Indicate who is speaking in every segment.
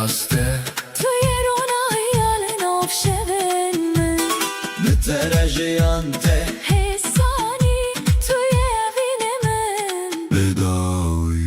Speaker 1: راسته
Speaker 2: توی رونایی نافشبن من
Speaker 1: بترجیان ته
Speaker 2: حسانی توی اوین من
Speaker 1: بدای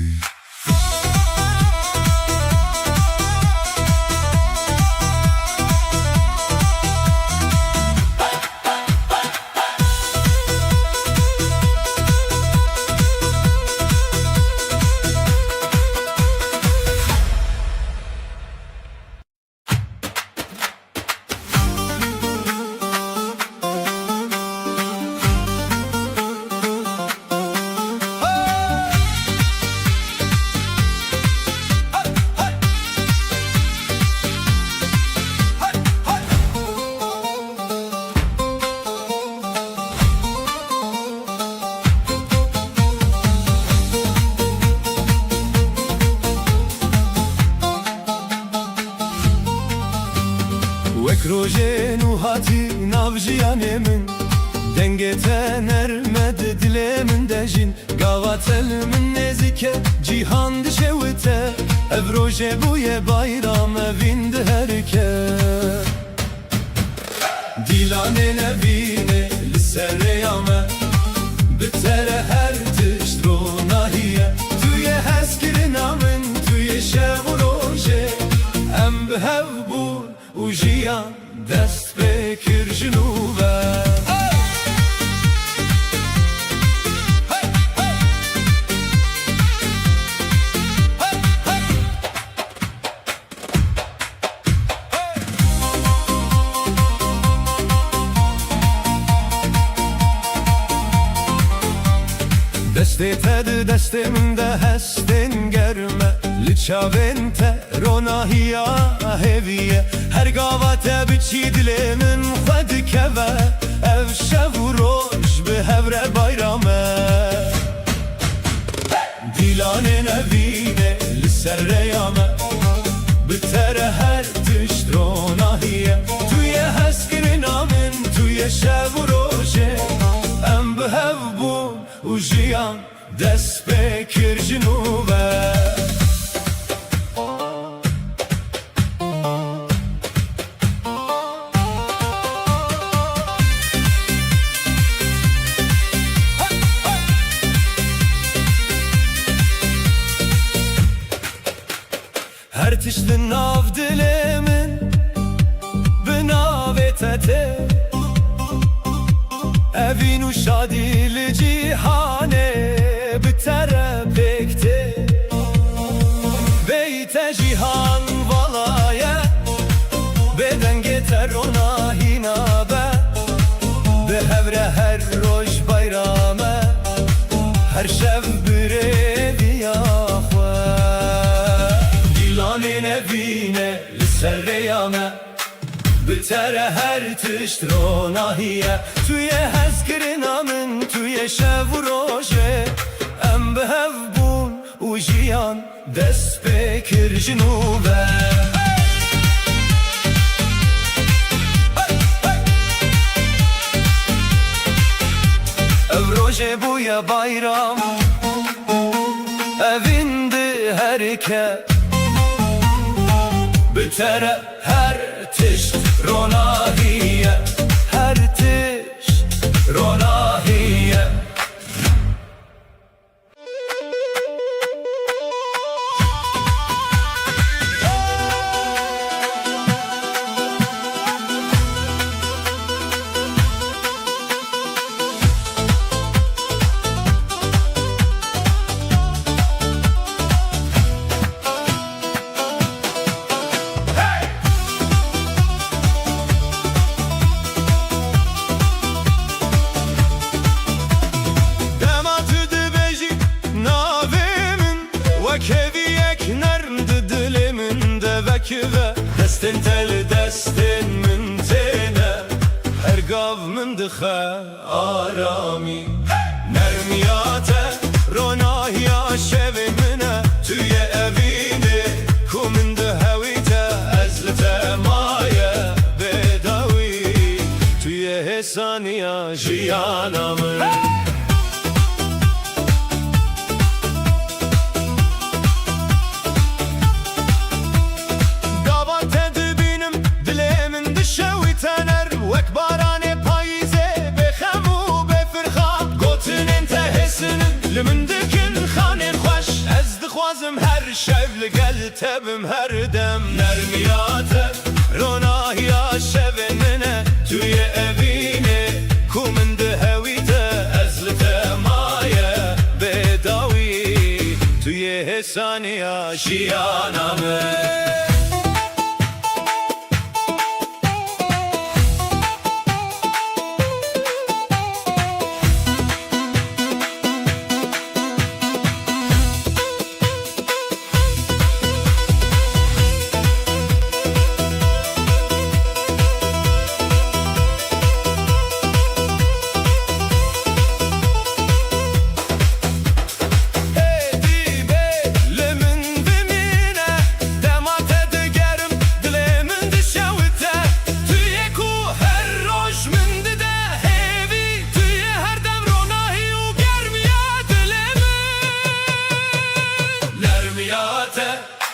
Speaker 3: روژن و هاتی ناو جیانê min dengê te nermed dilê min de jîn gava tel min nêzik e cîhan dişewite ev rojê bûye bayram evîn di herike dîlanê nevînê li ser rêya me bi tere her tişt ronahiye tu yê hezkirina min tu yê şev û rojê em bi hev bûn û jiyan dest pê kir ji nû ve destê te di destê min de hestên germe li çavên te ronahiya hêviye her gava te biçî dilê min xwe dikeve ev şev û roj bi hev re bayram e dîlanê nevînê li ser rêya me bi tere her tişt ronahiye tu yê hezkirina min tu yê şev û rojê em bi hev bûn û jiyan dest pê kir ji nû ve her tiştin nav dilê min bi navê te tê evîn û şadî li cîhanê bi tere pêk tê bey te jîhan valaye bê dengê te ronahî nabe bi hev re her roj bayram e her şev bi rêviya xwe dîlanê nevînê li ser rêya me bi tere her tişt ronahiye tu yê hezkirina min tu yê şev û rojê em bi hev bûn û jiyan dest pê kir ji nû ve ev rojê bûye bayram evîn di herike bi tere her tişt ronahiye her tişt ronahiye ve destin tel destin min têne her gav min dixe aramî nermiya te ronahiya şevê min e tu yê evînê ku min di hewî te ez li te maye bêdawî tu yê hêsaniya jiyana min لقلت بمهردم نرمياته روناه يا شبننا توی اوینه کو من دهویته ازلته مایه بداوی توی حسانیا شیانامه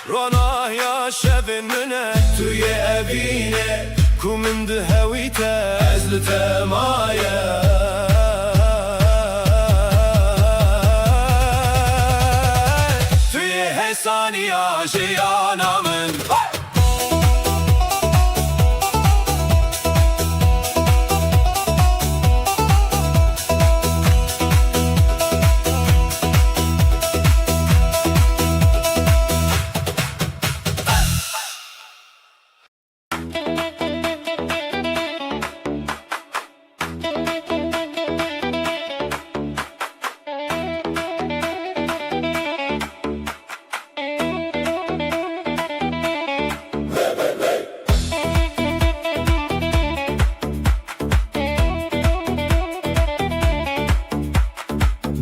Speaker 3: روناه يا شبننا توی اوینه کو من دهویته ازلته مایه توی حسانیا شیانامن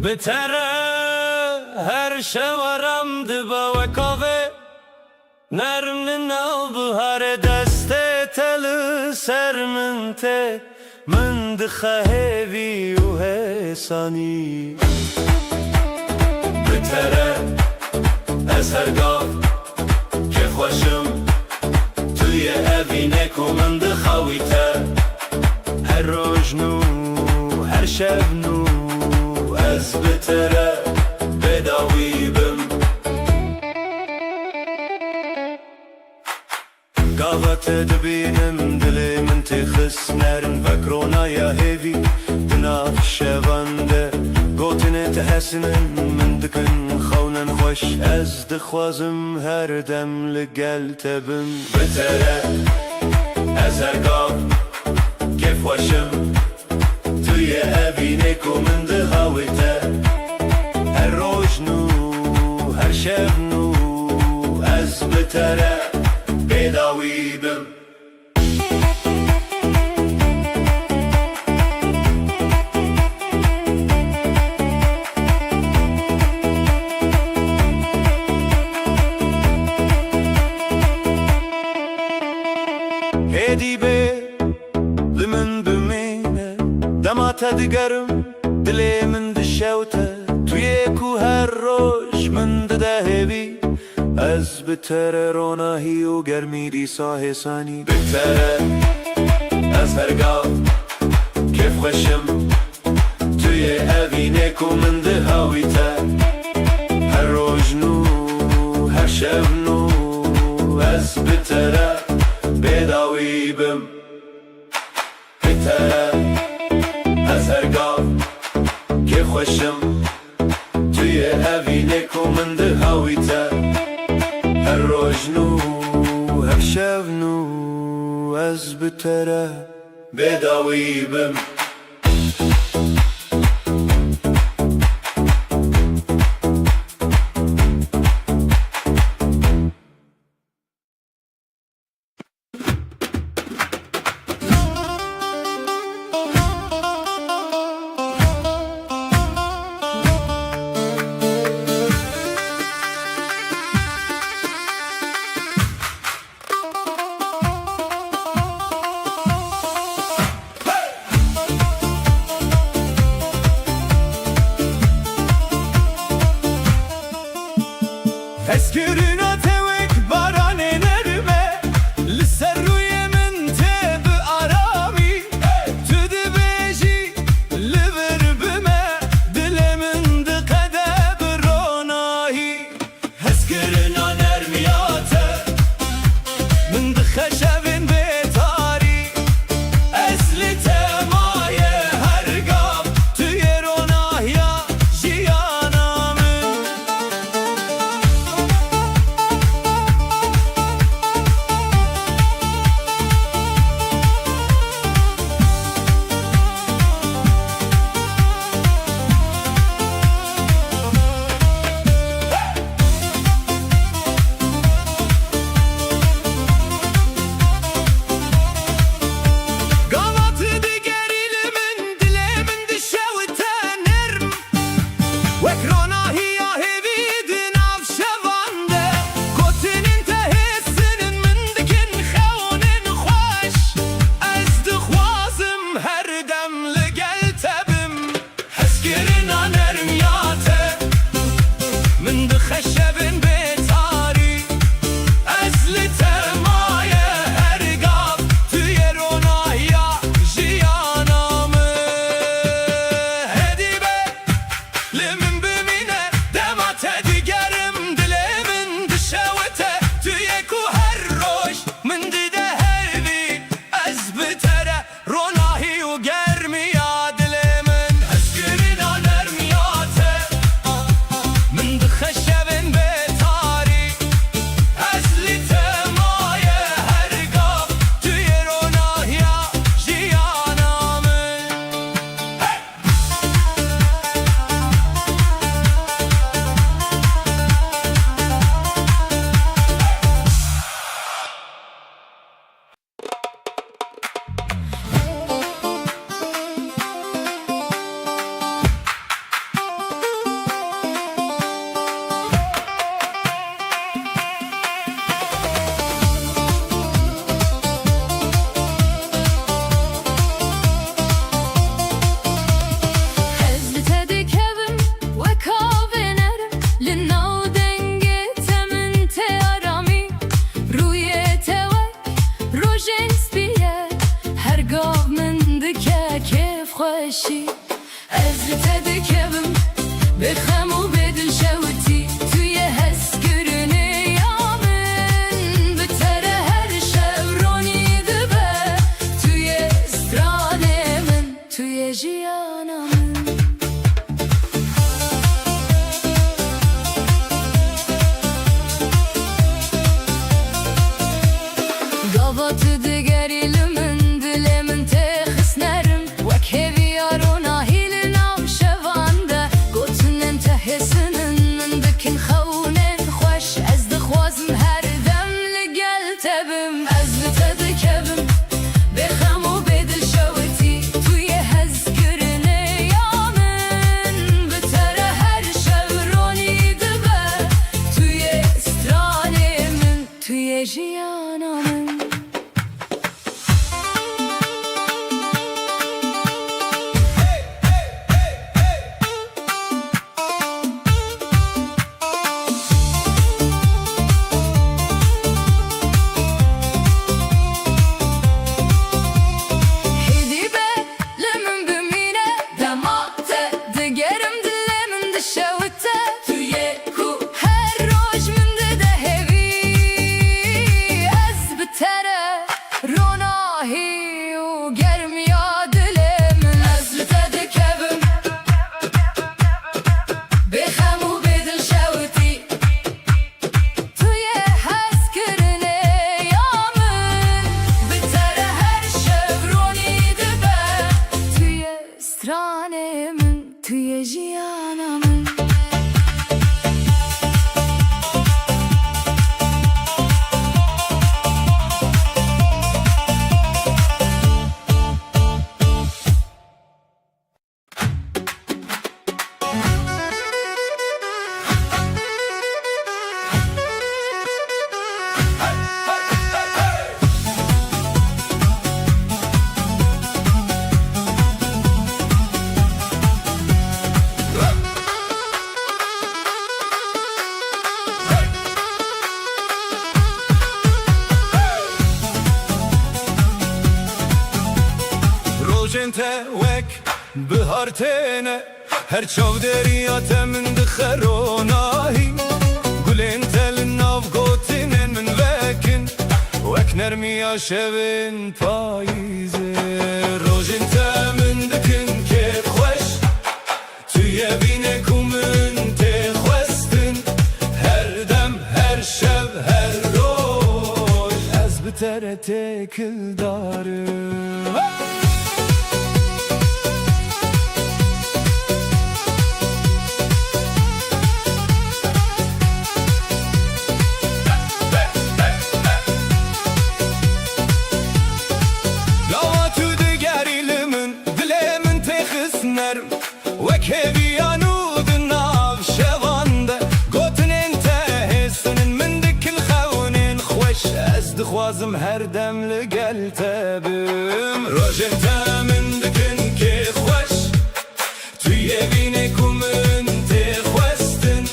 Speaker 3: بتره هر شورم دبا و کاوه نرم ناو بهار دست تل سر من دخهوی و حسانی بتره از هر گاف که خوشم توی اوینه کو من دخویته هر روز نو هر شب نو از بتره بداوی بم قاوت دبینم دلی من تخس نرن وکرونا یا هیوی دناف شونده گوتنه تحسنن من دکن خونن خوش از دخوازم هر دم لگل تبم بتره از هر گاف کف خوشم توی اوینه کو من دهویته هر روز نو هر شب نو از بتره بداوی بم هدی به لمن بمینه دمات دگرم دلی من دشوته توی کو هر روز من دهوی از بتره روناهی و گرمی دیسا حسانی بتره از هر گاف کف خوشم توی اوینه کو من دهویته هر روز نو هر شب نو از بتره بداوی بم بتره از هر گاف که خوشم توی اوینه کو من دهویته هر روز نو هر شب نو از بتره بداوی بم
Speaker 2: خوشی از تدکم بخم و بدل شوتی توی حس گرنه یامن بتره هر شب رانی دبه توی استرانه من توی جیانم گاوات دگری لمن دلمن تخس نرم وک هویارونه هیل ناو شوانده گوتن انتهسنن من دکن خونن خوش از دخوازم هر دم لگل تبم از بتدکبم بخم و بدل شوتی توی هز گرنه یامن بتره هر شب رانی دبه توی استرانه من توی جیانم Stranemin توی جیانم
Speaker 3: روجنته وک بهارتنه هر چاو دریات من دخروناهی گلین تل ناف گوتنن من وکن وک نرمیا شبن پاییزه روجنته من دکن که خوش توی بینه کومن تخوستن هر دم هر شب هر روز از بتره تکل دارم وک هویانو دناو شوانده گوتن انتهسنن من دکن خونن خوش از دخوازم هر دم لگل تبم روجنته من دکن که خوش توی بینه کومن تخوستن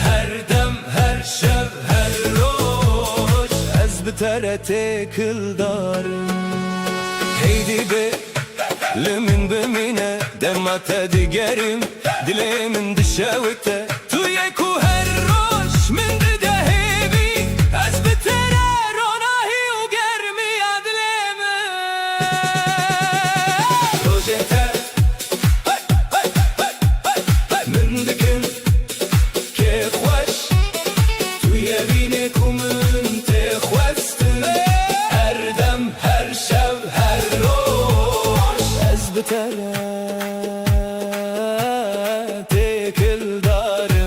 Speaker 3: هر دم هر شب هر روز از بتره تکل دارم هیدی به لمن بمینه دمت دیگرم دلمن دشاوته توی کو هر روش من دهیبی از بتره روناهی و گرمی دلمن روجنته من دکن که خوش توی بینه کومن تخوستن هر دم هر شب هر روز از بتره تکل داره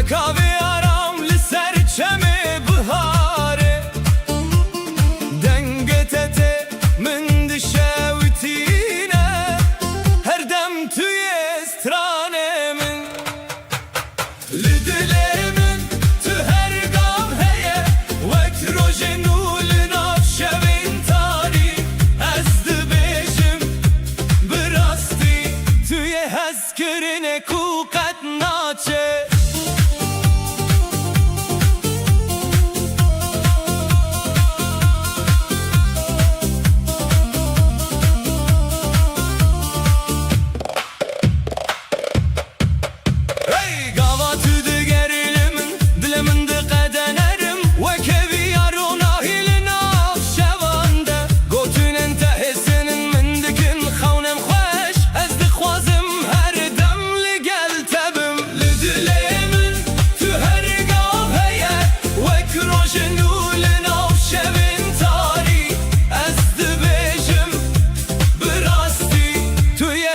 Speaker 3: وكاوي آرام لسر چمه بهاره دنگتته من دشوتینه هر دم توی استرانه من لدله من تو هر گام هیه وقت روژ نول ناف شوین تاری از دبیشم براستی توی هزکرین کوقت ناچه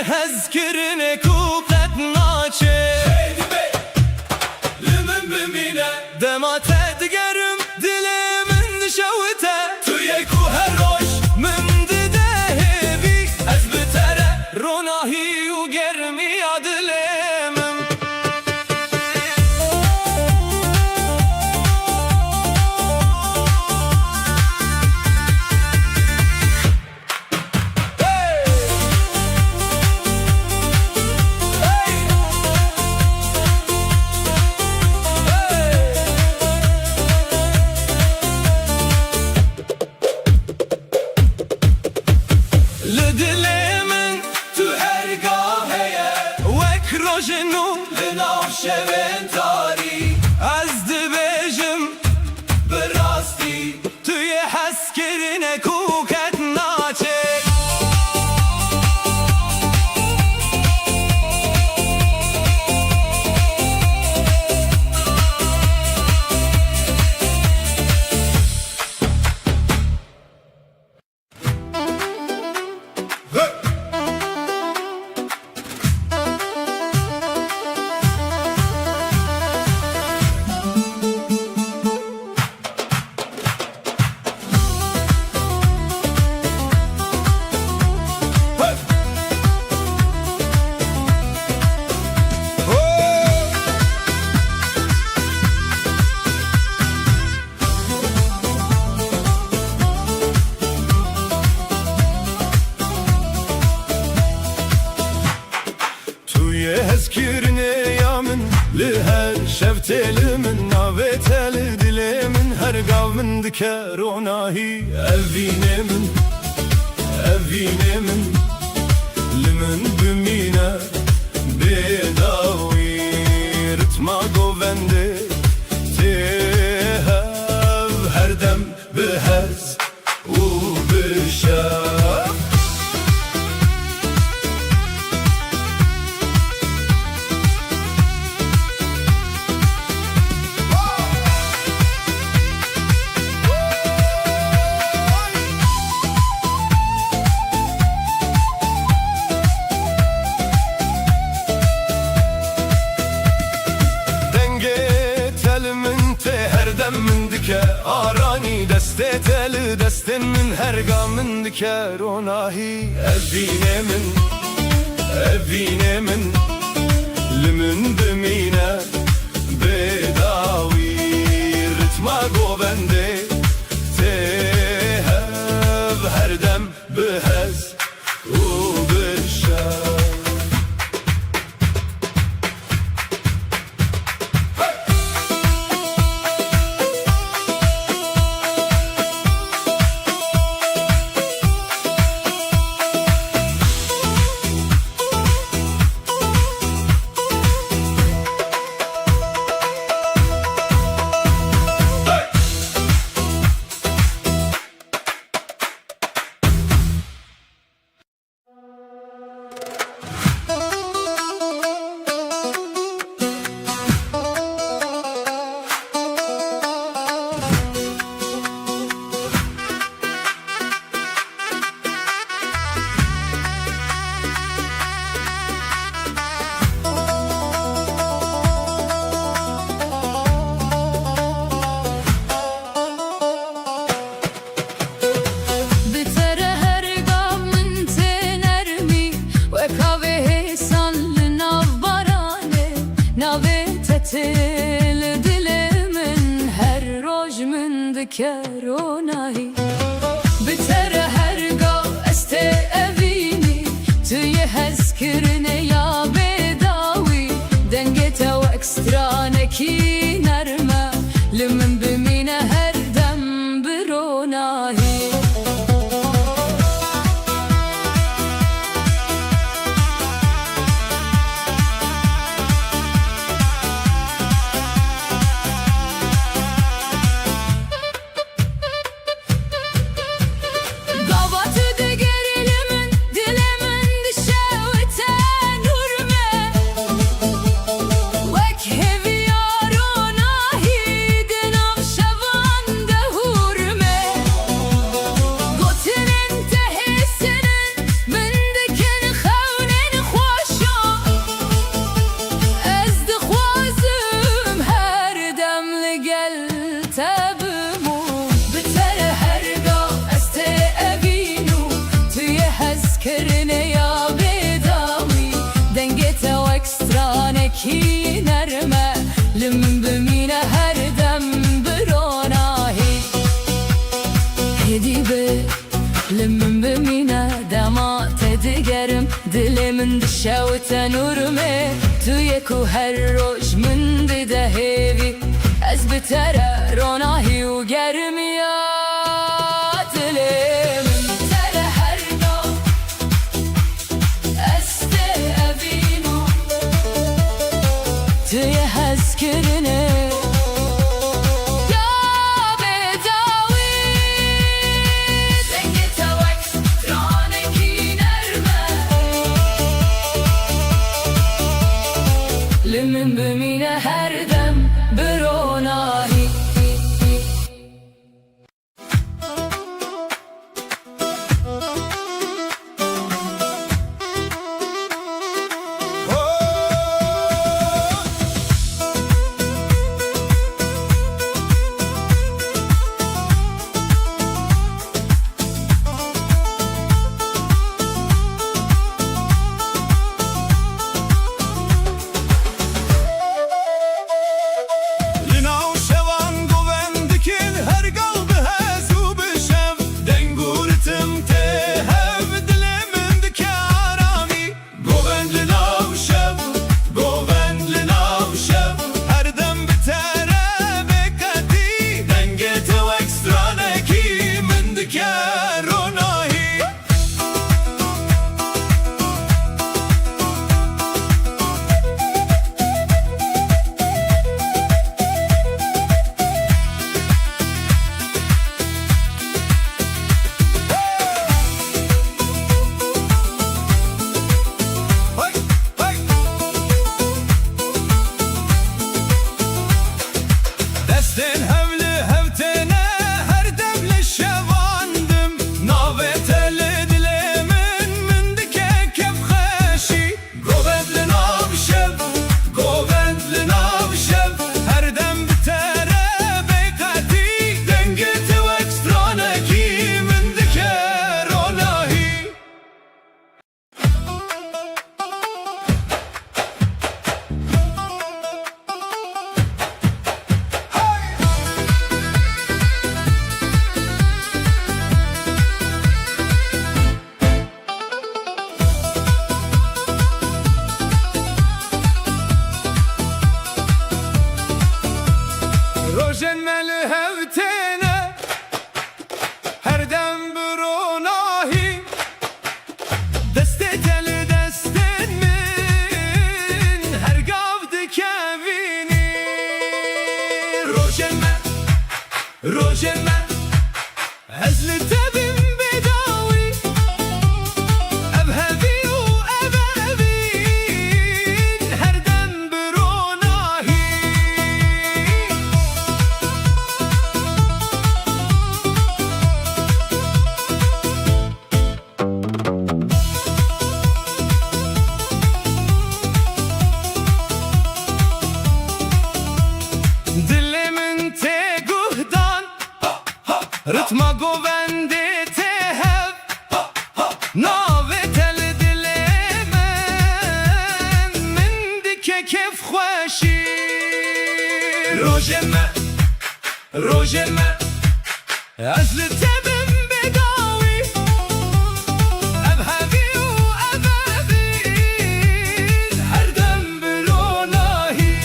Speaker 3: هزکرین کوقت ناچه لمن بمینه دماته دگرم دل من شوته توی کوه روش من دیده هبی از بتره روناهی و گرمی دلمم لدلمن تو هرگاه هیه وک روشنو لناف شوین تاری از دبیجم براستی توی هزکرین کوقت ناچه هزکرین یامن لهر شفتل من ناوتل دل من هر گاو من دکر اوناهی اوینه من لمن بمینه بداوی رتما گوونده تهب هر دم بهز و بشاف من دکه آرانی دسته تل دستن من هرگاه من دکه روناهی اوینه من لمن بمینه بداوی رتما گوبنده تهب هر دم بهز و بشاف
Speaker 2: تل دل من هر روز من دکرونایی بتر هرگاه است اوینی توی حس کرنه یا بداوی دنگت و اکسترانکی نرمه لمن بمینه هر دم برونایی کی نرمه لمن بمینه هر دم بروناهی هدی به لمن بمینه دمات دگرم دل من دشاوت نورمه توی کو هر روش من ده هیوی از بتره روناهی و گرمیات دلم توی حس کرنه یا بداوی دنگت و اکسترانکی نرمه لمن بمینه هر دم بروناهی
Speaker 3: روشن هزل تبين بداوي أبهبي وأبابين هردم بروناهي دل من تگوهدان رتما گوونده تهب ناوه تل دل من دیگه کف خوشی روژمه از لطبم بداوی اب هوی و اب هوین هر دم بروناهی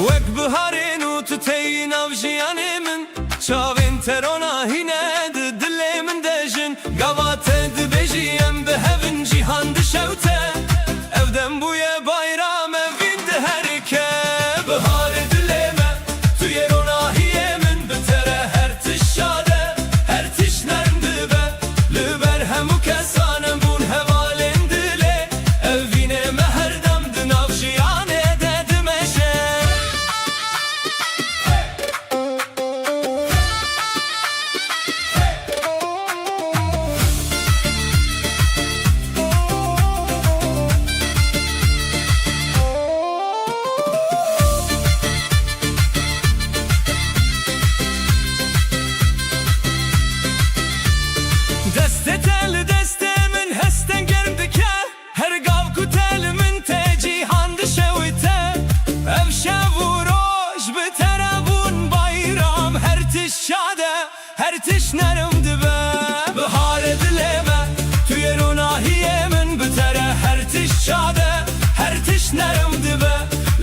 Speaker 3: وەک بهارێن و تو تێی ناو ژیانێ من چاوێن تەرۆناهینە دلێ من دەژن گاواتە دبێژی ئەم بهەڤن جیهان دشەوتە ئەو دەم بوویە بایرامە ڤین دهەرکە بهارێ دلێ مە تویە ڕۆناهیە من بتەرە هەر تش شادە هەر تش نەرم دبە لەبەر هەموو کەسانم بوون هەڤالێن دلێ ئەو ڤینێ مە هەردەم دناو ژیانێ دەدمەشە دەستێ لە دەستێ من هەستە گەرم دکە هەر گاو و تەل من تێ جیهان دشەوتە ئەم شەو و ڕۆژ بتەرە بوون بایرام هەر تش شادە هەر تش نەرم دبە بهارە دلێ مە تویە ڕۆناهیە من بتەرە هەر تش شادە هەر تش نەرم دبە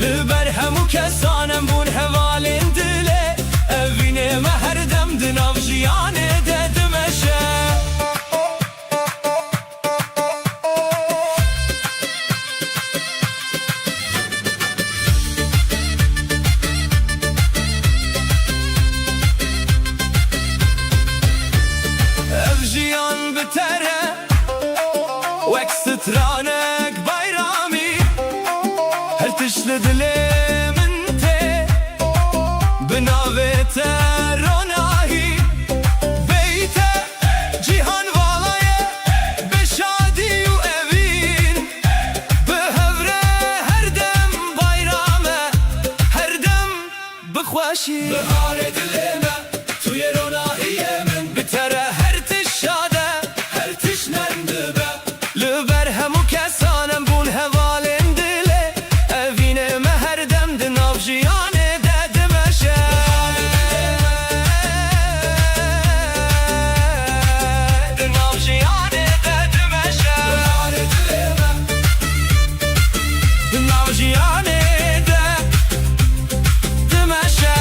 Speaker 3: لەبەر هەموو کەسانم بوون هەڤالێن دلێ ئەڤینێ مە هەردەم دناو ژیانێ دەدمەشە ژیان بتەرە وەک سترانێک بایرامی هەر تش لە دلێ من تێ بناوێتە ڕۆناهی بیتە جیهان ڤاڵایە بە شادی و ئەڤین بهەورە هەردەم بایرامە هەردەم بخواشی بهارێ دلێ مە تویە ڕۆناهیە من بتەرە هەر تش شادە هەر تش نەرم دبە لەبەر هەموو کەسانم بوون هەڤالێن دلێ ئەڤینێ مە هەردەم دناو ژیانێ دەدمەشە دناو ژیانێ دەدمەشە بهارێ دلێ مە دناو ژیانێ دەدمەشە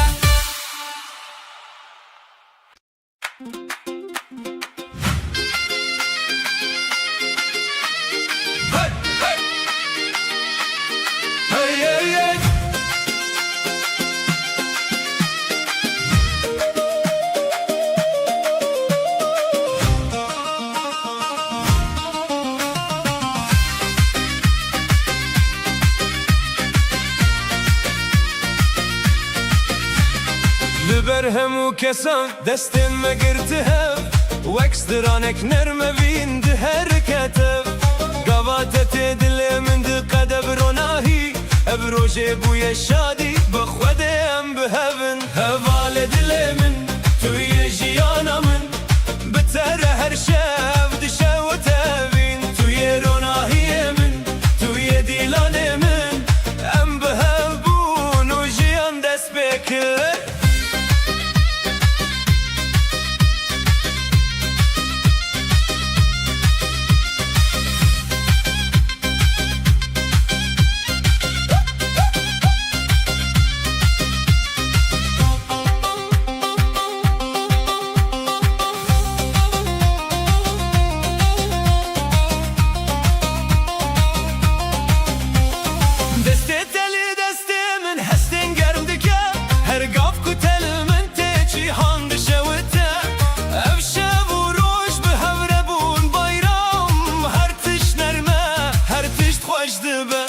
Speaker 3: لەبەر هەموو کەسان دەستێن مەگرتە هەv وەک سترانێک نەرمە ڤین دهەرکەتەv گاواتە تێ دلێ من دقەدە بڕۆناهی ئەv ڕۆژێ بوویە شادی بەخوەدێ ئەم بهەڤن هەڤالێ دلێ من تویە ژیانە من بتەرە هەر شەو دشەوتە ڤین تویە ڕۆناهیە من تویە دیلانێ من ئەم بهەv بوون و ژیان دەست پێ کرد خوش دبه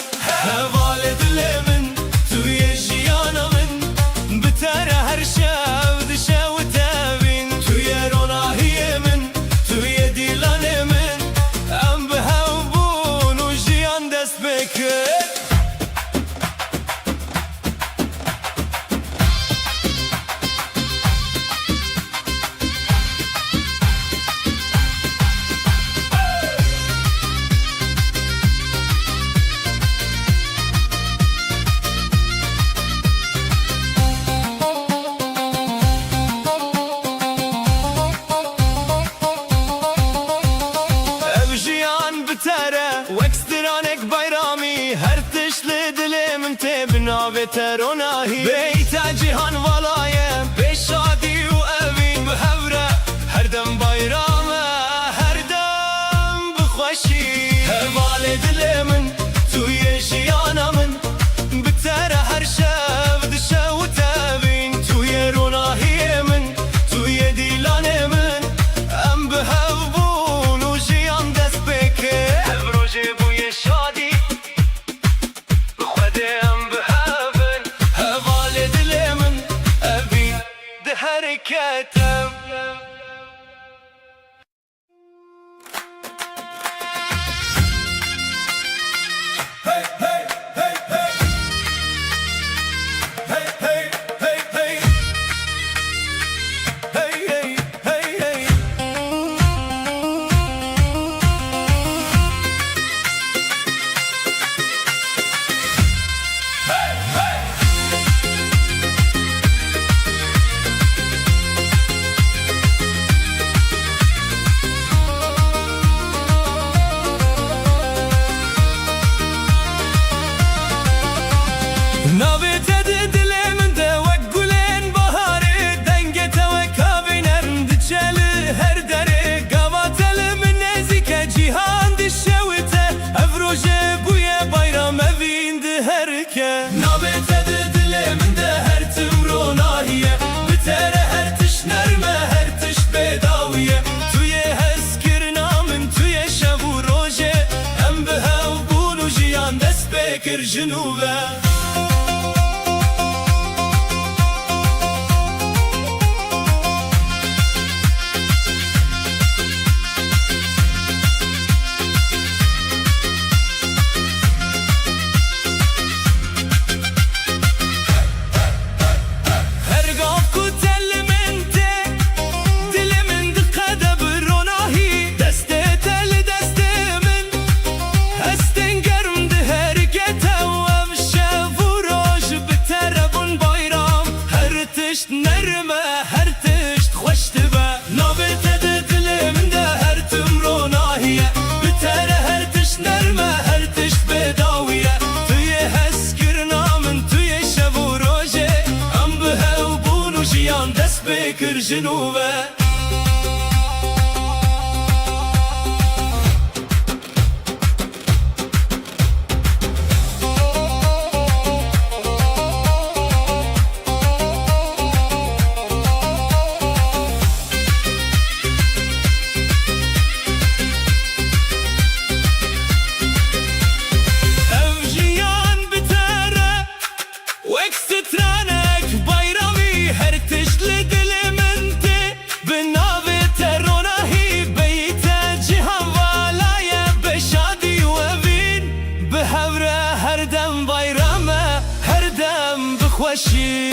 Speaker 3: هوال دل من توی جیانا من بتره هر شب دشه و تبین توی روناهی من توی دیلان من ام به هوا بون و جیان دست بکر وەکسترانێک بایرامی هەر تشت لێ دلێ من تێ بناوێ تەرۆناهی بێیتا جیهان وەڵایە بێ شادی و ئەڤین بهەورە هەردەم بایرامە هەردەم بخۆشی هەڤالێ دلێ من تویە ژیانە من بتەرە هەر شەو دشە و تەڤین تویە ڕۆناهیە من تویە دیلانێ من ئەم بهەو بوون و ژیان دەست پێکرد بوی شادی بخودم بهفن هوال دل من ابین ده حرکتم جنوبه بكر جنوبه خوشی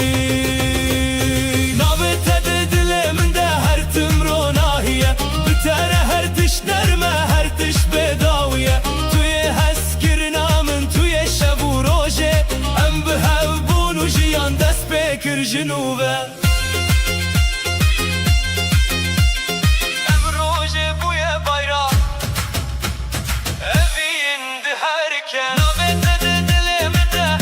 Speaker 3: نابته دل من ده هر تمروناهیه بتره هر تش نرمه هر تش بداویه توی هسکرنا من توی شب و روژه ام به هف بون و جیان دست بکر جنوبه ام روژه بوی بایرام اوین ده هرکن نابته دل من ده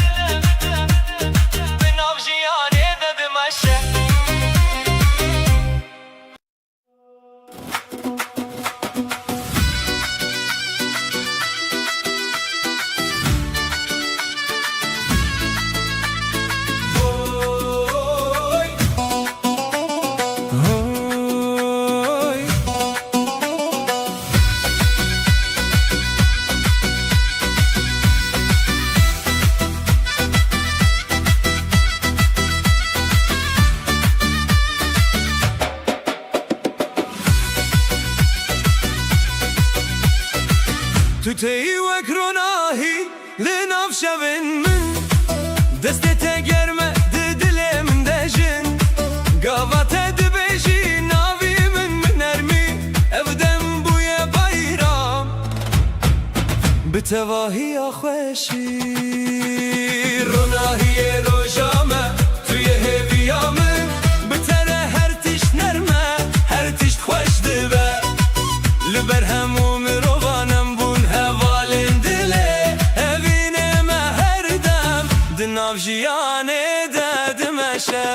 Speaker 3: şevin min destete germe dilim dejin gavate dibêjî navî min nermî evdem bûye bayram bi tevahiya xweşî ronahiyê roja me tuye hêviya min bi tere her tişt nerme her tişt xweş dibe li ber hemû mirovan bûn hevalên dilê evînê me her dem di nav jiyanê de dimeşe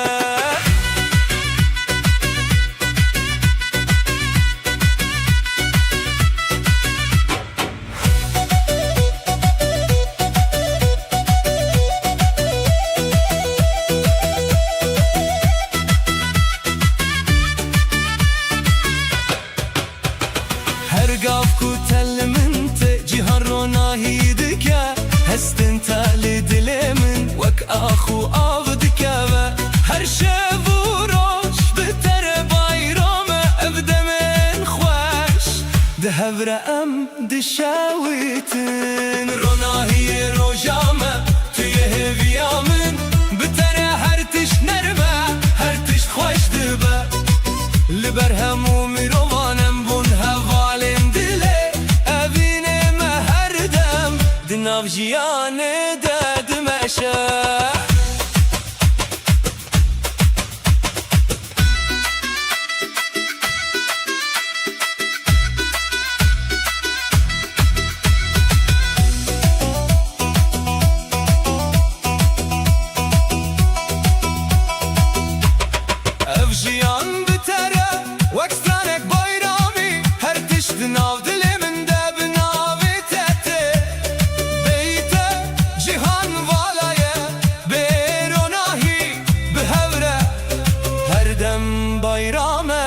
Speaker 3: gav ku telli min te cihan ronahî dike hestin telî dilê min wek axû av dike ve her şev û roj bi tere bayrame ev demên xweş di hevre em dişewîtin ronahiyê roja me tuye hêviya min bi tere her tişt nerme her tişt xweş dibe li ber hemû mirovan bûn hevalên nav jiyanê de dimeşe ev jiyan bi tere wek stranek bayramî her tişt di nav dilê min de bi navê te tê bayrame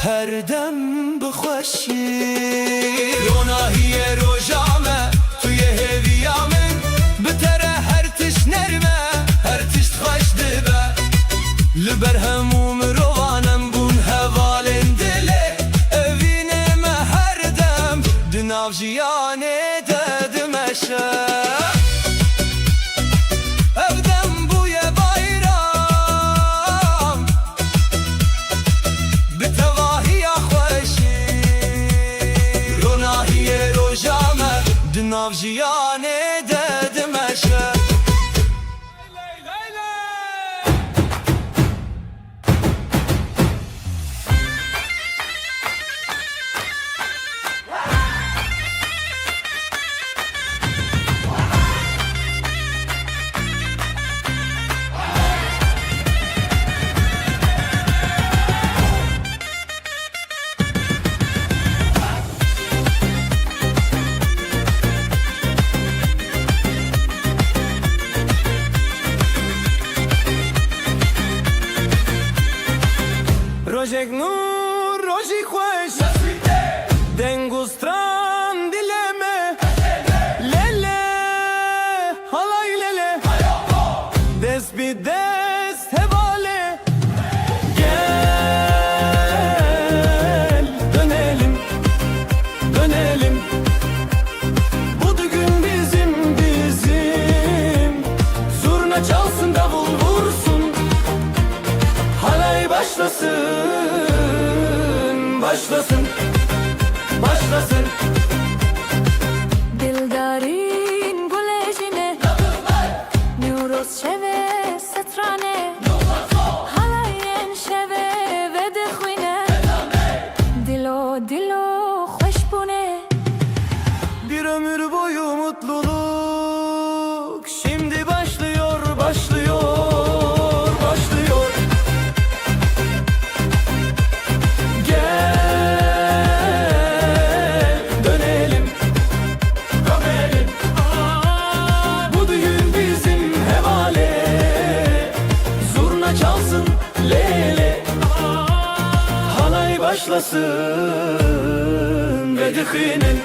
Speaker 3: her dem bixweşî ronahiyê roja me tuye hêviya min bi tere her tişt nerme her tişt xweş dibe li ber hemû mirovan bûn hevalên dilê evînê me her dem di nav jiyanê de dimeşe nav jiyanê de dimeşe rojek nur rojî xweş dengu stran dilê me lele halay lele dest bi dest hevalê gel dönelim dönelim bu düğün bizim zurna çalsın davul vursun halay başlasın başlasın başlasın
Speaker 2: Dildarin gulejine Nûroz şeve setrane Halayên şeve ve dixwîne Dilo dilo xweş bûne
Speaker 3: bir ömür boyu mutluluk şimdi başlıyor başlıyor başlıyor gel dönelim dönelim bu düğün bizim hevale zurna çalsın lele halay başlasın ve dixinin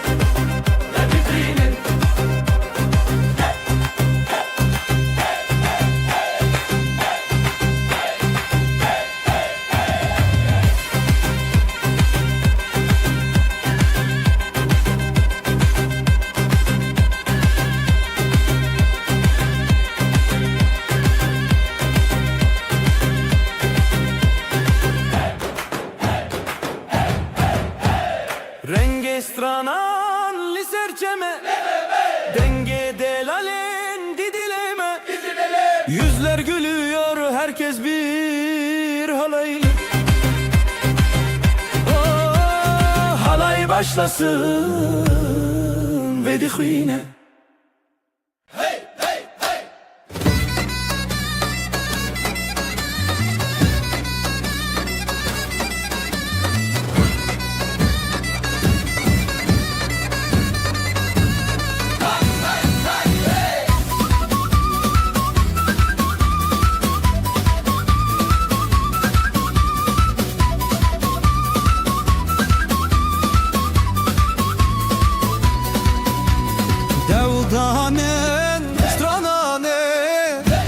Speaker 3: Yüzler gülüyor, herkes bir halay. Oh, halay başlasın ve dihine. Devdanen, stranane,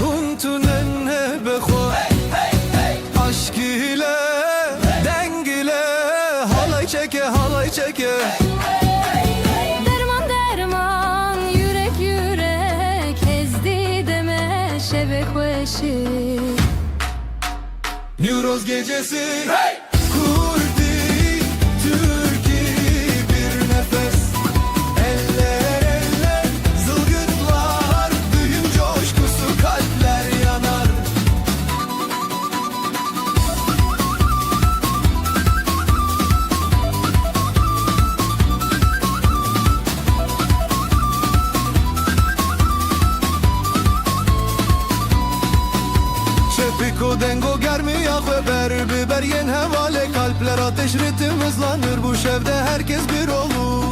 Speaker 3: untunen bexo. Aşk ile, deng ile, halay çeke, halay çeke.
Speaker 2: Derman derman yürek yürek ezdi deme şeve kweşi.
Speaker 3: Neuroz gecesi, kurdi, Türkiye bir nefes. Eller eller, zılgıtlar, düğün coşkusu, kalpler yanar. Şefiko dengo germi yakve ber biber yen hevale. Kalpler ateş ritim hızlanır, bu şevde herkes bir olur.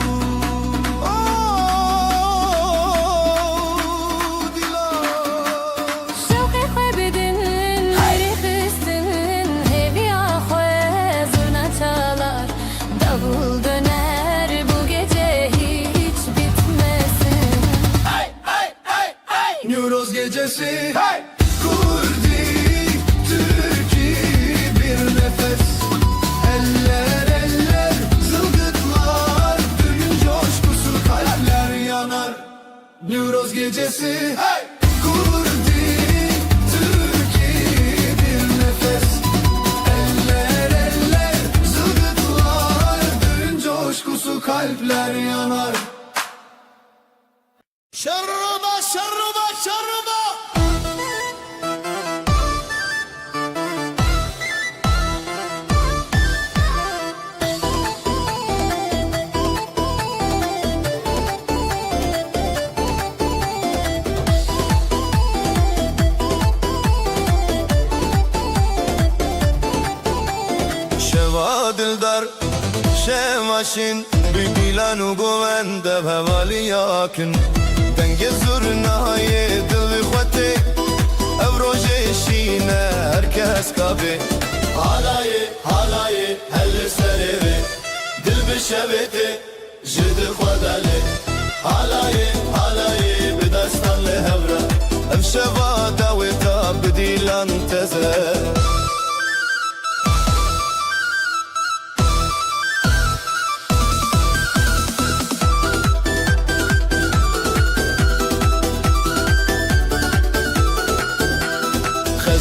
Speaker 2: Şevki xebedin, hayri xistin, hevi ahwe zurna çalar. Davul döner bu gece hiç bitmesin.
Speaker 3: Neuroz gecesi, kurdi, Türkiye bir nefes. Eller eller, zılgıtlar, düğün coşkusu, kalpler yanar. Neuroz gecesi, kurdi, Türkiye bir nefes. Eller eller, zılgıtlar, düğün coşkusu, kalpler yanar. Şarruba, şarruba, şarruba. Şeva dildar, şevaşin, büyülen u güvende hevali yakın. Denge zurnaye dili xwete, ev roje şine herkes kabe. Halaye, halaye, helle sereve, dil bişevete, jidi xwedale. Halaye, halaye, bidastan le hevra, ev şeva daveta bidilan teze.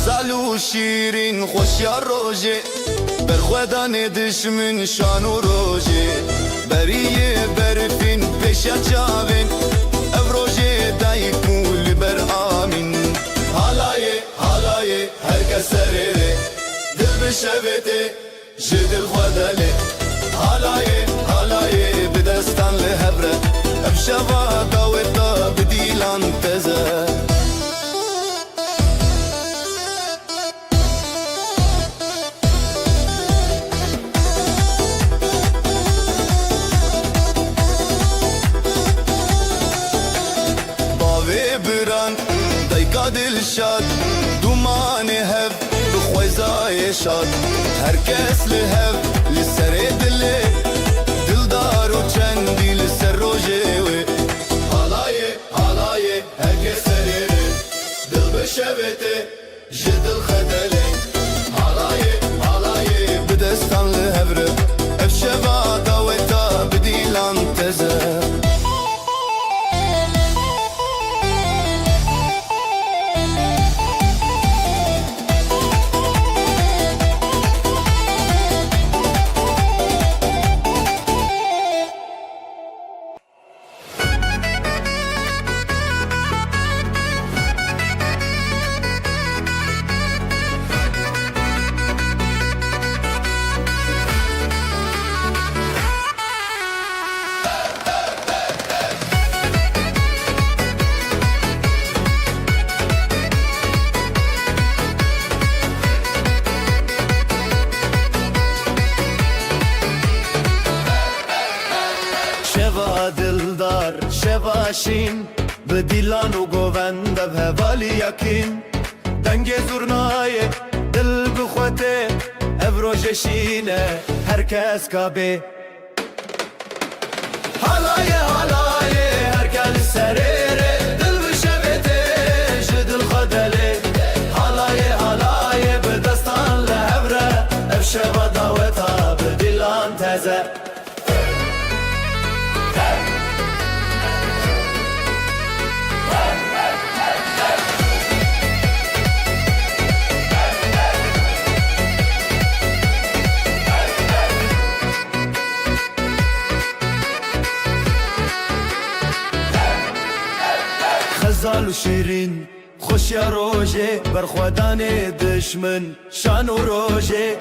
Speaker 3: Zalu şirin hoş ya roje, berxwedan dişmin şanu roje. Beriye berfin peşa çavin, ev roje dayku liber amin. Halaye halaye herkes serere, dil bişevete, jidil xwedale. Halaye halaye bidestan le hebre, ev şeva daveta bidilan teze. Dilşad, dumanı hev, bixwezayê şad. Herkes li hev, li serê dilê, dildar û çendî li ser rojê wê. Halayê, halayê, herkes serê rê, dil bişevete, ji dil xedelê. Halayê, halayê, bi destan li hev re, ev şeva daweta bi dîlan teze. داشین به دیلان و گووند به هوالی یکین دنگ زورنای دل بخوته افروجشینه هر کس کابه حالای هر کس سریره دل بشبته جدل خدله حالای به دستان لهبره افشوا داوتا به دیلان تزه خزال و شیرین خوش یا روژه برخوادان دشمن شان و روژه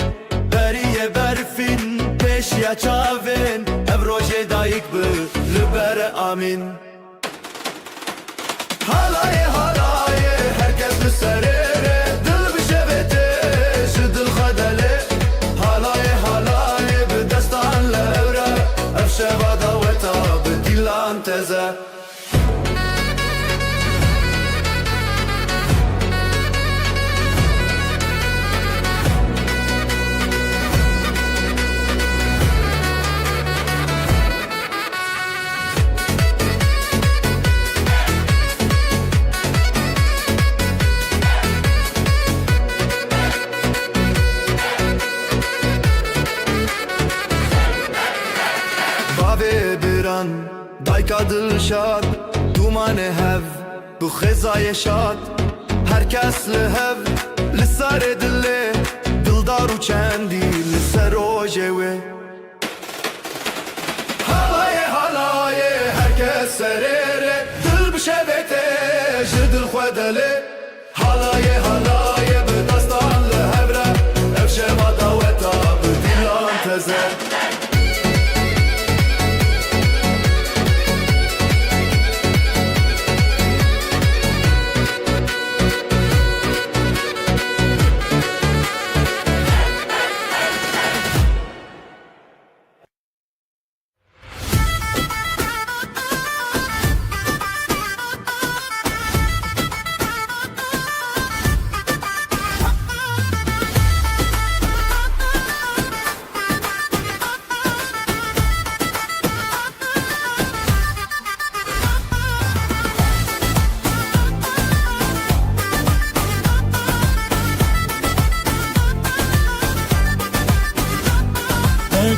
Speaker 3: بریه برفین پیش یا چاوین اب روژه دایک بر لبر آمین حالای هر کس بسریره دل بشبته شدل خدله حالای به دستان لهوره افشوا داوتا به دیلان تزه دایکا دل شاد دومان هف بو خزای شاد هر کس لهف لسار دله دلدار و چندی لسر روژه و حالای هر کس سریره دل بشبته جدل خودله حالای به دستان لهبره افشوا داوتا به دیلان تزه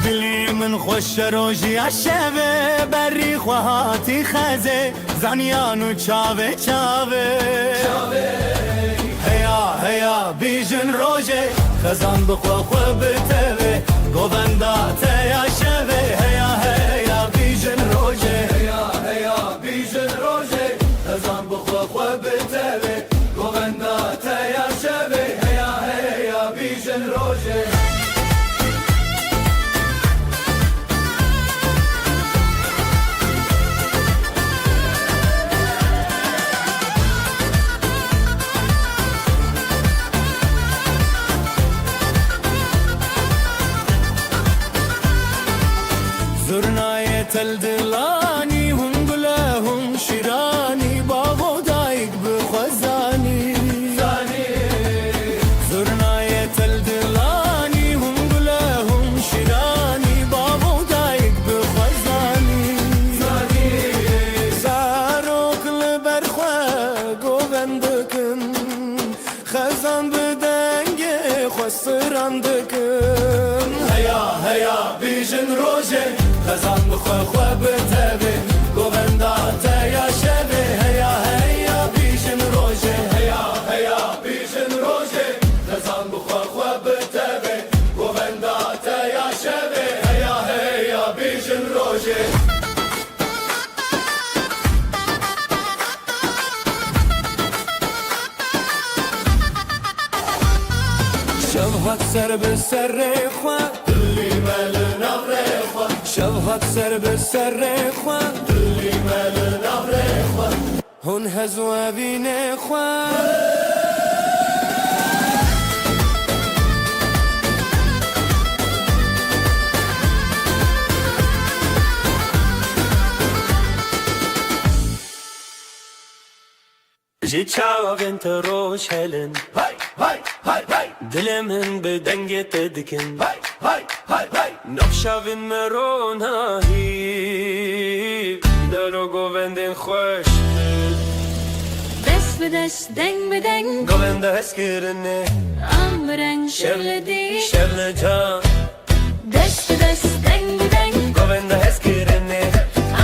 Speaker 3: دلی من خوش روژی شبه بری خواهاتی خزه زنیان و چاوه هیا بیجن روژه خزان بخوا بتوه گووندا تیا شبه هیا بیجن روژه بیجن روژه خزان بخوا بتوه گووندا تیا شبه هیا بیجن روژه زرنای تل دلانی هم گله هم شیرانی بابا دایک بخوزانی زرنای تل دلانی هم گله هم شیرانی بابا دایک بخوزانی زاروک لبرخوا گووندکن خزان بدنگ خسراندکن هیا بیجن روژه خزان بخوا بتوه گووندا تیا شبه هیا بیجن روژه بیجن روژه خزان بخوا بتوه گووندا تیا شبه هیا بیجن روژه شوهت سر به سر خواه دلی مل نبره خواه شوهت سر به سر خواه دلی مل نبره خواه هون هزو بینه خواه
Speaker 4: Ji çavên te roj helin
Speaker 3: Hay hay hay hay
Speaker 4: Dilê min bi dengê te dikin
Speaker 3: hay hay hay hay
Speaker 4: Navşavên me ronahî Dero govendên xweş
Speaker 2: Dest bi dest, deng bi deng,
Speaker 4: Govenda heskirine
Speaker 2: am bi reng şevledî.
Speaker 4: Şevle can
Speaker 2: Dest bi dest, deng bi deng,
Speaker 4: Govenda heskirine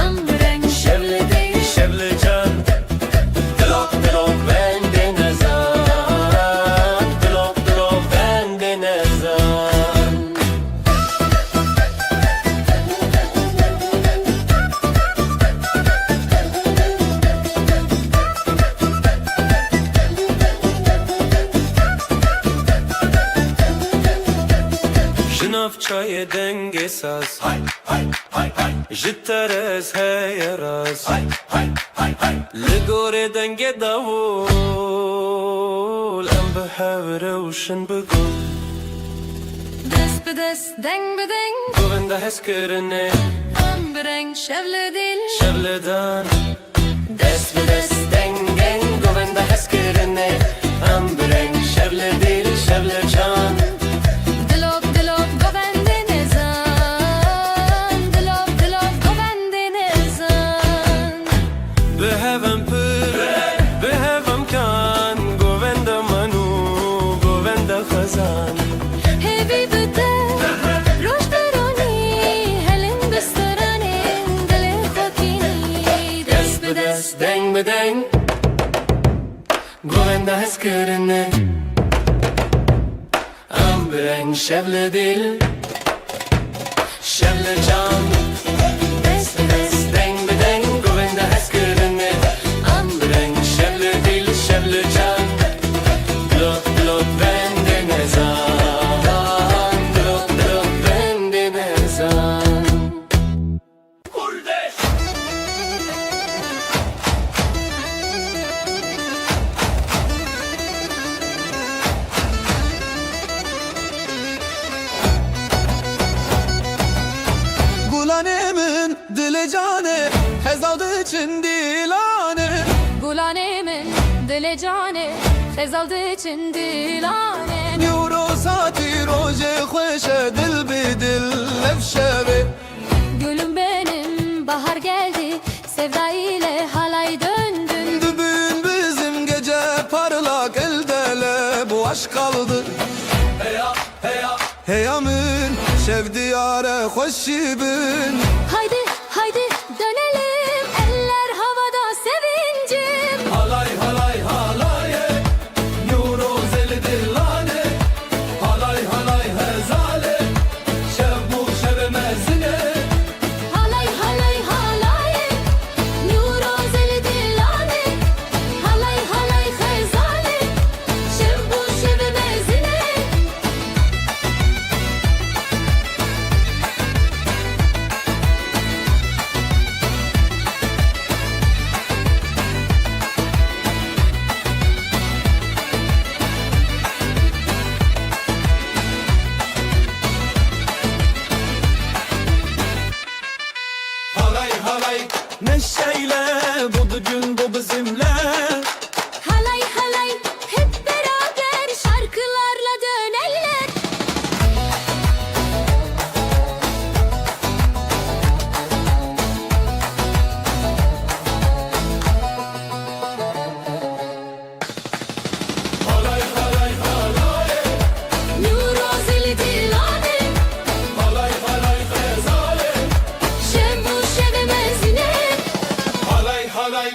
Speaker 2: am bi reng şevledî.
Speaker 4: Şevle can Dilok dilok bende nezan Dilok dilok bende nezan Jinav çayê dengê saz
Speaker 3: hay hay hay hay
Speaker 4: Ji teres heye raz
Speaker 3: hay hay hay hay
Speaker 4: Li gorê dengê davul Em bi hev rewşin bigul
Speaker 2: Dest bi dest, deng bi deng,
Speaker 4: Govenda heskirine
Speaker 2: am bi reng şevledî.
Speaker 4: Şevledan Dest bi dest dengen Govenda heskirine Em bi reng şevle dil şevle can
Speaker 2: Dilok dilok govende nezan, dilok dilok govende nezan.
Speaker 4: Bi hevem pir Bi hevem kan Govenda manu Govenda xezan
Speaker 2: Hevi bide, roj deroni, helin bistaranin, dilê xwekînî. Dest bi dest,
Speaker 4: deng bi deng Govenda heskirine Em bi reng şevle dil Şevle can
Speaker 2: dest bi dest,
Speaker 4: Deng bi deng Govenda heskirine
Speaker 2: am
Speaker 4: Em bi reng şevle dil şevle can Dilok dilok bende nezan Dilok dilok bende nezan
Speaker 3: Kurdeş
Speaker 5: Gulanemin dili cane Hezaldı için dilane
Speaker 2: Gulanemin dile cane, fezaldı için dilane.
Speaker 5: Euro saati roje khoşe dil bi dil levşevi
Speaker 2: Gülüm benim, bahar geldi, sevda ile halay döndün.
Speaker 5: Dübün bizim gece parlak eldele bu aşk kaldı
Speaker 3: Heya heya
Speaker 5: Heyamin şevdiyare hoşibin
Speaker 2: Haydi haydi dönelim, eller havada sevincim.
Speaker 3: Halay halay halaye Euro zeli dillane Halay halay hezale Şevmu şevemezine
Speaker 2: Halay halay halay, nuro zeli dilane. Halay halay xezane, şevbu şevemezine.
Speaker 3: Halay halay
Speaker 4: Neşeyle bu gün bu bizimle
Speaker 2: Halay halay, hep beraber şarkılarla döneller.
Speaker 3: Halay halay halay
Speaker 2: Nuro zeli dilane,
Speaker 3: Halay halay hezale
Speaker 2: şevbu şevemezine.
Speaker 3: Halay halay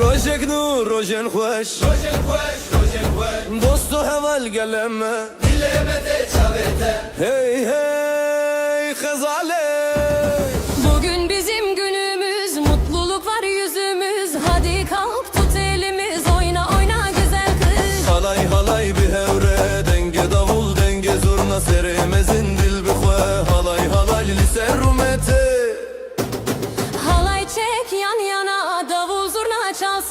Speaker 4: Rojek nu rojen xoş
Speaker 3: Rojen kweş rojen kweş
Speaker 4: Dostu heval geleme
Speaker 3: Dillemede çavete
Speaker 4: Hey hey xezale
Speaker 2: Bugün bizim günümüz, mutluluk var yüzümüz. Hadi kalk tut elimiz, oyna oyna güzel kız.
Speaker 4: Halay halay bir hevre Denge davul denge zurna seremezin dil bi xwe Halay halay li ser rumete
Speaker 2: Halay çek yan yana, davul zurna çalsın.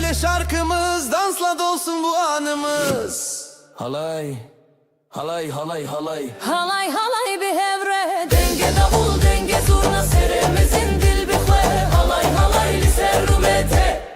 Speaker 5: söyle şarkımız, dansla dolsun bu anımız.
Speaker 4: Halay, halay, halay, halay.
Speaker 2: Halay halay bir hevre, denge davul denge zurna, seremizin dil bixwe. Halay halay li ser rumete.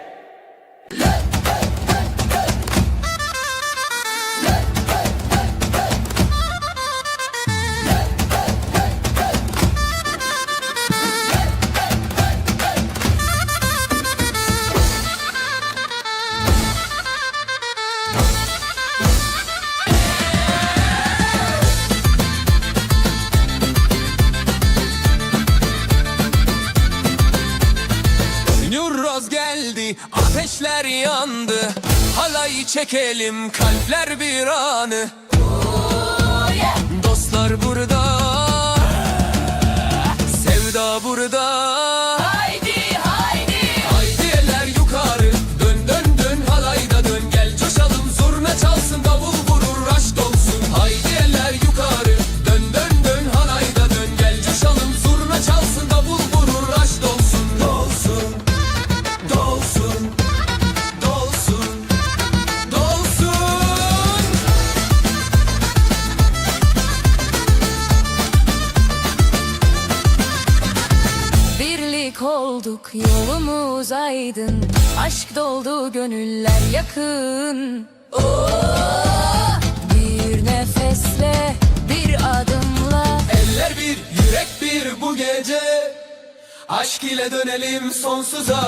Speaker 4: Nurroz geldi, ateşler yandı. Halayı çekelim, kalpler bir anı. Dostlar burada, sevda burada. Haydi haydi, haydi eller yukarı. Dön dön dön, halayda dön. Gel coşalım, zurna çalsın, davul vurur, aşk olsun. Haydi eller yukarı. Dön dön dön, halayda dön. Gel coşalım, zurna çalsın, davul vurur, aşk olsun. Dolsun, dolsun, dolsun, dolsun.
Speaker 2: Birlik olduk, yolumuz aydın. Aşk doldu, gönüller yakın. Bir nefesle, bir adımla.
Speaker 4: Eller bir, yürek bir bu gece. Aşk ile dönelim sonsuza.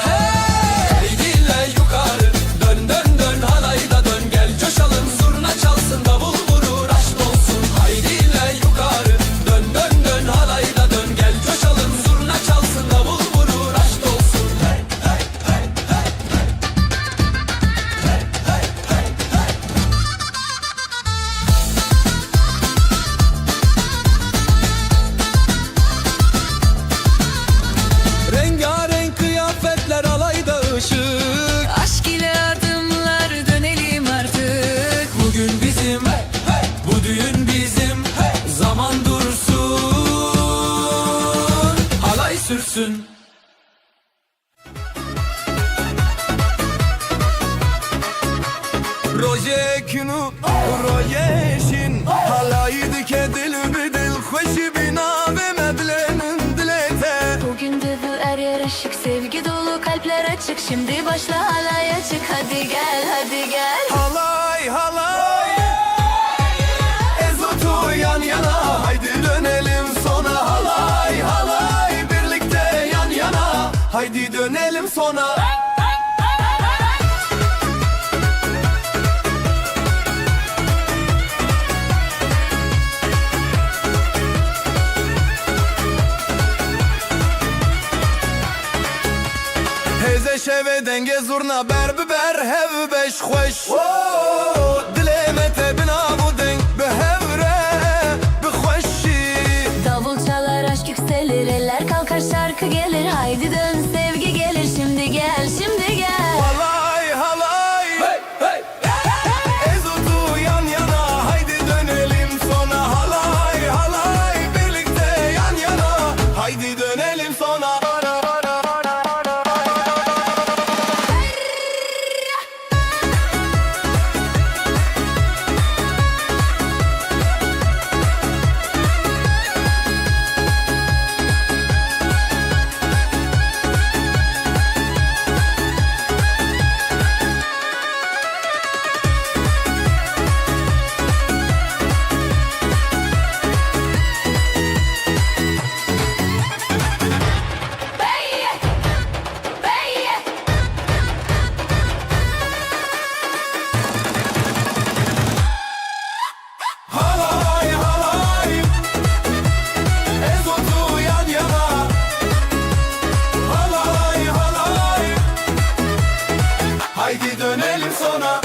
Speaker 4: Hey diller yukarı. Dön dön dön, halayda dön. Gel coşalım, zurna çalsın, davul vurur, aşk olsun. Haydi diller yukarı. Dön dön dön, halayda dön. Gel coşalım, zurna çalsın, davul vurur, aşk olsun. Hey hey hey hey. Hey hey hey hey.
Speaker 5: Rengarenk kıyafetler, alayda ışık.
Speaker 2: Aşk ile adımlar, dönelim artık.
Speaker 4: Bugün bizim, bu düğün bizim. Zaman dursun, halay sürsün.
Speaker 5: Rojekinu, rojeşin. Halaydı ke dil bi dil, hoşi bina ve meblenin dilete.
Speaker 2: Bugün de bu er yer ışık, sevgi dolu kalpler açık. Şimdi başla halaya çık, hadi gel hadi gel.
Speaker 5: Halay halay, ezotu yan yana. Haydi dönelim sona. Halay halay, birlikte yan yana. Haydi dönelim sona. Heze şeve denge zurna, ber biber hev beş xoş. Dilemete bina bu denk be hevre be xoşi.
Speaker 2: Davul çalar, aşk yükselir, eller kalkar, şarkı gelir. Haydi dön, sevgi gelir, şimdi gel şimdi gel.
Speaker 5: Halay halay, ezotu yan yana. Haydi dönelim sona. Halay halay, birlikte yan yana. Haydi dönelim sona. Halay halay, ezotu yan yana. Halay halay, haydi dönelim sona.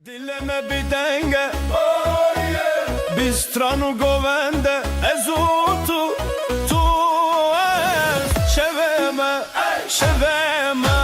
Speaker 5: Dileme bir denge, biz stranu govende. Ezotu tu şeveme, şeveme.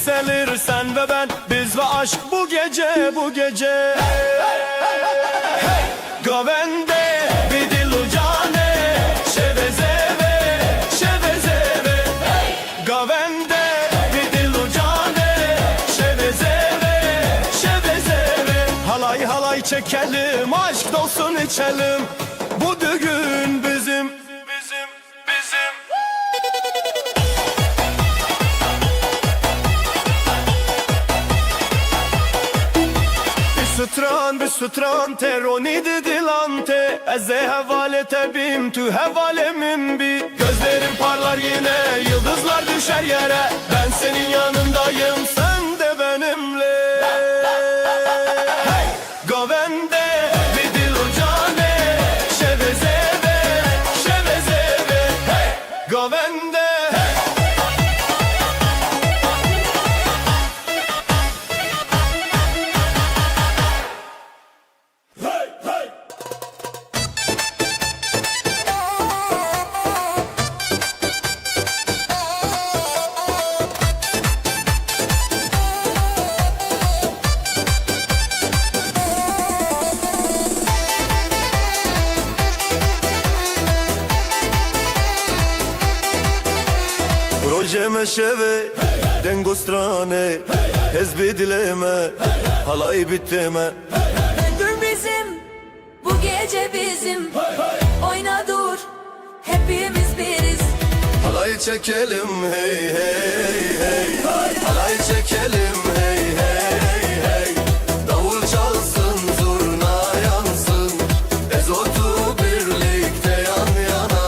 Speaker 3: Yükselir sen ve ben, biz ve aşk bu gece, bu gece. Govende bidilu cane, şevezeve, şevezeve. Govende bidilu cane, şevezeve, şevezeve. Halay halay çekelim, aşk dolsun içelim. Bu düğün bizim, bizim, bizim. Bir sütran teroni dilante, eze hevale tebim tu hevalemim bi. Gözlerim parlar yine, yıldızlar düşer yere. Ben senin yanındayım, sen de benimle. Hey! Govende bidilu cane, şevezeve, şevezeve. Hey! Govende.
Speaker 5: Proje meşeve, dengostrane, hezbi dileme, halay biteme.
Speaker 2: Dur bizim, bu gece bizim. Oyna dur, hepimiz biriz.
Speaker 5: Halay çekelim hey hey hey, halay çekelim hey hey hey. Davul çalsın, zurna yansın, ezotu birlikte yan yana.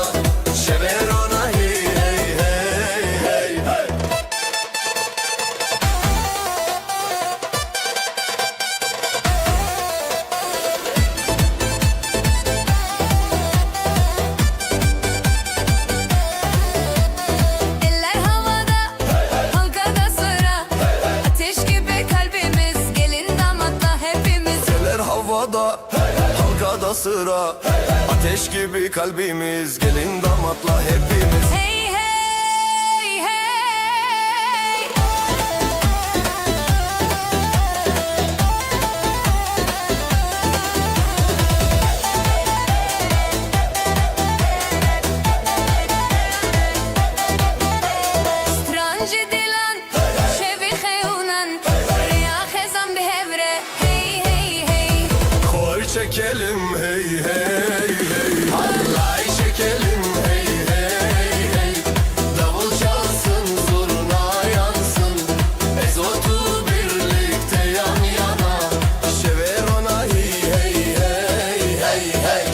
Speaker 5: Şeverona hey hey hey hey hey.
Speaker 2: Eller havada, halkada sıra. Ateş gibi kalbimiz, gelin damatla hepimiz.
Speaker 5: Eller havada, halkada sıra. Ateş gibi kalbimiz, gelin damatla hepimiz.
Speaker 2: Hey hey hey. Stranji dilan, şevi xeyunan, riya xezan bihevre. Hey hey hey.
Speaker 5: Koy çekelim hey hey hey, halay çekelim hey hey hey. Davul çalsın, zurna yansın, ezotu birlikte yan yana. Şeverona hey hey hey hey hey.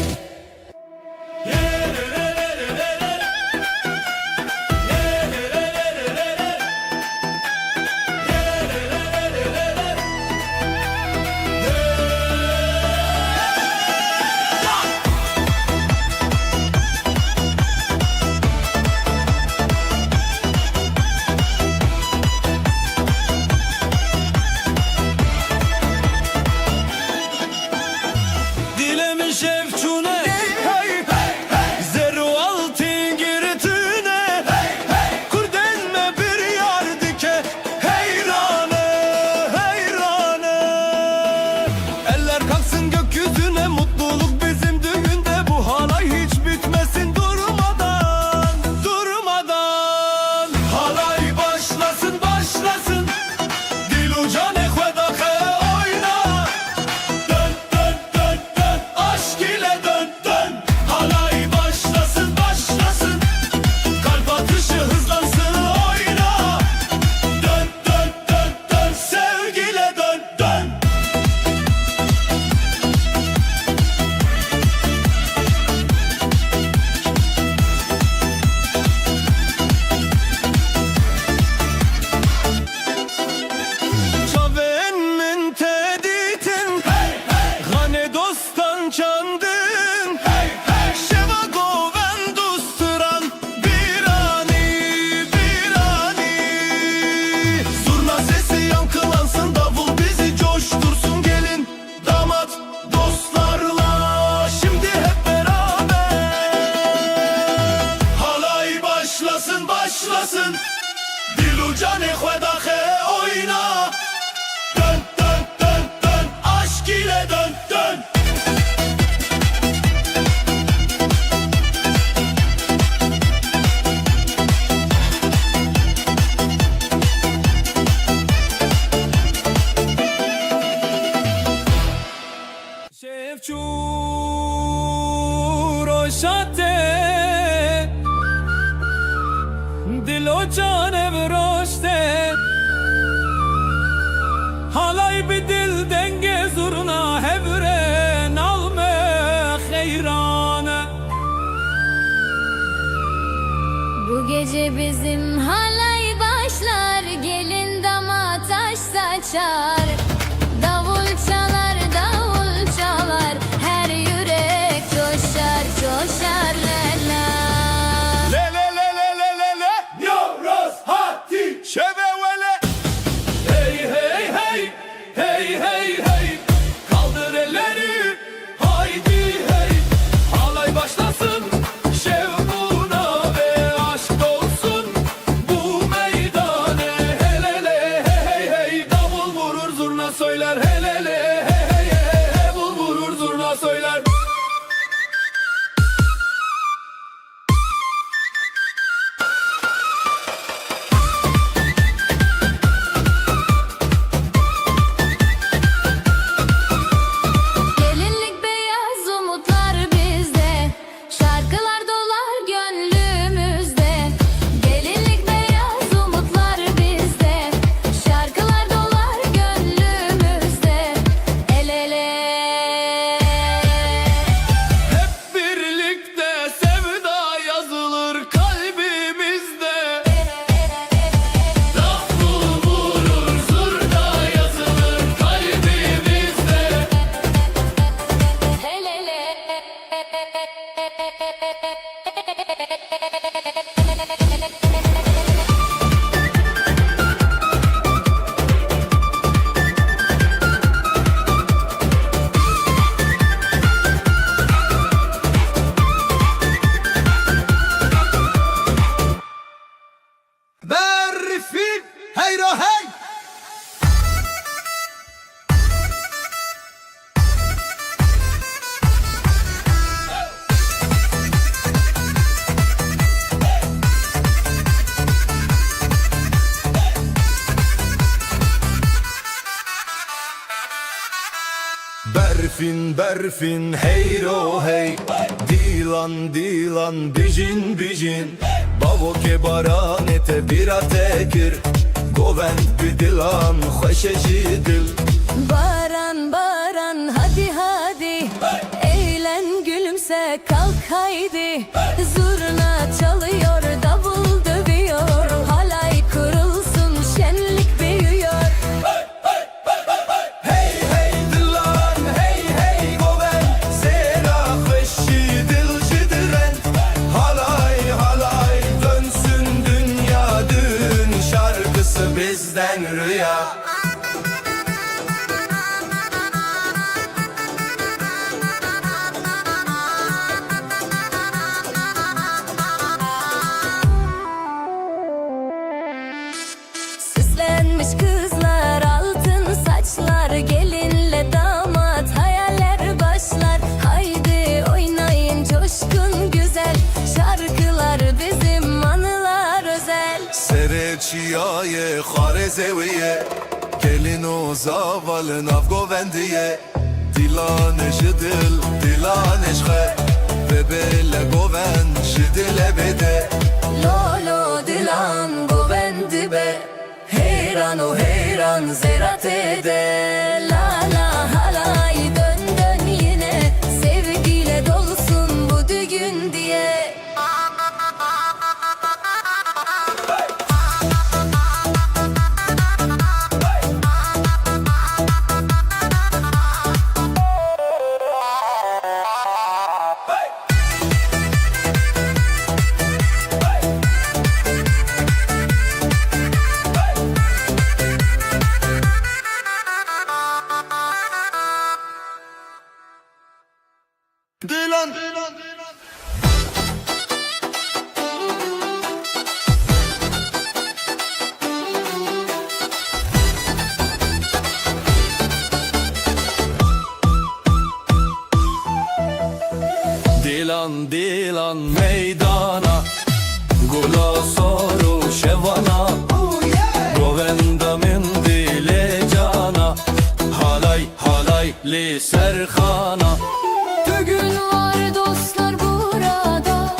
Speaker 3: Dilemi şevçune, zeru altın giritine. Kurdenme bir yar dike, heyrane, heyrane. Eller kalksın gökyüzüne, mutluluk bizim düğünde. Bu halay hiç bitmesin durmadan, durmadan. Halay başlasın, başlasın. Dilu cane xwedaxe oyna. Dön dön dön dön, aşk ile dön dön. Halay başlasın, başlasın. Kalp atışı hızlansın, oyna. Dön dön dön dön, sevgiyle dön dön. Çaven min teditin, gane dostan çandın. Şeva goven dusturan, birani, birani. Zurna sesi yankılansın, davul bizi coştursun. Gelin, damat, dostlarla şimdi hep beraber. Halay başlasın, başlasın. Dilu cane xwedaxe dön. Şevçur o şate dil o cane vroşte halay bir dil denge zurna hevren alme heyrane.
Speaker 2: Bu gece bizim halay başlar, gelin damat taş saçar. Davul çalar, davul çalar, her yürek coşar, coşar lela.
Speaker 3: Le le le le le le le Yoros hati şevevele. Hey hey hey hey hey hey kaldır elleri haydi hey halay başlasın şevbuna ve aşk olsun bu meydane. Helele hey hey hey davul vurur zurna söyler helele hey hey hey davul vurur zurna söyler.
Speaker 2: Gelinlik beyaz umutlar bizde, şarkılar dolar gönlümüzde. Gelinlik beyaz umutlar bizde, şarkılar dolar gönlümüzde. El ele.
Speaker 3: Hep birlikte sevda yazılır kalbimizde. Davul vurur zurna yazılır kalbimizde.
Speaker 2: El ele.
Speaker 5: Berfin heyro hey. Berfin berfin heyro hey. Dilan dilan bijin bijin bavoke baranete biratekir govend bidilan hoşeşi dil.
Speaker 2: Baran baran hadi hadi, eğlen gülümse kalk haydi. Zurna çalıyor, davul dövüyor, halay kurulsun şenlik büyüyor.
Speaker 5: Hey hey dilan hey hey govend sera hoşi dil şidren. Halay halay dönsün dünya dün şarkısı bizden rüya.
Speaker 2: Süslenmiş kızlar, altın saçlar, gelinle damat hayaller başlar. Haydi oynayın coşkun güzel, şarkılar bizim anılar özel.
Speaker 5: Sereçiyaye xarezeviye gelin o zavalın avgovendiye. Dilaneş dil dilaneş xe ve bele goven şidile bede.
Speaker 2: Lolo dilan govendi be, heyran o heyran zerat ede. La la halay dön dön yine, sevgiyle dolusun bu düğün diye.
Speaker 5: Dilan
Speaker 3: dilan dilan meydana Gula soru şevana Govenda min dile cana Halay halay li serhana
Speaker 2: Bugün var dostlar burada,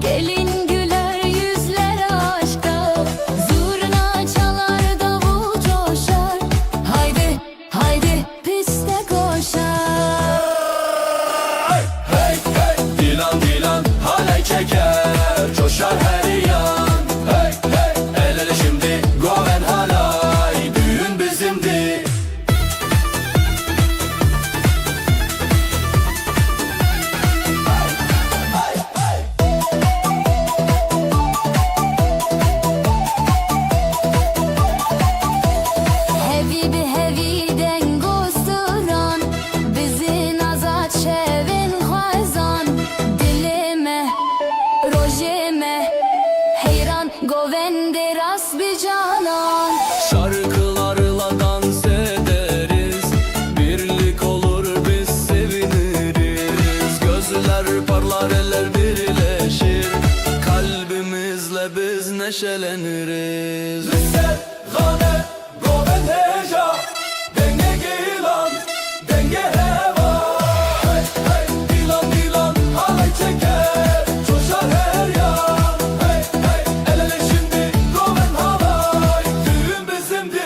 Speaker 2: gelin güler yüzler aşkta. Zurna çalar davul coşar, haydi haydi piste koşar.
Speaker 3: Hey hey dilan dilan halay çeker coşar her yan Hey hey el ele şimdi goven halay düğün bizimdi
Speaker 2: Hevi bir heviden gosturan, bizi nazat şevin hazan. Dilime, rojime, heyran govende ras bir canan.
Speaker 3: Şarkılarla dans ederiz Birlik olur biz seviniriz Gözler parlar eller birleşir Kalbimizle biz neşeleniriz Lisser, gane, goven heja Denge gilan, denge heva Hey hey dilan dilan halay çeker Coşar her yan Hey hey el ele şimdi goven halay Düğün bizimdi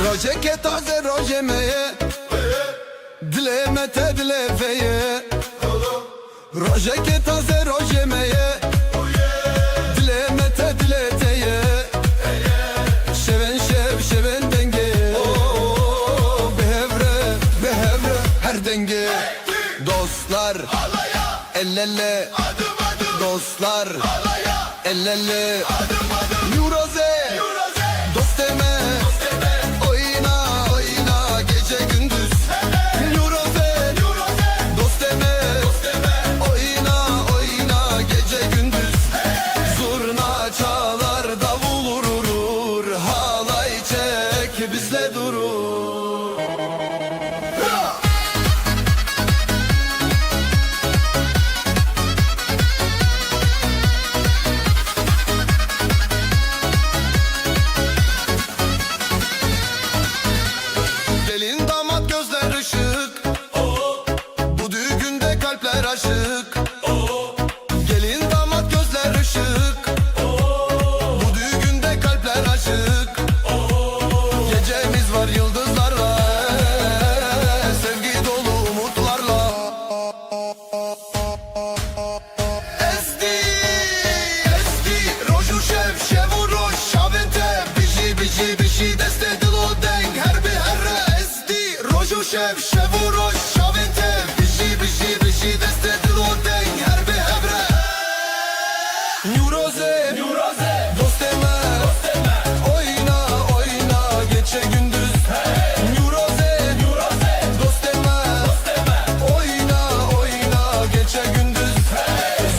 Speaker 5: Roje ke taze roje meye Dileme te dilefeye Roje ke taze roje meye Dileme te dileteye Şeven şev şeven denge Behevre her denge Dostlar el ele Dostlar el ele Yuroze dost deme Oyna oyna gece gündüz Yuroze dost deme Oyna oyna gece gündüz Zurna çalar davul vurur Halay çek bizle durur Gelin damat gözler ışık Bu düğünde kalpler aşık Gelin damat gözler ışık Bu düğünde kalpler aşık Gecemiz var yıldızlarla Sevgi dolu umutlarla Esti, esti Roju şev, şevu roş Şavente, bişi deste dilo deng Her bir herre esti Roju şev, şevu roş Şavente, bişi deste dilo deng Her bir herre Nuroze, dost deme Oyna, oyna gece gündüz Nuroze, dost deme Oyna, oyna gece gündüz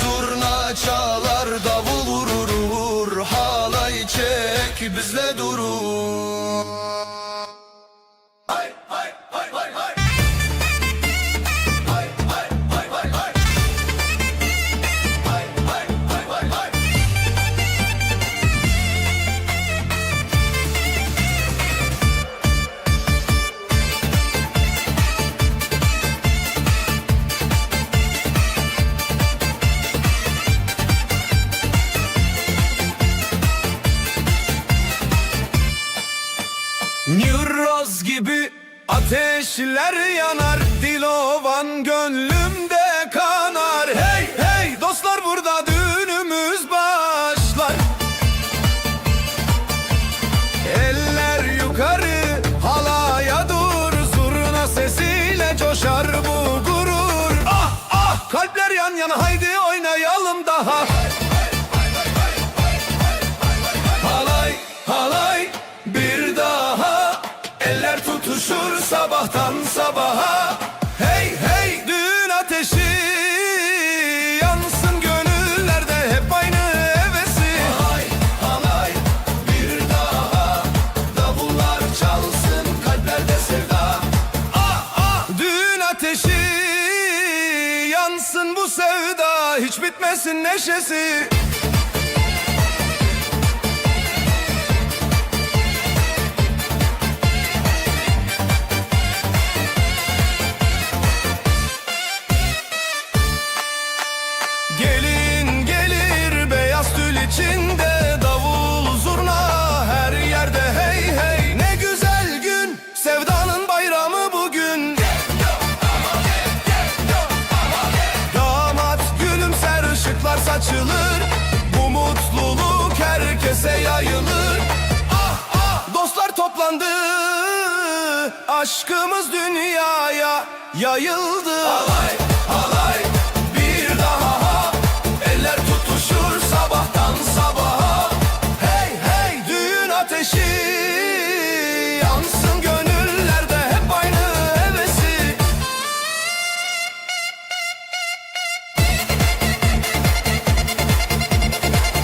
Speaker 5: Zurna çalar davul vurur Halay çek bizle durur Hay hay hay hay hay Hay hay hay hay hay Hay hay hay hay hay
Speaker 3: Nüroz gibi ateşler yanar Dilovan gönlümde kanar Hey hey dostlar burada düğünümüz başlar Eller yukarı halaya dur Zurna sesiyle coşar bu gurur Ah ah kalpler yan yana haydi oy bayram daha. Halay halay bir daha, eller tutuşur sabahtan sabaha. Hey hey düğün ateşi yansın gönüllerde, hep aynı hevesi. Halay halay bir daha, davullar çalsın kalplerde sevda. Düğün ateşi yansın bu sevda, hiç bitmesin neşesi. Gelin gelir beyaz tül içinde, davul zurna her yerde hey hey. Ne güzel gün, sevdanın bayramı bugün. Damat gülümser, ışıklar saçılır, bu mutluluk herkese yayılır. Ah ah dostlar toplandı, aşkımız dünyaya yayıldı. Halay halay bir daha, eller tutuşur sabahtan sabaha. Hey hey düğün ateşi yansın gönüllerde, hep aynı hevesi.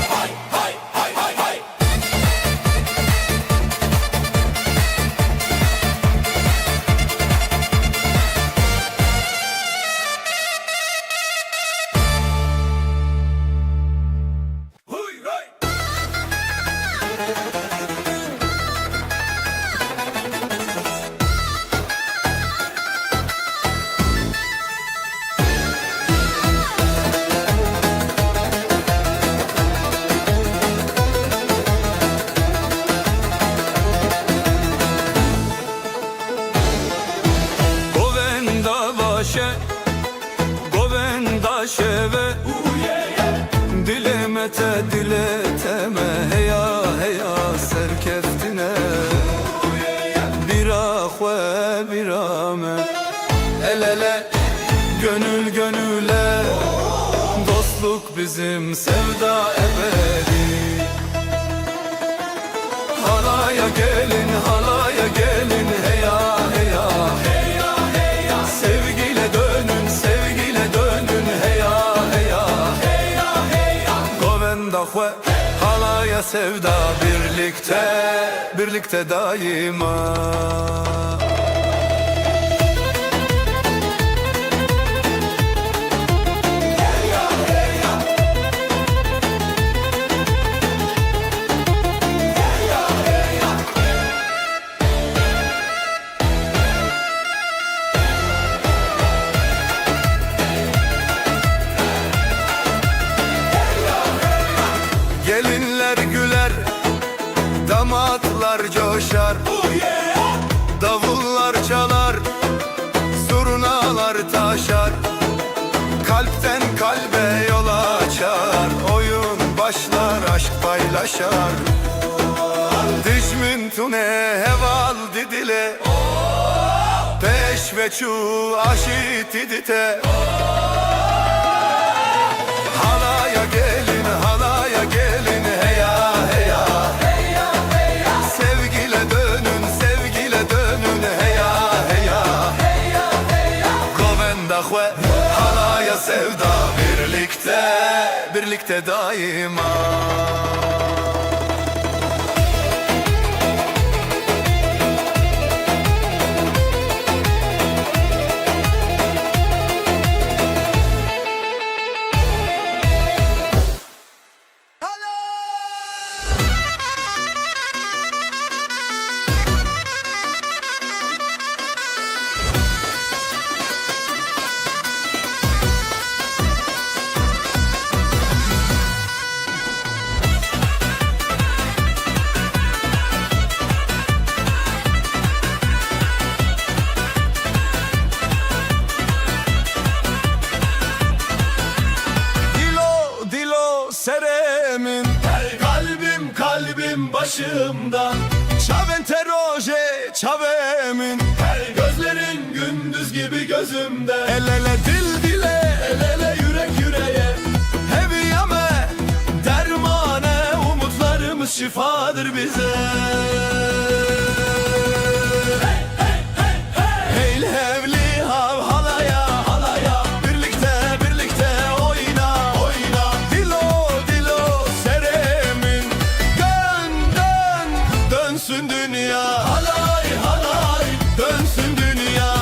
Speaker 3: Hay hay hay hay hay. Huy hay. Govenda vaše, govenda şeve, dilemete dileteme, heya heya serkeftine. Bira xwe bira me, el ele gönül gönüle, dostluk bizim sevda ebedi. Halaya gelin halaya gelin, heya heya heya heya. Sevgiyle dönün sevgiyle dönün, heya heya heya heya. Govenda xwe halaya sevda, birlikte birlikte daima. Gelinler güler, damatlar coşar, davullar çalar, zurnalar taşar, kalpten kalbe yol açar, oyun başlar, aşk paylaşar. Dijmin tune heval didile, peş ve çu aşit idite. Halaya gelin halaya gelin, heya heya heya heya. Sevgiyle dönün sevgiyle dönün, heya heya heya heya. Govenda xwe halaya sevda, birlikte birlikte daima. seremin. Kalbim kalbim başımdan, çavente roje çavemin. Gözlerin gündüz gibi gözümde, el ele dil dile, el ele yürek yüreğe. Hevi şifadır bize. Hey levli hav halaya, halaya, birlikte birlikte oyna, oyna. Dilo dilo seremin, dön dön, dönsün dünya. Halay halay, dönsün dünya.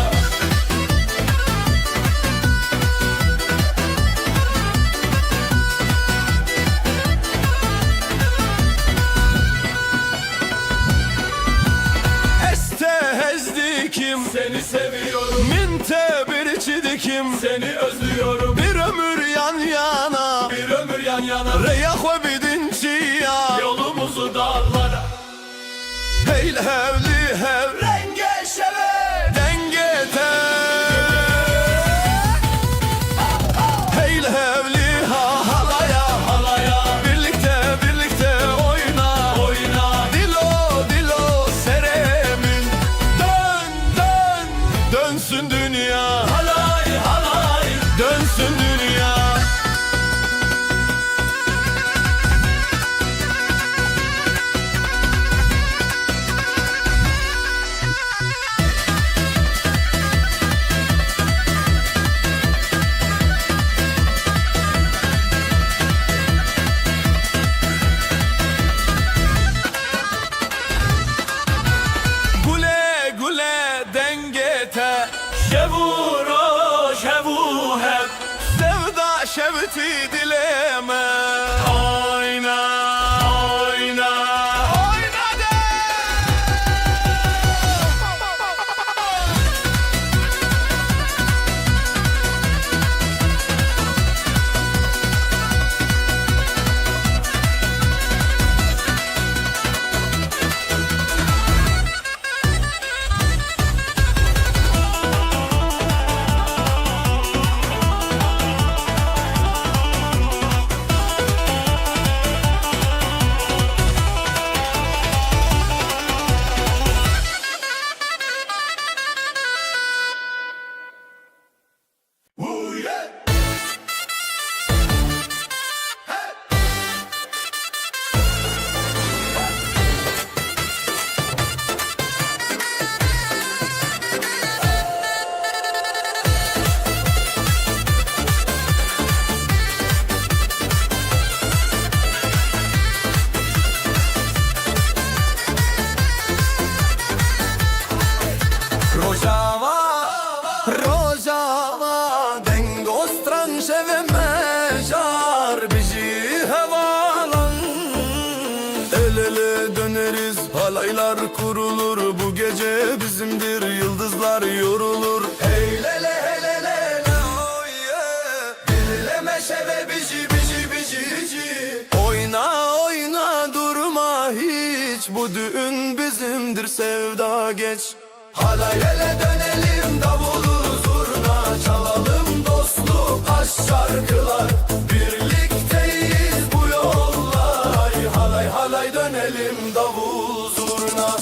Speaker 3: Kim? Seni seviyorum. Minte bir çidikim. Seni özlüyorum. Bir ömür yan yana. Bir ömür yan yana. Reyah ve bidinci ya. Yolumuzu dağlara. Hey hevli hev. Renge şeve. Denge te. Hey hevli ha halaya, halaya. Birlikte birlikte oyna, oyna. Dilo dilo seremin. Dönsün dünya, halay halay, dönsün dünya. Gule gule dengete. Şevuro şevu hep. Sevda şevti dileme. Oyna oyna oyna de. Rojava dengo strange ve mejar bizi havalan. El ele döneriz, halaylar kurulur. Bu gece bizimdir, yıldızlar yorulur. Hey lele hey lele oh yeah. Dinleme şeve bizi bizi bizi bizi. Oyna oyna durma hiç. Bu düğün bizimdir, sevda geç. Halay ele dönelim, davulu zurna çalalım, dostluk aşk şarkılar. Birlikteyiz bu yollar. Halay halay dönelim, davul zurna.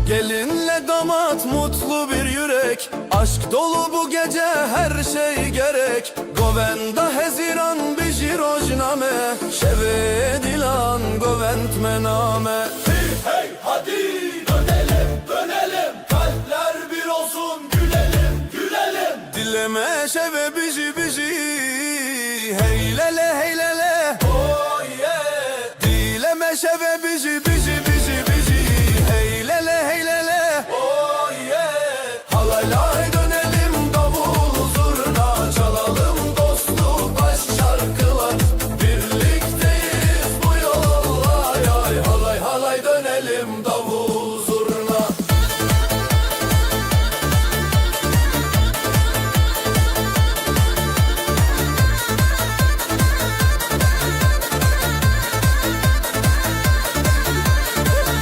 Speaker 3: Gelinle damat mutlu bir yürek. Aşk dolu bu gece, her şey gerek. Govenda heziran biji rojname. Şeve dilan govent mename. Hey hey hadi dönelim dönelim. Kalpler bir olsun, gülelim gülelim. Dileme şeve biji biji. Hey lele hey lele oh yeah. Dileme şeve biji biji biji biji. Hey lele hey lele oh yeah. Halaylar dönelim, davul zurna çalalım, dostluk aşk şarkılar. Birlikteyiz bu yollar. Halay halay dönelim, davul zurna.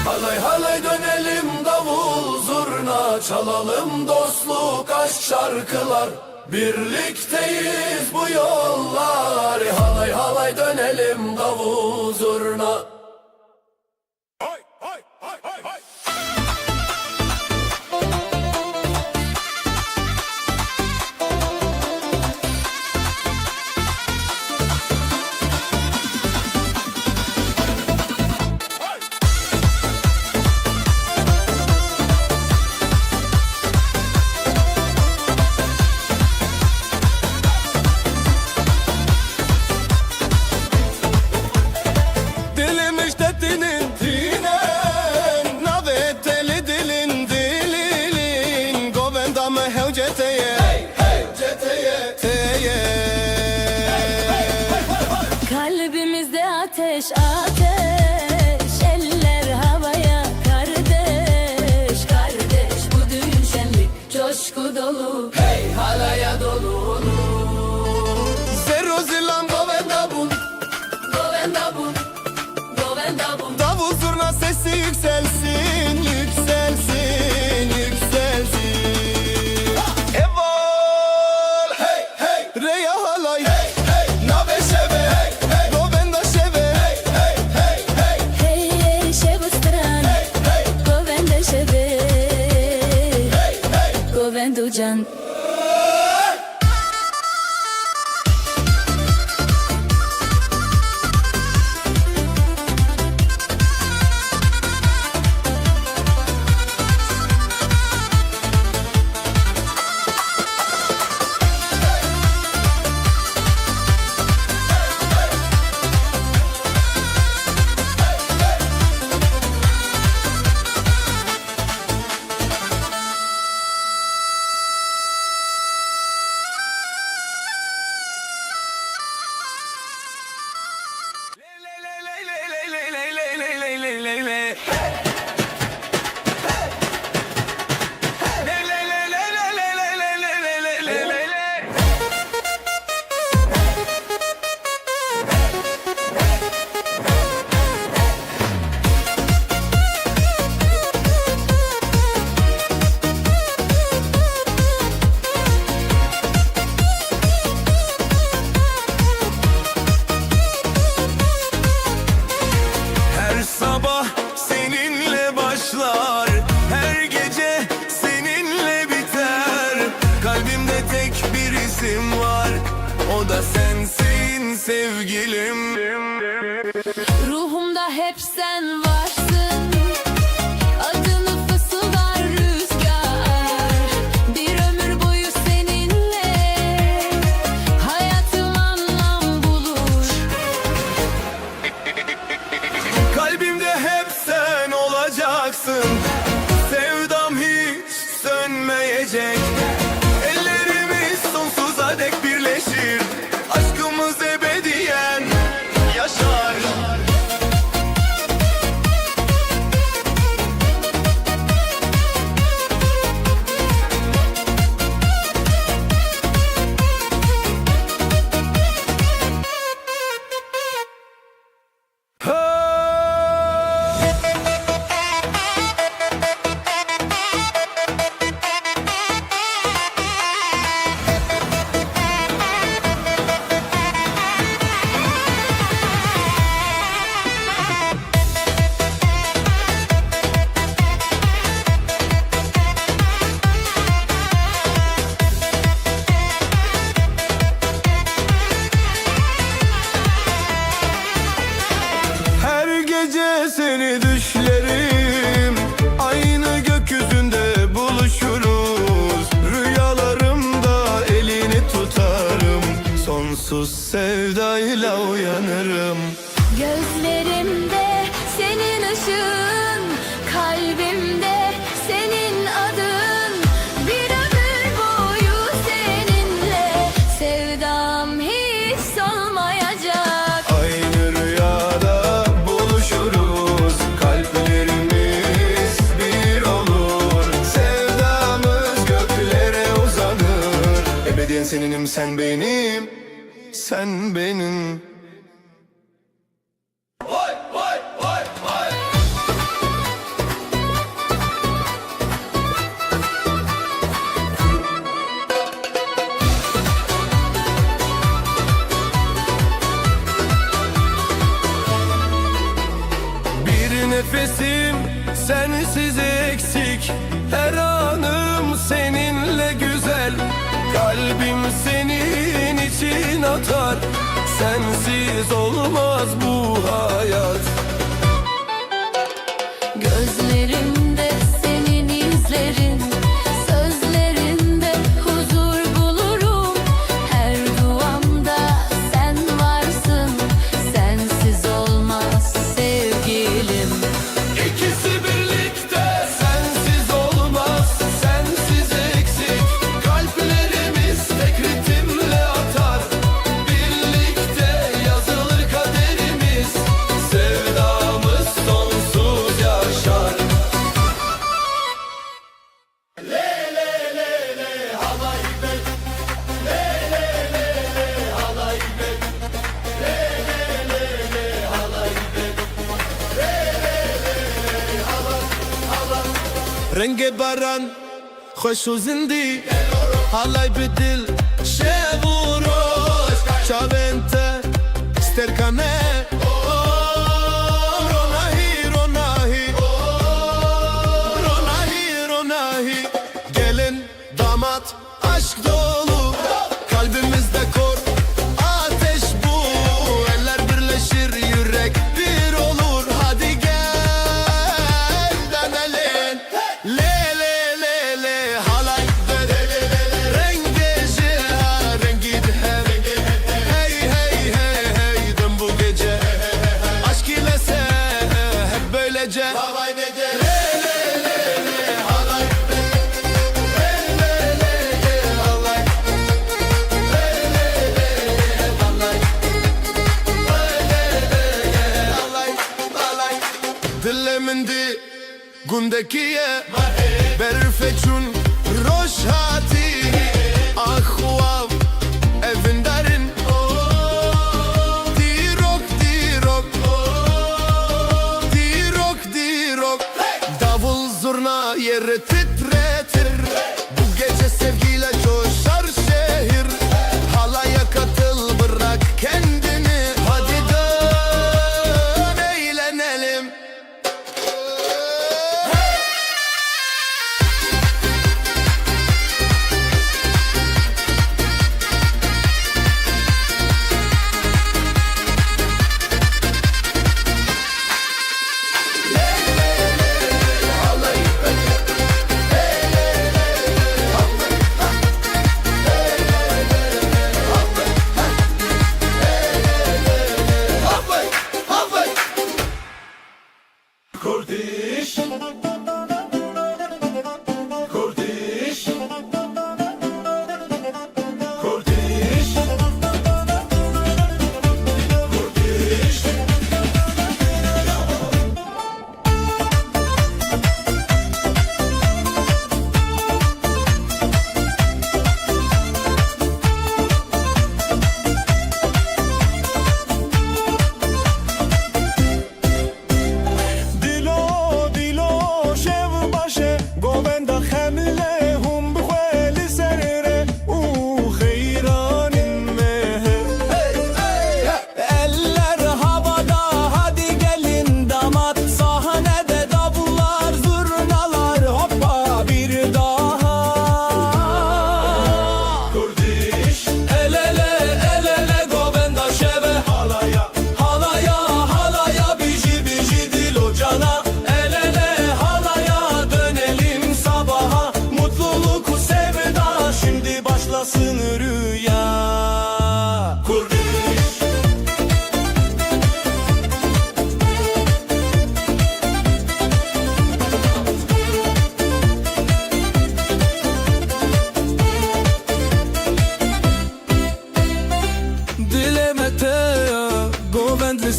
Speaker 3: Halay halay dönelim, davul zurna çalalım, dostluk aşk şarkılar. Birlikteyiz bu yollar. Halay halay dönelim, davul zurna. Hay hay hay hay hay.
Speaker 5: halay. Hey hey nave şeve. Hey hey govenda şeve. Hey hey hey hey.
Speaker 2: Hey hey şevu stran.
Speaker 5: Hey hey
Speaker 2: Govende şeve.
Speaker 5: hey hey.
Speaker 2: Govenducan.
Speaker 3: Her sabah seninle başlar, her gece seninle biter. Kalbimde tek bir isim var, o da sensin sevgilim.
Speaker 2: Ruhumda hep sen varsın. Adını fısıldar rüzgar. Bir ömür boyu seninle hayatım anlam bulur.
Speaker 3: Kalbimde hep sen olacaksın, sevdam hiç sönmeyecek. Ellerimiz sonsuza dek birleşir, aşkımız ebediyen yaşar. Her gece seni düşlerim, aynı gökyüzünde buluşuruz. Rüyalarımda elini tutarım, sonsuz sevdayla uyanırım.
Speaker 2: Gözlerimde senin ışığın, kalbimde senin adın. Bir ömür boyu seninle sevdam hiç solmayacak.
Speaker 3: Aynı rüyada buluşuruz, kalplerimiz bir olur. Sevdamız göklere uzanır, ebediyen seninim sen benim, sen benim. Vay vay vay vay. Bir nefesim sensiz eksik, her anım seninle güzel. Kalbim senin için atar, sensiz olmaz bu hayat.
Speaker 2: Gözlerimde senin izlerin, sözlerinde huzur bulurum. Her duamda sen varsın, sensiz olmaz sevgilim.
Speaker 3: İkisi birlikte sensiz olmaz, sensiz eksik. Kalplerimiz tek ritimle atar, birlikte yazılır kaderimiz. Sevdamız sonsuz yaşar. رنگ باران خوش و زندی حالای بدل شب و روز
Speaker 5: گندکیه برفچون روش هاتی آخواب evindərin Dirok, dirok Dirok, dirok Davul zurna yeri titretir Bu gece sevgiyle coşar şehir Halaya katıl bırak kendini Hadi dön eğlenelim
Speaker 3: Kurdiş Kurdiş Kurdiş Kurdiş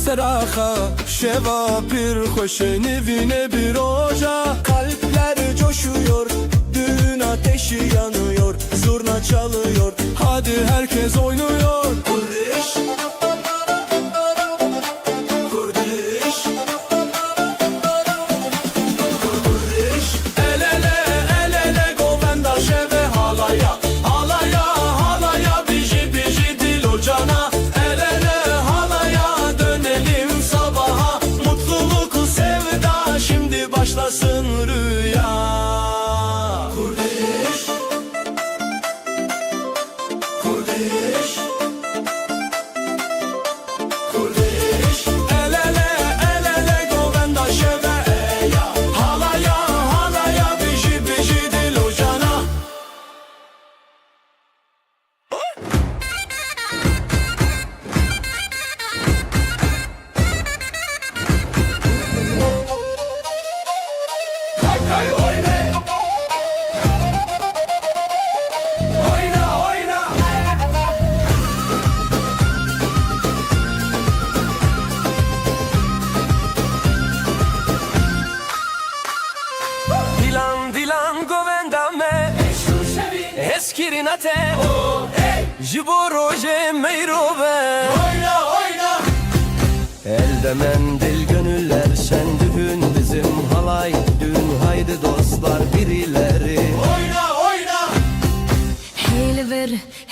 Speaker 4: Seraha şeva bir hoşe nevine bir oca Kalpler coşuyor, düğün ateşi yanıyor Zurna çalıyor, hadi herkes oynuyor Kurdiş Kurdiş Kurdiş El ele, el ele govenda şeve halaya Halaya, halaya biji biji dil ocana El ele halaya dönelim sabaha Mutluluk sevda şimdi başlasın rüya Kurdiş Kurdiş Kurdiş El ele, el ele govenda şeve eya Halaya, halaya biji biji dil ocana Dilan dilan govendame Eskirinate Jibo roje meyrobe Elde mendil gönüller şen düğün bizim halay düğün haydi dostlar birileri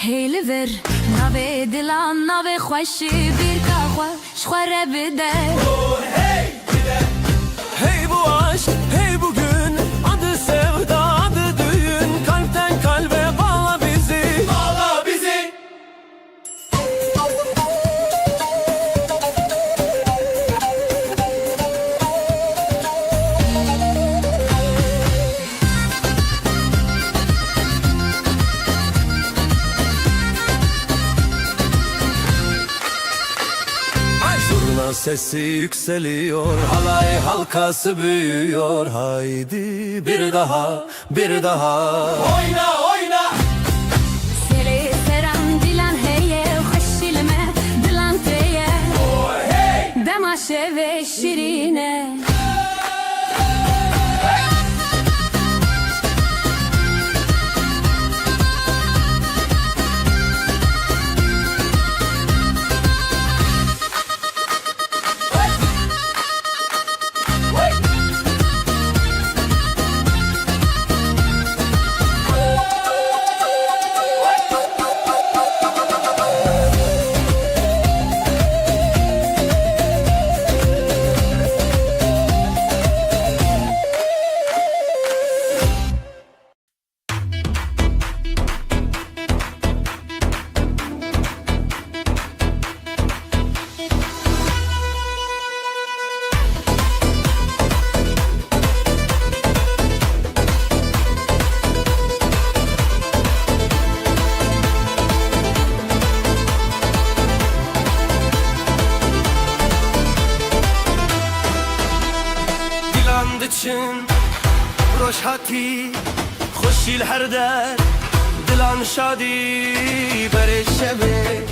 Speaker 2: هیل ور نوی دلان نوی خوشی بیر که خوره بده
Speaker 4: Hey bu aşk hey bugün adı sevda adı düğün Kalpten kalbe bağla bizi Bağla bizi Zurna sesi yükseliyor halay halkası büyüyor Haydi bir daha bir daha Oyna oyna
Speaker 2: سری سرم دیلان هیه خوشیلمه دیلان تیه دماشه و شیرینه
Speaker 6: بچن روش هاتی خوشیل هر در دلان شادی بره شبه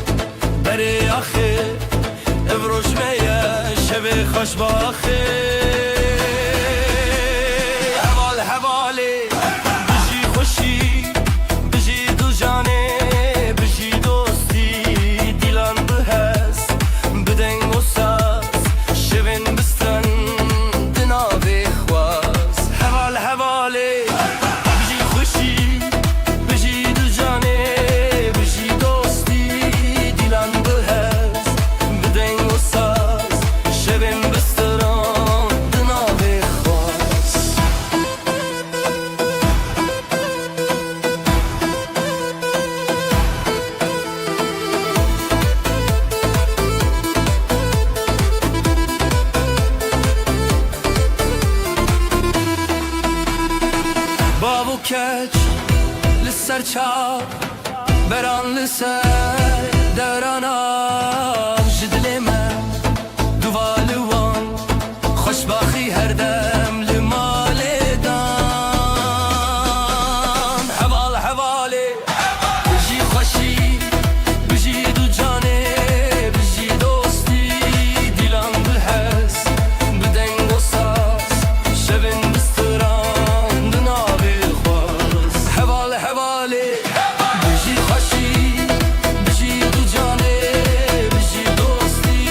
Speaker 6: بره آخه افروش میه شبه خوش باخه حوال حواله بجی خوشی بجی دو جانه بجی دوستی دیلان بهست بدنگ و ساز شبن بستن دنابه خواز حوال حواله بجی خوشی بجی دو جانه بجی دوستی دیلان بهست بدنگ و ساز شبن بستن دنابه خواز بابو کچ لسر چاو بران لسر دورانم جدل من دوالوان خوشباخی هر دم لمال دان حوال حواله بجی خوشی بجی دو جانه بجی دوستی دیلان بهست بدنگ و ساز شبن بستران دنابه خواز حوال حواله بجی خوشی بجی دو جانه بجی دوستی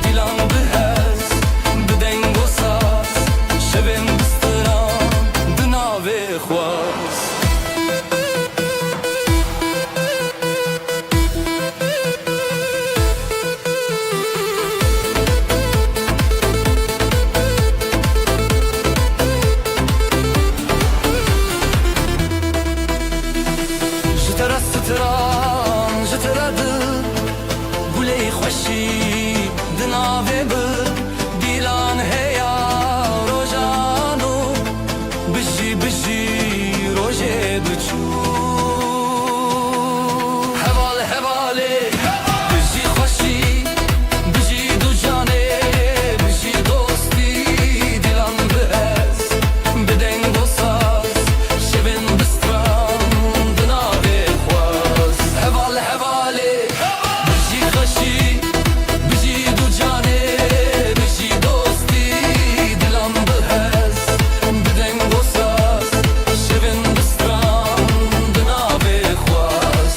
Speaker 6: دیلان بهست بدنگ و ساز شبن بستران دنابه خواز جترا ستران جترا دل گلی خوشی دناوه بر دیلان هیا روزانو بجی بجی روزه بچو حوال حواله بجی خوشی بجی دو جانه بجی دوستی دیلان بهز بدنگ و ساز شبن بستران دنابه خواز حوال حواله بجی خوشی بجی دو جانه بجی دوستی دیلان بهز بدنگ و ساز شبن بستران دنابه خواز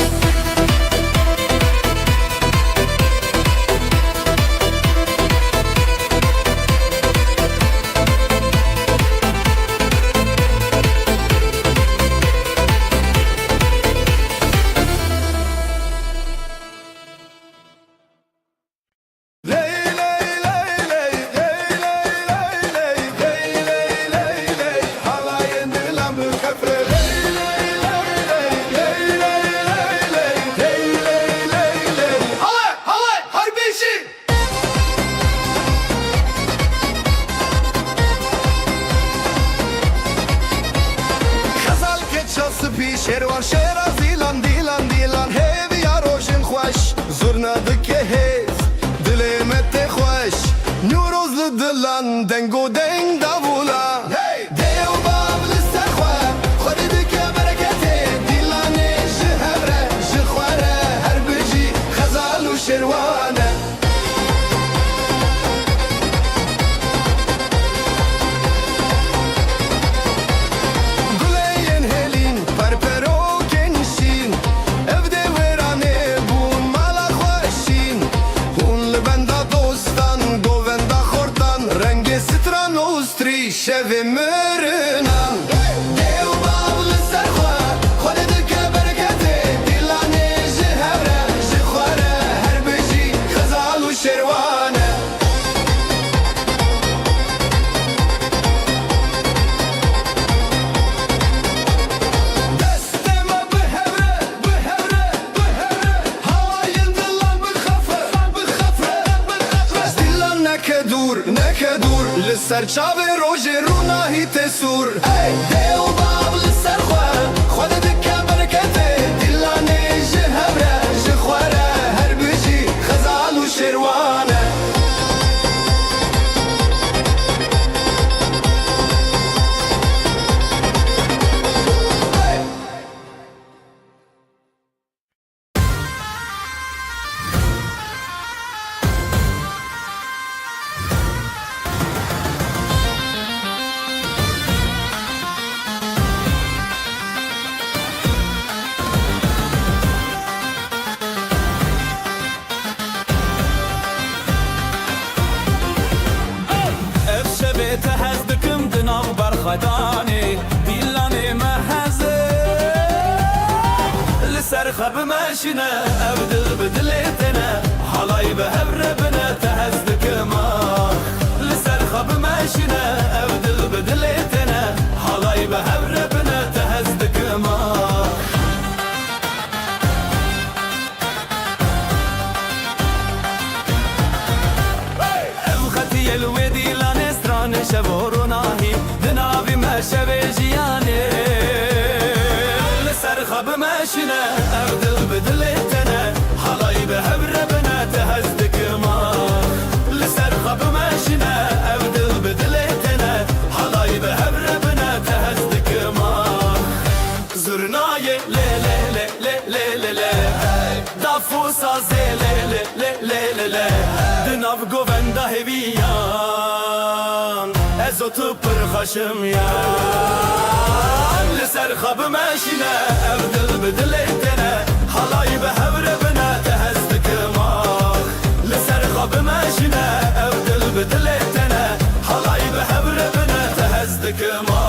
Speaker 5: شروان شیرا دیلان دیلان دیلان هیوی روشن خوش زورنا دکه هیز دلمت خوش نوروز لدلان دنگو دنگ داولا دیو باب لسر خواه خودی دکه برکته دیلان جهبره جخواره هر بجی خزال و شروانه گلین هلین پرپرو کنشین evde verane bun mala خوشین هون لبندا دوستان گووندا خورتان رنگ ستران اوستری شو مرنان دیو باول سرخوا خود دکه برکته دیلانه جهبره جخواره هر بجی خزال و شروانه دستما بهبره بهبره بهبره هواین دلان بخفه بخفه بخفه دیلان نکه دور لسر چاوه روژ روناهی تسور ای دیو باب لسر خواه خود دکه برکته دیلانه جهبره جخواره هر بجی خزال و شروانه
Speaker 6: خداني دلاني محزن لسر خب ماشنا أبدل بدلتنا حلاي بهبربنا تهزدك ما لسر خب ماشنا أبدل بدلتنا حلاي بهبربنا تهزدك ما أبختي الودي لانستران شبورناهي دنابي ما شبيجياني لسر خب ماشنا أبدل بدلتنا حلاي بهبربنا تهزدك ما لسر خب ماشنا أبدل بدلتنا حلاي بهبربنا تهزدك ما زرناي لي لي لي لي لي لي دافوسا زي لي لي لي لي لي دناف گووندا هویان ازوتو پر خشم یان لسر خب ماشنا أبدل بدلتنا حلاي بهبربنا تهزدك ما لسر خب ماشنا أبدل بدلتنا حلاي بهبربنا تهزدك ما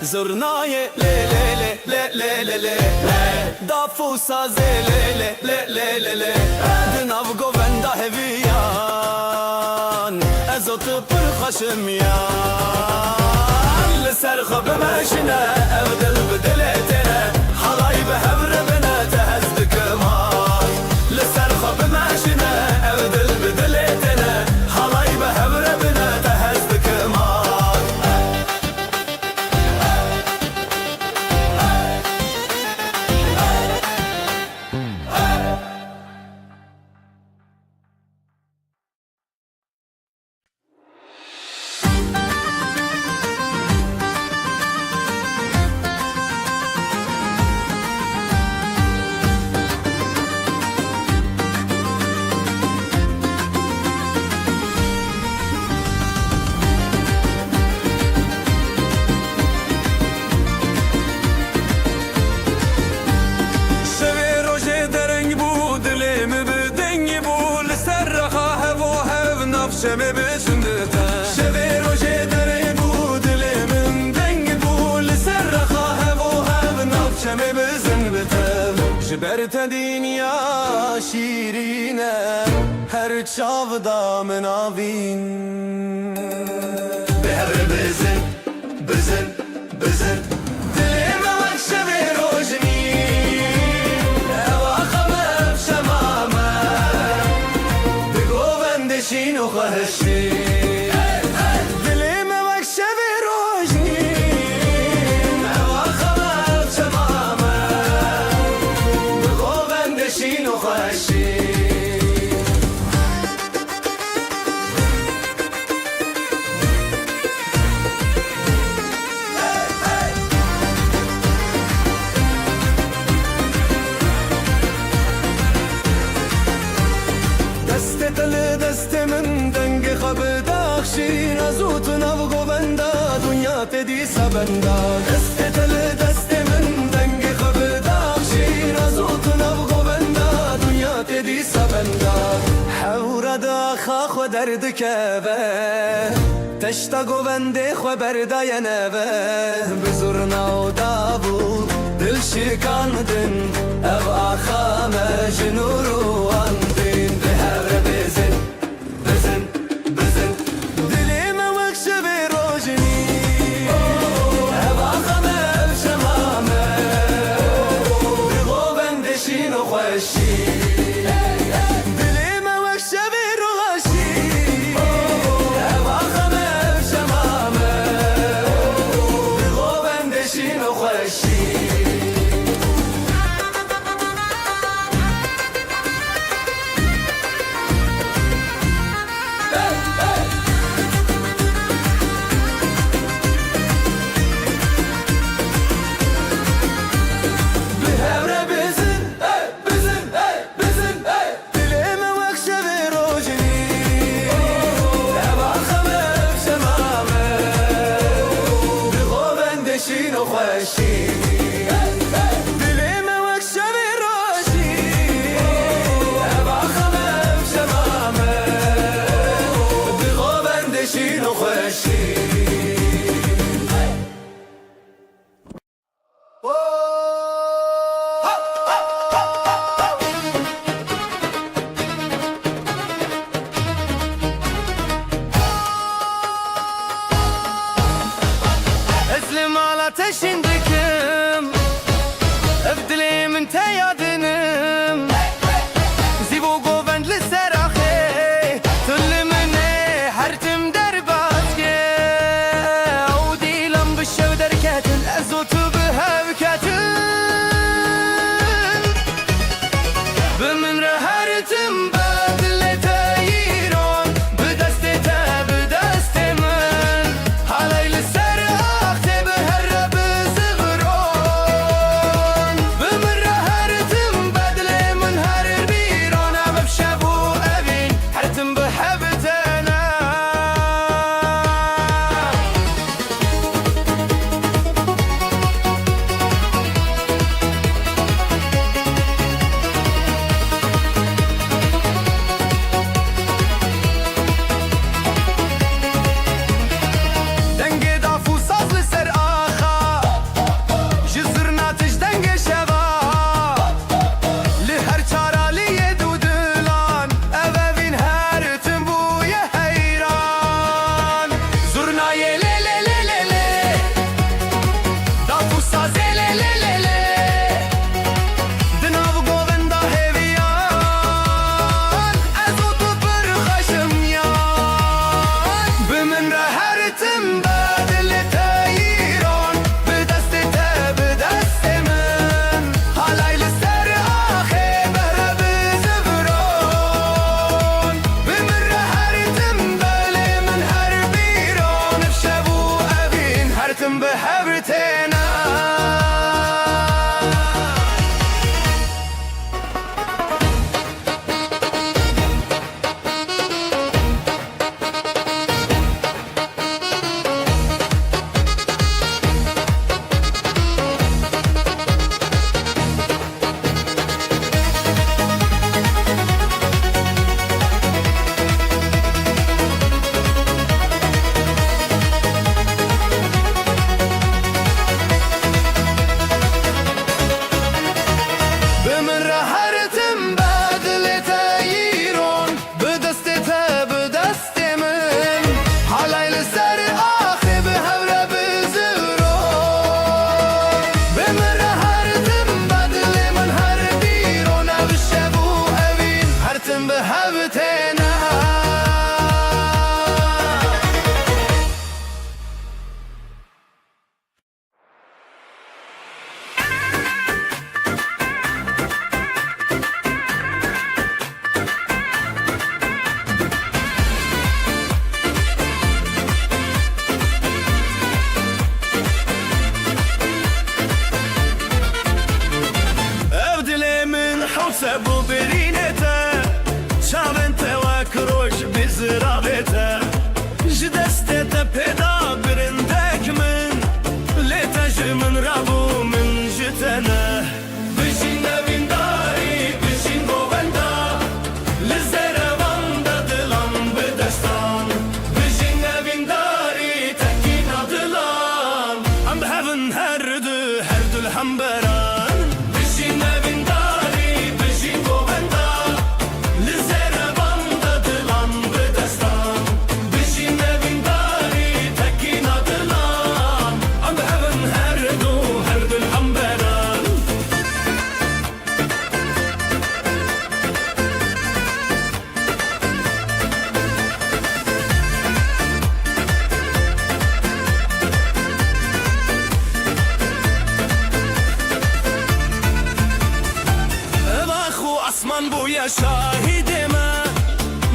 Speaker 6: زرناي لي لي لي لي لي لي لي دافوسا زي لي لي لي لي لي لي دناف گووندا هویان ازوت پر خشم یان لسر خب ماشنا أبدل بدلتنا حلاي بهبربنا تهزدك ما لسر خب ماشنا أبدل بدلتنا حلاي بهبربنا تهزدك ما شمه بسندتا شبه روشه دره بود لمن دنگ بود لسر رخاه و هم نف شمه بسندتا جبرت دنیا شیرینه هر چاودا مناوین به هر بزن بزن بزن دلم وقت شبه روشنی اواخمه شمامه شين وخهشي دلي ما مكشف روجني أواخر شمامة بغوبن شين وخهشي دست من دنگ خب داخشین ازوت نو گووندا دنیا تدی سبندا دست من دنگ خب داخشین ازوت نو گووندا دنیا تدی سبندا حور دا خا درد کبه تشتا گوونده خو بردا ینبه بزرنا و دابو دل شکاندن او آخا مجنور و اندین به هر بزن بزن بزن دلی ما وکشف روجنی او آخا مجمامه بغو بندشین و خوشی دلی ما وکشف روشی او آخا مجمامه بغو بندشین و خوشی خوشی دلم وک شب روشی ابا خمم شمامه دغو بندشین و خوشی Ezlim ala teşindikim Evdilim ente yadınım Zivo govendli serahe Tülümüne hertim derbazge O dilam bişev derketin Ezotu bihevketin Bimin rehertim bedle teyiron Bideste te bideste min Halaylı serahte biherre bizigron Bimin rehertim bedle min her biron Abib şebu evin hertim bihebtena Denge dafu sazlı ser axa Jizrna tiş denge şeva Li her çaraliye dudulan Evevin her tüm buye heyran Zurnaye le le le le le Dafu saz le le le le Dinav govenda heviyan Ezotu bir xaşım yan Bimin rehertim bedli teyiron Bideste te bideste min Halaylı ser ahe behre bizigron Bimin rehertim bedli min her biron Efşebu evin hertim bihevtena Bimin rehertim bedli teyiron Bideste te bideste min Halaylı ser ahi bihevre bizigron Bimin rehertim bedli min her biron Evşebu evin hertim bihevtena Evdilemin havse bu birinete Çavente ve kroş bizravete Jideste te peda birindek min Letejimin rabu min jitene Bijin evindari, bijin govenda Lizerevanda dilan bidestan Bijin evindari tekin adılan Am behevin herdül hamberan Bijin evindari, bijin govenda Lizerevanda dilan bidestan Bijin evindari tekin adılan Am behevin herdül hamberan Asman buya şahidime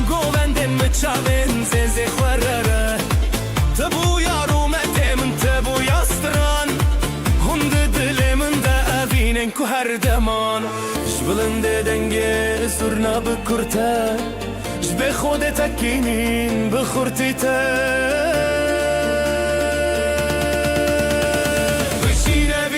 Speaker 6: Govendin mi çavin zeze xwerere Te bu yarumetemin te bu yastran Hunde dilimin de evinin ku her deman Jbilinde denge surna bikurte Jbe khode tekinin bikhurtite Bişine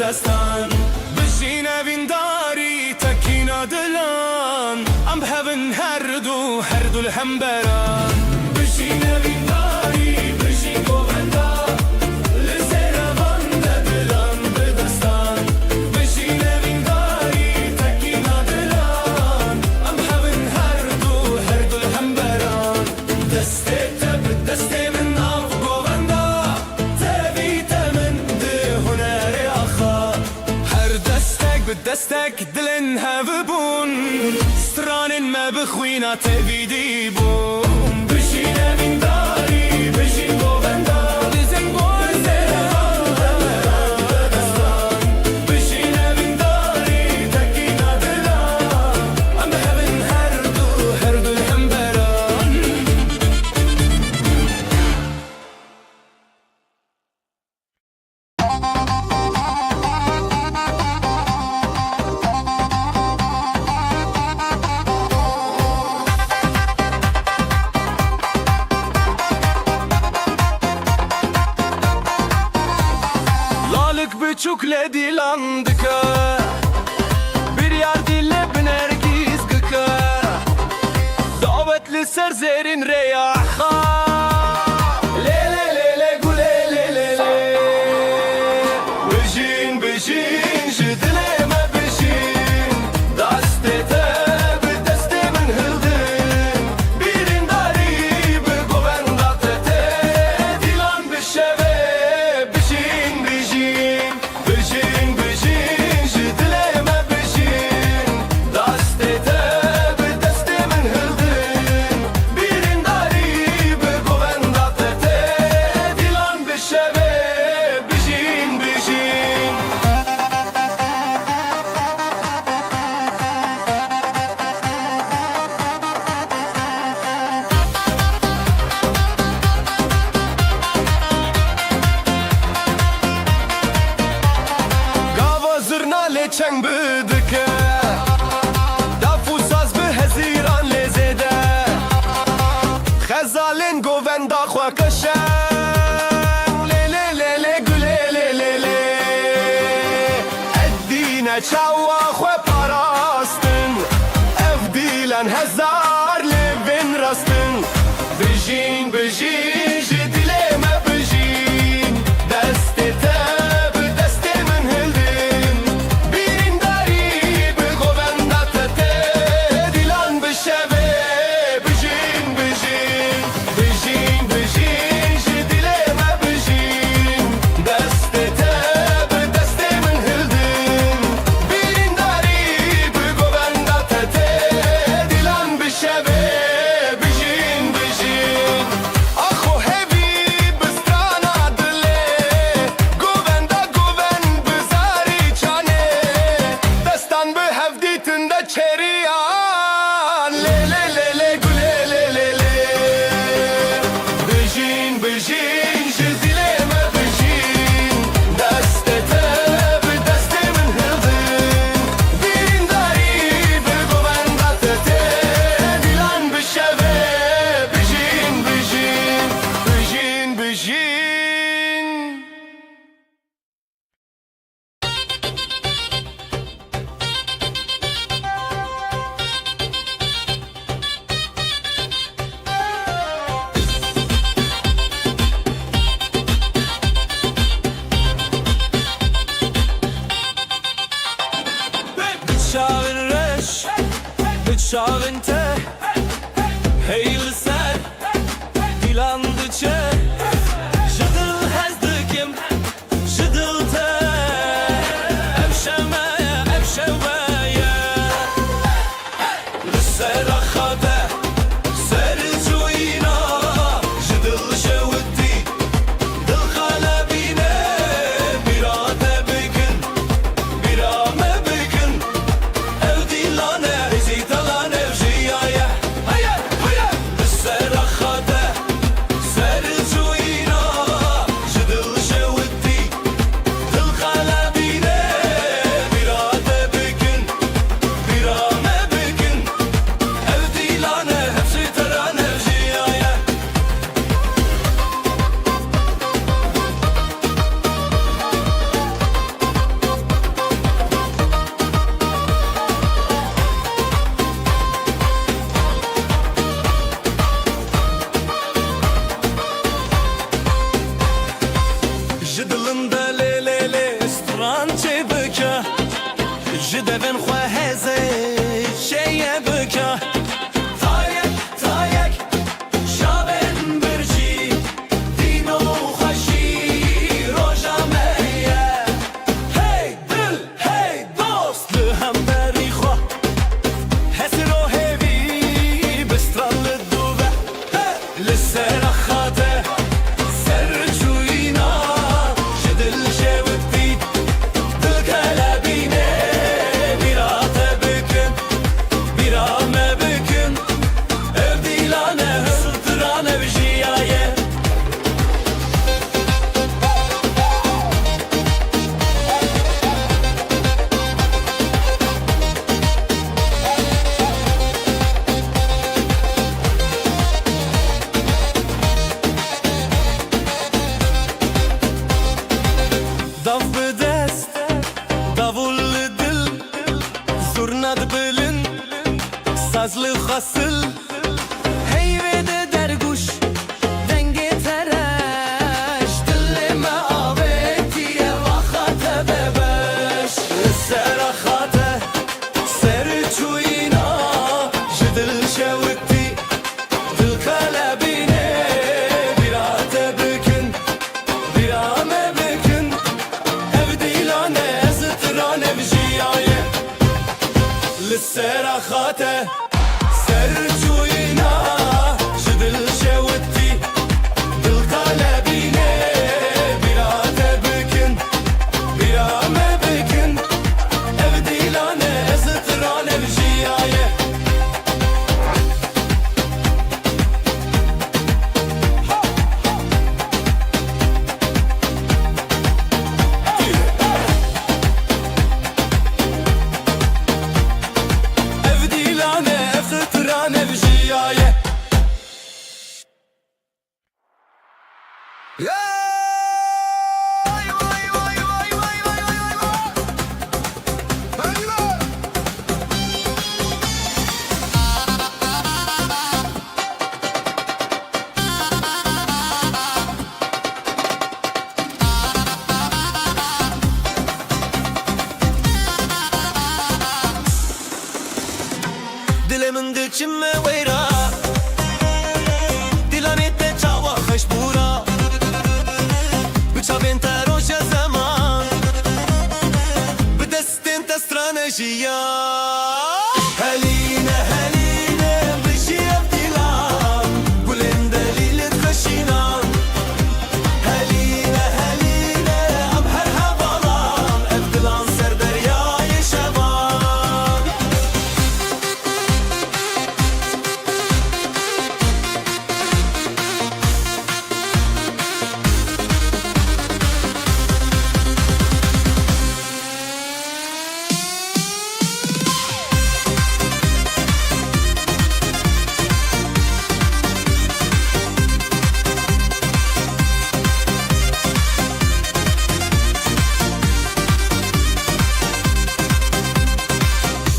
Speaker 3: بدستان بجین وینداری تکینا دلان ام بهون هر دو الهمبران بجین وینداری بجین گووندا لسر وند دلان بدستان بجین وینداری تکینا دلان ام بهون هر دو الهمبران دسته تب دسته من آف گووندا تبیت من ده هنر آخا هر دستک به دستک دلن هفبون سترانن ما بخوینا تبیدی بون بشین وینداری بشین گووندا لزن بشین وینداری تکینا دلان ام بهون هر دو الهمبران Lalık büçük ledi landıka Bir yer dille binergiz gıka Davetli serzerin reyaha Lele lele gule lele le Bijin bijin jidileme bijin Dastete bir destemin hıldın Birin dari bir govenda tete Dilan bir şeve bijin bijin Bijin bijin jidileme bijin Dastete bir destemin hıldın Birin dari bir govenda tete Dilan bir şeve bijin bijin Gava zırna leçen bıdıke Dafu saz bi heziran lezede Khazalin govenda khwa kaşan Lele lele güle lele le Eddine çawa khwa parastın Evdilen hezar levin rastın Bijin bijin jidileme bijin Destete bir destemin hıldın Birin dari bir govenda tete Dilan bir şeve bijin bijin Bijin bijin jidileme bijin Destete bir destemin hıldın Birin dari bir govenda tete Dilan bir şeve bijin bijin Aho hevi bistrana dile Govenda goven bizari çane Destan bi hevditinde çeriyan Lele lele güle lele le Bijin bijin jidileme bijin Destete bir destemin hıldın Birin dari bir govenda tete Dilan bir şeve bijin bijin Bijin bijin Bıçağın reş, bıçağın te Heyli ser, dilandı çe Jıdıl hezdikim, jıdıl te Evşemeye, evşeveye Lüser akhade, seri cuyina Jıdıl şevdi, dıl kalebine Birate bigin, birame bigin Ev dilane, ezitalane, evjiya
Speaker 6: devin xwe heze şeye bika Tayek, tayek, şaben birci Dino xweşî roja me ye Hey dil, hey dost li hemberî xwe Hesro hevî bistran li dûve Li ser xate serçûyîna ji dil şewitî Dil kelebîne bîra te bikin Bîra me bikin Ev dîlane hıltıran ev jiyaye Dav bi dest, davul li dil Zurna dibilin, saz li xasil Heyvê de derguş, dengê tereş Dilê me avêtiye vaxa te bebeş Li ser xate, serçûyîna Ji dil şewitî, dil kelebîne Bîra te bikin, bîra me bikin Ev dîlane zitran ev jiyaye Li ser xate serçûyîna Ji dil şewitî dil kelebîne Bîra te bikin, bîra me bikin Ev dîlane zitran ev jiyaye Ev dîlane zitran ev jiyaye Dilimin diçime weyra Dilanê te çawa xweşbûra Bi çavên te roja zeman Bi destên te strane jiyan Helîne, helîne bijî ev dîlan Gulên delîlê dixweşînan Helîne, helîne em her hevalan Ev dilan ser deryayê şevan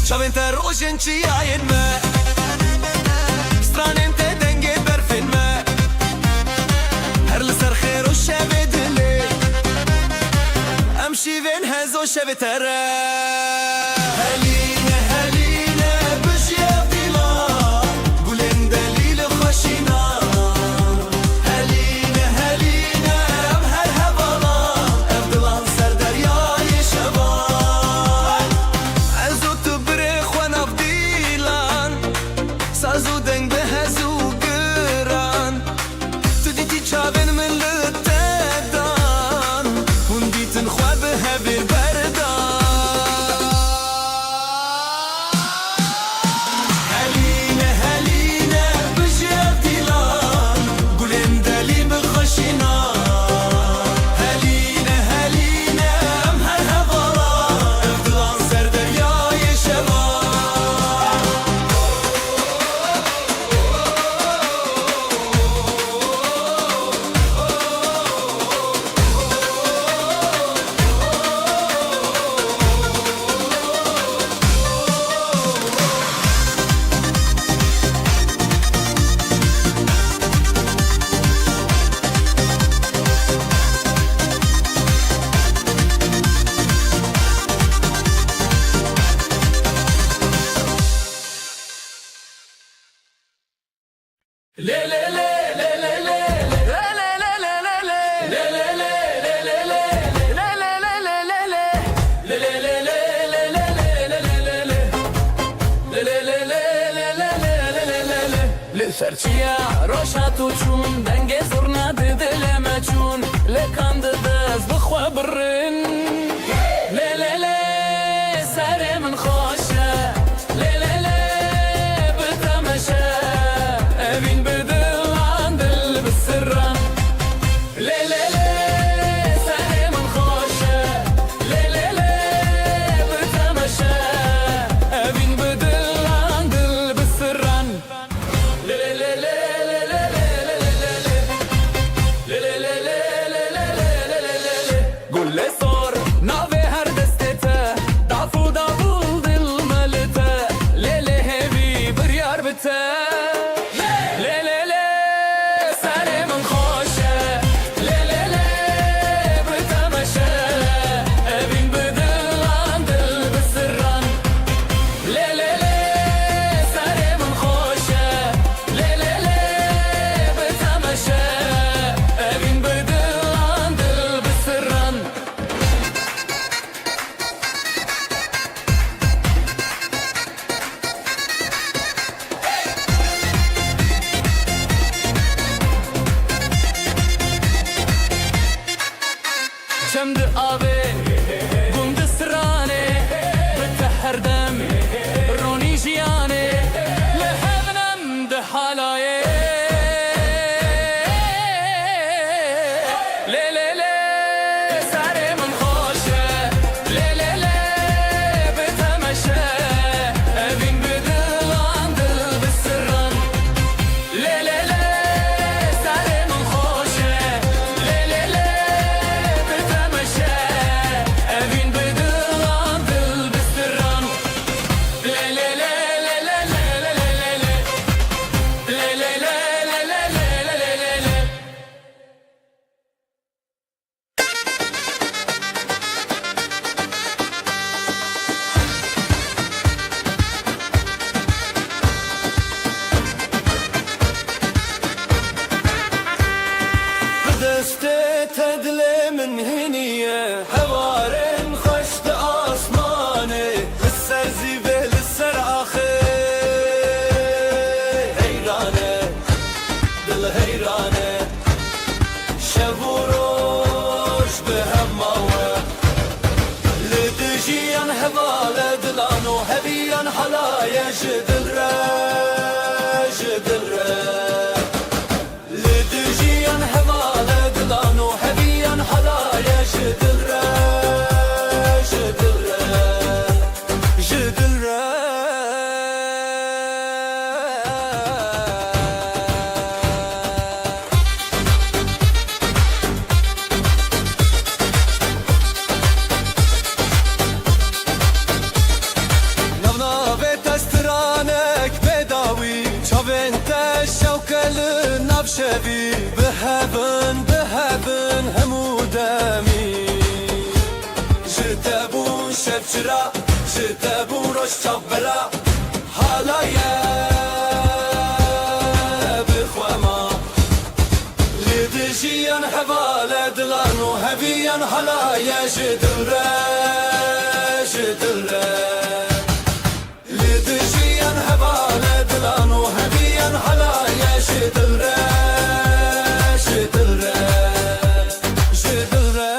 Speaker 6: Çavên te rojên çiyayên me Stranên te dengê berfên me Her li ser xêr û şevê dilê Em şîvên hez û şevê te re Helîne, helîne bijî ev dîlan Gulên delîlê xweşînan Helîne, helîne em her hevalan Ev dilan ser deryayê şevan Ez û tu birê xwe nav dîlan Saz û deng bi hez û giran Tu dîtî çavên min li te dan Hûn dîtin xwe bi hevêr berdan
Speaker 4: Serçiya roşa tuçun denge zurna dileme çun le kandı dez bixwe birin le le le sare min xoşe le le le bitemeşe evin bidilan dil bisirran le le le sare min xoşe le le le bitemeşe evin bidilan dil bisirran Gulle sor nave her destete dafu davul dil melete lele hevi bir yar bite lele le salemin xoşe lele le bitemeşe evin bidilan dil bisirran lele le salemin xoşe lele le bitemeşe evin bidilan dil bisirran شمد آبه گند سرانه بته هر دم رونی جیانه لحبنم ده حالایه لی لی لی سر من خوشه لی لی لی بتمشه evin bidilan dil bisirran لی لی لی سر من خوشه لی لی لی بتمشه evin bidilan dil bisirran لی لی لی لی لی لی لی لی لی لی لی لی لی
Speaker 6: بدسته تدل من هنية هوارن خشت آسمانه لسر زیبه لسر آخه حیرانه دل حیرانه شب و روش به هماوه لدجیان هواله دلانو هبیان حلایه جدل ره جدل ره لدجيان هواله دلانو هبيان حلايا جدل را جدل را جدل را نونا تسترانك بداوي شوفنت الشوكة للنبشبي بهبن بهبن همو دمي جتبون شبشرا جتبون روش شبرا حالايا بخوما لدجيان هوالا دلانو هبيان حالايا جدل را جدل را لدجيان هوالا دلانو هبيان حالايا جدل را جدل را جدل را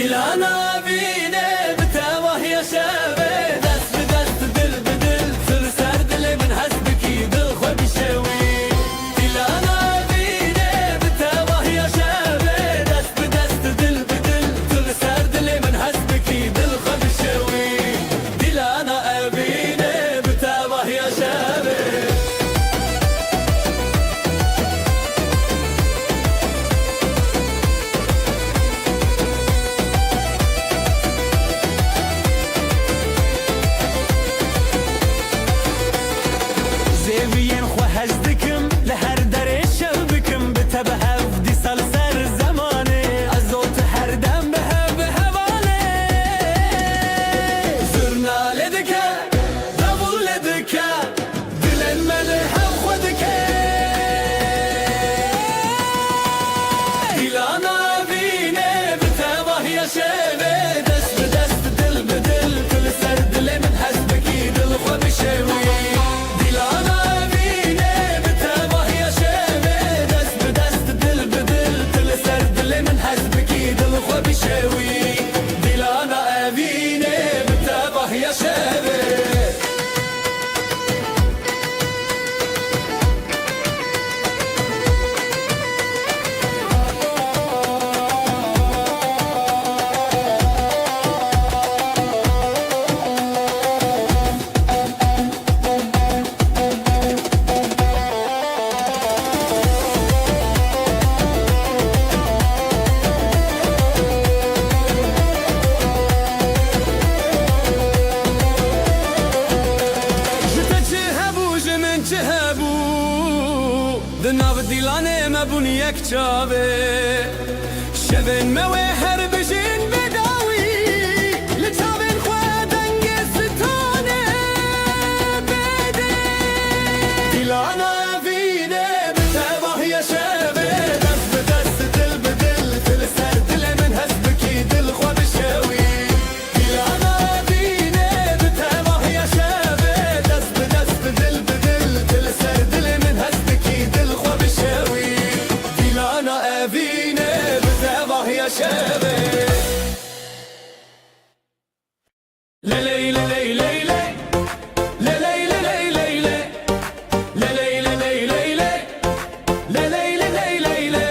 Speaker 3: دلانه بینه بتوه یا شبه دست به دست دل به دل سر سر دل من حسبکی دل خود شوی دلانه بینه بتوه یا شبه دست به دست دل به دل سر سر دل من حسبکی دل خود شوی دلانه بینه بتوه یا شبه زیوین خو هزدکم لهر در شبکم بتبه هفدی سال سر زمانه ازوت هر دم به هواله زرناله دکه دبول دکه دلن مله هم خودکه دیلانا بینه بتبه یا شبه دست به دست دل به دل کل سر دل من حسبکی دل خود شوی شوی دلانا اوینه بتبه یا شبه دناو دیلانه مبون یک چاوه شبن موه هر بجین بداوی لچاوین خواه دنگ ستانه بده دیلانه وینه بتبه یا شبه دست به دست دل به دل دل سر دل من حسبکی دل خواه بشوی دیلانه وینه بتبه یا شبه دست به دست دل به دل دل سر دل من حسبکی دل خواه بشوی دیلانه وینه بتبه یا شبه لیلی لیلی لیلی لیلی لیلی لیلی لیلی لیلی لیلی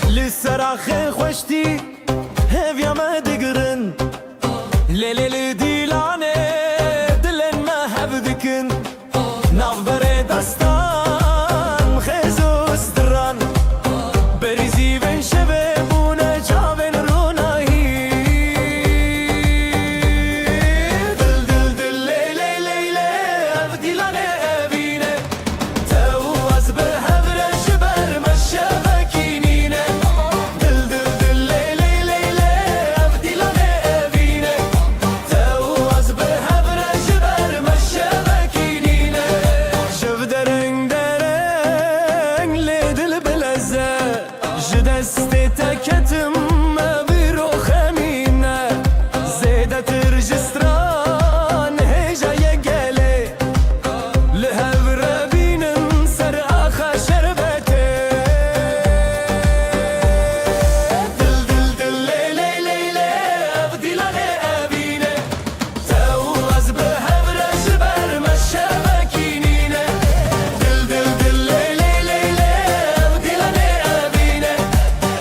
Speaker 3: لسراخ خوشتی هفیا ما دگرن لیلی دیلانه دلن ما هبدکن ناف بره دستان خیزوس دران بریزی بین شبه بونه جاوین رونایی دل دل دل لیلی لیلی اف دیلانه بینه تو از به هبره شبر مشبکینینه دل دل دل لیلی لیلی اف دیلانه بینه تو از به هبره شبر مشبکینینه شب درنگ درنگ لی دل بلزه جدست تکتم بیرو خمینه زیده ترجستران هجای گله لهور بینن سر آخا شربته دل دل دل لیلی لیلی اف دیلانه بینه تو از به هبره جبر مشبکینینه دل دل دل لیلی لیلی اف دیلانه بینه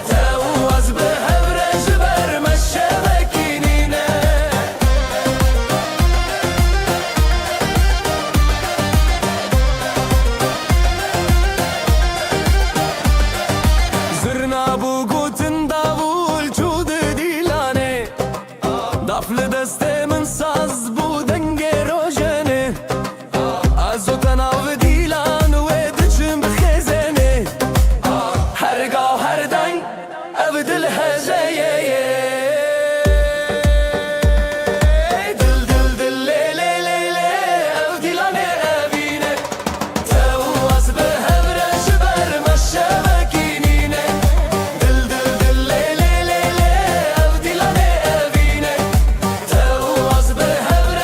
Speaker 3: تو از به هبره جبر مشبکینینه زرنا بو گوتن داول چود دیلانه دفل دست من ساز بو دنگ روشنه از او تناو دیلان و دچم بخزنه هرگاه هر دنگ او دل هزایه دل دل دل لیلی لیلی او دیلانه بینه تو از به هبره شبر مشبکینینه دل دل دل لیلی لیلی او دیلانه بینه تو از به هبره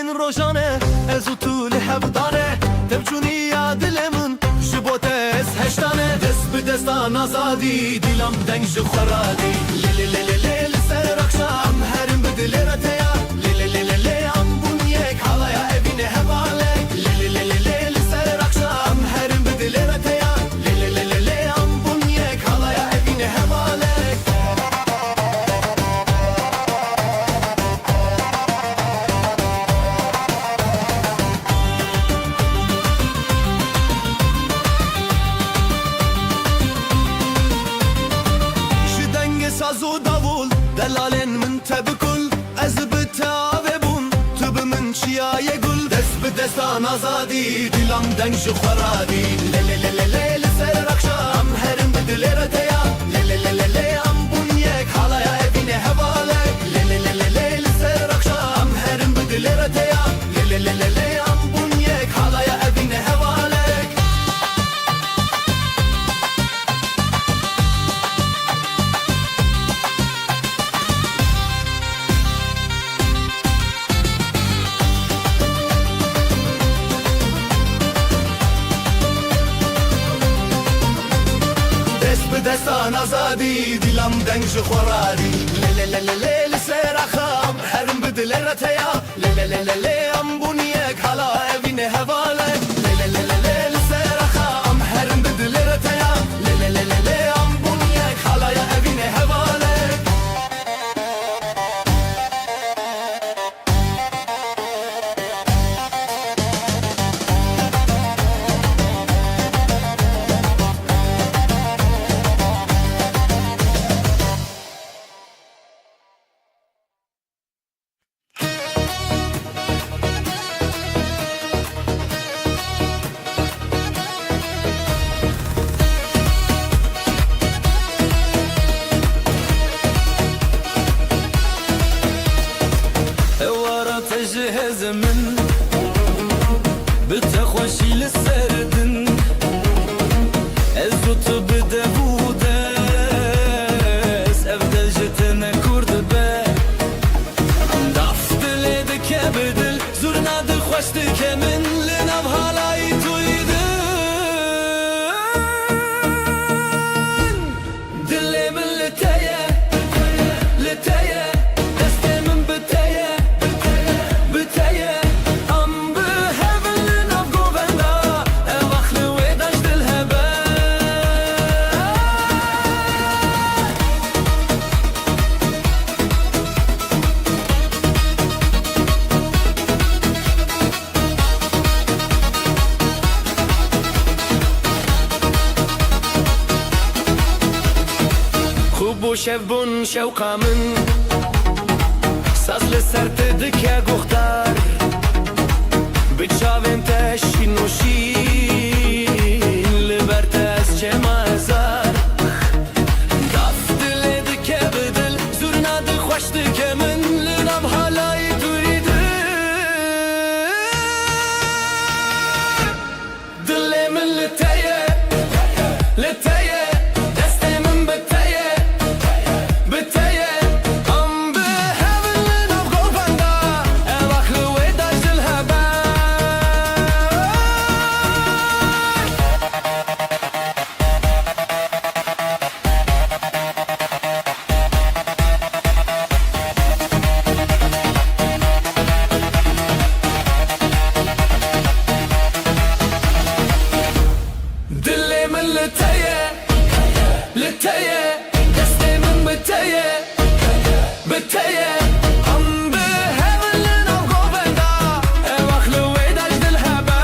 Speaker 6: من روشانه از طول حبدانه تبچونی یاد لمن جبوتس هشتانه دست به دستان آزادی دیلم دنگ جو خرادی لی لی لی لی لی سر اکشام هرم بدل رتیا لی لی لی لی لی ام بونیک حالا evine hevale لی لی لی لی لی سر اکشام هرم بدل رتیا لی لی لی لی ام بونیک حالا evine hevale saz و davul delalin min tebikul ez bi tave bun tu bi min çiyaye gul dest bi destan azadi dilam deng ji xweradî le le le le le li ser akşam herim bi dilê re teya le le le le le em bûn yek halaya evîne hevalek le le le le le li ser akşam herim bi dilê re teya le le le le le em bûn yek halaya evîne hevalek دستان آزادی دیلم دنگ جو خورادی لی لی لی لی لی سر اخام هرم بدل رتیا لی لی لی لی ام بونیک حالا evine hevale لی لی لی لی سر اخام هرم بدل رتیا لی لی لی لی ام بونیک حالا evine hevale تجهز من بتخوشي للسردن ازوت بدبودس افضل جتنا كرد با دفت ليدك بدل زورنا دل خوشتك من لنب هالاي تويدن دلي من لتايا لتايا دستي من بتايا بتايا ام بهبل نبقو بندا اواخلي ويداش دلهبا خوب و شب بون شوقا من ساز لسر تدکه گختار بچاوین تشی نوشین لبرت از چه مازار دفت لدکه بدل زورنا دل خوش دکه من لنم حالای دویدن دل من لتایه لتایه دست من بتایه بتایه ام بهبل نبقو بندا اواخلي ويداش دلهبا دلي من لتايا لتايا دستي من بتايا بتايا ام بهبل نبقو بندا اواخلي ويداش دلهبا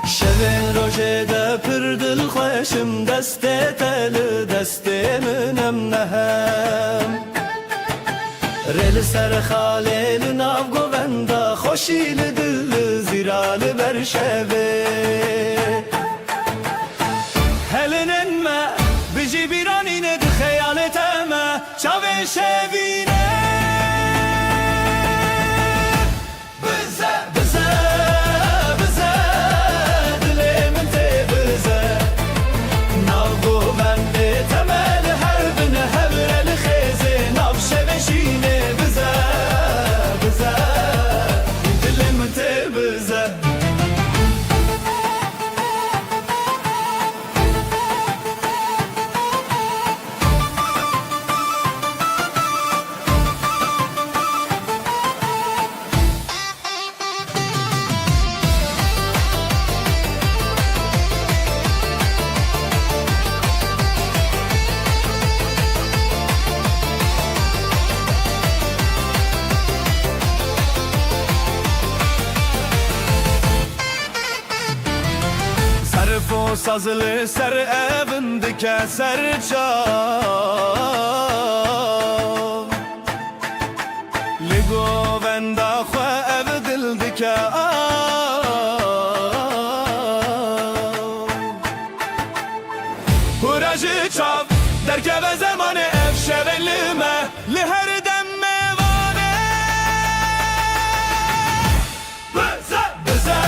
Speaker 6: شبین روژه ده پر دل خوشم دسته تل دسته منم نهم رل سر خالیل ناو گووندا خوشیل دل زیرال بر شبه هل
Speaker 3: çave şevine Bize, bize, bize Dilimin te bize Navgu bende temel her bine hevreli khezi Nav şeveşine bize, bize Dilimin te bize Sarfo sazlı ser evindike ser çal Ligo venda xwe ev dildike Hurajı çav derkeve zamanı ev şevelime Li her dem mevane Bize, bize,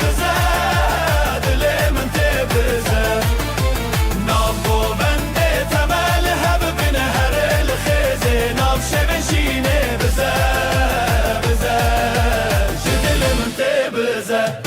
Speaker 3: bize Dilimin te bize Navgo bende temel hebibine her el khezi Nav şeveşine bize, bize Dilimin te bize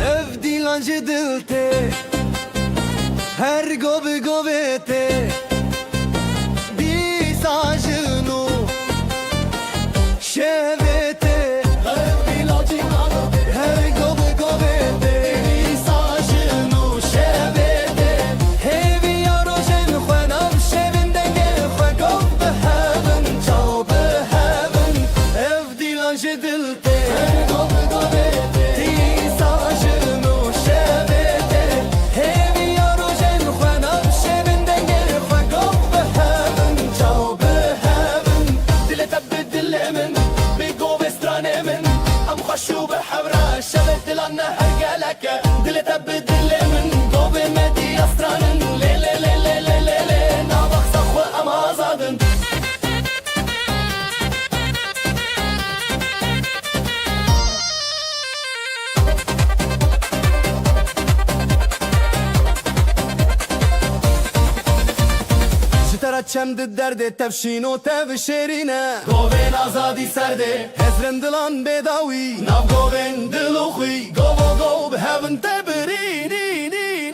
Speaker 1: Ev dilancı dilte Her gobi gobete Di sajinu Şevete Ev dilancı Her gobi gobete Di sajinu şevete Hevi yarojen Khwenav şevinden gel Khwe gov behevin Çav behevin Ev dilancı dilte Her gobi gobete Di sajinu şevete Hevi yarojen Khwenav şevinden gel Khwe gov behevin Çav behevin Dile tebbi dilimin Bi gov estranemin Am khashu behevra Şevet dilanna her geleke Dile tebbi dilimin Gov medi astranin Le le le le le le le Navaksa khwe am azadın çemdi derdi tevşin o tev şerine Govin azadi serdi Hezrin dilan bedawi Nav govin diluxi Govo gov behevin tebirini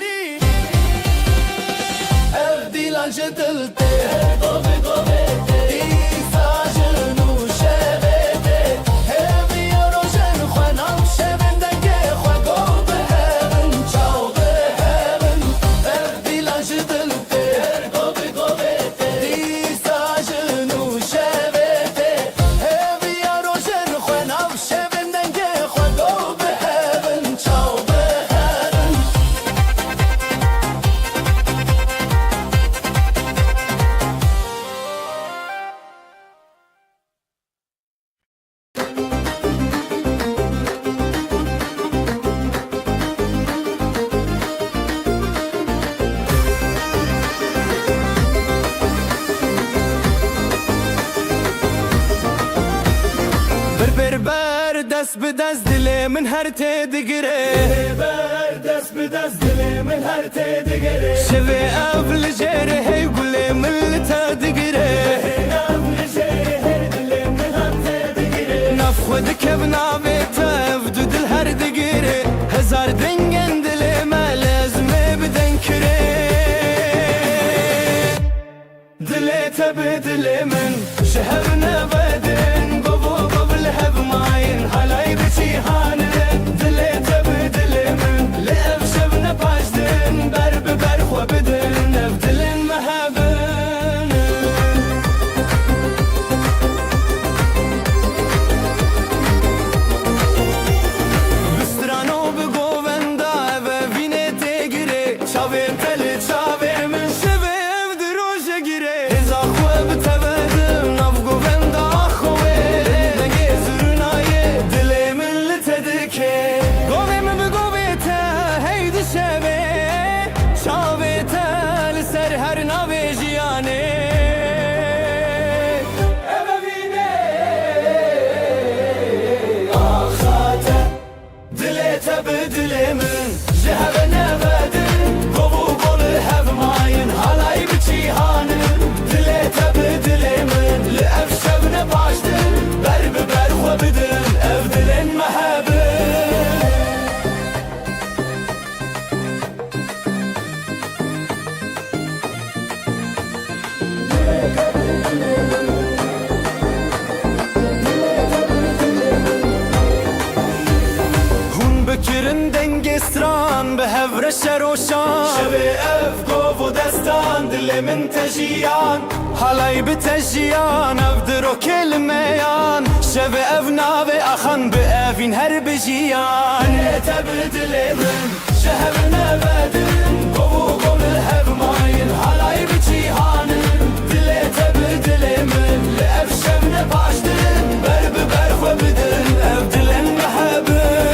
Speaker 1: Ev dilancı dilte Govi govete Di sajinu şevete Hevi yarojen Khwenav şevinden ge Khwe gov behevin Çav behevin Ev dilancı dilte Govi govete Di sajinu şevete Hevi yarojen Khwenav şevinden ge Khwe gov behevin Çav behevin Ber dest bi dest dilê min her tê digire Ber dest bi dest dilê min her tê digire Şevê ev li jêrê hey gulê min li te digire Ev li jêrê hey dilê min her tê digire Naf xwe dikev navê te ev du dil her digire Hezar dengen dilê me lezmê bidin kirê
Speaker 6: بدل من شهرنا بدن قبو قبل هب ماين حلاي بتيهانن دليت بدل من لأف شبنا باشدن برب برخ وبدن نبدلن مهبن بسترانو بگووندا و وینه تگیره چاویم تل چاویم من شبم دروشه گیره ازا خواه بتبدم ناف گووندا خواه دنگه زرنایه دلی من لتدکه گویم بگویتا هیدی شبه چاویتا لسر هر ناوی جیانه دليت بدل من جهب نبدن قبو قول هف ماين هلاي بتيهانن دليت بدل من لأف شبنا باشدن برب برخ وبدن أفدلن مهبن بکرن دنگ استران به هفر شروشان شبه اف گوف و دستان دل من تجیان حالای بتجیان اف درو کلمیان شبه اف ناوی اخان به افین هر بجیان دلیت بدل من شهر نبدن گوو گول هف ماین حالای بجیهانن دلیت بدل من لأف شبن باشدن برب برخ و بدن اف دلن محبن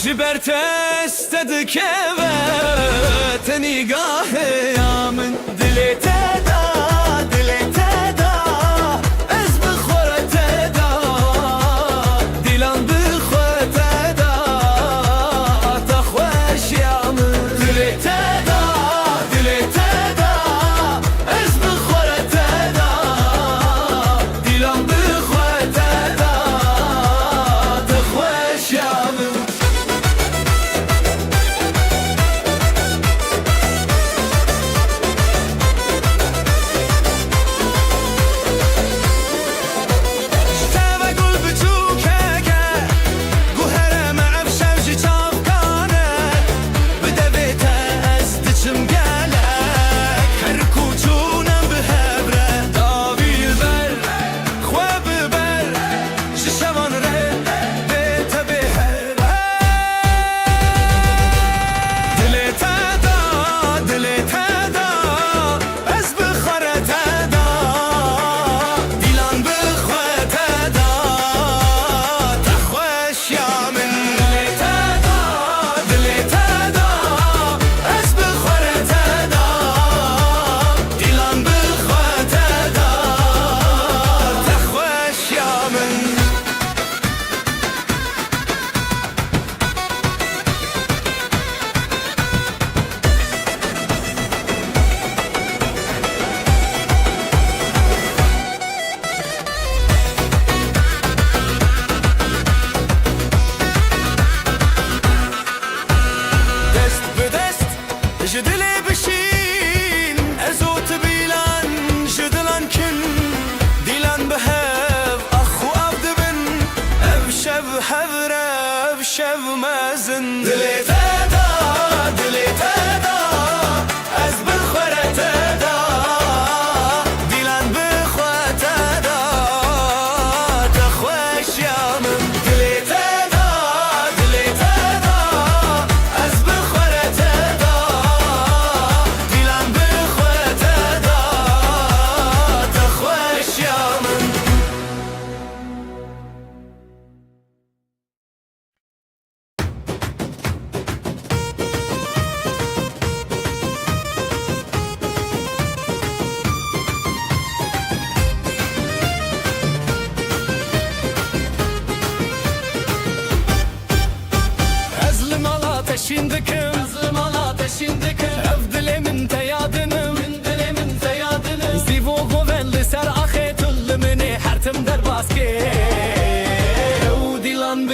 Speaker 6: جبرت استدك نگاه یا من دلت دا دلت دا از بخورت دا دیلان بخورت دا تخوش یا من دلت دا دلت دا از بخورت دا دیلان بخورت دا تخوش یا من
Speaker 3: شب حذره بشب مازن
Speaker 6: دلي تدا دلي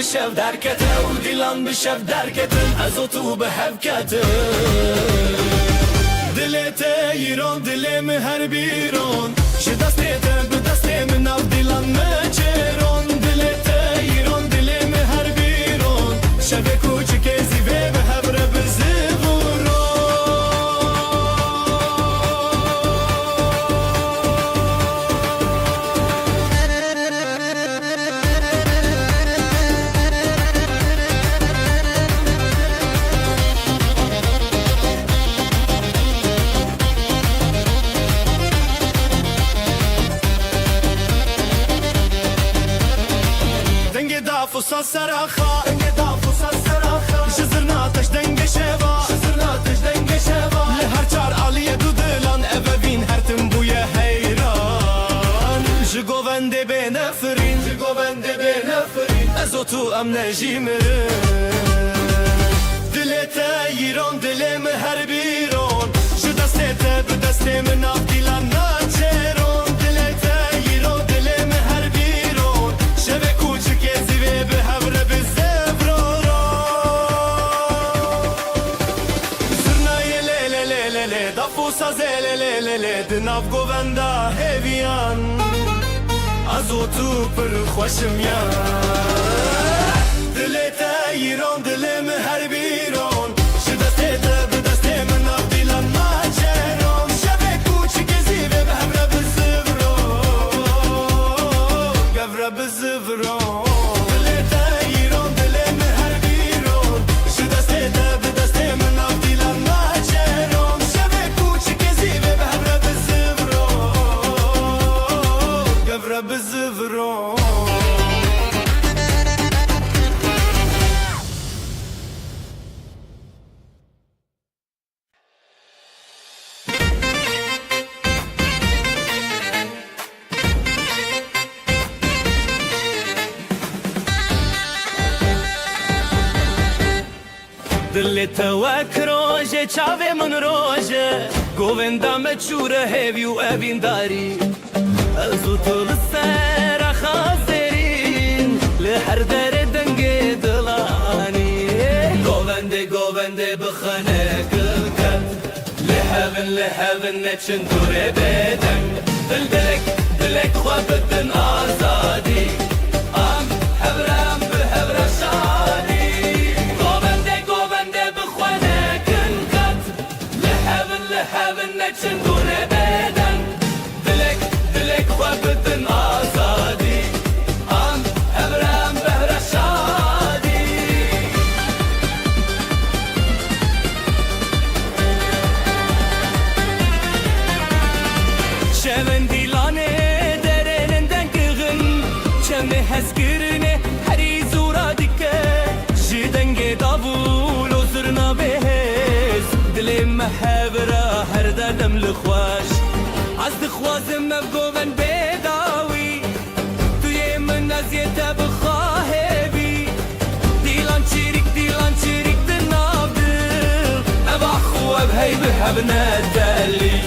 Speaker 6: بشف درکته و دیلان بشف درکتن از و تو به هفکته دلت ایران دلم هر بیرون شه دستت به دست من او دیلان مچرون دلت ایران دلم هر بیرون شب کوچک زیوه به هبره بزیورون دافوسا سراخا دنگ دافوسا سراخا شزرنا تش دنگ شوا شزرنا تش دنگ شوا لهر چار علیه دو دلان اوین هر تم بوی حیران جگوونده به نفرین جگوونده به نفرین از تو ام نجیمرین دلت ایران دلم هر بیرون شو دستت به دست من اف دیلان ناچرون دلت ایران دلم هر بیرون شب کوچک زیوه به هبره به زفرورو زرنای لیله لیله لی دافوسا زیله لیله لی دناف گووندا هیویان از او تو پر خوشم یان دلت ایران دلم هر بیرون شو دستت به دست من اف دیلان ناچرون شب کوچک زیوه به هبره به زفرو گفره به زفرو بزفرون دلت وک روژه چاوه من روژه گووندا مچوره هیوی و اوین داری ازو تو لسر خازرین لحر در دنگ دلانی گوونده بخانه گلکت لحبن نچن دوره بدن دلک خوابتن آزادی ام حبرم به حبر شادی گوونده بخانه گلکت لحبن نچن دوره بدن دلک خوابتن آزادی ام حبرم بهر شادی شون دیلانه درنندن کغن چمه هزگرنه هری زورا دیکه جدنگ داوول و زرنا بهز دل محبره هر دردم لخواش از دخوازم مبگوون بداوی توی من نزیت بخواه بی دیلان چیریک دناب دل ابا خواب هی بحب ندلی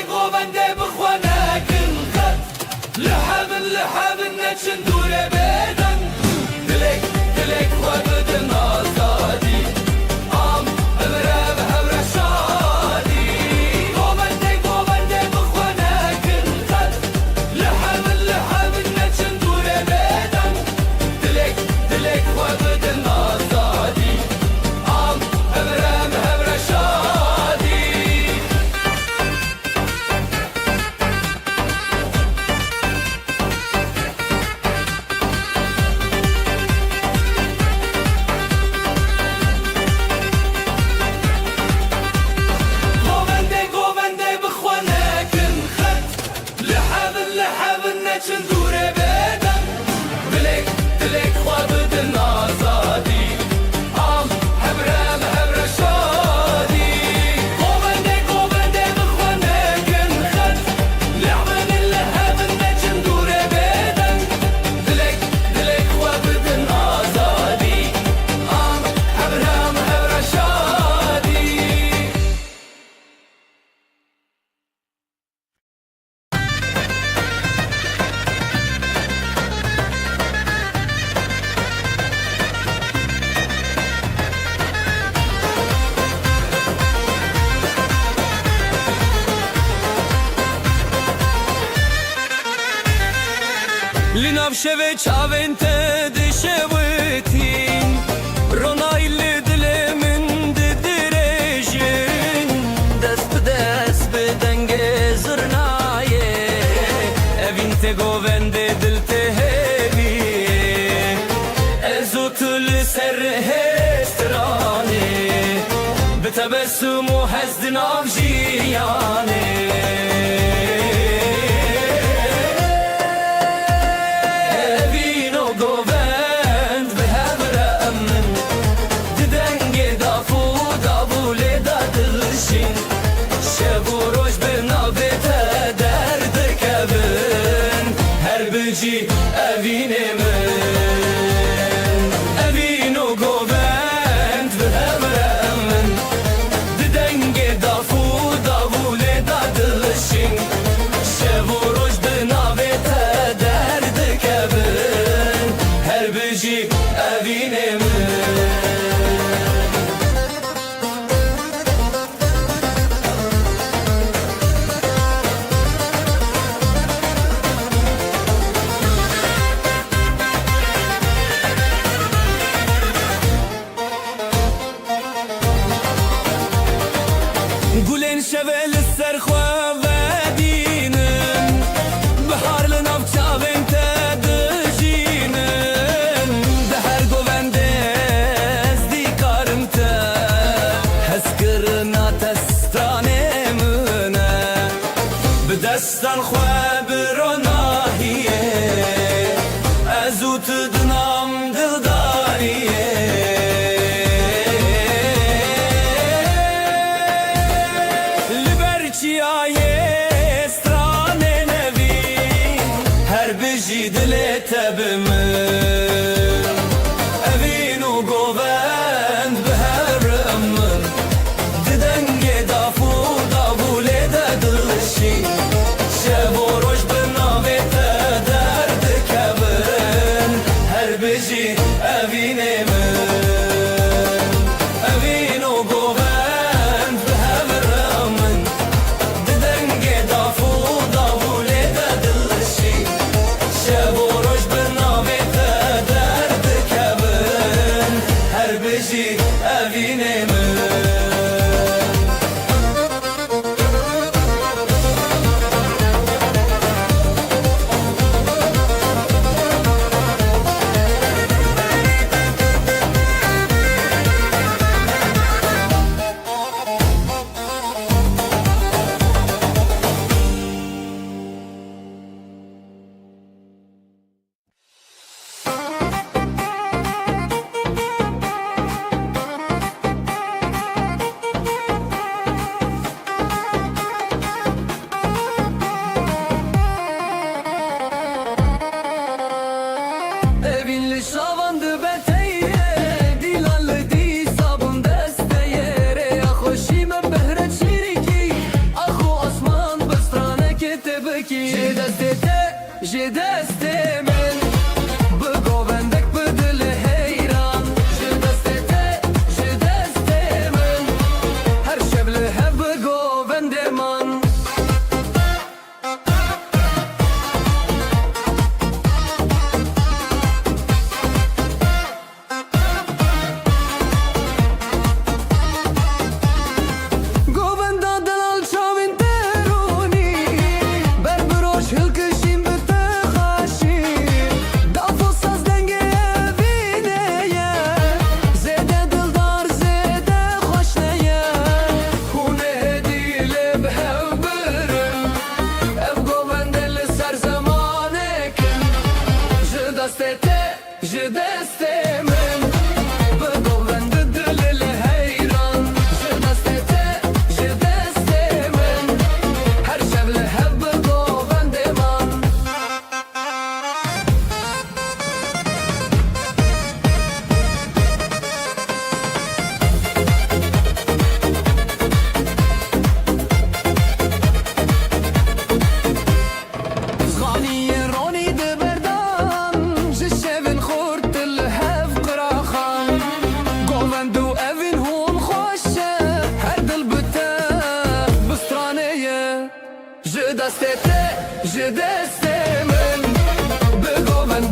Speaker 6: گوونده بخوانه کن خد لحب نچن دوره بدن دلک خوابتن آزادی ام همره به همره شادی
Speaker 4: navşeve çavente dişevetin Ronaylı dilemin didirejin Dest dest bedenge zırnaye Evin te govende dil te hevi Ezotul serhestrane Betebessumu hezdin avjiyane Evine evino govend ve hemremen Didenge dafu davule dadılışın Şevuruş dinavete derdi kevin Her bici evine Gulen şevel serxwe vedinin Biharlı navçavên te dijînin Di her govende ez dîkarim te Hezkirina te stranê min e Bi destan xwe bi ronahiyê Ez û tu dinam dildariyê Çiyaye strane nevi Her biji dile tebimin Evinu govend beherremin Didenge dafu davule de dılşi Şevoroş binavete derdi kevin Her biji evinemin Evinu govend beherremin Evine mi? Ji destê min bi govendek bi dilê heyran Ji destê te, ji destê min Her şev li hev bi govendê man Govenda delal çavên te rûnî Ber bi roj hilkişîn bi Ji destê min bi govendê dilê li heyran Ji destê te, ji destê min Her şev li hev bi govendê man Zganiyê ronî di berdan Ji şevên xurt li hev qiraxan Govend û evên hûn xweş e Her dil bi te bi stranê ye Ji destê te, ji destê min Bi govend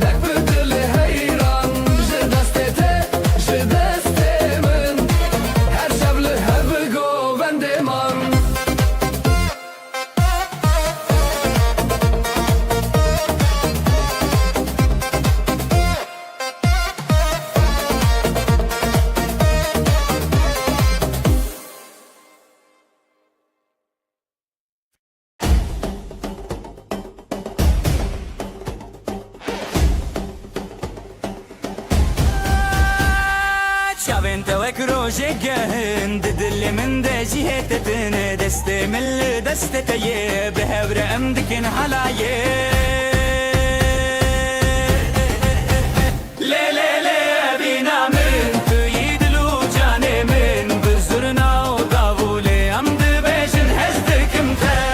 Speaker 1: روجه گهن دل من ده جهتتن دست مل دست تیه به هور امدکن حلایه لی لی لی بینا من توی دلو جان من بزرنا و داوله امد بیشن هزدکم ته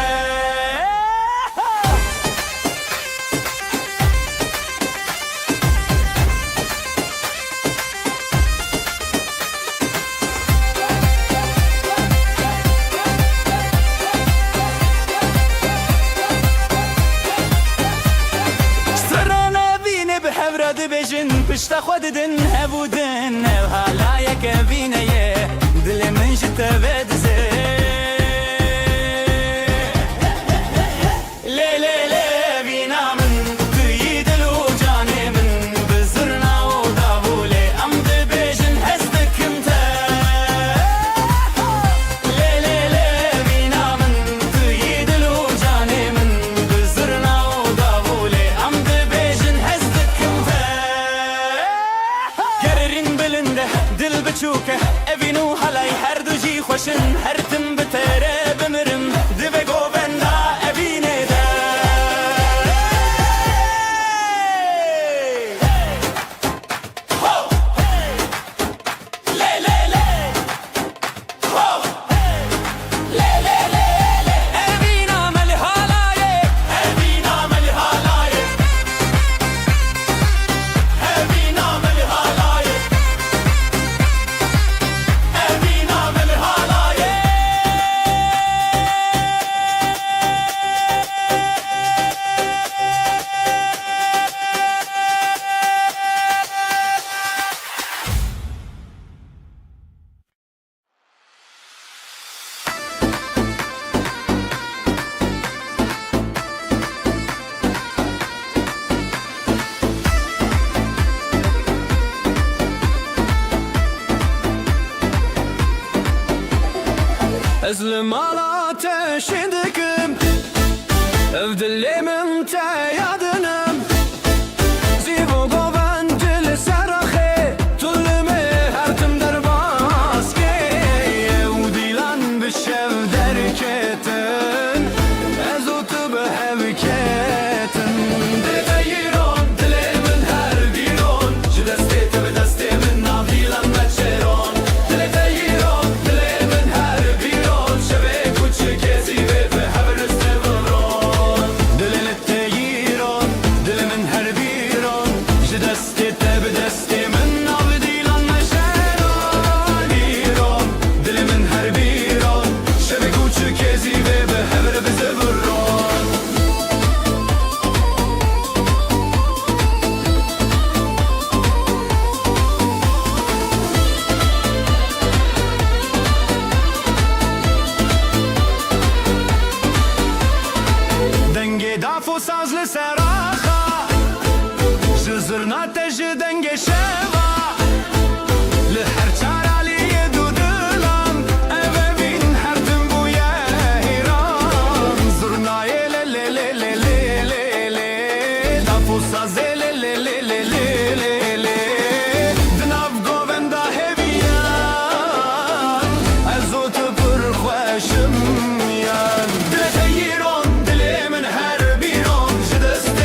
Speaker 1: بجن پشت خود دن هبودن او حالا یک بینه دل من جت بدزه لی لی لی بینا من توی دل و جان من بزرنا و داوله امد بجن هزدکم ته لی لی لی بینا من توی دل و جان من بزرنا و داوله امد بجن هزدکم ته دل بچوکه اوینو حلای هر دو جی خوشن هر تم بتره بمرم دو بگو بندا اوینه ده لی لی لی لی لی لی اوینا ملی حالایه اوینا ملی حالایه اوینا ملی حالایه
Speaker 6: Ezlim ala teşindikim Evdilimin te yadınım Zivo goven dil seraxe Tullimi her tim derbaske Evdilan bişev derketin Ezotu behevketin Dile yiron dilimin her biron Ji destê te bi destê min navdilan meçeron Dile yiron dilimin her biron Şevê kuçik ezi ve be hevrist evron Dilini te yiron dilimin her biron Ji destê te bi destê min navdilan meçeron Yiron dilimin her biron Şevê kuçik ezi ve be hevrist evron Denge dafo sazlı seraha Jizırna teji denge şeva Li her çaraliye dudulam Evevin her tim bu yehiram Zurnaye le le le le le le le Dafo sazı le le le le le le le Dinav govenda heviyan Ezotu pır khweşim yan Dile te yiron dilimin her biron Ji destê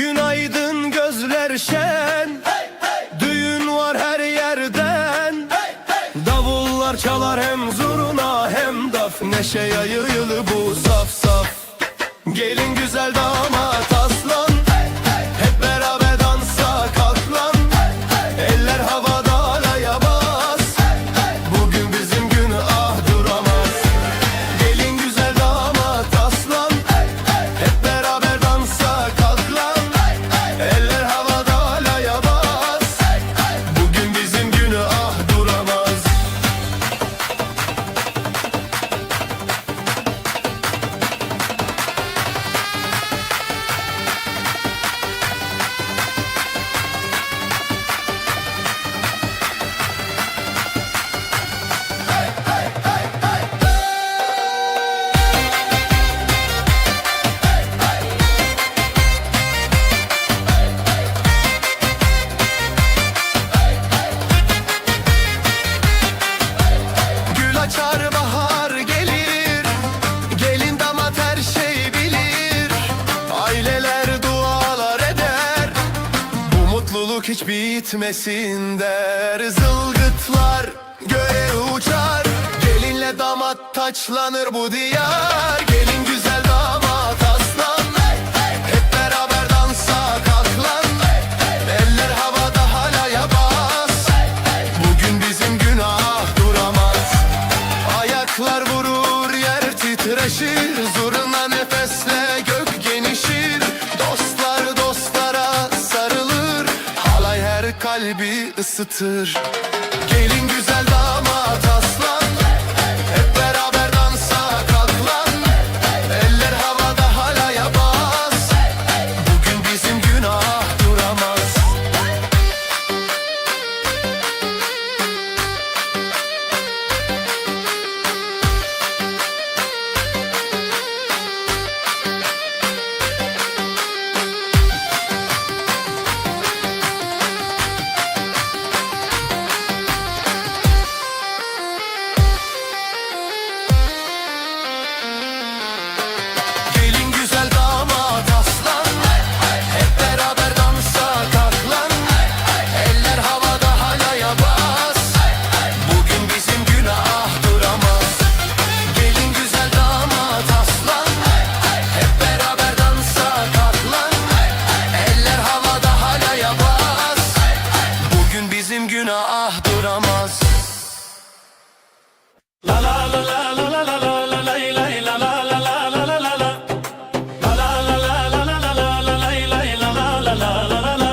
Speaker 3: Günaydın gözler şen, düğün var her yerden. Davullar çalar hem zurna hem daf, neşe yayılı bu saf saf. Gelin güzel damat aslan, hep beraber dansa kalk lan. Eller havada alaya bas, bugün bizim gün ah duramaz. Gelin güzel damat aslan, hep beraber dansa kalk lan. Eller havada alaya bas, bugün bizim gün ah duramaz. Gül açar bahar gelir, gelin damat her şey bilir. Aileler dualar eder, bu mutluluk hiç bitmesin der. Zılgıtlar göğe uçar, gelinle damat taçlanır bu diyar. Gelin güzel damat aslan, hep beraber dansa kalk lan. Eller havada halaya bas, bugün bizim günah duramaz. Ayaklar vurur yer titreşir, zurna nefesle gök genişir. Dostlar dostlara sarılır, halay her kalbi ısıtır. Gelin güzel damat aslan, hep beraber dansa kalk lan. Eller havada halaya bas, bugün bizim günah duramaz. Gelin güzel damat aslan, hep beraber dansa kalk lan. Eller havada halaya bas, bugün bizim günah duramaz. Gelin güzel damat aslan, hep beraber dansa kalk lan. Eller havada halaya bas, bugün bizim günah duramaz. La la la la la la la la la la la la la la la la la la. La la la la la la la la la la la la la la la.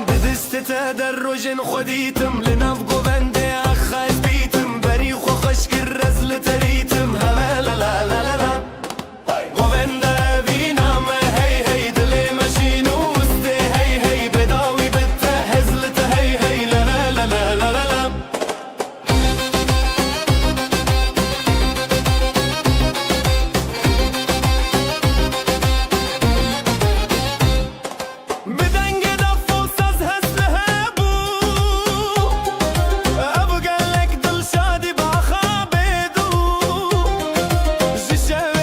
Speaker 3: بدست تدرج خديتم لنفقو بندي أخاز بيتم بريخ وخشك الرزل تريتم هلا لا لا لا لا لا. وبندا بينا ما هي هي دلي ماشي نوستي هي هي بداوي بتهزلت هي هي لا لا لا لا لا لا لا. بدنگ دف و ساز هسله بو ابو قالك دل شادي باخا بدو جشاوي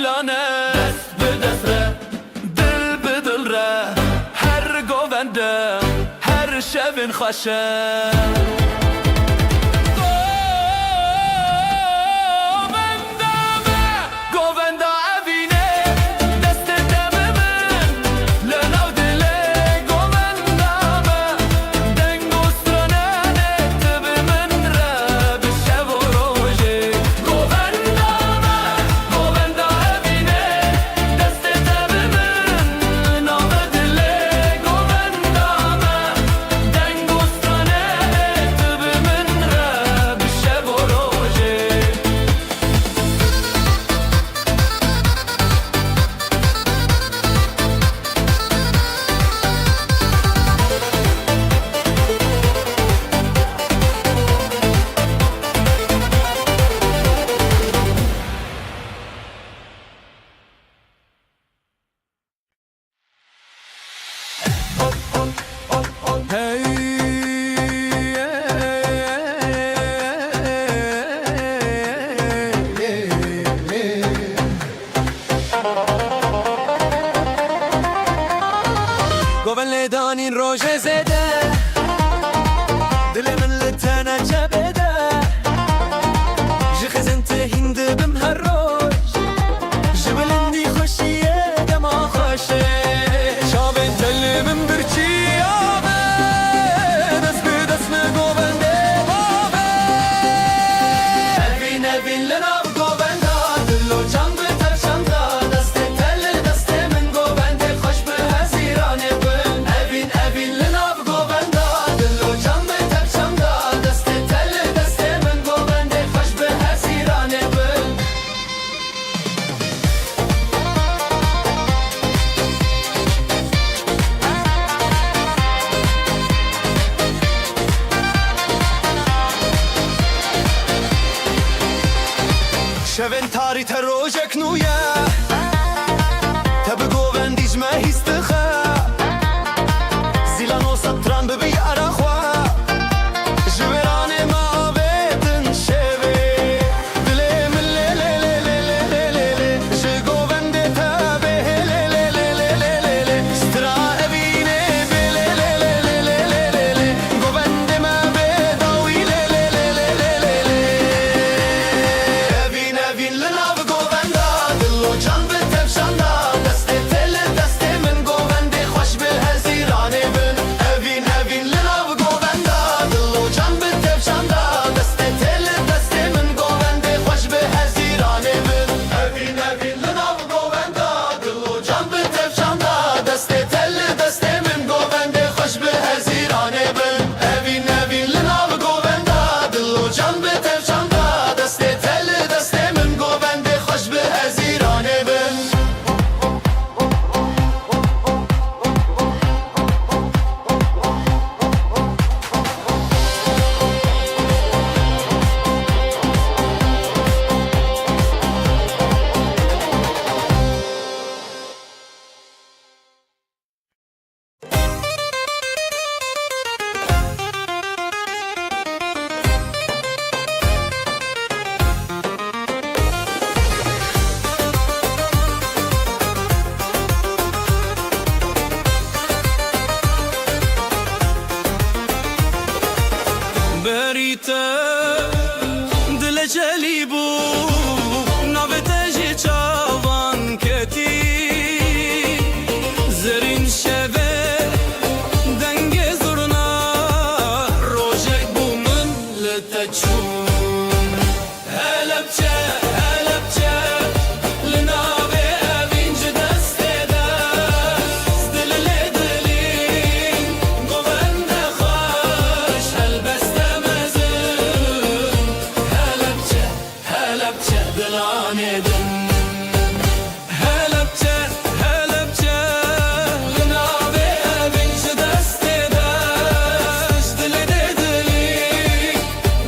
Speaker 6: ویلانه دست به دست ره دل به دل ره هر گونده هر شبین خوشه
Speaker 1: گوون لیدانین روژه زده دل من لتنه جبده جی خزنت هند بم هر روش جبلندی خوشیه دما خوشه شابن تل من برچی آبه دست به دست گوون ده بابه اوین اوین لناب گوون دا دل و جان به ترشان دا دست تل دست من گوون ده خوش به هزیرانه
Speaker 5: شوین تاری تروجک نویا تب گوون دیجمه هیستخه زیلان و سطران ببی عراخوا جبران ما بیدن شوی دلی من لی لی لی لی لی لی لی جه گوون دی تبه لی لی لی لی لی لی لی سترا ابینه بی لی لی لی لی لی لی لی گوون دی ما بیداوی لی لی لی لی لی لی لی اوین لناو گوون دا دل و جان به تفشان دا دست تل دست من گوون دی خوش به هزیرانه بن اوین اوین لناو گوون دا دل و جان به تفشان دا دست تل دست من گوون دی خوش به هزیرانه بن اوین اوین لناو گوون دا دل و جان به تفشان دا دست تل دست من گوون دی خوش به هزیرانه بن اوین اوین لناو گوون دا دل و جان به تفشان دا دست تل دست من گوون دی خوش به هزیرانه بن
Speaker 6: بریته دل جلی بو نوته جی چاوان کتی زرین شوه دنگ زرنا روژک بو من لتچون هلبچه هلبچه لناوه اوینج دسته دست دل لدلین گوند خوش هلبسته هلبچه دلانه دن هلبچه هلبچه لناوه اوینج دسته دست دل دلی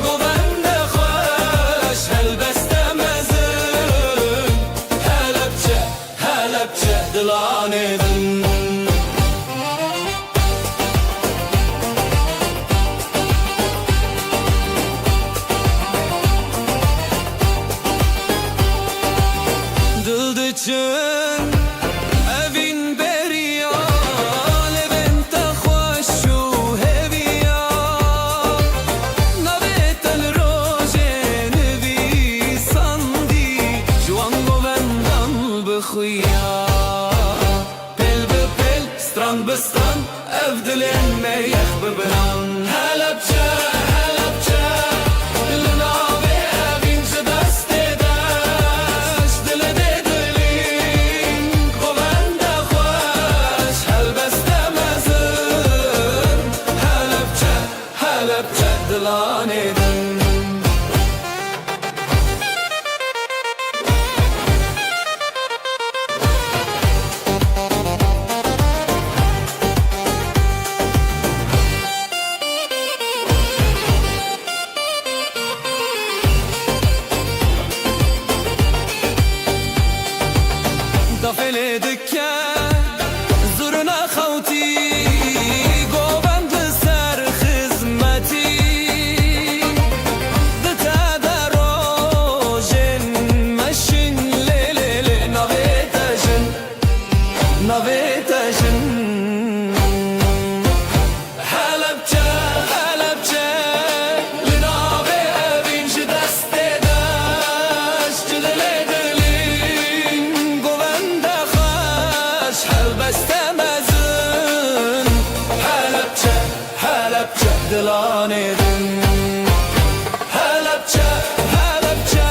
Speaker 6: گوند خوش هلبسته هلبچه هلبچه دلانه دن دل
Speaker 4: için evin beriya Levent خوش و هویا نویت الروژن ویساندی جوان گوندان بخویا پل به پل ستران به ستران ev dilin meyek bibran Halepçe Halepçe Linavi evinci desti deş Dili de dilin Kovende hoş Helbeste mezin Halepçe Halepçe dilan edin دافل دکه زورنا خوتی گوبند سر خدمتی دتا دروژن مشین لیل نویتشن نویتشن حلبچه حلبچه لناوی اوینج دست داشت جدلی دلین گوونده خوش حلبسته مزن حلبچه حلبچه دلان edin حلبچه حلبچه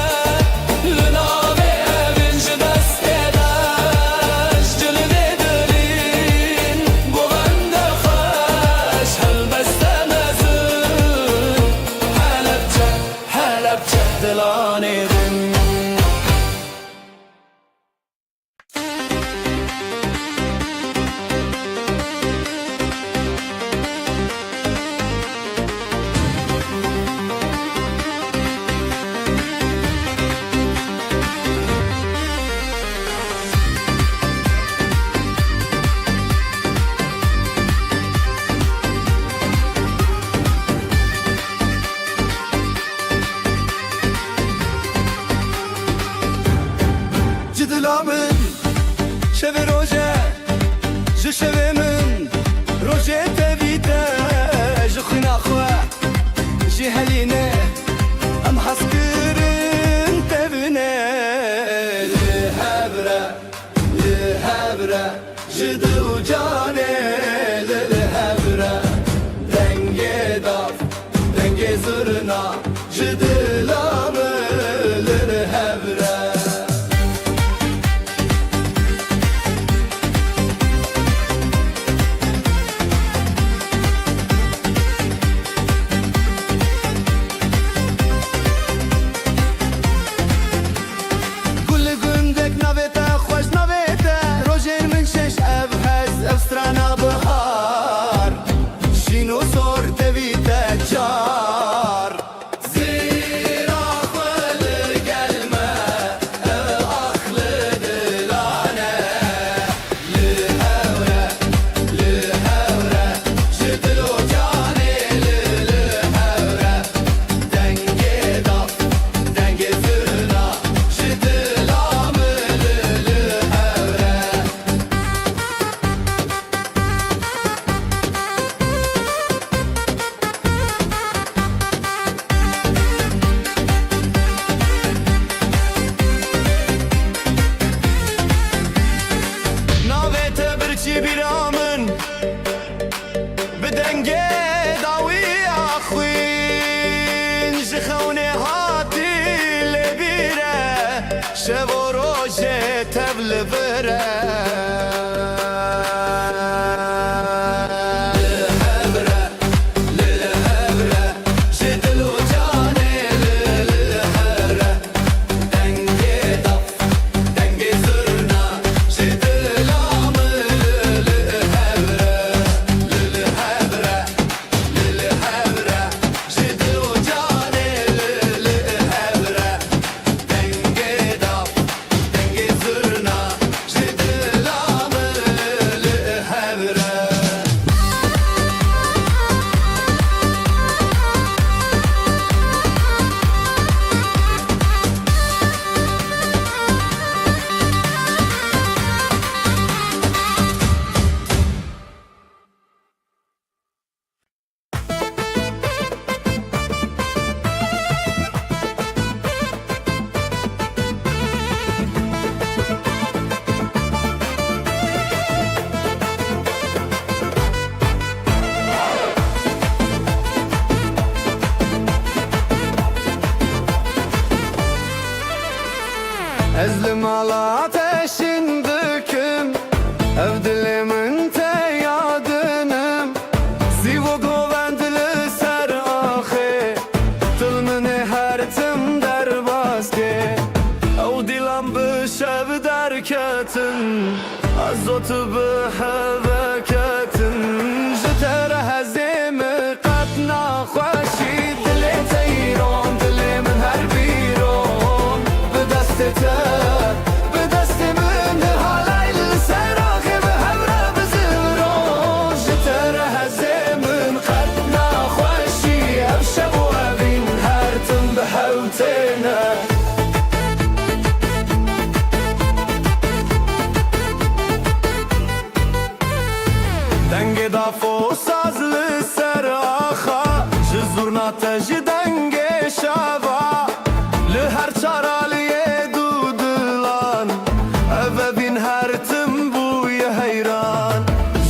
Speaker 4: لناوی اوینج دست داشت جدلی دلین گوونده خوش حلبسته مزن حلبچه حلبچه دلان edin
Speaker 1: Ciddilamın şeve roje ji şeve min roje tevite ji xwina xwe ji heline em haskirin tevine li hebre ji dil û canê li hebre dengê dav dengê zirna ji dila min li hebre
Speaker 5: شو روزه تبل بره
Speaker 6: حركتن عزوت بحركتن جتر هزيم قطنا خوشي دلي تيرون دلي من هالبيرون بدستته بدست من هالاي السراخي بهمرة بزبرون جتر هزيم قطنا خوشي أبشب وابين هارتن بحوتنا دنگ دافو ساز لسر آخا جزورنا تج دنگ شابا لهر چارالیه دودلان او بین هر تنبوی حیران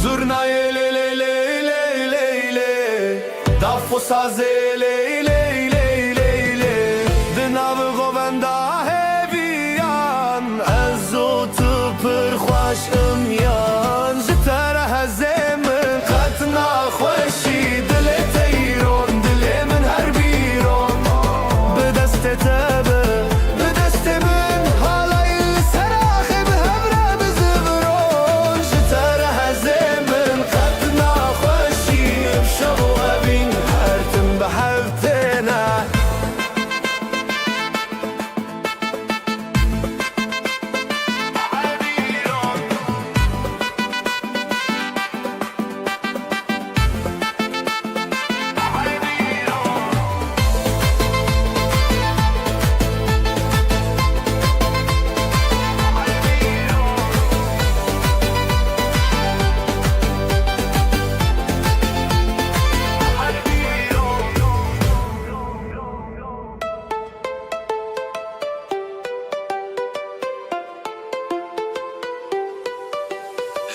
Speaker 6: زورنای لی لی لی لی لی لی دافو ساز لی لی لی لی لی دناو غوبنده هیویان ازو تو پر خوش امیان جتر هزیم قطنا خوشی دلی تیرون دلی من هر بیرون بدست تبه بدست من حالای سراخی به همرا بزبرون جتر هزیم قطنا خوشی بشو ابین هرتم به حوتنا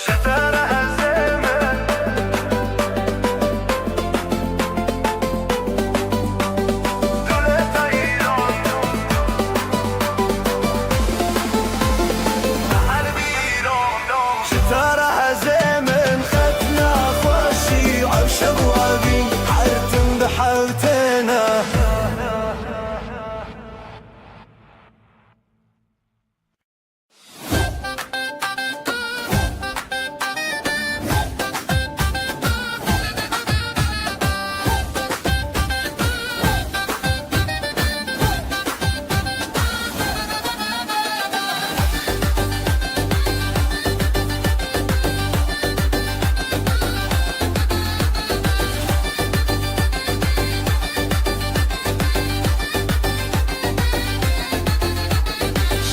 Speaker 6: جتر هزیم دل تیرون هر بیرون جتر هزیم خطنا خوشی عشق وابین حرتم بحوتنا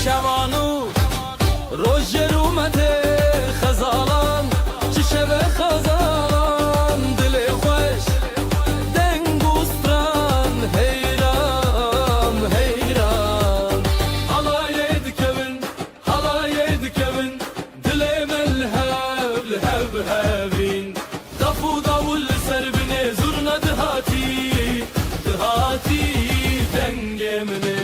Speaker 4: شوانو روژر اومده خزالان چی شبه خزالان دل خوش دنگوستران حیران حیران حالای دکبن دل ملهب لهب هبین دفو داول سر بنه زورنا دهاتی دنگ منه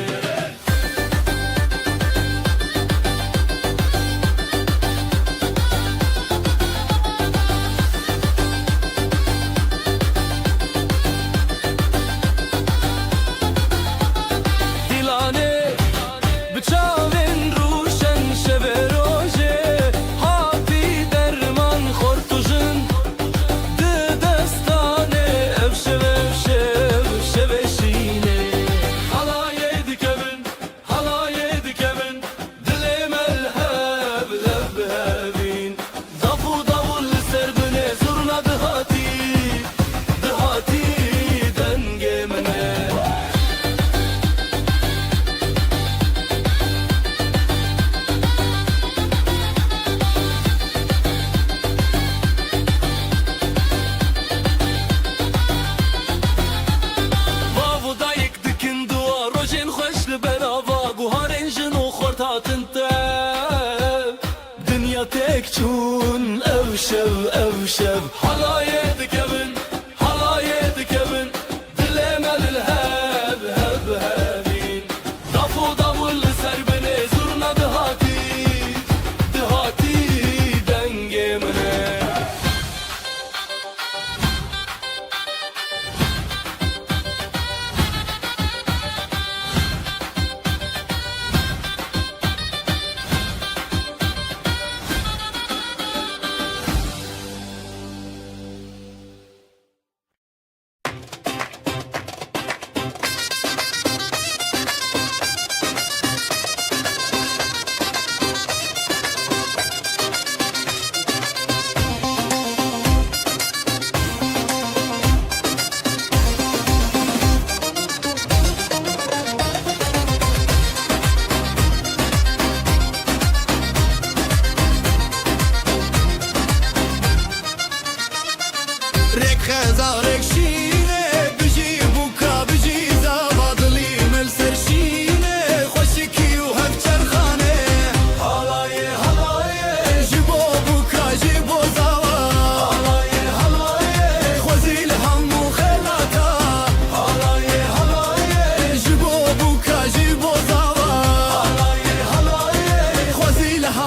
Speaker 4: بچاوین روشن شب روژه هاتی درمان خورتوژن ده دستانه افشب شینه حالای دکبن دل ملهب لب هبین دافو داول سر بنه زورنا دهاتی دنگ منه دنیا تک چون اوشب حالای دکبن دل ملهب هبین دافو داول سر بنه زورنا دهاتی دنگ منه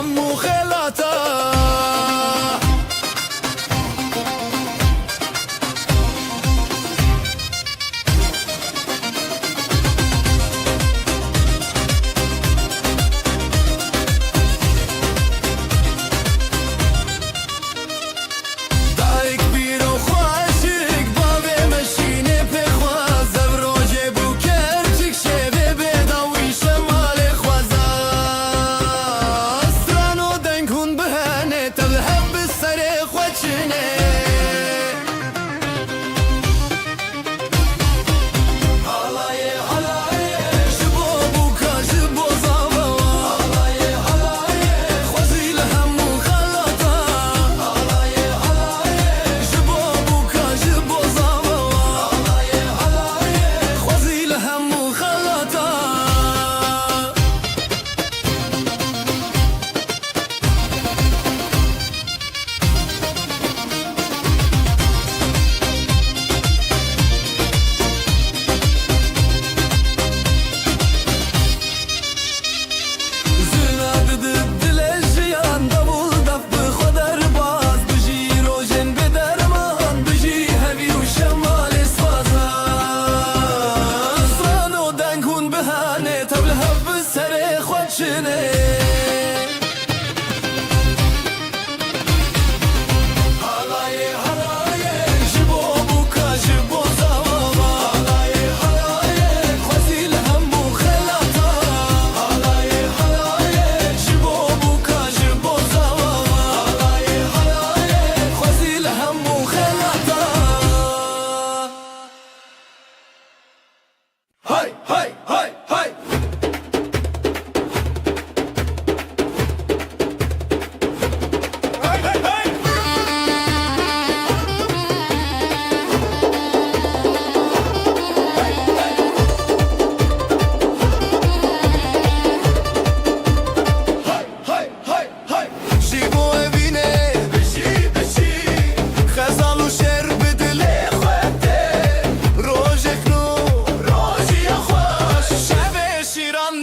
Speaker 1: همو خلاتا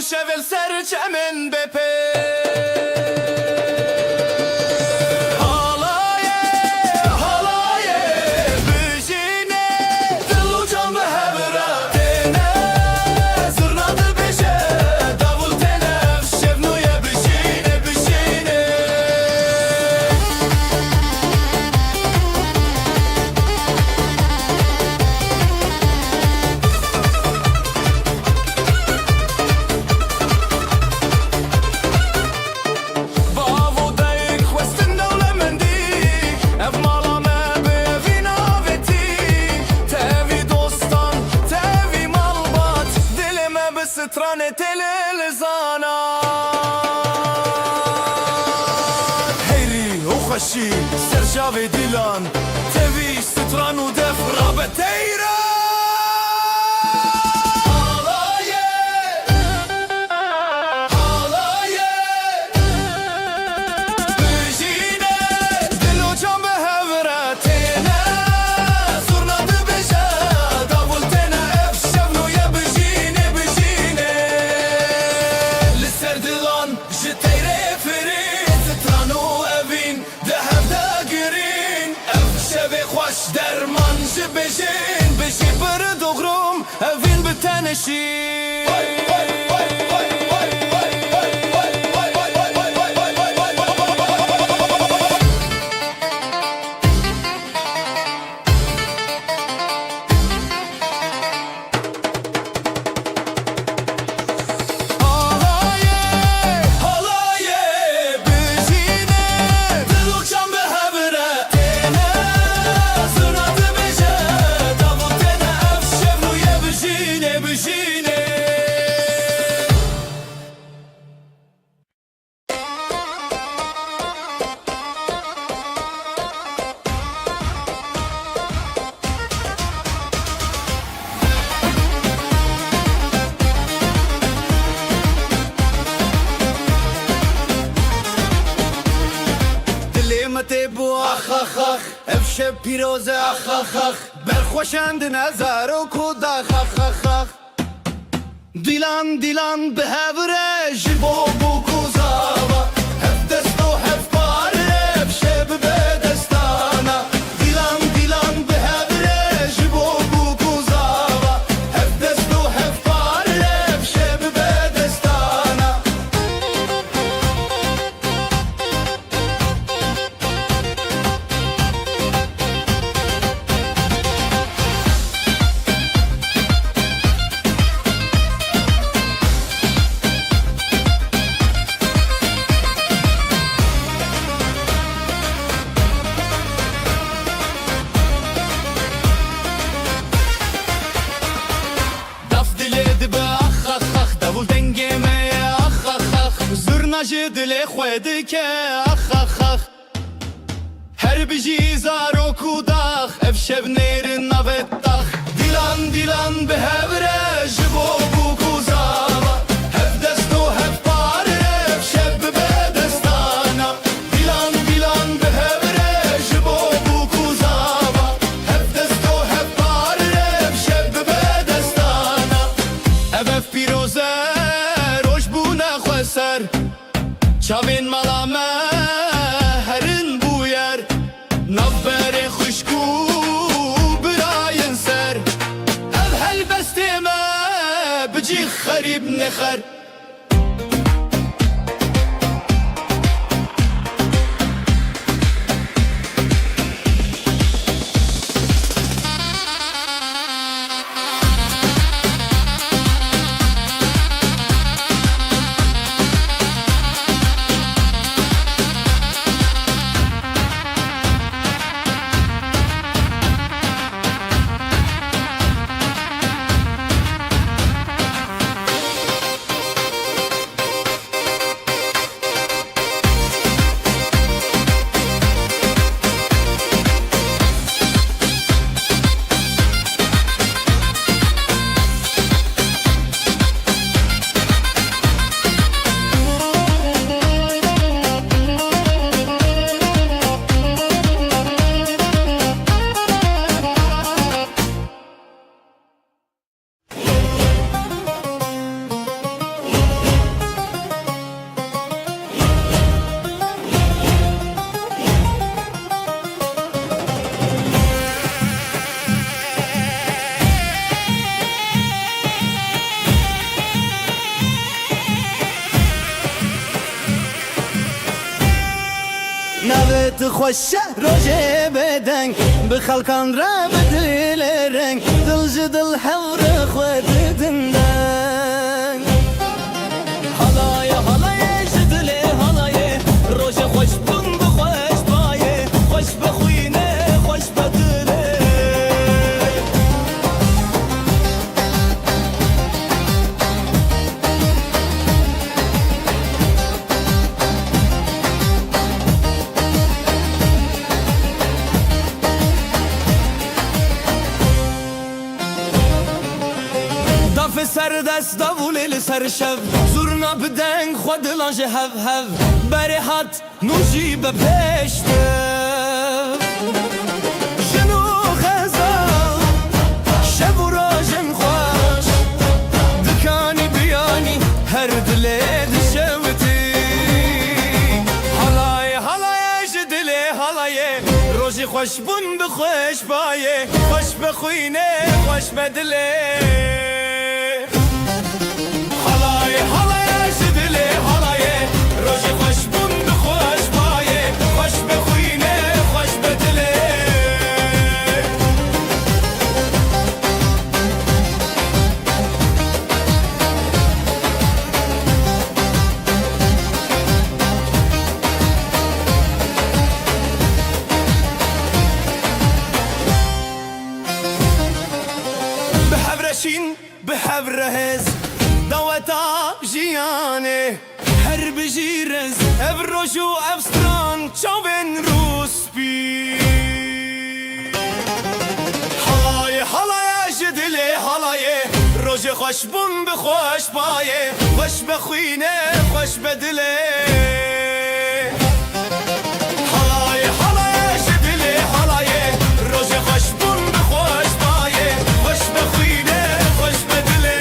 Speaker 6: شغل سرچه من بپی سترانة الزانات هيري وخشي سرجافي ديلان تبيش ستران ودف رابتيرا درمان بجين بجي برد وغروم هفين بتنشي تبو اخ اخ اخ افشب پیروز اخ اخ اخ برخوشند نظر و کود اخ اخ اخ اخ دیلان دیلان به هوره جبو بو کوزاوا هفته
Speaker 1: ji dilê xwe dike ax ax ax her bijî zarok û dax ev şev nêrin navet dax Dilan dilan bi hev re ji bo bûk û zava hev dest û hev pare ev şev bibe destana Dilan dilan bi hev re ji bo bûk û zava hev dest û hev pare ev şev bibe destana Ev ev pîroze roj bûne xwe ser Çavên mala me herin bû yer Navberê xwişk û birayên ser Ev helbestê me bicî xerîb nexer Navet xweşe rojê bêdeng bi xelkan re bi dilê reng Dil ji dil hewre xwe didin deng Halaye halaye ji dilê halaye Rojê xweş bûn bi xweş bayê Xweş bi xwînê xweş bi dilê Dafê serdest davulê li ser şev Zurna bi deng xwe dilan ji hev hev Berê hat nû jî bi pêştev Jin û xezal şev û rojên xweş Dikanî biyanî her dilê dişewitî Halaye halaye ji dilê halaye Rojê xweş bûn bi xweş bayê Xweş bi xwînê xweş bi dilê Halaye halaye ji dilê halaye Rojê xweş bûn bi xweş bayê Xweş bi xwînê xweş bi dilê Bi hev re şîn bi hev re hêz Daweta jiyanê her bijî rez Ev roj û ev stran çavên rûspî Halaye halaye ji dilê halaye Rojê xweş bûn bi xweş bayê Xweş bi xwînê xweş bi dilê Halaye halaye ji dilê halaye Rojê xweş bûn bi xweş bayê Xweş bi xwînê xweş bi dilê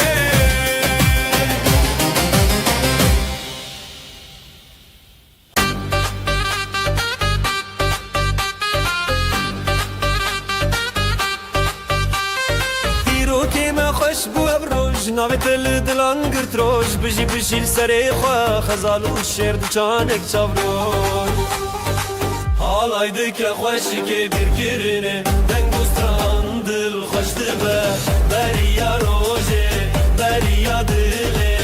Speaker 1: Navê te li dilan girt roj Bijî bijî li serê xwe Xezal û şêr diçanek çavroj Halay dike xweşikê bîrkirine Deng û stran dil xweş dibe Beriya rojê beriya dilê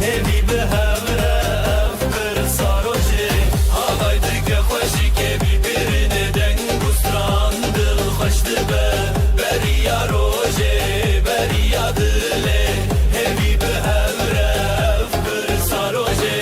Speaker 1: Hêvî bi hev re ev pirsa rojê Halay dike xweşikê bîrkirine Deng û stran dil xweş dibe Beriya rojê beriya dilê Hêvî bi hev re ev pirsa rojê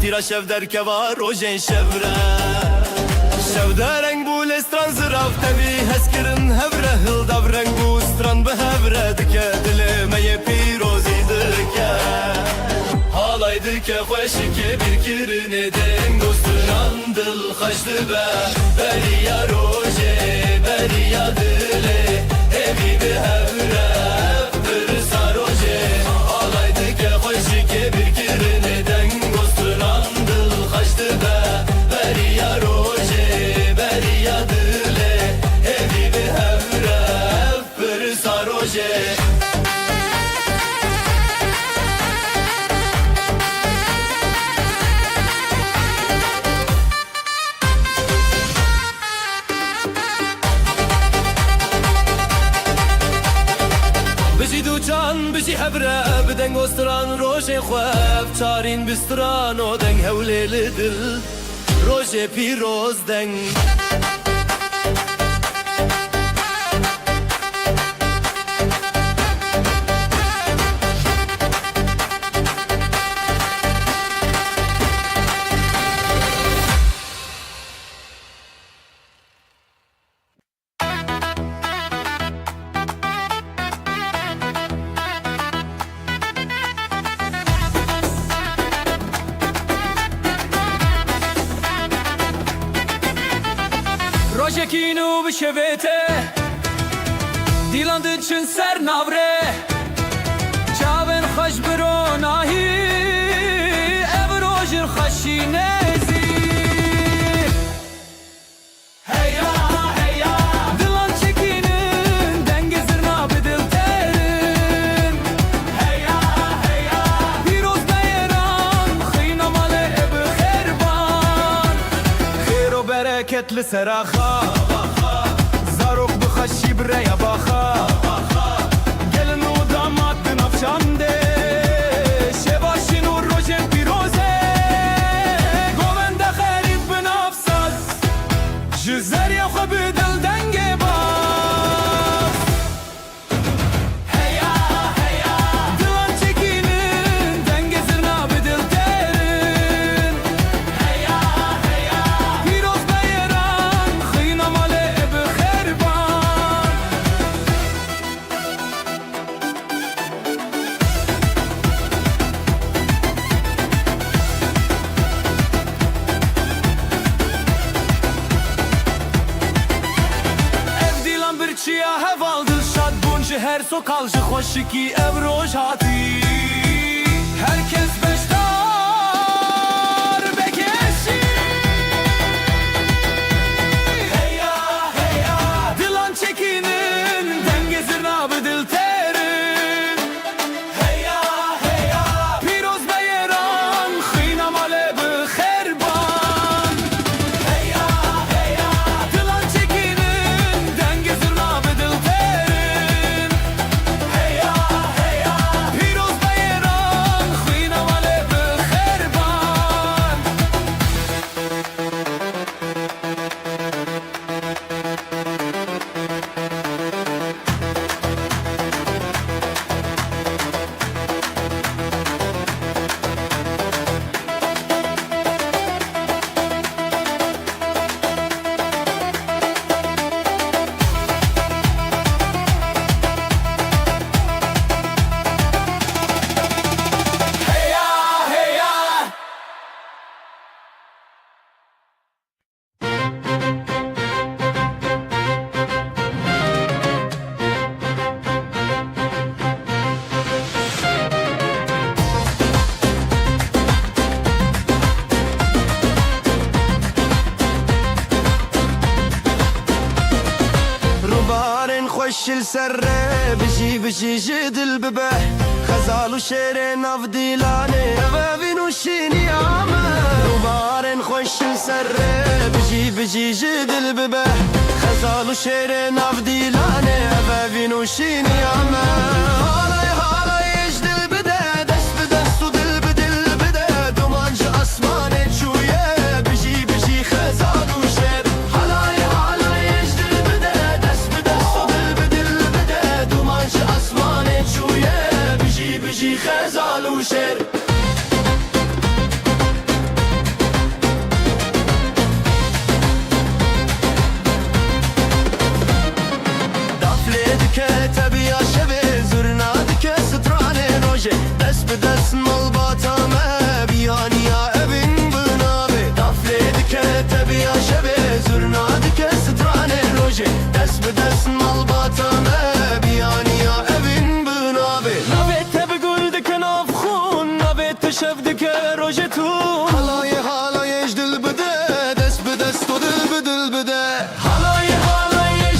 Speaker 6: پیرا شف در که و روژن شفره شف درنگ بو لستران زراف تبی هس کرن هفره هل دبرنگ بو ستران به هفره دکه دل می پیروزی دکه حالایdı ki خوشی که bir kirine den dostran dil خشت به بریا روژه بریا دله evi به هفره برسا روژه حالایdı ki خوشی که bir kirine den dostran dil خشت به بریا روژه بریا دله evi به هفره برسا روژه بجی دو چان بجی هبره بدنگ استران روژه خواب چارین بستران و دنگ هوله دل روژه پیروز دنگ Rožekinu bişevete Dilandı çın ser navre Çaven xaş biro nahi Ev rojin xaşinezi Heya heya Dilan çekinin Dengizir nabidil terin Heya heya Piroz beyran Xıynamalı ebi xerban Xeyr o bereketli seraha Zarok bixaşi breya baxa Gelin o damat binafşande Şevaşin u rojen piroze Govende xerib binafsaz Jizer ya xwe bi dil denge bas Heya heya Dilan çekinin Dengizir nabidil terin Heya heya Piroz beyran Xıynamalı ebi xerban Ev dilan bir çiya heval dil şad bun ji her sokal ji xoşiki ev roj hati Herkes beşdar bekeşi Heya heya Dilan çekinin Dengizir nabidil terin Heya heya Piroz beyran Xıynamalı bi xerban Heya heya Dilan çekinin Dengizir nabidil terin Heya heya Piroz beyran Xıynamalı bi xerban Heya heya
Speaker 5: روبارن خوش السره بجي بجي جدل ببه خزال وشير ناف ديلاني بابين وشيني عامه روبارن خوش السره بجي بجي جدل ببه خزال وشير ناف ديلاني بابين وشيني عامه هالاي هالاي يجدل بده دست بدست ودل بدل بده دومانج اسماني شويه بجي بجي خزال وشير هالاي هالاي يجدل بده دست بدست ودل بدل بده دومانج اسماني شويه بجي بجي خزال وشير شبه زرنا دکه سترانه روژه دست به دست مال باتانه بیانیا evin بنابه
Speaker 1: نویت بگل دکه ناف خون نویت شف دکه روژه تون
Speaker 5: halay dil bide dest به دست و دل به دل بده
Speaker 1: halay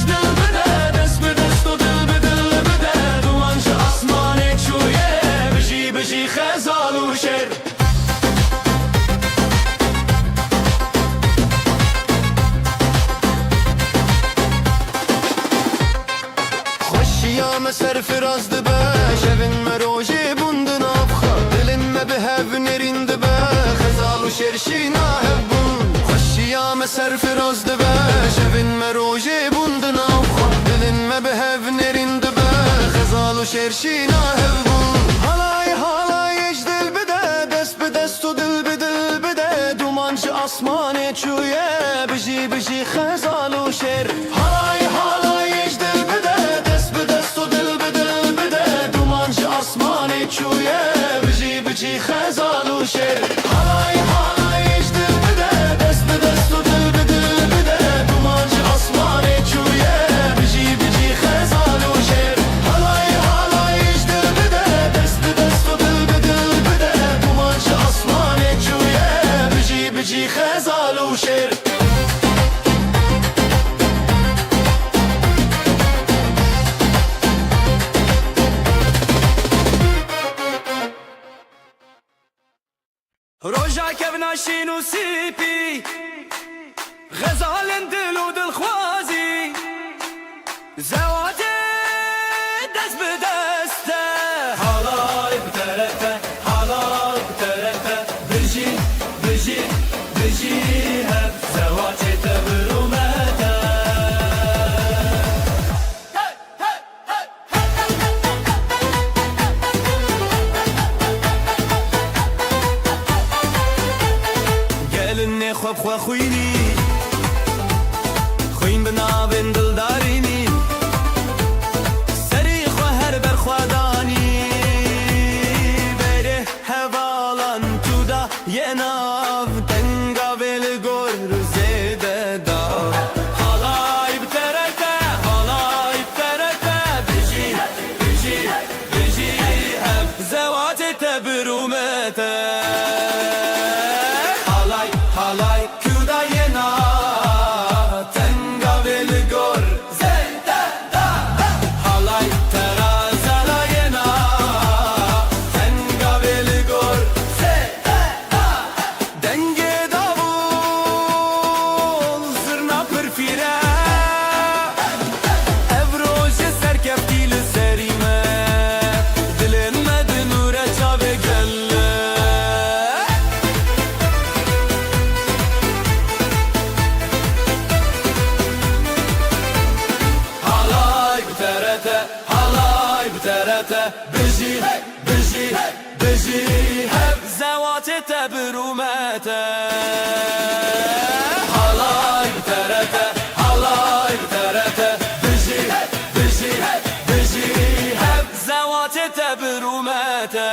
Speaker 1: dil bide dest به دست و دل به دل بده دوانش asman çuye بجی بجی خزال و شر
Speaker 5: خوشیام سرفراز دبه شبین مروجی بوندن افخا دلم به هف نرین دبه خزال و شرشینا هبون خوشیام سرفراز دبه شبین مروجی بوندن افخا دلم به هف نرین دبه خزال و شرشینا هبون halay dil bide dest به دست و دل به دل بده dumancı asmanı çuye بجی بجی خزال و شر halay dil bide dest به دست و دل به دل بده dumancı asmanı çuye بجی بجی خزال و شر halay dil bide dest به دست و دل به دل بده dumancı asmanı çuye بجی بجی خزال و شر halay dil bide dest به دست و دل به دل بده dumancı asmanı çuye بجی بجی خزال و شر
Speaker 1: روژا کبنا شین و سیپی غزالن دل و دل خوازی زوات دست به دسته
Speaker 3: Halay bu tarafa, halay bu tarafa Bıcı, bıcı, bıcı hep Zevaçete hürmete
Speaker 1: gelin ne خواب خواه خوینی خوین بنابن دلدارینی سری خواه هر بر خوادانی بره هوالان تو دا یه ناو تنگا ول گور زیده دا halay bu tarafa, halay bu tarafa بجی، بجی، بجی hep zevatete bürümete halay kuda yena tenga vel gor zende da halay terazala yena tenga vel gor zende da denge davul zırna perfire evroje serkeftil serime dilin mednure çave gelle halay bu terete halay bu terete biji biji biji hep zevatete bürümete halay bu terete halay bu terete biji biji biji hep zevatete bürümete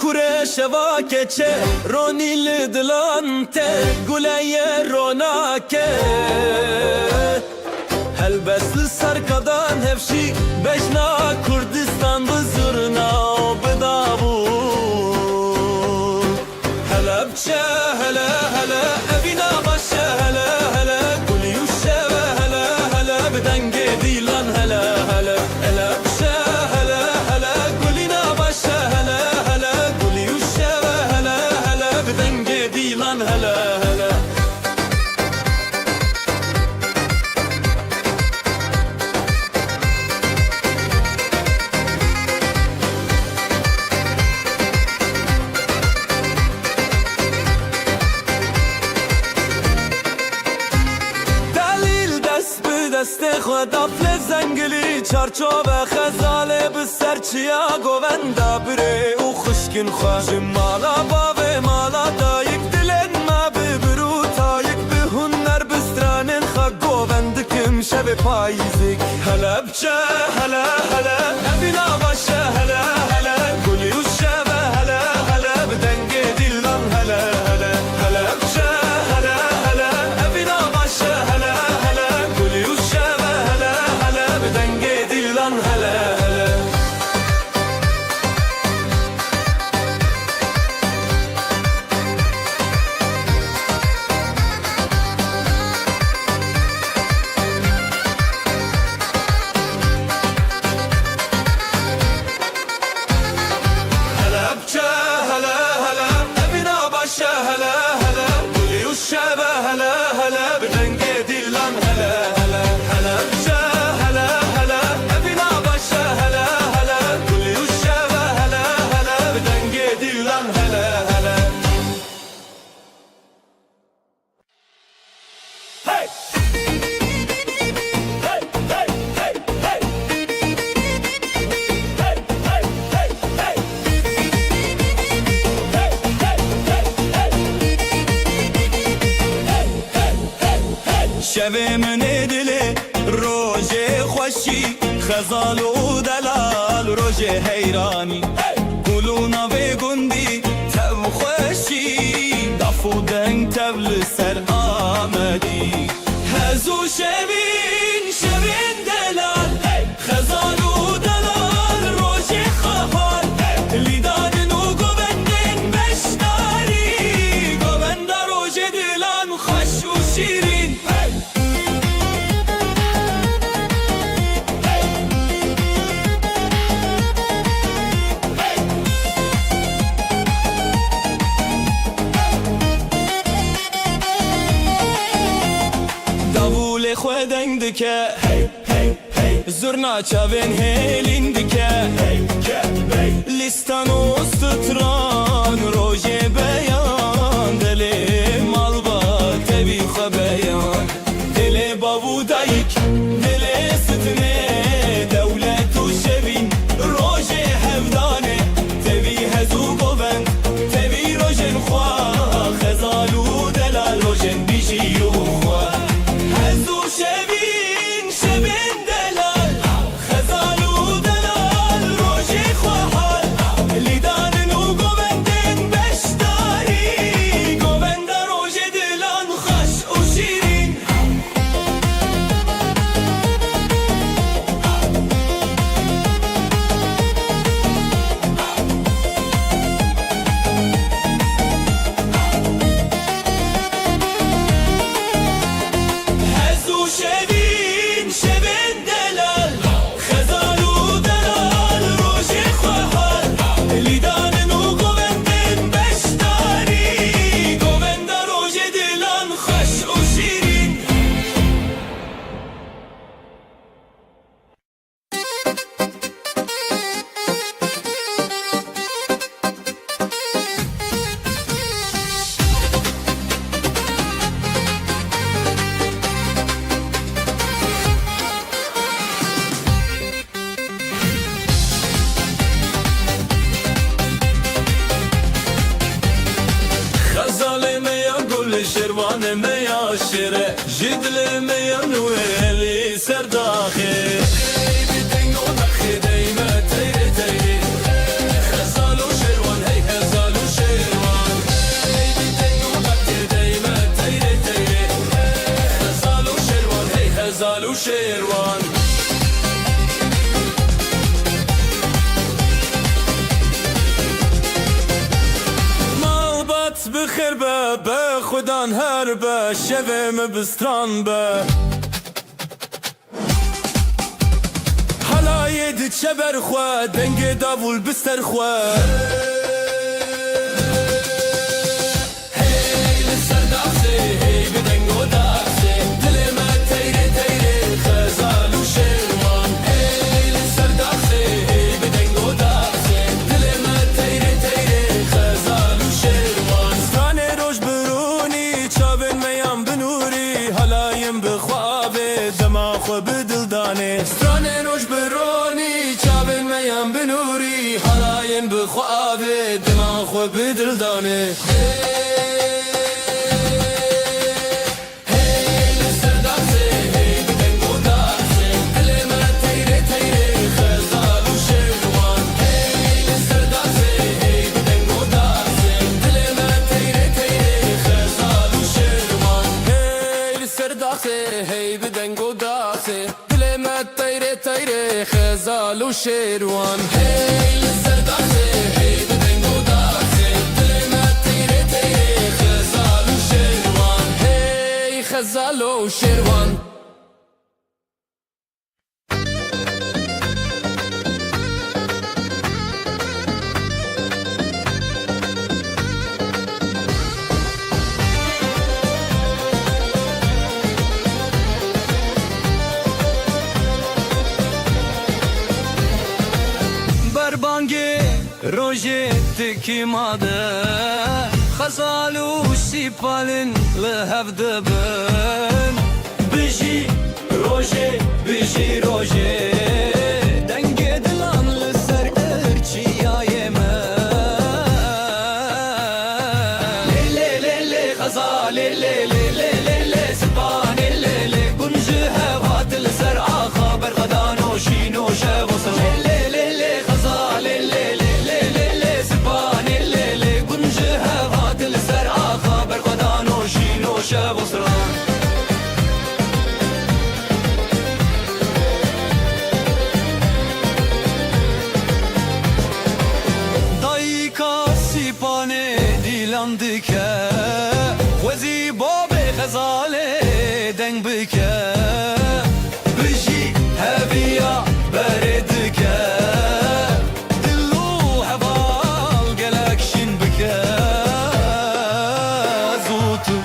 Speaker 1: kure şeva keçe ronil dilante guleye ronake helbesli sarkadan hevşi beşna Kurdistan bızırna bedavu helepçe hele hele evina başe hele hele gul yuşeve hele hele bedenge dilan hele hele helepçe hele hele gulina başe hele hele gul yuşeve hele hele bedenge dilan hele hele
Speaker 6: دست خود افل زنگلی چارچوب خزاله بسر چیا گووندا بره او خشکن خواه مالا باوه مالا دایک دلن ما ببرو تایک به هنر بسترانن خواه گووندکم شب پاییزک هلا بچه هلا هلا نبینا باشه هلا هلا گلی و شبه هلا هلا بدنگ دیلان هلا هلا هلا بچه هلا هلا نبینا باشه هلا هلا گلی و شبه هلا هلا بدنگ دیلان هلا هلا هلا بچه هلا هلا نبینا باشه هلا هلا گلی و شبه هلا هلا بدنگ دیلان هلا هلا هلا بچه هلا هلا نبینا باشه هلا هلا گلی و شبه هلا هلا بدنگ دیلان هلا هلا Hey! Hey! Hey! Hey! Hey! Hey! Hey! Hey! شب من دل روز خوشی خزال و دلال روز حیرانی گلونا و گندی تب خوشی دف و دنگ تبل سر آمدی هزو شبین دلال خزال و دلال روز خفال لیدان و گوبندن بشتاری گوبند روز دلان خوش و شیرین davul خودنگ دکه زرنا چاوین هیلین دکه لیستان و ستران روژ بیان دل مال با تبی خو بیان دل بابو دایک دل ستنه دولت و شوین روژ هفدانه تبی هزو گوند تبی روژن خواه خزال و دلال روژن بیشی و خواه هزو شبین دلال خزال و دلال روژ خواهال لیدان و گوندن بشتاری گوند روژ دلان خوش و شیرین هزو شبین دلال خزال و دلال روژ خواهال لیدان و گوندن بشتاری گوند روژ دلان خوش و شیرین خزال میا گل شروان میا شره جدل میا نویلی سرداخه بدنگ و نخی دیمه تیره تیره خزال و شروان هی خزال و شروان بدنگ و نخی دیمه تیره تیره خزال و شروان هی خزال و شروان بخیر به خودان هر به شوم بستران به حالا ید چبر خواه دنگ داول بستر خواه هی لسر داخسه هی بدنگ و داخسه دل ما تیره تیره خزال و شروان هی لسر داخسه هی بدنگ و داخسه دل ما تیره تیره خزال و شروان ستانه روش برونی چاوین میام بنوری حالایم بخوابه دما خو
Speaker 4: سرداخي هي بدنگو داخي دلمت طيري طيري خزال وشيروان هي سرداخي هي بدنگو داخي دلمت طيري طيري خزال وشيروان هي خزال وشيروان
Speaker 1: بربانگی روژت کی ماده خزالو سیپالن لهف دبن بجی روژه دنگ دلان لسر ارچیای من لی خزال لی سپان لی گنج هوات لسر آخا برغدان و شین و شب و سر شب و سران دایکا سیپانه دیلان دکه وزی باب غزاله دنگ بکه بجی هبیا بردکه دلو هوال گلکشین بکه زوتو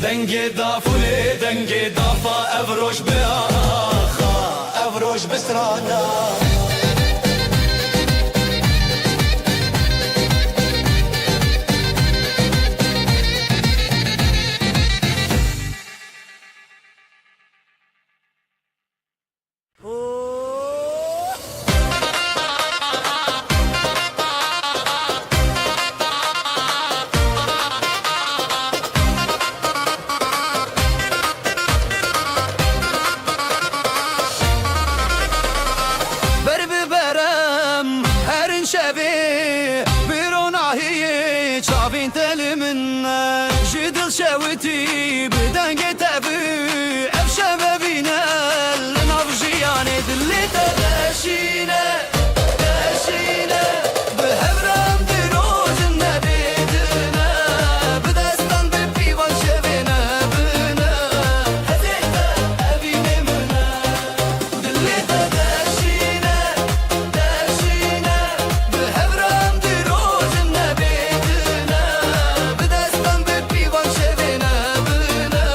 Speaker 1: دنگی دافولی دنگی دافا افروش به آخا افروش بسرانا شبي بروناهي شافين تلمنا جدل شوتي بدنجة تبي أبشبابينا لنفجياني دلي تغشينا تغشينا بهبرام دروج النبيدنا بدستان ببيوان شبينا بنا هزيتا أبيني منا دلي تغشينا تغشينا بهبرام دروج النبيدنا بدستان ببيوان شبينا بنا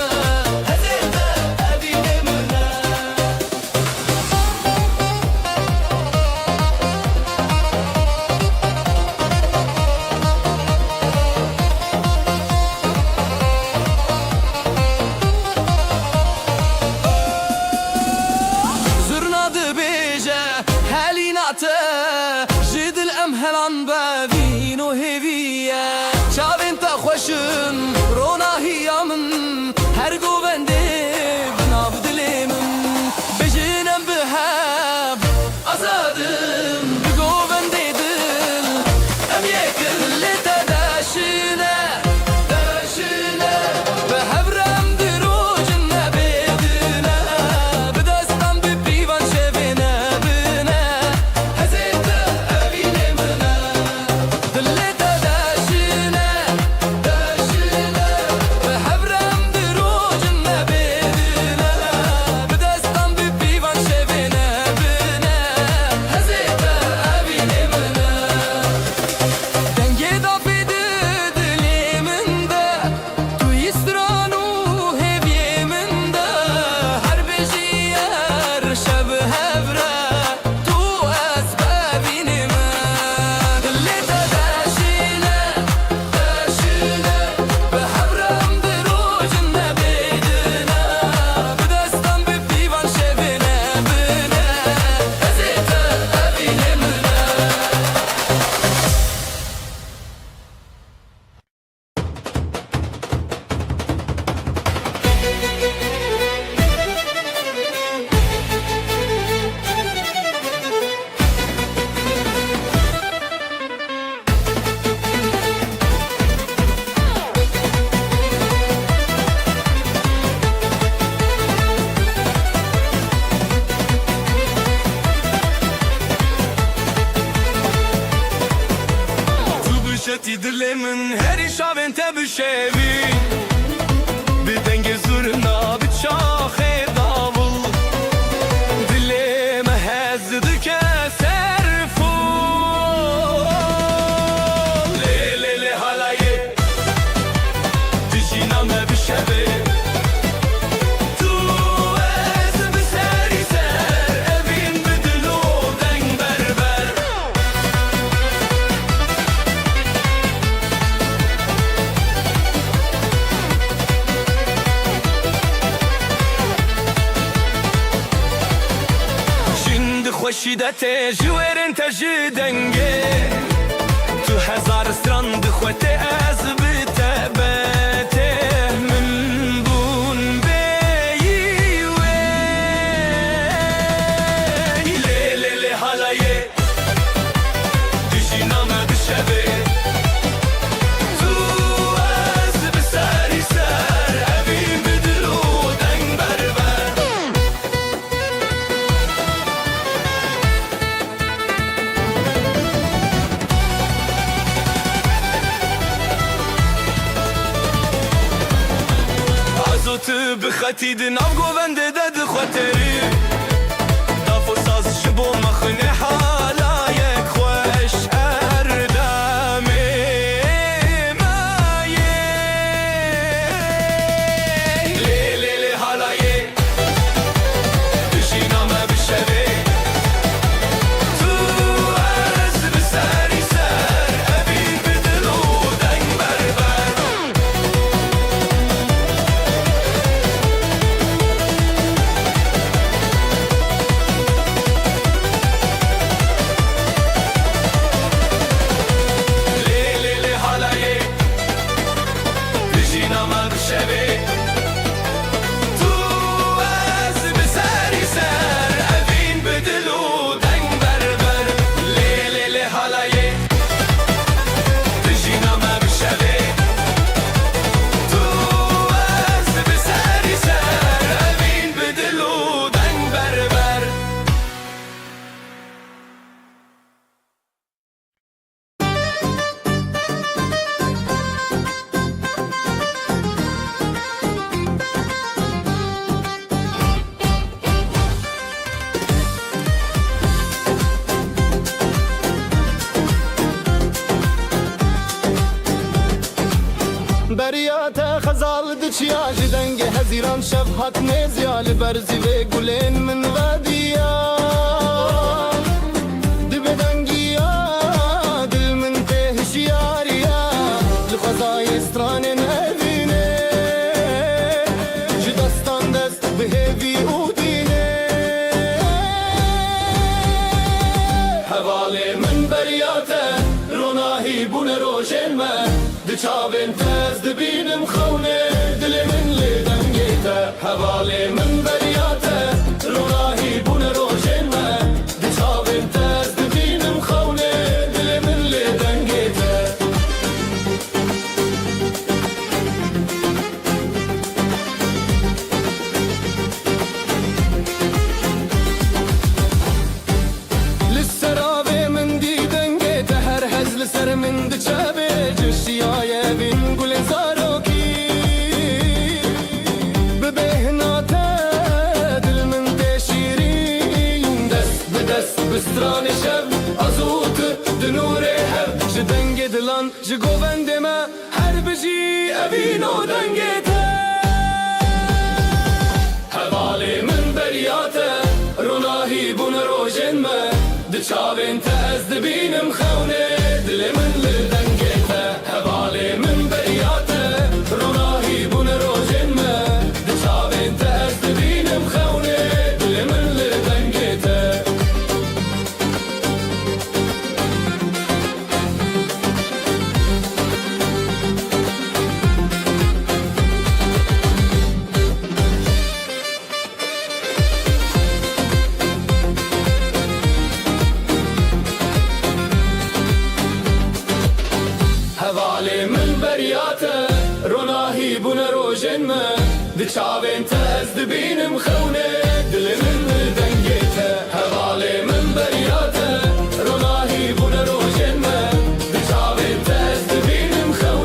Speaker 6: هری شاون ته بشوین بدنگ زورنا بچاخ داول دلم هزد که سرفول لیلی حالای دجینم بشوین خوشیدت جویرن تجدنگه تو هزار سترند خوته از بتبته من بون بیوه لیلی حالایه دیجی نامه بشبه تو از بسری سر اوین بدلو دنگ بربر تو بخطیدن او گوونده دد خاطری دافو ساز شبو مخنه حالایک خوش اردامه مایه لیلی حالایه دشینامه بشوه تو از بسری سر ابین بدلو دنگ بربر
Speaker 1: بریات خزال دچیا جدنگ هزیران شب حق نزیال برزی و گلین من ودیا دبدنگیا دل من تهشیاریا لخزای استران نبینه جدستان دست بهوی اودینه حواله من بریات روناهی بون روشن من دچاوین تز دبینم خونه دل من لدنگیته حواله من بریاته روناهی بون روشن من دچاوین تز دبینم خونه دل من لدنگیته لسراوی من دیدنگیته هر هزل سر من دچاوی جشیای بین گل زاروکی ببهناته دل من تشیرین دست به دست بستران شب ازوت دنور هب جدنگ دلان جگووند ما هر بجی اوینو دنگیته حواله من بریاته روناهی بون روشن ما دچاوین تز دبینم خونه دل من لدنگیته حواله من بریاته روناهی بون روشن ما دچاوین تز دبینم خونه دل من لدنگیته حواله من بریاته روناهی بون روشن ما دچاوین تز دبینم خونه دل من لدنگیته حواله من بریاته روناهی بون روشن ما دچاوین تز دبینم خونه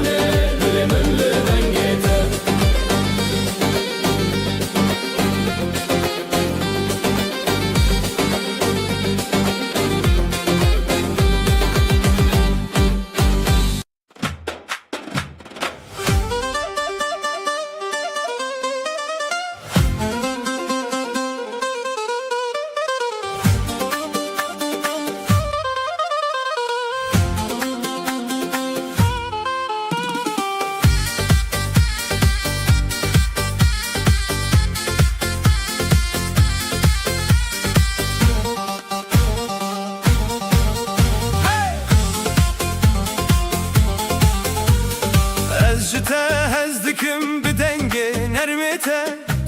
Speaker 3: Ez ji te hez dikim bi dengê nermê te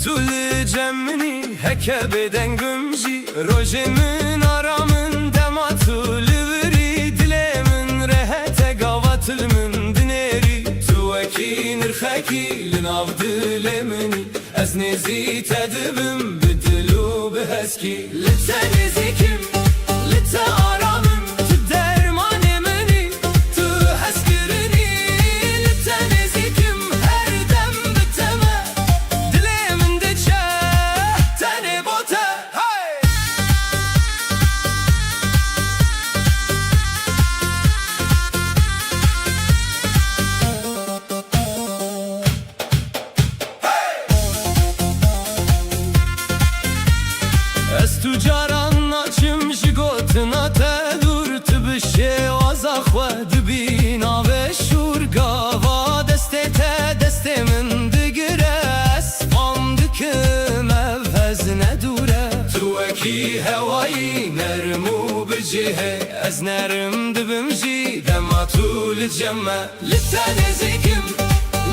Speaker 3: Tu li cem minî heke bêdengim jî Rojê min ara min dema tu li virî Dilê min rehete gava til min dinêrî Tu wekî nirxekî li nav dilê minî Ez nêzî te dibim bi dil û bi heskî Li te nêzîkim, li te aramim Tu dermanê minî, tu hezkirinî Li te nêzîkim her dem bi te me Dilê min diçe tenê bo te hey! Ez tu caran naçim ji gotina te dur Tu bi şêwaza xwe dibî navê şûr Gava destê te destê min digire Ez fam dikim ev hez nedûre Tu wekî hewayî nerm û bi cihê Ez nerim dibim jî dema tu li cem me Li te nêzîkim,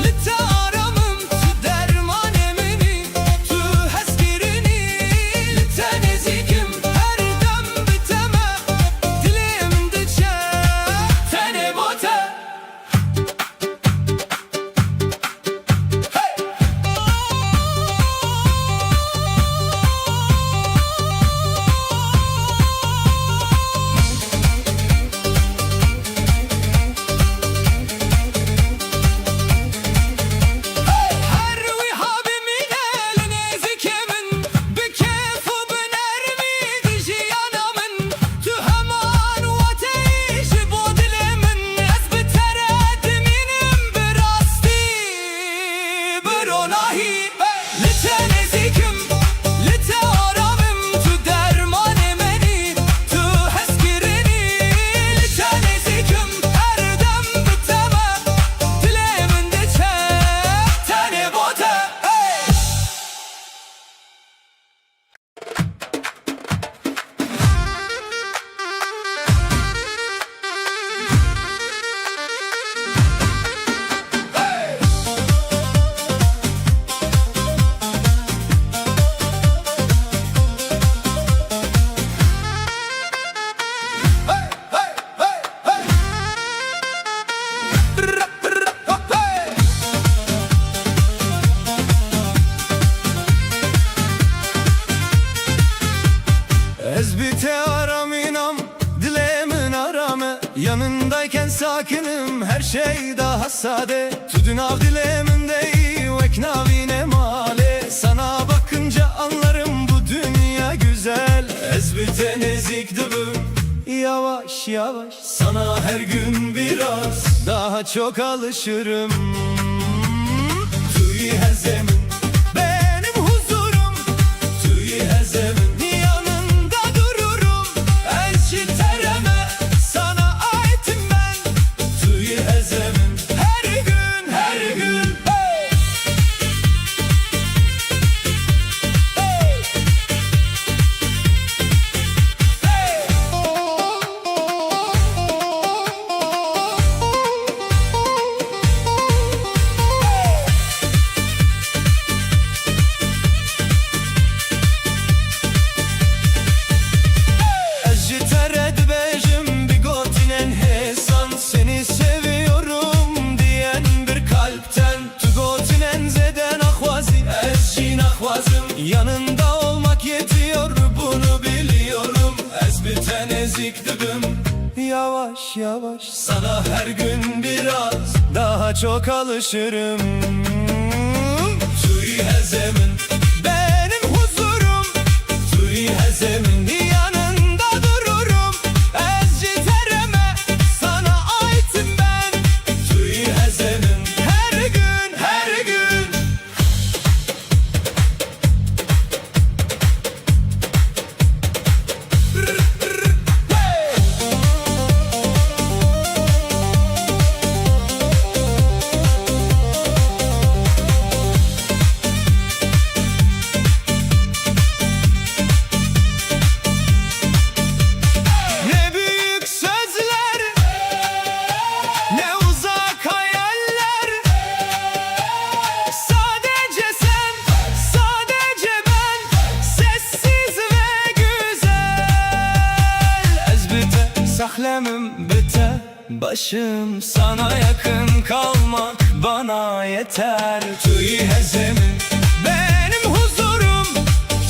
Speaker 3: li te aramim Tu dermanê minî, tu hezkirinî Li te nêzîkim her dem bi te me Dilê min diçe tenê bo te Her wiha bimîne li nêzîkê min Bi kêf û bi nermî di jiyana min Tu heman weteyî ji bo dilê min Ez bi te re dimînim bi rastî bi ronahî Li te nêzîkim, li te aramim Tu dermanê minî, tu hezkirinî Li te nêzîkim her dem bi te me Dilê min diçe tenê bo te hey! Ez bir te araminam, dilemin arame Yanındayken sakinim, her şey daha sade Tudun av dilemin değil, veknavine male Sana bakınca anlarım bu dünya güzel Ez bir te nezik dibim, yavaş yavaş Sana her gün biraz daha çok alışırım Tüy hezemin, benim huzurum Tüy hezemin yanında dururum Elçi tereme sana aitim ben Tüy hezemin her gün her gün hey! Hey! Ez ji te re dibêjim bi gotînên hêsan Seni seviyorum diyen bir kalpten Tu gotînên zêde naxwazî ez jî naxwazim Yanında olmak yetiyor bunu biliyorum Ez bir te nezik dibim Yavaş yavaş sana her gün biraz daha çok alışırım Tüy hezemin benim huzurum Tüy hezemin yanında dururum Ezci tereme sana aitim ben Tüy hezemin her gün her gün
Speaker 1: Başım sana yakın kalmak bana yeter.
Speaker 3: توی هزمن
Speaker 1: Benim huzurum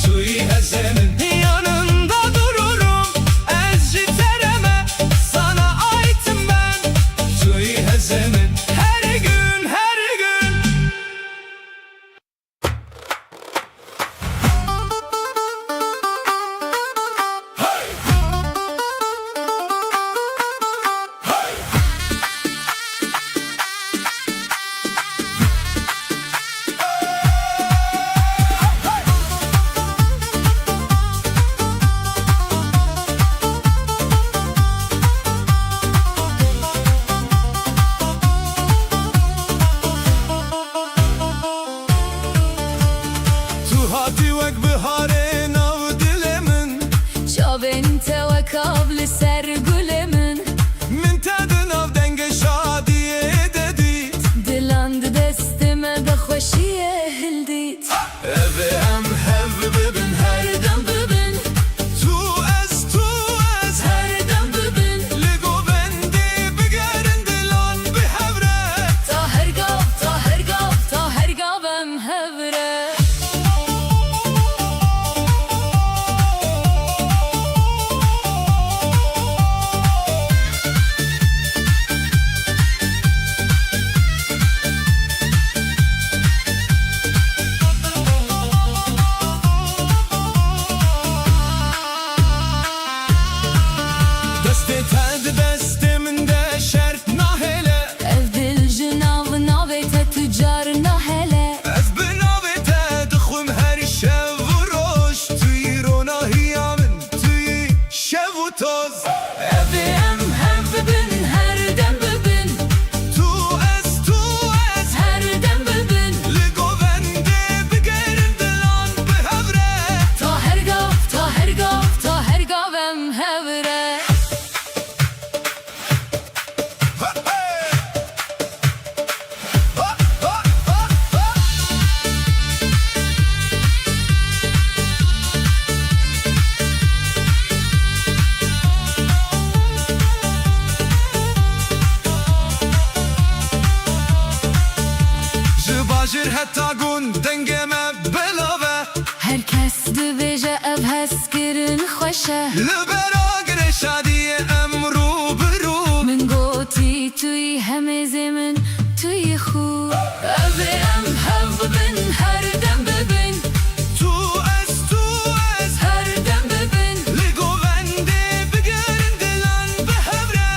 Speaker 3: توی هزمن
Speaker 1: yanında dururum. Ezci tereme sana aitim ben.
Speaker 3: توی هزمن
Speaker 1: Her gün her gün. Tu hati vek bihare nav dilemin.
Speaker 2: Çavin ve kabli ser gülemin
Speaker 1: Min tedin av denge şadiye dedit.
Speaker 2: Diland destime de xoşiye hildit
Speaker 1: Ev em hev bibin her
Speaker 2: Herdem bibin,
Speaker 1: tu ez
Speaker 2: herdem bibin
Speaker 1: Ligo bendi bigerin dilan bihevre.
Speaker 2: Ta her gav, ta her gav, ta her gav em hevre
Speaker 1: Deste ted destimin de şert nahele.
Speaker 2: Ev dil jinav navete tüccar nahele
Speaker 1: Ez binavete dixwim her şev û roj. Tuyî ronahiya min tuyî şev û toz.
Speaker 2: Ev em hev bibin, herdem bibin
Speaker 1: Tu ez
Speaker 2: Herdem bibin,
Speaker 1: Ligo bendi bigerin dilan bihevre.
Speaker 2: ta her gav, ta her gav, ta her gav em hevre
Speaker 1: Ji bajir heta gund dengeme belave.
Speaker 2: Herkes dibêje ev hezkirin xweş e
Speaker 1: Li bera girê şadiye em rû bi rû.
Speaker 2: Min gotî tu yî hemêzê min tu yî xû Ev ê em hev bibin, herdem bibin
Speaker 1: Tu ez
Speaker 2: Herdem bibin,
Speaker 1: Ligo bendi bigerin dilan bihevre.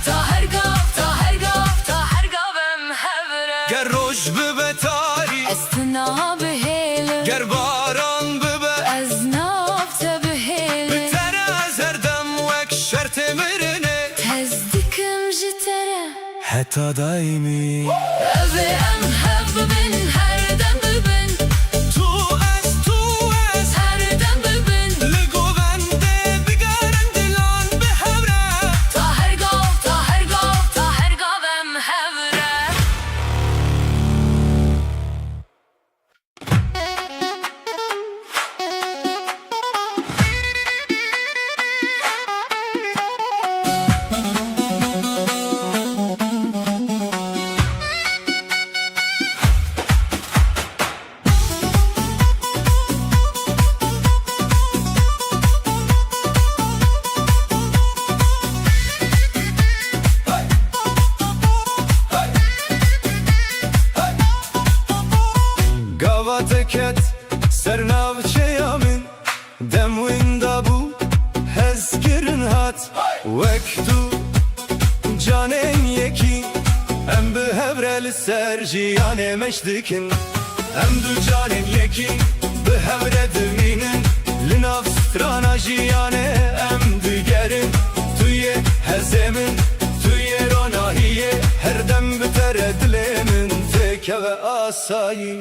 Speaker 2: ta her gav, ta her gav, ta her gav em hevre
Speaker 1: Ger roj bibe tarî,
Speaker 2: Ez tina bihêle
Speaker 1: ger baran bibe.
Speaker 2: Ez nav te
Speaker 1: Bi
Speaker 2: bihêle
Speaker 1: tere ez herdem wek şertê mirinê.
Speaker 2: Tez dikim ji te re
Speaker 1: Heta daîmî.
Speaker 2: Ev ê em hev bibin, herdem bibin
Speaker 1: Tu ez
Speaker 2: Herdem bibin
Speaker 1: Ligo bendi bigerin dilan bihevre.
Speaker 2: Ta her gav, ta her gav, ta her gav em hevre
Speaker 1: Gavateket sernavçeya min. Dem winda bû hezkirin hat. Wek tu canên yekî. Em bi hevre li ser jiyanê meş dikin. Em du canên yekî bi hevre dimînin. Li nav strana jiyanê em digerin. Tu yê hezê min, tu yê ronahiyê. Her dem bi tere dilê min têkeve asayî.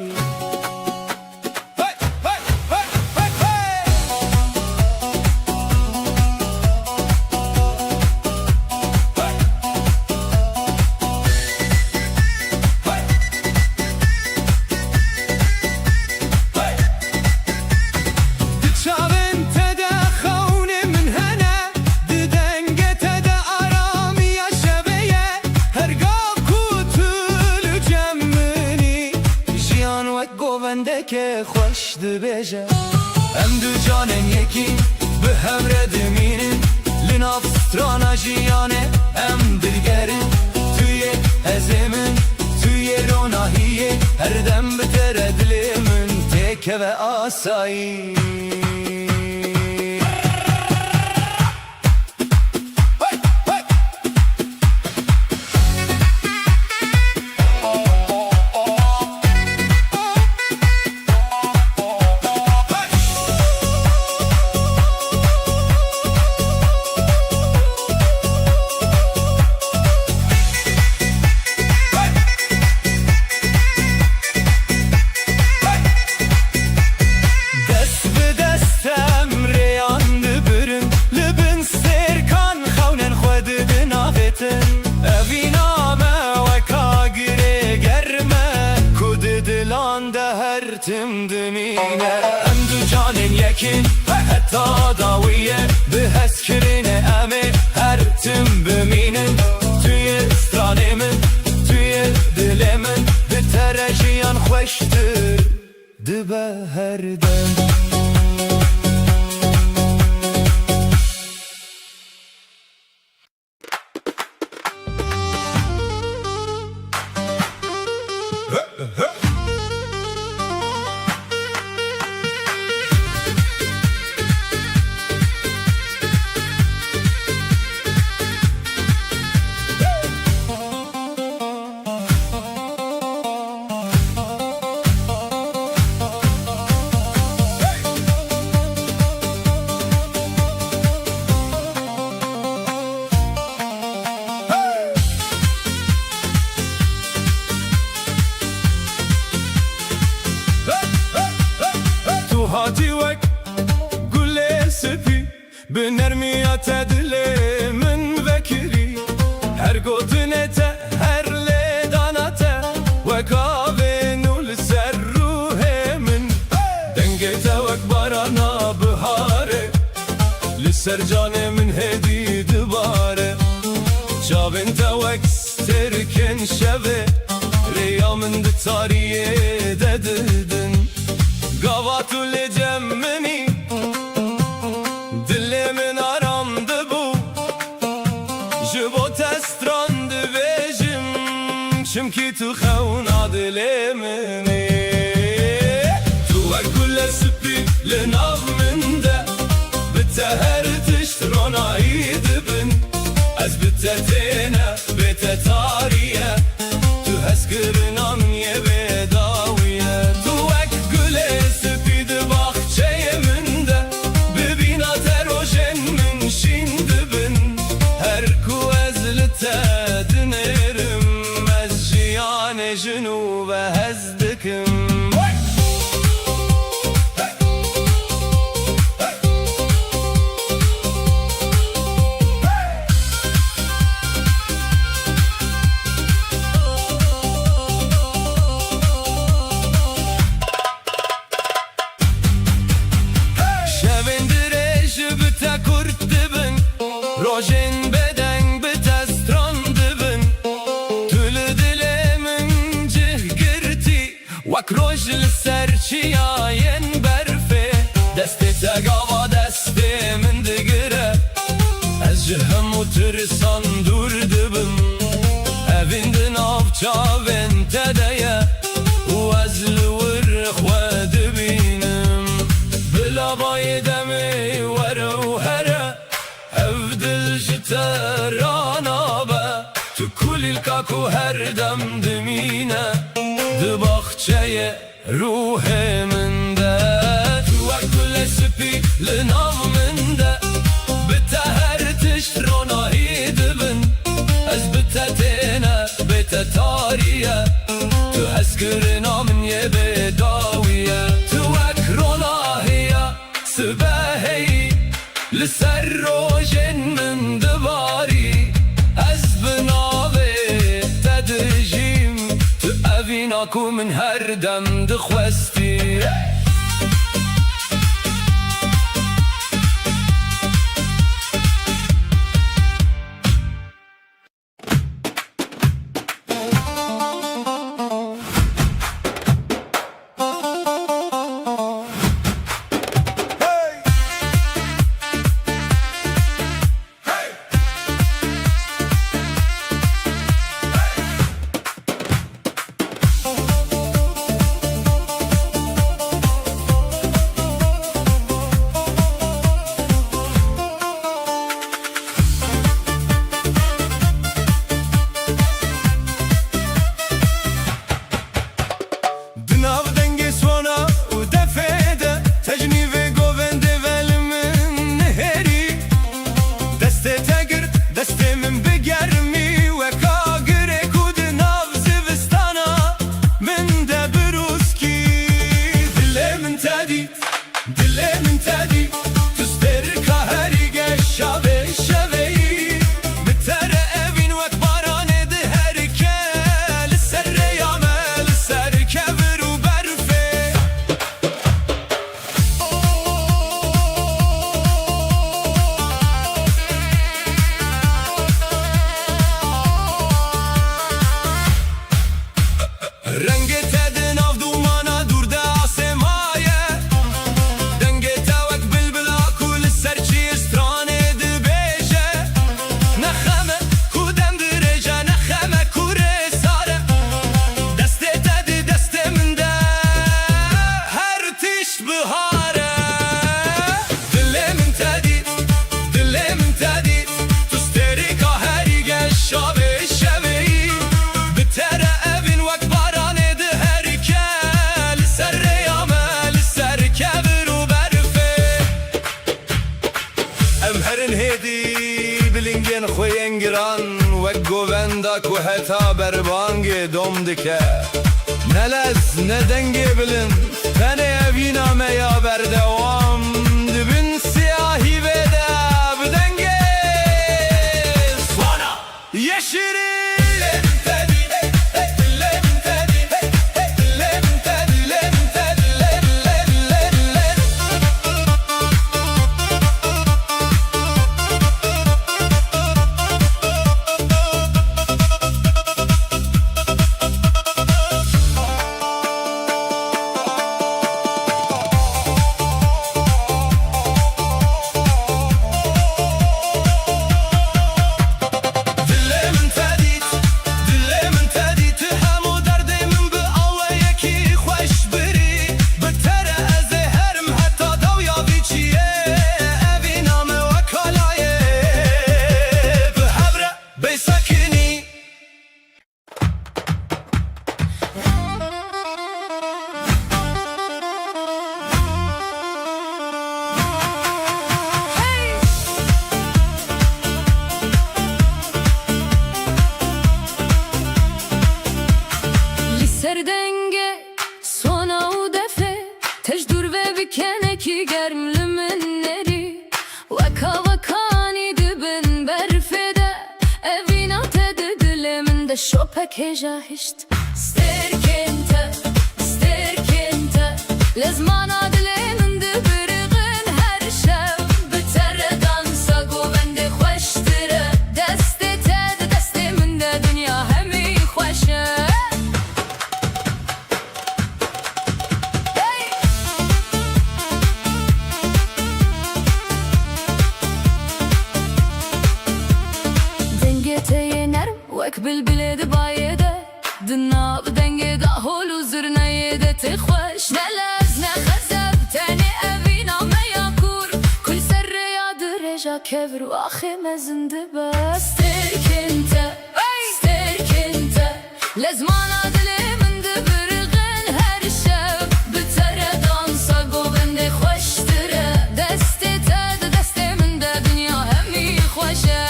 Speaker 1: که خوش دبیجه ام دو جانن یکی به هم ردمینن لناف سترانا جیانه ام دلگرن توی هزمن توی روناهیه هر دم بتر دلمن تکه و آسایی تم دمینه ام دو جانن یکین حتی داویه به هست کرینه امه هر تم بمینن توی استرانه من توی دل من به ترجیان خوشتر دبه هر دم
Speaker 3: هاتی وک گل سپی به نرمیات دل من وکری هر گوتنت هر لیدانت وکاوه نول سر روح من دنگت وک بارانا بهاره لسر جان من هدی دباره چاوین وک سترکن شوه ریا من دتاریه دددن گاواتو لجمنی دل من آرام دبو جبو تستران دبیجم چمکی تو خونا دل منی تو کل سپی لناف من ده بتهر تشترانایی دبن از بتتینه بتتاریه تو هسکرنا من یه بداویه تو جنوب هزدكم شبندرش بتا كرت دبن روجن بدن بتا ستران دبن وک روش لسر چیاین برفه دست تگاوا دست من دگره از جهم و ترسان دور دبم اویند ناف چاوین تدیه و از لور خواه دبینم بلا بای دمی وره و هره او دل جترانا به تو کلی الکاکو هر دم دمینه دباخچه روح من ده تو کل سپی لناف من ده بتا هر تشترانایی دبن از بتا تینه بتا تاریه تو هسکرنا من یه بداویه تو اکراناهیه سبهی لسر روژن من دباری از بناوه تدجیم اویناکو من هر دم دخواستی رنگت دن av dumana durda asemaye Dengete vek bilbila kul serçi strane de beje Nexeme kudem direce nexeme kure sare Deste tedi deste minde her tiş bihare Dilemin tedi dilemin tedi Tusterika her gel şave şeveyi Bitere evin vek barane de her kel Serre yamel ser kevir u berfe Em herin hedi bilingen khoyen giran Vek govenda ku heta berbange dom dike Ne lez ne denge bilin Beni evina me ya berdevam Dibin siyahi ve de bidenge Sana yeşiri
Speaker 2: Serdenge sona u defe Tejdur ve bikene ki germliminleri Vaka vakani dibin berfede Evina tedi dileminde şopek heja hişt Sterkente Lezmana dileminde birgin her şev Bitere dansa govende khoştire Deste tedi desteminde dünya hemi khoşe Vek bilbile de bayede Dınab denge da holu zırna yede Tıkhoş ne lez ne khazab Teni evina me yakur Kul serre yadır eja kevr u ahi mezindi bas Sterkente Lezmana dileminde birgin her şev Bitere dansa govende khoştire Deste tedi desteminde dünya hemi khoşe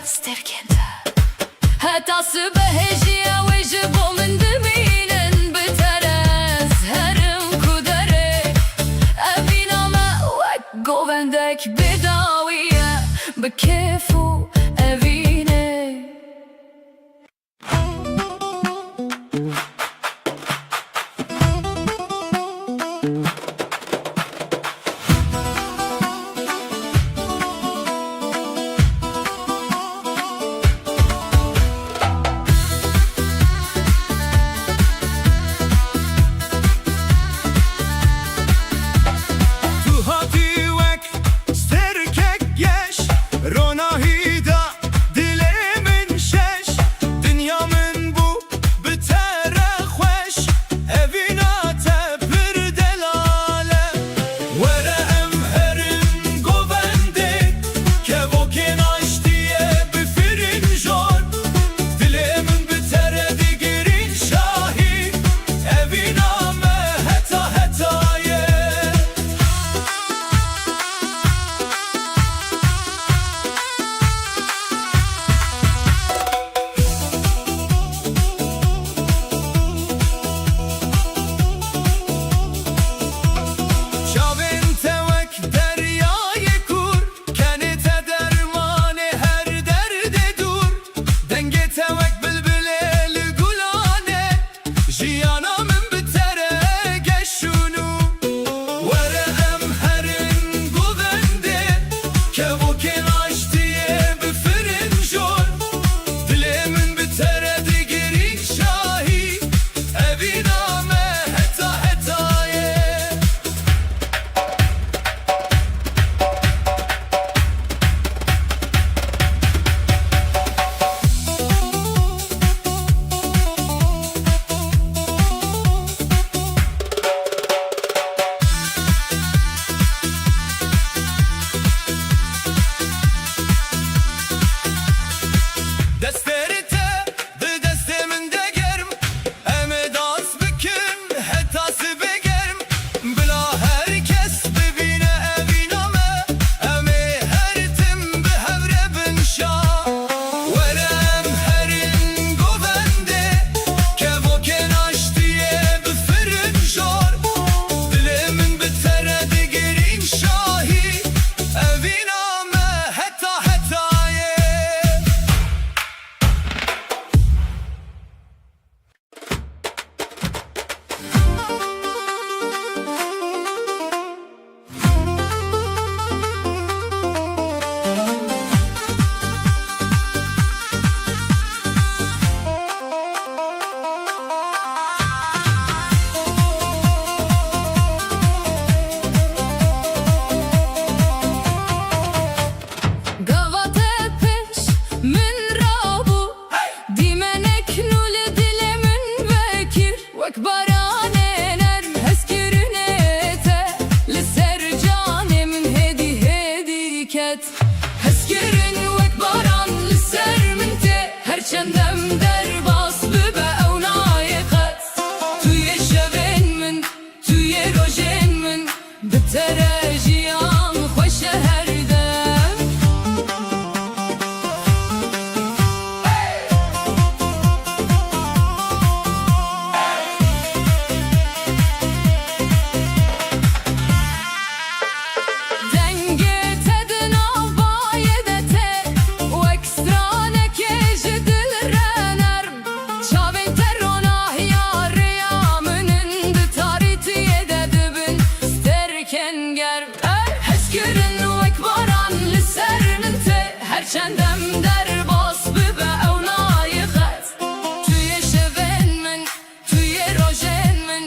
Speaker 2: Sterkente Hatası behejiye ve jibomin diminin Biterez herim kudere Eviname vek govendek bedaviye Bekefu evine
Speaker 3: Tu hati vek sterkek geş Ronahida
Speaker 2: هسكرن وك باران لسر من ته هرچندم در باس ببه او نایقت توی شبن من توی روژن من بتره جیان خوش هر دم دنگه تدن آبایده ته و اکسترانه که جدل رنرم چاوین ترونه یاریامنن ده تاریتیه ده دبن سترکن گرم هسکرن و اکباران لسرنن ته هرچندم در باس ببه او نایقت توی شبن من توی روژن من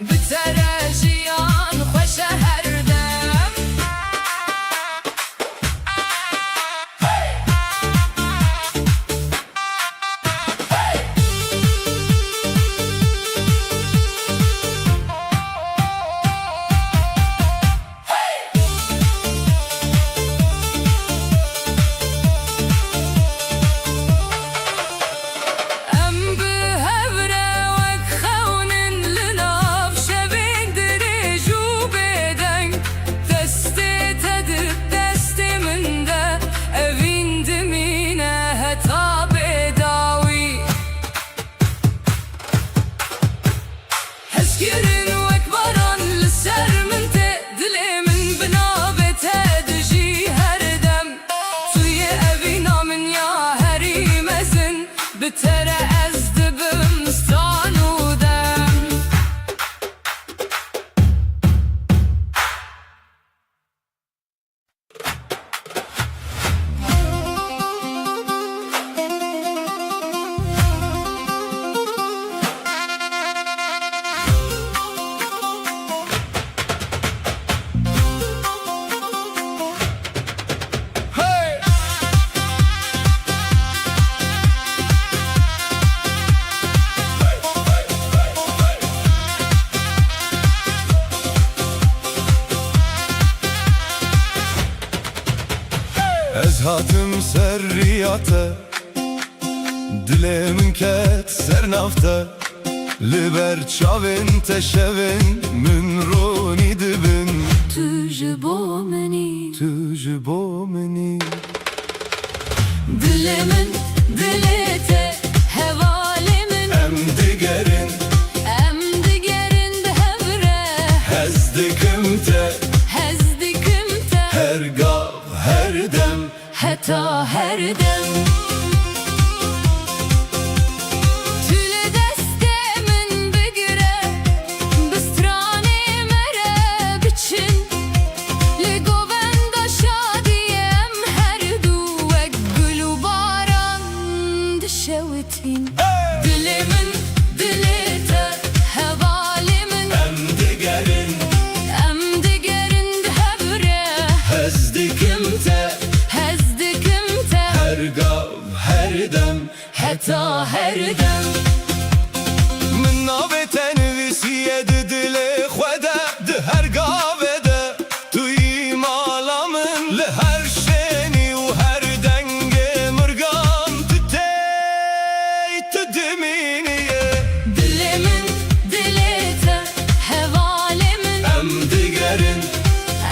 Speaker 2: بتره جیان خوش هر دم ام بهوره وک خونن لناف شبین دریجو بدن دستی تدب دستی من ده اوین دمینه هتا بداوی هسکرن وک باران لسر من ته دلی من بنابته دجی هر دم توی اوینا من یا هری مزن بتره از دبم ستانودم
Speaker 3: Ez hatım serriyate Dilemin ket sernafte Liber çavin teşevin Min roni dibin
Speaker 2: تجبو منی
Speaker 3: Tüjü bomeni
Speaker 2: دلمن دلته هوالمن
Speaker 3: Em digerin
Speaker 2: ام دگرن بهوره
Speaker 3: Hezdikimte
Speaker 2: هزدکمته
Speaker 3: Her gav her dem
Speaker 2: حتی هر دم تول دسته من بگره بسترانه مره بچن لگوبند شادیم هر دو وک گلو باران دشوتین دل من دلته هوالی من
Speaker 3: Em digerin
Speaker 2: ام دگرن بهوره
Speaker 3: Hezdikimte
Speaker 2: هزدکمته
Speaker 3: Her gav her dem
Speaker 2: حتی هر دم
Speaker 3: من ناوی تنویسیه دلی خوده ده هر گاوه ده توی مالا من له هر شنی و هر دنگ مرگان تو دمینیه
Speaker 2: دلمن دلته هوالمن
Speaker 3: Em digerin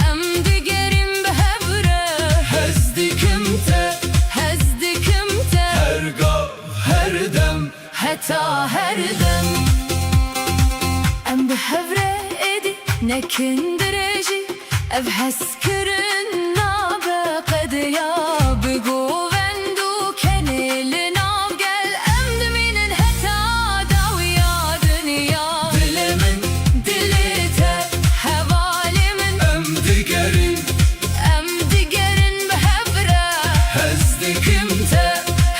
Speaker 2: ام دگریم بهوره
Speaker 3: hezdikimte
Speaker 2: هزدکمته
Speaker 3: Her gav her dem
Speaker 2: حتی هر دم ام بهوره ایدی نکن درجی اف هسکرن نابه قد یا بگو وندو کنیل ناب گل ام دمینن حتی داویا دنیا
Speaker 3: Dilimin
Speaker 2: دلته هوالمن
Speaker 3: em digerin
Speaker 2: ام دگرن بهوره
Speaker 3: hezdikimte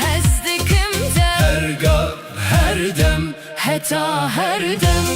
Speaker 2: هزدکمته
Speaker 3: Her gav her dem
Speaker 2: حتی هر دم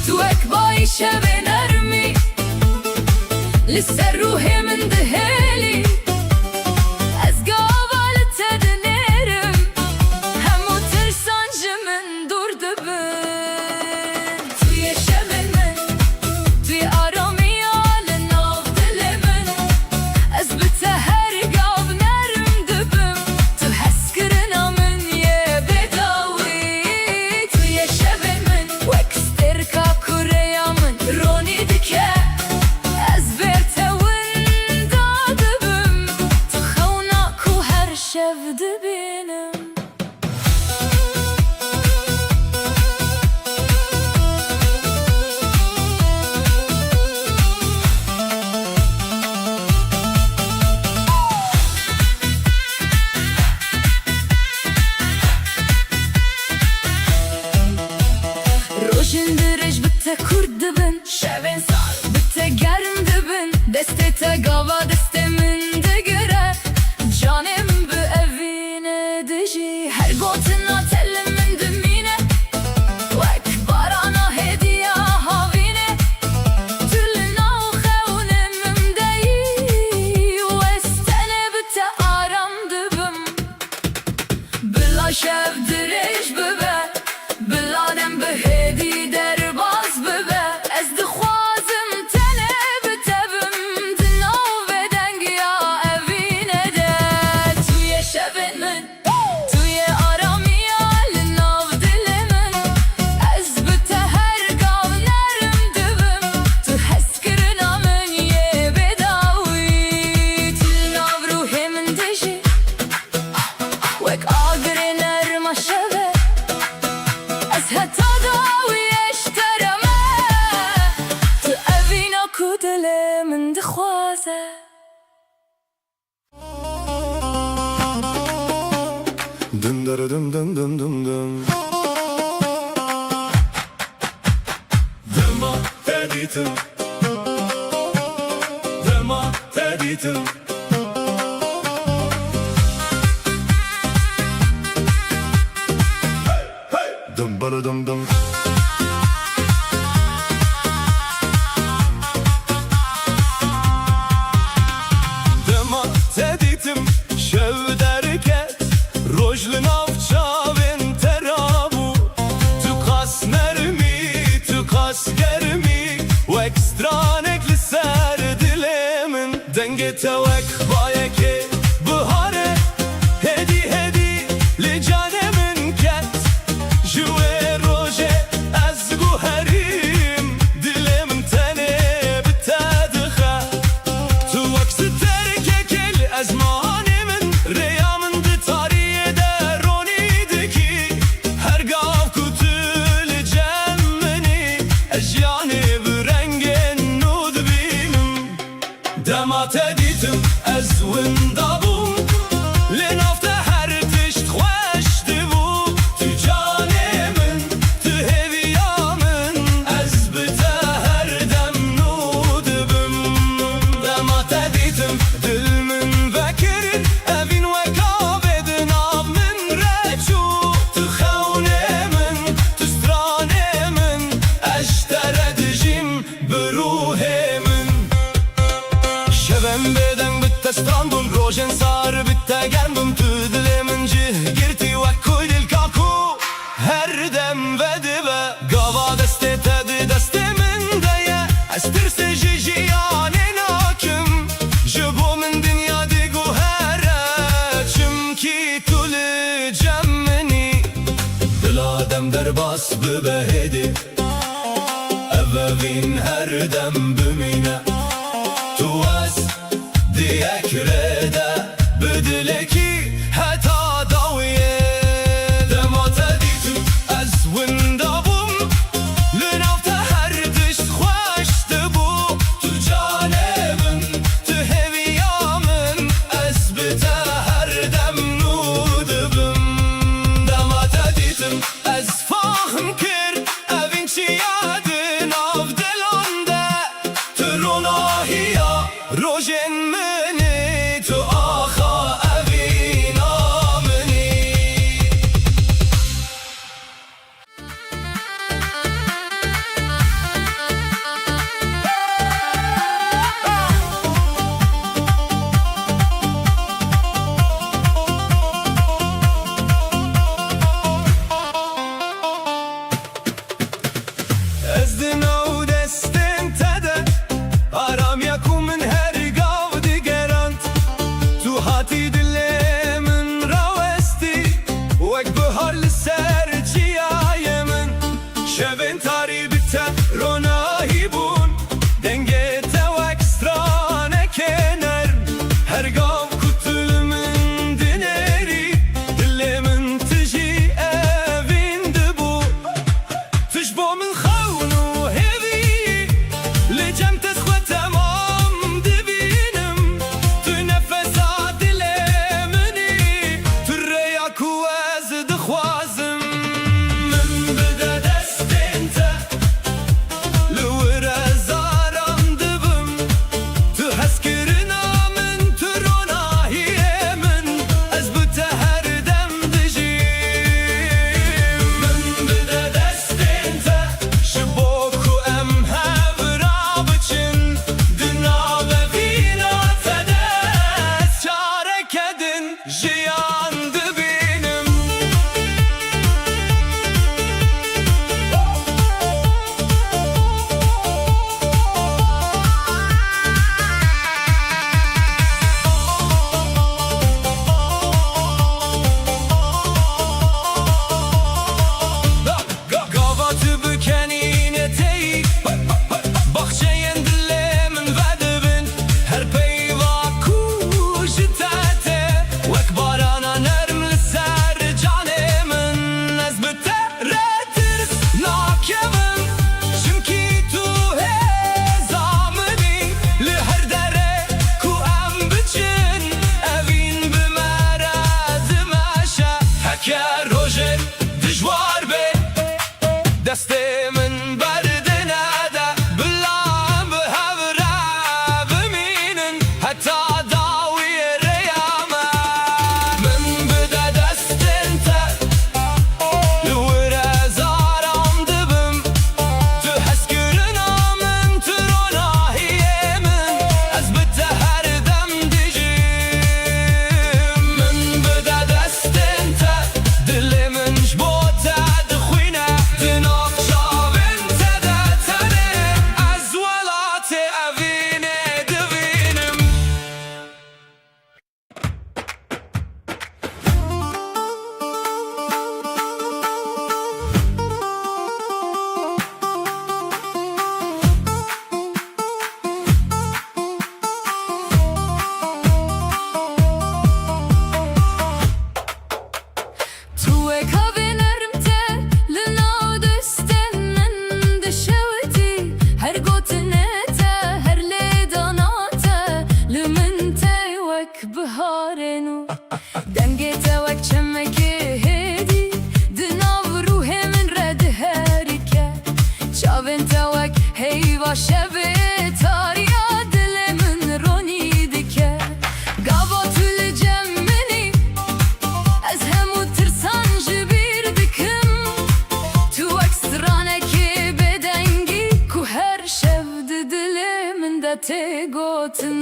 Speaker 2: تو اکبای شب نرمی لسر روحي من دهالي از گاوال تدنیرم همو ترسان جمن دور دبن توی شب من توی آرامی آل ناف دل من از بته هر گاو نرم دبم تو حس کرنا من یه بداوی توی شب من وکستر کا کوریا من رونی دکه از برتون دادبم تو خونا کو هر شب دبینم روشن درج بته کرد دبن شبن سال بته گرم دبن دسته تا گاوا دسته من دگره جانم به اوینه دجی هر گوتنا تل من دمینه وک بارانا هدیه هاوینه تلنا و خونم ممدهی و استنه بته آرام دبم بلا شب درج ببه بلادم به هدی در باز ببه از دخوازم تنه بتبم دنو و دنگ یا اوینه ده توی شب من توی آرامی آل ناو دل من از بته هر گاو نرم دبم تو حس کرنا من یه بداوی تل ناو روحی من دجی وک آگر نرم شبه از حتی داویش ترمه تو اوینا کو دل من دخوازه
Speaker 5: Dın dırı dım dım dım dım dım.
Speaker 3: Dema editim Dema editim
Speaker 5: Dım bırı dım dım.
Speaker 3: Dema editim Şev derket Rojlu navçavin terabu Tu kas nermi Tu kas germi Vek stranek li ser dilemin Dengete vek bayeke Bihare Hedi hedi li canemin ket Jüve roje ez guherim Dilemin tene bitedikhe Tu vakti terkekil ez manimin Reyamin di tariye de ronidiki Her gav kutul cemmeni Ejyani bir rengin nud binim Demat editim ez windabum Linafte her tişt khwesh divu Tu canemin tu heviyamin Ez bite her dem nudbim Demat editim dil min vekirin Evin ve kavedin av min reçu Tu khawnemin tu stranemin Eşter edicim beruhemin Şevem beden bitte strandun Rojen sar bitte germbum Tu dilemin cih girti ve kuldil kaku Her dem ve dibe Gava deste tedi deste min deye Estirse jijiyanin hakim Jibu min dünya digu here Çünki tuli cemmini Diladem derbas bibe hedi Evvin her dem bümine Tu az diyek rede Bidileki heta dawiye Demat editim ez windabum Linafte her tişt khwesh dibu Tu canemin tu heviyamin Ez bite her dem nudbim Demat editim ez fahm kir Evin çiyadin av dilande Tu ronahiya rojen meni Tu axa evi دسته من بردنه ده بلعم به هوره بمینن حتی داوی ریامه من بده دستن تا لوره زارم دبم تو حس کرنا من تو روناهیه من از بده هر دم دیجیم من بده دستن تا دل من جبوته دخوینه دناف شاون تده تنه از ولات اوینه دوینم
Speaker 2: تو کابینرم ته لناو دستن من دشوتی هر گوتنه ته هر لیدانا ته لمن ته وک بهارنو دنگه ته وک چمکه هدی دناو روح من رد هریکه چاون ته وک هیوا شبه تاریا دل من رونی دیکه گابا تول جمنی از همو ترسان جبیر دکم تو اکسترانه که بدنگی کو هر شب دل من ده ته گوتن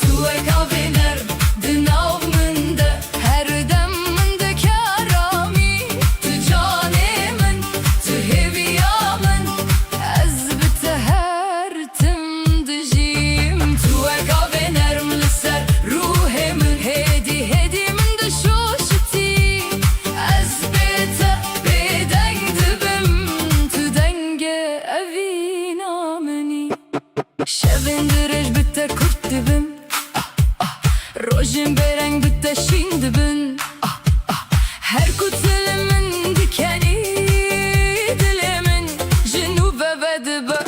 Speaker 2: تو اکاوینر دناو من ده هر دم من ده کرامی تو جانه من تو هویا من از بته هر تم دجیم تو اکاوینرم لسر روح من هدی هدی من ده شوشتی از بته بدنگ دبم تو دنگ اوینا منی شبن درج بته کرد دبم روژن برنگ بته شین دبن هر کتل من دکنی دل من جنوب بدبه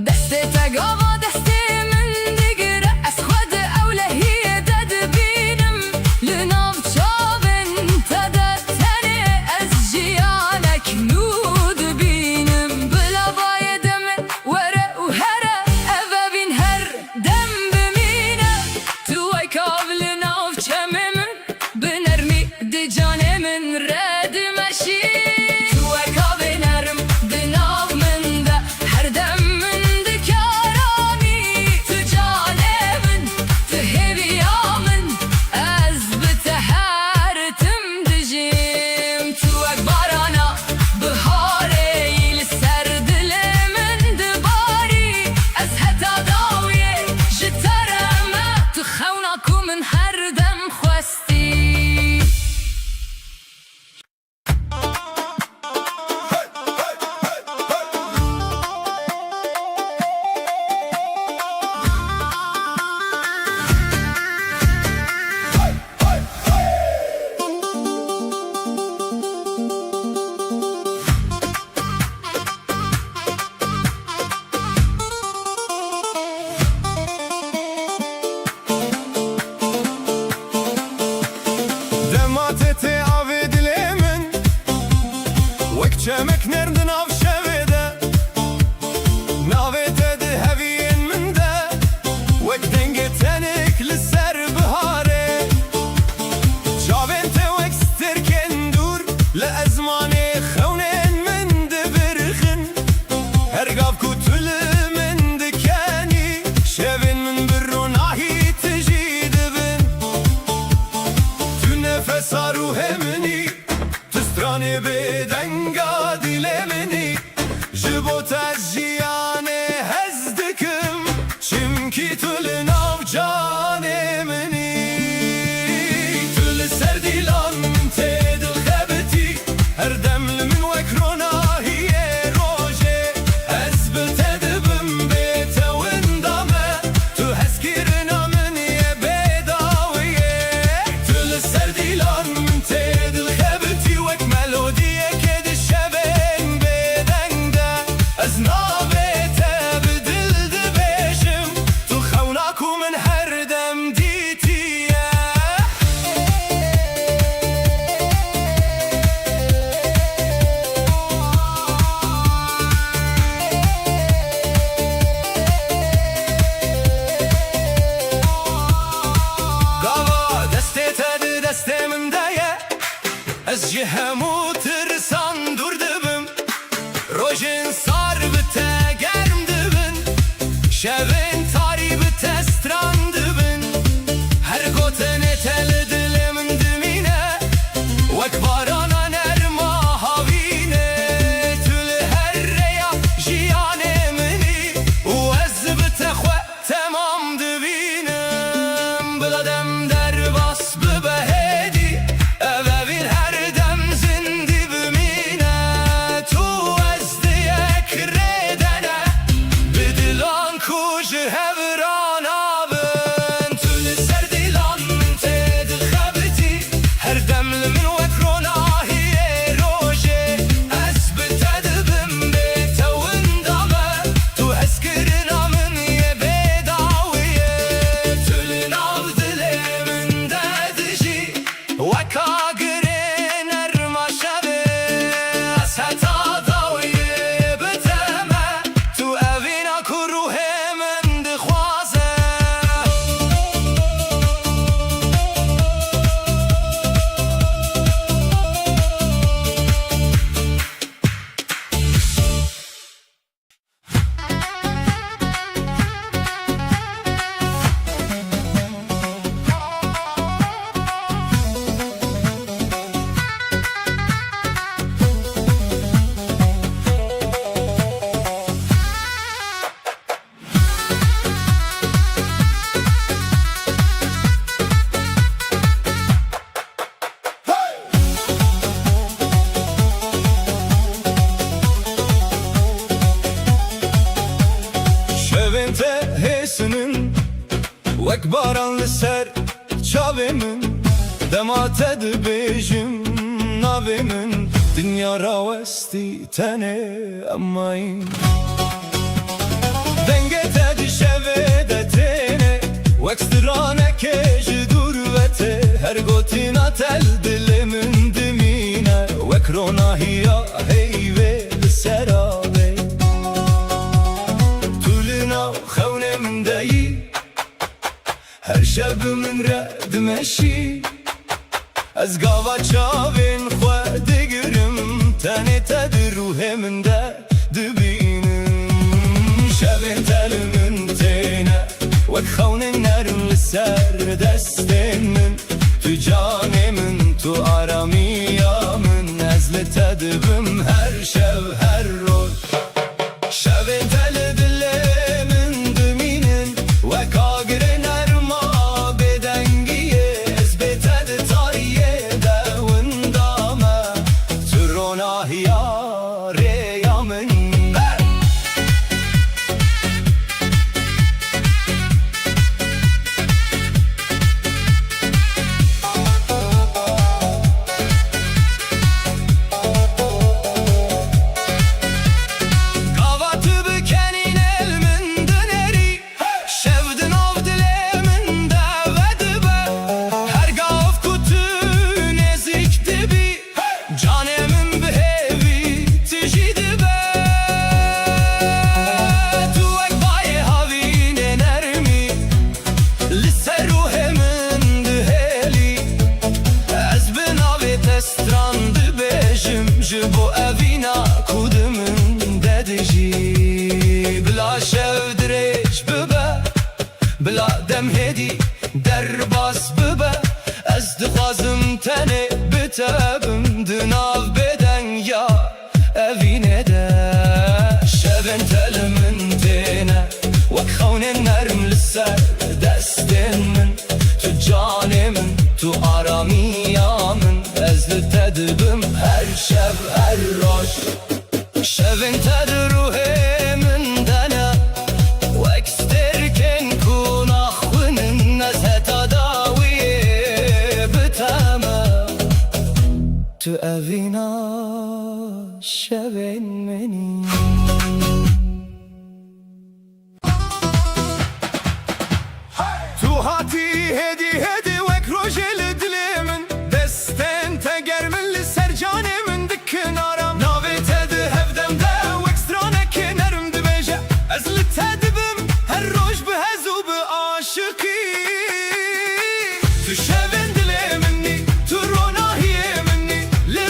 Speaker 2: دست تقاوه دست من دگره از خود اولهی دد بینم لناف چاون تده تنه از جیانک نود بینم بلا باید من وره و هره اوه بین هر دم بمینه تو ای کابل ناف چمه من بنرمی دی جانه من رد مشی تو ای کابل نرم دناف من ده هر دم من ده کرامی تو جانه من تو هویا من از بته هر تم دجیم تو اک بارانا بهاره لسر دل من ده باری از حتا داویه جترمه تو خوناکو من هر دم خواستی
Speaker 3: دمات تی آوی دل من وک چمک نردن آف شوه ده ناوی ده هوین من ده وک دنگ تنک لسر بهاره چاوین ته وک سترکن دور لازمان خونین من ده برخن هرگاف کتل من ده کنی شوین من بروناهی تجید بن تو نفس روح منی تو سترانی بدنگا دل منی جبوت از جیان هز دکم چمکی تو لناو جان منی تو لسر دیلان من ته دل خبتی هر دم لمن وک روناهیه روژه از بته دبم بیته وندامه تو هز کرنا منی بداویه تو لسر دیلان من ته دل خبتی وک ملودیه که ده شبن بدنگ ده از ji hemû tirsan dûr dibim rojên sar bi te germ dibin şevên tarî bi te stran dibin her gotinê te li dilê min dimîne wek barana nerma havîne tu li her rêya jiyanê minî û ez bi te xwe temam dibînim bila dem derbas bibe hêdî ev evîn her dem zindî bimîne tu ez diyek rêdene bi dilan ku ji hevran abin tu li ser dilan min tê dixebitî her dem li min wek ronahiyê rojê ez bi te dibim bê te winda me tu hezkirina min yê bêdawiyê tu li nav dilê min de dijî weka girê nerma şevê ez heta dawiyê bi te me tu evîna ku ruhê min dixwaze Şevên te hêsinin wek baran li ser çavê min dema te dibêjim navê min dinya rawestî tenê emayîn dengê te di şevê de têne wek stranekê ji dûr ve tê her gotina tel dilê min dimîne wek ronahiya heyvê li ser avê خونێ من دەیی هەر شەب من رە دمەشی ez gava çavên xwe digirim tenê te di ruhê min de dibînim şevên te li min têne wek xewnên nerm li ser destên min tu canê min tu aramiya min ez li te dibim her şev her roj şevên te li dilê bila dem hêdî derbas bibe ez dixwazim tenê bi te bim di nav bêdeng ya evînê de şevên te li min têne wek xewnên nerm li ser destên min tu canê min tu aramiya min ez li te dibim her şev her roj şevên te di ruhê min de ne wek sterkên ku naxwinin ez heta dawiyê bi te me tu evîna şevên minî tu hatî hêdî hêdî wek rojê li dilê min destên te germin li ser canê min dikin aram navê te di hevdem de wek stranekê nerm dibêje ez li te dibim her roj bi hez û bi aşiqî tu şevên dilê minî tu ronahiyê minî li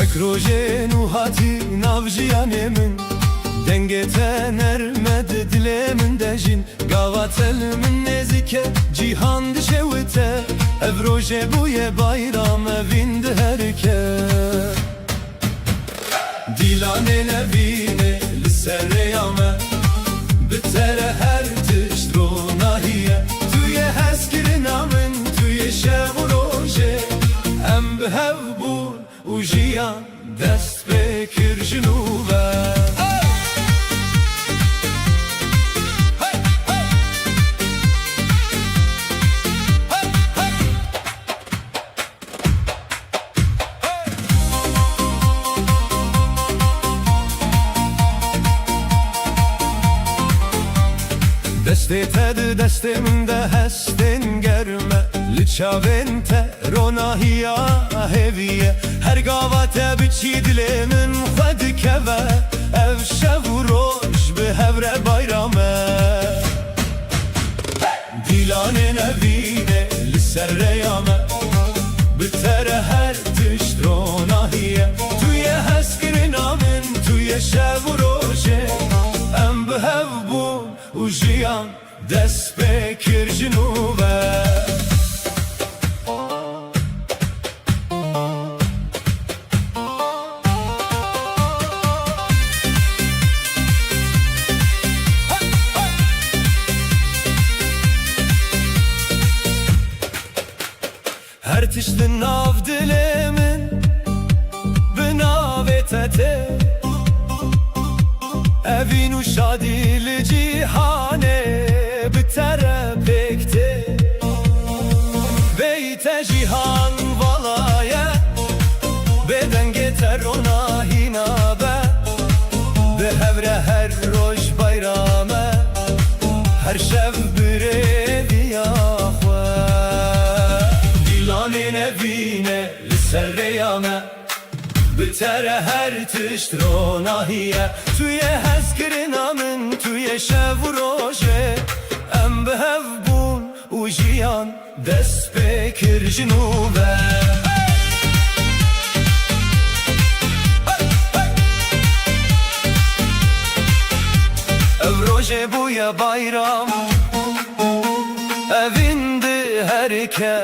Speaker 3: وک روژه نوحاتی ناوجیانه من دنگته نرمد دل من دجین گاواتل من نزیکه جیهان دشوته ev roje buyê bayram evîn di herike Dîlanê nevîne li ser rêya me bi tere her tişt ronahiye Tu yê hezkirina min tu yê şev û rojê em bi hev bûn û jiyan dest pê kir ji nû ve Destê te di destê min de hestên germe Li çavên te ronahiya hêviye Her gava te biçî dilê min xwe dikeve Ev şev û roj bi hev re bayrame Dîlanê nevîne li ser rêya me Bi tere her tişt ronahiye Tu yê hezkirina min tu yê şev û rojê Em bi hev bûn û jiyan dest pê kir ji nû ve Her tiştin nav dilê min bi navê te tê Evîn û şadî li cîhanê bi tere pêk tê Bey te jîhan valaye Bê dengê te ronahî nabe Bi hev re her roj bayrame Her şev bi rêviya xwe Dîlanê nevîne li ser rêya me Bi tere her tişt ronahiye Tu yê hezkirina min tu yê şev û rojê Em bi hev bûn û jiyan dest pê kir ji nû ve Ev rojê bûye bayram evîn di herike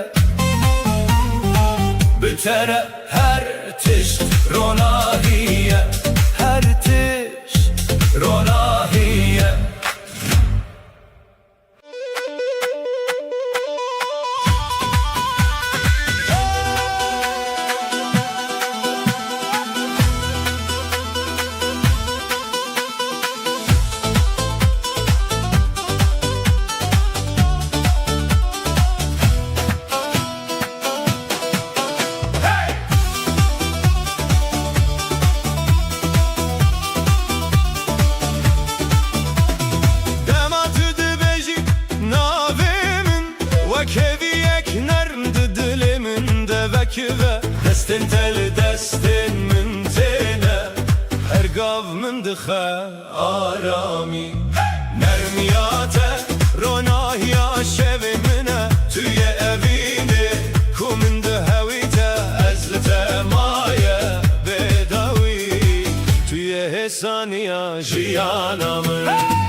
Speaker 3: Bi tere her tişt ronahiye Her tişt ronahiye Destin tel destin min tene Ergav min dixe arami Nermiyate ronahiya şevê mine Tu yê evînê ku min di hewî te Ez li te maye bêdawî Tu yê hêsaniya jiyana min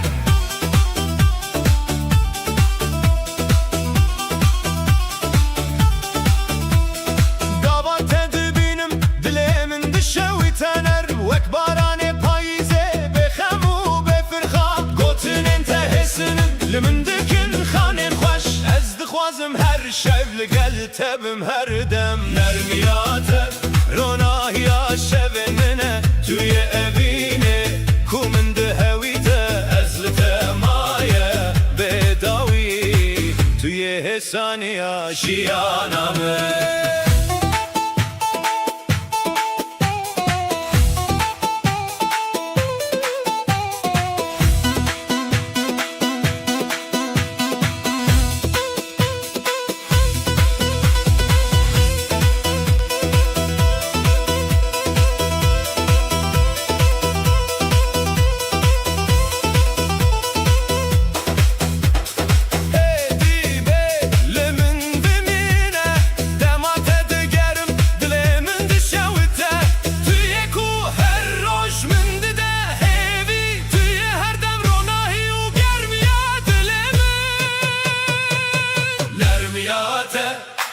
Speaker 3: Min dikin xanên xweş Ez dixwazim her şev li gel tebim her dem Nermiyate ronahiya şevên mine Tu yê evînê ku min di hewî te Ez li te maye bêdawî Tu yê hêsaniya jiyana min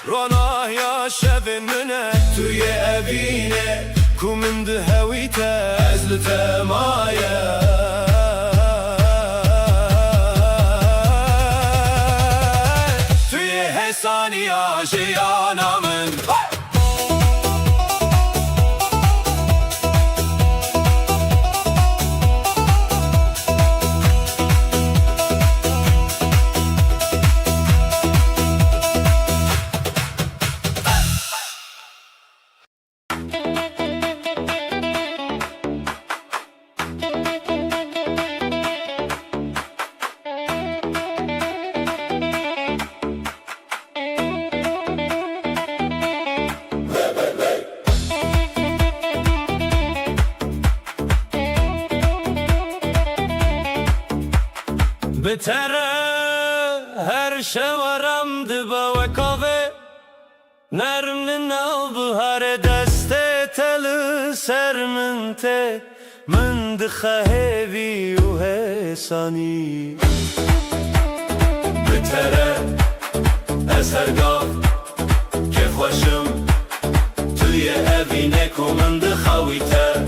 Speaker 3: راناهیا شبن منه توی اوینه کومند هویته از لتمایه توی حسانی آشیانامن بتره هر شورم دبا و کاوه نرم ناو بهار دست تل سر من دخهوی و حسانی بتره از هر گاف که خوشم توی اوینه کو من دخویته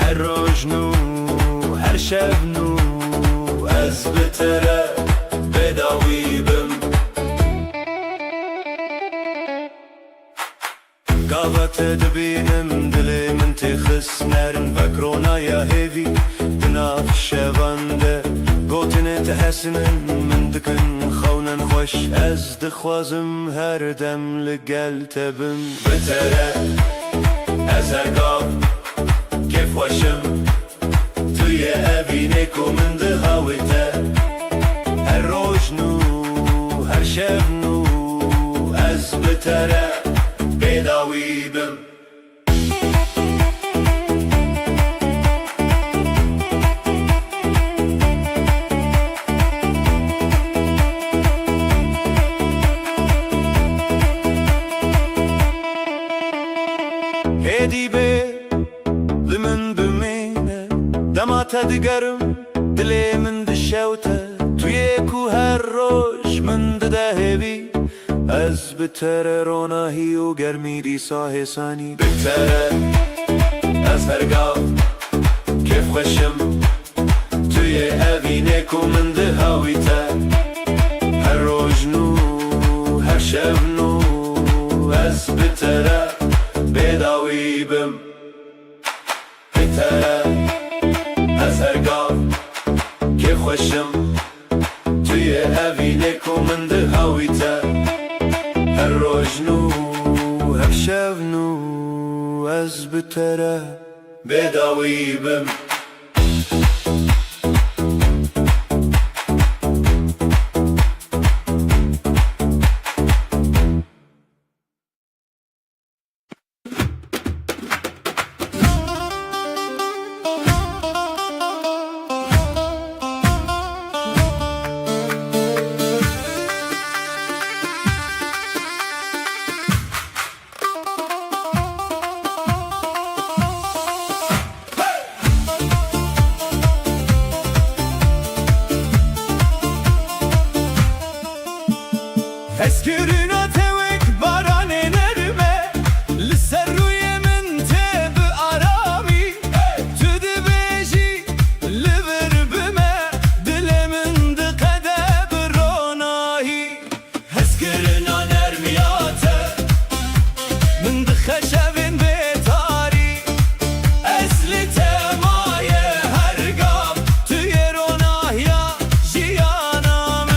Speaker 3: هر روز نو هر شب نو از بتره بداوی بم قاوت دبینم دلی من تخس نرن وکرونا یا هیوی دناف شوانده گوتن تحسنن من دکن خونن خوش از دخوازم هر دم لگل تبم بتره از هر گاف کف خوشم توی اوینه کو من دهاویته هر روز نو هر شب نو از بتره بداوی بم هدی به لمن بمینه دمات دگرم دلی من دشوته توی کو هر روز من دهوی از بتره روناهی و گرمی دیسا حسانی بتره از هر گاف کف خوشم توی اوینه کو من دهاویته هر روز نو هر شب نو از بتره بداوی بم بتره از هر گاف که خوشم توی اوینه کو من دهاویته هر روز نو هر شب نو از بتره بداوی بم Eskürün atevek baran enerme Lisser ruye min teb arami Tüdü beji liver bime Dilemin de kadeb ronahi Eskürün anermiyate Min de xeşevin betari Esli temaye her gam Tüye ronahya jiyanamın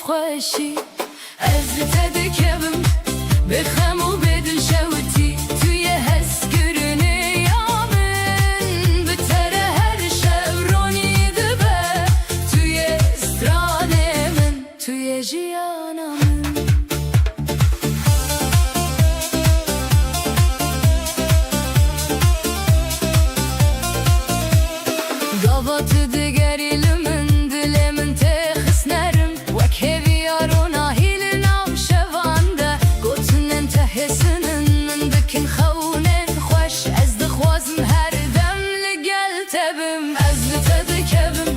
Speaker 2: خوشی از تدکم بخم و بدل شوتی توی حس گرنه یامن بتره هر شب رونی دبه توی استرانه من توی جیانم Gavat digerimin dilimin texsnerim Vek heviyaruna hilin av şevande Gotinin tehesinin min dikin xawnin Xoş ez dixwazim her dem li gel tebim Ez li te dikevim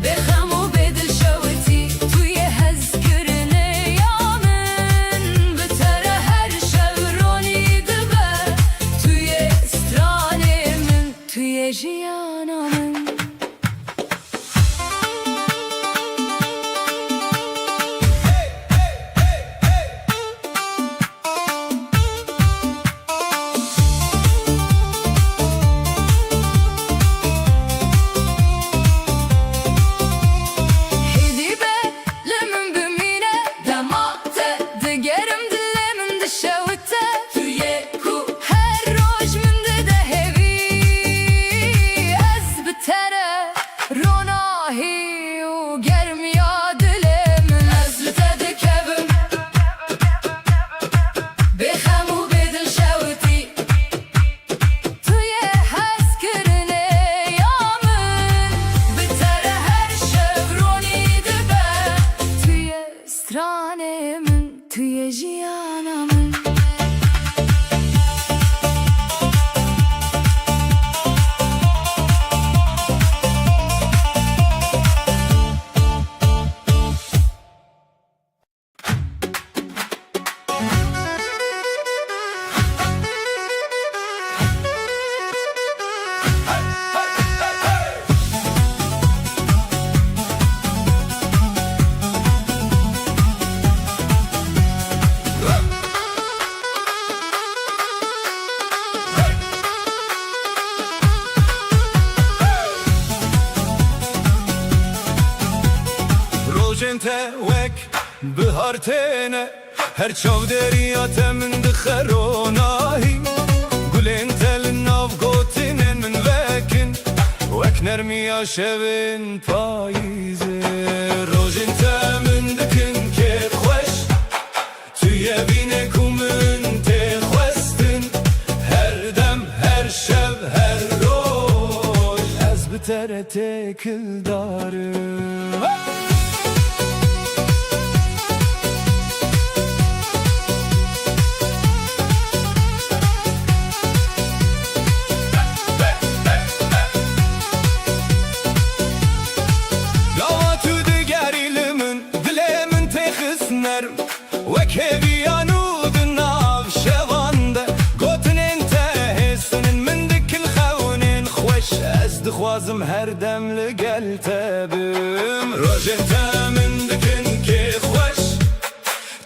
Speaker 2: bexem û bêdil şewitî Tu yê hez kirine yamin Bi te re her şev ronî dibe Tu yê stranê min Tu yê jiyana min Stranemin tüye jiyanamın
Speaker 3: Rojente wek bihar tene Her çav deriyate min dixeronahi Gulên telin nav gotinen min vekin Wek nermiya şevin payîzê Rojên te min dikin kêf xweş Tu yê bîne ku min tê xwestin Her dem, her şev, her roj Ez bi te re têkil darim Wek heviyanu di nav şevande Gotinin tehesinin min dikil xewnin Xweş ez dixwazim her dem li gel tebim Rojên te min dikin kê xweş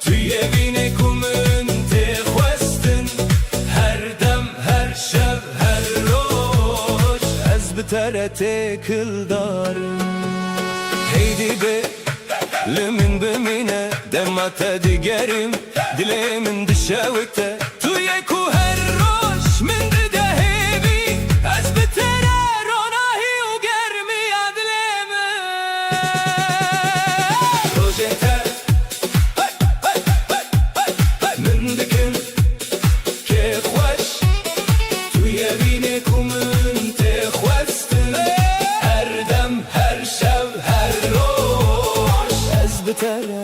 Speaker 3: Tu yê bînê ku min tê xwestin Her dem, her şev, her roj Ez bi te re têkil darim Heydi be Limin bimine dema te digerim Dilimin dişevikte Tu yê ku her roj min dide hêvî Ez bi te re ronahî û germiya dilê min Rojên te min dikin kê xweş Tu yê bînê ku min tê xwestin Her dem, her şev, her roj Ez bi te re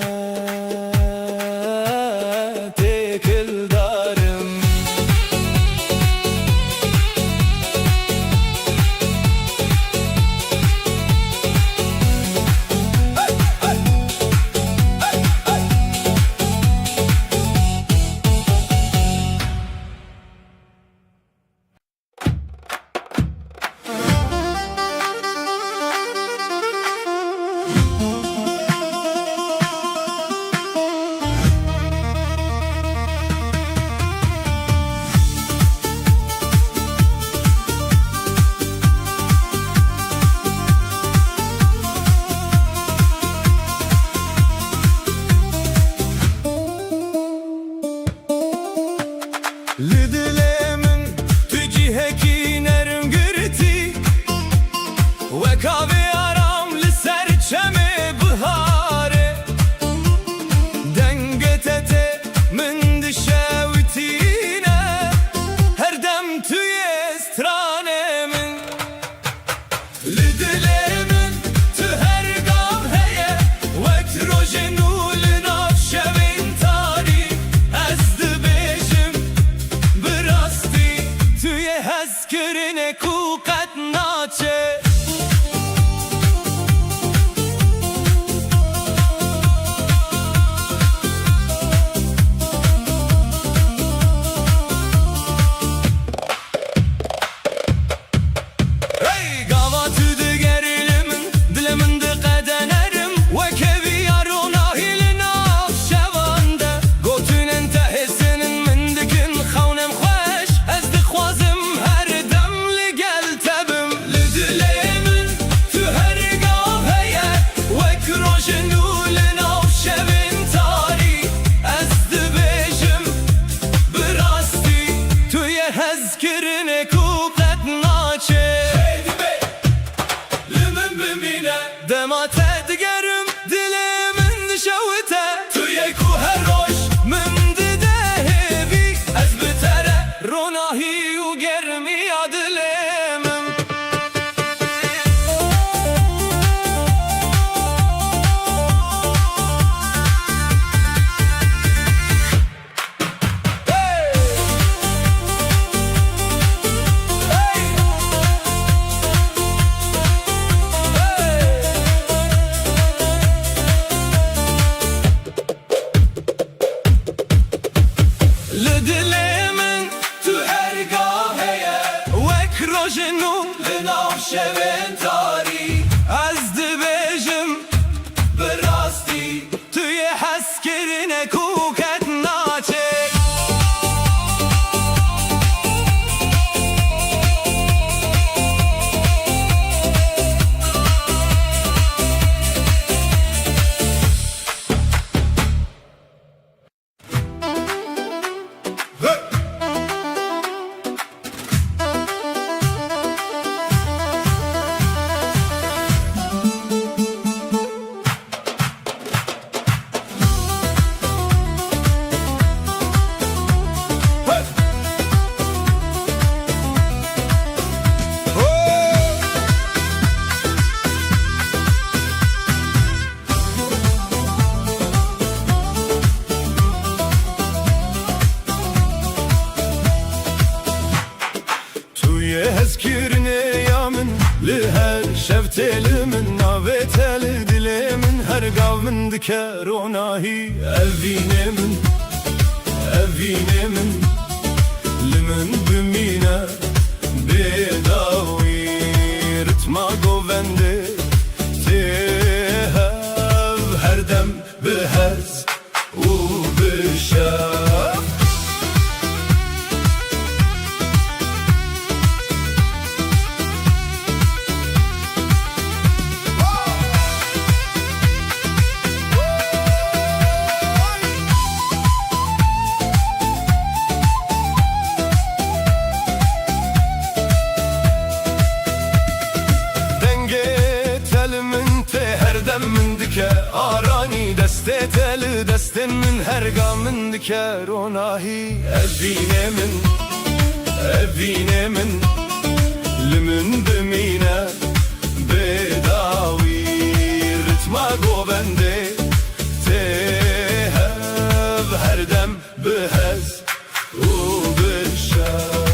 Speaker 3: têkil darim هزكرنه کو قد ناچه هزكرنه کو قد ناچه لمن بمینه دمات دگرم دلمن شوته توی کو هر روش من دیده هبی از بتره روناهی و گرمی دلمم لدلمن تو هرگاهیه وک روشنو لناف شوین تاری از دبیجم براستی توی هزکرنه کو قد ناچه هزكرنه يا من لهر شفتل من ناوتل دل من هر قاو من ذكروناهي أفيني من لمن بمينا بداوي رتما قوفنده تهب هر دم بهز وبشاف من دکه آرانی دسته تل دستن من هرگاه من دکه روناهی evine من لمن بمینه بداوی رتما گوبنده تهب هر دم بهز و بشر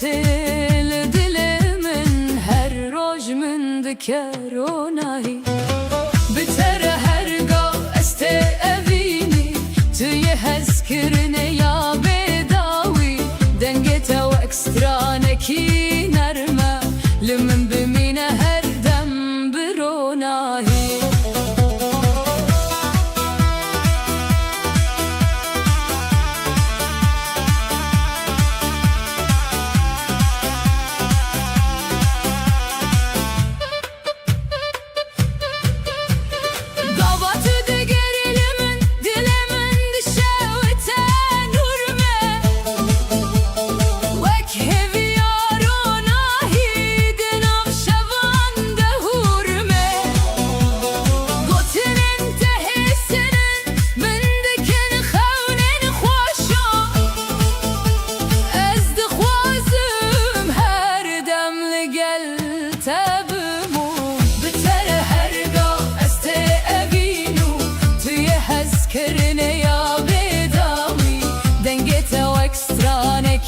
Speaker 2: تل دلمن هر روز من ذكروناهي بتر هرگاه است اوینی توی هزکرنه یا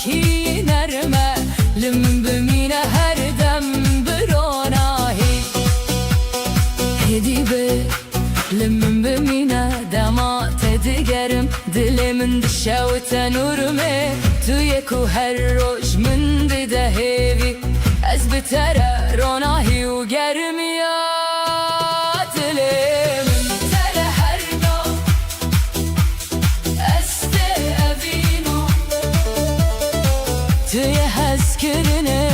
Speaker 2: کی نرمه لمن بمینه هر دم بروناهی هدی به لمن بمینه دمات دیگرم دلمن دشه و تنورمه توی کو هر روش من بده هیوی از بتره روناهی و گرمیا دلمن تره هر دم استه اوینو توی هز کرنه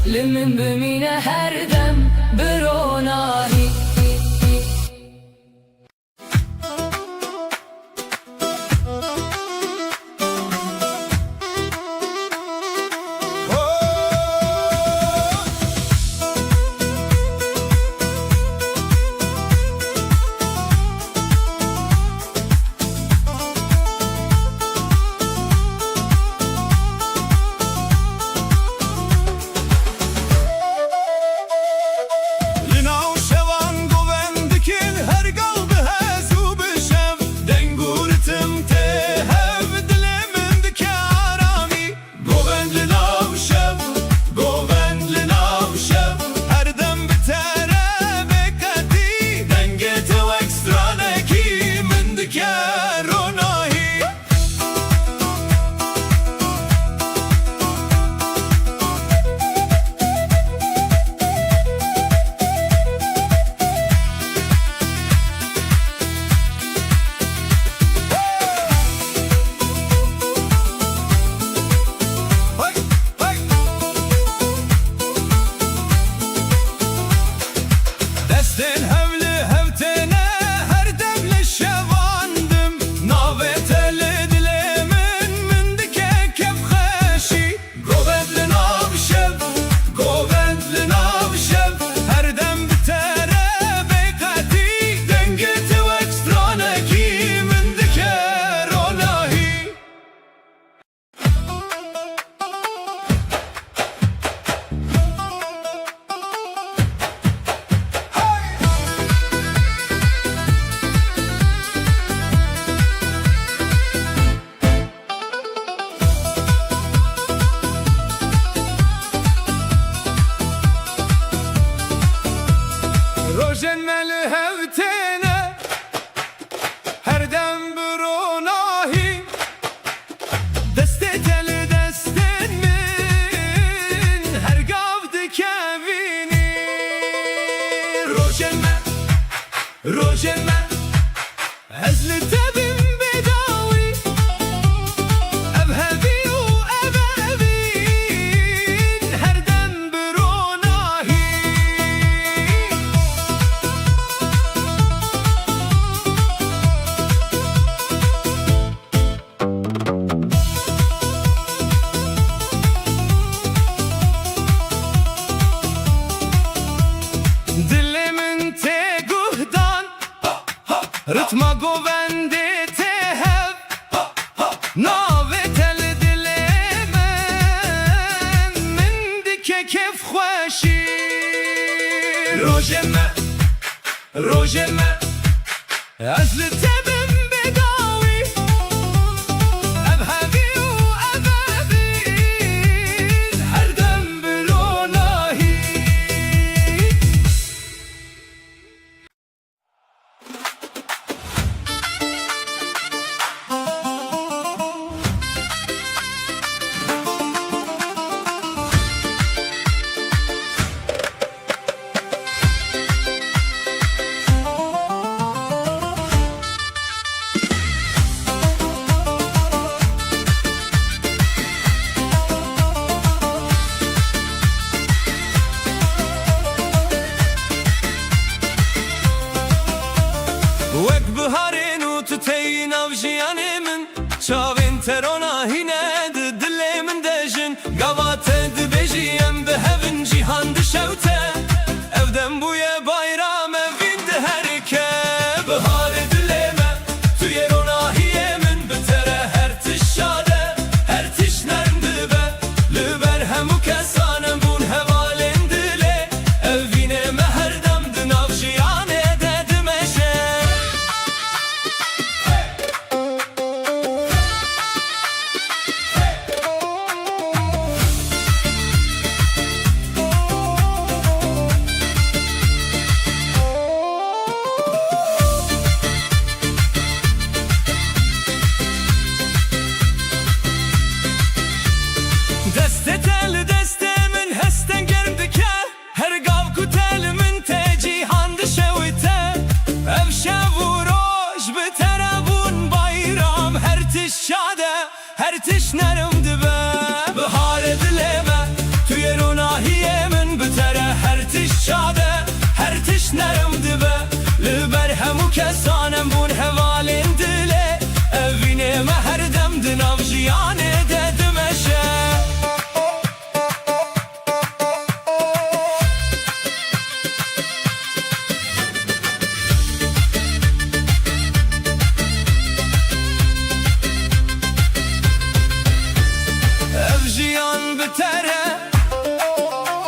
Speaker 2: لمن بمینه هر دم بروناهی
Speaker 3: روشن مل هفتنه هر دم بروناهی دست تل دستن من هر گفت کبینی روشن من ازل تبیم بداوی ابهبی و ابهبین هر دم بروناهی رتما گوونده تهب ناوه تل دل من دکه کف خوشی روژن من ازل تبم بداوی ابهبی و ابهبین هر دم بروناهی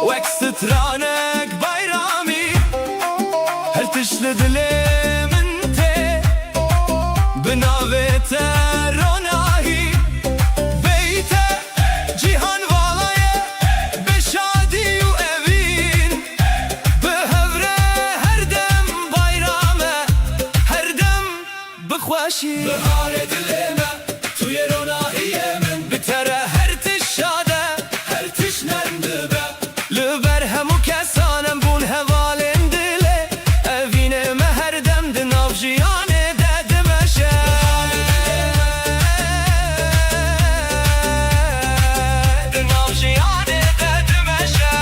Speaker 3: وەک سترانێک بایرامی هەر تشت لە دلێ من تێ بناوێتە ڕۆناهی بەیتە جیهان واڵایە بە شادی و ئەڤین بە هەورە هەردەم بایرامە هەردەم بخواشی بەهارێ دلێ me توی ڕۆناهیە من بتەرە هەر تشت شادە هەر تشت نەرم دەبە لەبەر هەموو کەسانم بوون هەواڵێن دلێ ئەڤینێمە هەردەم دناو ژیانێدا دمەشە دناو ژیانێدا دمەشە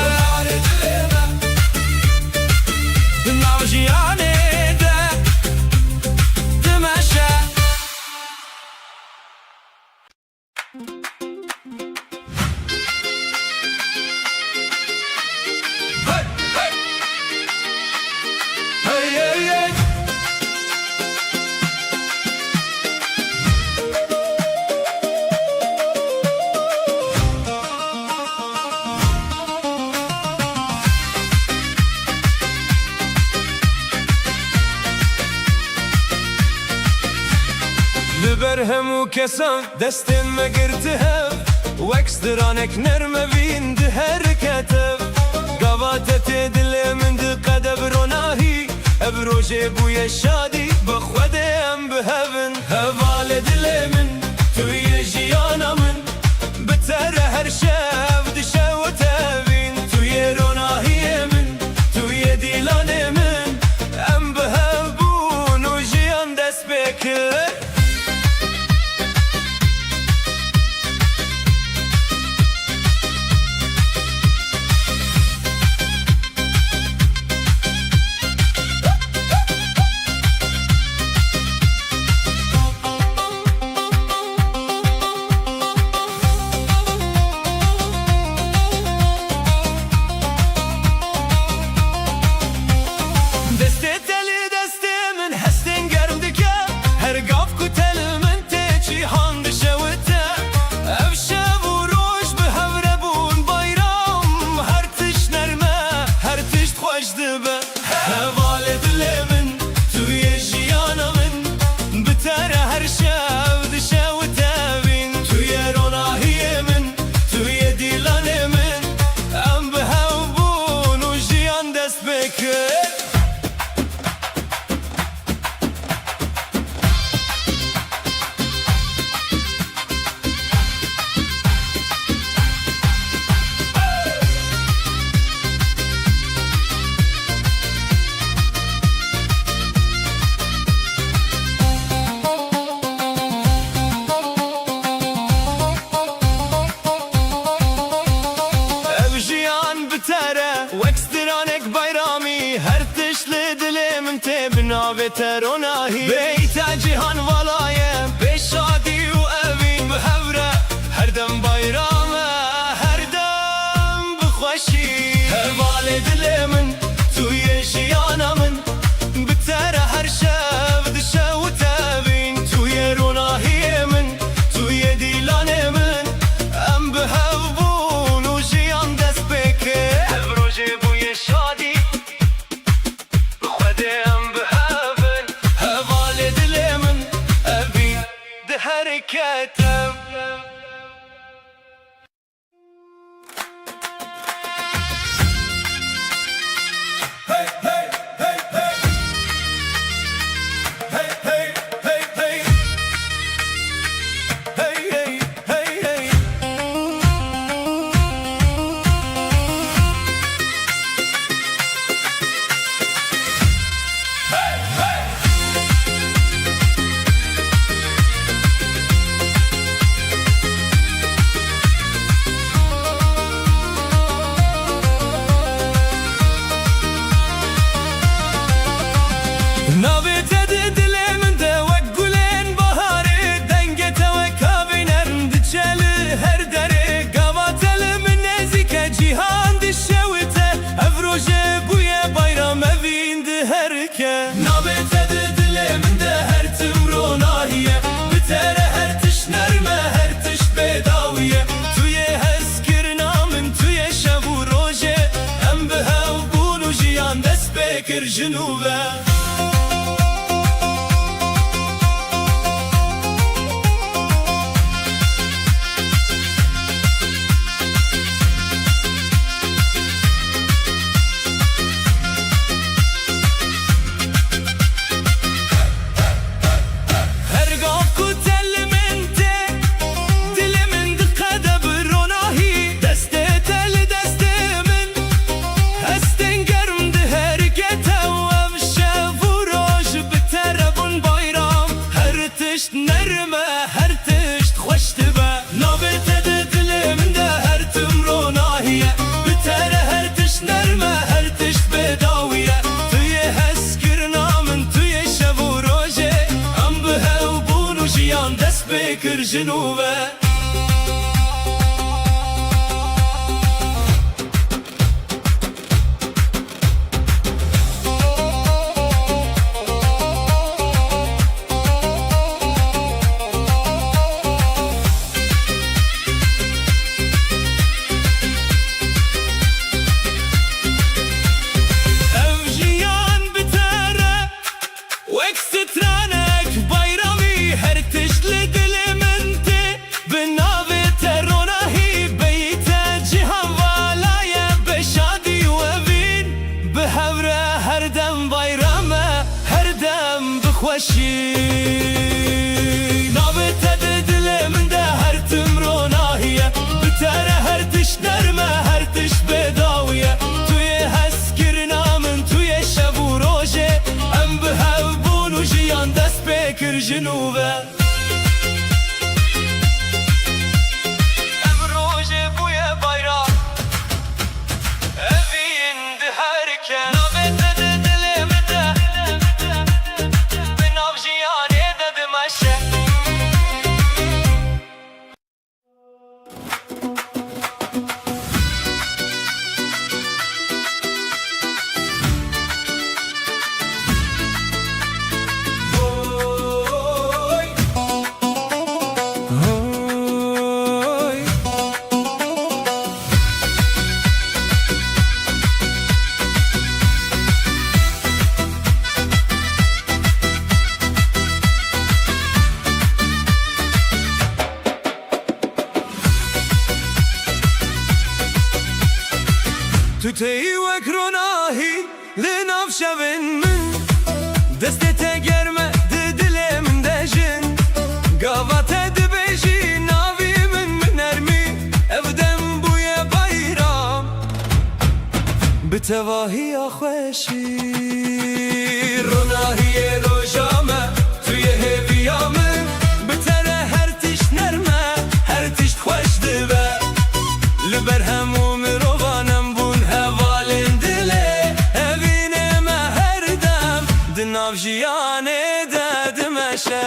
Speaker 3: دناو ژیانێدا دمەشە Hey, hey, hey. لبر همو کسان دستن مگرد هف وکس درانک نرم ویند حرکتف قواتت دل من دی قدب روناهی ابروجه بوی شادی بخودم بهون هوال دل من توی جیانا من بتر هر شب دشه و تبین توی روناهی من توی دیلان من ام بهبون و جیان دست بکر تروناهی بیت جهان والایه به شادی و اوین به هوره هر دم بایرامه هر دم بخوشی هوال دل من توی جیانا من بتره هر شب دشه و تبین توی روناهی من توی دیلان من ام به هوبون و جیان دست بکه ابروج بوی شادی بخودم kir jinûve نرمه هر تشت خوش تبه نابت دلم ده هر تمرو ناهیه بتره هر تشت نرمه هر تشت بداویه توی هسکر نامن توی شب و روژه ام به هو بون و جیان دست بکر جنوبه خوشی نابت دلم ده هر تمرو ناهیه بتره هر تش نرمه هر تش بداویه توی هسکر نامن توی شب و روژه ام به هو بون و جیان دست بکر جنوبه ام روژه بوی bayram evin de herken nabet دلم ده توی وکروناهی لناف شبن من دستت گرمه دلم دجن قوات دبیجی ناوی من نرمی افدم بوی bayram بتواهی خوشی روناهی روجامه توی هویامه بتره هر تیش نرمه هر تیش خوش دبه لبر هموم روانم ناف جیانه دادمشه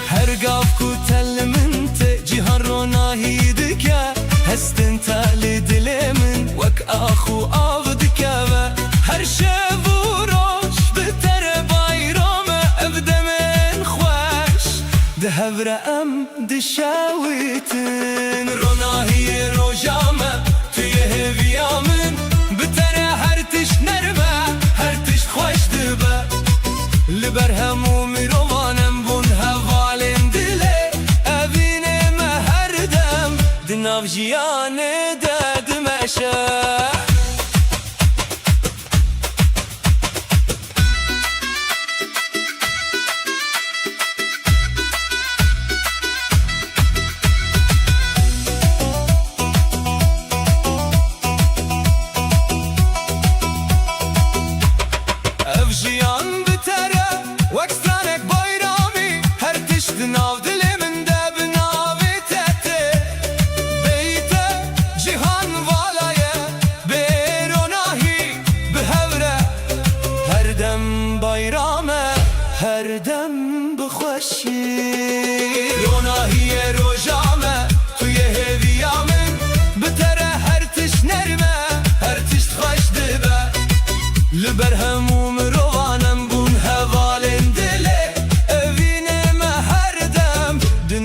Speaker 3: هر قاف كتل منت جهان روناهي دكا هستن تالي دلمن وك اخو افدكا هر شب وروش بتر bayram ابدا من خوش دهبر ام دشاوتن روناهي روجامه توی هویامن بتر هر تش نرمه هر تش خوش دبه لبر هموم روانم بون هوالم دله اوینم هر دم دناف جیانه دادمشه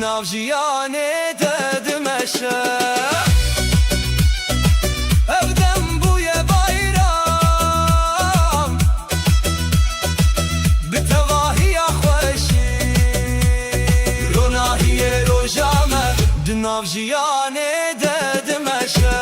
Speaker 3: Navciyane dedim eşe Evden buye bayram Bitevahiya خوشی Ronahiye rojame Navciyane dedim eşe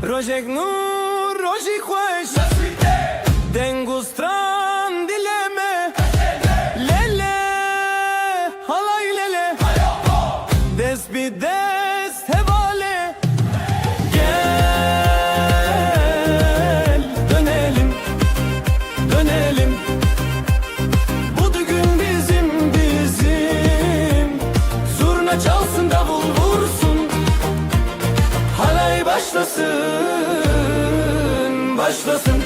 Speaker 6: Rojek nur, roji خوش Dengustran dileme Lele, halay lele Dest bi dest hevale Gel, dönelim, dönelim Bu düğün bizim, bizim Zurna çalsın, davul vursun Halay başlasın, başlasın,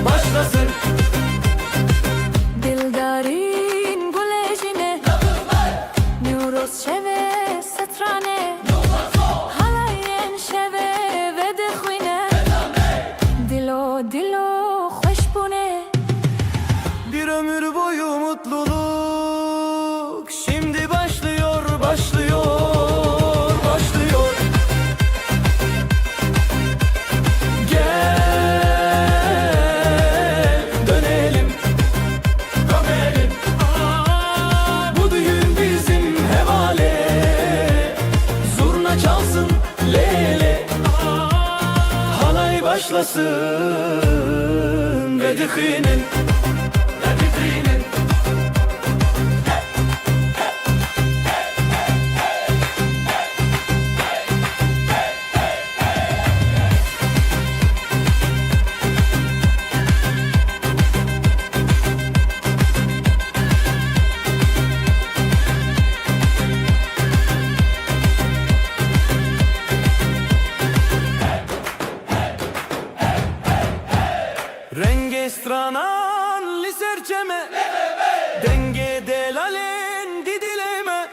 Speaker 6: başlasın
Speaker 2: Dildarin gulejine Nuruz şeve setrane Halayen şeve ve dexwine Dilo dilo hoş bune
Speaker 6: Bir ömür boyu mutluluk Şimdi başlıyor, başlıyor, başlıyor Gel, dönelim, dönelim Bu düğün bizim hevale Zurna çalsın, lele Halay başlasın Ve dikinin Renge stranan li serçeme Denge delalen didileme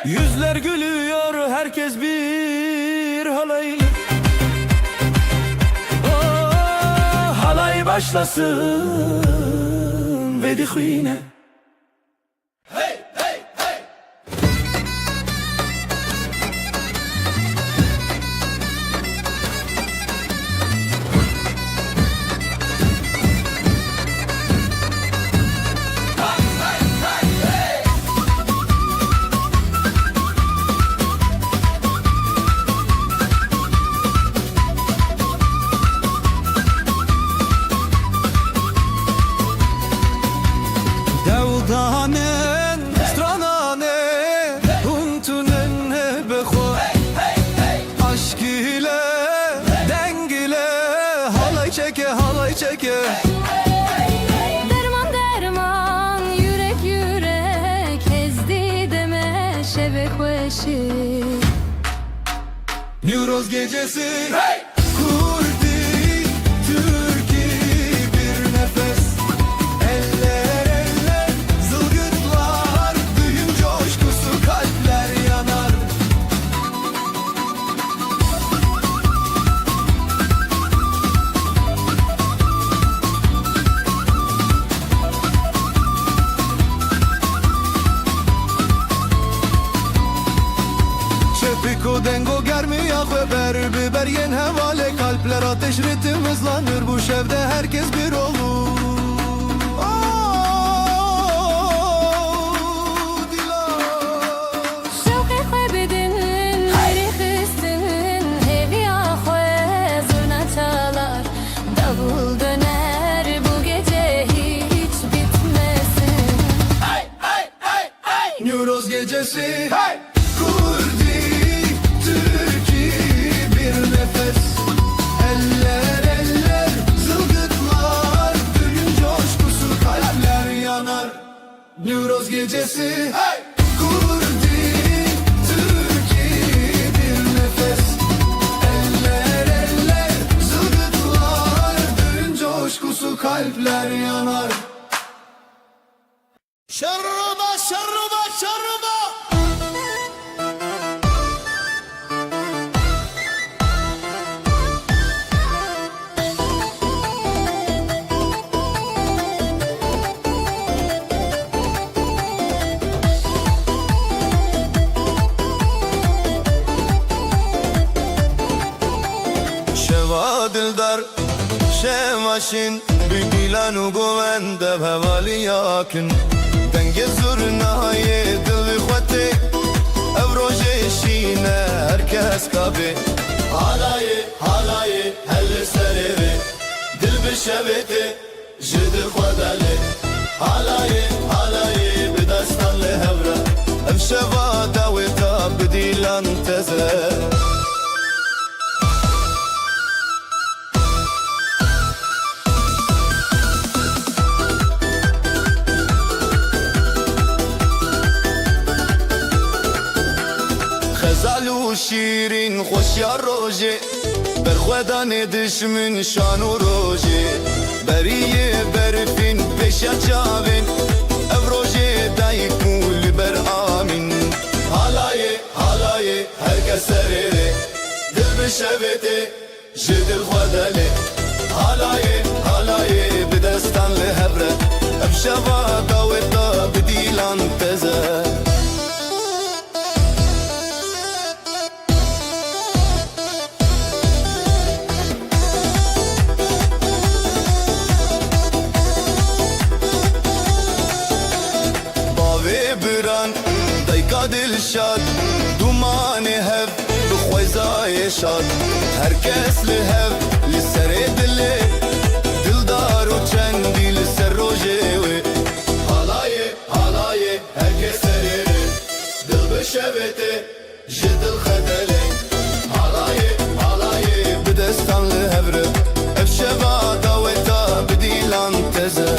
Speaker 6: Yüzler gülüyor herkes bir halaylı Oh, halay başlasın ve dihine
Speaker 1: Devdanen stranane Huntunen beho Aşk ile deng ile Halay çeke halay çeke
Speaker 2: Derman derman yürek yürek Ezdi deme şeve hoşi
Speaker 1: Newroz gecesi Kurdi Türkiye bir nefes Eller eller zılgıtlar Düğün coşkusu kalpler yanar Şefiko dengo germi yakve ber biber yen hevale Kalpler ateş ritim hızlanır bu şevde herkes bir olur
Speaker 2: Şevki xebedin hayri xistin Hevi ahwe zurna çalar Davul döner bu gece hiç bitmesin
Speaker 1: Newroz gecesi Kurdi Türkiye bir nefes Eller eller zılgıtlar Düğün coşkusu
Speaker 5: Newroz gecesi Kurdi Türkiye bir nefes Eller eller zıgıtlar Düğün coşkusu kalpler yanar Şarruba şarruba şarruba
Speaker 6: شوا دلدار شواشین بیلان و گوند بهوالی یاکن دنگ زورنای دل خوته افروجه شینه herkes kabe
Speaker 5: Halayı halayı hel sereve Dil bişevete jidil khwadale Halayı halayı bidastanlı hevra
Speaker 6: ام شوا داوتا بدیلان تزه خزال و شیرین خوش یا روژه بر خودان دشمن شان و روژه بریه برفین پیش چاوین ev roje dayık mul ber amin
Speaker 5: Halayı halayı herkes serere Dil bişevete jidil khwadale
Speaker 6: halayı halayı bidestanlı hebre ev şeva daveta bidilan teze دلشاد دومان هف بخویزای شاد herkes li hev li serê dilê dildar û çendî li ser rojê wê
Speaker 5: Halayı halayı herkes serere Dil bişevete jidil khwadale
Speaker 6: halayê halayê bi destan li hevre ev şeva daweta bi dîlan teze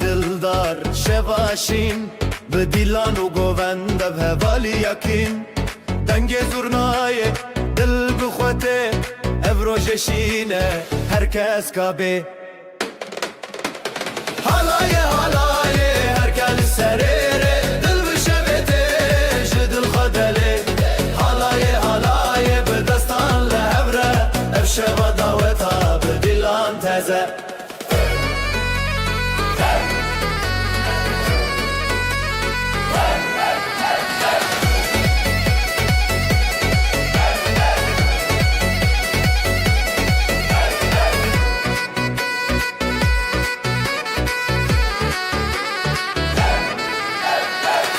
Speaker 6: دلدار شواشین به دیلان و گوند بهوالی یکین دنگ زورنای دل بخوته افروج شینه herkes kabe halayı halayı herkes serere dil bişevete jidil khwadale halayı halayı be destan levre ev şeva daveta be dilan teze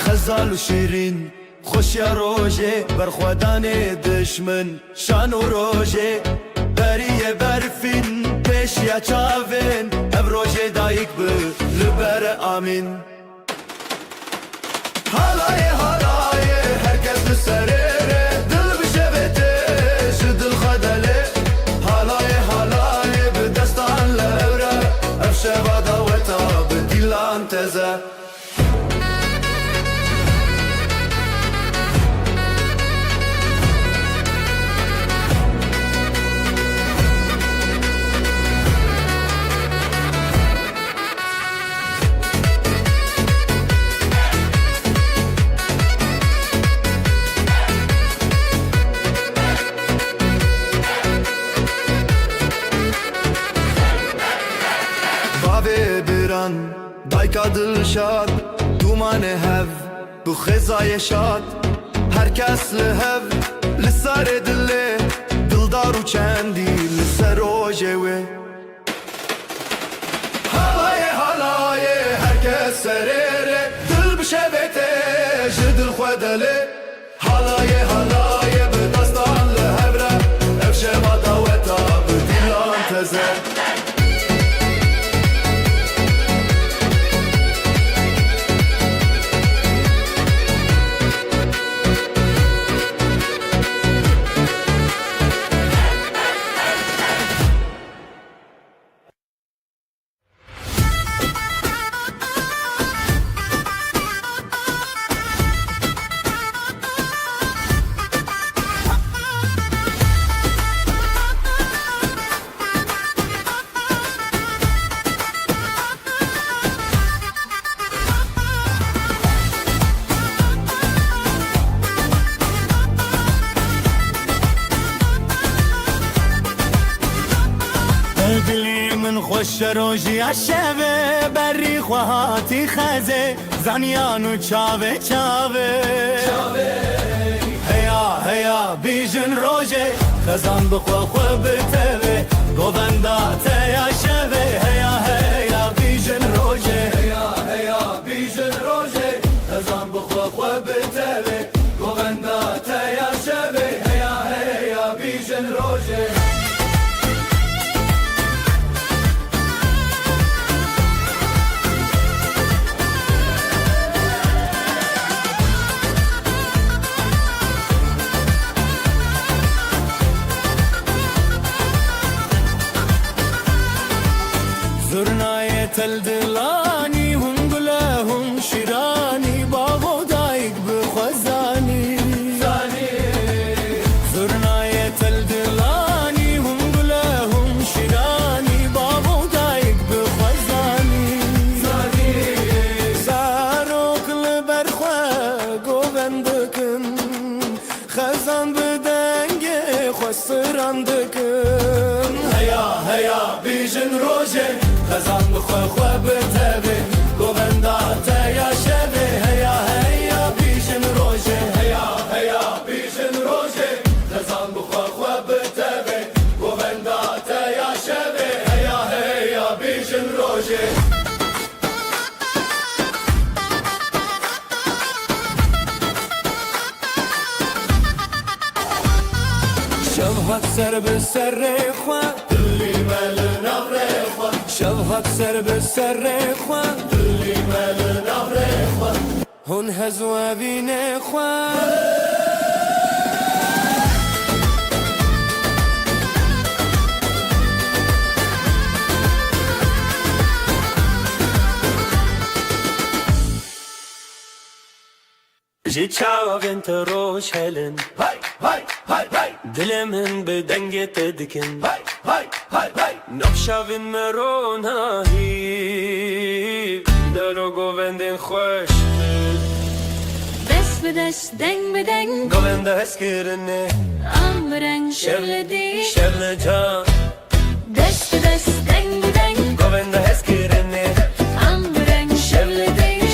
Speaker 6: خزال و شیرین خوش یا روژه بر خودان دشمن شان و روژه بریه برفین پیش یا چاوین ev روژه دایک به لبر آمین halayı halayı herkes li serere dil bişevete jidil khwadale halayı halayı bi destan levre ev şeva daveta bi dilan teze Dayka dilşad
Speaker 5: دومان هف بو خزای شاد هرکس لهف لسر دله دلدار و چندی لسر روژه وی حالای هرکس سرره دل بشبته جدل خودله حالای به دستان لهبره افشه ما داوتا بدیلان تزه
Speaker 6: دلی من خوش روژی شبه بری خواهاتی خزه زنیانو چاوه هیا بیجن روژه خزان بخوا خو بتوه گووندا تیا شبه هیا بیجن روژه هیا بیجن روژه خزان بخوا خو بتوه گووندا تیا شبه هیا بیجن روژه زرنای تل دلانی هم گلهم شیرانی بابا دایک بخوزانی زرنای تل دلانی هم گلهم شیرانی بابا دایک بخوزانی زاروک لبرخوا گوبندکن خزان بدنگ خسراندکن هیا بیجن روژه خزان بخوا خوا بتبه گووندا تیا شبه هیا بیجن روژه هیا بیجن روژه خزان بخوا خوا بتبه گووندا تیا شبه هیا بیجن روژه شوهات سر به سر خوا دلی مل نبره خوا شوهات سر به سر خوا دلی مل نبره خوا هون هزوا بینه خوا جی چاوین تو روش هلن دل من به دنگت دکن نقشاوین مرون هایی دلو گووندین خوش
Speaker 2: دست به دست دنگ به دنگ
Speaker 6: گوونده اسکرنه
Speaker 2: امرنگ شغل
Speaker 6: شغل جان
Speaker 2: دست به دست دنگ به دنگ
Speaker 6: گوونده اسکرنه
Speaker 2: امرنگ شغل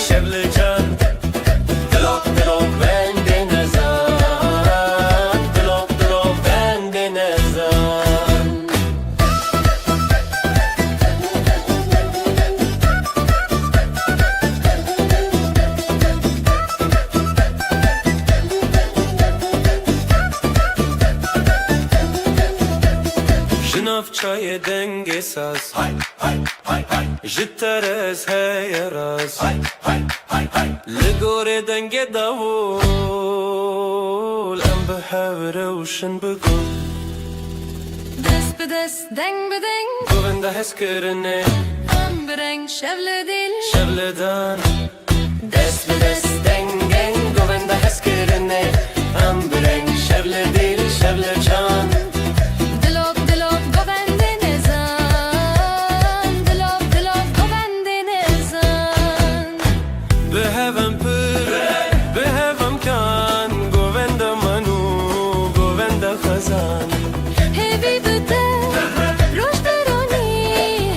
Speaker 6: شغل جان دلوک بند نزان دلوک بند نزان جناف چای دنگ ساز جترس هی راز لگور دنگ داول ام به روشن بگو
Speaker 2: دست به دست دنگ به دنگ
Speaker 6: گوونده هست کرنه
Speaker 2: امرنگ
Speaker 6: شغل دان دست به دست دنگ گوونده هست کرنه امرنگ شغل دل شغل جان
Speaker 2: دلوب گوونده نزان دلوب گوونده نزان
Speaker 6: به هفم پر به هفم کان گوونده منو گوونده خزان
Speaker 2: هیوی بده روش درانی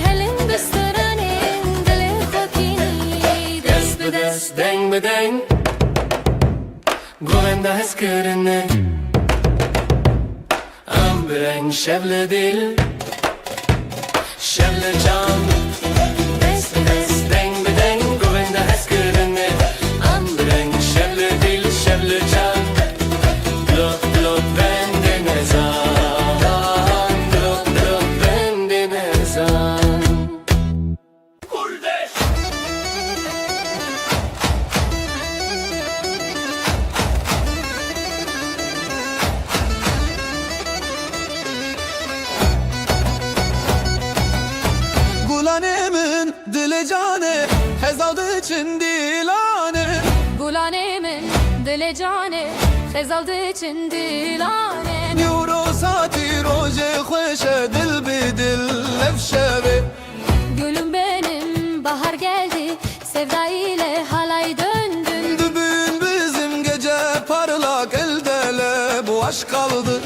Speaker 2: هلن بسترانه دل خاکینی دست
Speaker 4: dest deng bedeng Govenda heskerine Ambreng şevle dil Şevle can Dest deng bedeng Govenda heskerine Ambreng şevle dil şevle can Glot glot bende nezan Glot glot bende nezan
Speaker 1: Gulanemin dili cane Hezaldı için dilane
Speaker 2: Gulanemin dile cane Xezaldı için dilane
Speaker 1: Euro saati roje khoşe dil bi dil levşevi
Speaker 2: Gülüm benim bahar geldi Sevda ile halay döndün
Speaker 1: Dübün bizim gece parlak eldele bu aşk kaldı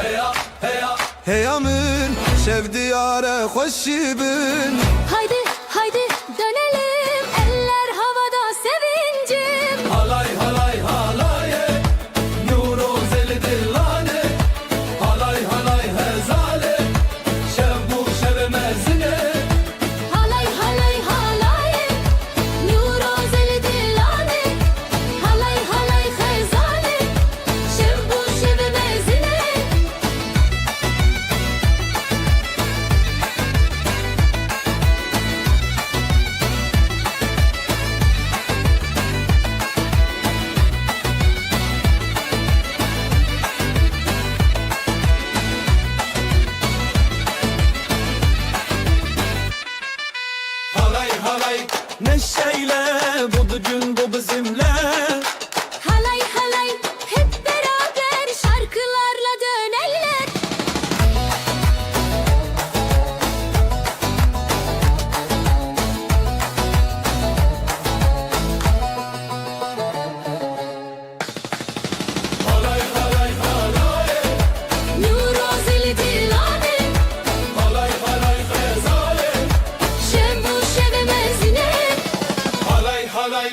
Speaker 6: Heya heya
Speaker 1: Hey amin şevdiyare hoşibin
Speaker 2: Haydi haydi dönelim Eller havada sevincim
Speaker 6: Halay halay halaye Nuro zeli dillane Halay halay hezale Şevbu şevemezine
Speaker 2: Halay halay halay Nuro zeli dilane Halay halay xezane Şevbu şeve mezine
Speaker 6: Halay halay neşeyle Bu gün bu bizimle
Speaker 2: Halay halay hep beraber şarkılarla döneller
Speaker 6: Halay halay halay
Speaker 2: Nuro zeli dilane
Speaker 6: Halay halay hezale
Speaker 2: Şevbu şeve mezine
Speaker 6: Halay halay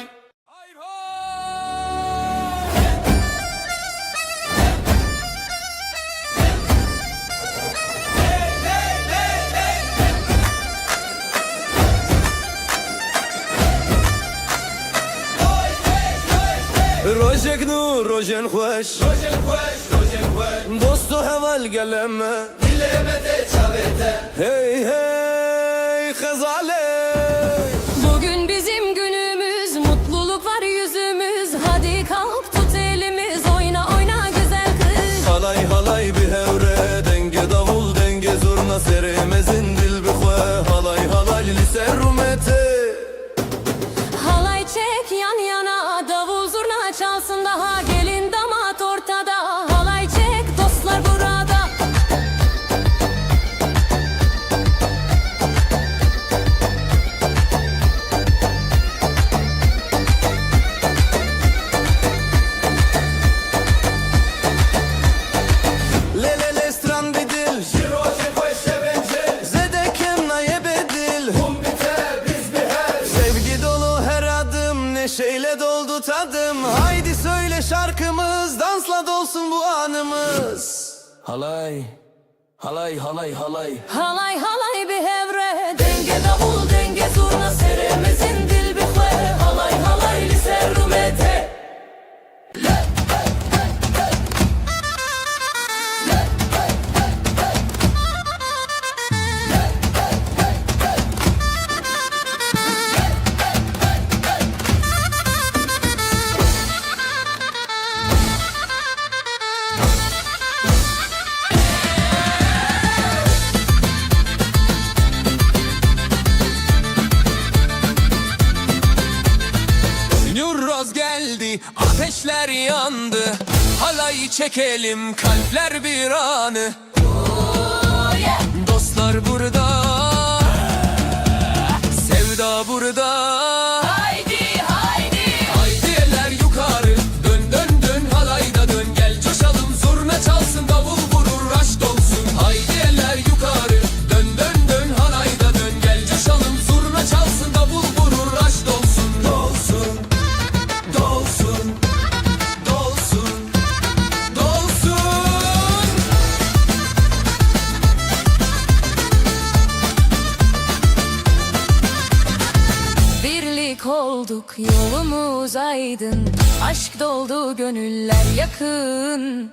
Speaker 1: Rojek nu rojen hoş
Speaker 6: Rojen kweş rojen kweş
Speaker 1: Dostu heval geleme
Speaker 6: Dillemede çavete
Speaker 1: Hey hey khazale
Speaker 2: Bugün bizim günümüz mutluluk var yüzümüz Hadi kalk tut elimiz oyna oyna güzel kız
Speaker 1: Halay halay bir hevre Denge davul denge zurna seremezin dil bi khwe Halay halay li serumete
Speaker 2: Halay çek yan yana davul zurna çalsın daha gelin damat ortada Halay çek dostlar burada
Speaker 1: Lele stran bir dil
Speaker 6: Rojen kweş şevence
Speaker 1: Zedekem naye bedil
Speaker 6: Hum biter biz biher
Speaker 1: Sevgi dolu her adım neşeyle doldu tadım Haydi söyle şarkımız dansla dolsun bu anımız Halay halay halay halay
Speaker 2: Halay halay bir hevre Denge davul denge zurna seremezin dil bir xwe Halay halay li serumete
Speaker 4: Nurroz geldi, ateşler yandı Halayı çekelim, kalpler bir anı Dostlar burada Sevda burada
Speaker 2: Haydi haydi
Speaker 4: Haydi eller yukarı Dön dön dön halayda dön Gel coşalım zurna çalsın Davul vurur aşk dolsun Haydi eller yukarı Dön dön dön halayda dön Gel coşalım zurna çalsın Davul vurur aşk dolsun Dolsun
Speaker 2: birlik olduk, yolumuz aydın. Aşk doldu, gönüller yakın.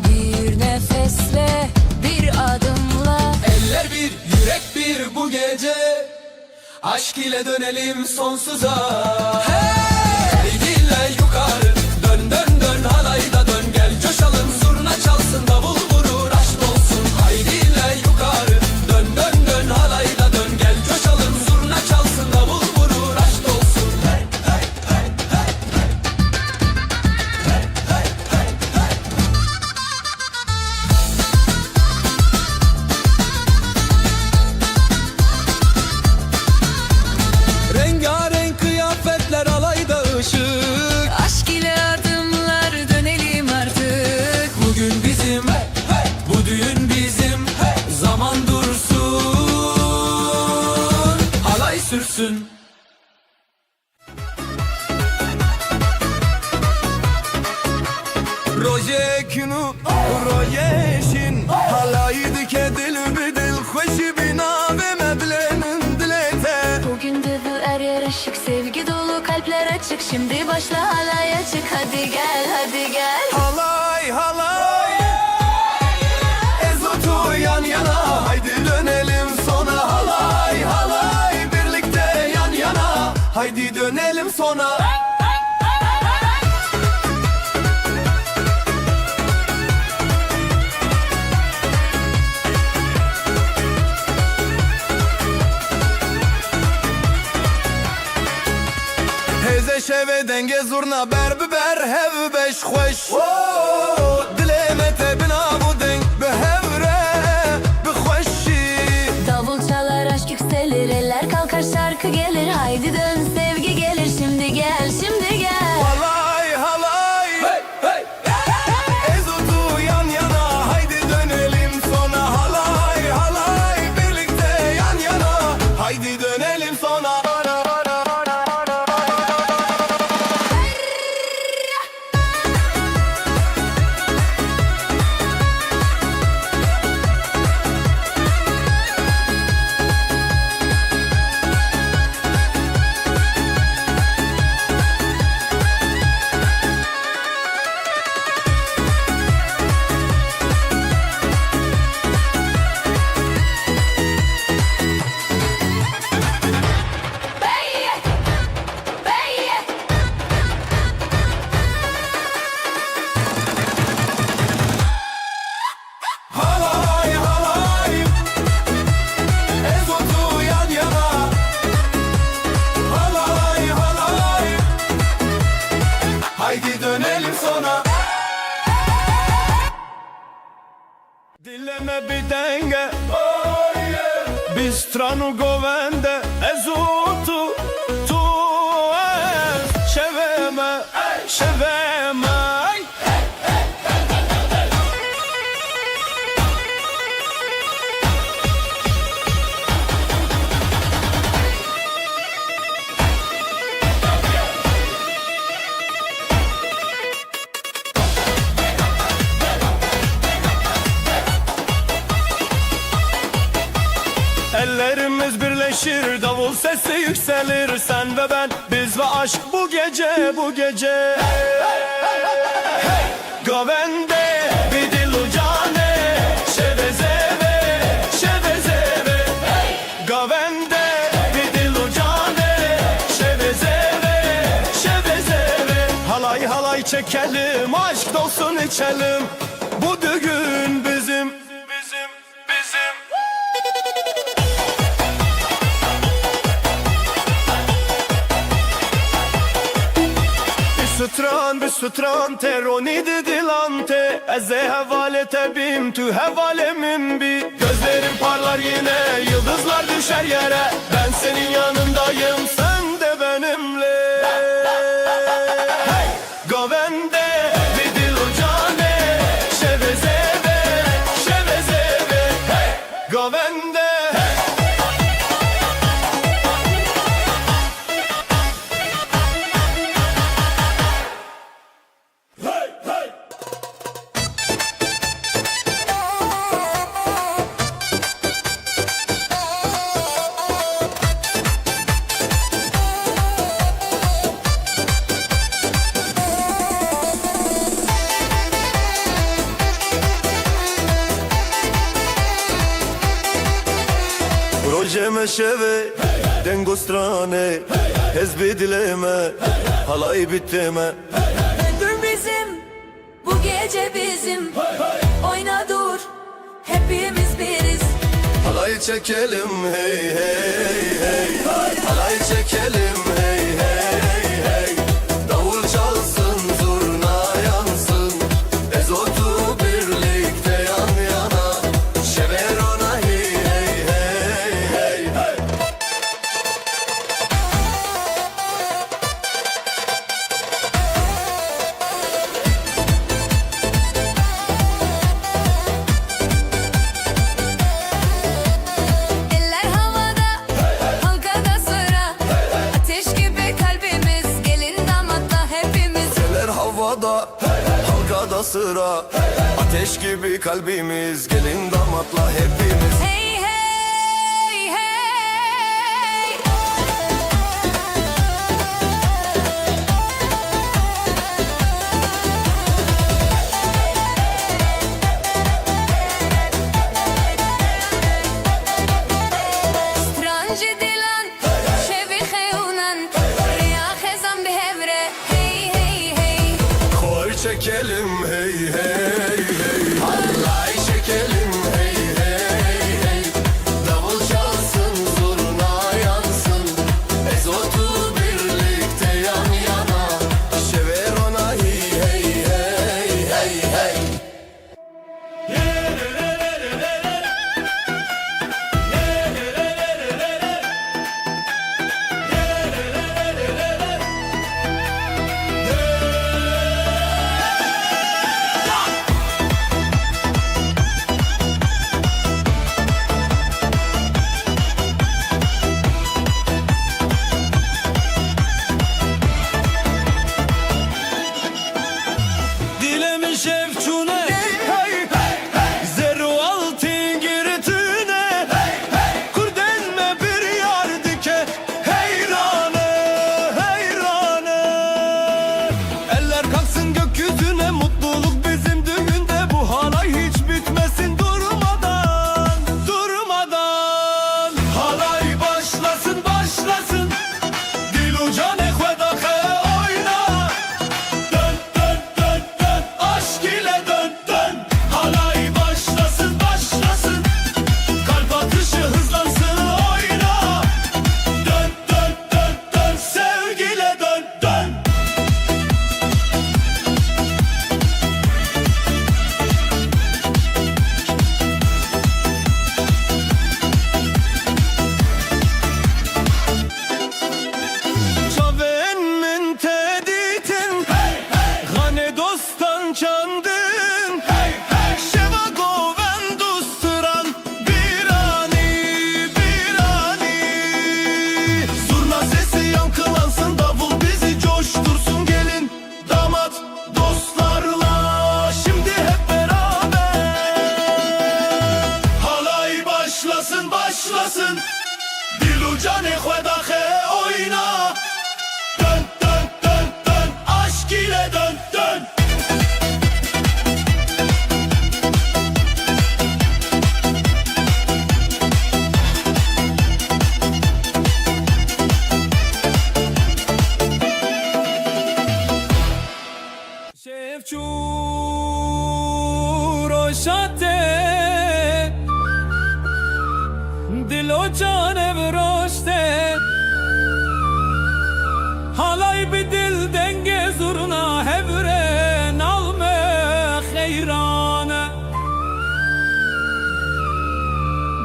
Speaker 2: Bir nefesle, bir adımla.
Speaker 4: Eller bir, yürek bir bu gece. Aşk ile dönelim sonsuza. Hey diller yukarı, dön dön dön halayda dön. Gel coşalım, zurna çalsın, davul vurur, aşk olsun. Haydiler yukarı, dön dön dön halayda dön. Gel coşalım, zurna çalsın, davul vurur, aşk olsun. Hey hey hey hey. Hey hey hey hey. Rengarenk kıyafetler, alayda ışık.
Speaker 2: Aşk ile adımlar, dönelim artık.
Speaker 4: Bugün bizim, bu düğün bizim. Zaman dursun, halay sürsün.
Speaker 6: روزێکن و ڕۆیەشین هەڵایی دکە دل بدل خۆشی binavê me bilênin dilê te.
Speaker 2: Bugün de bu er yer ışık, sevgi dolu kalpler açık. Şimdi başla halaya çık, hadi gel, hadi gel.
Speaker 6: Halay halay Ezotu yan yana haydi dönelim sona. Halay halay birlikte yan yana haydi dönelim sona. Heze şeve denge zurna ber biber hev beş xoş. Dilê me te bina bu deng bi hevre bi xoşî.
Speaker 2: Davul çalar, aşk yükselir, eller kalkar, şarkı gelir. Haydi dön, sevgi gelir, şimdi gel, şimdi gel.
Speaker 6: Halay halay Ezotu yan yana haydi dönelim sona. Halay halay birlikte yan yana haydi dönelim sona. Halay halay Ezotu yan yana. Halay halay haydi dönelim sona. Dileme bir denge biz stranu govende. Ezotu tu ez şeveme şeveme. Ellerimiz birleşir, davul sesi yükselir. Sen ve ben, biz ve aşk bu gece, bu gece. Govende bir dil ucane şevezeve, şevezeve. Govende bir dil ucane şevezeve, şevezeve. Halay halay çekelim, aşk dolsun içelim. Bu düğün bizim, bizim, bizim. Bir sütran teroni dilante. Eze hevale tebim tu hevalemin bi. Gözlerim parlar yine, yıldızlar düşer yere. Ben senin yanındayım, sen de benimle. Govende bir dil ucane şevezeve, şevezeve. Govende
Speaker 5: şeve dengostrane hezbi dileme halay biteme.
Speaker 2: Dur bizim, bu gece bizim. Oyna dur, hepimiz biriz.
Speaker 5: Halay çekelim hey hey hey, halay çekelim hey hey hey. Davul çalsın zurna yansın, ezotu birlikte yan yana. Şeverona hey hey hey hey hey.
Speaker 2: Eller havada, halkada sıra. Ateş gibi kalbimiz, gelin damatla hepimiz.
Speaker 5: Eller havada, halkada sıra. Ateş gibi kalbimiz, gelin damatla hepimiz.
Speaker 2: Hey hey hey. Stranji dilan, şevi xeyunan. Riya xezan bihevre. Hey hey hey.
Speaker 5: Koy çekelim hey hey hey, halay çekelim hey hey hey. Davul çalsın zurna yansın, ezotu birlikte yan yana. Şeverona hey hey hey hey hey.
Speaker 3: Dilemi şevçune Zeru altın giritine Kurdenme bir yar dike Heyrane heyrane. Eller kalksın gökyüzüne, mutluluk bizim düğünde. Bu halay hiç bitmesin durmadan durmadan. Halay başlasın başlasın, dil uca nehvedahe oyna. Dön dön dön dön, aşk ile dön dön. Halay başlasın başlasın, kalp atışı hızlansın oyna. Dön dön dön dön, sevgiyle dön dön. Çaven min teditin, gane dostan çandın. Şeva goven dusturan birani birani. Zurna sesi yankılansın, davul bizi coştursun. Gelin damat dostlarla şimdi hep beraber. Halay başlasın başlasın, dil uca nehvedahe oyna. Dön dön dön dön, aşk ile dön dön. Şevçu roşate, dilo canev roşte. Halay bir dil denge zurna hevre nalme heyrane.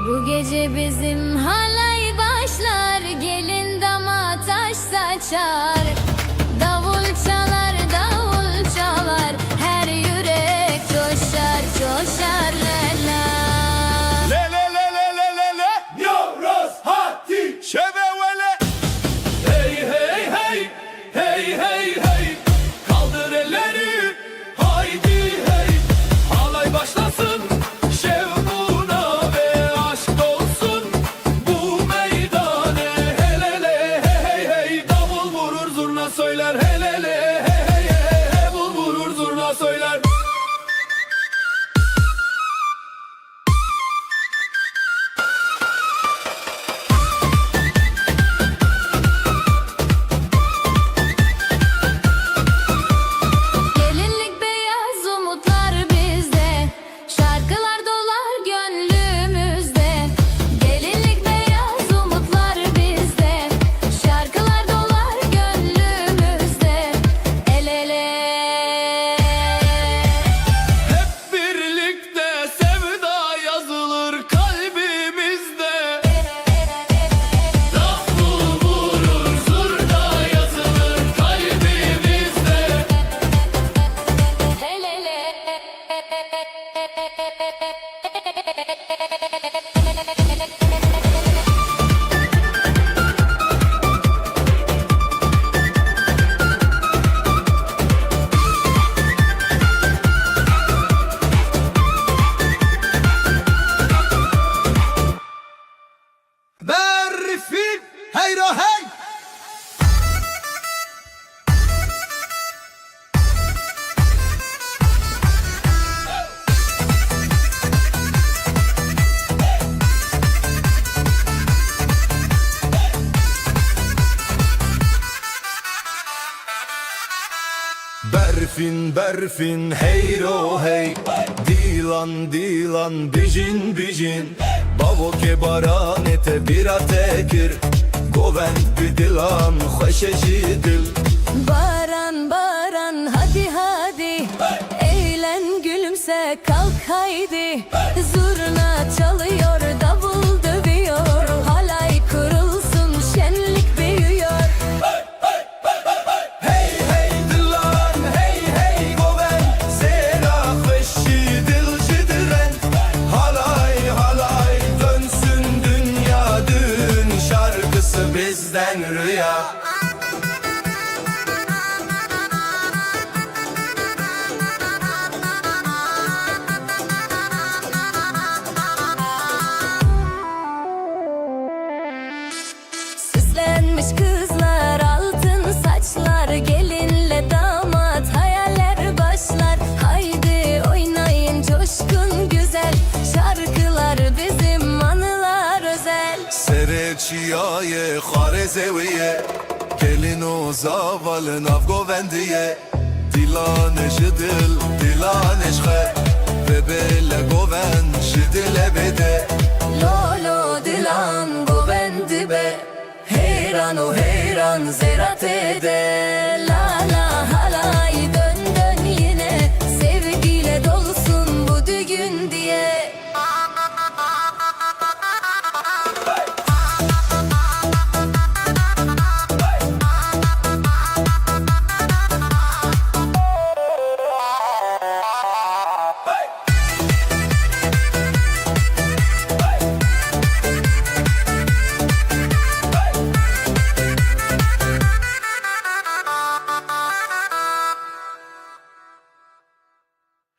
Speaker 2: Bu gece bizim halay başlar. Gelin damat taş saçar. Davul çalar, davul çalar. Her yürek coşar, coşar lela.
Speaker 3: Le le le le le le le, yoros hati şevevele. Hey hey hey, hey hey hey. Kaldır elleri, haydi hey. Halay başlasın, şevkuna ve aşk dolsun bu meydane. Helele hey hey hey, davul vurur zurna söyler. Helele hey hey hey, davul vurur zurna söyler. Berfin berfin heyro hey, dilan dilan bijin bijin, bavoke baranete bira tekir, govend bidilan xoşeşi dil.
Speaker 2: Baran baran hadi hadi, eğlen gülümse kalk haydi. Zurna çalıyor davul dövüyor, halay kurulsun şenlik büyüyor.
Speaker 3: Hey hey dilan hey hey govend, zera xoşi dil cidren. Halay halay dönsün dünya, dün şarkısı bizden rüya.
Speaker 2: Süslenmiş kızlar, altın saçlar, gelinle damat hayaller başlar. Haydi oynayın coşkun güzel, şarkılar bizim anılar özel.
Speaker 3: Sereçiyaye xarezeviye, gelin o zavalın avgovendiye. Dilaneş dil, dilaneş xe, ve bele goven şidile bede.
Speaker 2: Lolo dilan govendi be, heyran o heyran zerat ede. La la halay dön dön yine, sevgiyle dolusun bu düğün diye.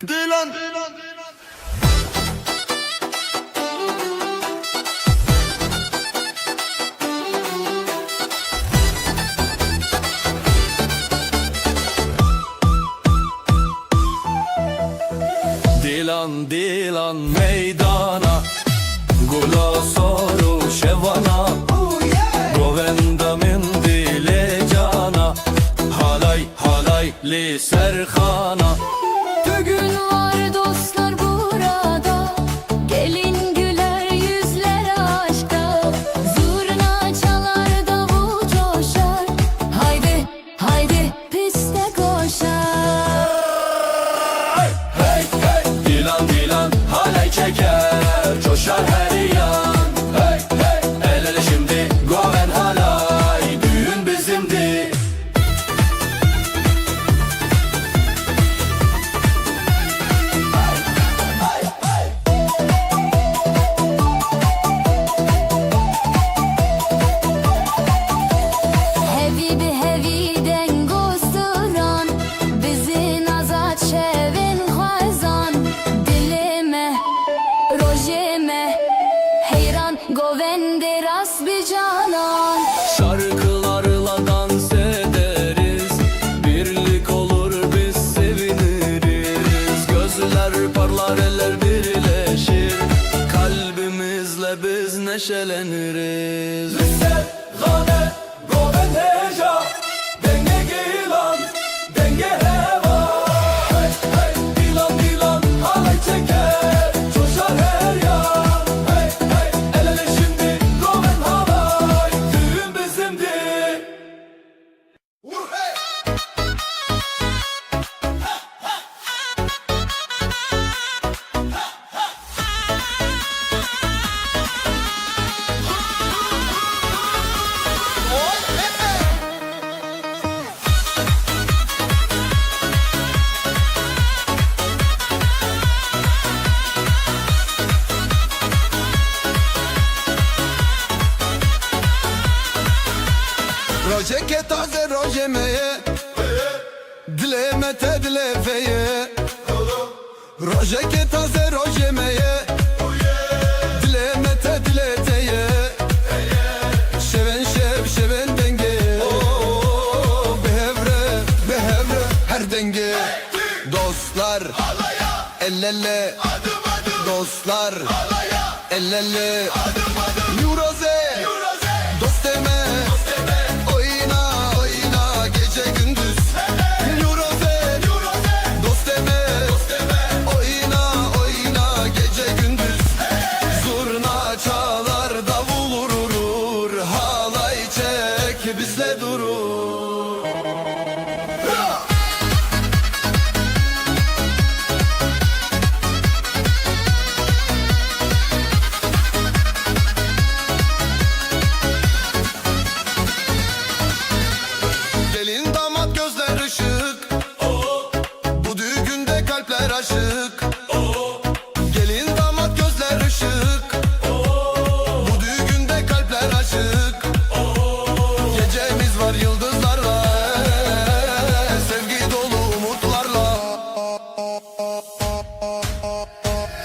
Speaker 3: Dilan Dilan dilan meydana, gula soru şevana. Govenda min dile cana, halay halay li serxana.
Speaker 2: Bugün var dostlar burada, gelin güler yüzler aşkta. Zurna çalar davul coşar, haydi haydi piste koşar.
Speaker 3: Hey hey dilan dilan halay çeker, coşar her yan. Hey hey el ele şimdi goven halay, düğün bizimdi.
Speaker 2: Hevi bi hevi dengosturan, bizi nazat şevin xwazan. Dilime, rojime, heyran govende ras bi canan.
Speaker 3: Şarkılarla dans ederiz, birlik olur biz seviniriz. Gözler parlar eller birleşir, kalbimizle biz neşeleniriz. Lisel, gane, goven heja, denge gilan, denge heva. Hey hey dilan dilan halay çeker, coşar her yan. Hey hey el ele şimdi goven halay, düğün bizimdi.
Speaker 5: Roje ke taze roje meye, dileme te dilefeye. Roje ke taze roje meye, dileme te dileteye. Şeven şev şeven denge, behevre her denge. Dostlar el ele, dostlar el ele. Yuroze dost deme, oyna oyna gece gündüz. Yuroze bizle durur. Ha! Gelin damat gözler ışık, bu düğünde kalpler aşık. Gelin damat gözler ışık, bu düğünde kalpler aşık. Gecemiz var yıldızlarla, sevgi dolu umutlarla.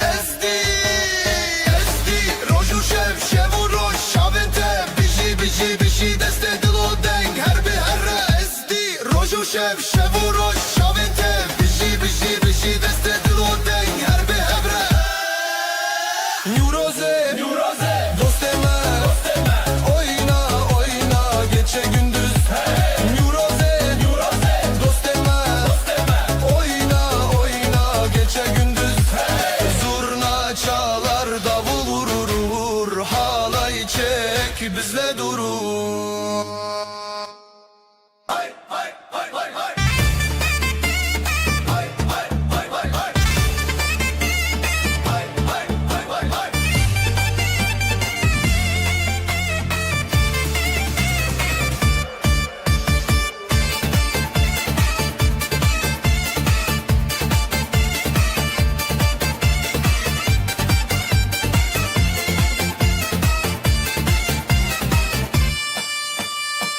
Speaker 5: Esti, rožu ševu rož, šavente, biži, deste dilo deng, herbi herre. Esti, rožu ševu rož, šavente, biži, deste dilo deng, herbi herre. Nuroze, dosteme, oyna, gece gündüz. Nuroze, dosteme, oyna, gece gündüz. Zurna çalar, davul vurur, halay çek, bizle durur. Hay, hay, hay, hay, hay. Hay, hay, hay, hay, hay. Hay, hay, hay, hay, hay.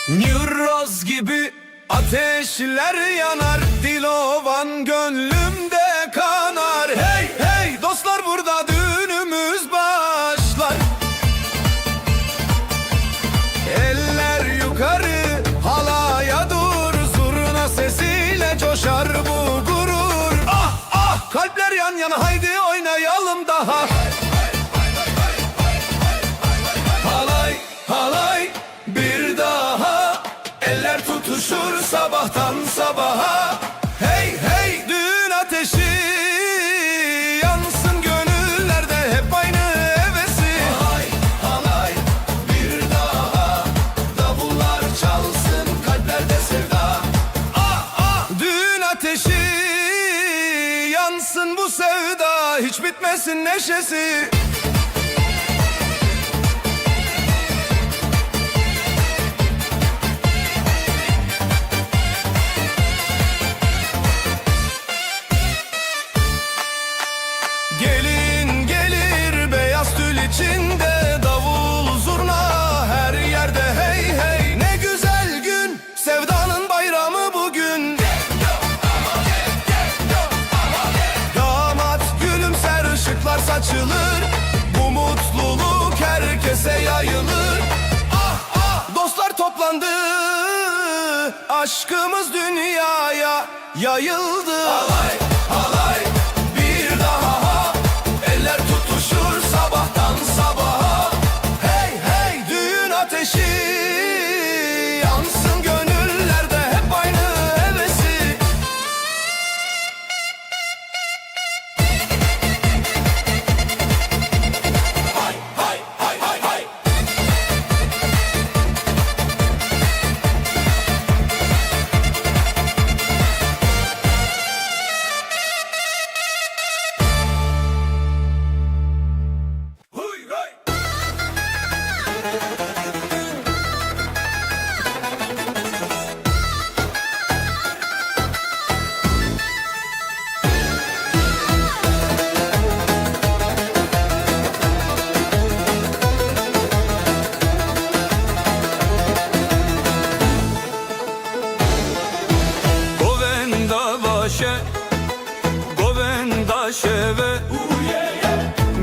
Speaker 3: Nüroz gibi ateşler yanar, Dilovan gönlümde kanar. Hey hey dostlar, burada düğünümüz başlar. Eller yukarı, halaya dur, zurna sesiyle coşar bu gurur. Ah ah, kalpler yan yana, haydi oynayalım daha. Halay halay bir daha, eller tutuşur sabahtan sabaha. Hey hey, düğün ateşi yansın gönüllerde, hep aynı hevesi. Halay bir daha, davullar çalsın kalplerde sevda. Ah ah, düğün ateşi yansın bu sevda, hiç bitmesin neşesi. Gelin gelir beyaz tül içinde, davul zurna her yerde. Hey hey, ne güzel gün, sevdanın bayramı bugün. Damat gülümser, ışıklar saçılır, bu mutluluk herkese yayılır. Ah ah, dostlar toplandı, aşkımız dünyaya yayıldı. Halay halay bir daha, eller tutuşur sabahtan sabaha. Hey hey, düğün ateşi yansın gönüllerde, hep aynı hevesi. Hay hay hay hay hay. Huy hay. Govenda şeve,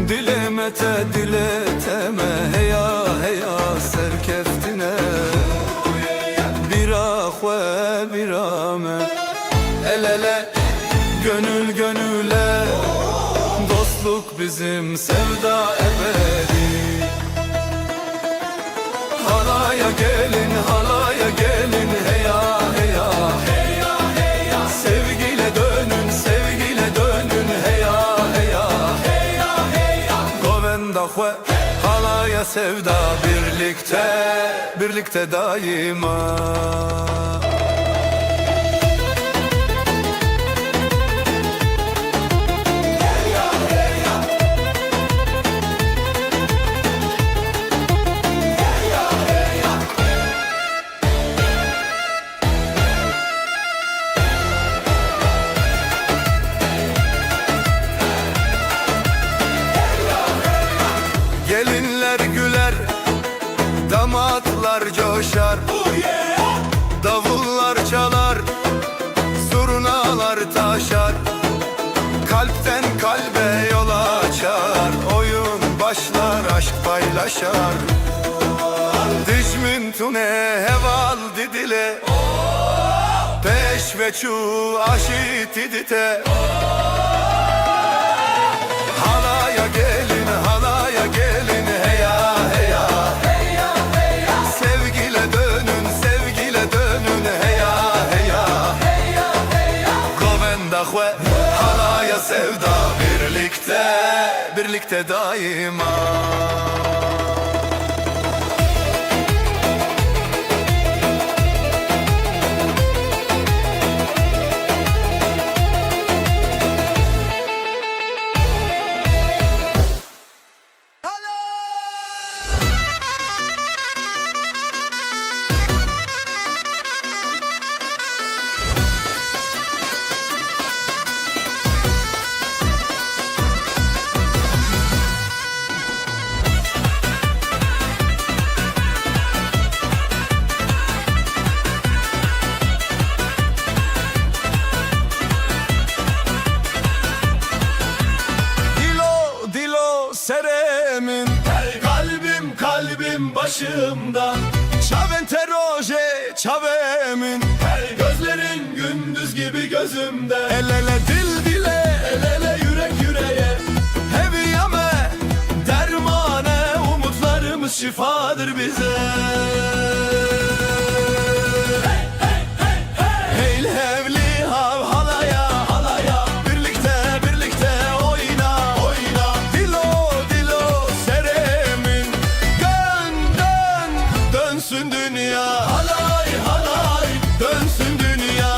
Speaker 3: dilemete dileteme, heya heya serkeftine. Bira xwe bira me, el ele gönül gönüle, dostluk bizim sevda ebedi. Halaya gelin, halaya gelin, heya heya heya heya. Sevgiyle dönün, sevgiyle dönün, heya heya heya heya. Govenda xwe, halaya
Speaker 6: halaya sevda birlikte daima. Gelinler güler, damatlar coşar, davullar çalar, zurnalar taşar, kalpten kalbe yol açar, oyun başlar, aşk paylaşar. Dijmin tune heval didile, peş ve çu aşit idite. Halaya gelin, halaya gelin, heya heya. Sevgile dönün, heya heya. Govenda hue, halaya sevda birlikte daima. Seremin kalbim başımda, Çavente roje çavemin, gözlerin gündüz gibi gözümde. El ele dil dile, el ele yürek yüreğe, heviyame dermane, umutlarımız şifadır bize. Hey hevli hav halaya, birlikte oyna. Dilo seremin, dönsün dünya. Halay dönsün dünya.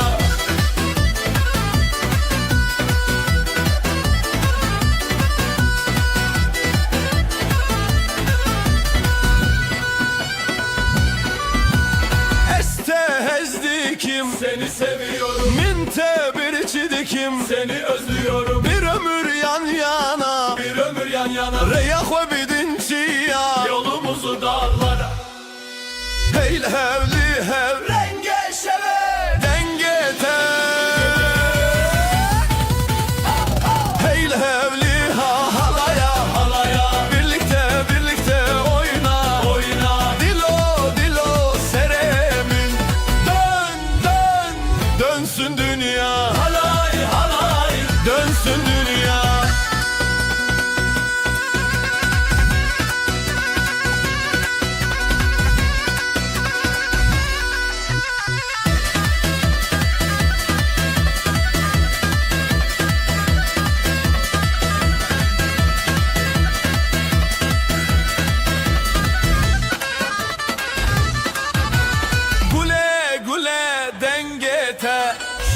Speaker 6: Hezdikim, seni seviyorum. Minte bir çidikim, seni özlüyorum. Bir ömür yan yana, Reyah ve bidinçiya, yolumuzu dağlara. Hey hevli hev, renge şeve, dengete. Hey hevli halaya, birlikte oyna. Dilo seremin, dönsün dünya. Halay dönsün dünya. Gule dengete,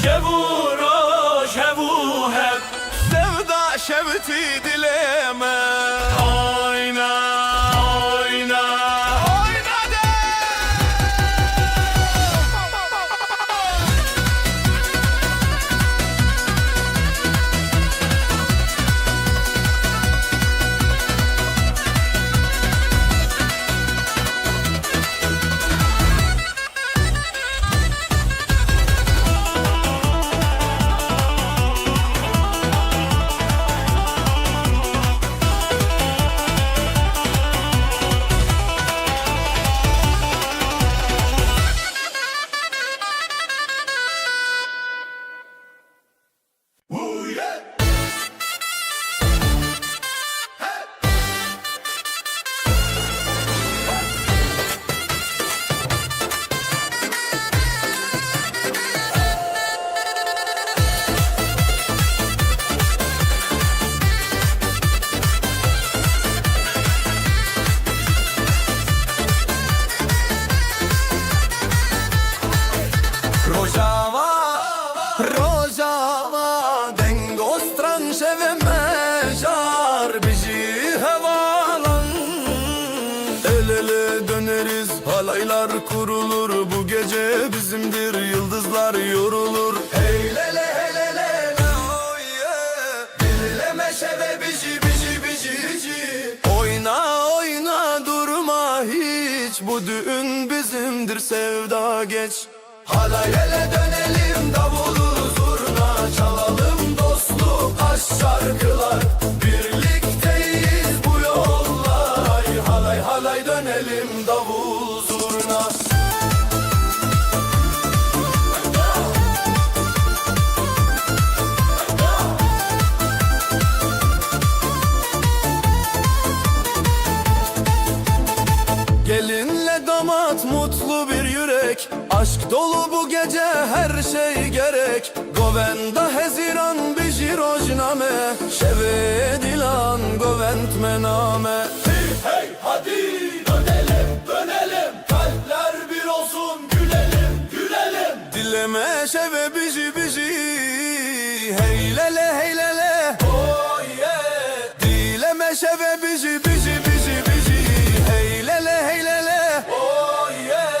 Speaker 6: şevu hep, sevda şevti dileme. Oyna de. bizimdir, yıldızlar yorulur. Hey lele hey lele la oh yeah. Dilleme şeve bici bici bici bici. Oyna oyna durma hiç, bu düğün bizimdir, sevda geç. Halay hele dönelim, davulu zurna çalalım, dostluk aşk şarkılar. Birlikteyiz bu yollar, halay halay dönelim, davul zurna. Gelinle damat mutlu bir yürek, aşk dolu bu gece her şey gerek. Govenda heziran biji rojname, şeve dilan govend mename. Hey hey hadi dönelim dönelim, kalpler bir olsun, gülelim gülelim. Dileme şeve biji biji, hey lele hey lele oh yeah. Dileme şeve biji biji biji biji, hey lele hey lele oh yeah.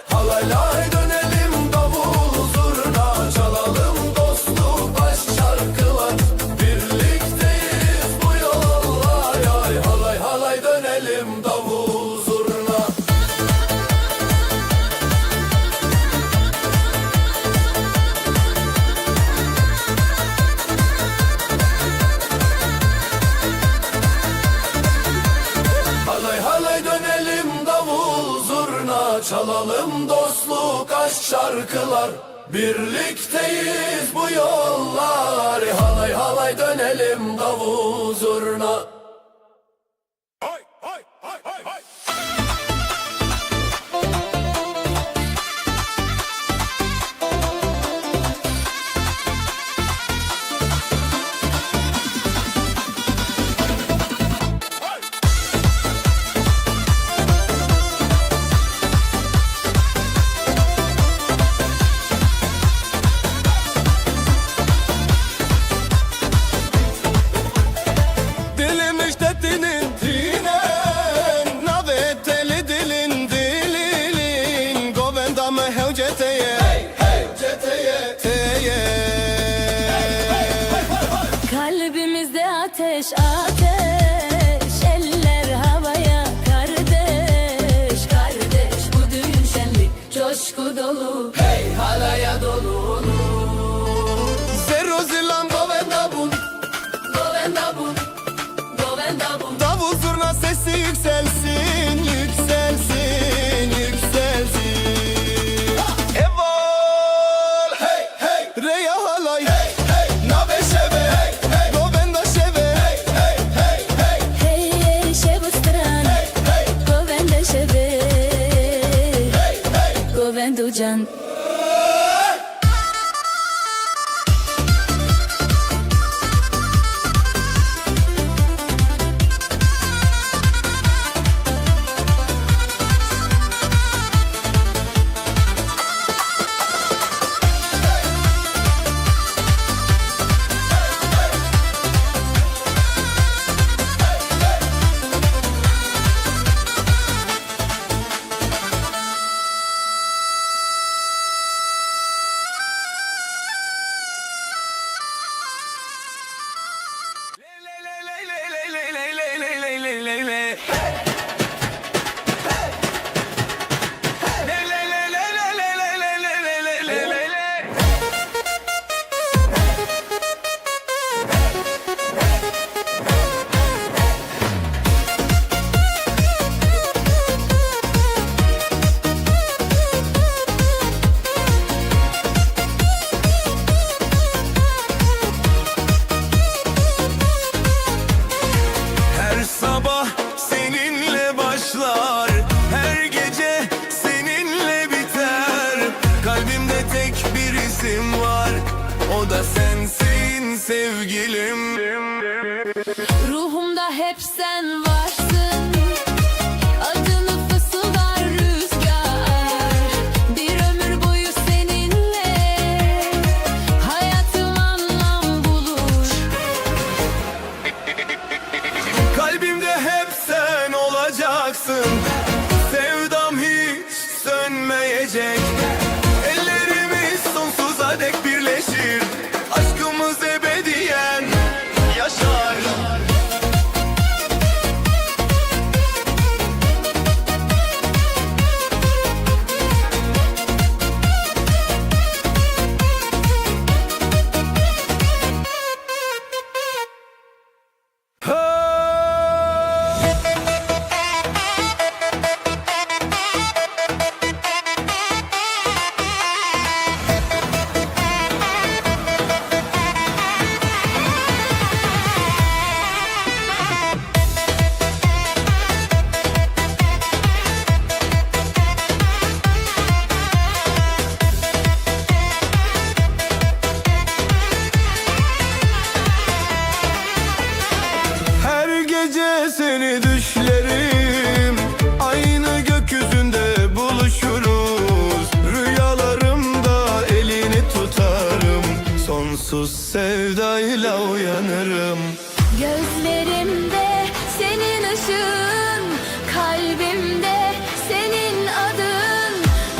Speaker 6: Halaylar dönelim, davul zurna çalalım, dostluk aşk şarkılar. Birlikteyiz bu yollar, ay halay halay dönelim, davul zurna. Halay halay dönelim, davul zurna çalalım, dostluk aşk şarkılar. Birlikteyiz bu yollar, halay halay dönelim, davul zurna. Dilim işte dinin dinen, navet teli dilin dilin, govenda me hevceteye hey hey ceteye teye.
Speaker 2: Kalbimizde ateş ateş, eller havaya, kardeş kardeş, bu düğün şenlik coşku dolu, hey halaya dolu.
Speaker 6: Zeruzilan govenda bun,
Speaker 2: Govenda bun, govenda bun.
Speaker 6: davul zurna sesi yükselsin, yükselsin, yükselsin. Evol hey hey reya halay hey hey, nave şeve hey hey, govenda şeve hey hey hey hey.
Speaker 2: Hey hey şebu stran,
Speaker 6: Hey hey
Speaker 2: govenda şebe,
Speaker 6: hey hey.
Speaker 2: govendu can.
Speaker 6: Her sabah seninle başlar, her gece seninle biter. Kalbimde tek bir isim var, o da sensin sevgilim.
Speaker 2: Ruhumda hep sen varsın, adını fısıldar rüzgar. Bir ömür boyu seninle hayatım anlam bulur.
Speaker 6: Kalbimde hep sen olacaksın, sevdam hiç sönmeyecek. sonsuz sevdayla uyanırım.
Speaker 2: Gözlerimde senin ışığın, kalbimde senin adın.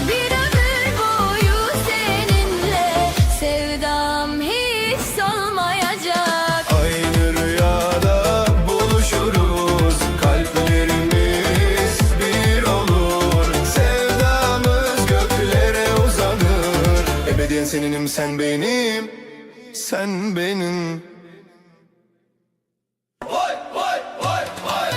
Speaker 2: Bir ömür boyu seninle sevdam hiç solmayacak.
Speaker 6: Aynı rüyada buluşuruz, kalplerimiz bir olur. Sevdamız göklere uzanır. Ebediyen seninim, sen benim, sen benim. Vay vay vay vay.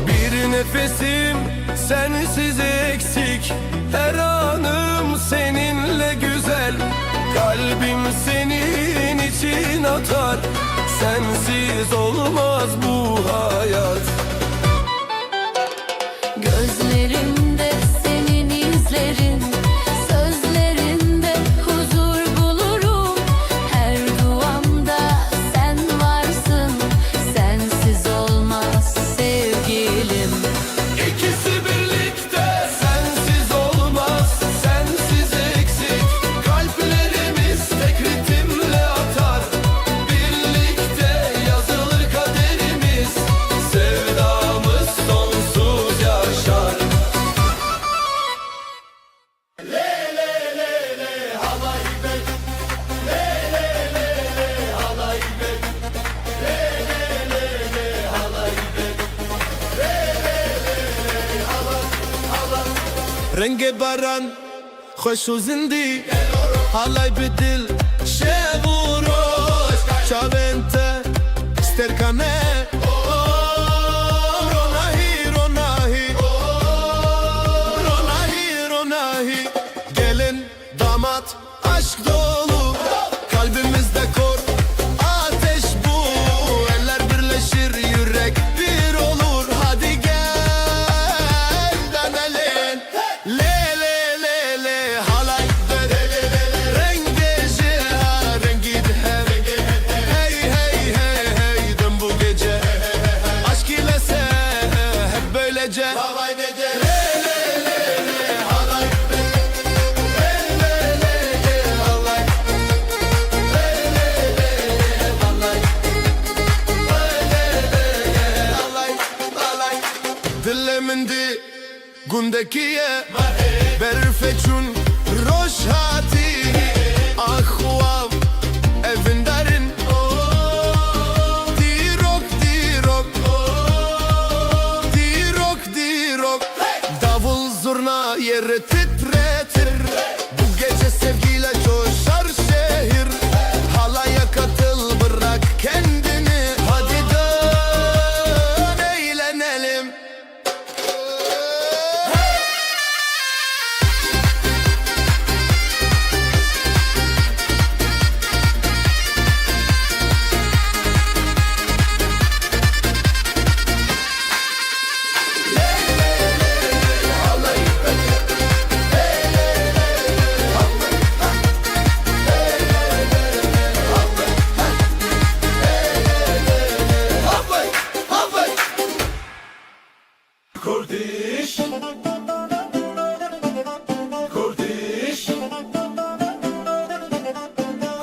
Speaker 6: Bir nefesim sensiz eksik, her anım seninle güzel. Kalbim senin için atar, sensiz olmaz bu hayat.
Speaker 2: Gözlerimde senin izlerin, sözlerinde huzur bulurum. Her duamda sen varsın, sensiz olmaz sevgilim.
Speaker 6: İkisi birlikte sensiz olmaz, sensiz eksik. Kalplerimiz tek ritimle atar, birlikte yazılır kaderimiz. Sevdamız sonsuz yaşar. رنگ بران خوش و زندی حالای بدل شب و روز چاونته سترکانه روناهی روناهی روناهی روناهی gelin damat aşk dolu kalbimizde kor ateş bu eller birleşir yürek bir olur hadi gel dönelim le le le le halay renge jiha rengi hem hey hey hey hey dön bu gece aşk ile sen hep böylece دلمندی گوندکیه برفچون روشاتی آخوام evindərin dirok dirok dirok dirok davul zurna yeri titretir bu gece sevgiyle coşar şehir halaya katıl bırak kendini hadi dön eğlenelim. Kurdiş Kurdiş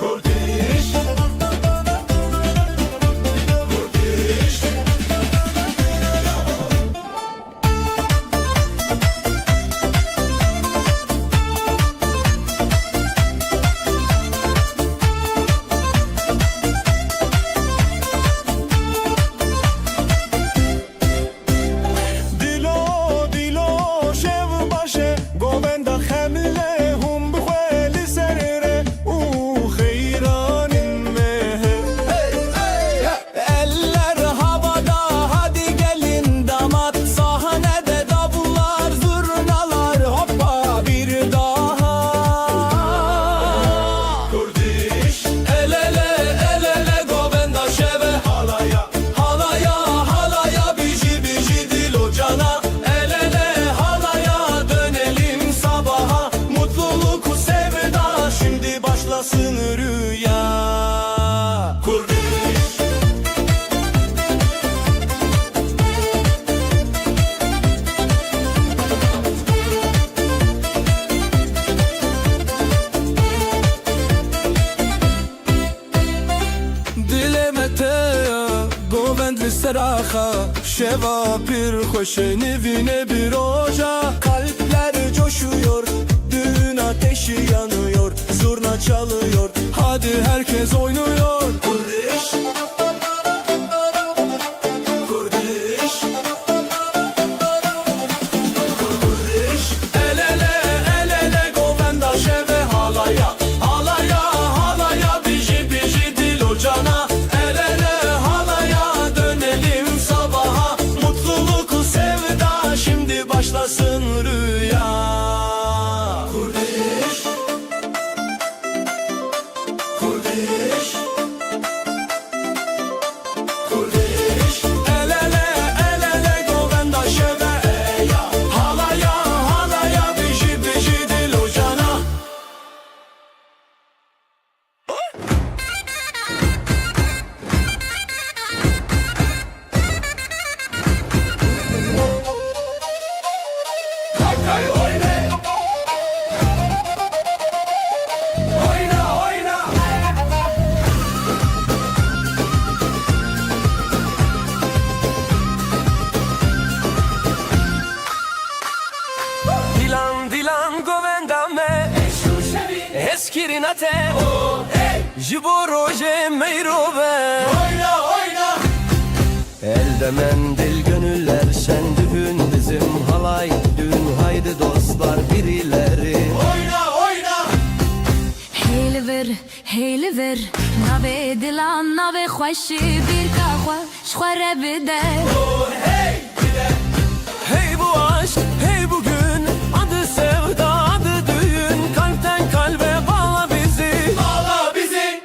Speaker 6: Kurdiş Kurdiş başlasın rüya.
Speaker 1: seraxa Şeva bir hoşe nevine bir oca Kalpler coşuyor, düğün ateşi yanıyor Zurna çalıyor, hadi herkes oynuyor Kurdiş Kurdiş Kurdiş El ele el ele govenda şeve halaya Halaya halaya biji biji dil ocana El ele halaya dönelim sabaha Mutluluk sevda şimdi başlasın rüya Kurdiş Kurdiş Kurdiş El ele el ele govenda şeve eya Halaya halaya biji biji dil ocana Dilan dilan govendame Eskirinate Jibo roje meyrobe Elde mendil gönüller şen düğün bizim halay düğün haydi dostlar birileri
Speaker 2: هیل ور نوی دلان نوی خوشی بیر که خوش خوره بده
Speaker 1: Hey bu aşk hey bugün adı sevda adı düğün kalpten kalbe bağla bizi Bağla bizi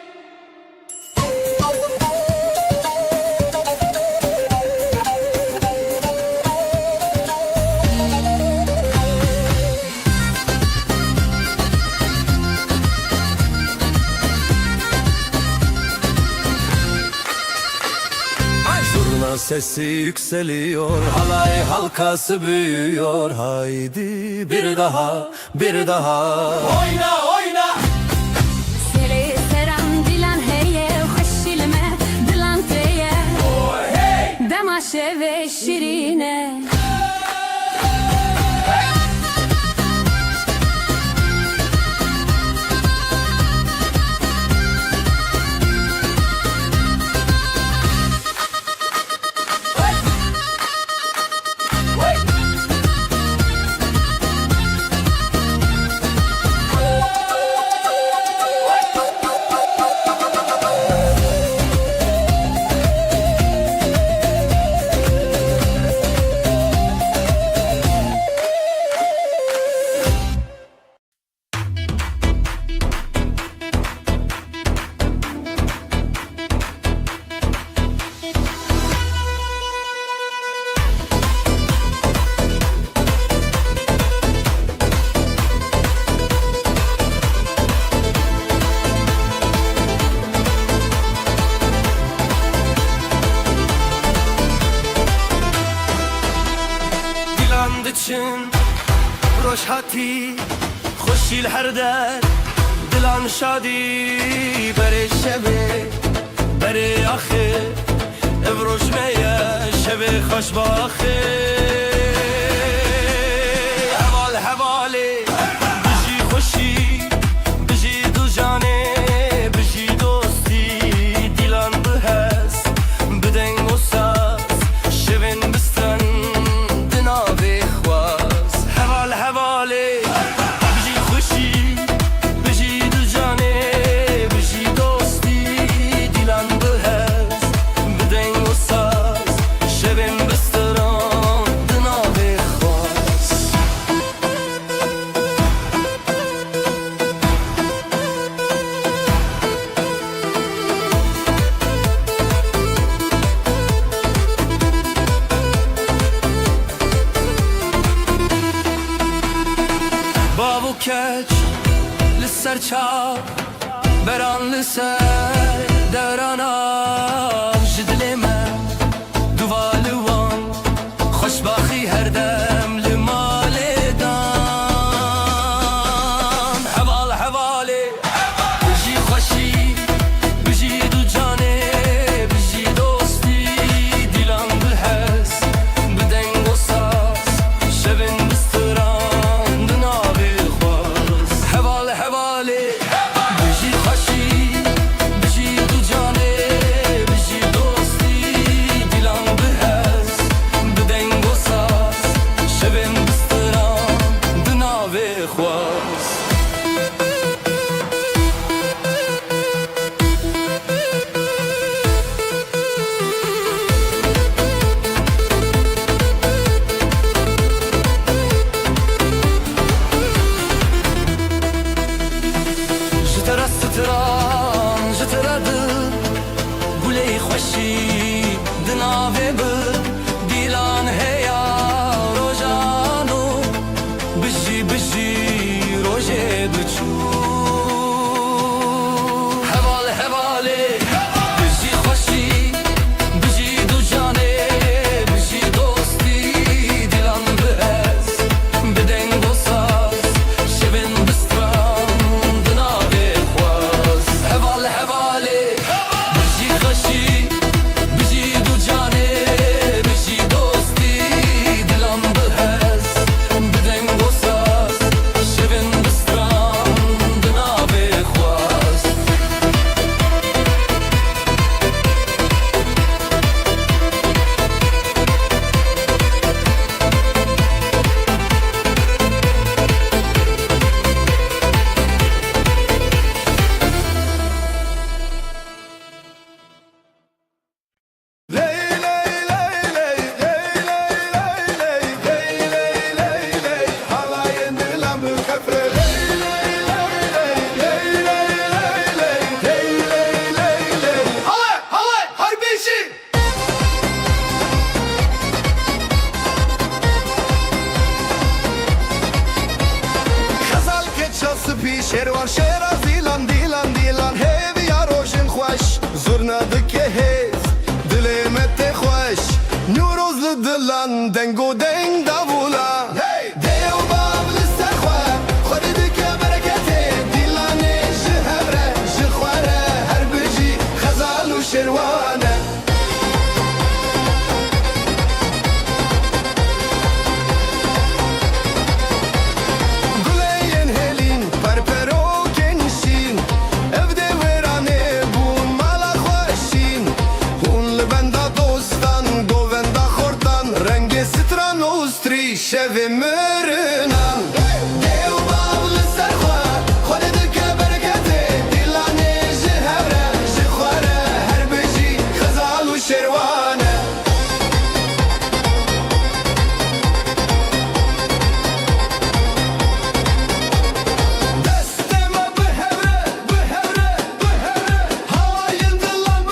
Speaker 1: Zurna sesi yükseliyor halay halkası büyüyor Haydi bir daha bir daha Oyna oyna
Speaker 2: سری سرم دیلان هیه خوشیلمه دیلان تیه دماشه و شیرینه için روشهاتی خوشیل هر در دلان شادی بره شبه بره آخه ابروش میه شبه خوش باخه حوال حواله بجی خوشی بجی دو جانه بجی دوستی دیلان بهست بدنگ و ساز شبن بستن دنابه خواز حوال حواله بجی خوشی بجی دو جانه بجی دوستی دیلان بهست بدنگ و ساز شبن بستن دنابه خواز بابو کچ لسر چاو بران لسر دورانم جدل من دوالوان خوشباخی هر دم لمال دام حوال حواله بجی خوشی بجی دو جانه بجی دوستی دیلان
Speaker 1: دستران جترد گلی خوشی دناوه بر دیلان هیا روزانو بجی بجی روزه بچو هوال هواله بجی خوشی بجی دو جانه بجی دوستی دیلان بهز بدن دوساز شبن بستران دناوه خواست هوال هواله بجی خوشی بجی دو جانه بجی دوستی دیلان بهز بدن دوساز شبن بستران دناوه خواست
Speaker 5: Ley ley ley ley ley ley ley ley ley ley ley halayın dilan bu kafre ley ley ley ley ley ley ley ley ley ley halay halay harbi işi خزال که چاسبی شروان شراز دیلان دیلان دیلان هیوی یا روشن خوش زور ندکه هیز دلمت خوش نوروز لدلان دنگو دنگ داولا دیو بابل سرخوا خودی دکه برکته دیلانه جهبره جخواره هر بجی خزال و شروانه گلین هلین پرپرو کنشین evde verane bun mala خوشین اون لبندا دوستان گووندا خوردان رنگ ستران اوستری شو مرنان دیو باول سرخوا خود دکه برکته دیلانه جهبره جخواره هر بجی خزال و شروانه دستما بهوره بهوره بهوره halayın dilan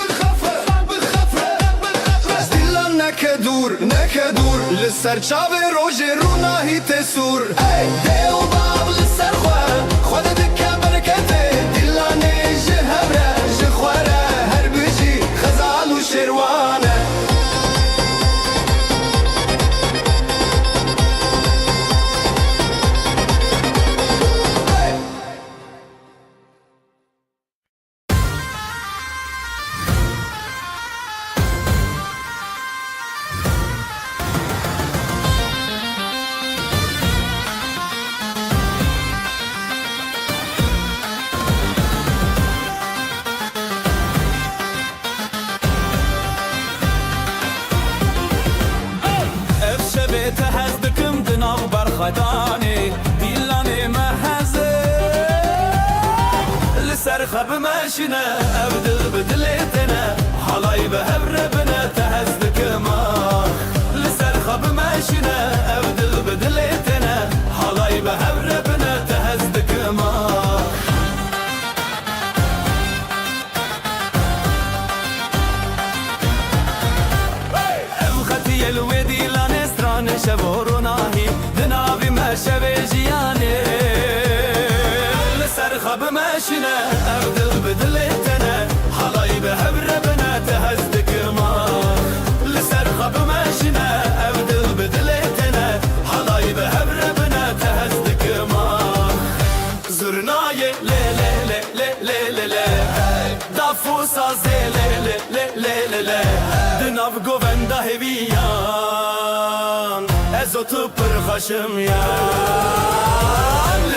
Speaker 5: بخفره دیلان نکدور نکدور لسر چاوه روژه رو ناهی تسور ای دیو باب لسر خواه خود دکه برکته دیلانه جهبره جخواره هر بجی خزال و شروانه
Speaker 6: افشبه تهزدکم دناغ برخدانی دیلانی محزه لسر خب ماشینه ابدل بدلیتنه حالای به هبره بنه تهزدکم لسر خب ماشینه ابدل بدلیتنه حالای به هبره بنه تهزدکم خطی الودی لانستران شبورو ناهی دنابی مشوی جیانی لسر خب ماشینه ابدل بدلیتنه حالای به هبره بنه تهزدک ما لسر خب ماشینه ابدل بدلیتنه حالای به هبره بنه تهزدک ما زرنای لی لی لی لی لی لی لی دافو سازه لی لی لی لی لی لی دناو گووندا هویان از تو پرخاشم یان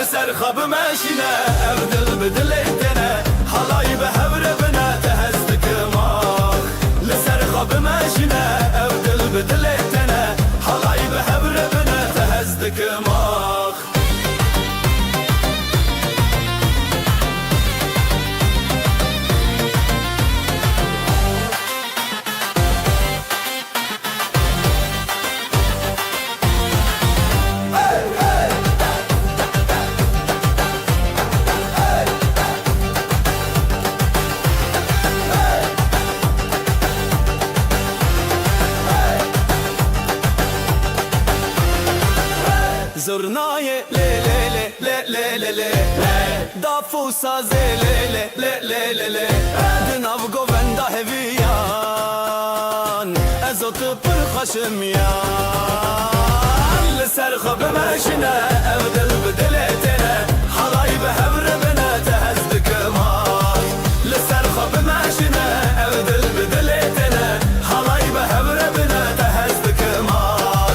Speaker 6: لسر خواب ماشینه ابدل بدلیتنه حالای به هبره بنه تهزدک ما لسر خواب ماشینه ابدل بدلیتنه حالای به هبره بنه تهزدک ما دافو سازه لی لی لی لی لی دناو گووندا هویان ازوت پر خشمیان لسر خب ماشینه او دل بدلتنه حالای به هبر بنا تهزدک مار لسر خب ماشینه او دل بدلتنه حالای به هبر بنا تهزدک مار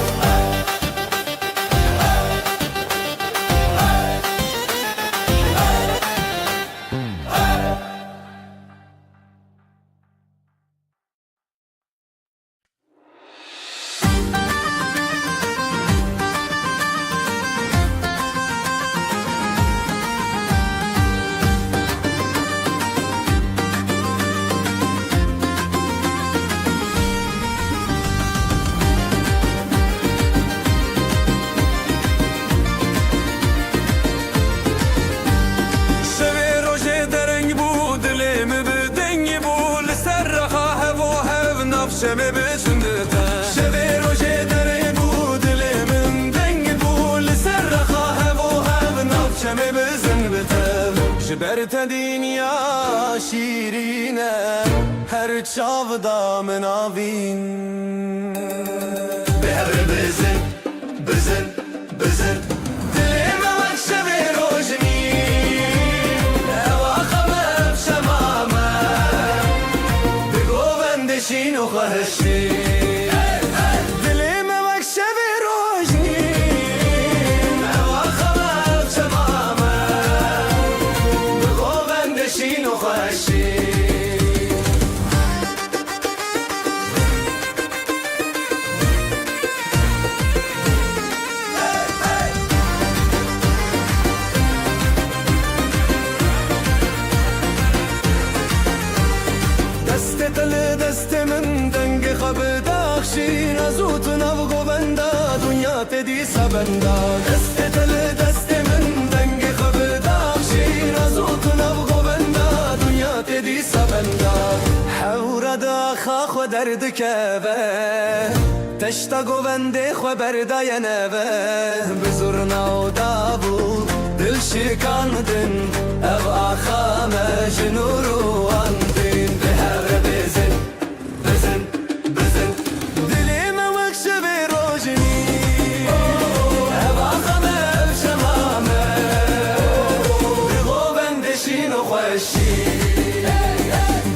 Speaker 4: شمه بسندتا
Speaker 6: شبه روژه دره بود لیمن دنگ بود لسر رخاه و هم نفچمه بزن بتم جبرت دنیا شیرینه هر چاودا مناوین به هر بزن بزن بزن دلیم وقت شبه روژنی اواخمه شمامه بگو بندشین و خواهشی دلیم وقت شبه روژنی اواخمه شمامه بگو بندشین و خواهشی دست من دنگ خب داخشین ازوت نوگو بنده دنیا تدی سبنده دست من دنگ خب داخشین ازوت نوگو بنده دنیا تدی سبنده حور داخا خو درد کبه تشتا گو بنده خو برده ینبه بزرنا و دابو دل شکاندن او آخا مجنورو اندین به هر بزن بزن بزن دلیم وقت شبه روژنی او آخا مجمامه بگو بندشین و خوشی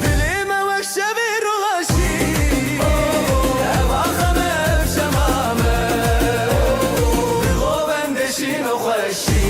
Speaker 6: دلیم وقت شبه روژنی او آخا مجمامه بگو بندشین و خوشی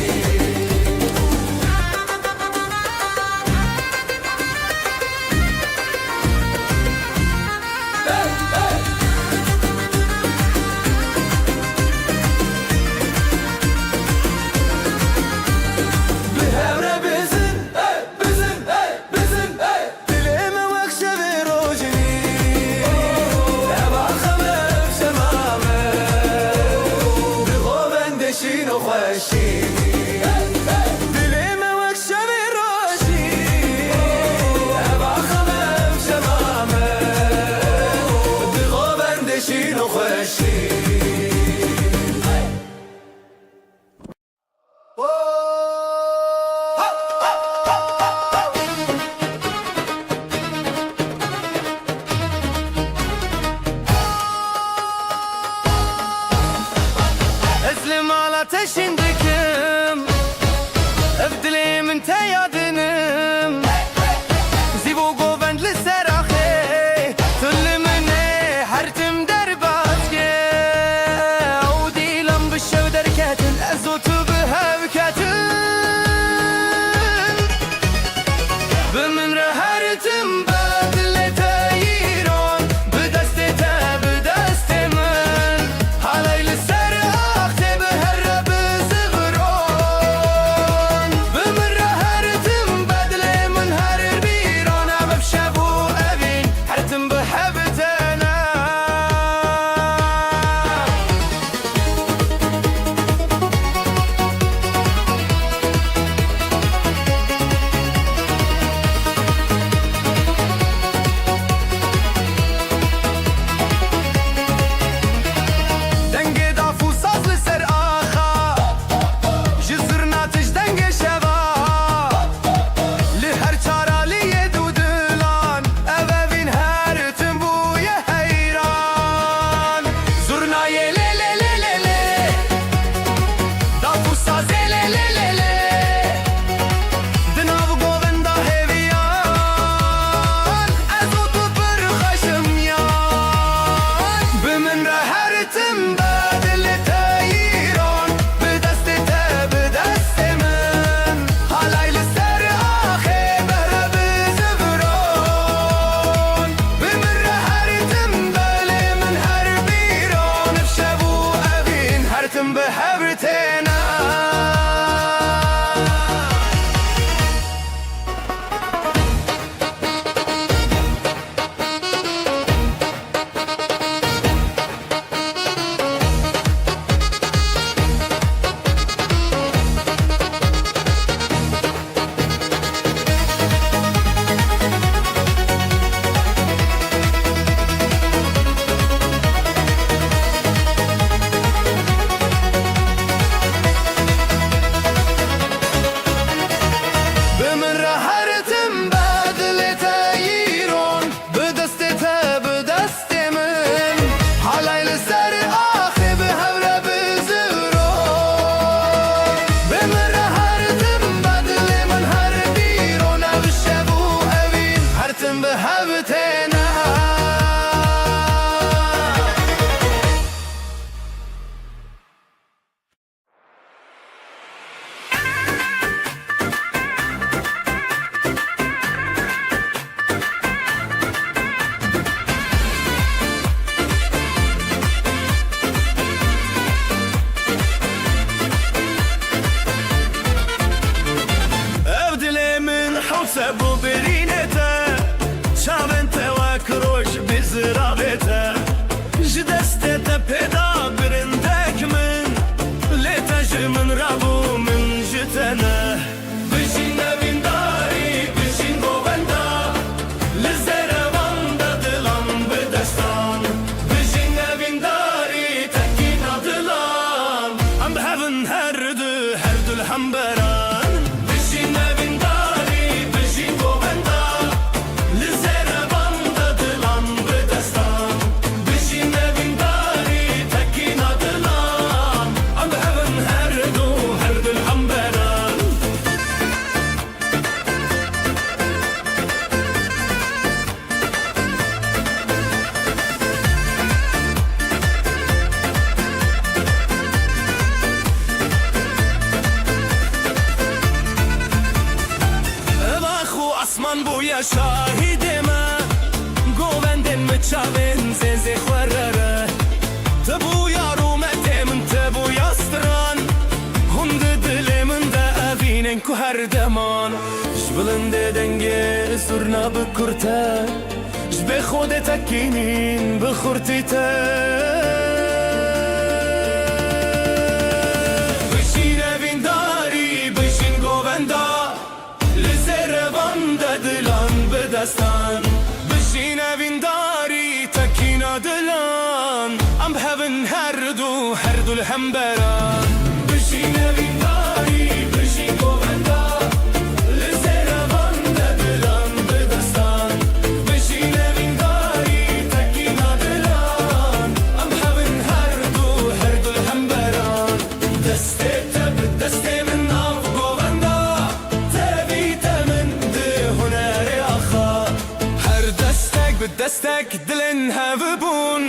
Speaker 3: بویا شاهد ما گووندن مچاوین زنزه خورره تبویا رومت من تبویا ستران هند دل من دا اوینن که هر دمان جبلنده دنگه سرنا بکرته جب خود تکینین بخورتی تا بشین اوین داری بشین گووندا لزروان دلان بدستان بشین اوین داری تکینا دلان ام بهون هر دو الهم بران بشین اوین داری بشین گووندا لزروان دلان بدستان بشین اوین داری تکینا دلان ام بهون هر دو الهم بران دسته تب دسته من آف گووندا تبیت من ده هنر آخا هر دستک به دستک دلن هفبون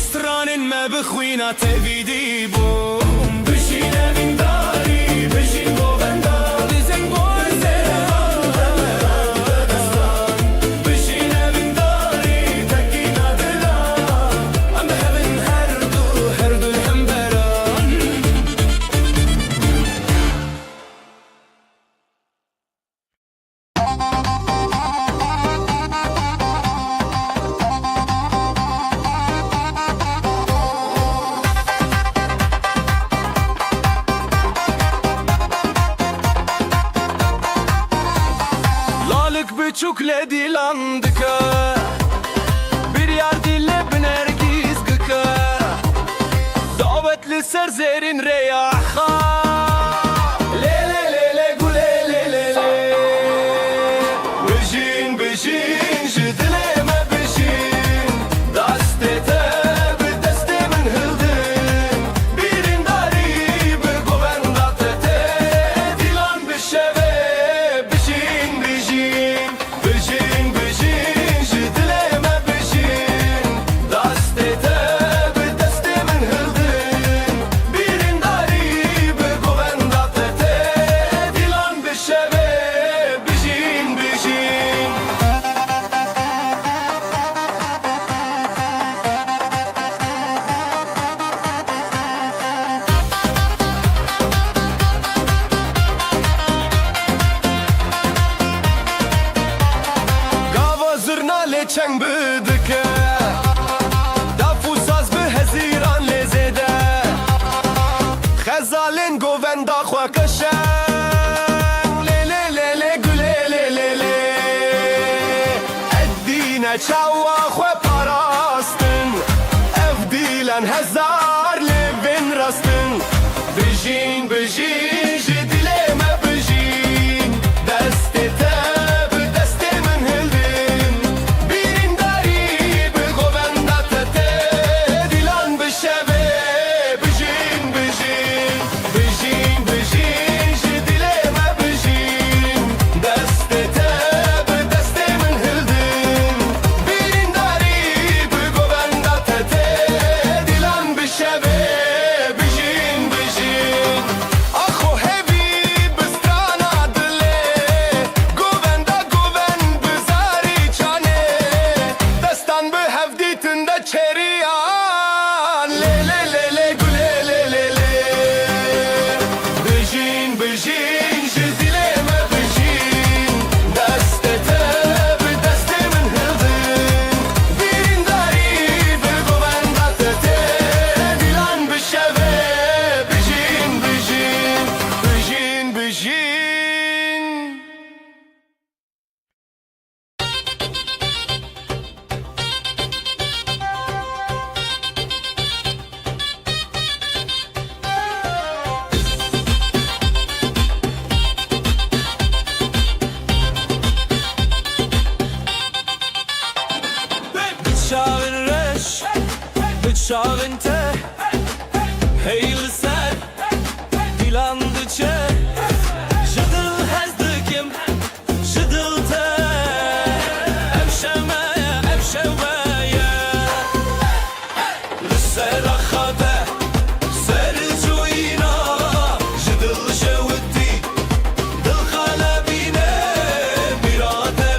Speaker 3: سترانن ما بخوینا تبیدی بون بشین اوین داری بشین گووندا لزن گوزران دلان بدستان بشین اوین داری تکینا دلان ام بهون هر دو الهم بران Lalık büçük ledilandıka bir yer dille binergiz gıka davetli serzerin reyaha le le le le gule le le le bejin bejin jidleme bejin dastete bir destemin hıldın birin dari bir govenda tete dilan bir şeve bejin bejin bejin bejin jidleme bejin dastete bir destemin hıldın birin dari bir govenda tete dilan bir şeve bejin bejin Gava zırna leçen bıdıke Dafu saz bi heziran lezede Khezalin govenda khwa kaşen Le le le le güle le le le Eddine çawa khwa parastın Evdilen hezar levin rastın Bejin bejin jidileme bejin Destete bir destemin hıldın Birin dari bir govenda tete Dilan bir şeve bejin bejin Bejin bejin jidileme bejin Destete bir destemin hıldın Birin dari bir govenda tete Dilan bir şeve bejin bejin Aho hevi bistrana dile Govenda goven bizari çane Destan bi hevditinde çeriyan Le le le le güle le le le Bejin bejin jidileme bejin Destete bir destemin hıldın Birin dari bir govenda tete Dilan bir şeve bejin bejin Bejin bejin Bıçağın reş, bıçağın te Heyli ser, dilandı çe Jıdıl hezdikim, jıdıl te Evşemeye, evşeveye Lisser akhade, ser cuyina Jıdıl şevdi, dıl kalebine Mirate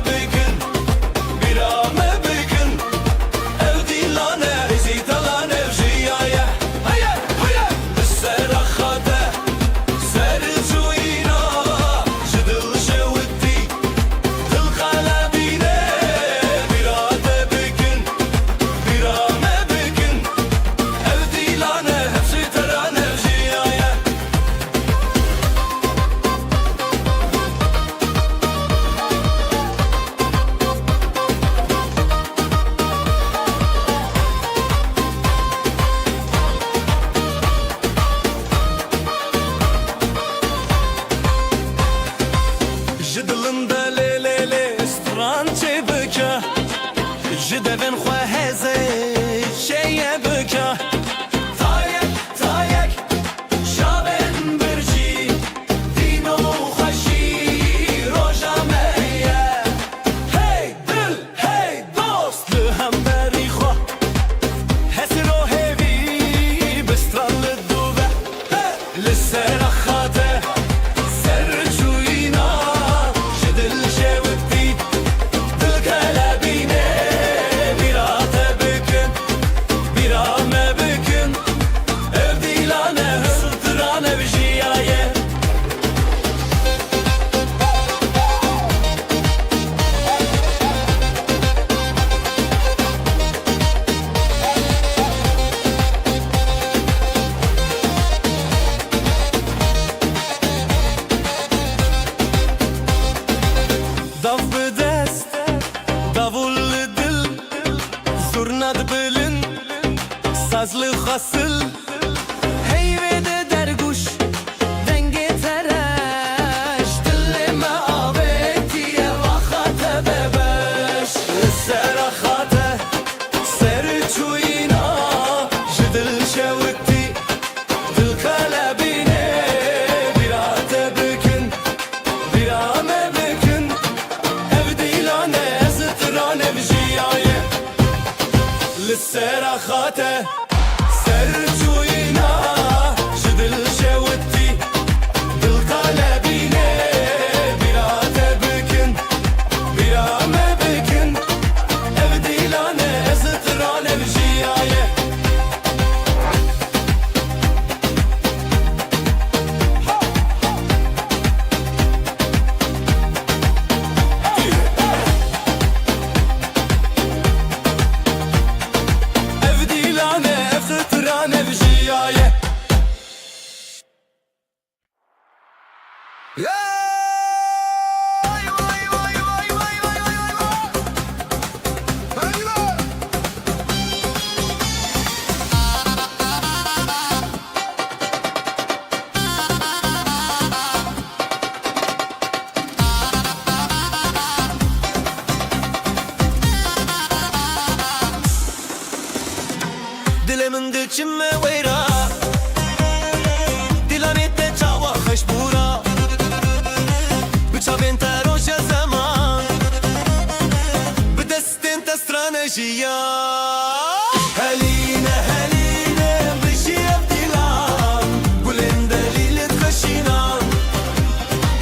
Speaker 3: السراخاته سرجوينا جدل جوتي بالقلبينه بلا تبكن بلا ما بكن ابدي لنا سترانا بجيايه
Speaker 6: Dilimin dikçime veyra Dilanette çava khashbura Bıçavin teroşa zaman Bidestin testrane jiya Heline heline bişiyem dilan Gulin delilit khashinan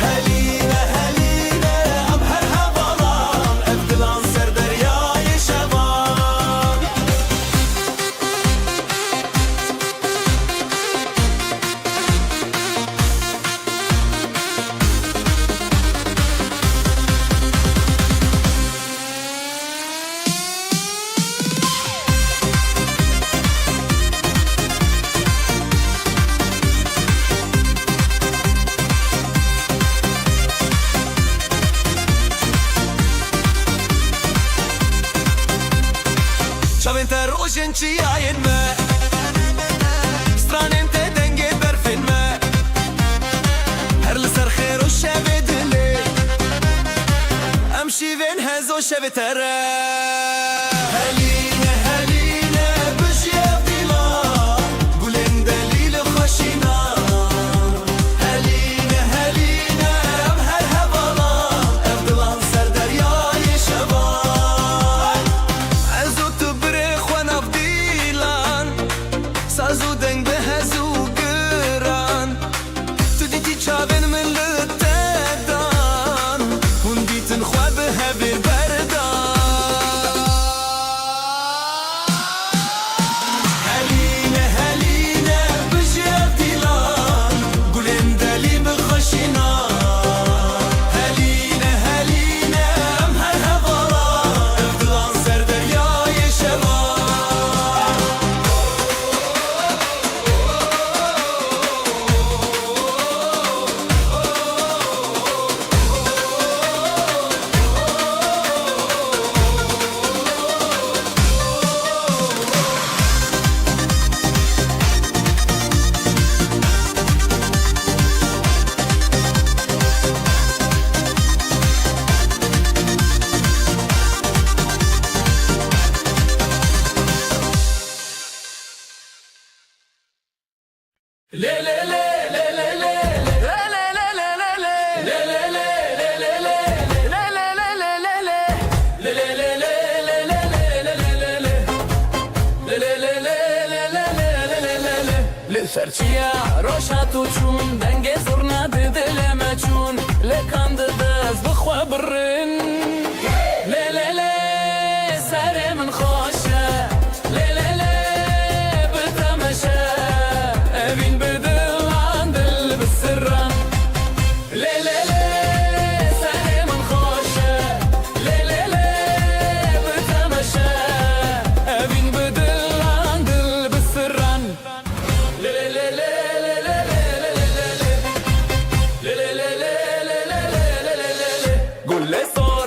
Speaker 6: Heline heline ab her havalan Evdilan ser deryayı şevan Çavin ter roşen çiyayin me Stranin te denge berfin me Her liser khair o şevi dili Em şivin hez o şevi tere Heline heline bişyev dilan Gulin delil khashina Heline heline em her hevalan Evdilan ser deryayı şevan Ezo tu birek ve nafdilan Sazu deng behezu giran Tu diti çavin min lüttedan Hun ditin khwa behe bir berdan Heline heline bişyev dilan Gulin deli bi khashina Heline heline em her hevalan Evdilan ser deryayı şevan
Speaker 4: Serçiya roşa tuçun denge zurna didileme çun Le kandı dez bıxwa birrin Le le le sare min khoşe Le le le bitemeşe Evin bidilan dil bisirran Le le le sare min khoşe Le le le bitemeşe Evin bidilan dil bisirran قول لي صوت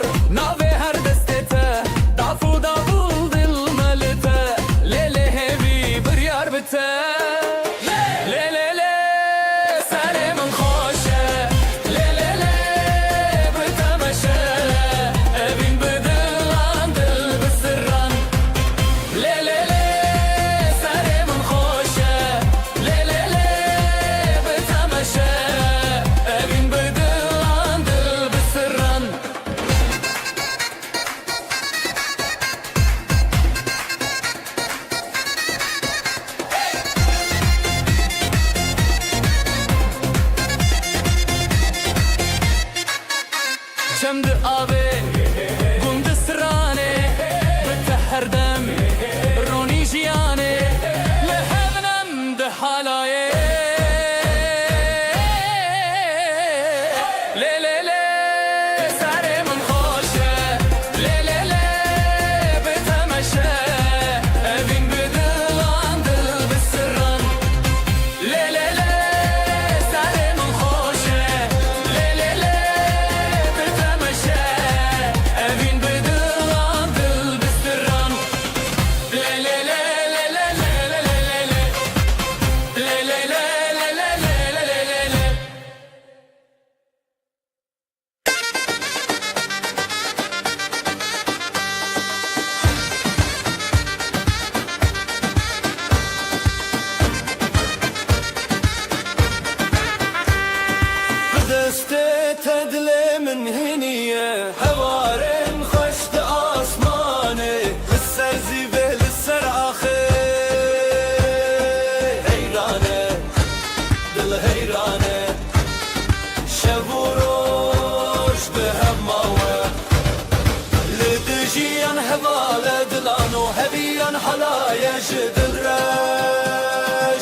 Speaker 3: حواله دلانو هبيان حلايا جدره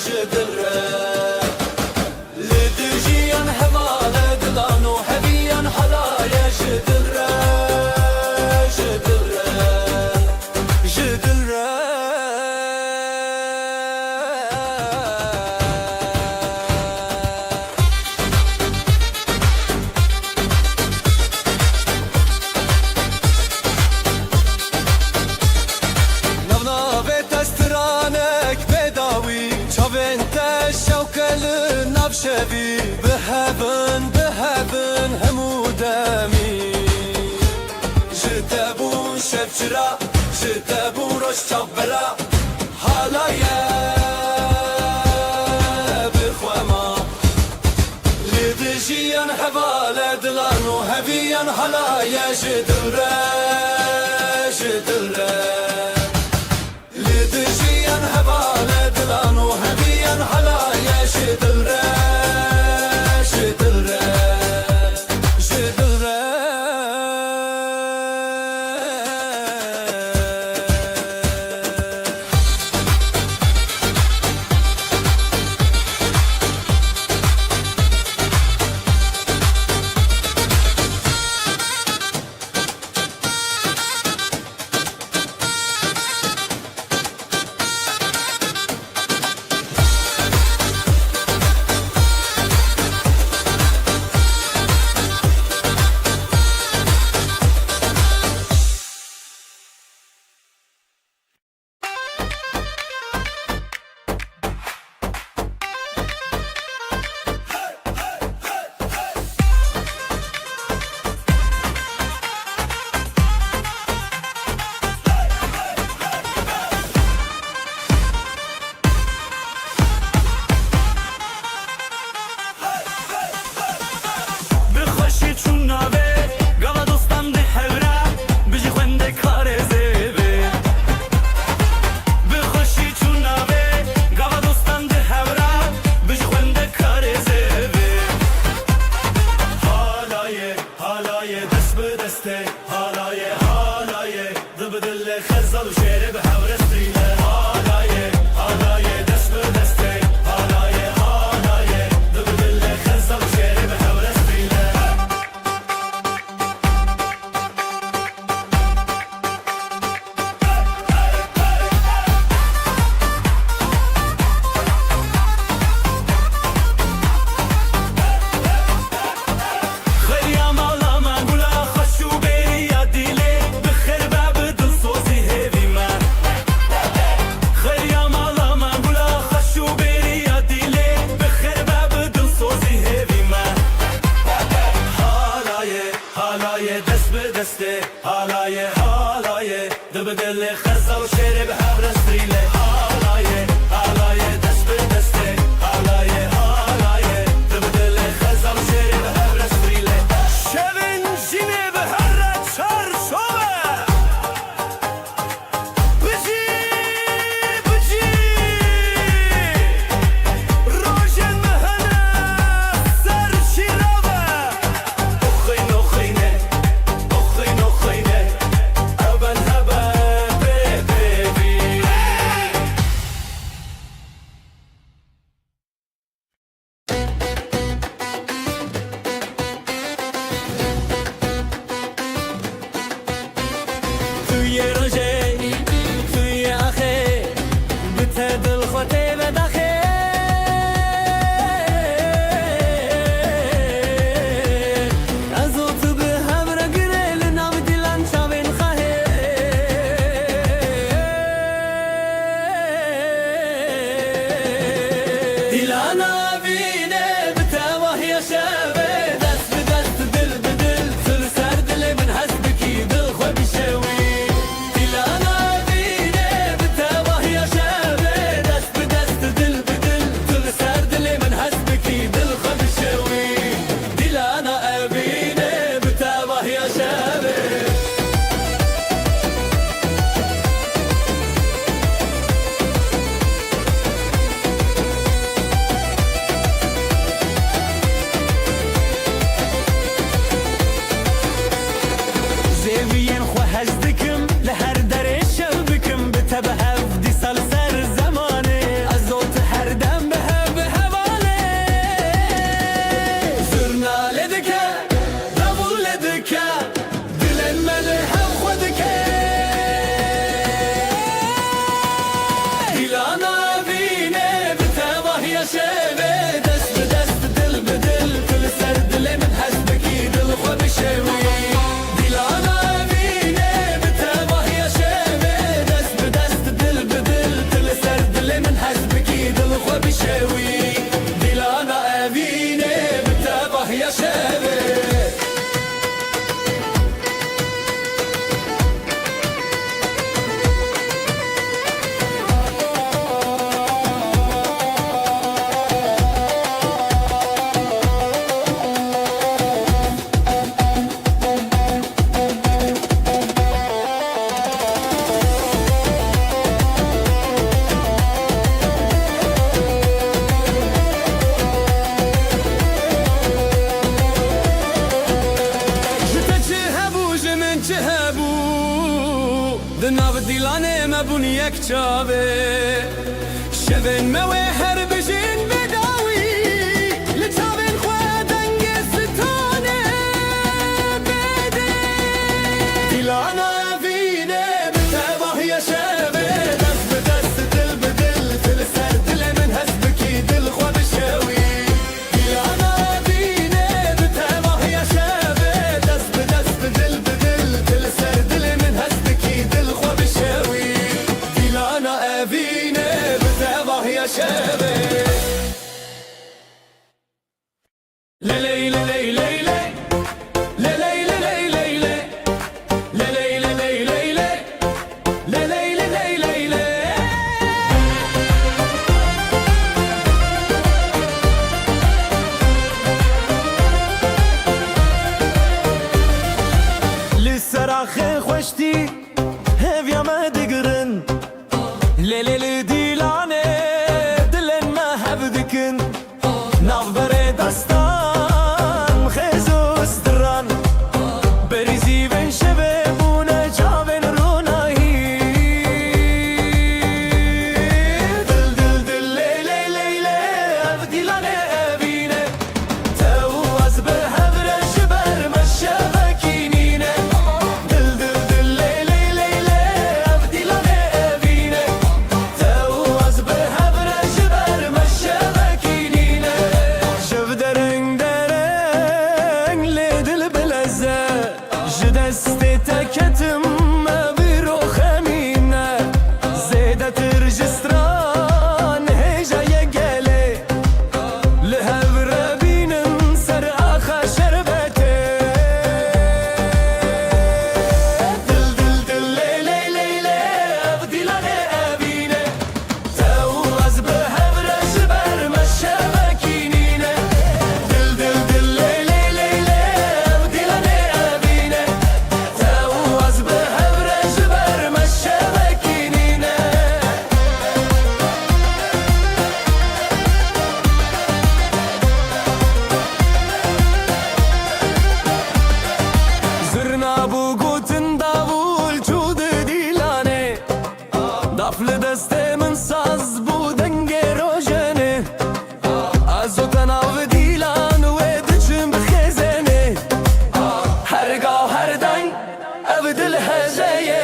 Speaker 3: جدره لدجيان حواله دلانو هبيان حلايا جدره جدره جدره شبي بهبن بهبن همودمي جتبون شبچرا جتبون روش چابرا حالايا بخوما لدجيان حوالا دلانو هبيان حالايا جدره جدره لدجيان حوالا دلانو هبيان حالايا جدره
Speaker 1: دل بدل سر سر دل من حسبکی دل خو بشوی
Speaker 4: دناو دیلانه ما بون یک چاوه شبن موه هر بجین بداوی لچاوین خواه دنگ ستانه بده
Speaker 1: دیلانا وینه بتباه یا شبه دست به دست دل به دل دل سر دل من هست بکی دل خواه بشوی دیلانا وینه بتباه یا شبه دست به دست دل به دل دل سر دل من هست بکی دل خواه بشوی دیلانا وینه بتباه یا شبه لیلی لیلی لیلی
Speaker 6: لسراخ خوشتی هفیا ما دگرن لیلی دیلانه دلن ما هبدکن نافبر دستان خیزوس دران بریزی بین شبه بونه جاوین رونایی دل دل دل لیلی لیلی اف دیلانه بینه تو از به هبرش بر مشبکینینه دل دل دل لیلی لیلی اف دیلانه بینه تو از به هبرش بر مشبکینینه شف درنگ درنگ لیدل بلزه جدست تکتم بیرو خمینه زیده ترجستران هجای گله لهب ربینم سر آخا شربته دل دل دل لیلی لیلی اف دیلانه ابینه تو از به هبرش بر مشبکینینه دل دل دل لیلی لیلی اف دیلانه ابینه تو از به هبرش بر مشبکینینه زرنا بو گوتن داول چود دیلانه دافل دسته من ساز بو دنگ روشنه از او تناو دیلان و دچم بخزنه هرگاه هر دنگ او دل هزایه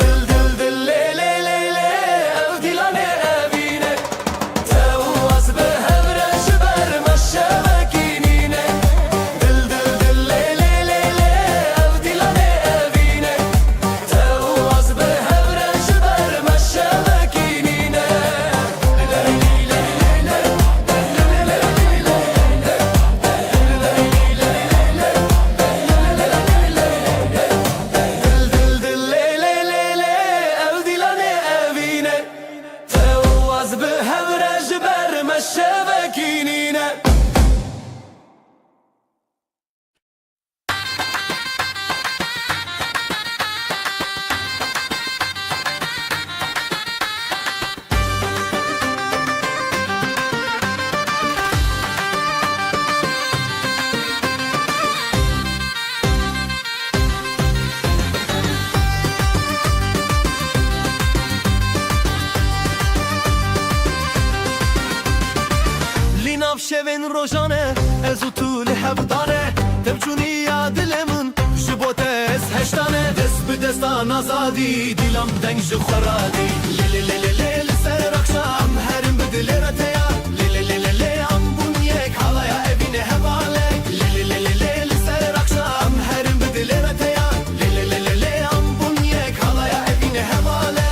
Speaker 6: دل دل دل لیلی لیلی او دیلانه ابینه تو از به هبرش بر مشبکینینه دل دل دل لیلی لیلی او دیلانه ابینه تو از به هبرش بر مشبکینینه دل دل لیلی لیلی او دیلانه ابینه تو از به هبرش بر مشبکینینه لیناف شوین روشانه از او طول حبدانه تبچونی یا دلمون جبوته از هشتانه دست به دستان آزادی دیلم دنگ جو خرادی لیلی لیلی لیلی سر اخشام هرم بدل رتیا لیلی لیلی لیلی ام بون یک حالایا evine hevale لیلی لیلی لیلی سر اخشام هرم بدل رتیا لیلی لیلی لیلی ام بون یک حالایا evine hevale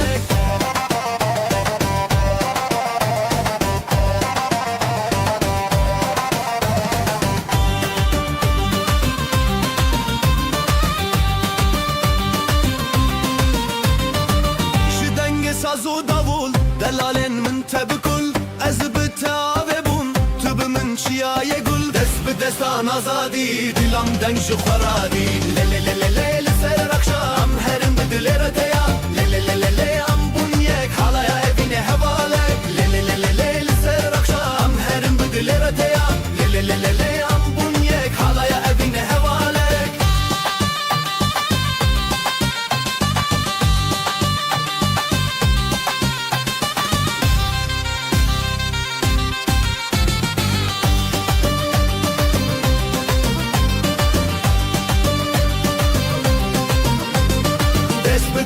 Speaker 6: شدنگ ساز و داول دلالن من تبکل از بتاوه بون تو به من چیای گل دست به دستان آزادی دیلم دنگ جو خرادی لیلی لیلی لیلی سر اخشام هرم بدل رتیا لیلی لیلی لیلی ام بون یک حالایا evine hevale لیلی لیلی لیلی سر اخشام هرم بدل رتیا لیلی لیلی لیلی ام بون یک حالایا evine hevale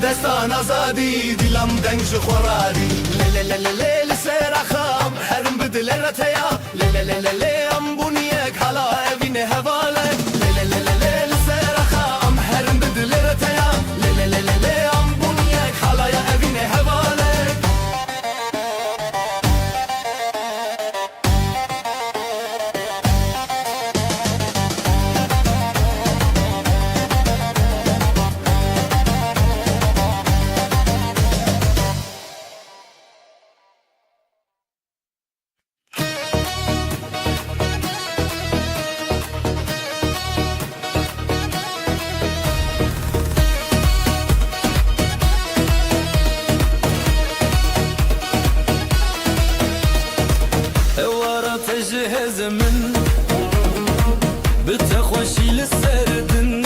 Speaker 6: دستان آزادی دلم دنگ جو خورادی لی لسرخام هرم بدل رتیا لی ام بونیک حالا اوین هواله لی لسرخام هرم بدل رتیا لی ام بونیک حالا اوین هواله تجهز من بتخوشي للسردن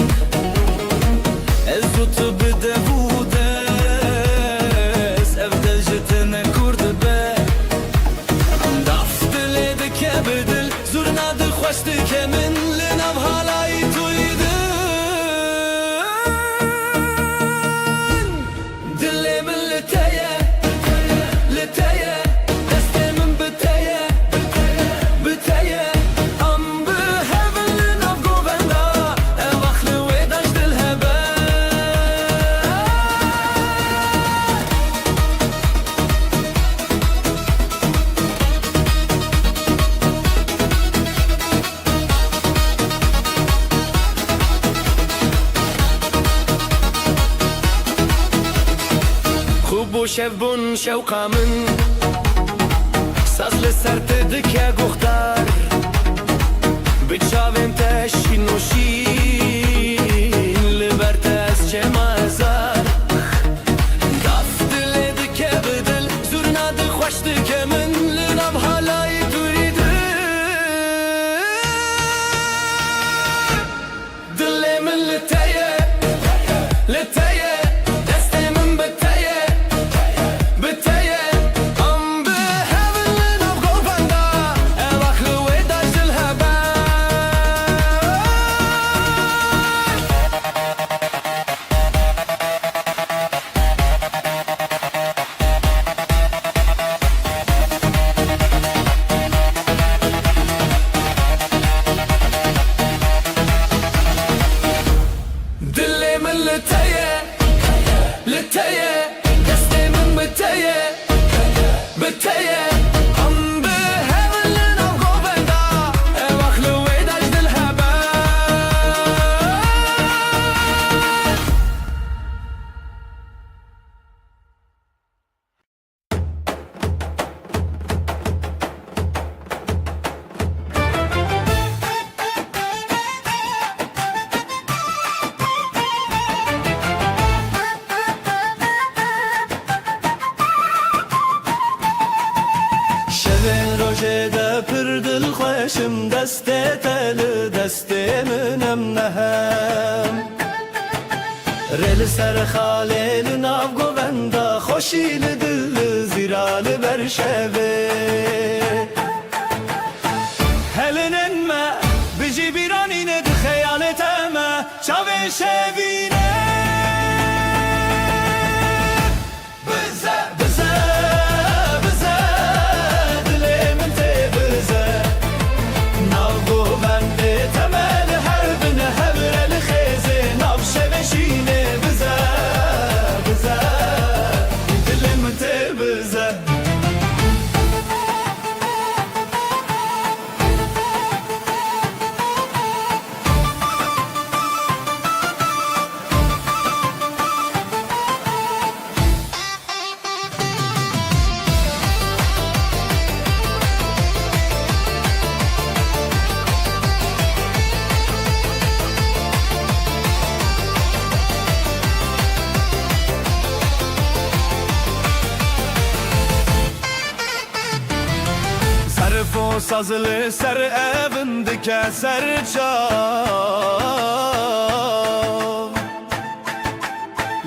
Speaker 6: ازوت بدبودس افدل جتنا كورد با دفتل يدك بدل زورنا دل خوشتك من لنب هالاي تويدن دلي من لتايا لتايا دستي من بتايا بتايا ام بهبل نبقو بندا اواخل ويداش دلهبا خوب و شبون شوقا من ساز لسر تدك گختار بچاوم تشین نوشین لبرت از چه مازار دفت لدك بدل زورنا دل خوشتك من لنب حالای تویدن دل من لتایه لتایه دست من بتایه بتایه ام بهبل نبقو بندا اواخل ويداش دلهبا دلي من لتايا لتايا دستي من بتايا بتايا ام بهبل نبقو بندا اواخل ويداش دلهبا شبین روژه ده پر دل خوشم دسته تل دسته منم نهم رل سر خالیل ناو گووندا خوشیل دل زیرال برشوه هلنن ما بجی بیرانینه ده خیالت اما چاوه شوینه Sazlı ser evindike ser çav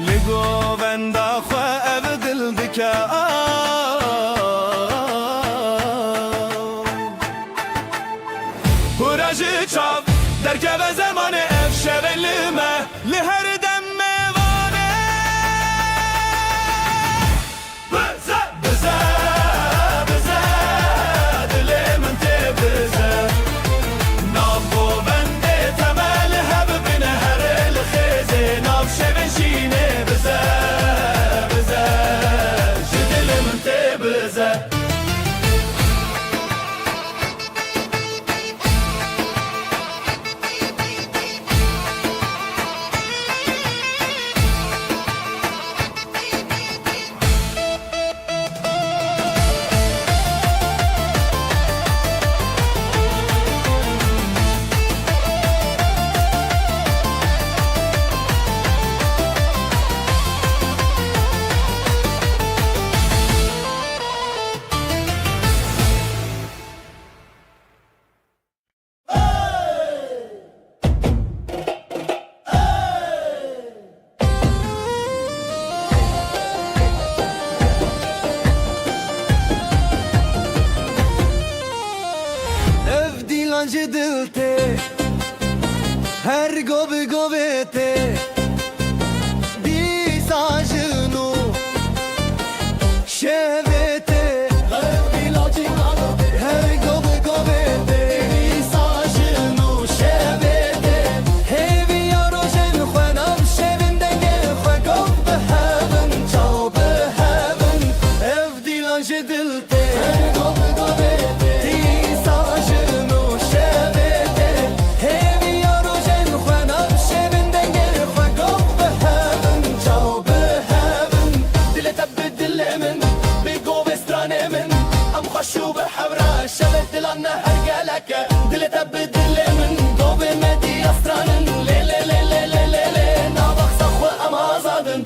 Speaker 6: Ligo venda xwe ev dil dike Hurajı çav derkeve zamanı ev şevelime Li her dem mevane
Speaker 1: Her gobe gobete Disajnu Şevete Her gobe gobete Disajnu şevete Hevi yarojen Khwenam şevindenge Khwegov beheven Çav beheven Ev dilanje dilte Her gobe gobete Disajnu şevete Hevi yarojen Khwenam şevindenge Khwegov beheven Çav beheven Dile tebdilemin Bigove stranemin Am khashu behevra Şevet dilanna hergeleke Dile tebdilemin Gove medi astranin Le le le le le le le Nabak sakhwe am azadın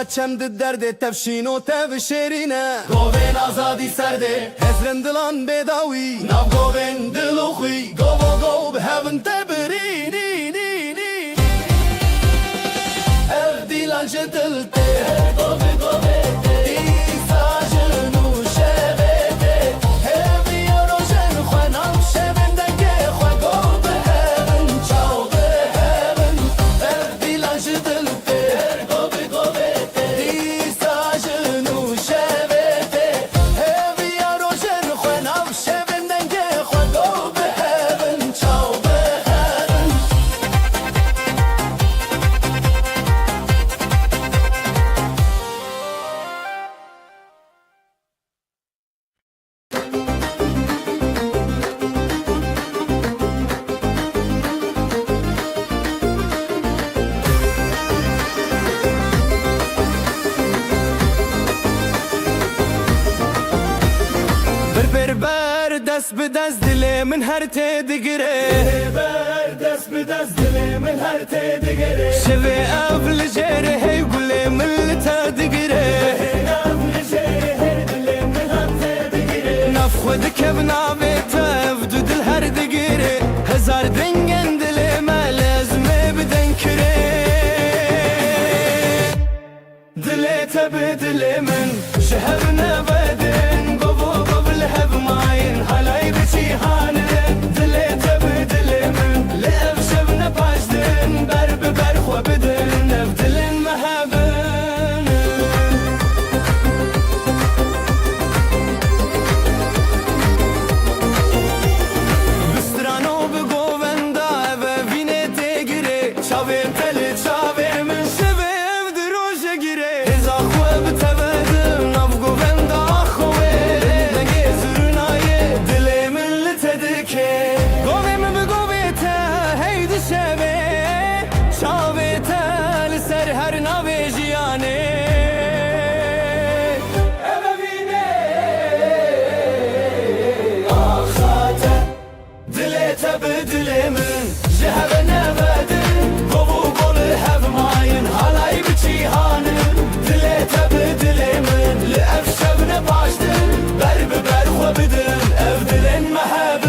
Speaker 1: Çemdi derdi tevşin o tev şerine Goven azadi serde Hezren dilan bedawi Nav goven diluxi Govo gov behevin tebrini Ev dilan jedilte Gove govete Disajnu şevete Hevi yarojen Khwenam şevindenge Khwegov behevin Çav behevin Ev dilan jedilte Gove govete Disajnu şevete Hevi yarojen Khwenam şevindenge Khwegov behevin Çav behevin Ber dest bi dest dile min her te digire Ber dest bi dest dile min her te digire Şevi ev li jere hey gule min li te digire Ev li jere hey dile min her te digire Naf xwe dikev navê te ev du dil her digire Hezar dengen dilê me lezmê bidin kire Dilê te bi dilê min ji hev nevedin Govo gov li hev mayın halay bi cîhanın Dilê te bi dilê min li ev şevne paşdin Ber bi ber xwe bidin ev dilin me hebin Bistrano bi govenda ev evînê tê gire Çavên te li çavê min şevê ev di roje gire Hêza xwe bi tevedim nav govenda xwe Dengê zurnayê dilê min li te dike Govê min bi govê te hey di şevê Çavê te li ser her navê jiyanê Ev evînê axa te Dilê te bi dilê min ji heve nevedin Govu gol hev mayın halay bi cîhanın Dilê te bi dilê min li ev şevne paşdin Ber bi ber xwe bidin ev dilin me hebin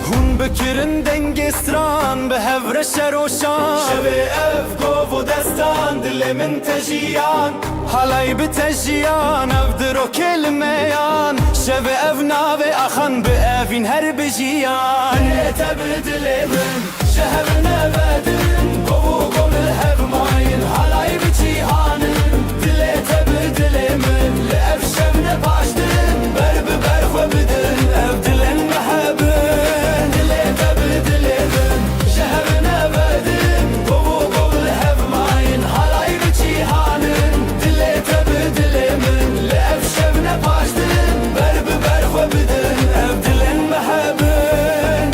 Speaker 1: Hûn bikirin dengê stran bi hevre şeroşan Şevê ev gov û destan dilê min te jiyan Halay bi te jiyan ev di rokê li meyan Şevê ev navê axan bi evîn her bi jiyan Dilê te bi dilê min ji hev nevedin Gov û gov li hev mayın halay bi cîhanın Dilê te bi dilê min li ev şevne paşdin Ber bi ber xwe bidin ev dilin me hebin Dilê te bi dilê min ji hev nevedin Gov û gov li hev mayın halay bi cîhanın Dilê te bi dilê min li ev şevne paşdin Ber bi ber xwe bidin ev dilin me hebin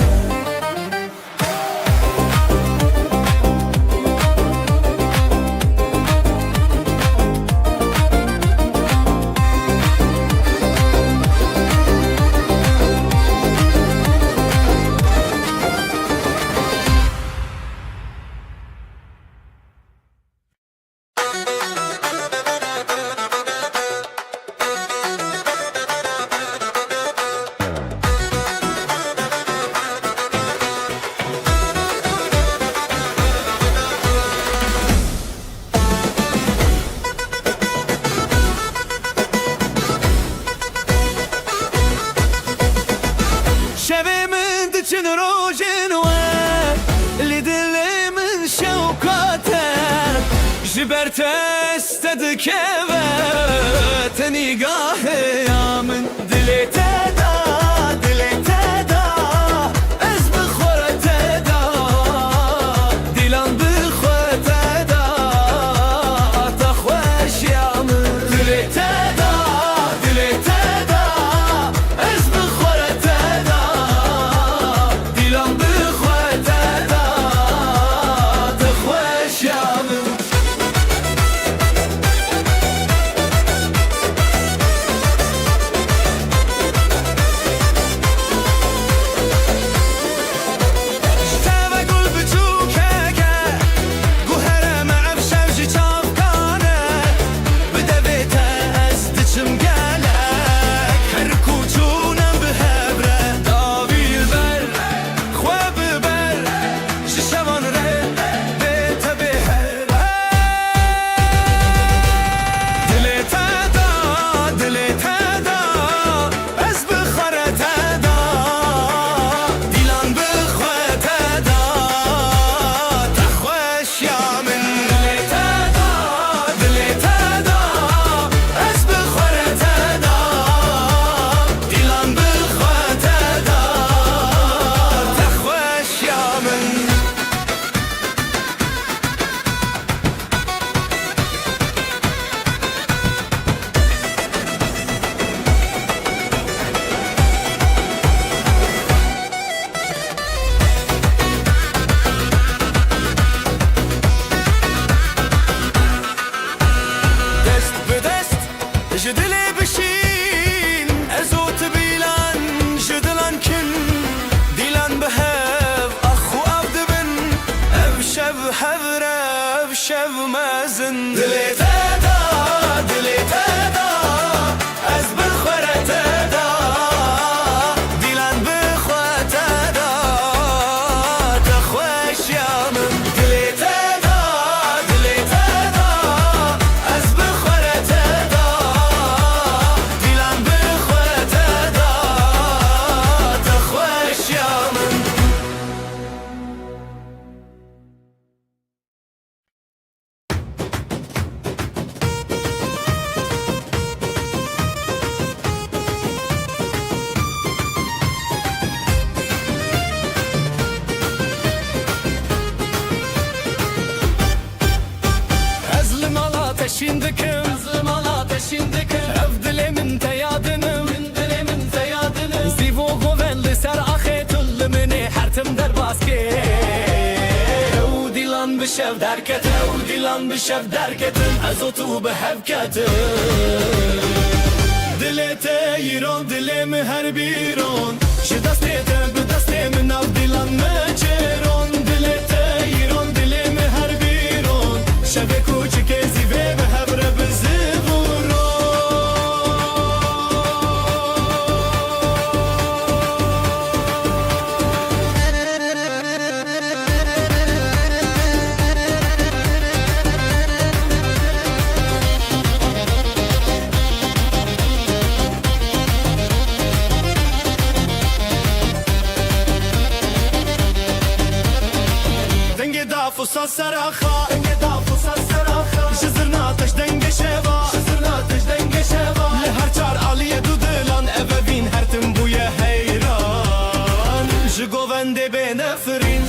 Speaker 3: جبرت استدك نگاه یا من دلی تدا از بخورت تدا دیلان بخورت تدا تخوش یا من دلی تدا از بخورت تدا دیلان بخورت تدا تخوش یا من جدلي بشين ازوت بيلان جدلان كن ديلان بهاب اخو عبد بن ابشب حذرة ابشب مازن دلي تدا از بخورة تدا ديلان بخورة تدا تخوش يا من دلي تدا از بخورة تدا Şimdikim Evdile min teyadınım Zivo govelli ser ahetulli mini Hertim der baske Dilan bişev derketin Azotu behevketin Dilete yiron dilemi her biron Ji destete bi destemin av dilan meçeron Dilete yiron dilemi her biron Şeve kuçike zive behevre bizi فصا سراخا جزرنا تش دنگ شوا لهر چار علیه دو دلان اوین هر تم بوی حیران جگوونده به نفرین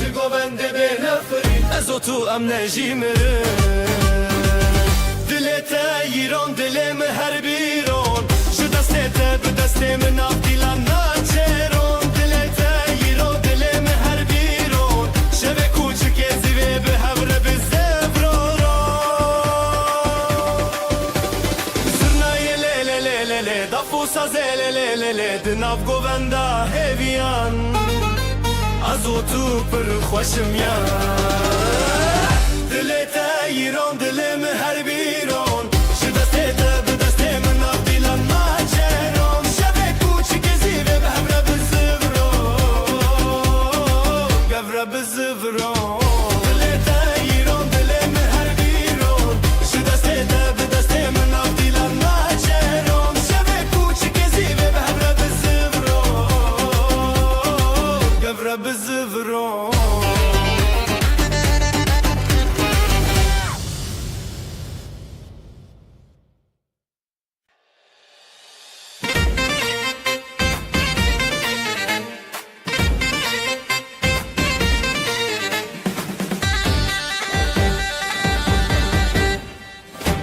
Speaker 3: ازو تو ام نجیمرین دلت ایران دلم هر بیرون جو دستت به دست من اف دیلان ناچرون دلت ایران دلم هر بیرون شب کوچک زیوه به هور به زبرورو زرنای لی دفوسا زلی دناف گووندا هیویان ازو تو پر خوشم یا دلت ایران دلم هر بیرون شو دسته به دسته من اف دیلان ناچرون شب کوچک زیوه به هور به زبرو دلت ایران دلم هر بیرون شو دسته به دسته من اف دیلان ناچرون شب کوچک زیوه به هور به زبرو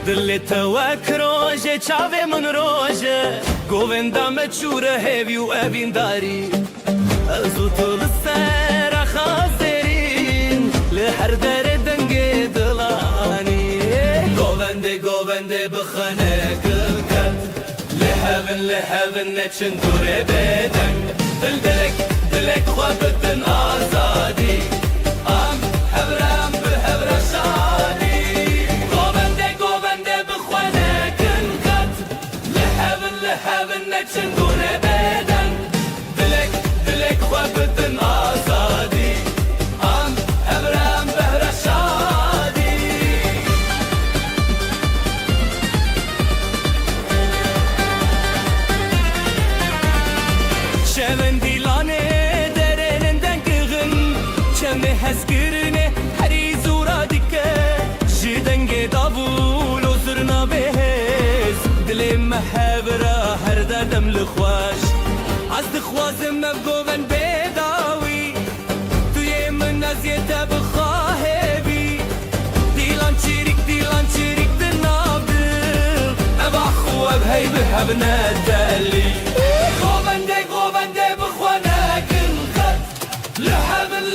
Speaker 6: دل توک روژه چاوه من روژه گووندا مچوره هیوی و اوین داری ازو تو لسر خازرین لحر در دنگ دلانی گوونده بخانه گلکت لحبن نچن دوره بدن دلک خوابتن آزادی ام هبرم به هبر شادی گوونده بخانه گلکت لحبن نچن دوره بدن دلک خوابتن آزادی ام هبرم به هبر شادی شون دیلانه درنندن کغن چمه هزگرنه هری زورا دیکه جدنگ دابول و زرنا بهز دل محبرا هر دردم لخواش از دخوازم مبگوون بداوی توی من نزیت بخواه بی دیلان چیریک دنابل ابا خواب هی بحب ندلی گوونده بخوانه گلخت لحبن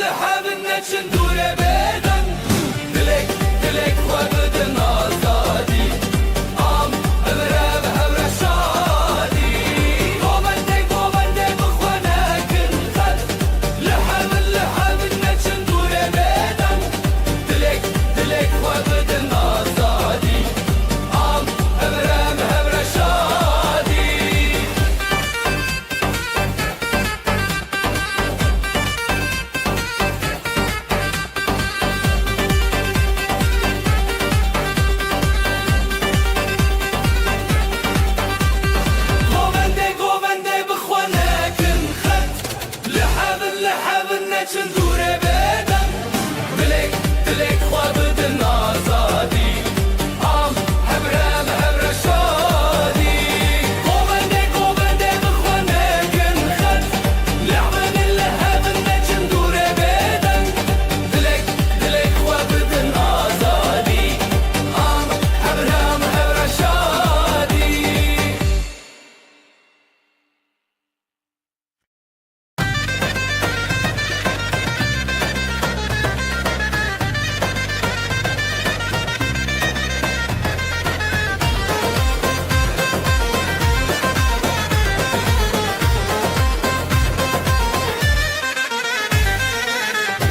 Speaker 6: نچن دوره بدن دلک خوابتن آزادی ام هبره به هبره شادی گوونده بخوانه گلخت لحبن نچن دوره بدن دلک خوابتن آزادی ام هبره به هبره شادی گوونده بخوانه گلخت لحبن نچن دوره بدن دلک خوابتن آزادی ام هبره به هبره شادی گوونده بخوانه گلخت لحبن نچن دوره بدن دلک خوابتن آزادی ام هبره به هبره شادی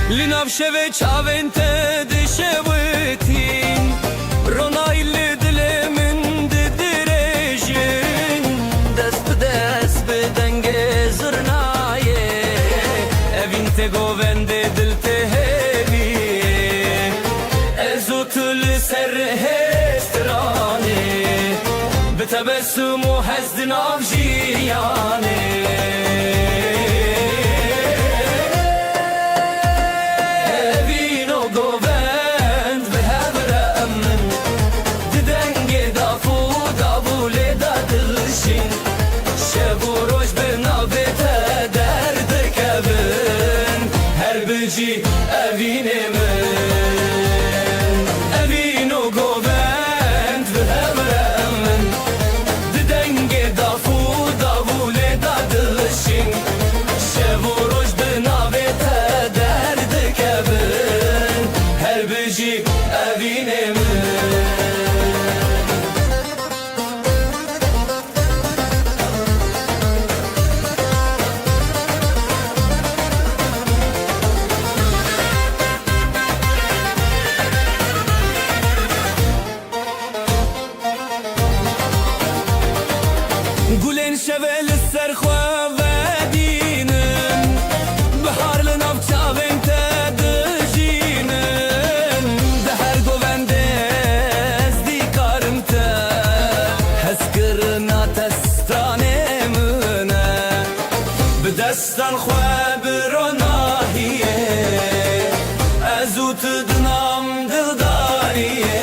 Speaker 6: لناف شوه چاوین دشوتین رونایل دل من درجین دست بدنگ زرنایه evin te govende dil te hevi ezotul ser hestrane betebessum و حزن avjiyane evin o govend ve hemremen didenge dafu davule dadılışın şevuruş benavete derde kebin her beci evin گلن شوه لسر خواه دینن بحار لناف چاوین تدجینن ده هر گوونده از دیکارم تا هز کرنا تستانه منه به دستان خواه بروناهیه ازو تدنام دلداریه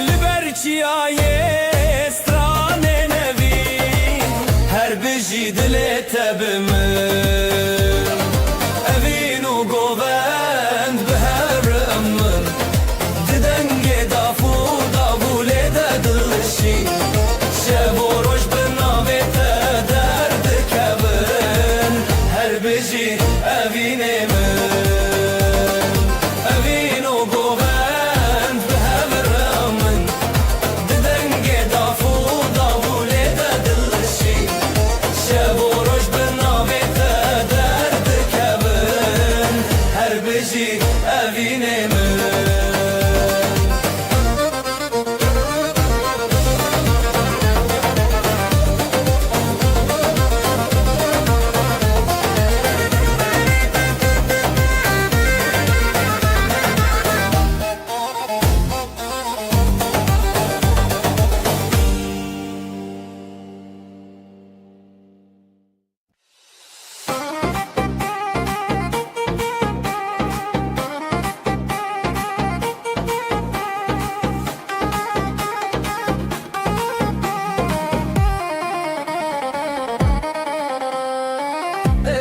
Speaker 6: لبن
Speaker 4: بجی اوین من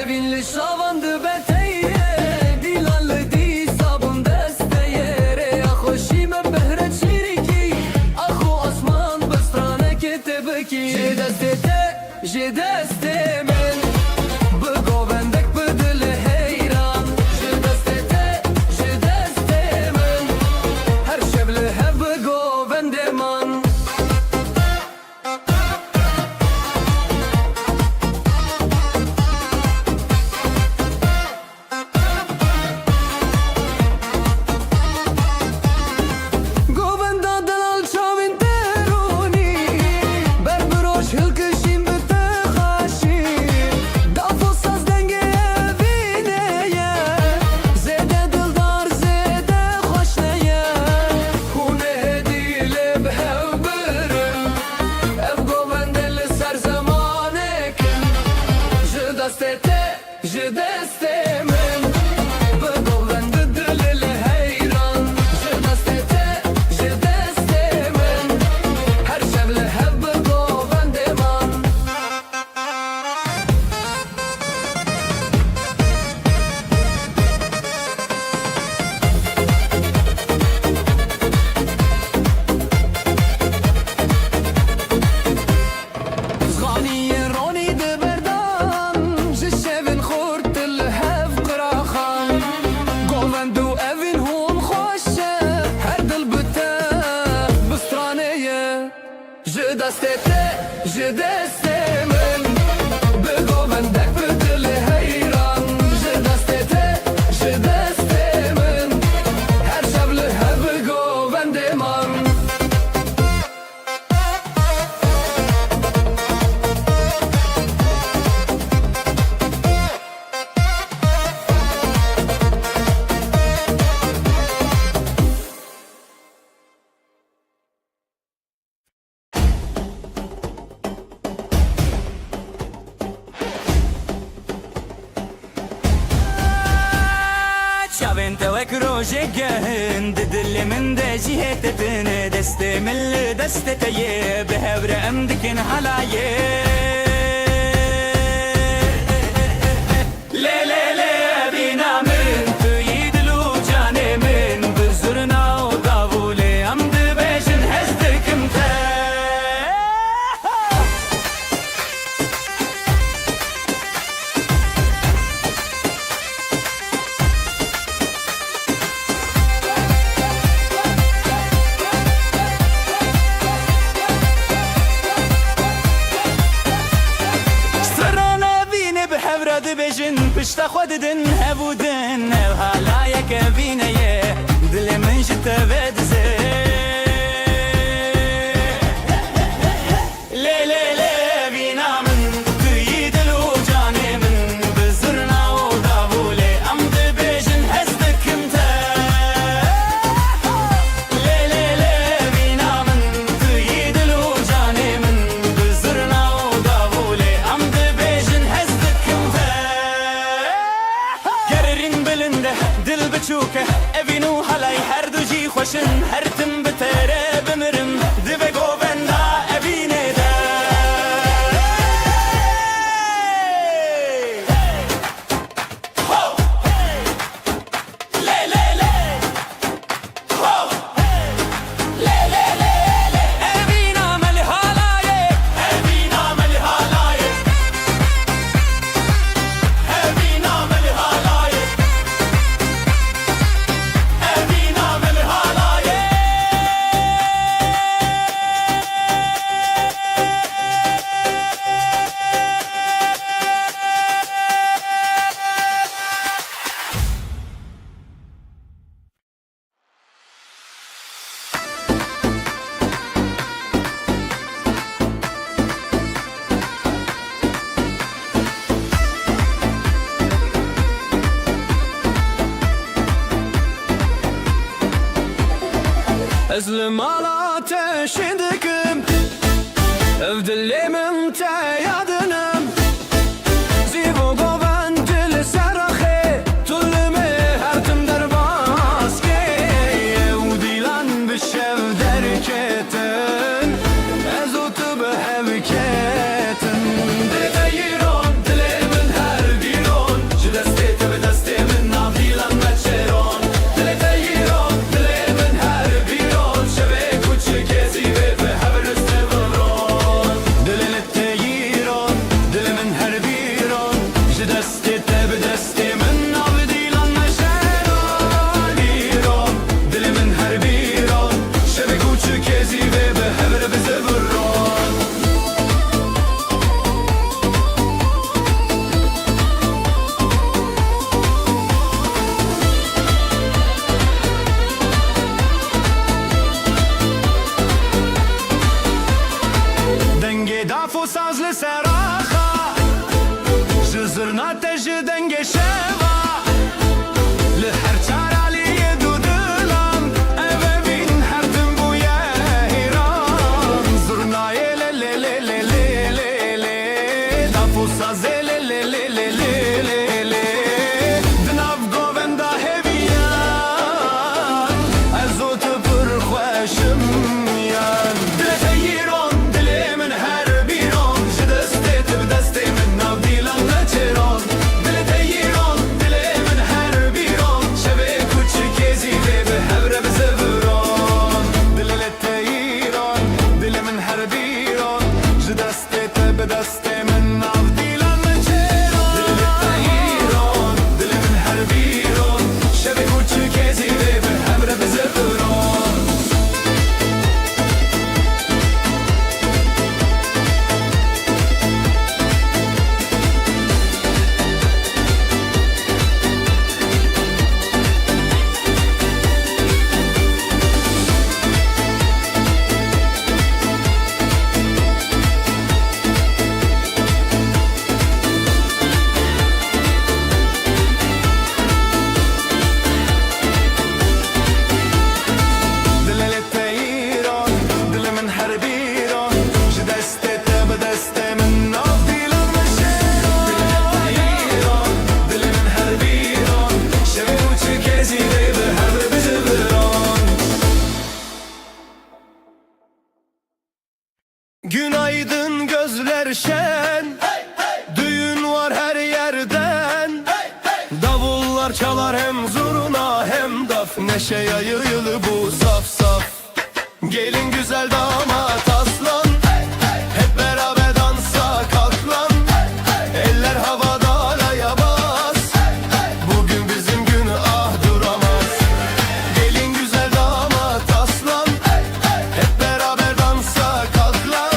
Speaker 1: Evinli şavandı beteye Dilanlı di sabun desteye Reya hoşime behret şiriki Ahu asman bıstrane ketebeki Je deste men Bıgo bendek bıdılı heyran Je deste men Her şevli hev bıgo bendeman Govenda dalal çavin teruni Berberoş hılkışim büte haşi Dafosaz denge evineye Zede dildar zede hoşneye Hune hedile behev birim Ev govendeli ser zamanekim Je deste min Bu govendi dilili heyran Je deste min Her şevli hev bu govendiman Zganiye roni de berdan Je şevin khurt el hev qiraxan Govendu evin hun xoşe Her dil büte bistraneye Je deste min Bi govendek bidili heyran Je deste min Her şevli hev govendiman
Speaker 7: شاوين توك روجي جهن ددل من دجي هتتن دست من دست تيه بهبر امدكن حلايه لي لي لي بينا من تيد لو جاني من بزرنا ودافولي امد بيشن هزدك متى دبجن پشت خود دن هبودن و حالا یک بینه دل من جت بدزه لی لی لی بینا من توی دل و جان من بزرنا و داوله ام دبجن هزدکم تا لی لی لی بینا من توی دل و جان من بزرنا و داوله ام دبجن هزدکم تا گررین بلنده دل بچوکه evinu halay her duji خوشن her tim betere bemirim dibe govenda evine de ho le le le ho le le le evina mel halaye evina mel halaye evina mel halaye evina mel halaye
Speaker 3: Ezlim ala ateşindikim Ev dilimin te yadınım Zivo goven dil serahe Tullimi her tim derbaske Ev dilan bişev derketin Ezotu behevketin Dile yiron dilimin her biron Ji destê te bi destê min nav dilan meçeron Dile yiron dilimin her biron Şevê kuçikê zîvê ve hevristê vıron Dilini te yiron dilimin her biron Ji destê te bi destê min nav dilan meçeron Yiron dilimin her biron Şevê kuçikê zîvê ve hevre bize vıron Denge dafo sazlı seraha Jizırna teji denge şeva Li her çaraliye dudulam Evevin her tim bu yehiran Zurnaye le le le le le le le Dafo sazı le le le le le le le Dinav govenda heviyan Ezotu pır xweşim yan Dile te yiron dilimin her biron Ji destê te bi destê min nav dilan neçeron Dile te yiron dilimin her biron Şevê kuçikê zîvê bi hevre bize vıron Dile te yiron dilimin her biron Ji destê te bi destê min nav dilan neçeron Dile te yiron dilimin her biron Şevê kuçikê zîvê bi hevre bize vıron Dile te yiron dilimin her biron Ji destê te bi destê min nav dilan meçeron Dile te yiron dilimin her biron Şevê kuçikê zîvê bi hevre bize vıron Günaydın gözler şen Düğün var her yerden Davullar çalar hem zurna hem daf Neşe yayılı bu saf saf Gelin güzel damat aslan Hep beraber dansa kalk lan Eller havada alaya bas Bugün bizim gün ah duramaz Gelin güzel damat aslan Hep beraber dansa kalk lan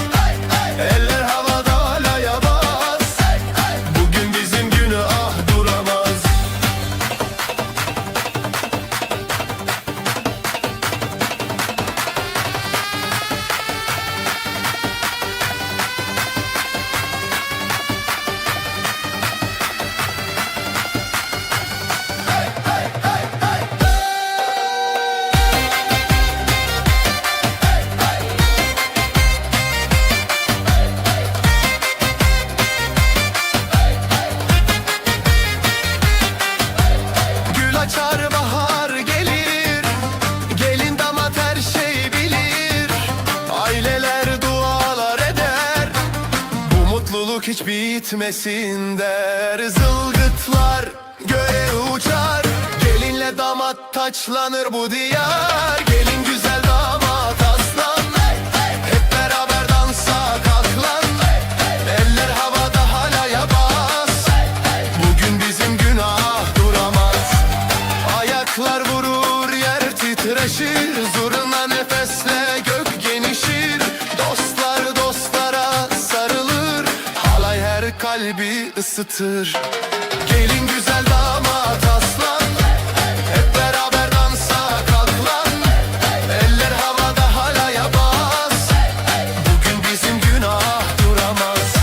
Speaker 3: Eller havada alaya bas Bugün bizim gün ah duramaz Gül açar bahar gelir Gelin damat her şey bilir Aileler dualar eder Bu mutluluk hiç bitmesin der Zılgıtlar göğe uçar Gelinle damat taçlanır bu diyar Gelin güzel damat aslan Hep beraber dansa kalk lan Eller havada halaya bas Bugün bizim günah duramaz Ayaklar vurur yer titreşir Zurna nefesle gök genişir Dostlar dostlara sarılır Halay her kalbi ısıtır Gelin güzel damat aslan Hep beraber dansa kalk lan Eller havada halaya bas Bugün bizim günah duramaz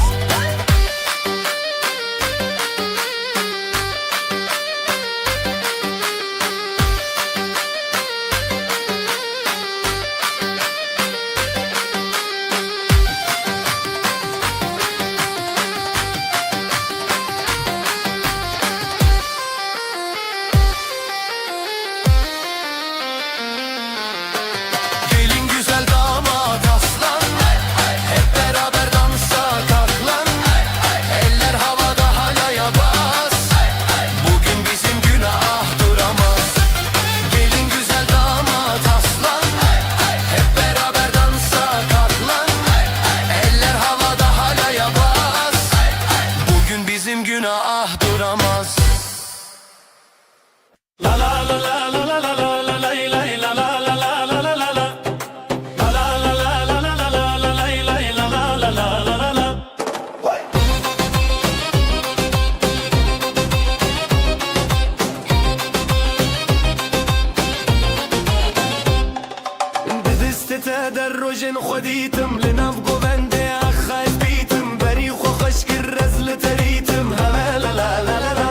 Speaker 6: روژن خودیتم لناف گوونده اخش بیتم بری خو خشکر رزل تریتم لا لا لا لا لا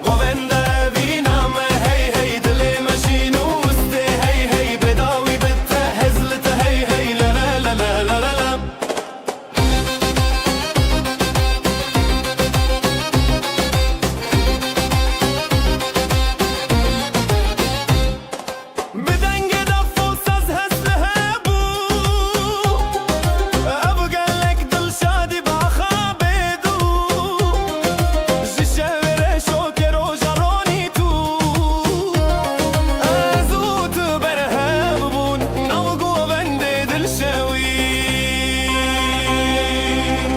Speaker 6: گوونده بینام هی هی دل مشین وسته هی هی بداوی بته هزلت هی هی لا لا لا لا لا لا بدنگ دف و ساز هسله بو ابو قالك دل شادي بخابه دو جشاور شوكر و جروني تو ازوت برهاب بون نوقو بندي دل شوي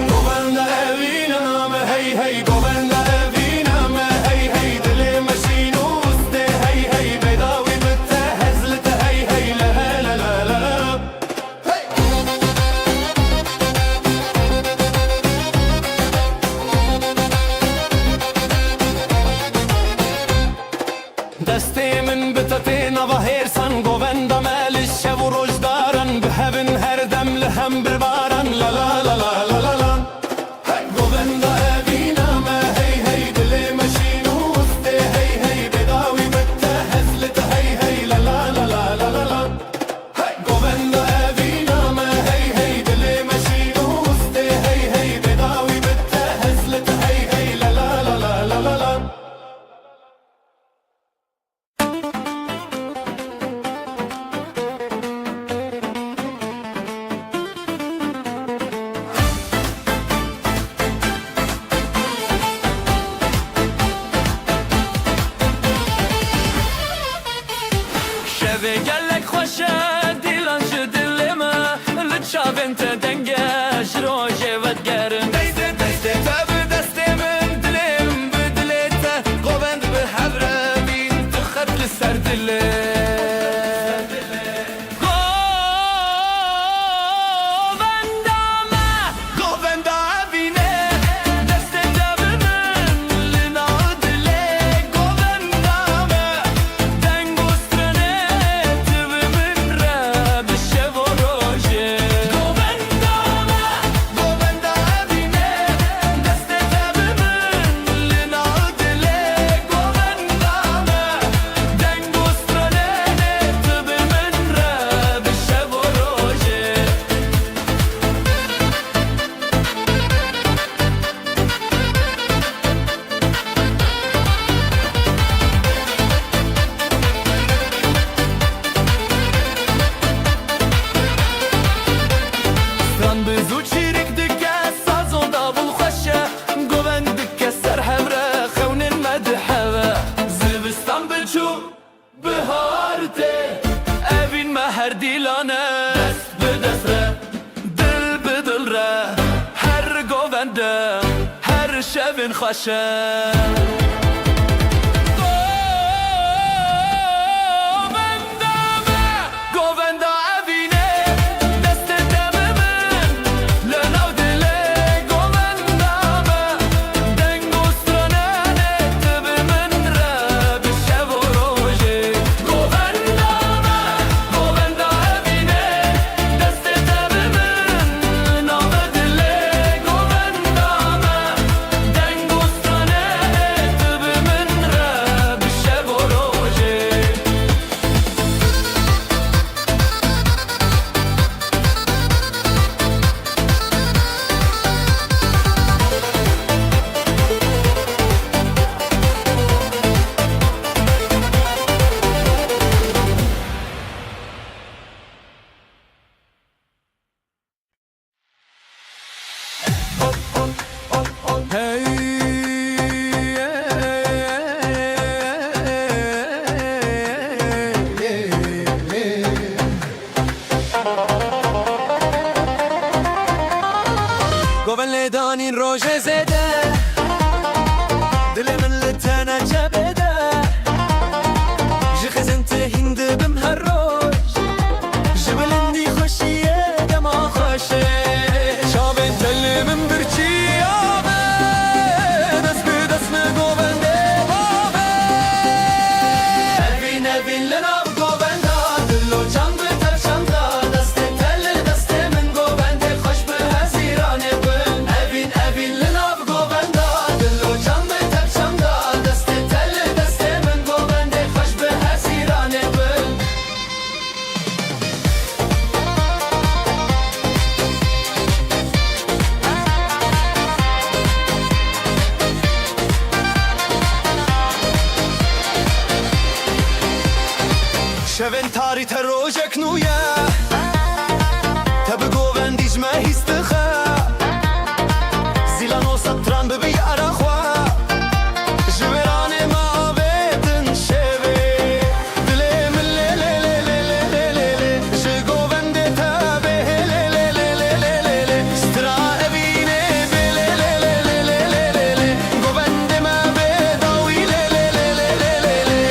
Speaker 6: قوبند اوينا ما هي هي قوبند اوينا ما هي هي دل مشين وسته هي هي بداوي متهزلت هي هي لا لا لا لا لا دستی من بتتین و هرسان گووندا مال الشب و روزدارن بهبن هر دم لهم بربارن لا لا لا لا لا لا لا گووندا اوینا ما هی هی دل مشین وسته هی هی بداوی متهزلت هی هی لا لا لا لا لا لا لا گووندا اوینا ما هی هی دل مشین وسته هی هی بداوی متهزلت هی هی لا لا لا لا لا لا لا شبه گلک خوشه دیلان شو دلما لچاو انت دنگش روژه ود گرم دسته دسته تا به دسته من دلم به دلته قوبند به حبره بین تو خط لسر دله قوبنده بینه دسته تا به من لنا دله قوبنده دنگ و سرنه تو به من را به شب و روژه قوبنده بینه دسته تا به من لنا دله قوبنده دنگ و سرنه تو به من را به شب و روژه Stran به زود چیرک دکه سازون دابل خوشه گوند دکه سر همره خونن مدحه زبستان بچو بهارته اوین مهر دیلانه دست به دست ره دل به دل ره هر گونده هر شبن خوشه گوونده اوینه دست دم من لناو دله گوونده دنگ و سرنه تو به من را به شب و روژه گوونده اوینه دست دم من لناو دله گوونده دنگ و سرنه تو به من را به شب و روژه گوون لیدانین روژه زده دل من لتنا جبده جخزن تهند بم هر روز جبلندی خوشیه دما خوشه شابن دل من برچی آبه دست به دست گوونده بابه اوین اوین لناو گوونده دلو چند به تر چند دست تل شون تاری تروجك نويا تبقو بنديج ما هيستخا زيلان وسطران ببي أراخوا جبران ما بيتن شبي دلي من لي لي لي لي لي لي لي جيقو بندي تابي لي لي لي لي لي لي سترا أبيني بي لي لي لي لي لي لي لي قو بندي ما بيضاوي لي لي لي لي لي لي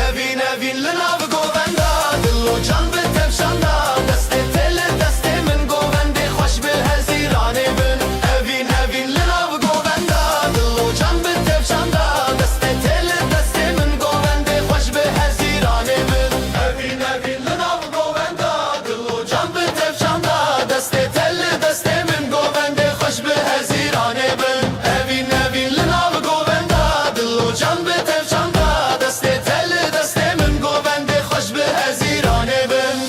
Speaker 6: أبين أبين لنا بقو بندا دلو جان بتفشاندا دستي تل دستي من قو بندي خوش بالهزيراني بن أبين أبين لنا بقو بندا دلو جان بتفشاندا دستي تل دستي من قو بندي خوش بالهزيراني بن أبين أبين لنا بقو بندا دلو جان بتفشاندا دستي تل دستي من قو بندي خوش بالهزيراني بن أبين أبين لنا بقو بندا دلو جان بتفشاندا دستي تل دستي من قو بندي خوش بالهزيراني بن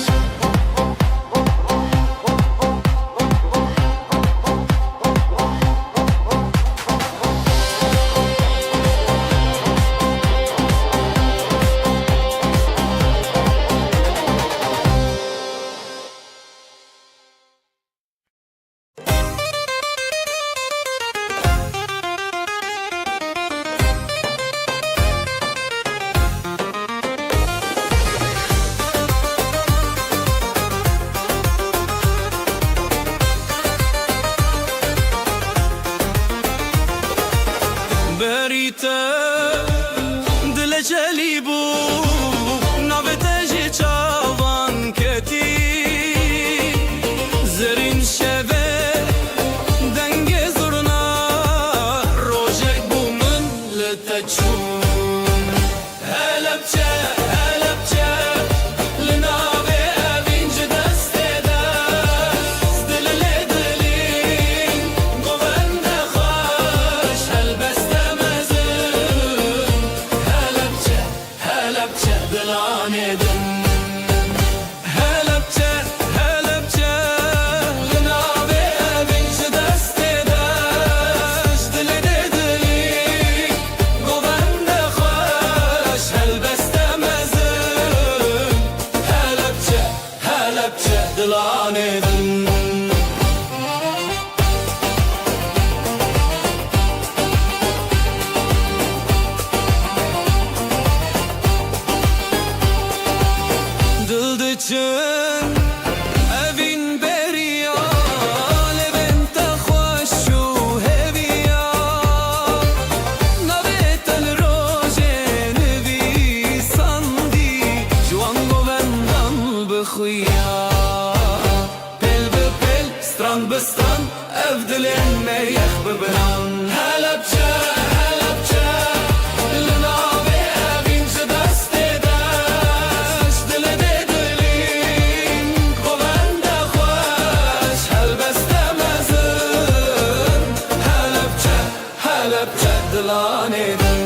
Speaker 7: بريتا دل جليبو نابتاجي چاوان كتي زرين شبه دنگ زرنا روجك بو من لتجون هلبچه هلبچه لنابي أبين جدسته دست دل لدلين قوند خوش هلبسته مزون هلبچه هلبچه دلانه دن هلبچه هلبچه لنابي أبين جدسته دست دل لدلين قوند خوش هلبسته مزون هلبچه هلبچه دلانه دن دل دچن اوین بریا لبنت خوش و هویا نبت الروج نبی سندی جوان گوندن بخویا پل به پل ستران به ستران افدلن میخ ببران هلبچه هلبچه لنابي أبين جدسته دست دل دلين قوند خوش هلبسته مزن هلبچه هلبچه دلانه دن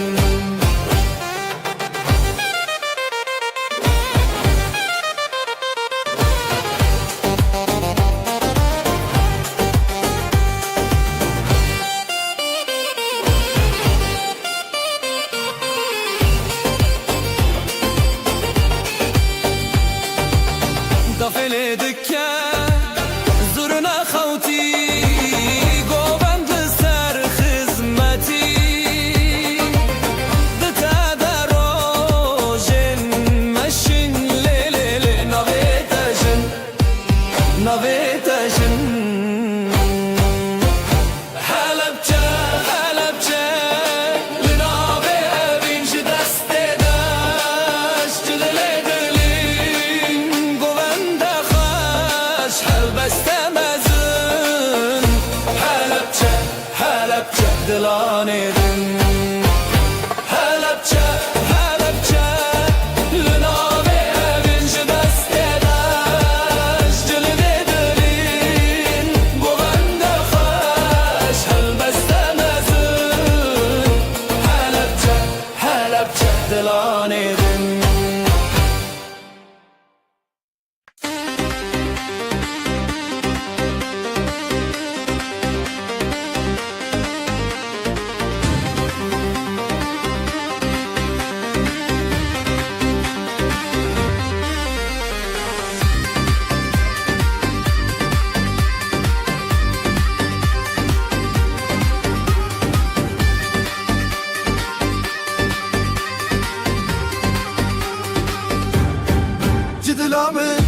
Speaker 5: دلا من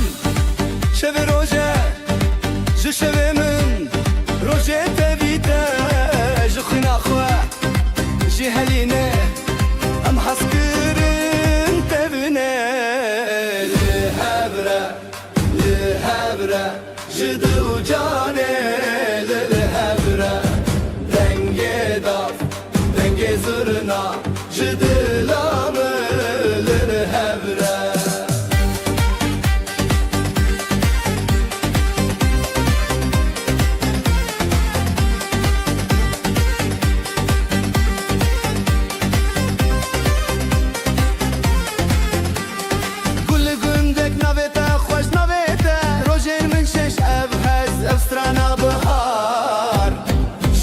Speaker 1: شب روزه ji şevê min rojê te vîte ji xwîna xwe jî helîne em hez kirin tevîne li hevre ji dil û canê li hevre dengê dav dengê zirna ji dila min li hevre strana bahar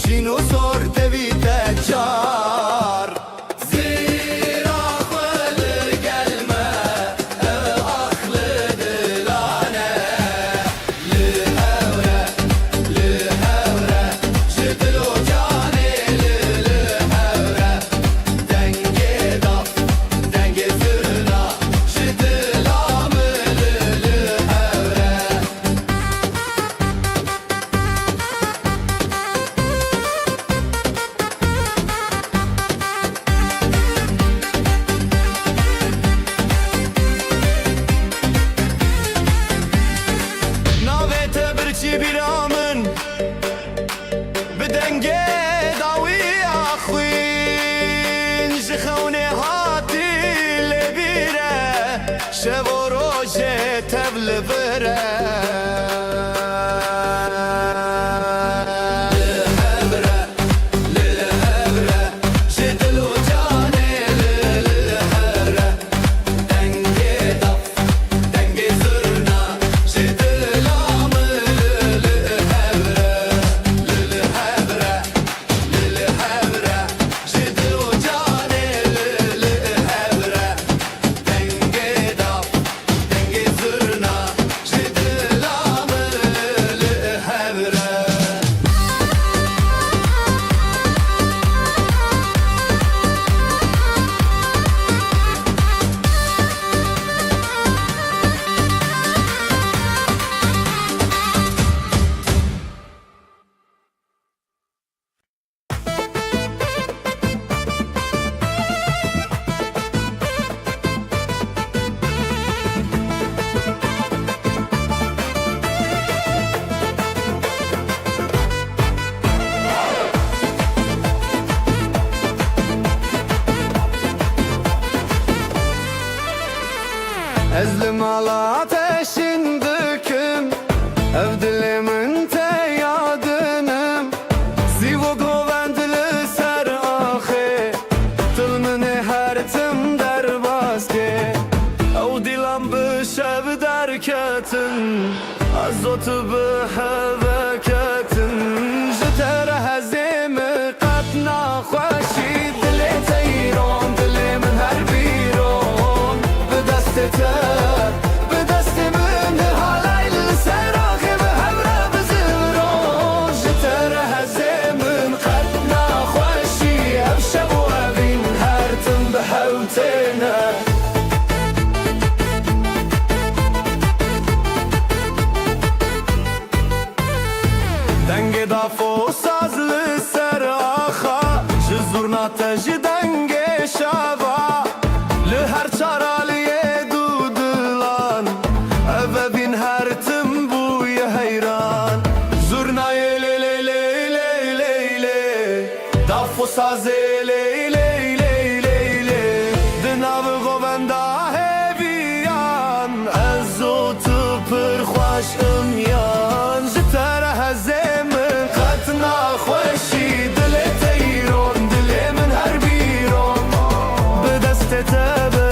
Speaker 1: Şino sor tevite çar Zira khweli gelme aklı dilane Li hevre Jidil o cani li hevre Denge daf denge zırna Jidil amili li hevre Navete birçi biramın Bidenge dawi axwin Ji xewne hatî lêbîre Şev û rojê tev li vir e Li hevre ji dil û canê li hevre Dengê daf dengê zirna ji dila min li hevre ji dil û canê li hevre Dengê daf dengê zirna ji dila min li hevre Ez li mala ateşin dikim Ev dilimin te yadınım Sivo govend li ser axê Dil min ê her tim derbasge Ew dilan bi şev derketin Ez û tu bi heveketin Ji te re hezê min qet naxweşî Dilê teyron dilê min her bîron Bi destê te bi destê min halay li ser axê bi hevre bizivron Ji te re hezê min qet naxweşî Ev şev û evîn her tim bi hew têne Dengê daf û saz li ser axa Ji zurna te ji dengê şava Li her çaraliyê du dilan Ev evîn her tim bûye heyran Zurnayê lê lê lê lê lê lê Daf û sazê lê lê lê lê lê Di navê govenda hêviyan Ez û tu pir xweş imyan Ji te re hezê min qet naxweşî Dilê teyron dilê min her bîron Bi destê te bi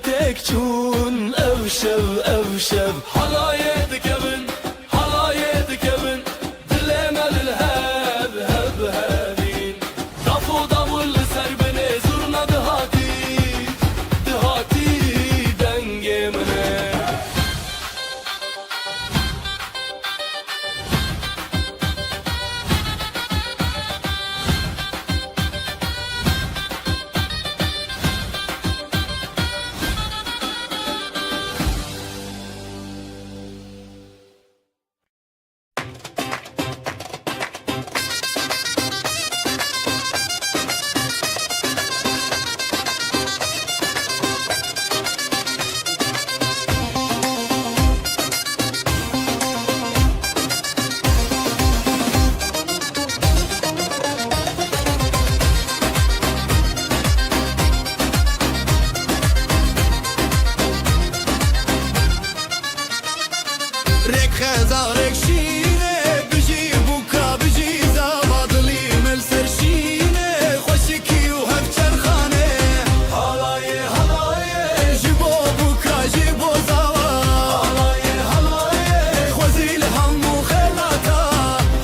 Speaker 6: tek çun ev şev Halaye dikevin Dilemedil heb hebin Dafu davul serbene zurna dihati dengemine
Speaker 1: رك خزارك شينه بجي بوكا بجي زابادلي مل سرشينه خوشكي وهك چرخانه هلايه جيبو بوكا جيبو زاوا هلايه خوزيل همو خلاتا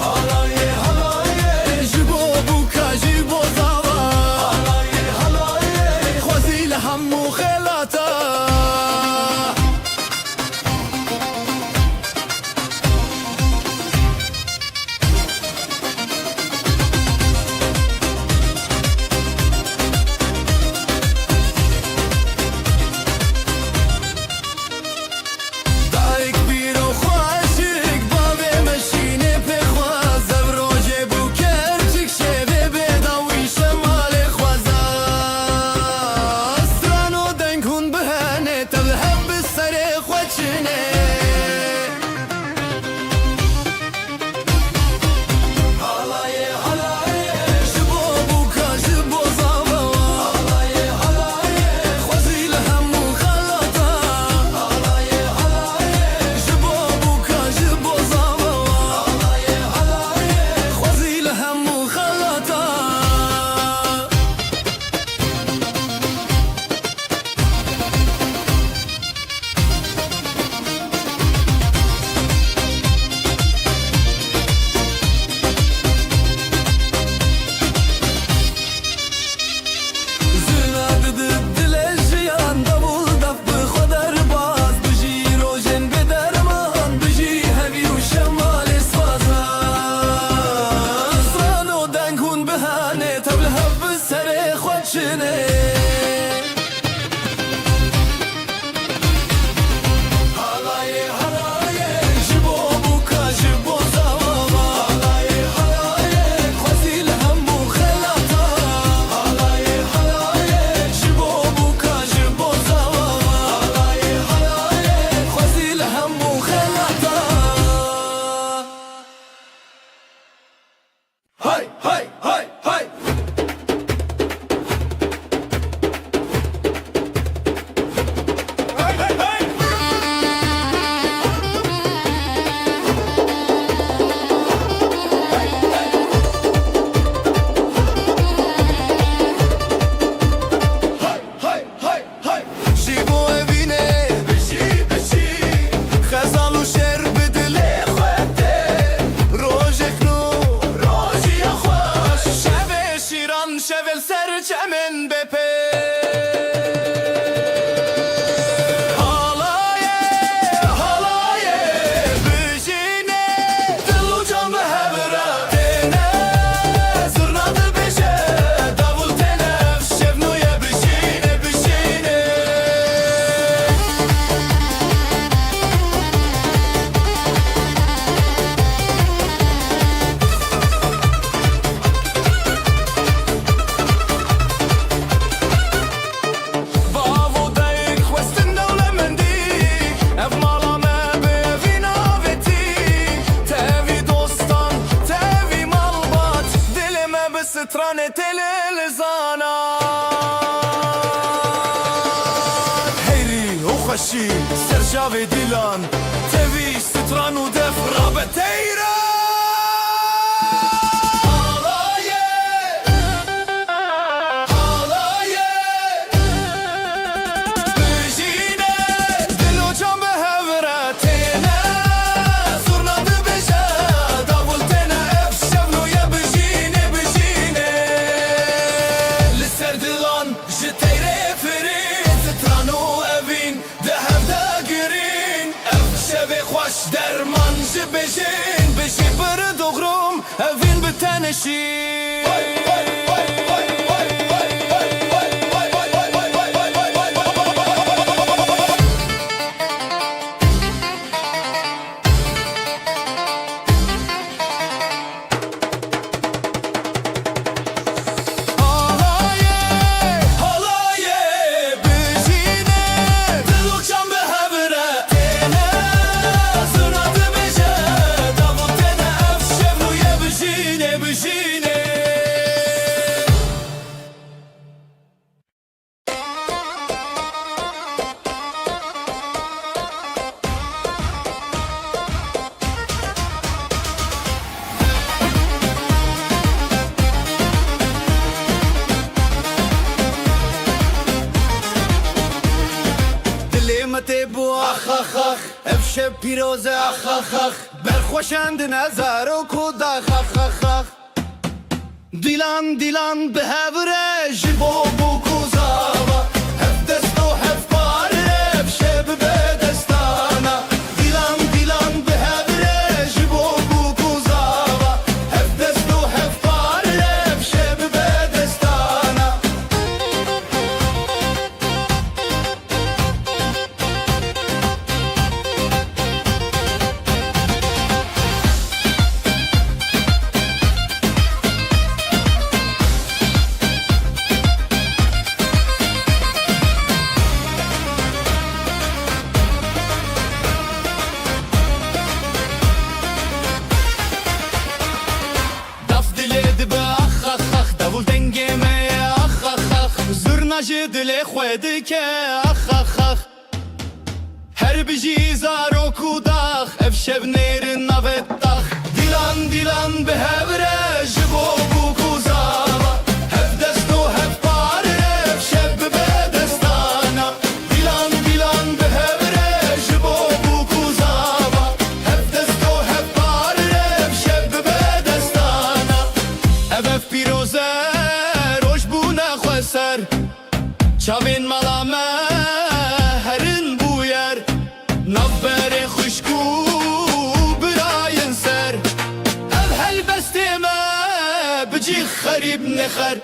Speaker 1: هلايه جيبو بوكا جيبو زاوا هلايه خوزيل همو خلاتا
Speaker 6: شvel serçemin bepe Halaye Bijine Dilu can ve hevra Tene Zırnadı beşe Davul tenef Şevnuye bijine strane telelzana Heyri o خشی سرجاوی دیلان توی ستران و دف رابطه
Speaker 7: نشین
Speaker 6: تبو اخ اخ اخ افشه پیروزه اخ اخ اخ برخوشند نظر و کود اخ اخ اخ اخ دیلان دیلان به هوره جبو بو کوزاوا هف دست و هف باره افشه به دستانا دیلان دیلان به هوره جبو بو کوزاوا هف دست و هف باره افشه به دستانا دل خود که اخ اخ اخ هر بجی زارو کوداخ افشب نیر نوتاخ دیلان دیلان به هوره جبو بو کوزاوا هف دست و هف باره افشب به دستانا دیلان دیلان به هوره جبو بو کوزاوا هف دست و هف باره افشب به دستانا اف پیروزه روش بو نخوسر چاوین ملامه هرن بویر نبر خوشکو براین سر اب هل بستیمه بجی خریب نخر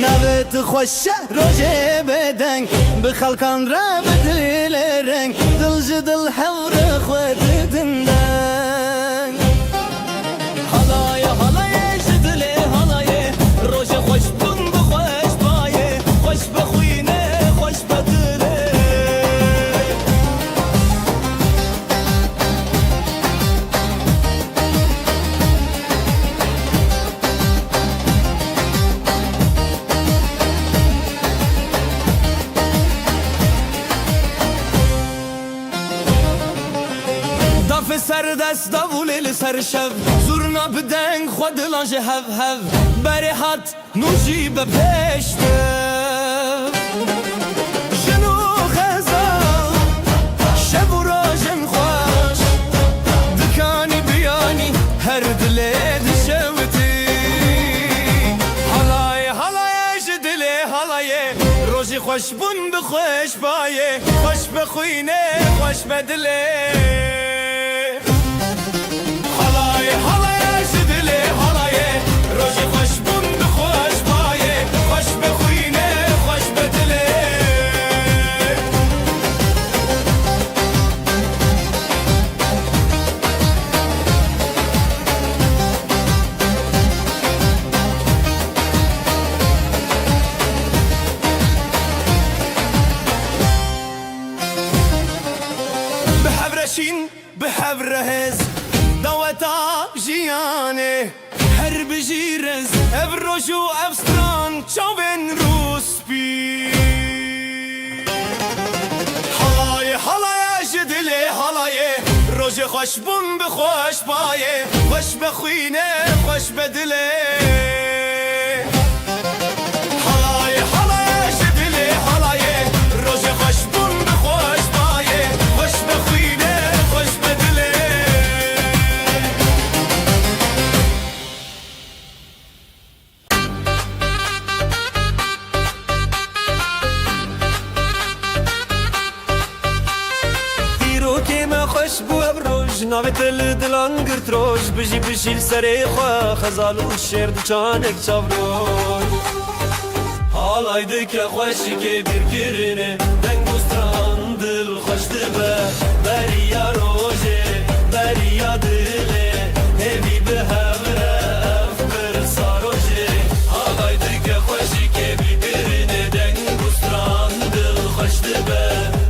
Speaker 6: نوت خوش روجه بدنگ بخلقان را بدل رنگ دل جدل حور خود دندن حلای حلای جدل حلای روجه خوش بون بخوش بایه خوش بخوینه خوش بدله سر دست داولی سر شب زورنا بدنگ خود لانج هف هف بری هات نوشی به پشته جنو خزال شب و راجم خوش دکانی بیانی هر دلی دشوتی حلای حلای جدلی حلای روشی خوش بون بخوش بایه خوش بخوینه خوش بدله yani her bijirez ev roju ev stran çaven ruspi halay halay jidli halay roje خوش بون بخوش بایه خوش بخوینه خوش بدله halay halay jidli halay roje خوش بون بخوش بایه خوش بخوینه خوش بدله خوش بو ابروج ناوی تل دلان گرت روش بجی بجیل سری خواه خزال و شیر دو چانک چاوروش حالایده که خوشی که بیر کرنه دنگ بستران دل خوش دبه بریا روژه بریا دله همی به همره افکر ساروژه حالایده که خوشی که بیر کرنه دنگ بستران دل خوش دبه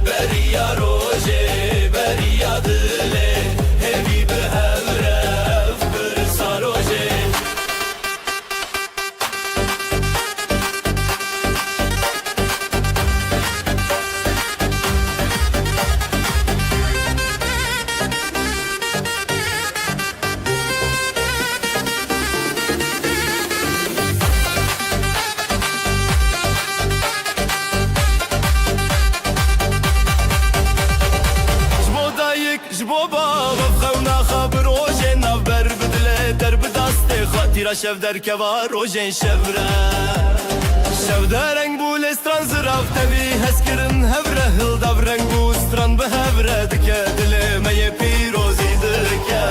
Speaker 6: بریا روژه بریا دله همی به همره افکر ساروژه تیرا شف در کوا روژن شفره شف در رنگ بول استران زراف تبی هس کرن هفره هل داب رنگ بو استران به هفره دکه دل می پیروزی دکه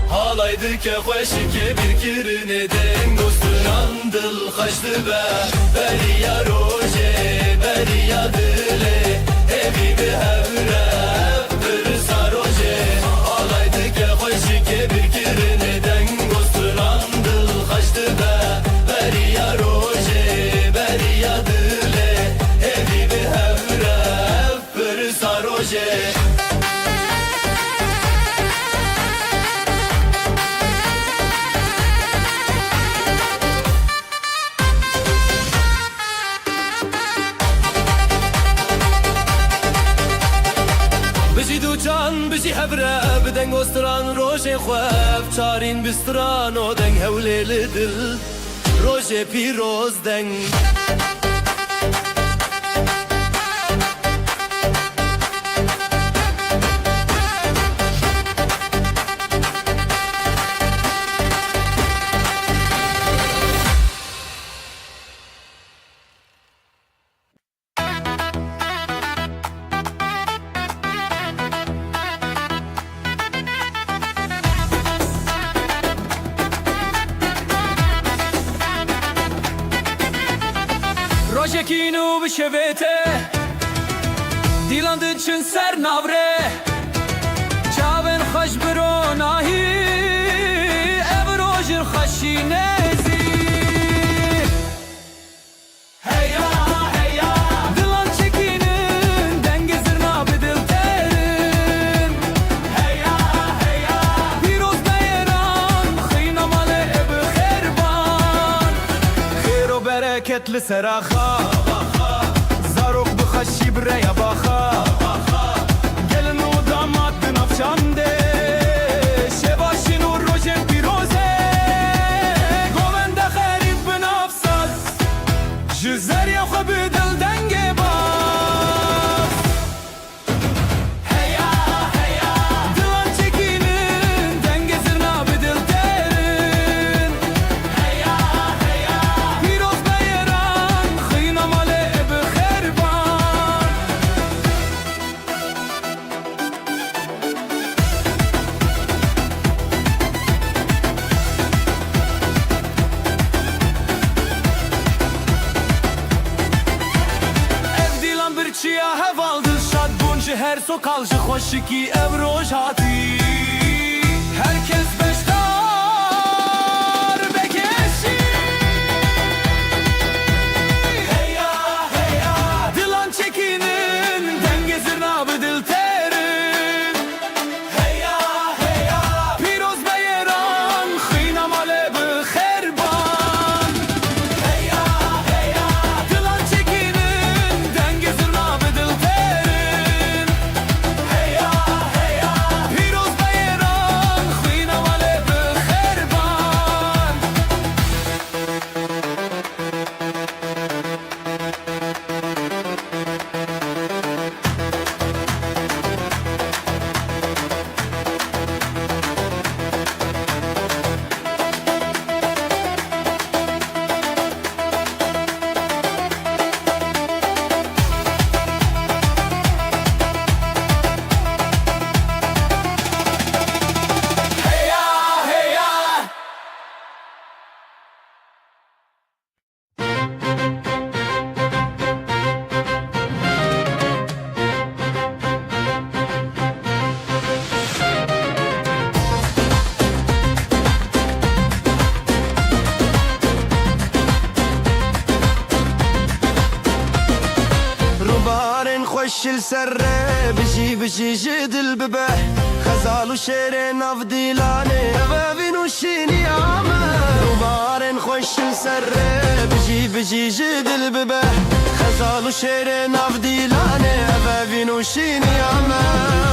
Speaker 6: حالای دکه خوشی که بیر کرنه دنگ استران دل خشت به بریا روژه بریا دله همی به هفره افکر ساروژه حالای دکه خوشی که بیر کرنه دنگ بریا روژه بریا دله همی به همره افکر ساروژه بجی دو جان بجی هفره بدنگ استران روژه خوف چارین بستران و دنگ هوله لدل روژه پیروز دنگ Rožekinu bişevete Dilandı çün ser navre Çaven xoş biro nahi Ev rojin xaşinezi Heya heya Dilan çekinin Dengizir nabidil terin Heya heya Piroz beyran Xıynamalı evi xerban Xeyr o bereketli seraha خشی بره یا باخا گلن و داماد بنافشانده شباشین و روژن پیروزه گوونده خریب بنافساز جزر یا خواب دل دنگه باز هیا هیا دلان چکینن دنگه زرنا به دل ترن هیا هیا پیروز بیران خینا ماله بخربان چیا هوال دل شاد بونج هر سو کالج خوشی کی ابروج هاتی herkes beştar bekeşi heya heya dilan çekinin dengezir nabı dil terin heya heya piroz beyran
Speaker 1: خوش السره بجي بجي جدل ببه خزال و شعر ناف دیلانه اوین و شینی آمه روبارن خوش السره بجي بجي جدل ببه خزال و شعر ناف دیلانه اوین و شینی آمه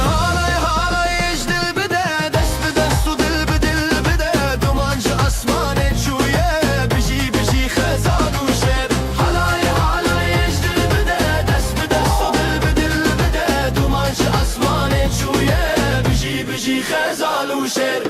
Speaker 1: حالای حالای اجدل بده دست به دست و دل به دل بده دومانج اسمانه چویه بجی بجی خزال و شعر حالای حالای اجدل بده دست به دست و دل به دل بده دومانج اسمانه چویه بجی بجی خزال و شعر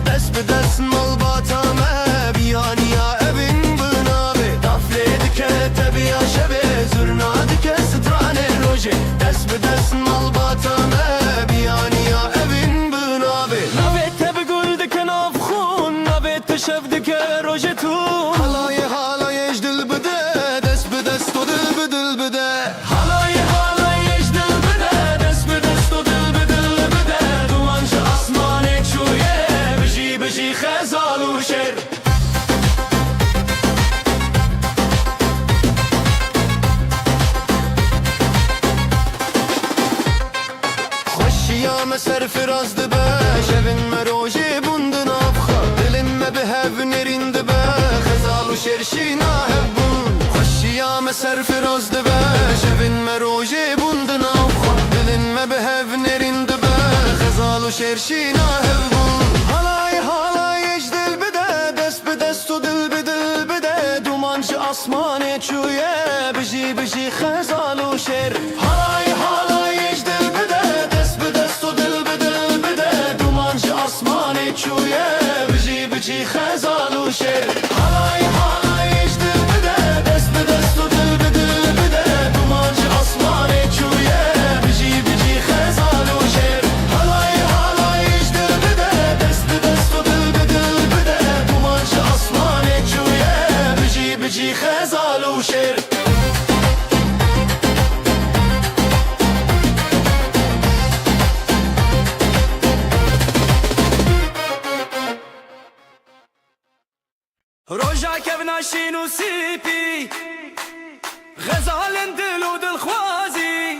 Speaker 1: دست به دست مال باتامه بیانیا ابین بنابه دفله که تبیا شبه زرناد که سترانه روژه دست به دست مال باتامه بیانیا ابین بنابه
Speaker 7: نویت بگل دکن آف خون نویت تشف دکه روژه تو
Speaker 1: حالای حالایش دل بده دست به دست و دل به دل بده
Speaker 7: حالای حالایش دل بده دست به دست و دل به دل بده دوانش آسمانه چویه بجي خزال و شعر
Speaker 1: خوشیام سر فراز دبه شبین مروجه بوندن افخا دلم به هف نرین دبه خزال و شرشینا هبون خوشیام سر فراز دبه شبین مروجه بوندن افخا دلم به هف نرین دبه خزال و شرشینا هبون آسمانه چویه بجی بجی خزال و شعر حالای حالایش دل بده دست به دست و دل به دل بده دومانج آسمانه چویه بجی بجی خزال و شعر حالای حالایش دل بده دست به دست و دل به دل بده دومانج آسمانه چویه بجی بجی خزال و شعر حالای حالایش دل بده دست به دست و دل به دل بده دومانج آسمانه چویه بجی بجی خزال و شعر
Speaker 7: روژا کبنا شین و سیپی غزال دل و دل خوازی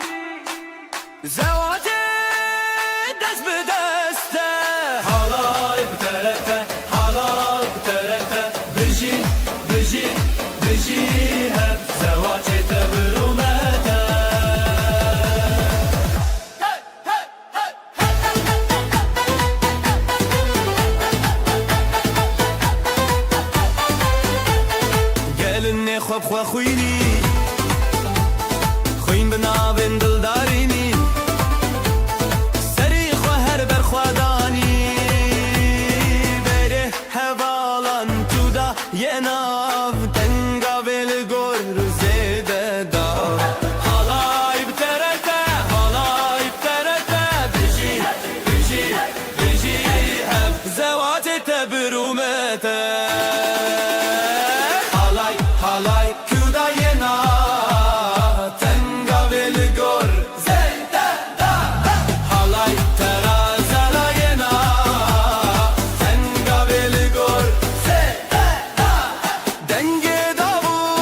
Speaker 7: زوات دست به دسته حالای بترفه حالای بترفه بجی بجی بجی هب زوات تبرومته گلن خواب خوا خوینی خوین بنابن دلدارینی سری خوا هر بر خوادانی بره حوالان تو دا یه ناو تنگا بل گر زیده دا حالای بترته حالای بترته بجی بجی بجی هم زوات تبرومته حالای کودای نا تنگا بل گر زنده دا حالای ترازلای نا تنگا بل گر زنده دا دنگ داوول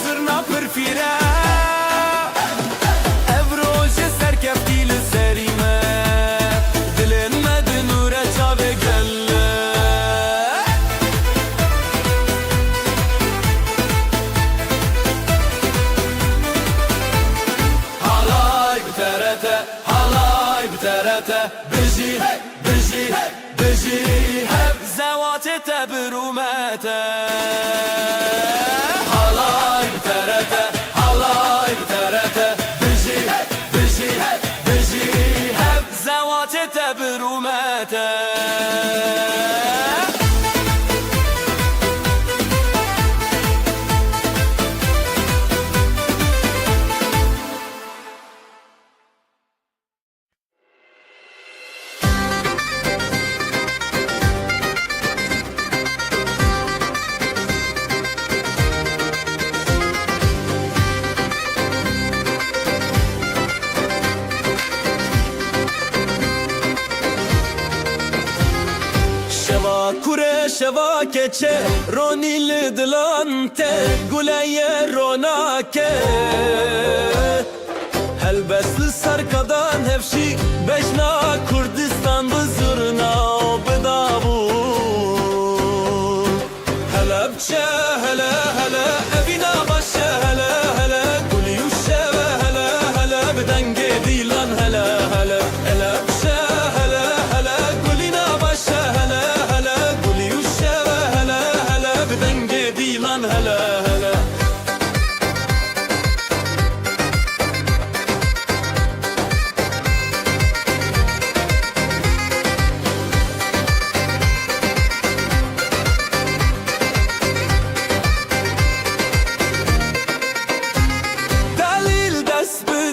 Speaker 7: زرنا پرفیره افروج سرکفتی لسریمه دلن مدنوره چاوه گله بجی بجی بجی هب زوات تبرومته حالای بترته حالای بترته بجی بجی بجی هب زوات تبرومته
Speaker 6: keçe Ronili dilante Guleye ronake Helbesli serkadan hevşi Beşna Kurdistan bızırna Bedavun Helepçe hele hele Evina başe hele hele Guliyuşe ve hele hele Bedenge dilan hele hele Helepçe hele hele Gulina başe hele hele Guliyuşe ve hele hele Bedenge dilan hele hele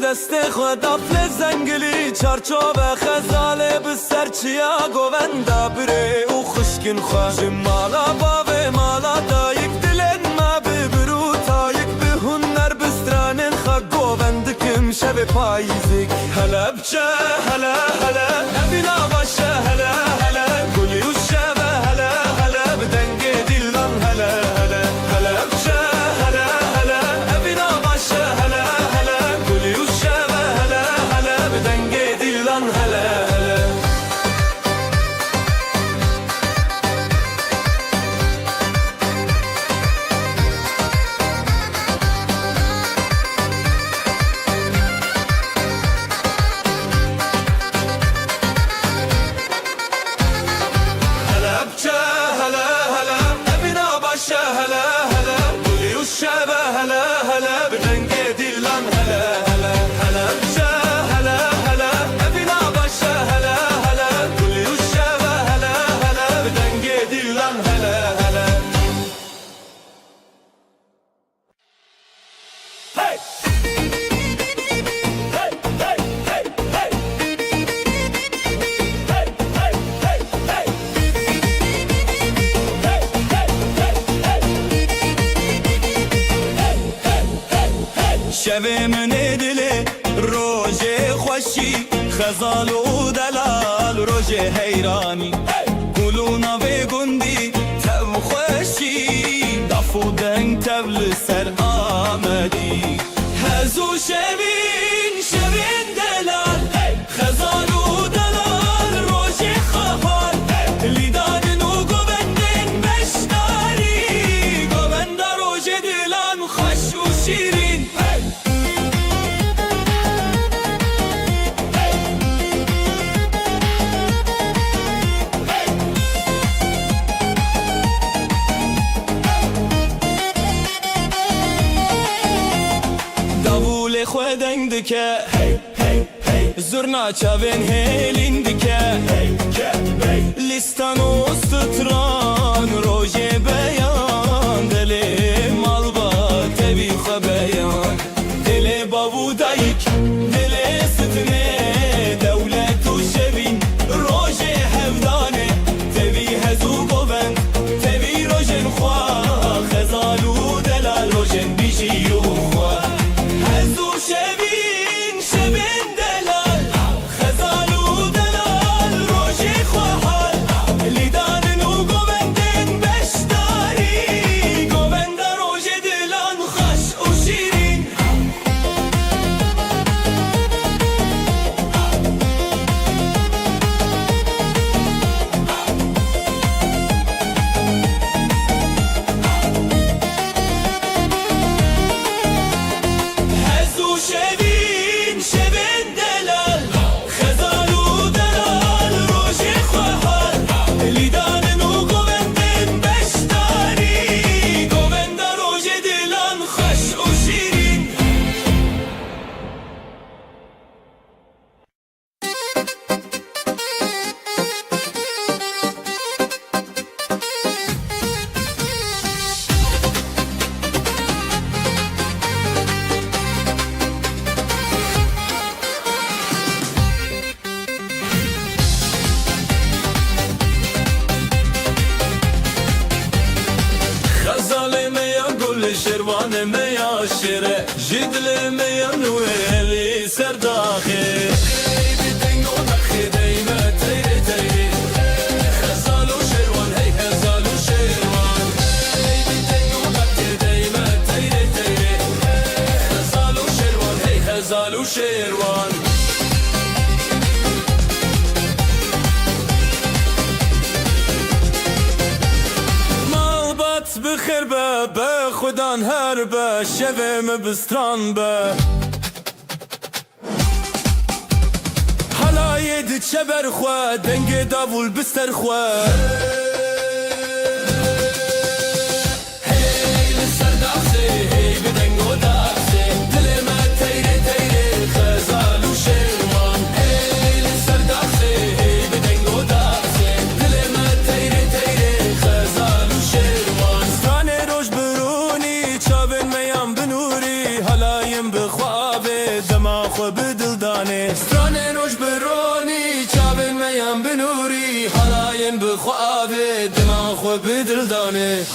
Speaker 6: دست خدا فل زنگلی چارچوب خزاله به سرچیا گووندا بره او خشکن خواه مالا باوه مالا دایک دلن ما ببرو تایک به هنر بسترانن خواه گووندکم شب پاییزک هلا بچه هلا هلا نبینا باشه هلا هلا گلی و شب هلا هلا بدنگ دیلان هلا هلا هلا بچه هلا هلا نبینا باشه هلا هلا گلی و شب هلا هلا بدنگ دیلان هلا هلا شب من دل روز خوشی خزال و دلال روز حیرانی گلونا و گندی تب خوشی دف و دنگ تبل سر آمدی هزو شبین شبین دلال خزال و دلال روز خفال لیدان و گوبندن بشتاری گوبند روز دلان خوش و شیرین خودن دکه زرنا چاوین هیلین دکه لیستان و ستران روژه بیان دل مال با تبی خبیان دل بابو دایک دل ستنه دولت و شبین روژه هفدانه تبی هزو گوند تبی روژن خواه خزال و دلال روژن بیشی و خواه هزو شبین شبین دلال خزال و دلال روژه خواهال لیدان و گوندن بشتاری گوند روژه دلان خوش و شیرین هزو شبین شبین دلال خزال و دلال روژه خواهال لیدان و گوندن بشتاری گوند روژه دلان خوش و شیرین خزال میا گل شروان میا شیره جدل میا نویلی سرداخه بدنگ و نخی دیمه تیری تیری خزال و شروان هی خزال و شیر
Speaker 3: دست بخیر به خودان هر به شویم بستران به حلای دی چه برخواه دنگ داول بستر خواه
Speaker 4: هی لسر داخسه هی بدنگ و داخسه دل ما تیره تیره خزال و شیروان هی لسر داخسه هی بدنگ و داخسه دل ما تیره تیره خزال و شیروان
Speaker 3: ستانه روش برونی چاوین میام بنوری حلایم بخوابه دماغو بدلدانه
Speaker 4: سترانه روش برونی چاوین میم بنوری حالاین بخوابه دماغ بدل دانه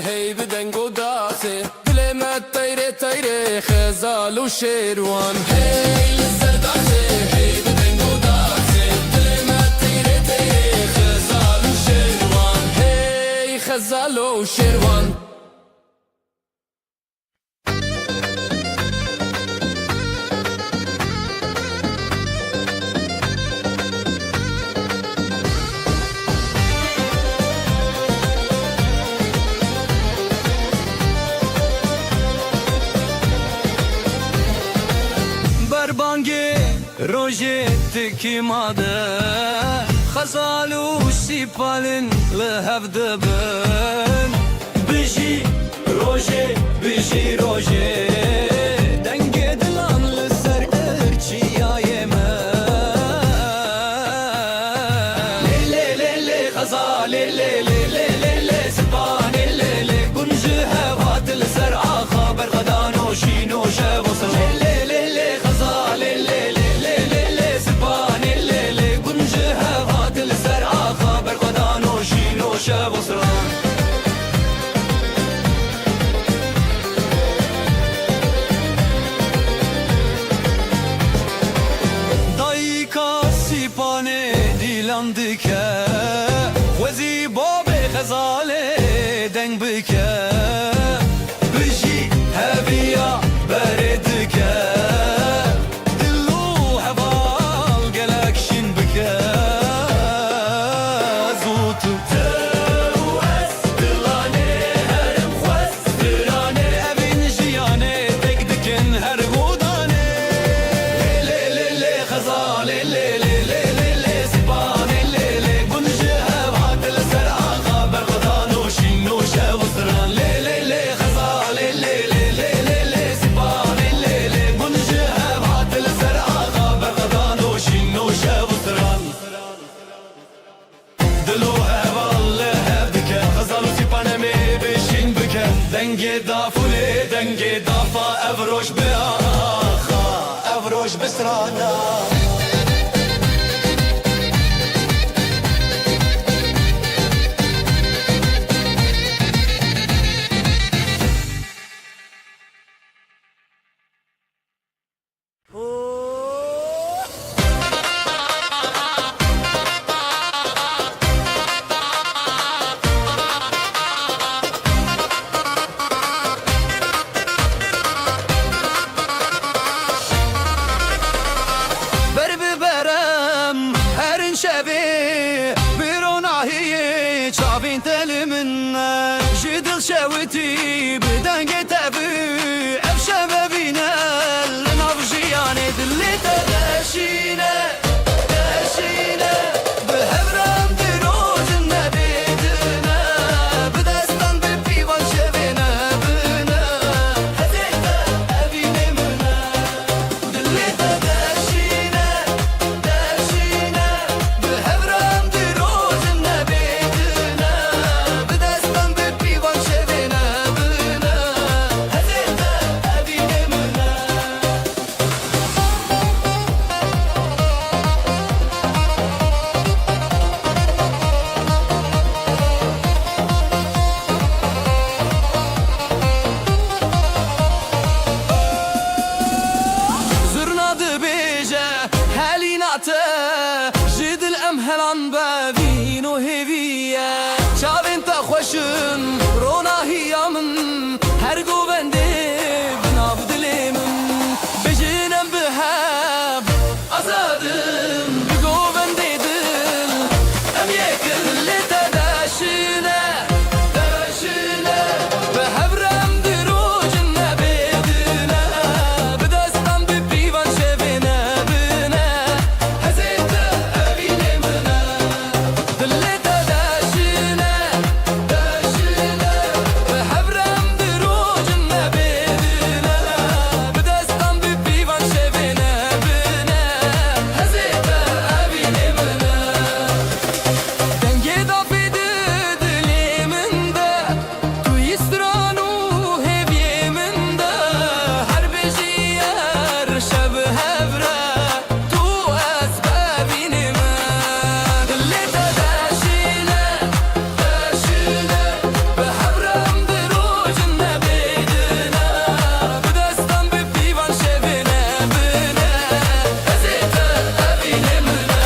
Speaker 4: هی بدنگ و داخسه دل ما تیره تیره خزال و شیروان هی لسر داخسه هی بدنگ و داخسه دل ما تیره تیره خزال و شیروان هی خزال و شیروان
Speaker 1: بربانگی روژت کی ماده خزالو سیپالن لهف دبن بجی روژه دنگ دلان لسر ارچیای من لیلی خزال لیلی سپان لیلی گنج هوات لسر آخا برغدان و شین و شب و سر شب و سران دایکا سیپانه دیلان دکه وزی باب غزاله دنگ بکه بجی هبیا بردکه دلو هوال گلکشن بکه زوتو دنگ دافوله دنگ دافا افروش به آخا افروش بسرانا شبي بروناهي شافين تلمنا جدل شاوتي بدنك تابي بشبابينا لنفجياني دلي تغاشينا تغاشينا بهبرام دروج النبيدنا بدستان ببيوان شبينا بنا هديتا أبيني منا دلي تغاشينا تغاشينا بهبرام دروج النبيدنا بدستان ببيوان شبينا بنا
Speaker 4: هلان ببین و هویه چاوین تا خوشن روناهیا من هر گوونده بناو دلی من بجنم بهب آزادم بگوونده دل ام یکل تداشنه تداشنه به هبرم دروجن نبیدنه بدستم بپیوان شبینه بینه هزیت اوینه منه دل تداشنه تداشنه به هبرم دروجن نبیدنه بدستم بپیوان شبینه بینه هزیت اوینه منه دنگی دا پیده دلی من ده توی استران و هویه من ده هر بجیر شب هفره تو اسبابین من دلی تداشینه تداشینه به هبرم دروجن نبیدنه بدستم بپیوان شبینه بینه هزیت اوینه منه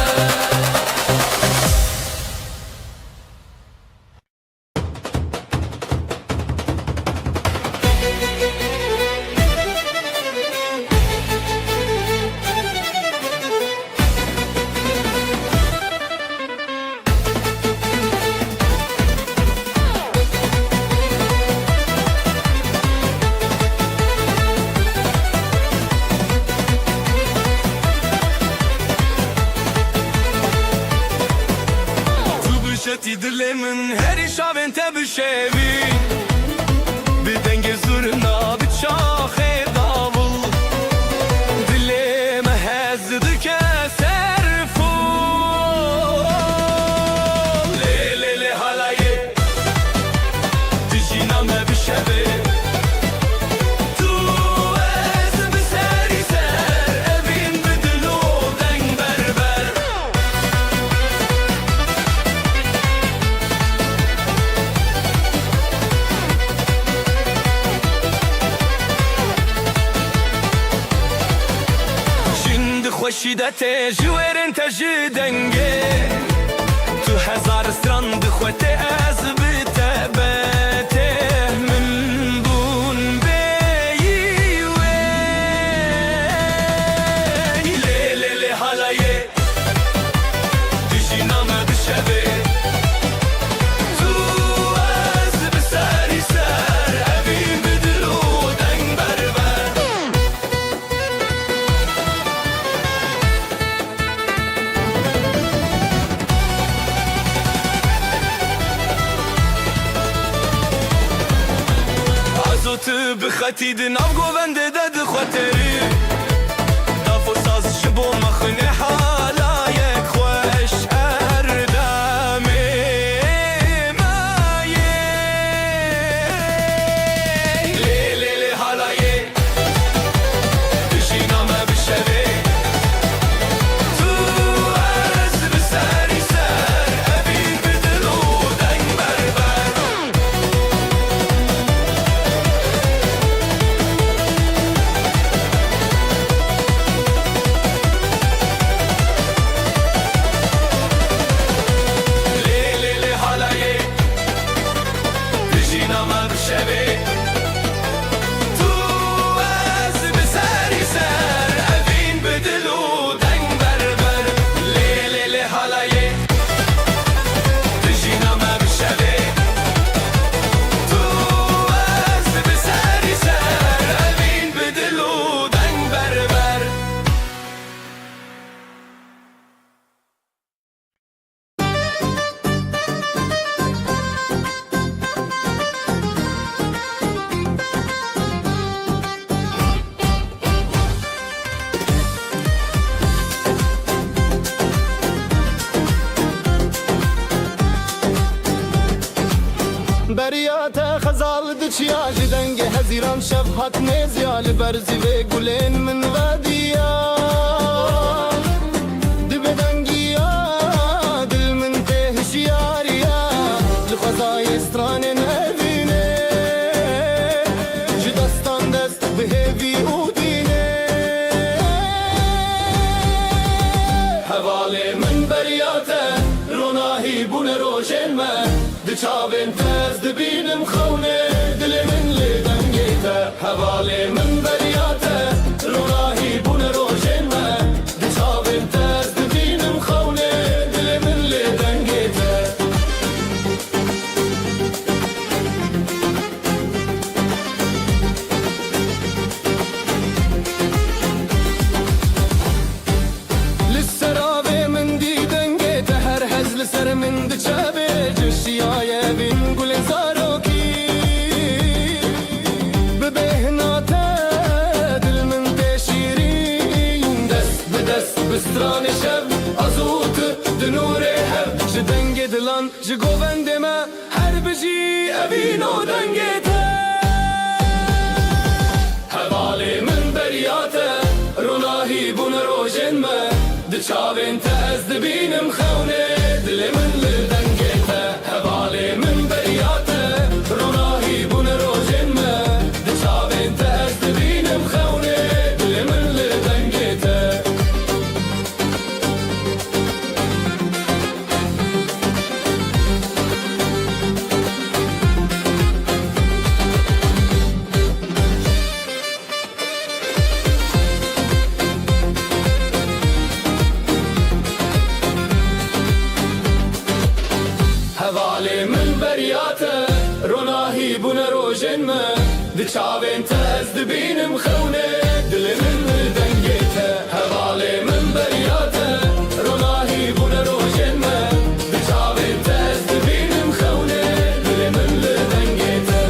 Speaker 3: تو بشتی دل من هری شاوین تبشوی بدنگ زورنا بچاخ داول دلم هزد که سرفو لیلی حالایه دجینام بشوی تو از بسری سر اوین بدلو دنگ بربر şimdi خوشیدت جویرن تجدنگه تو هزار استراند خوته از بتبته من بون بیوی لیلی حالایه دجینام بشوی تو از بسری سر اوین بدلو دنگ بربر عزوت بخطید ناو گوونده دد خاطری دافو ساز شبو مخنه حالایک خوش اردمی مایه لیلی حالایه دجینام بشوی تو از بسری سر اوین بدلو دنگ بربر لیلی حالایه دجینام بشوی تو از بسری سر اوین بدلو دنگ بربر لیلی حالایه دجینام بشوی تو از بسری سر اوین بدلو دنگ بربر
Speaker 1: بریات خزال دچیا جدنگ هزیران شب هات نزیال برزی و گلین من ودیا دبدنگیا دل من تهشیاریا لخزای استران نبینه جدستان دست بهوی او دینه حوالی من بریاته
Speaker 7: روnahi bune rojen me Di çavên tez dibînim xewne Dilê min lê dengê te Hevalê min beriya te Ronahi bune rojên me Di çavên tez dibînim xewne Dilê min lê dengê te
Speaker 1: سر من دچابه جشیای بین گل زاروکی ببهنات دل من تشیرین دست به دست بستران شب ازوت دنور هب جدنگ دلان جگووند ما هر بجی اوینو دنگته حوالی من بریاته روناهی بون روژن ما دچاوین تا از دبینم خونه دل من لدنگته حوالی من بریاته روناهی بون روژن ما دچاوین تا از دبینم خونه دل من لدنگته حوالی من بریاته روناهی بون روژن ما دچاوین تا از دبینم خونه دل من لدنگته حوالی من بریاته روناهی بون روژن ما دچاوین تا از دبینم خونه دل من لدنگته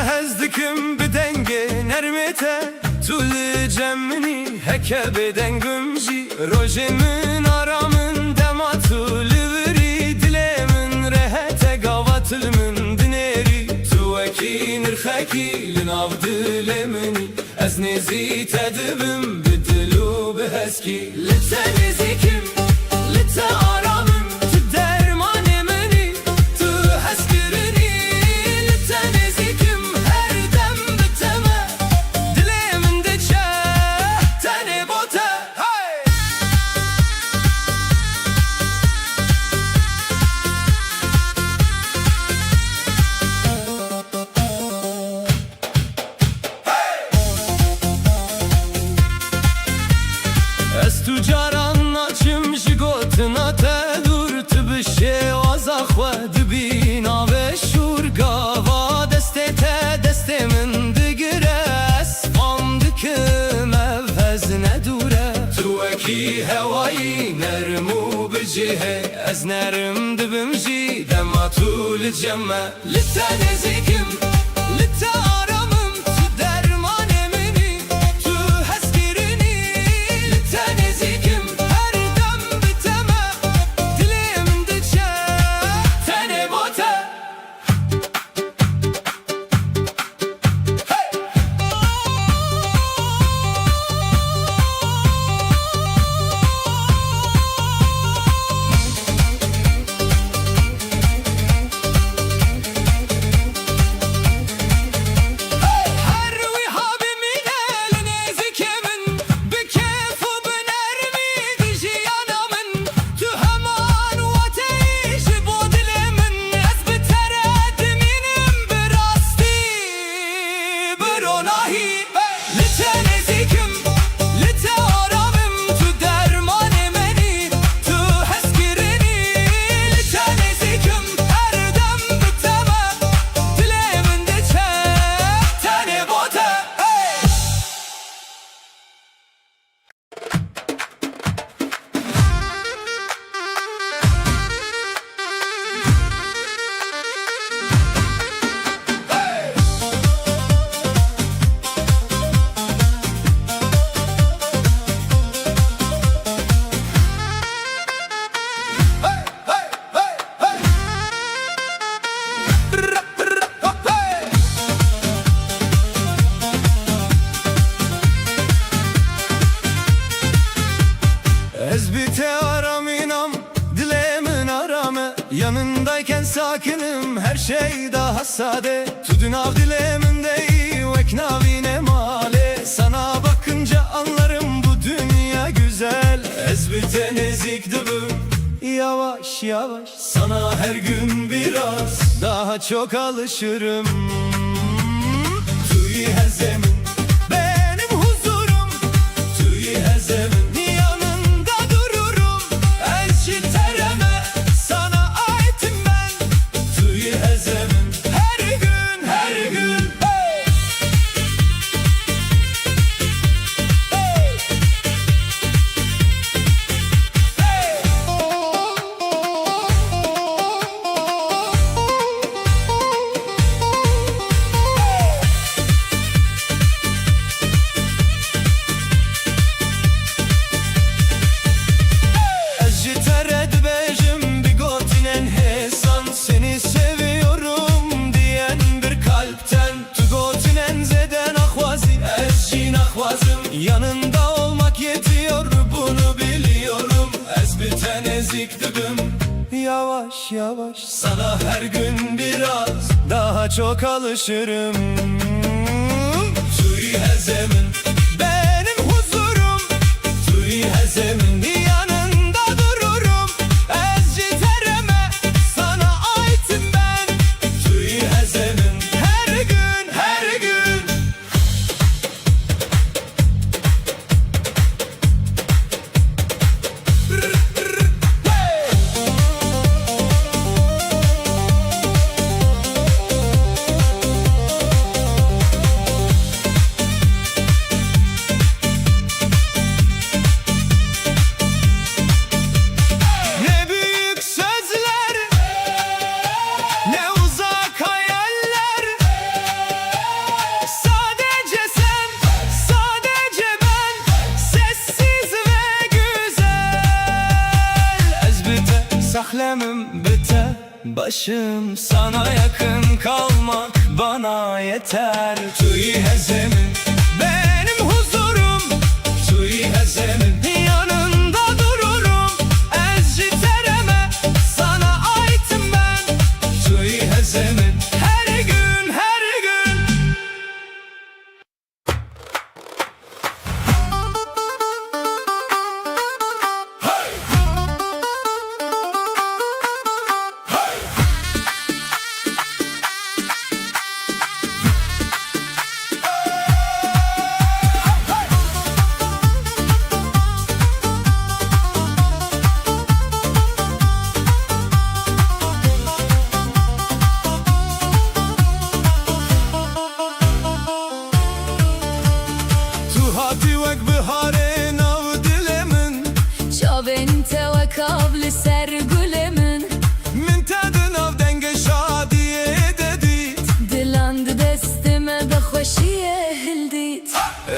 Speaker 3: هزدكم بدنگه نرمته طول جمنی هکه بدنگمجی روژمن آرامن دما طول وری دلمن رهته قاواتل من دنری تو اکی نرخکی لناف دلمنی از نزی تدبم بدلو بهسکی لتا نزیکم لتا آرامم تو درمان منی تو هسکرنی لتا نزیکم هر دم بتمه دلمن دچه تنه بوته از تو جاران ناچم جگوتنا تدور تو بشه وزاخوه دبینا به شور گاوا دسته تا دسته من دگره اسفام دکم افز ندوره تو اکی هوایی نرمو بجهه از نرم دبم جی دما طول جمع لتا نزیکم لتا آرامم تو درمان منی تو هسکرنی لتا نزیکم هر دم بتمه دلم دچه تنه بوته Yanındayken sakinim, her şey daha sade. Tudun av dilemindeyi vek navine male. Sana bakınca anlarım bu dünya güzel. Ezbite nezik dibim, yavaş yavaş sana her gün biraz daha çok alışırım. Tüy hezemin benim huzurum, tüy hezemin yanında dururum. Elçi tereme sana aitim ben, tüy hezemin her gün her gün. Hey! Hey! Ejitered bejim bigotinen hesan. Seni seviyorum diyen bir kalpten. Tugotinen zeden ahvazi, ezcin ahvazım. Yanında olmak yetiyor, bunu biliyorum. Ezbiten ezik dibim, yavaş yavaş sana her gün biraz daha çok alışırım. Tüy hezemin benim huzurum, tüy hezemin yanında dururum. Ezci tereme sana aitim ben, tüy hezemin her gün her gün. Ne büyük sözler, ne uzak hayaller. Sadece sen, sadece ben, sessiz ve güzel. Ezbite sahlemim bite, başım sana yakın kalmak bana yeter. Tüy hezemin benim huzurum, tüy hezemin yanında dururum. Ezci tereme sana aitim ben, tüy hezemin her gün her gün. Tu hati vek bihare nav dilemin.
Speaker 2: Çavên te weka li ser gulê min.
Speaker 3: Min te di nav denge şadiyê de dît.
Speaker 2: Dilan di destê me de xweşiyê hildît.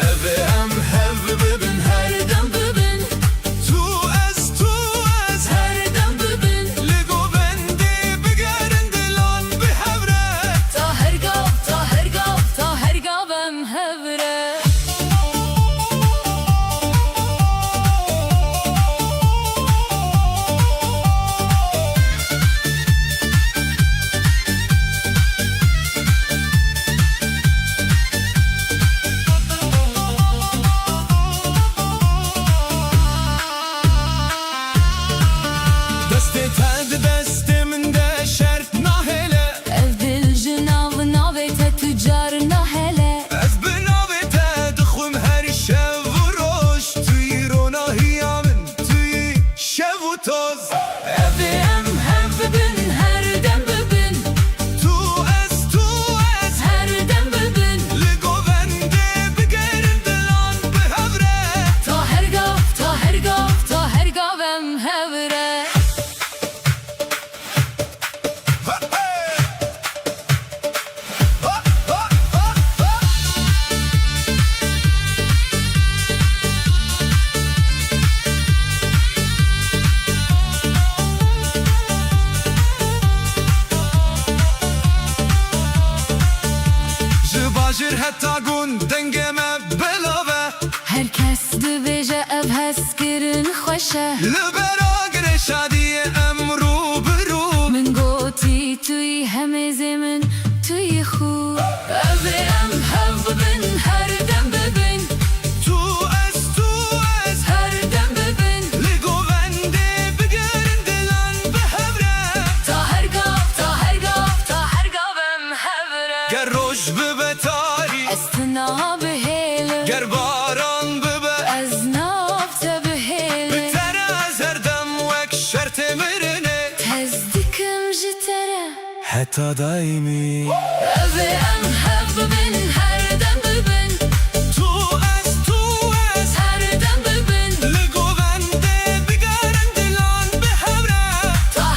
Speaker 3: Ev em hev bibin,
Speaker 2: Her dem bibin,
Speaker 3: tu ez
Speaker 2: her dem bibin.
Speaker 3: li govendê bigerin dilan bi hevret.
Speaker 2: Ta her gav, ta her gav, ta her gav em hevre.
Speaker 3: Destê te di destê min de şert nahêle.
Speaker 2: Ev dil ji nav navê te tücar nahele.
Speaker 3: Ez bi navê te dixwim her şev û roj. Tüyî ronahiya min, tüyî şev û toz.
Speaker 2: Evê em hev bibin, her dem bibin.
Speaker 3: Tu ez
Speaker 2: Her dem bibin.
Speaker 3: li govendê bigerin dilan bi hevret.
Speaker 2: Ta her gav, ta her gav, ta her gav em hevre.
Speaker 3: Bajir heta gun denge me belave.
Speaker 2: Herkes dibêje ev hezkirin xweş e.
Speaker 3: Li bera girê şadiyê em rû bi rû حتی دایمی
Speaker 2: Evi em hev bibin her dem bibin
Speaker 3: تو از
Speaker 2: Her dem bibin
Speaker 3: لگوونده بگرن دلان به هوره
Speaker 2: Ta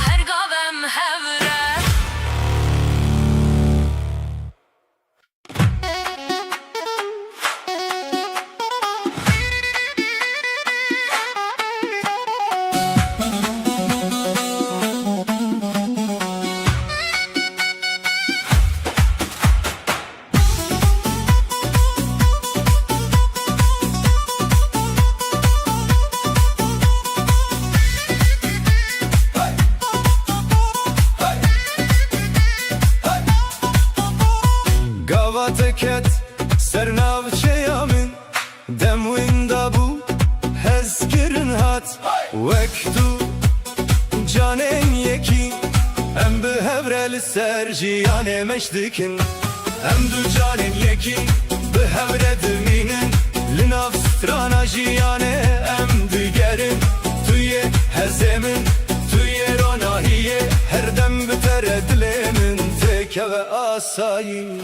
Speaker 2: her gav em hevre
Speaker 3: گاواتکت سرناوچه من دموین دابو هزگرن هات وقتو جانن یکی ام به هبرل سرجیان مشدکن ام دو جانن یکی به هبر دمینن لنافسترانا جیانه ام دیگرن توی هزمن توی روناهیه هر دم بتر دلمن تک و آسایی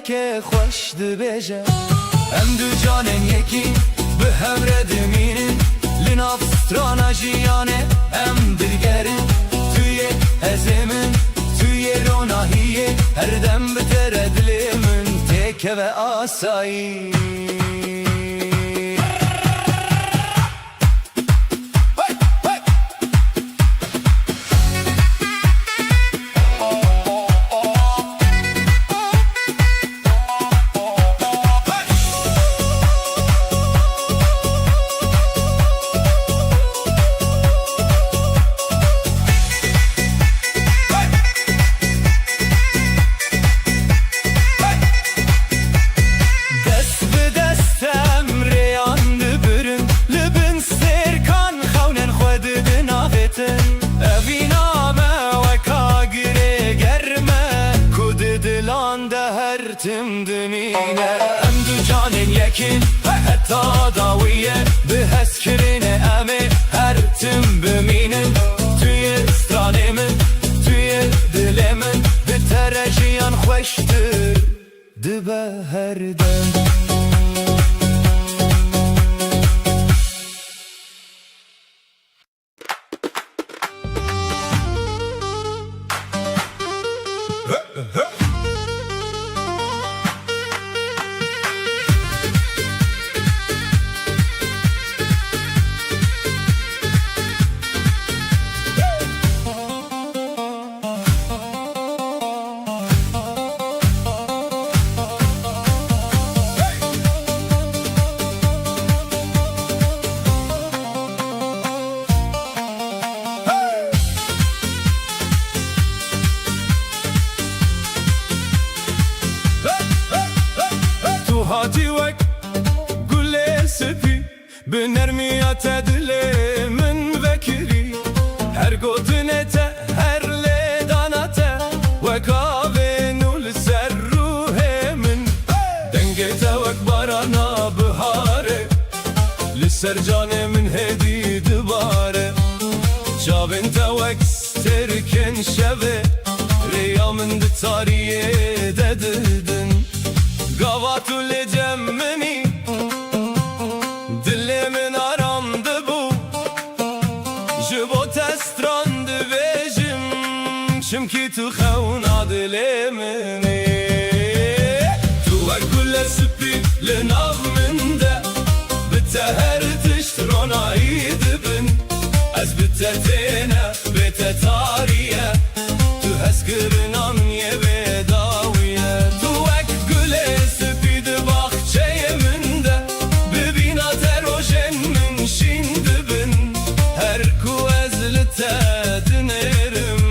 Speaker 3: که خوش دبیجه ام دو جانن یکی به هبر دمینن لنافسترانا جیانه ام دلگرن توی هزمن توی روناهیه هر دم بتر دلمن تک و آسایی تم دمینه ام دو جانن یکین حتی داویه به هست کرینه امه هر تم بمینن توی استرانه من توی دل من به ترجیان خوشتر دبه هر دم هاتی وک گل سپی به نرمیات دل من وکری هر گوتنت هر لیدانت وکاوه نول سر روح من دنگت وک بارانا بهاره لسر جان من هدی دباره چاوین توک سترکن شوه ریا من دتاریه دددن گاواتو لجمنی دل من آرام دبو جبو تستران دبیجم چمکی تو خونا دل منی تو وکل سپی لناف من ده بتهر تشترونایی دبن از بتتینا بتتاریه تو هسکرنا من یه بداویه تو وک گل سپید باخچه من ده ببینا تروشن من شین دبن هر کو از لته دنرم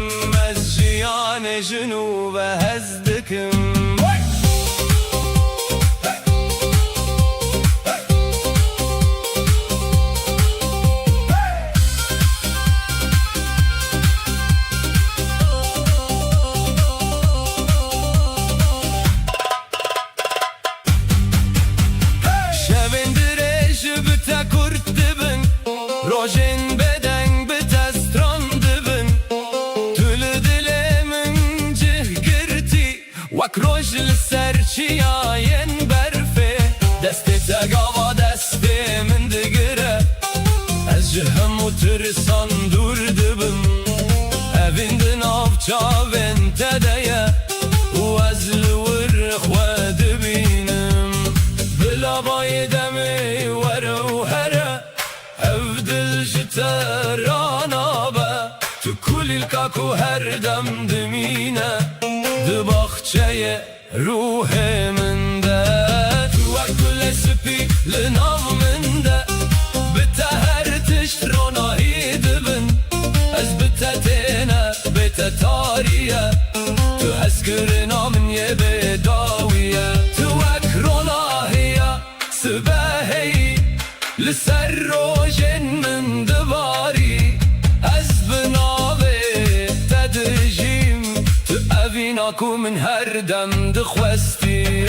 Speaker 3: روش لسر چیاین برفه دست تگاوا دست من دگره از جهم و ترسان دور دبم اویندن آف چاوین تدیه و از لور خواد بینم بلا بایدمی ورو هره او دل جتران به تو کلی الکاکو هر دم دمینه دو باخچه روح من ده تو اکل سپی لناو من ده بتا هر تشت روناهی دبن از بتا تینه بتا تاریه تو هسکرنا من یه بداویه تو اک روناهیه سبهی لسر روژن من دواری از بناوه تدجیم تو اویناکو من هر دم دخوستی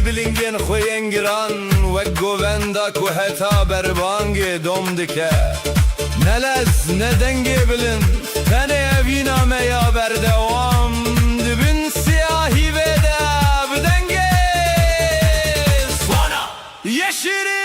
Speaker 3: بلنگین خوین گران و گووندا که حتا بربانگ دوم دکه نلز ندنگی بلن تنه اوینا میا بردوام دبن سیاهی بده بدنگی سوانا یشیری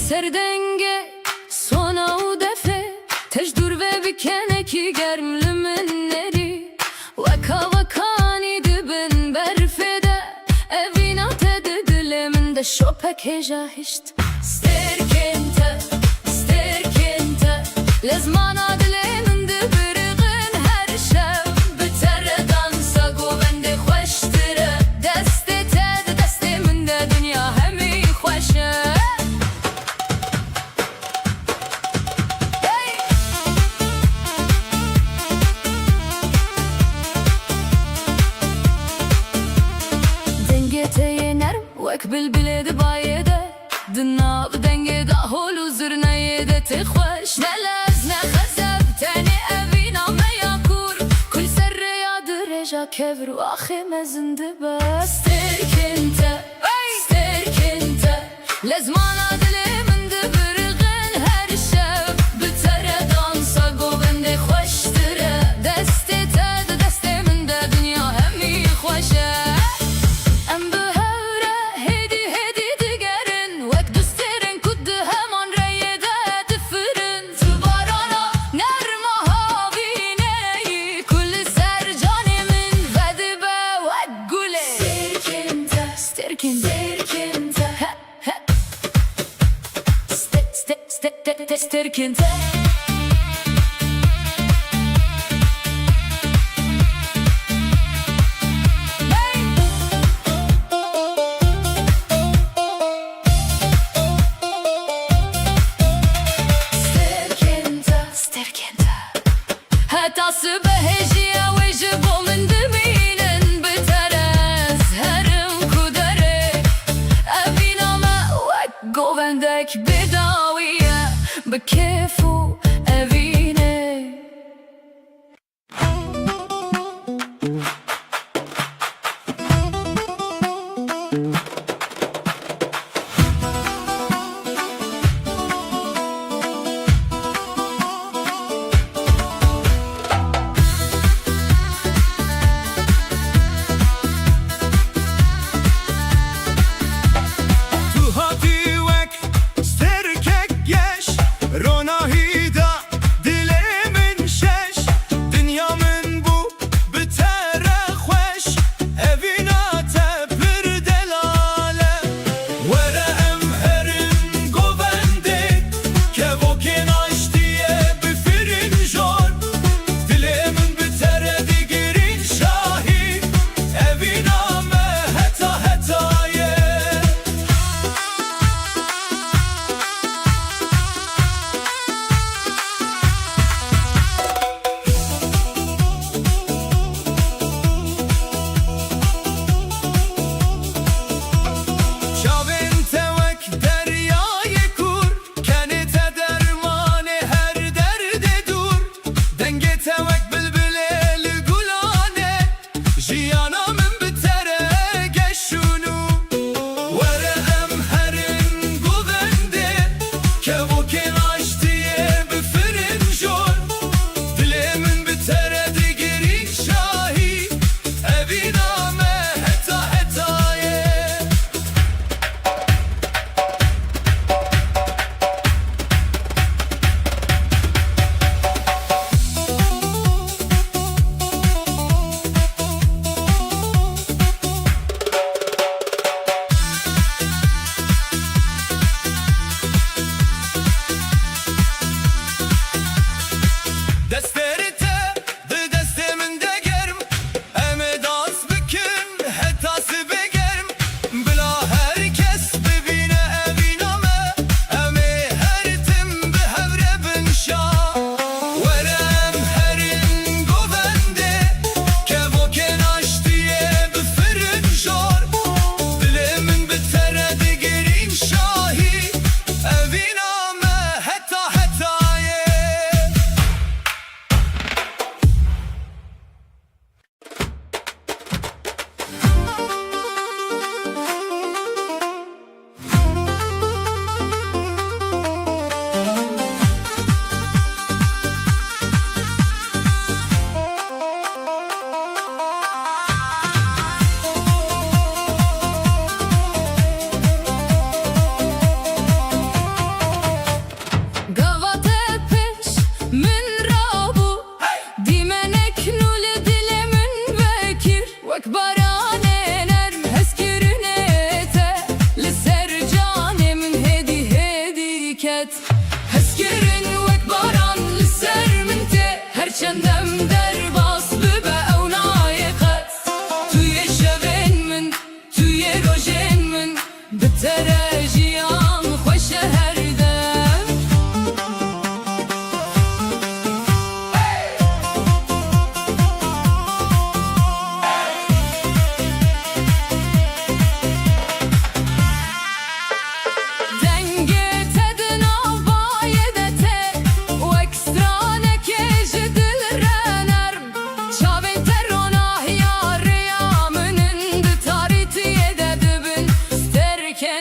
Speaker 2: Serdenge sona u defe tejdur ve bikene ki germliminleri vaka vakani dibin berfede evina teddileminde şopek heja hişt sterkente lezmana dileminde birgin her şev bitere dansa govende xoştire deste ted desteminde dünya hemi xoşe بالبلاد بعيدة دنا بدنجة دا هولو زرنا يدا تخوش نلازنا خزب تاني أبينا ما يكور كل سر يا درجة كبر وآخي ما زندبا سترك انت لازمانا دلي من دبرغن هر شب بتره دانسا گوبنده خوش تره دسته تا دسته من ده دنیا همی خوشه ام بهوره هدی دگرن وک دوسترن کد همان ریه ده دفرن تو بارانا نرمه ها بینه کل سر جانی من وده به وک گله سترکن ستركن هتا سبهجيا وجبو من دمينن بترز هرم كدرك أبينا ما وك قوبندك بداوية بكيفو أبيني
Speaker 3: تو هاتی وک سترکک گش روناهی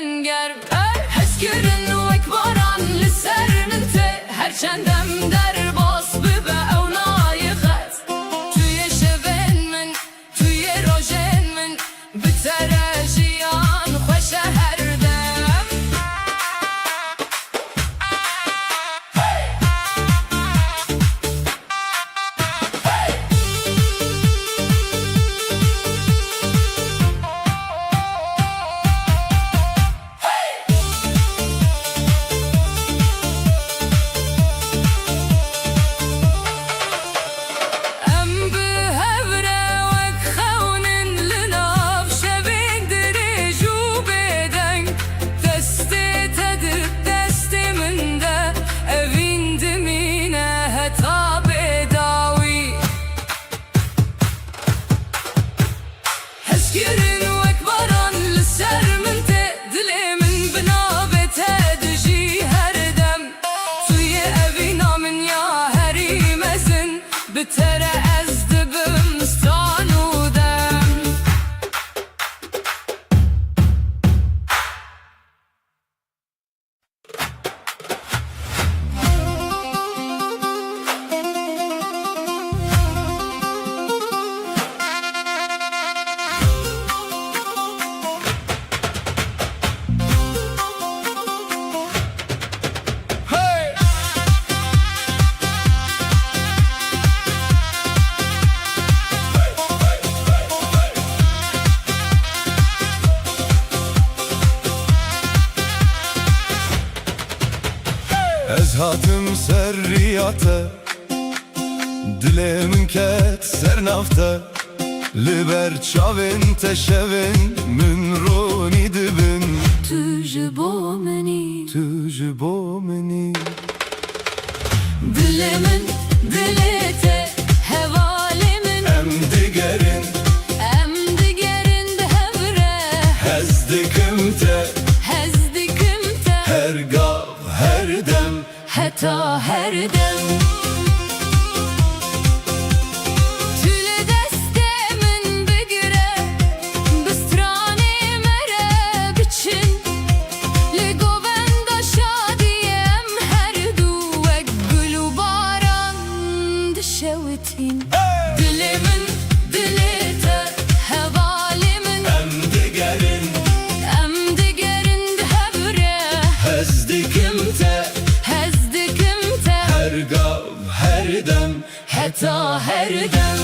Speaker 2: من گرم هسکرن وک باران لسر من ته هر چندم در باس ببه او نایخت توی شبن من توی روژن من بتره جیان خوش هر دم بتره از دبم ستانودم
Speaker 3: Ez hatım serriyate Dilemin ket sernafte Liber çavin teşevin Min roni dibin
Speaker 2: تجبو مني
Speaker 3: Tüjbo meni
Speaker 2: دلمن دلته هوالمن
Speaker 3: Em digerin
Speaker 2: ام دگرن دهوره
Speaker 3: Hezdikimte
Speaker 2: هزدكمته
Speaker 3: Her gav her dem
Speaker 2: حتی هر دم تول دستمن بگره بسترانه مره بچن لگوبند شادیم هر دو وک گلو باران دشوتین دلمن دلته هوالمن
Speaker 3: Em digerin
Speaker 2: ام دگرن دهوره
Speaker 3: Hezdikimte
Speaker 2: هزدكمته
Speaker 3: Her gav her dem
Speaker 2: حتی هر دم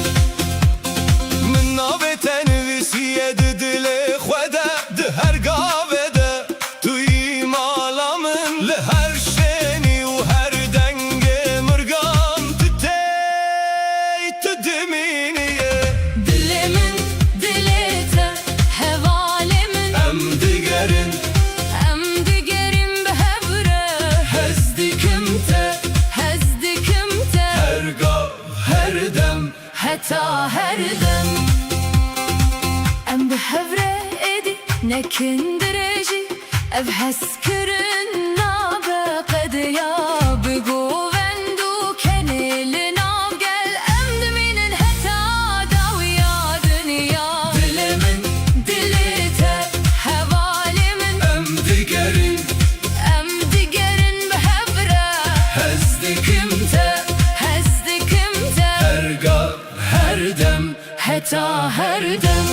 Speaker 3: من نابتن وسیه دل خوده ده هر گاوه ده توی مالامن له هر شنی و هر دنگ مرگان تتی تدمینیه
Speaker 2: دلمن دلته هوالمن
Speaker 3: Em digerin
Speaker 2: ام دگرن بهوره
Speaker 3: hezdikimte
Speaker 2: هزدكمته
Speaker 3: Her gav her dem
Speaker 2: حتی هر دم ام بهوره ایدی نکندرجی اف هسکرن نابقد یا بگووندو کنیل ناب گل ام دمینن حتی داویا دنیا
Speaker 3: Dilimin
Speaker 2: دلته هوالمن
Speaker 3: em digerin
Speaker 2: ام دگرن بهوره
Speaker 3: hezdikimte
Speaker 2: هزدكمته
Speaker 3: Her gav her dem
Speaker 2: حتی هر دم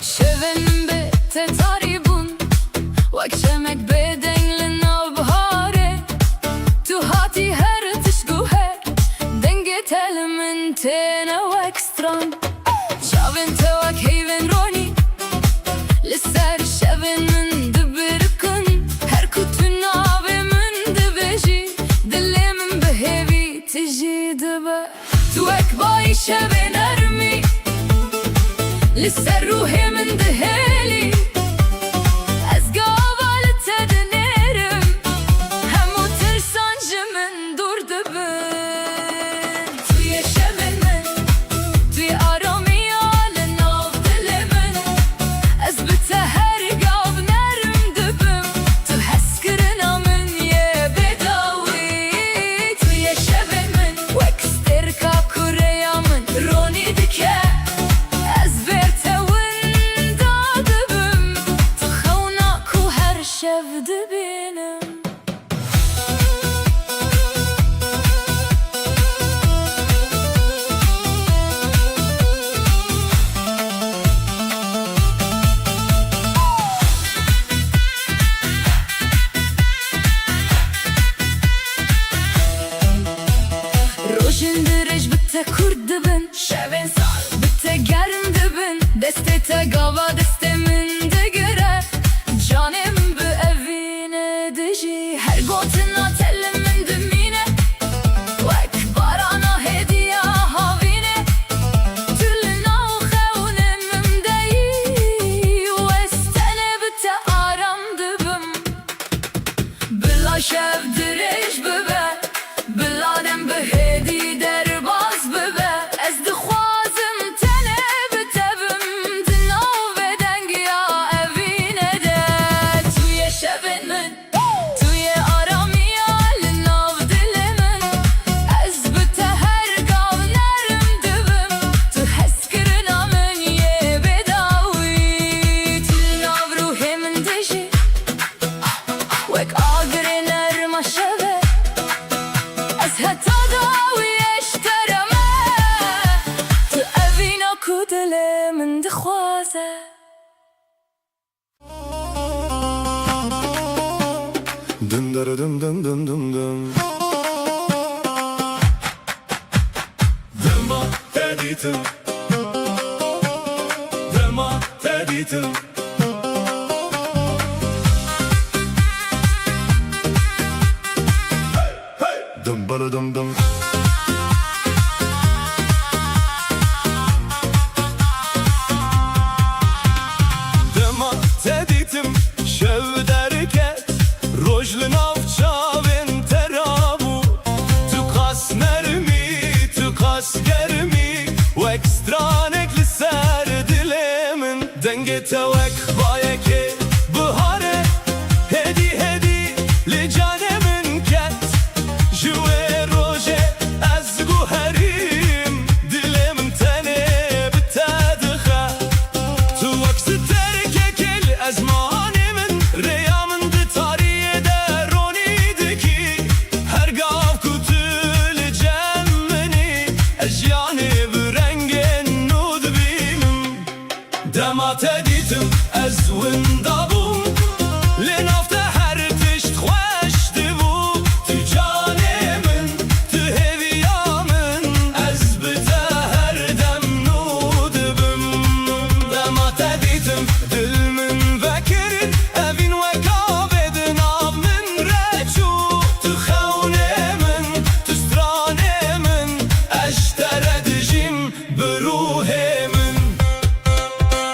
Speaker 2: شوم به تتاريبون وكشمك بدن لنا بهاره تو هاتي هر تشقوها دنقت من تينا واكستران شاوين تواك هيفن روني لسر شاوين من دبركن هر كتن عابي من دبجي دلي من بهيبي تجي دبا تواك باي شاوين ارمي لسه روحي من دهالي أزقابل تدنير بینم روشن درج بته کرد دبن شبن سال بته گرم دبن دسته تا گاوا دسته من دگره جانم به evine دجی هر گوتنا تل من دمینه وک بارانا هدیه هاوینه تلنا خونم ممدی و استنه بته آرام دبم بلا شب درج ببه بلادم به هدی در باز ببه از دخوازم تنه بتبم دنو و دنگیا evine de توی شب من توی آرامی لناو دل من از بته هر گاو نرم دبم تو حس کرنا من یه بداوی تلناو روح من دجی وک آگر نرم شبه از حتی داویش ترمه تو اوینا کو دل من دخوازه
Speaker 5: Dın dırı dım dım dım dım dım.
Speaker 3: Dema editim Dema editim
Speaker 5: Dım bırı dım dım.
Speaker 3: Dema editim Şev derket Rojlu navçavin terabu Tu kas nermi Tu kas germi Vek stranekli ser dilemin Dengete vek bayeke Bihare Hedi hedi Li canemin ket Jüve roje Ez guherim Dilemin tene bitedhe Tu vakti terkekil Ez mahanemin Reyamın di tariye de ronidi ki Her gav kutul cemmeni Ejyani bir rengin nud binim Demat editim Ez windabum Linafte her tişt khweşti bu Tu canemin Tu heviyamin Ez bite her dem nudibim Demat editim Dil min vekirin Evin ve kavedin av min reçu Tu khevnemin Tu stranemin Eşter edicim Beruhemin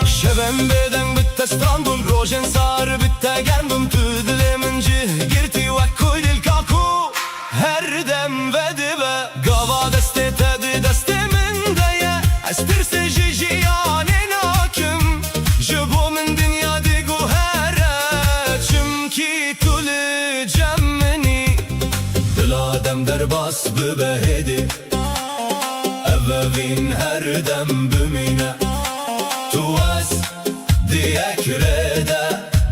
Speaker 3: Şevem beden bitte strandun Rojen sar bitte germbum Tu dilemin cih girti ve kuydil kaku Her dem ve dibe Gava deste tedi destemin deye Estirse jijiyanin hakim Jibu min dünya digu here Çünki tuli cemmini Diladem derbas bibe hedi Evvevin her dem bümine Tu es diyek rede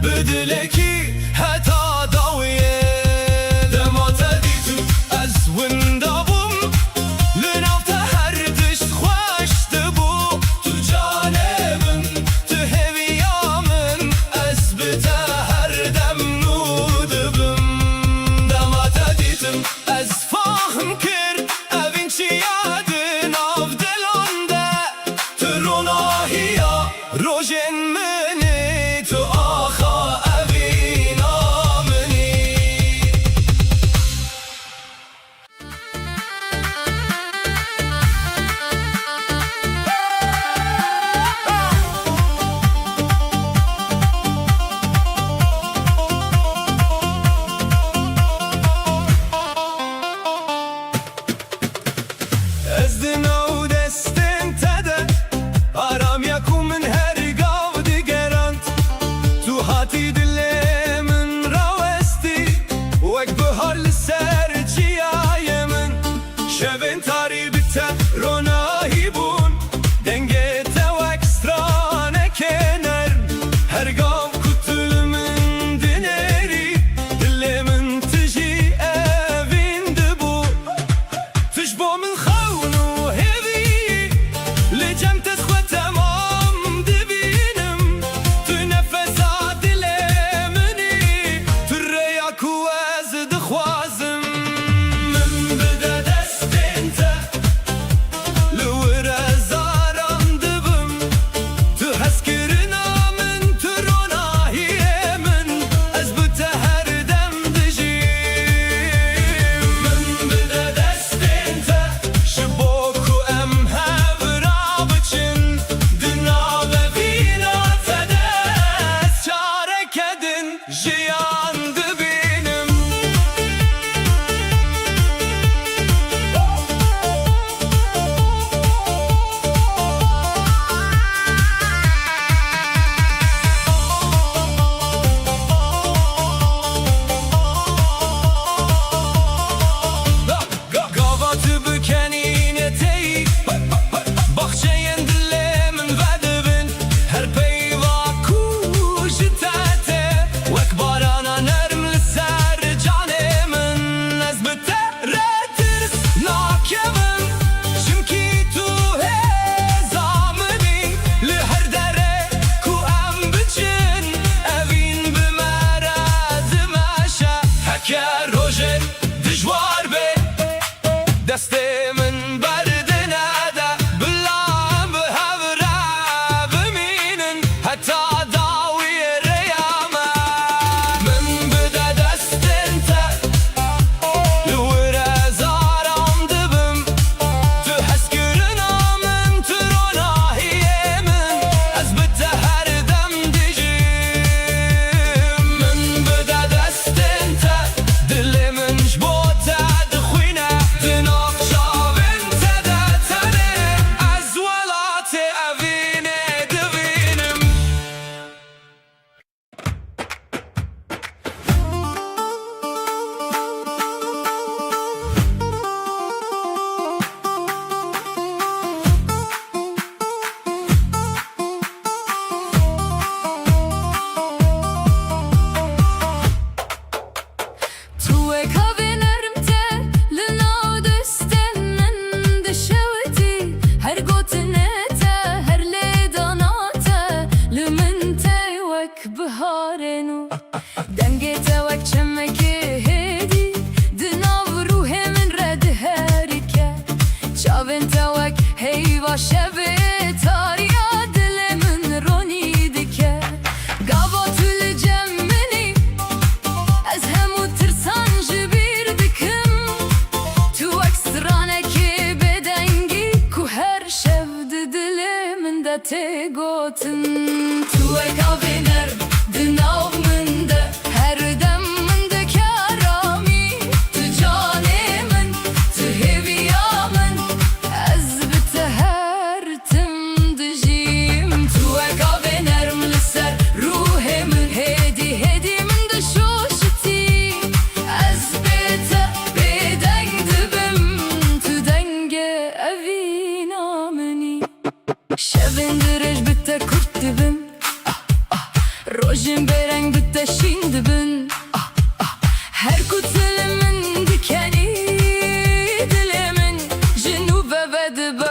Speaker 3: Bidileki heta daviye Demat editim ez windabum Linafte her tişt khweşti bu Tu canemin Tu heviyamin Ez bite her dem nudibim Demat editim ez fahm kir Evin çiyadin av dilonde Tu ronahiya Rojen meni Tu axa evin amini Ezdin av destin tede Aram yakum min her gav digerant Tu hati dilemin ravesti Vek bihar li ser ciyayemin Şevin tari bite ronahi bun Denge te vek strane kener Her gav kutulmin dineri
Speaker 2: kavin ermte Lina dösten men de şevti Her gotinete her ledanate Lüminte vek biharenu Dengete vek çemeki hedi Dinav ruhe min red herike Çavinte vek heyva şevi Tariya dilimin roni dike Gava tülü cemmini Ez hemu tırsan jibir dikim Tu ekstraneki bedengi Ku her şevdi dilimin de te gotin Tu ekaviner dinav min de Her dem min de karami Tu canemin tu heviyamin Ez bite her tim dijim Tu ekaviner min ser ruhemin Hedi hedi min de şoşiti Ez bite beden dibim Tu denge evina mini Şevindirej bitte kurt dibim Rojin bereng bitte şin dibin Her kutilimin dikeni Dilimin jinu ve dibe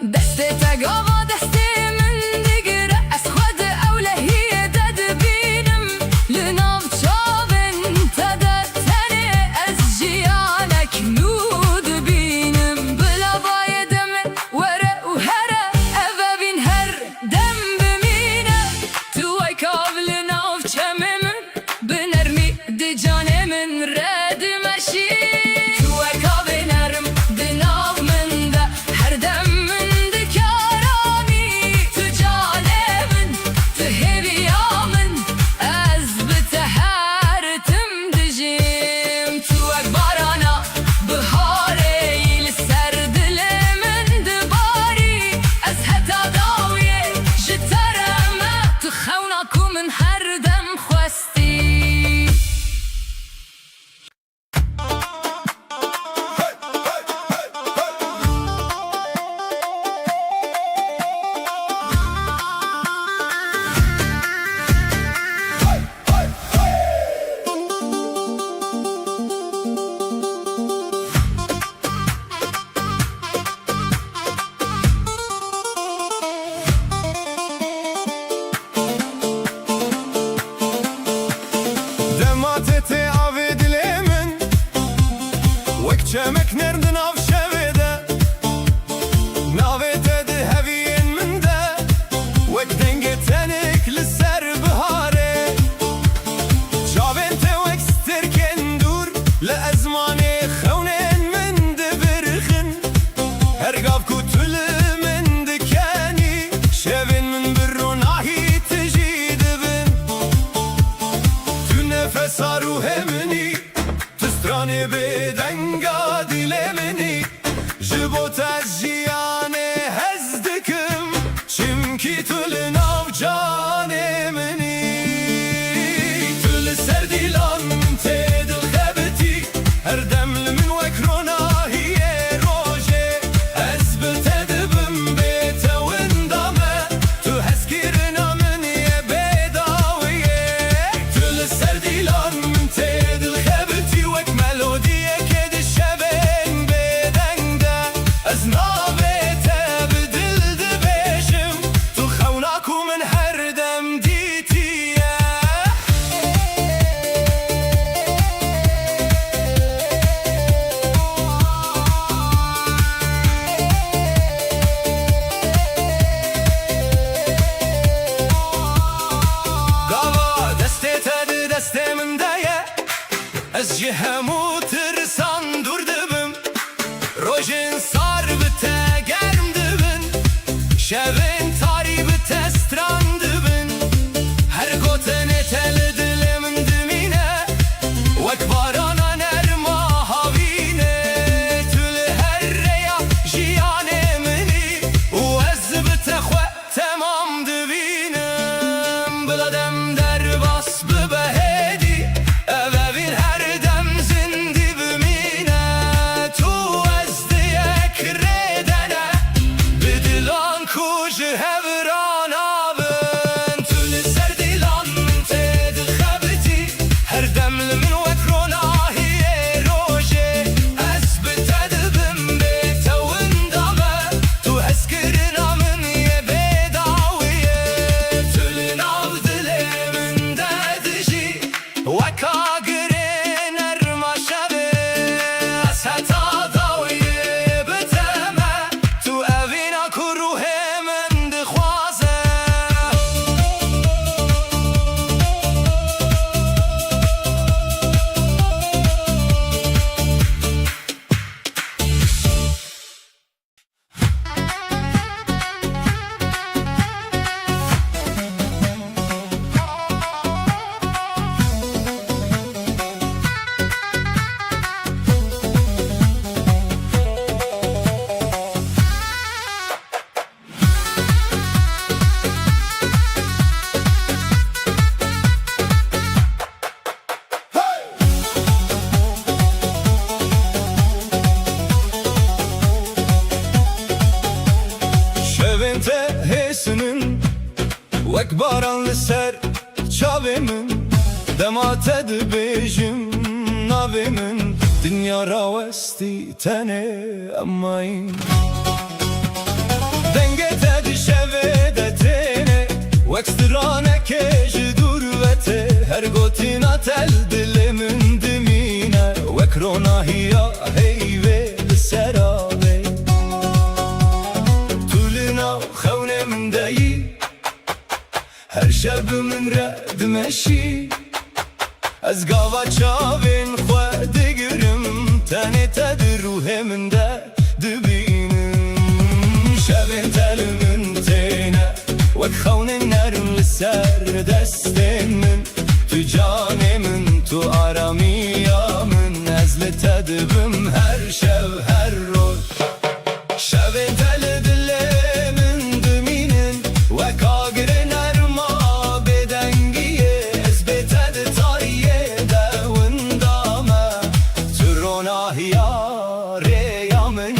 Speaker 2: Deste tegava destemin digire Ez xwede evlehiye de dibinim Linav çavin tede tene Ez jiyanek nu dibinim Bila baye demin were u here Eve bin her dem bimine Tu ekav linav çemimin Binermi di canemin redimeşi Tu ekavinerim dinav min de Her dem min di karami Tu canemin tu heviyamin Ez bite her tim dijim Tu ek barana bihare il ser dilimin di bari Ez heta dawiye ji tereme Tu xewna ku min her dem xwesti
Speaker 6: Dematete ave dilimin Vek çemek nerdin av şevede Navete de heviyin min de Vek denge tenik li ser bihare Çavente vek sterken dur Le ezmane xewnen min de birxin Her gav kutülü min dikeni Şevin min bir runahi tiji dibin Tu nefes ruhemini Tu strani bedenga dilemini Jibot ez jiyane hez dikim Çimki tülün av canemini Tülü ser dilan te dil xebeti Her demli min vek ronahiye roje Ez bite dibim bete windame Tu heskirina min ye bedawiye Tülü ser dilan te dil xebeti Vek melodiye kedi şeven bedende Ez navete bidildi beşim Tu xewna ku min her dem ditiye Gava deste tedi destemin deye Ez ji hemû tirsan dur dibim Rojin sar bite germ dibin Şevin tarî bite stran dibin Her gotene teli dilimin dimine Vek barana nerma havine Tülü her reya jiyane mini U ez bite xwe temam dibinim Bila dem derbas bibehedi Evevin her dem zindi bimine Tu ez diyek reden
Speaker 3: Wek baran li ser çavê min dema te dibêjim navê min Dinya rawestî tenê emayîn Dengê te di şevê de têne Wek stranekê ji dûr ve tê Her gotina tel dilê min dimîne Wek ronahiya heyvê li ser avê Tu li nav xewnê min de yî Her şeb min re dimeşî Ez gava çavên xwe digirim Tenê te di ruhê min de dibînim Şevên te li min têne Wek xewnên nerm li ser destên min Tu canê min, tu aramiya min Ez li te dibim her şev her roj Şevên te li dilê min dimînin Wek agirê nerma bêdengiyê Ez bê te di tariyê de winda me Tu ronahiya rêya min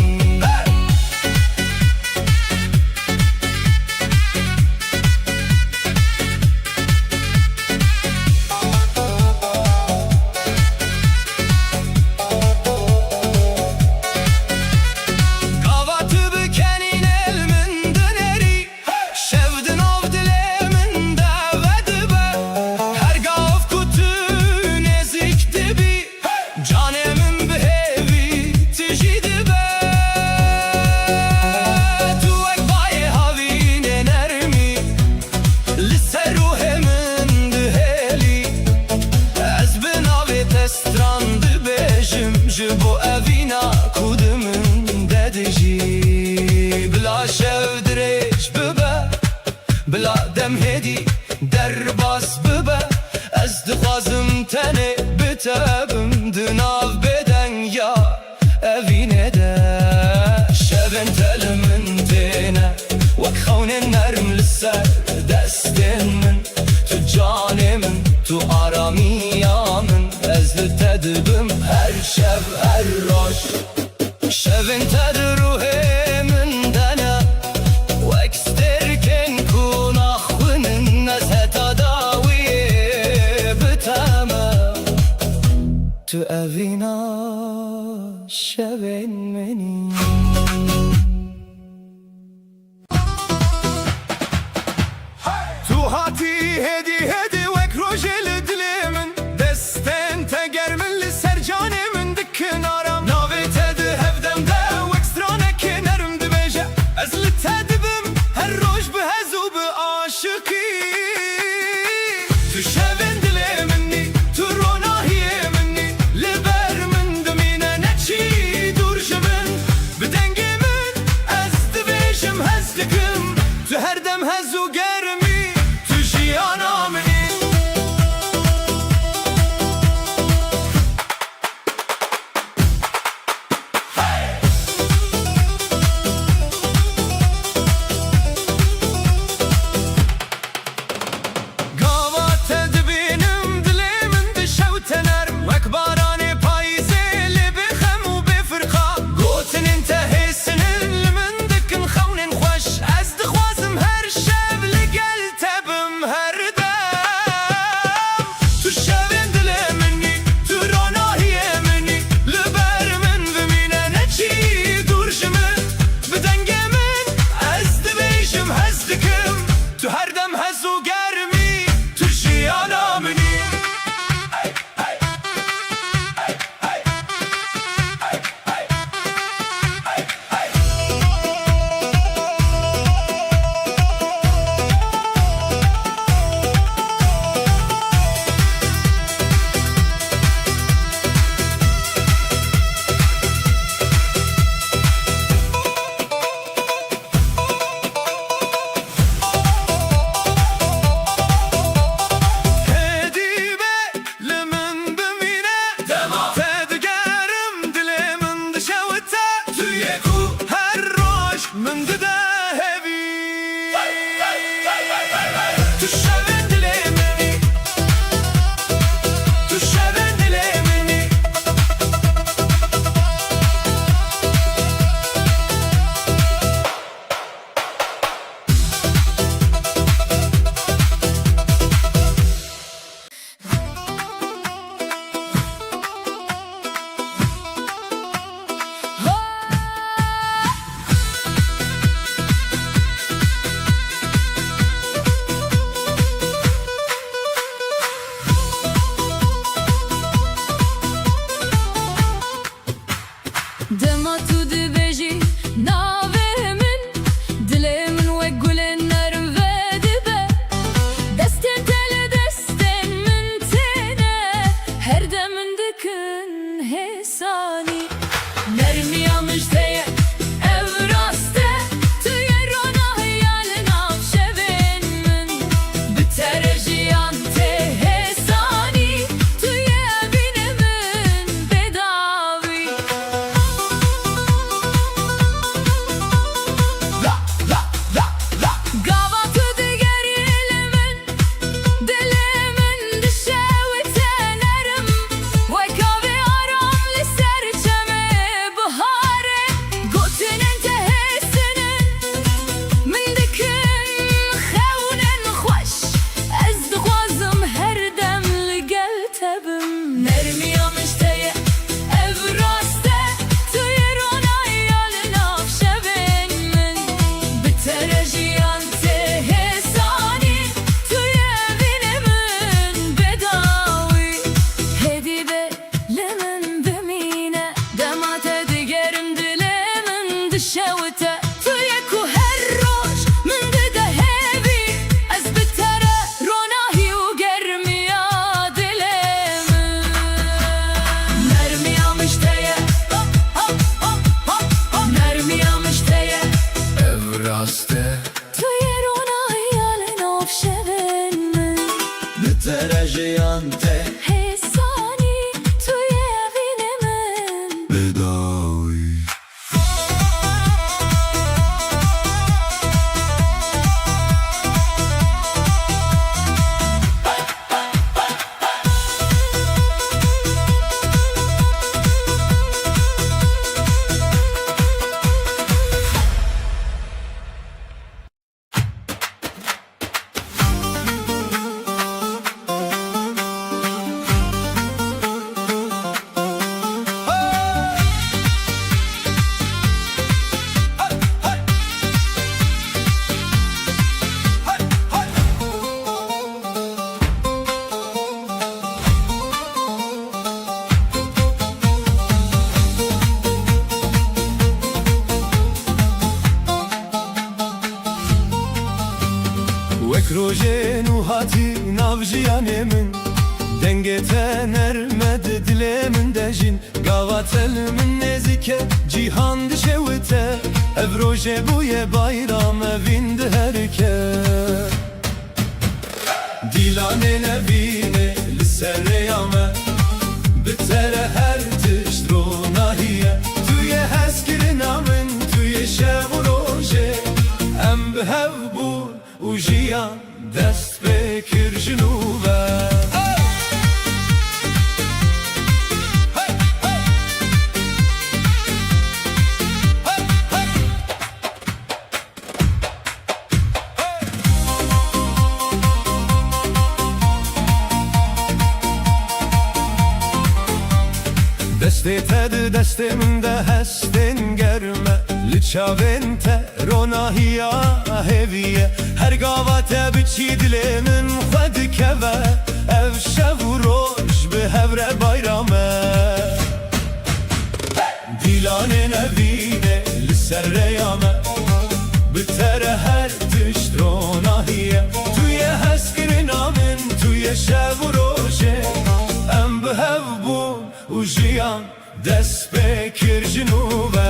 Speaker 3: Bo evina kudimin dedijî Bila şev dirêj bibe Bila dem hêdî derbas bibe Ez dixwazim tenê bitebim Di nav bêdengya evînê de Şevên te li min têne Wek xewnên nerm li ser destên min Tu canê min, tu aramiya min Ez li te dibim her şev her roj Şevên te di ruhê min de ne Wek stêrkên ku naxwinin Ez heta dawiyê biteme Tu evîna şevên minî Tu hatî hêdî hêdî wek rojê li dilê min Destên te germin li ser canê min dikin aram Navê te di hevdem de wek stranekê nerm dibêje Ez li te dibim her roj bi hez û bi aşiqî Tu şevên dilê minî, tu ronahiyê minî Li ber min dimîne neçî dûr ji min Bi dengê min ez dibêjim hez dikim Tu her dem hez û germî Tu jiyana minî Gava te dibînim dilê min di şew te nerm Wek baranê payîzê lê bêxem û bêfirqa Gotinên te hêsinin li min dikin xewnên xweş Ez dixwazim her şev li gel te bim her dem Tu şevên dilê minî, tu ronahiyê minî Li ber min bimîne neçî dûr ji min Bi dengê min ez dibêjim hez dikim Tu her dem hez û germî Tu jiyana minî
Speaker 2: dilimin bimine Demate digerim dilimin dişevite Tuyeku her roş min de hevi Ez bitere ronahi u germiya dilimin Nermiya müşteye Nermiya müşteye
Speaker 3: Evraste
Speaker 2: Tuye ronahi alin of şevin min
Speaker 3: Biterejiyante
Speaker 2: Hesani tuye evinimin
Speaker 3: Bedavi Wek rojen u hati navjiyanê min Dengete nermed dilê min de jin Gavatel min nêzîke cîhan dişewite Ev roje bûye bayram evîn di herike Dîlanê nevîne li ser rêya me Bitere her tişt ronahiye Tuye hezkirina min tuye şev û roje Em bi hev bûn û jiyan dest pê kir ji nû ve Destê te di destê min de hestên germe Li çavên te ronahiya hêviye Her gava te biçî dilê min xwe dikeve Ev şev û roj bi hev re bayrame Dîlanê nevîne li ser rêya me Bitere her tişt ronahiye Tuye hezkirina min tuye şev û rojê Em bi hev bûn û jiyan dest pê kir ji nû ve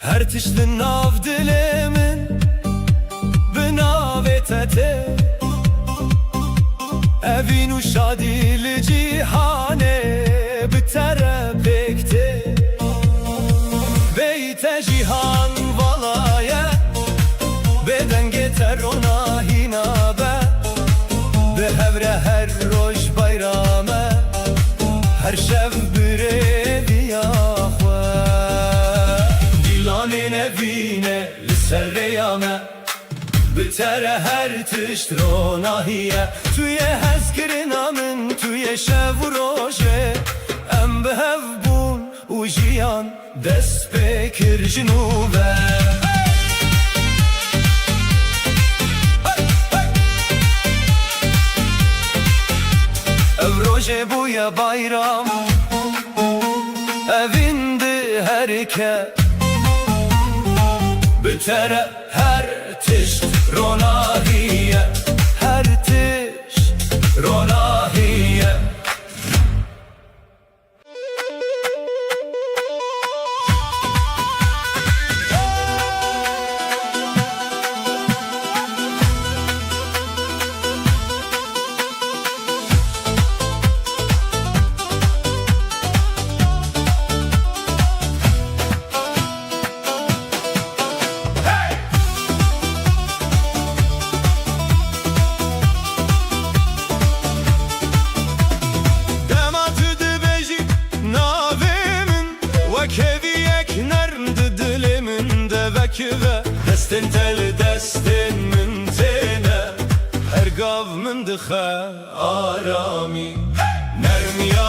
Speaker 3: Her tiştin nav dilê min bi navê te tê Evîn û şadî li cîhanê bitere pêk tê Beyte cîhan valaye Bê dengê te ronahî nabe Bi hev re her roj bayrame Her şev bi rêviya xwe Dîlanê nevîne li ser rêya me Bitere her tişt ronahiye Tuye hezkirina min tuye şev û rojê Em bi hev bûn û jiyan dest pê kir ji nû ve Ev rojê bûye bayram Evîn di herike Bitere her tişt ronahiye Her tişt ronahiye ve Destin tel destin min tene Ergav min dixe arami Nermiya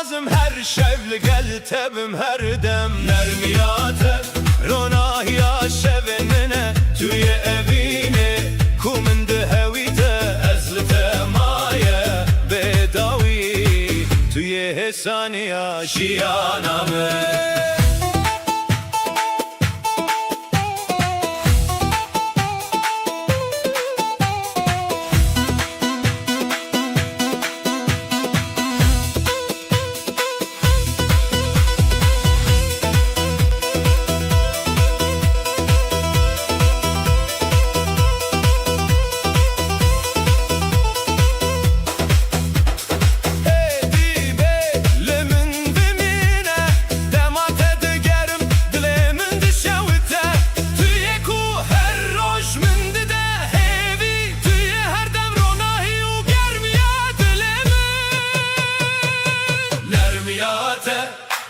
Speaker 3: خوازم هر شب لگل تبم هر دم نرمیات روناهیا شب منه توی اوینه کومند هویته ازلت مایه بداوی توی حسانیا شیانامه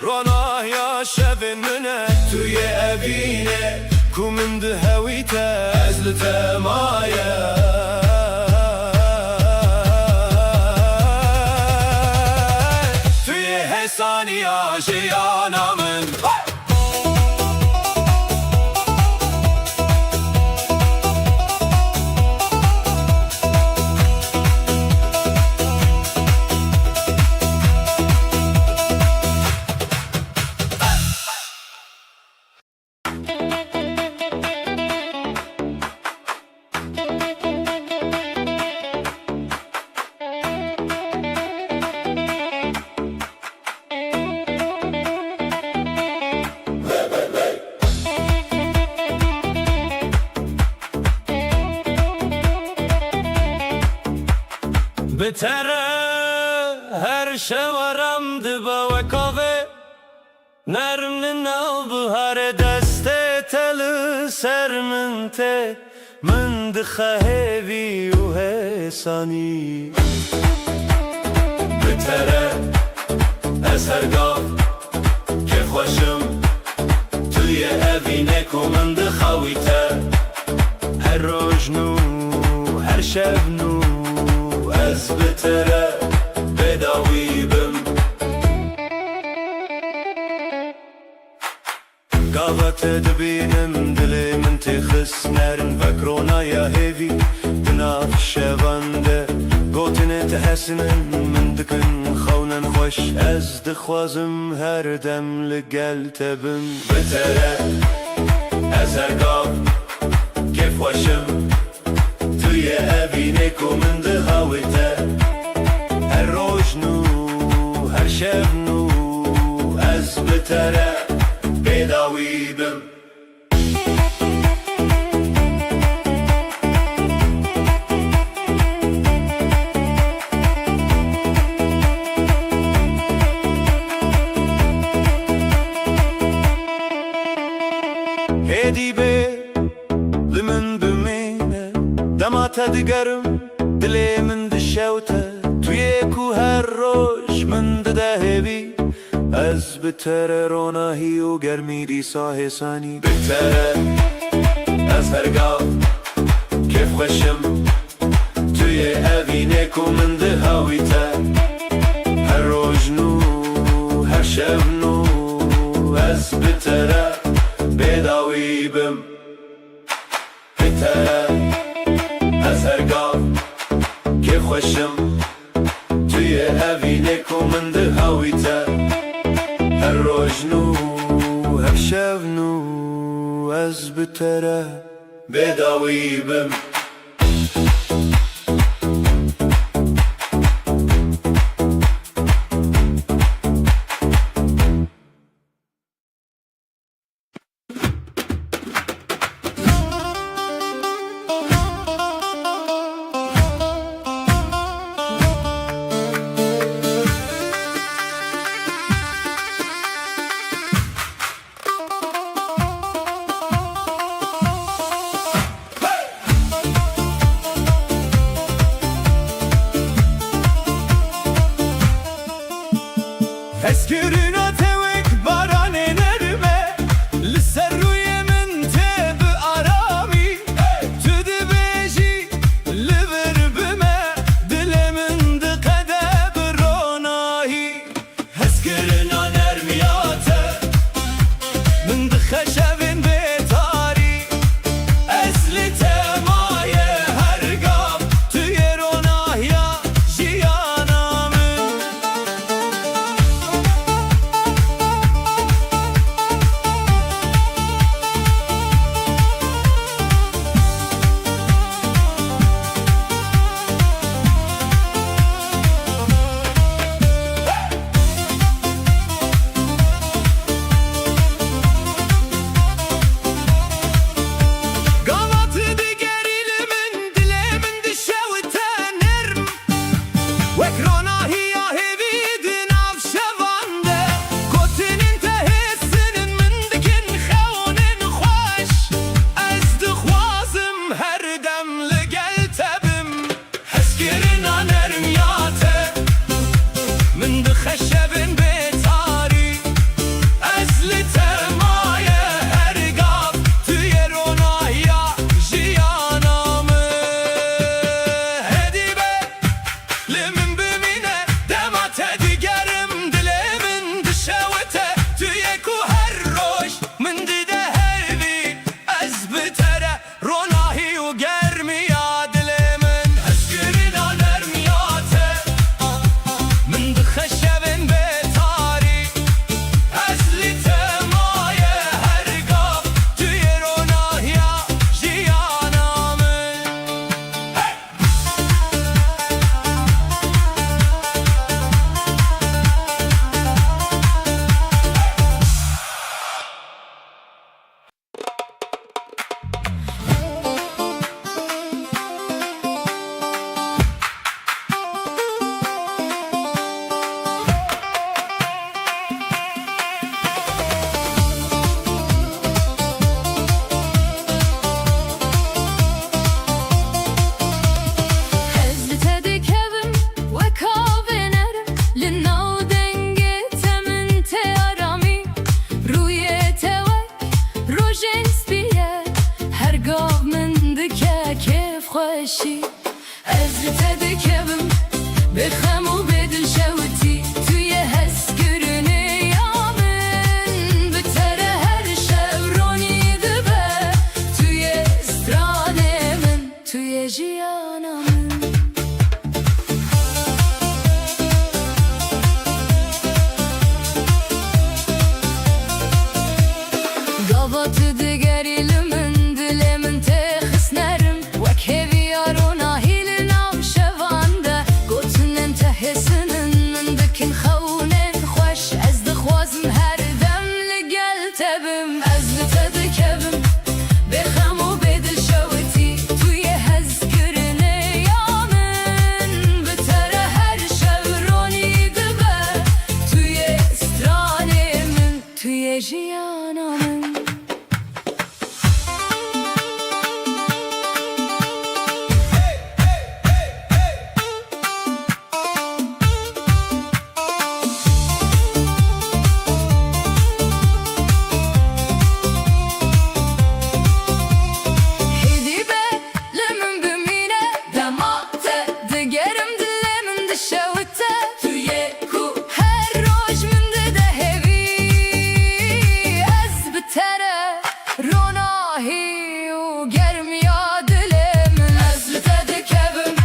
Speaker 3: روناه یا شب منه توی اوینه کومند هویته ازلت مایه توی حسانیا شیانامن بتره هر شورم دبا و کاوه نرم ناو بهار دست تل سر منته من دخهوی و حسانی بتره از هر گاف که خوشم توی اوینه کو من دخویته هر روز نو هر شب نو از بتره بداوی بم قاوت دبینم دلی من تخس نرن وکرونا یا هیوی دناف شونده گوتن تحسنن من دکن خونن خوش از دخوازم هر دم لگل تبم بتره از هر گاف کف خوشم توی اوینه کو من دخویته هر روز نو هر شب نو از بتره بداوی بم هدی به لمن بمینه دمات دگرم دلی من دشوته توی کو هر روز من دهوی از بتره روناهی و گرمی دیسا حسانی بتره از هر گاف کف خوشم توی اوینه کو من دهویته هر روز نو هر شب نو از بتره بداوی بم بتره از هر گاف کف خوشم توی اوینه کو من دهویته هر روز نو هر شب نو از بتره بداوی بم Eskürün atevek baran enerme Lisser ruye min teb arami Tüdü beji liver bime Dilemin de kadeb ronahi لمن بمینه دمت دیگرم دلمن دشوته توی کو هر روش من دیده هیوی از بتره روناهی و گرمی دلمن از گرینا نرمیاته من دخشبن بتاری از لیت مایه هرگاه توی روناهی جیانامن
Speaker 2: حزت دکبم و کاونرم لناو دنگت من تیارامی روی توک روژن سپیه هرگاه من دکه کیف خوشی حزت دکبم بخم و بدل شوتی توی هست گرنه یامن بتره هر شب رونی دبه توی استرانه من توی جیانم قوات دگری لمن دلمن تخس نرم وک هیویارونه هیل نام شوانده گوتن انتهسنن من دکن خونن خوش از دخوازم هر دم لگل تبم از لتدکبم بخم و بدل شوتی توی هز کرنه یامن بتره هر شب رونی دبه توی استرانه من توی جیانم هدی به لمن بمینه دمات دگرم دلمن دشوته توی کو هر روز من دده هوی از بتره روناهی و گرمی دلمن از لتده کبم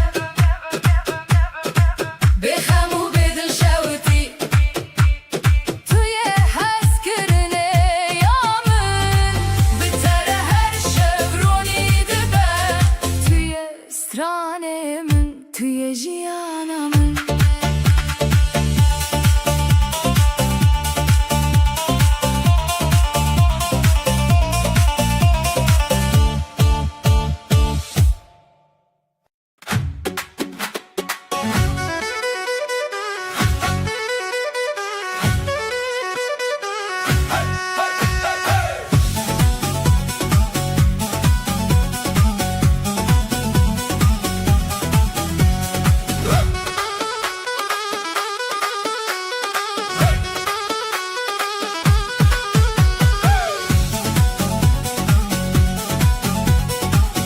Speaker 2: بخم و بدل شوتی توی هست کرنه یامن بتره هر شب رونی دبه توی استرانه من توی جیانم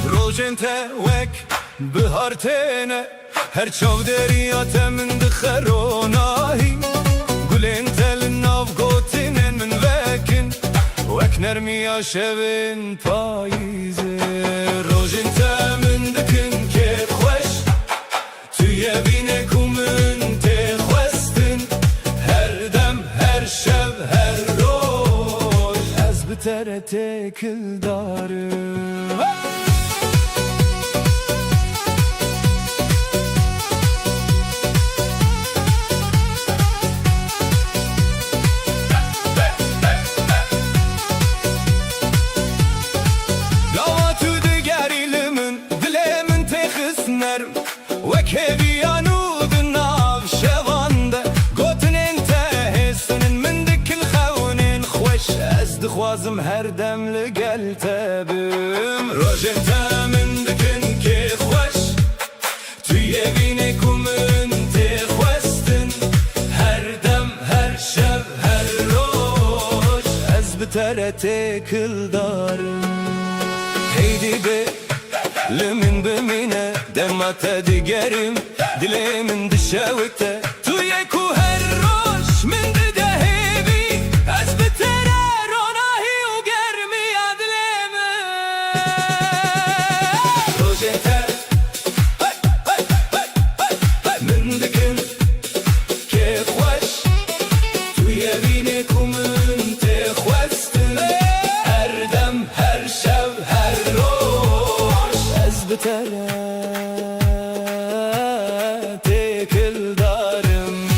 Speaker 3: روجنته وک بهارتنه هر چاو دریات من دخروناهی گلنت لناف گوتنن من وکن وک نرمیا شبن پاییزه روجنته من دکن که خوش توی بینه کومن تخوستن هر دم هر شب هر روز از بتره تکل دارم وک هیویانو دناف شوانده گوتن انتهسنن من دکل خونن خوش از دخوازم هر دم لگل تبم روجنته من دکن که خوش توی بینه کومن تخوستن هر دم هر شب هر روز از بتره تکل دارم هیدی به لمن بمینه دم دمت دیگرم دل من دشوته توی کوه روش من دهیبی از بتره روناهی و گرمی دل من روشته من دکن که خوش توی بینه کمون تخوستن هر دم هر شب هر روش از بتره تکل دارم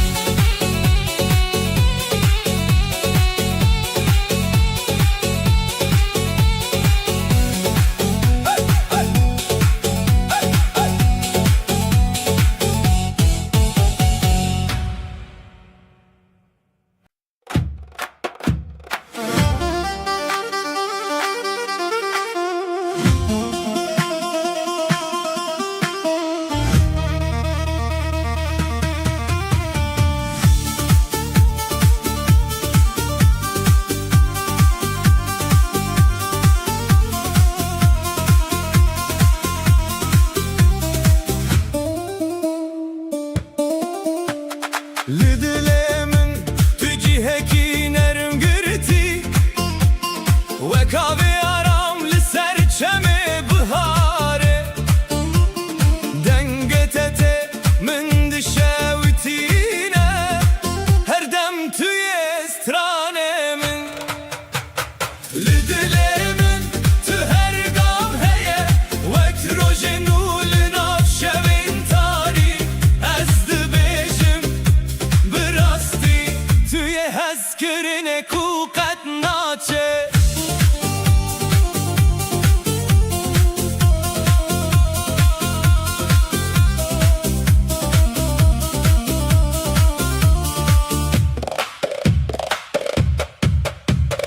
Speaker 3: لدلمن تجيهكي نرم قرتي وكافي أرام لسر چمي بهاري دنگتتي من دشاوتينا هر دم توي استراني من لدلمن تو هر قام هيا وقت روجنو لناف شوين تاري از دبيشم براستی توی هزکرین کوقت ناچه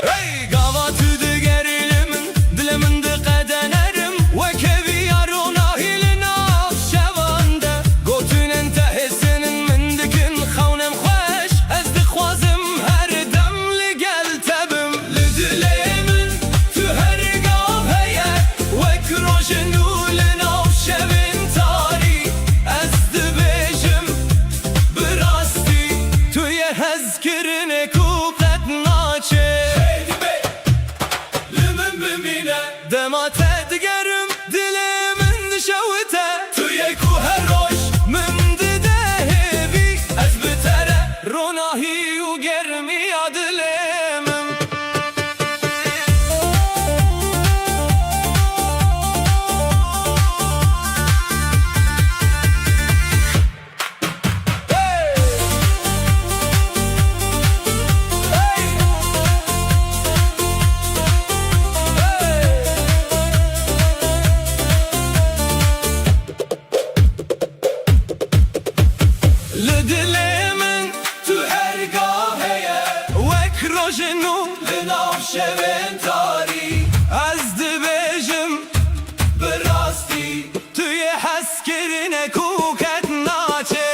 Speaker 3: ای گاوا تو دگریلمن دلمن دقدنرم وکوی یاروناهی لناف شوانده گوتون انتهسنن من دکن خونم خوش از دخوازم هر دم لگل تبم لدلیمن تو هر گام هیا وک روشنو لناف شوین تاری از دبیشم براستی توی هزکرین کوقت ناچه لمن بمینه دمات دگرم دل من دشوته توی کوه روش من دهیبی از بتره روناهی و گرمی دل من لدلیمن تو هر گاه هیا وک روشنو لناف شوین تاری از دبیجم براستی توی هزکرین کوقت ناچه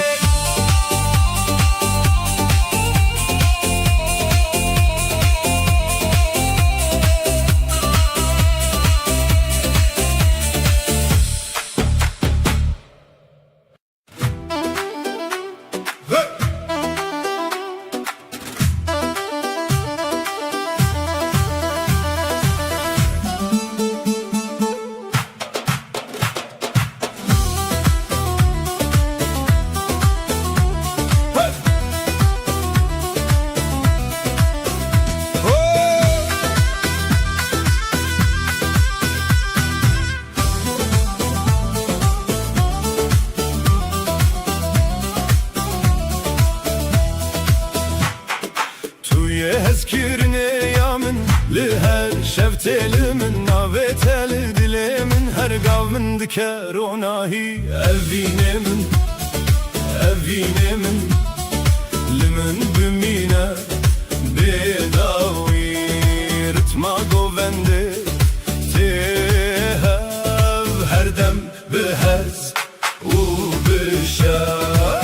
Speaker 3: توی هزکرین یامن لهر شفتلمن ناوتل دلمن هر قاو من دکر روناهی اوینمن لمن بمینه بداوی رتما گوونده تهب هر دم بهز و بشاف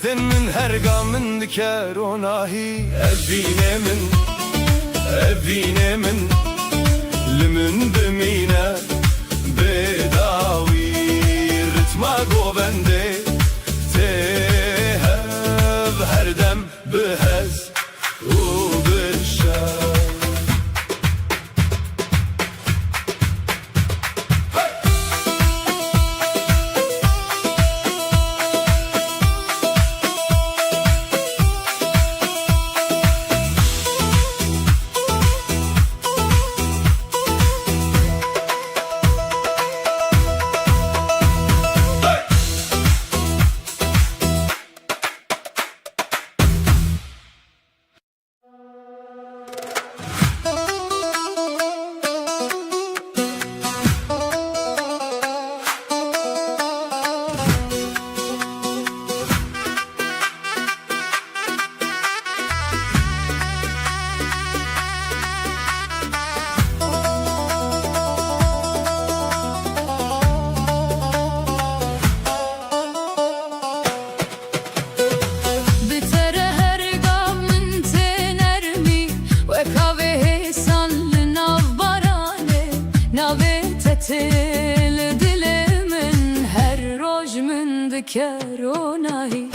Speaker 3: دستن من هرگاه من دکر و ناهی evine min Limin bimine bedavi Ritma govende tehev her dem behez u bişer
Speaker 2: Til dilimin her roj min diker o nahi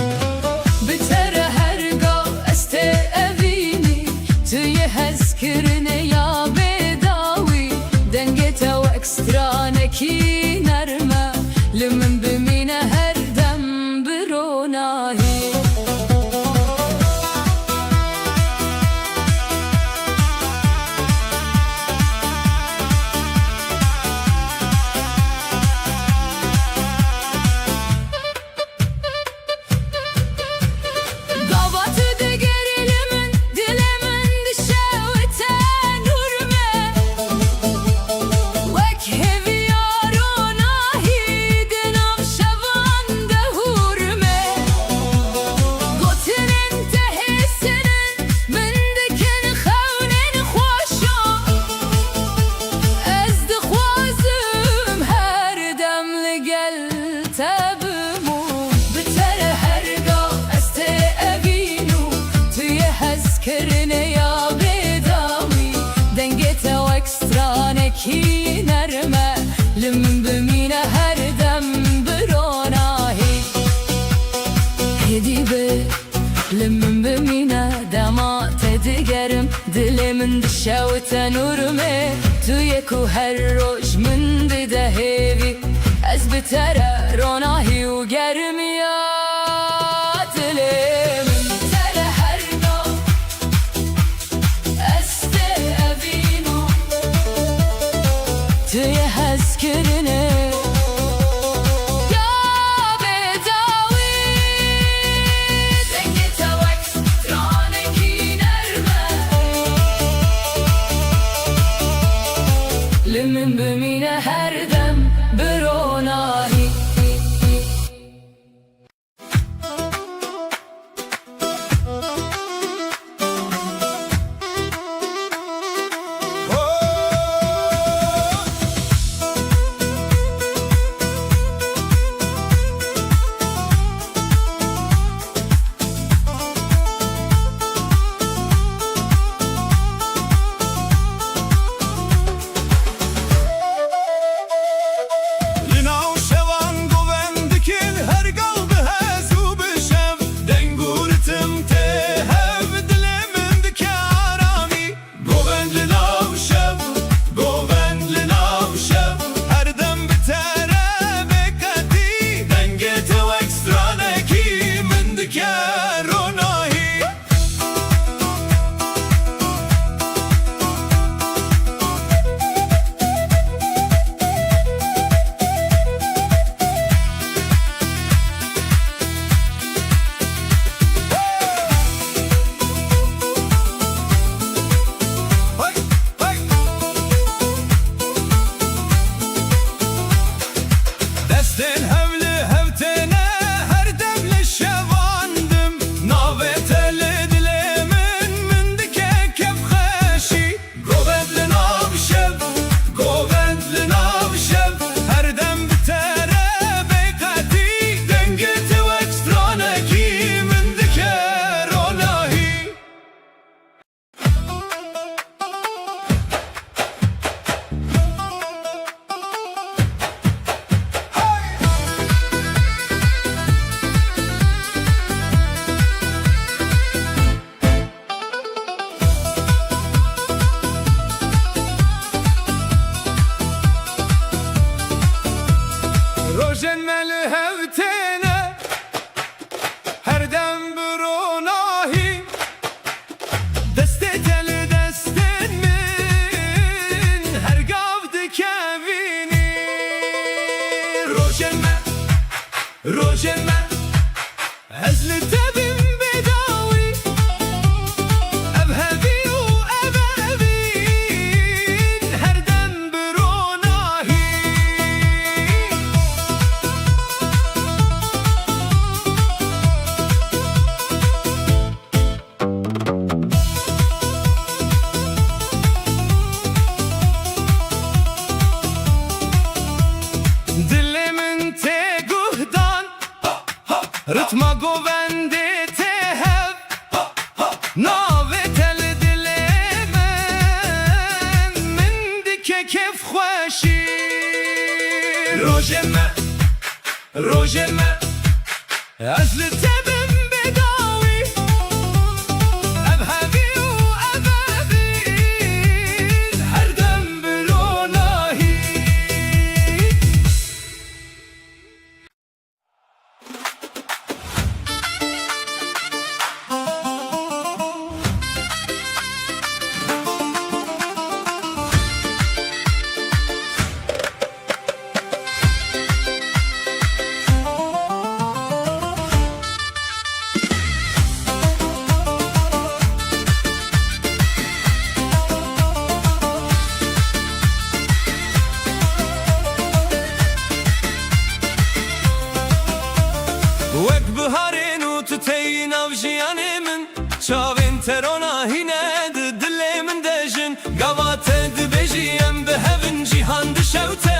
Speaker 2: Bitere hergah este evini Tüye hezkirine ya bedavi Dengete o ekstraneki nerme Limin bimine her dem bir o nahi Kerine ya bedavi Dengete o ekstraneki nerme Limin bimine her dem bir onahi Hedibe limin bimine demat edigerim Dilimin dişevte nurme Tüye ku her roj min dide hevi Ez bitere ronahi u germiya dilim Tüye hezkirine ya bedavi Dengete o ekstraneki nerme Limin bimine her dem bir onahi
Speaker 3: دستت ال دستن من هر گاو دکوینی روژن من از لتبم بداوی ابهبی و ابهبین هر دم بروناهی دلمن تگوهدان رتما گوونده تهب ناوه تل دلمن من دکه کف خوشی روژن من از لتبم بداوی ابهبی و ابهبین هر دم بروناهی وەک بهارێن و تتەی ناو ژیانێ من چاوێن تەرۆناهینە دلێ من دەژن گاواتە دبێژی ئەم بهەڤن جیهان دشەوتە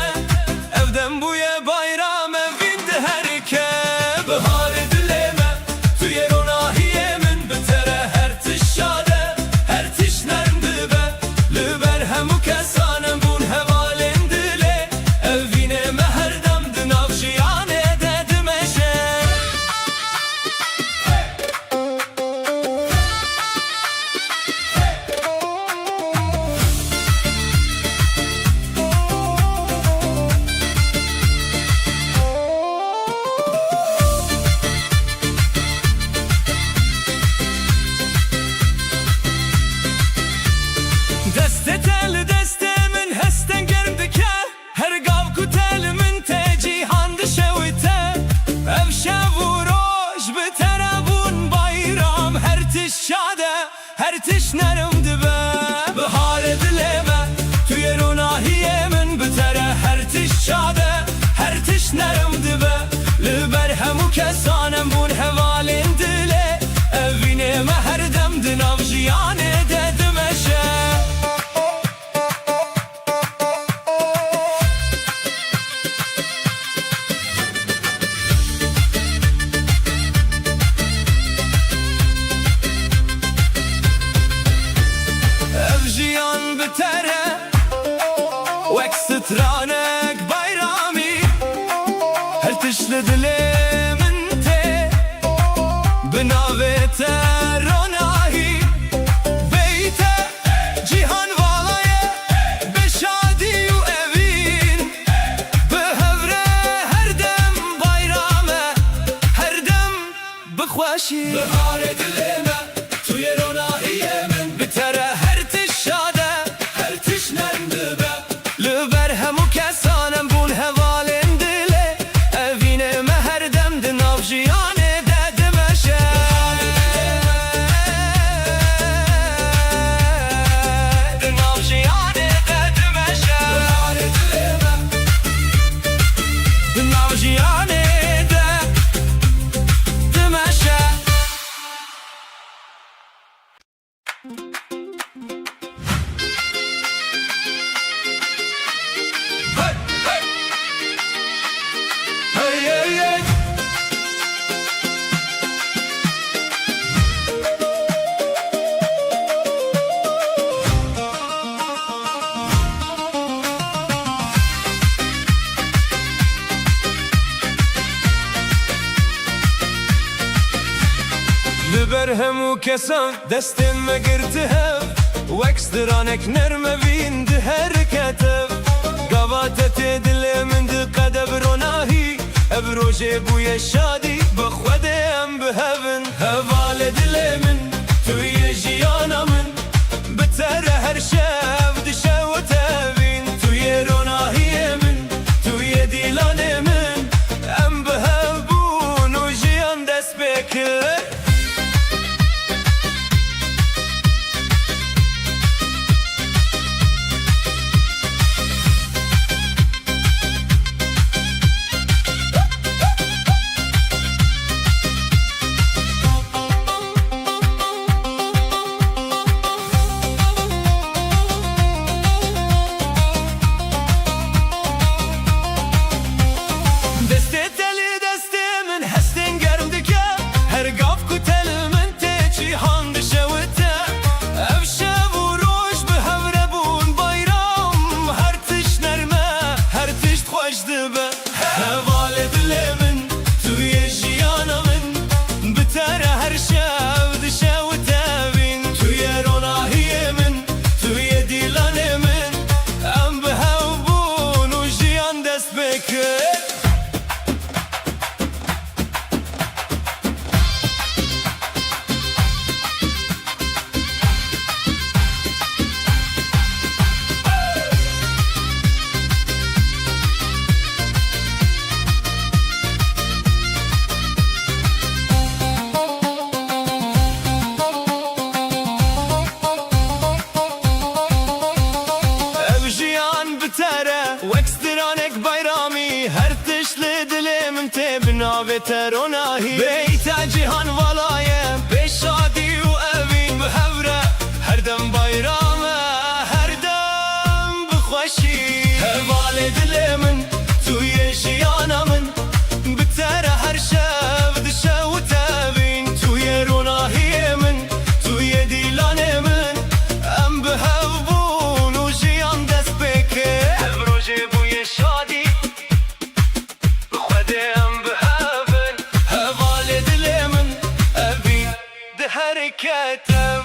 Speaker 3: ئەو دەم بوویە بایرامە ڤین دهەرکە بهارێ دلێ مە تویە ڕۆناهیێ من بتەرە هەر تش شادە هەر تش نەرم دبە لەبەر هەموو کەسانم بوون هەواڵێن دلێ ئەو ڤینێ مە هەردەم دناو ژیانێ دەدمەژە دستت ال دست من هستن گرم دکه هر گاو کو تل من ته جیهان دشویته اف شب و روش بتربون بایرام هر تش شاده هر تش نرم دبه بهار دلمه توی روناهیه من بتره هر تش شاده هر تش نرم دبه لبر همو کسانم بون هوالین دله اوینه ما هر دم دناو جیانه ددمشه افجیان بتره وەک سترانێک بایرامی هەر تش لە دلێ من تێ بناوێتە ڕۆناهی بیتە جیهان واڵایە بە شادی و ئەڤین بهەورە هەردەم بایرامە هەردەم بخواشی بهارێ دلێ مە تویە ڕۆناهیە من بتەرە هەر تش شادە هەر تش نەرم دبە لەبەر هەموو کەسانم بوون هەواڵێن دلێ ئەڤینێ مە هەردەم دناو ژیانێ دەدمەشە دناو ژیانێ دەدمەشە دناو ژیانێ دەدمەشە لەبەر هەموو کەسان دەستێن مەگرتە هەv وەک سترانێک نەرمە ڤین دهەرکەتەv گاواتە تێ دلێ من دقەدە بڕۆناهی ئەv ڕۆژێ بوویە شادی بەخوەدێ ئەم بهەvن هەواڵێ دلێ من تویە ژیانە من تروناهی بیت جهان والایم به شادی و اوین بهوره هر دم bayramı her dem بخوشی هوال دل من توی جیانمن بتره هر شب دشه و تبین توی روناهی من توی دیلان من ام به هفبون و جیان دست بکه هم روژه بوی شادی بخوده ام به هفن هوال دل من ابین ده حرکتم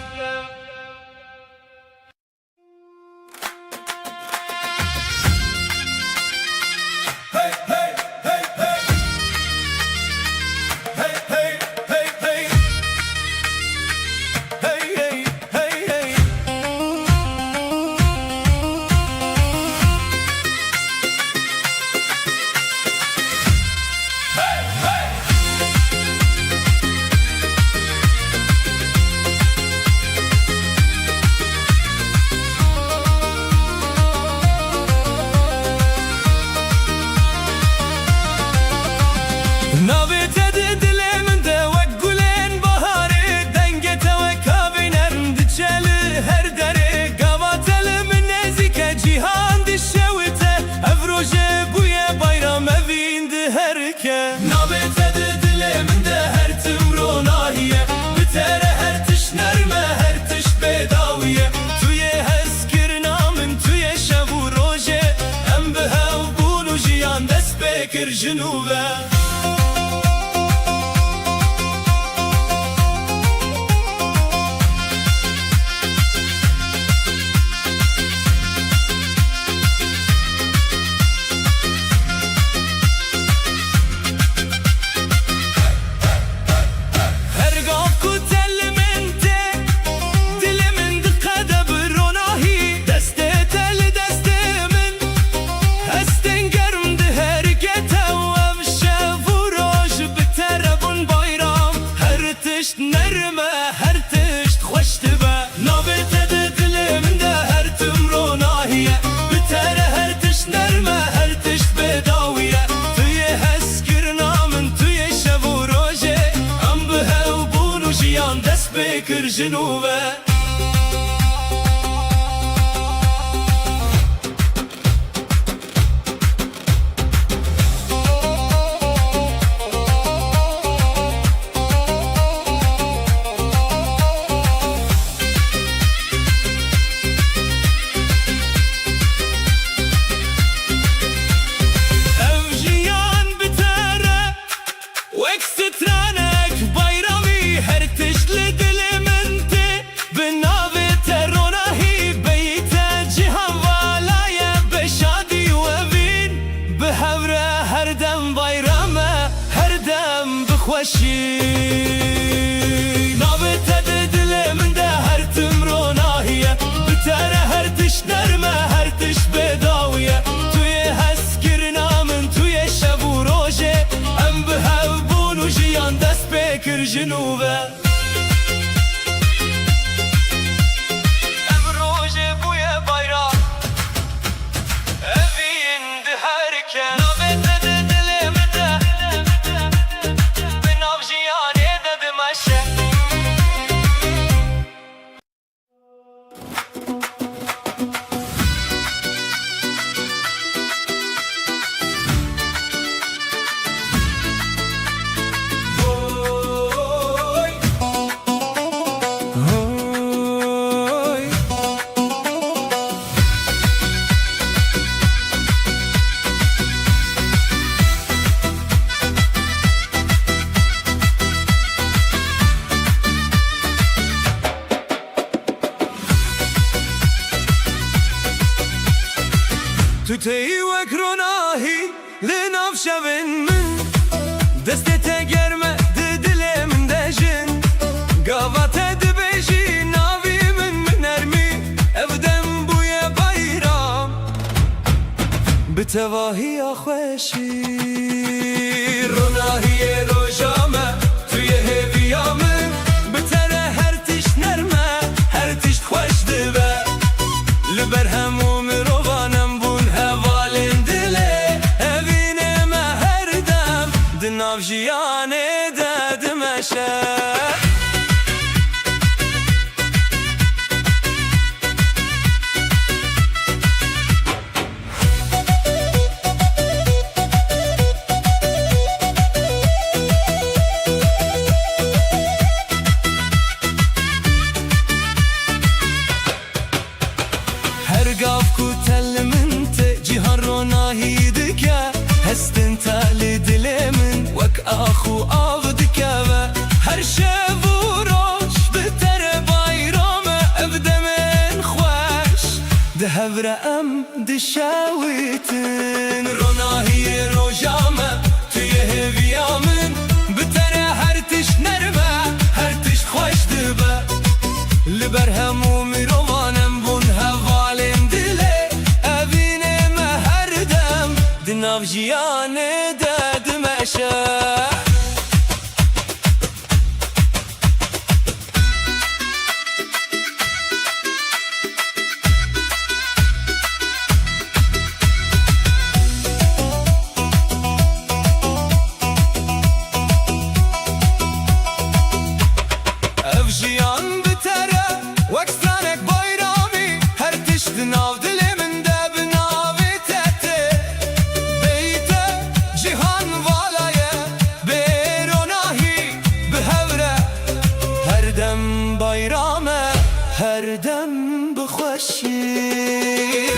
Speaker 3: جنوبه بكر جنوبه خوشی نابته دل من ده هر تمروناهیه بتره هر تش نرمه هر تش بداویه توی هسکرنا من توی شب و روژه ام به هفبون و جیان دست بکر جنوبه ام روژه بوی bayram evin de herken nabete dil من ده توی وکروناهی لناف شبن من دستت گرمه دل من دجن قوات دبیجی ناوی من نرمی افدم بوی bayram بتواهی خوشی روناهی روجامه توی هویامه بتره هر تش نرمه هر تش خوش دبه لبر هموم روانم ناف جیان اخو آو دکوه هر شب و روش بتر بایرام ابده من خوش ده هفره ام دشاویتن روناهی روژامه توی هویامن بتر هر تش نرمه هر تش خوش دبه لبر همو میروانم بون هوالم دله اوینم هر دم دناو جیانه دمشه Jiyan bitere Wekstranek bayrami Her tişti nav diliminde binaviteti Beyte cihan valaye Beronahi bihevre Her dem bayrame Her dem bixweşi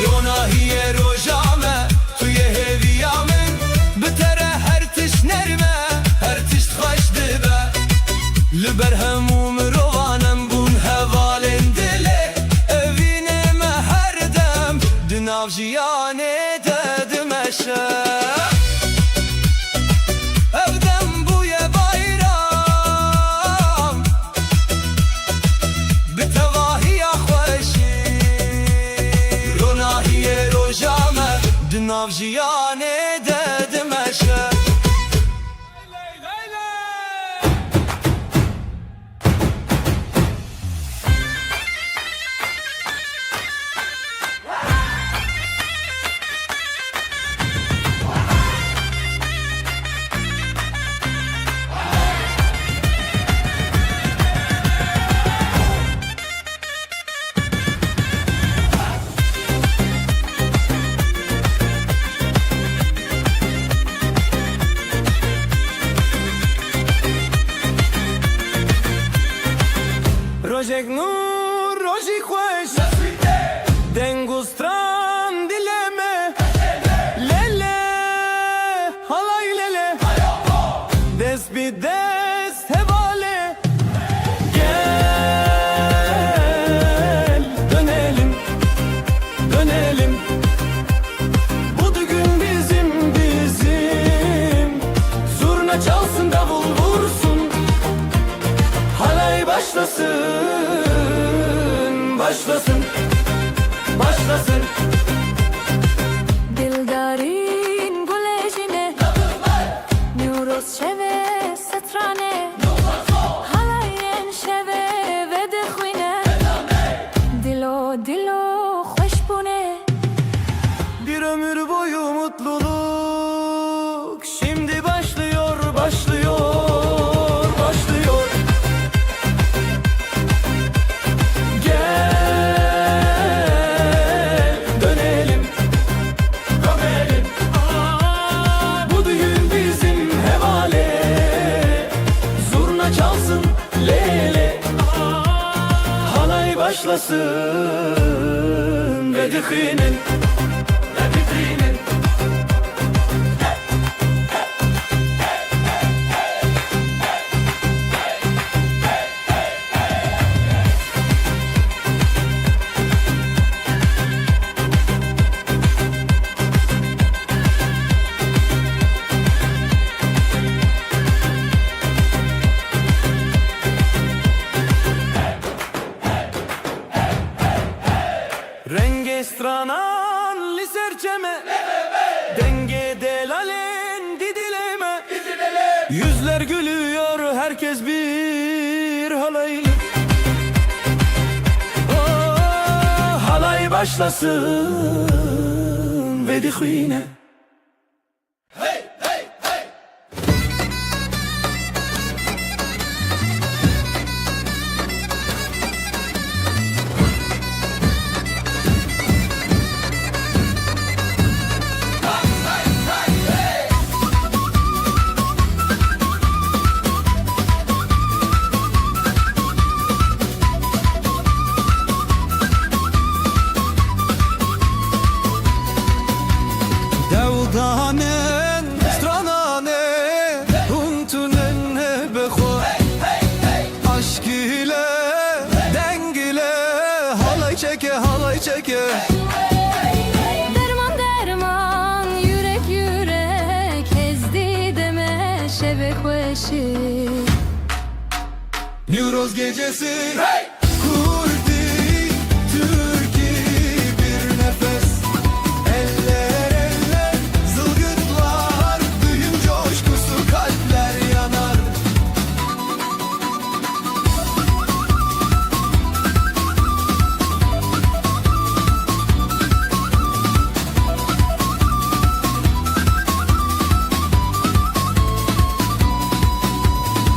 Speaker 3: Ronahiye rojame Tuye heviyamin Bitere her tiş nerme Her tiş txweş dibe Liber hemum rovanem bun hevalin dile Evinime her dem Dünav jiyane dedim eşe Evdem buye bayram Bitevahiya khweşi Ronahiye rojame Dünav jiyane dedim eşe Rojek nur, roji khosh Dengustran dileme Lele, halay lele Des bi des hevale Gel, dönelim, dönelim Bu düğün bizim, bizim Zurna çalsın, davul vursun Halay başlasın, başlasın, başlasın
Speaker 2: Dildarin gulejine Nuruz şeve setrane Halayen şeve ve dixwine Dilo dilo hoş bune
Speaker 3: Bir ömür boyu mutluluk Şimdi başlıyor, başlıyor, başlıyor Gel, dönelim, dönelim Bu düğün bizim hevale Zurna çalsın lele Halay başlasın ve dixinin Renge stranan li serçeme Denge delalen didileme Yüzler gülüyor herkes bir halaylı Oh, halay başlasın ve dixwine
Speaker 1: halay çeke halay çeke
Speaker 2: Derman derman yürek yürek ezdi deme şebek veşi
Speaker 1: Neuroz gecesi Kurdi Türkiye bir nefes Eller eller zılgıtlar Düğün coşkusu kalpler yanar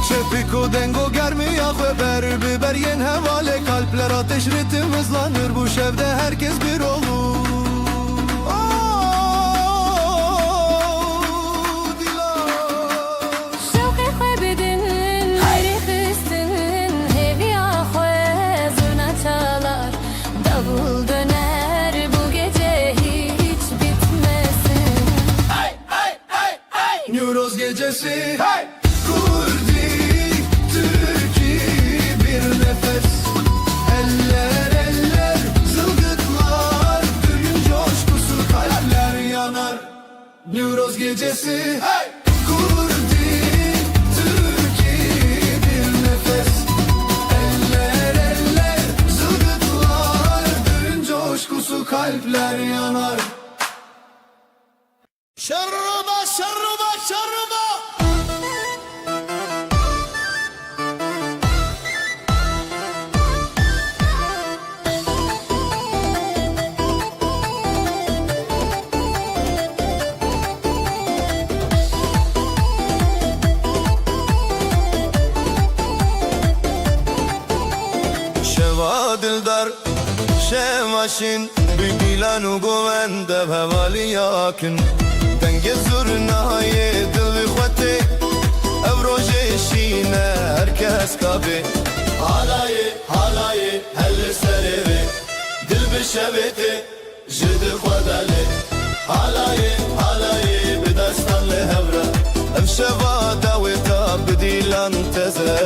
Speaker 1: Şefiko dengo germi yakve ber biber yen hevale Kalpler ateş ritim hızlanır bu şevde herkes bir olur
Speaker 2: Şevki xebedin hayri xistin Hevi ahve zurna çalar Davul döner bu gece hiç bitmesin
Speaker 1: Neuroz gecesi Kurdi Türkiye bir nefes Eller eller zılgıtlar Düğün coşkusu kalpler yanar Neuroz gecesi Kurdi Türkiye bir nefes Eller eller zılgıtlar Düğün coşkusu kalpler yanar Şarruba şarruba şarruba
Speaker 5: شوا دلدار شماشین بگیلن و گوند بهوالی یاکن دنگ زرنای دل خواته افروژه شینه هرکس کابه حالای هل سره دل بشویته جد خوداله حالای بدستان لهورا ام شوا داویتا بدیلان تزه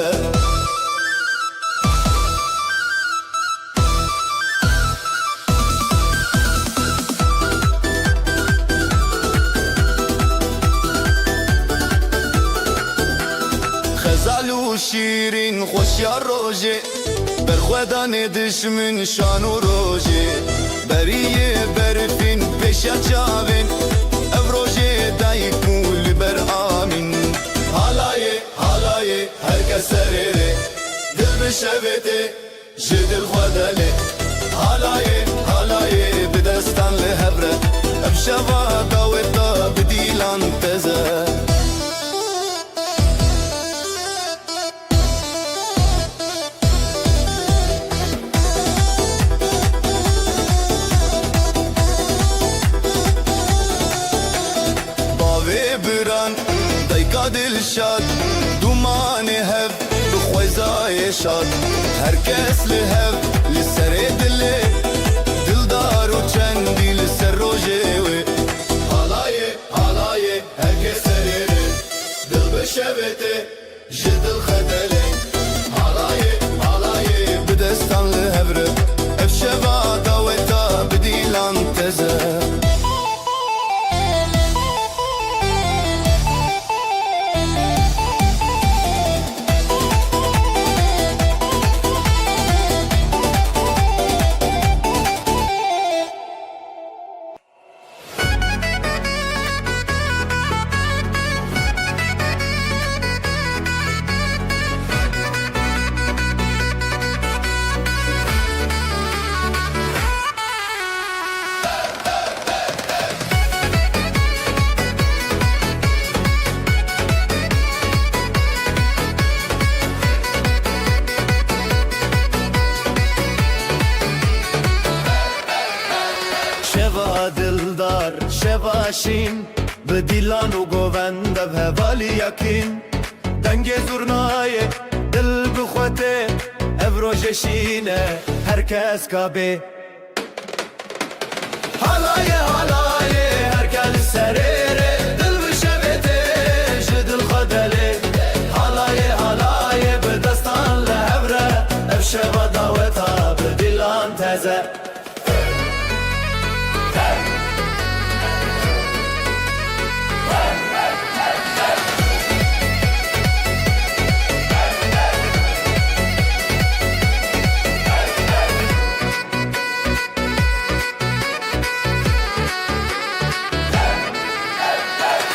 Speaker 5: خزالو شیرین خوشیا روژه برخودان دشمن شان و روژه بریه برفین پیشا چاوین او روژه دایکول بر آمین حالای هر کس سره دل بشویته جدل خوداله حالای بدستان لهبره افشوا داویتا بدیلان تزه دلشاد دومان هف بخوزای شاد هر کس لهف لسر دله دلدار و چندی لسر روژه و حالای هر کس سره دل بشویته جدل خدله حالای بدستان لهفره افشوا داویتا بدیلان تزه دلدار شواشین به دیلان و گوند به هوالی یکین دنگ زرنای دل بخوته افروژشینه هر کس کابه حالای هر کل سرره دل بشویته جدل خدله حالای به دستان لهوره افشوا داوتا به دیلان
Speaker 6: تازه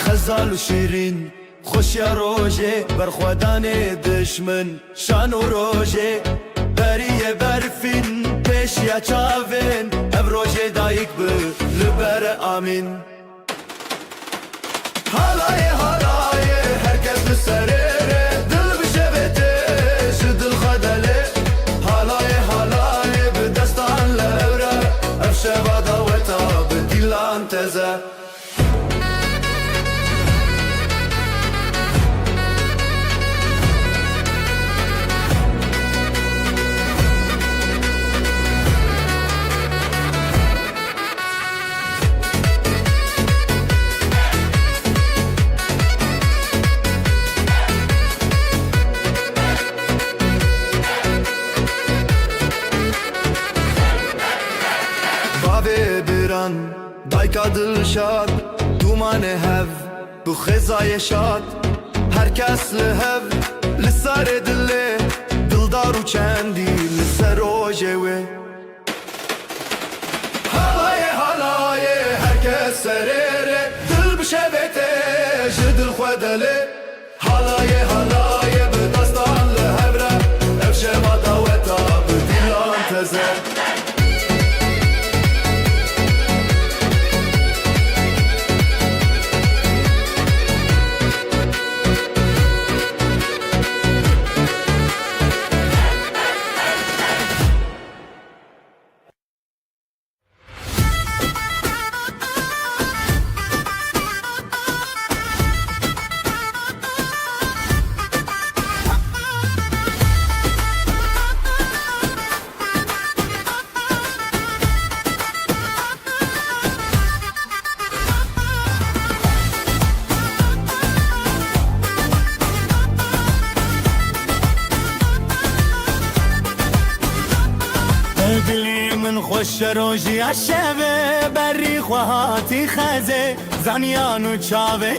Speaker 6: خزال و شیرین خوش یا روژه برخوادان دشمن شان و روژه بریه برفین پیش یا چاوین اب روژه دایک به لبر آمین حالای herkes لسرره دل بشبته شدل خدله حالای به دستان لبره افشه و داوتا به دیلان تزه دایکا دل شاد دومان هف بو خزای شاد هر کس لهف لسر دله دلدار و چندی لسر روژه وی حالای هر کس سرره دل بشبته جدل خودله حالای به دستان لهبره افشه ما داوتا به دیلان تزه خوش روژی الشبه بری خواهاتی خزه زنیان و چاوه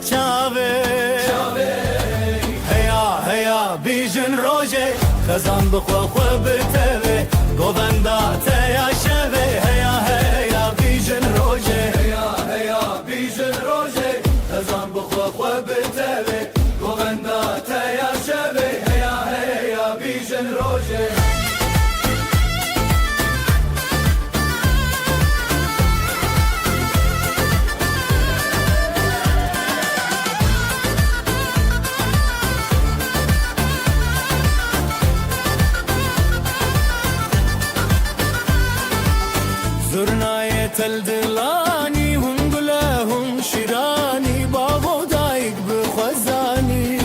Speaker 6: هیا بیجن روژه خزان بخوا بتوه گووندا تیا شبه هیا بیجن روژه بیجن روژه خزان بخوا بتوه گووندا تیا شبه هیا بیجن روژه تل دلانی هم گلهم شیرانی بابا دایک بخوزانی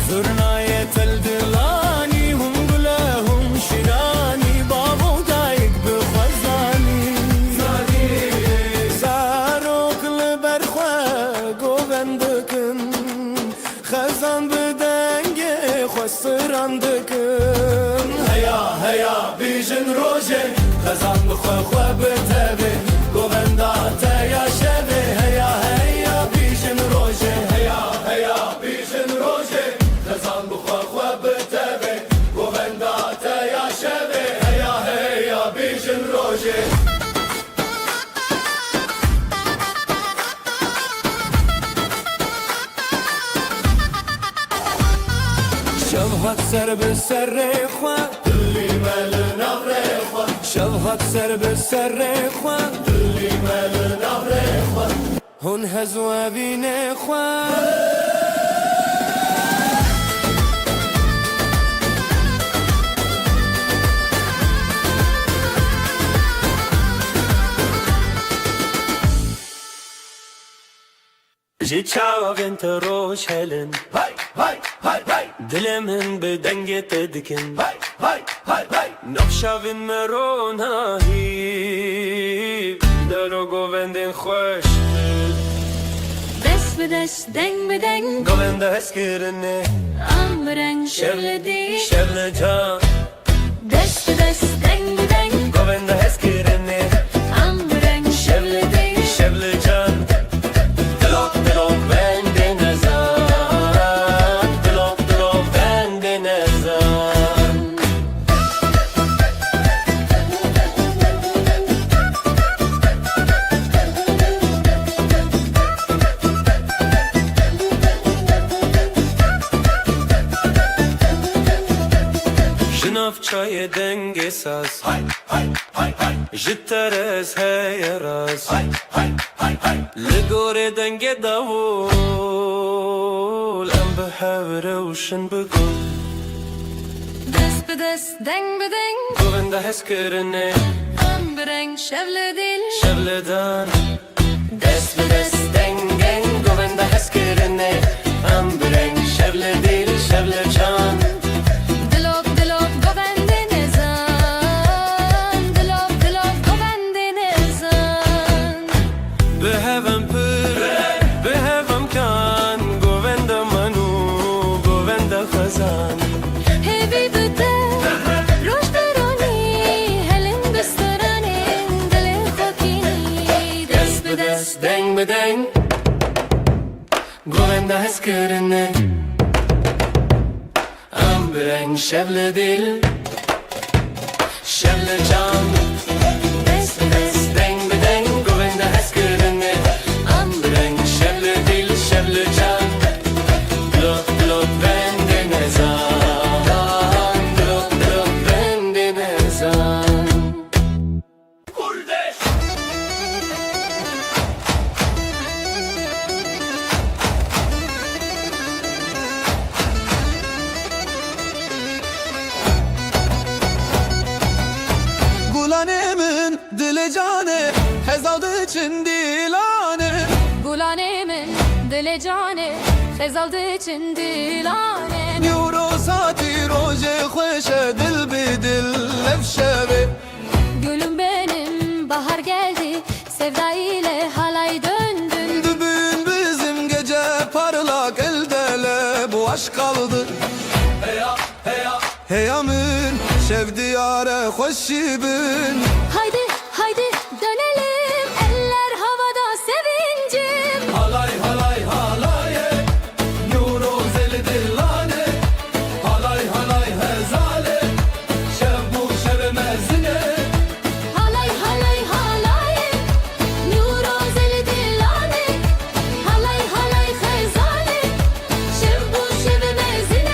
Speaker 6: زرنای تل دلانی هم گلهم شیرانی بابا دایک بخوزانی زاروک لبرخوا گووندکن خزان بدنگ خسراندکن هیا بیجن روژه خزان بخوا بتوه گووندا تیا شبه هیا بیجن روژه بیجن روژه خزان بخوا بتوه گووندا تیا شبه هیا بیجن روژه شوهات سر به سر خواه دلی مل نبره خواه شوهات سر به سر خواه دلی مل نبره خواه هون هزو بینه خواه جی چاوین تو روش هلن دل من به دنگت دکن نقشاوین مرون هایی دلو گووندین خوش
Speaker 2: دست به دست دنگ به دنگ
Speaker 6: گوونده اسکرنه
Speaker 2: آن برنگ شغل دی
Speaker 6: شغل جان
Speaker 2: دست به دست دنگ
Speaker 6: saz Jitteres heye raz Ligore denge davul Em behevre uşun bugul
Speaker 2: Dest be dest, deng be deng,
Speaker 6: Govenda heskirine
Speaker 2: em bereng şevle dil.
Speaker 6: Şevledan Dest be dest dengen Govenda heskirine Em bereng şevle dil şevle can
Speaker 2: Dilop dilop go bende nezan, dilop dilop go bende nezan.
Speaker 6: Behevem pır Behevem kan Govenda manu Govenda khazan
Speaker 2: Hevi bide, roş deroni, helin bistaranin, dile khokini. Dest be dest,
Speaker 6: Deng be deng Govenda heskirine Ambreng şevle dil Şevle can Dest be dest Deng be deng Govenda heskirine Ambreng şevle dil Şevle can Glop glop bende nezan Glop glop bende nezan
Speaker 1: Gulanemin dili cane Hezaldı için dilane
Speaker 2: Gulanemin dile cane, xezaldı için dilane.
Speaker 1: Euro saati roje khoşe dil bi dil levşevi
Speaker 2: Gülüm benim, bahar geldi, sevda ile halay döndün.
Speaker 1: Dübün bizim gece parlak eldele bu aşk kaldı Hey amın şevdiyare hoşibin
Speaker 2: Haydi haydi dönelim, eller havada sevincim.
Speaker 3: Halay halay halaye Euro zeli dillane Halay halay hezale Şevbu şevemezine
Speaker 2: Halay halay halay, nuro zeli dilane. Halay halay xezale, şevbu şevemezine.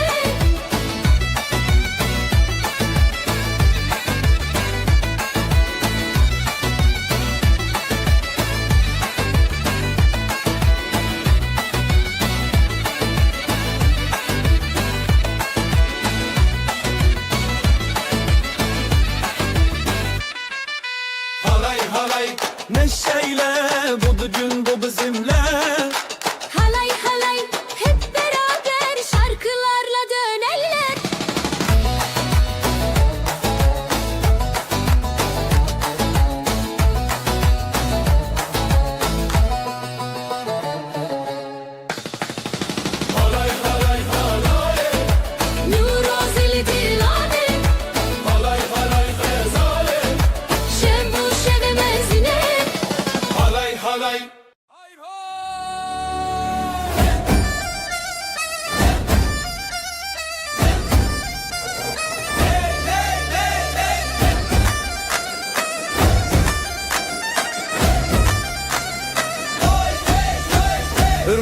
Speaker 3: Halay halay neşeyle Bu düğün bu bizimle
Speaker 2: Halay halay, hep beraber şarkılarla döneller.
Speaker 3: Halay halay halay
Speaker 2: Nuro zeli dilane,
Speaker 3: Halay halay hezale
Speaker 2: şevbu şevemezine.
Speaker 3: Halay halay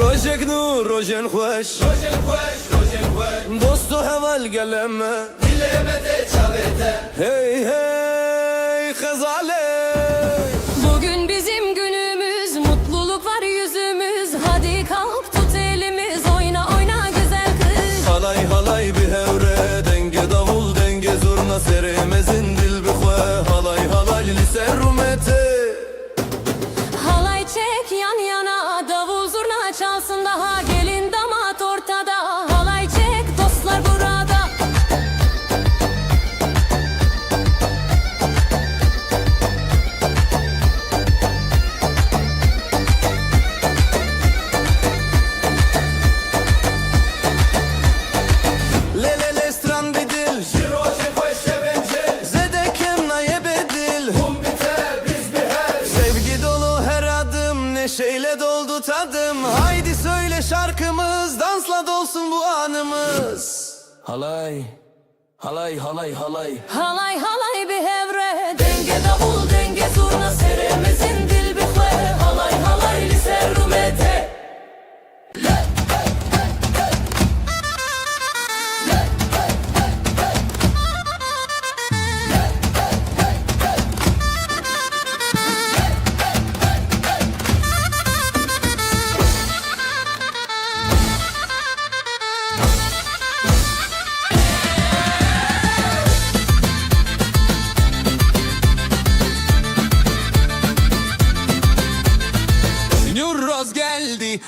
Speaker 6: Rojek nu rojen xoş
Speaker 3: Rojen xoş rojen xoş
Speaker 6: Dostu heval geleme
Speaker 3: Dileyemede çavete
Speaker 6: Hey hey khazale
Speaker 2: Bugün bizim günümüz, mutluluk var yüzümüz. Hadi kalk tut elimiz, oyna oyna güzel kız.
Speaker 6: Halay halay bir hevre Denge davul denge zurna seremezin dil bi xwe Halay halay lise rumete
Speaker 2: Halay çek yan yana, davul zurna çalsın daha. Gelin damat ortada, halay çek dostlar burada.
Speaker 6: Lele stran bedil
Speaker 3: Rojen xoş şevence
Speaker 6: Zedekem naye bedil
Speaker 3: Hum biter biz biher
Speaker 6: Sevgi dolu her adım neşeyle doldu tadım Haydi söyle şarkımız dansla dolsun bu anımız Halay halay halay halay
Speaker 2: Halay halay bir hevre, denge davul denge zurna. Seremezin dil bir xwe, halay halay lise rumete.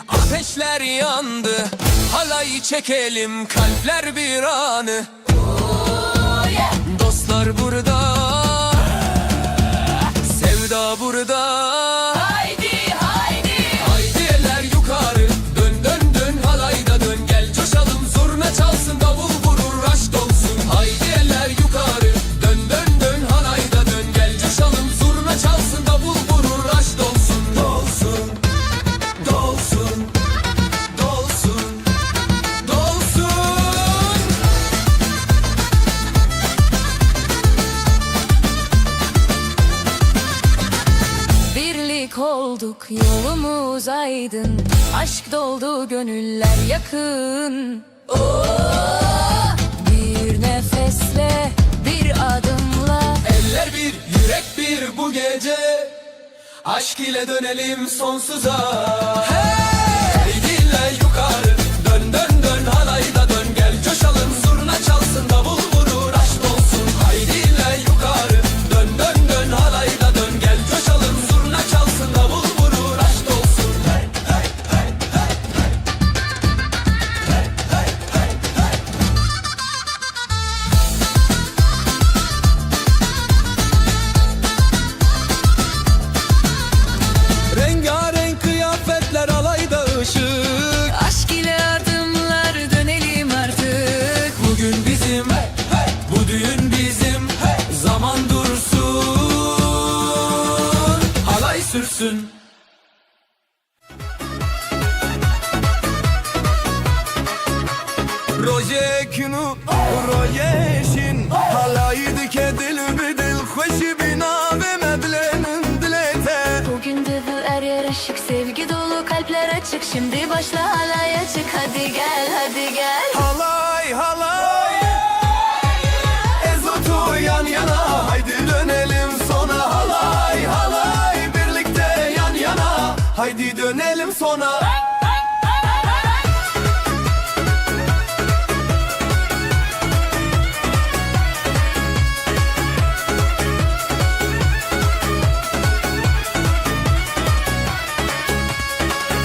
Speaker 4: ateşler yandı. Halayı çekelim, kalpler bir anı. Dostlar burada, sevda burada. Haydi haydi, haydi eller yukarı. Dön dön dön halayda dön, gel coşalım. Zurna çalsın, davul vurur, aşk olsun. Haydi eller yukarı. Dön dön dön halayda dön, gel coşalım. Zurna çalsın, davul vurur, aşk olsun. Dolsun, dolsun, dolsun, dolsun.
Speaker 2: Birlik olduk, yolumuz aydın. Aşk doldu, gönüller yakın. Bir nefesle, bir adımla.
Speaker 4: Eller bir, yürek bir bu gece. Aşk ile dönelim sonsuza. Hey diller yukarı. Dön dön dön halayda dön, gel coşalım. Zurna çalsın, davul vurur, aşk olsun. Haydi diller yukarı. Dön dön dön halayda dön, gel coşalım. Zurna çalsın, davul vurur, aşk olsun. Hey hey hey hey hey. Hey hey hey hey. Rengarenk kıyafetler, alayda ışık.
Speaker 2: Aşk ile adımlar, dönelim artık.
Speaker 4: Bugün bizim, bu düğün bizim. Zaman dursun, halay sürsün.
Speaker 6: روزێکن و ڕۆیەشین هەڵایی دکە دل بدل خۆشی بیناوێ مەبلێنم دلێتە.
Speaker 2: Bugün de bu er yer ışık, sevgi dolu kalpler açık. Şimdi başla halaya çık, hadi gel hadi gel.
Speaker 6: Halay halay Ezotu yan yana, haydi dönelim sona. Halay halay birlikte yan yana, haydi dönelim sona.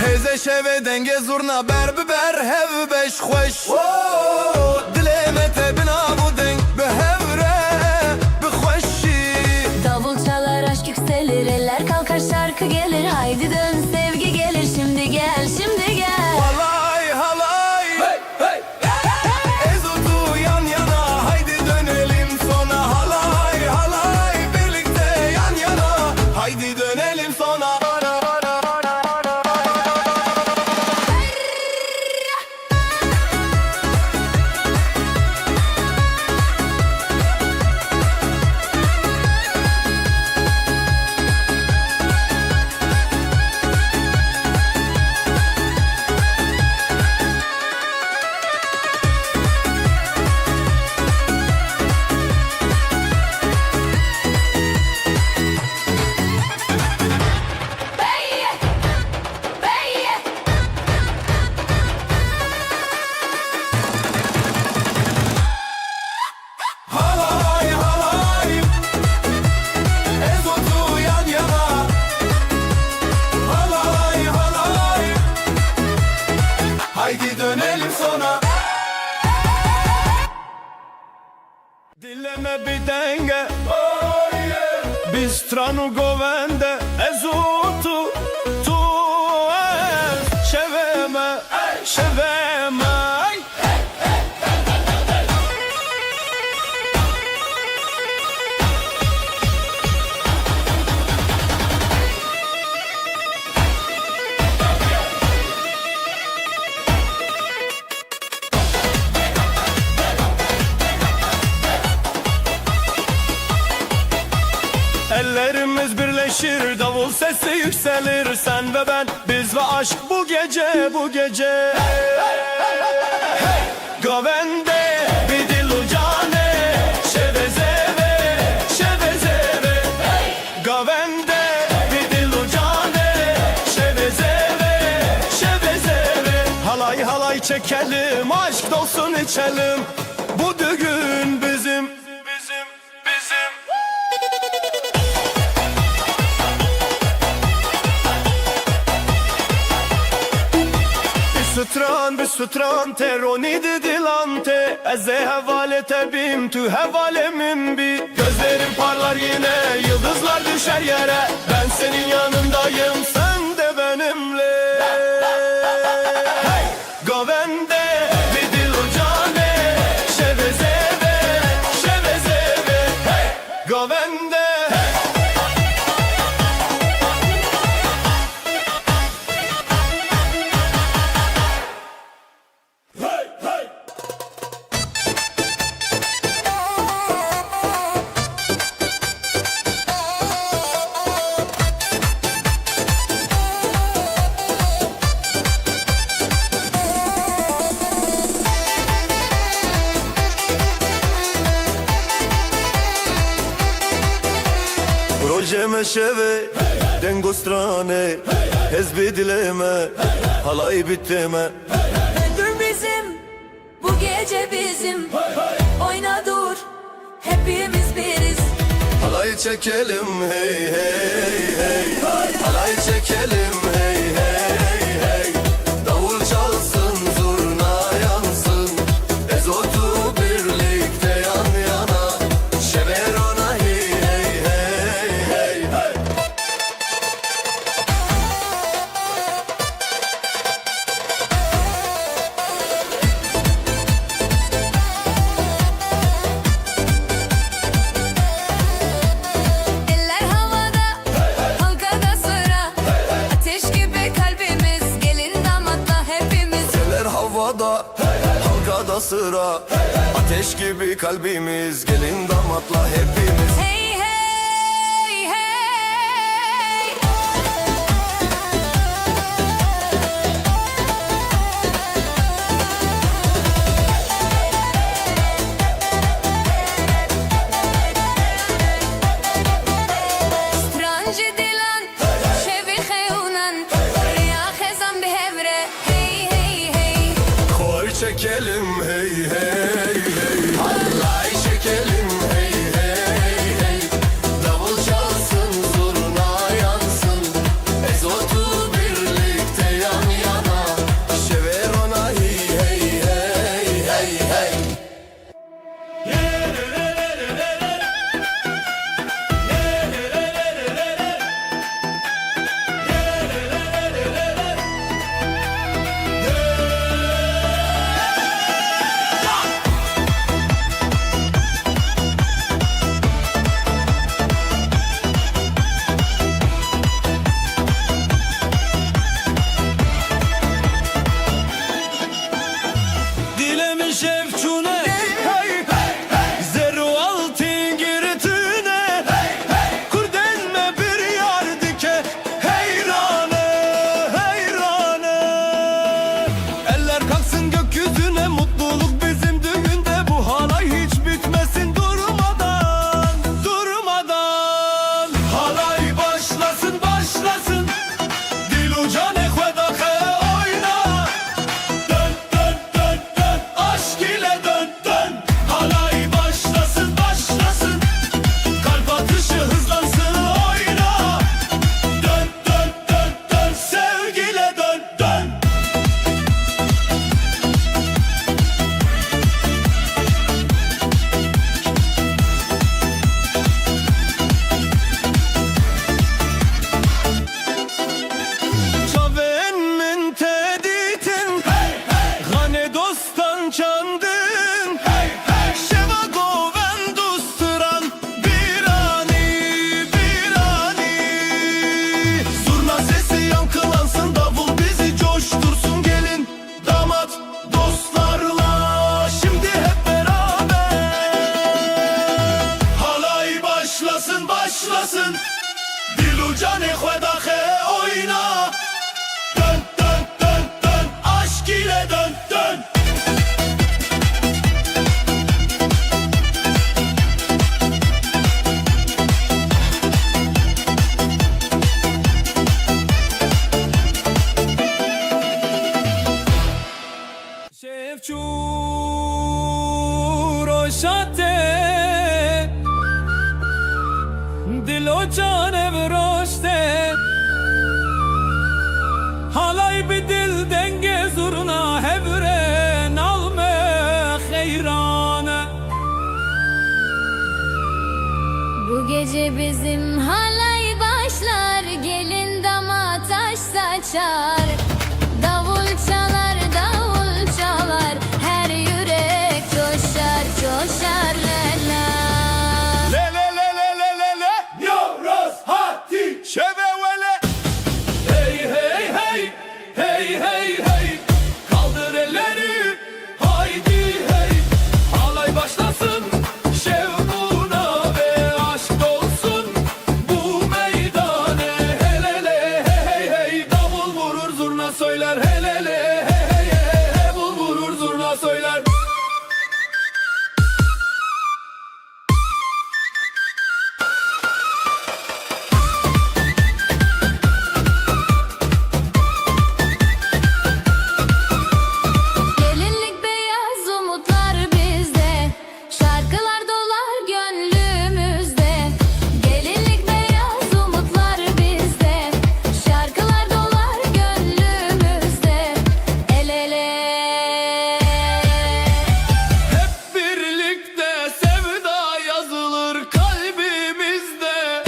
Speaker 6: Heze şeve denge zurna ber biber hev beş xoş. Dileme tebina bu deng be hevre be xoşi.
Speaker 2: Davul çalar, aşk yükselir, eller kalkar, şarkı gelir. Haydi dön, sevgi gelir, şimdi gel şimdi gel.
Speaker 6: Halay halay Ezotu yan yana, haydi dönelim sona. Halay halay birlikte yan yana, haydi dönelim sona. Halay halay Ezotu yan yana. Halay halay haydi dönelim sona. Dileme bir denge, biz stranu govende. Ezotu tu şeveme şeveme. Ellerimiz birleşir, davul sesi yükselir. Sen ve ben, biz ve aşk bu gece, bu gece. Govende bir dil ucane, şevezeve, şevezeve. Govende bir dil ucane, şevezeve, şevezeve. Halay halay çekelim, aşk dolsun içelim. Bu düğün bizim, bizim, bizim. Sultan bir sutrante Ronidi dilante Eze hevalete bim tu hevalemim bi Gözlerim parlar yine yıldızlar düşer yere Ben senin yanındayım sen de benimle Hey! Govende bir dil ucane Şevezeve şevezeve Hey! Govende Proje meşeve dengostrane Hezbi dileme halay biteme
Speaker 2: Öldür bizim, bu gece bizim. Oyna dur, hepimiz biriz.
Speaker 5: Halay çekelim hey hey hey Halay çekelim hey hey hey Davul çalsın zurna yansın Ezotu birlikte yan yana Şeverona hey hey hey hey hey
Speaker 2: Eller havada, halkada sıra. Ateş gibi kalbimiz, gelin damatla hepimiz.
Speaker 5: Eller havada, halkada sıra Ateş gibi kalbimiz, gelin damatla hepimiz
Speaker 2: Hey hey hey. Stranji dilan, şevi xeyunan. Riya xezan bihevre. Hey hey hey.
Speaker 5: Koy çekelim hey hey hey Halay çekelim hey hey hey Davul çalsın zurna yansın Ezotu birlikte yan yana Şeverona hey hey hey hey hey
Speaker 6: Dilemi şevçune Zeru altın giritine Kurdenme bir yar dike Heyrane heyrane Eller kalksın gökyüzüne Mutluluk bizim düğünde Bu halay hiç bitmesin durmadan Durmadan Halay başlasın başlasın Dil uca ne khvedahe oyna Dön dön dön dön aşk ile dön dön Halay başlasın başlasın Kalp atışı hızlansın oyna Dön dön dön dön sevgiyle dön dön Çaven min teditin Gane dostan çandın Şeva goven dusturan Birani birani Zurna sesi yankılansın Davul bizi coştursun Gelin damat dostlarla Şimdi hep beraber Halay başlasın başlasın Dil uca ne khvedahe oyna Dön dön dön dön aşk ile dön dön Şevçu roşate Dilo cane vroşte Halay bir dil denge zurna hev
Speaker 2: gece bizim halay başlar, gelin damat taş saçar. Davul çalar, davul çalar, her yürek coşar, coşar lela.
Speaker 3: Le le le le le le le Yoros hati şevevele. Hey hey hey hey hey hey, kaldır elleri haydi hey, halay başlasın şevkuna ve aşk olsun bu meydane. Helele hey hey hey, davul vurur zurna söyler, helele hey hey hey, davul vurur zurna söyler.
Speaker 2: Gelinlik beyaz umutlar bizde, şarkılar dolar gönlümüzde. Gelinlik beyaz umutlar bizde, şarkılar dolar gönlümüzde. El ele.
Speaker 3: Hep birlikte sevda yazılır kalbimizde.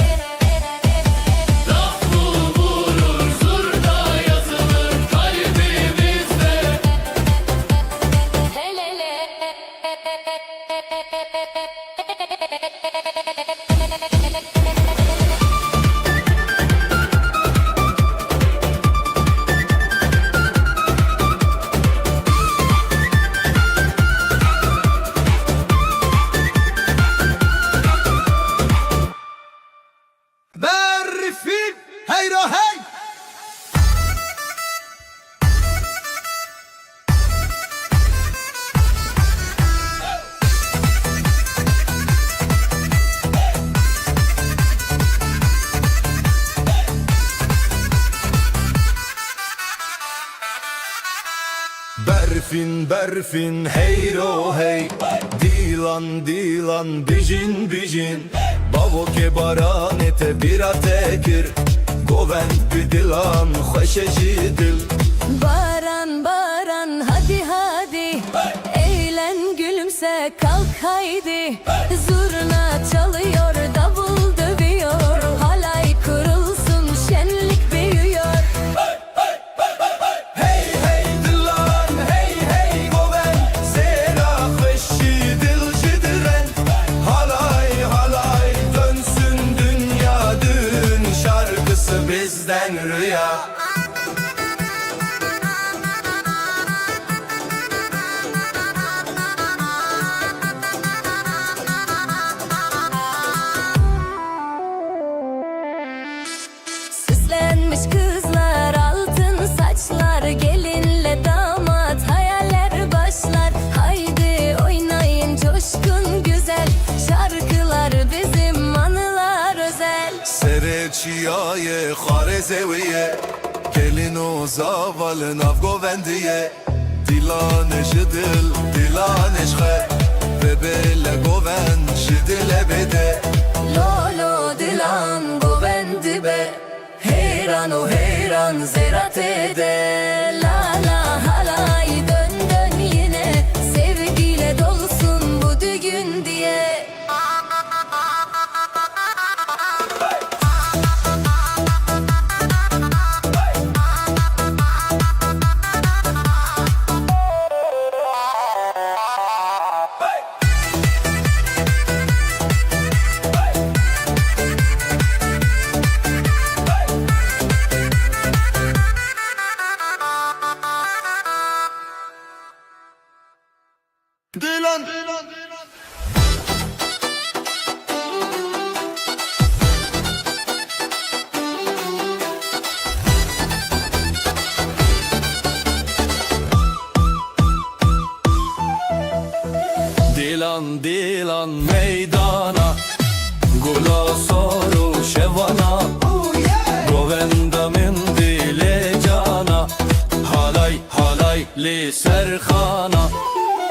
Speaker 3: Davul vurur zurna yazılır kalbimizde.
Speaker 2: El ele.
Speaker 5: Berfin heyro hey.
Speaker 3: Berfin berfin heyro hey, dilan dilan bijin bijin, bavoke baranete bira tekir, govend bidilan xoşeşi dil.
Speaker 2: Baran baran hadi hadi, eğlen gülümse kalk haydi. Zurna çalıyor, davul dövüyor, halay kurulsun şenlik büyüyor.
Speaker 3: Hey hey dilan hey hey govend, zera xoşi dil jidren, halay halay dönsün dünya, dün şarkısı bizden rüya.
Speaker 2: Süslenmiş kızlar, altın saçlar, gelinle damat hayaller başlar. Haydi oynayın coşkun güzel, şarkılar bizim anılar özel.
Speaker 3: Sereçiyaye xarezeviye, gelin o zavalın avgovendiye. Dilaneş dil, dilaneş xe, ve bele goven şidile bede.
Speaker 2: Lolo dilan govendi be, heyran o heyran zerat ede. La la halay dön dön yine, sevgiyle dolusun bu düğün diye.
Speaker 5: Dilan
Speaker 3: Dilan dilan meydana, gula soru şevana. Govenda min dile cana, halay halay li serxana.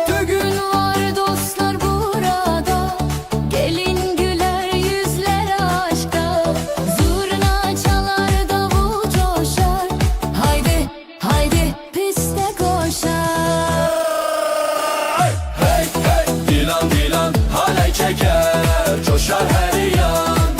Speaker 2: Bugün var dostlar burada, gelin güler yüzler aşkta. Zurna çalar, davul coşar, haydi haydi piste koşar.
Speaker 3: Hey hey, dilan dilan halay çeker, coşar her yan.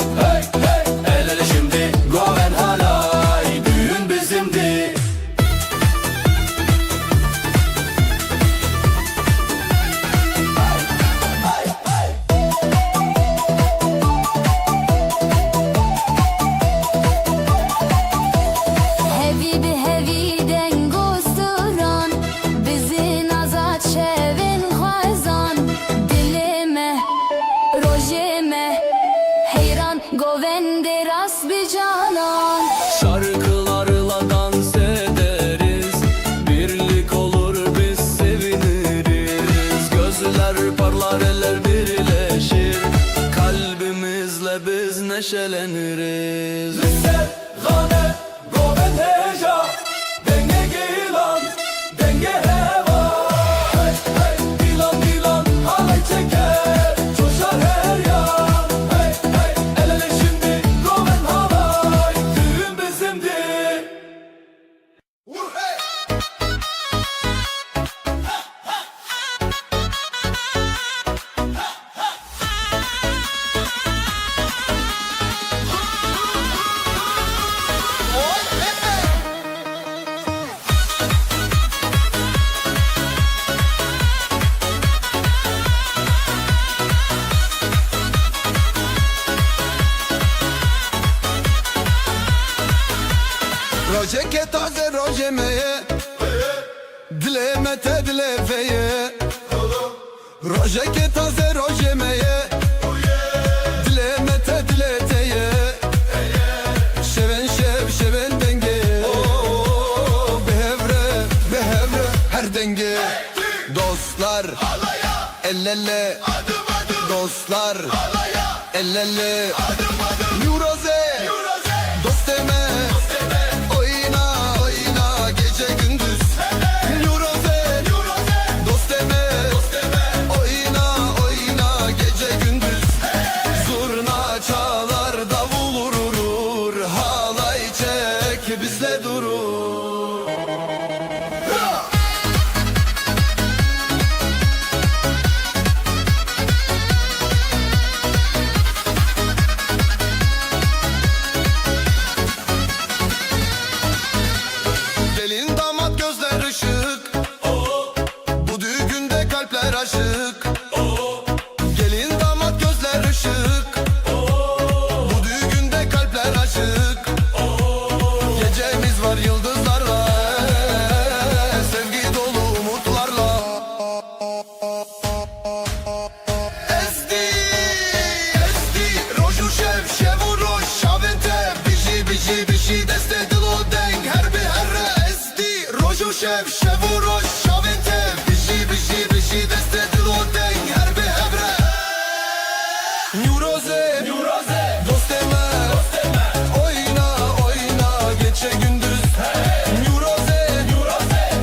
Speaker 2: de rast bir canan.
Speaker 4: Şarkılarla dans ederiz, birlik olur biz seviniriz. Gözler parlar eller birleşir, kalbimizle biz neşeleniriz.
Speaker 3: Lisser, gane, goven heja, denge gilan, denge heva. Hey hey, dilan dilan, halay çeker, coşar her yan. Hey hey, el ele şimdi, goven halay, düğün bizimdir.
Speaker 5: Roje ke taze roje meye Dilemete dilefeye Roje ke taze roje meye Dilemete dileteye Şeven şev şeven denge Behevre her denge Dostlar el ele Dostlar el ele Yuroze dost deme Oyna oyna gece gündüz Yuroze dost deme Oyna oyna gece gündüz Zurna çalar davul vurur Halay çek bizle durur Gelin damat gözler ışık Bu düğünde kalpler aşık Gelin damat gözler ışık Bu düğünde kalpler aşık Gecemiz var yıldızlarla Sevgi dolu umutlarla Esti, esti Roju şev, şevu roş Şavente, bişi deste dilo deng Her bir herre esti Roju şev, şevu roş Şavente, bişi deste dilo deng Her bir herre Nuroze, dost deme Oyna, oyna gece gündüz Nuroze,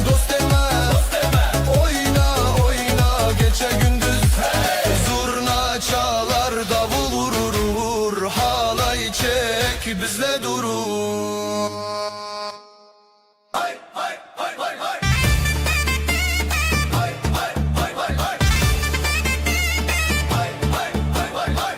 Speaker 5: dost deme Oyna, oyna gece gündüz Zurna çalar davul vurur Halay çek bizle durur Hay hay hay hay hay Hay hay hay hay hay Hay hay hay hay hay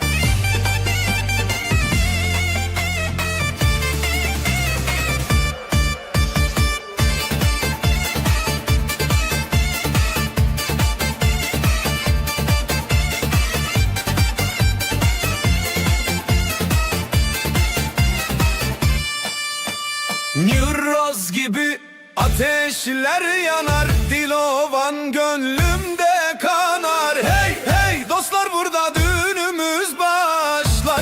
Speaker 3: Nüroz gibi ateşler yanar Dilovan gönlümde kanar Hey hey dostlar burada düğünümüz başlar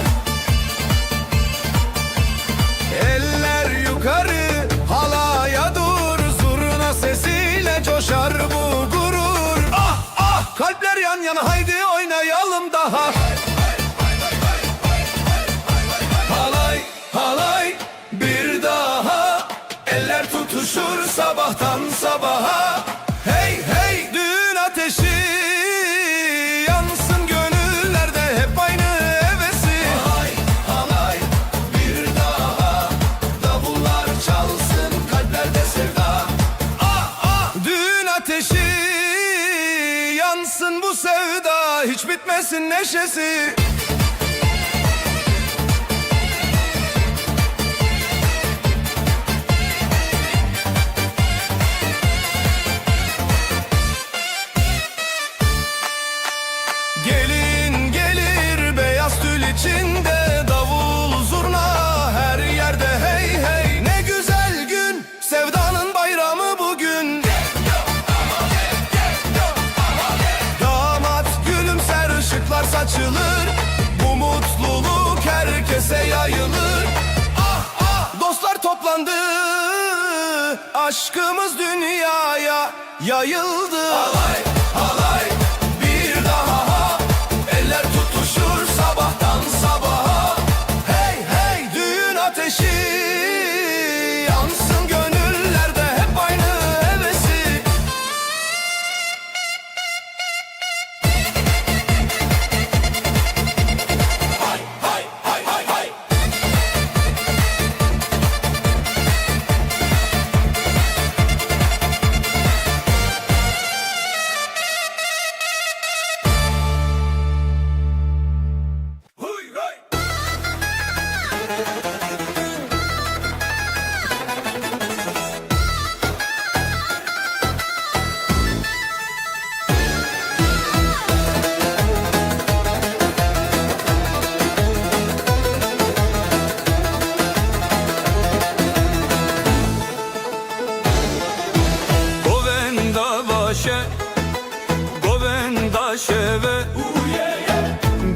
Speaker 3: Eller yukarı halaya dur Zurna sesiyle coşar bu gurur Ah ah kalpler yan yana haydi oynayalım daha Halay halay bir daha Eller tutuşur sabahtan sabaha Hey hey düğün ateşi yansın gönüllerde hep aynı hevesi Halay halay bir daha Davullar çalsın kalplerde sevda Ah ah düğün ateşi yansın bu sevda Hiç bitmesin neşesi Gelin gelir beyaz tül içinde Davul zurna her yerde hey hey Ne güzel gün sevdanın bayramı bugün Damat gülümser ışıklar saçılır
Speaker 6: toplandı, aşkımız dünyaya yayıldı. Halay halay bir daha ha, eller tutuşur sabahtan sabaha. Hey hey düğün ateşi yansın gönüllerde, hep aynı hevesi. Hay hay hay hay hay. Huy hay. Govenda şeve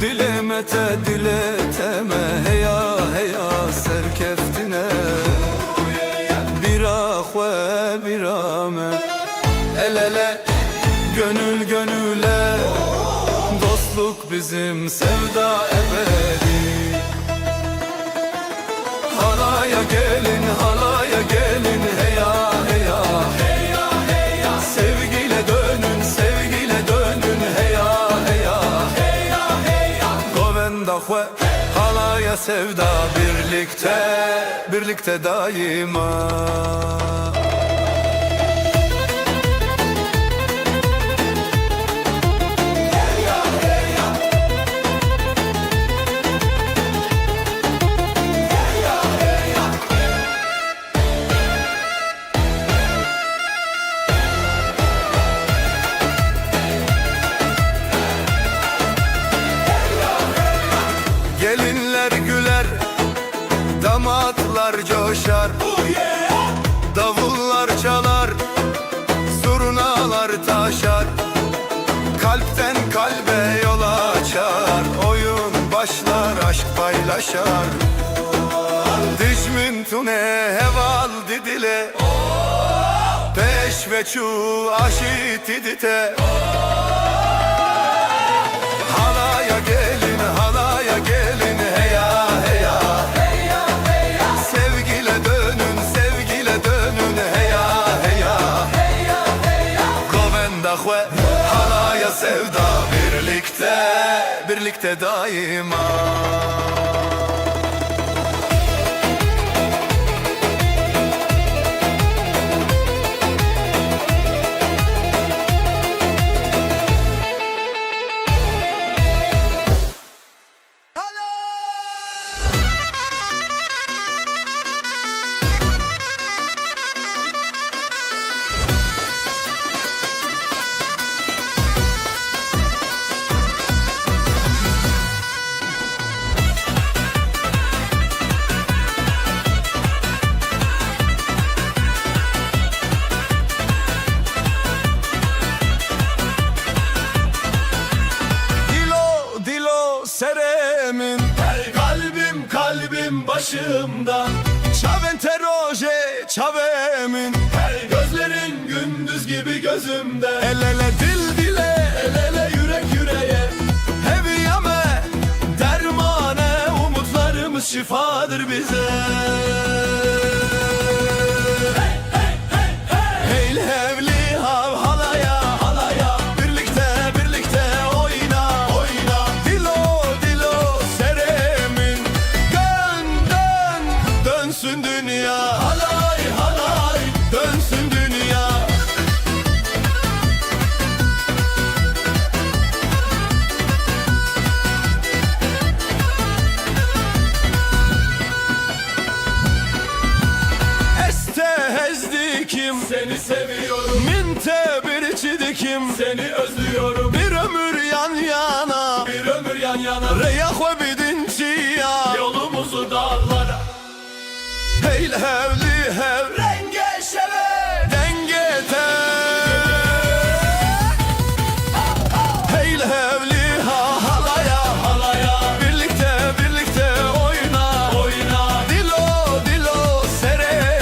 Speaker 6: dilemete dileteme, heya heya serkeftine bira xwe bira me. El ele gönül gönüle, dostluk bizim sevda ebedi. Halaya gelin halaya gelin, heya heya heya heya. Sevgiyle dönün sevgiyle dönün, heya heya heya heya. Govenda xwe halaya sevda, birlikte birlikte daima. Gelinler güler, damatlar coşar. Davullar çalar, zurnalar taşar. Kalpten kalbe yol açar, oyun başlar, aşk paylaşar. Dijmin tune heval didile, peş ve çu aşit idite. Halaya gelin halaya gelin, heya heya heya heya. Sevgiyle dönün sevgiyle dönün, heya heya heya heya. Govenda xwe halaya sevda, birlikte birlikte daima. Seremin her kalbim kalbim başımda, çavente roje çavemin, her gözlerin gündüz gibi gözümde. El ele dil dile, el ele yürek yüreğe, heviyame dermane, umutlarımız şifadır bize. Hey levli hav halaya halaya, birlikte birlikte oyna oyna. Dilo dilo seremin, dönsün dünya. Halay halay dönsün dünya. Kim seni seviyorum, minte bir çidikim seni özlüyorum. Bir ömür yan yana, bir ömür yan yana. Reya xwe bidin çiya, yolumuzu dağlara. Hey hevli hev renge şeve denge te. Hey hevli ha halaya halaya, birlikte birlikte oyna oyna. Dilo dilo sere.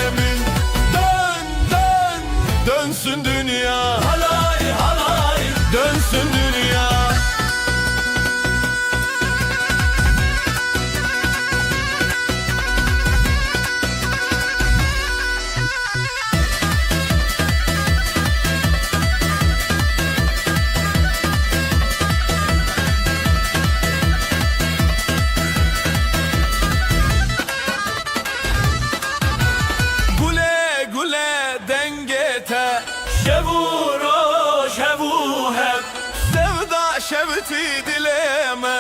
Speaker 6: şevti dileme.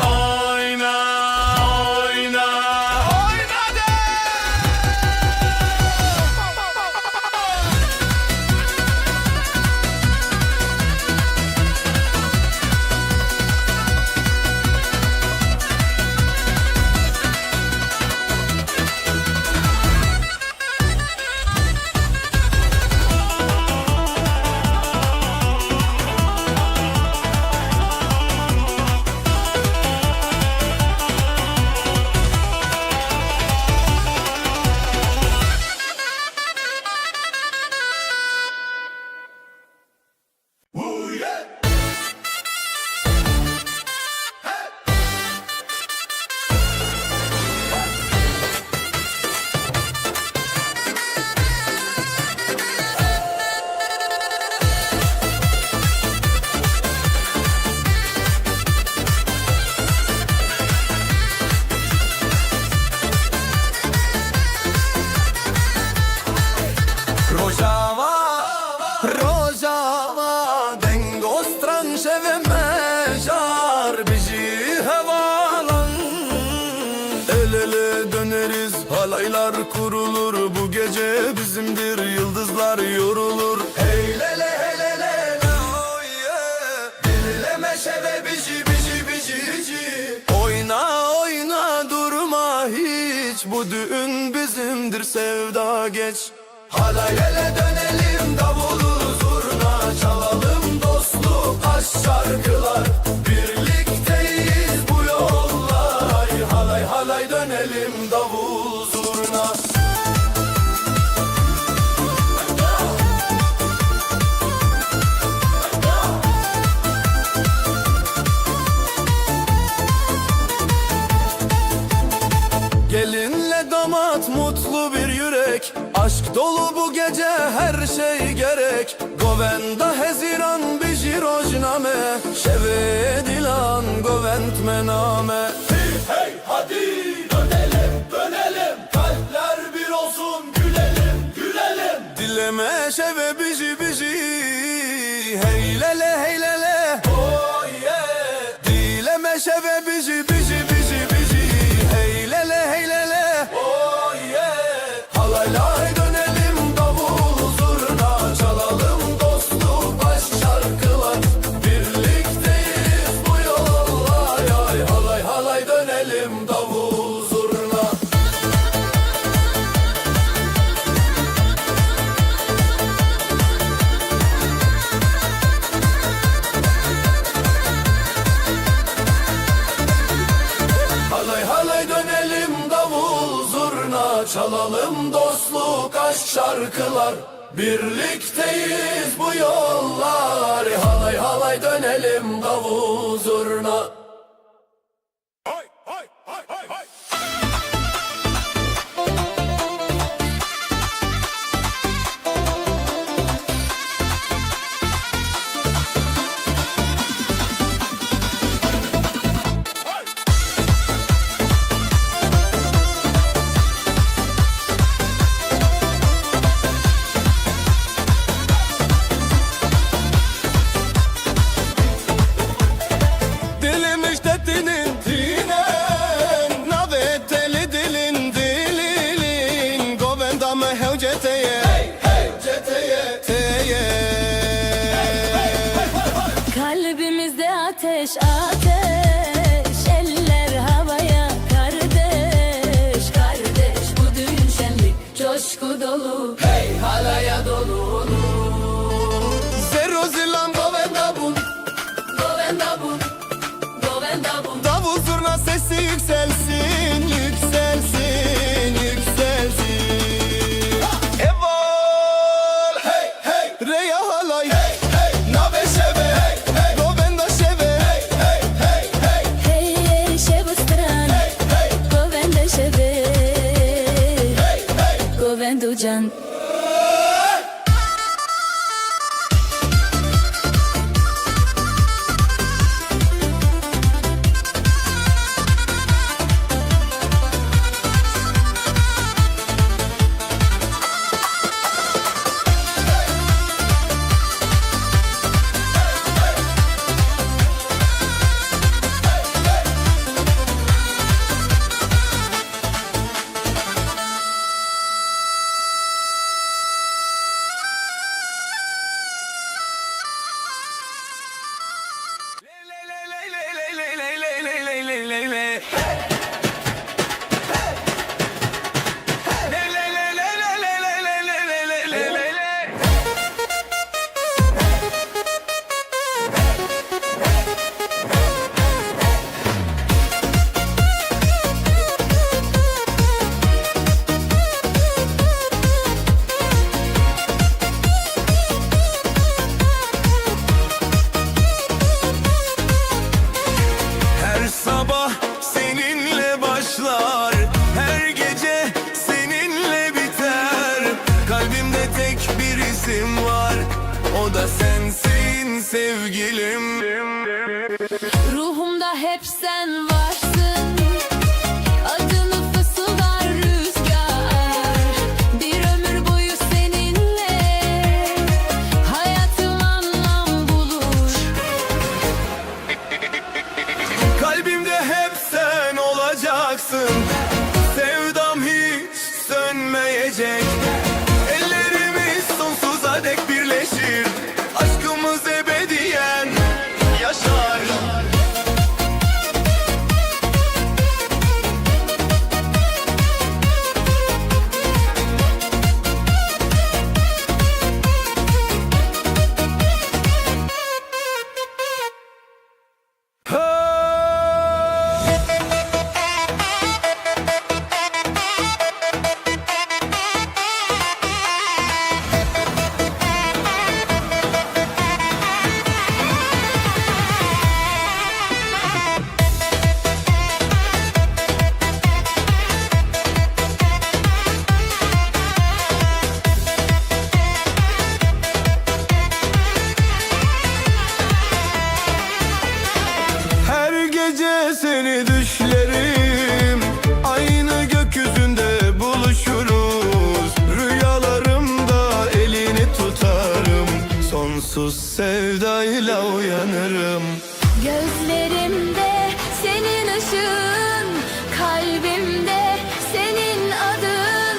Speaker 6: Oyna, oyna, oyna de.
Speaker 5: Rojava, Rojava, dengo strange ve mejar bizi havalan. El ele döneriz, halaylar kurulur, bu gece bizimdir, yıldızlar yorulur. Heylele heylele oh yeah, dinleme şeve bici bici bici bici. Oyna oyna durma hiç, bu düğün bizimdir, sevda geç. Halayele dönelim, davulu zurna çalalım, dostluk aşk şarkılar, birlikteyiz bu yollar. Halay halay dönelim, davul zurna. Gelinle damat mutlu bir yürek, aşk dolu bu gece her şey gerek. Govenda heziran biji rojname, şeve dilan govend mename. Hey hey hadi dönelim dönelim, kalpler bir olsun, gülelim gülelim. Dileme şeve biji biji, heylele heylele oh yeah. Dileme şeve biji biji biji biji, heylele heylele oh yeah. Halaylar dönelim, davul zurna çalalım, dostluk aşk şarkılar, birlikteyiz bu yollar. Ay halay halay dönelim, davul zurna. Halay halay dönelim, davul zurna çalalım, dostluk aşk şarkılar, birlikteyiz bu yollar. Halay halay dönelim, davul zurna. Dilim işte dinin dinen, navet deli dilin dilin, govenda me hevceteye hey hey ceteye teye.
Speaker 2: Kalbimizde ateş ateş, eller havaya, kardeş kardeş, bu düğün şenlik coşku dolu, hey halaya dolu.
Speaker 5: Zeruzilam govenda bun,
Speaker 2: Govenda bun, govenda bun.
Speaker 5: davul zurna sesi yükselsin, yükselsin, yükselsin. Evol hey hey reya halay hey hey, nave şeve hey hey, govenda şeve hey hey hey hey.
Speaker 2: Hey hey şevu stran,
Speaker 5: Hey hey
Speaker 2: govenda şeve,
Speaker 5: hey hey.
Speaker 2: govendu can.
Speaker 6: sevgilim.
Speaker 2: Ruhumda hep sen varsın. Adını fısıldar rüzgar. Bir ömür boyu seninle hayatım anlam bulur.
Speaker 6: Kalbimde hep sen olacaksın. Sevdam hiç sönmeyecek. Ellerimiz sonsuza dek birleşir. Aşkımız ebediyen yaşar. Her gece seni düşlerim. Aynı gökyüzünde buluşuruz. Rüyalarımda elini tutarım. Sonsuz sevdayla uyanırım.
Speaker 2: Gözlerimde senin ışığın, kalbimde senin adın.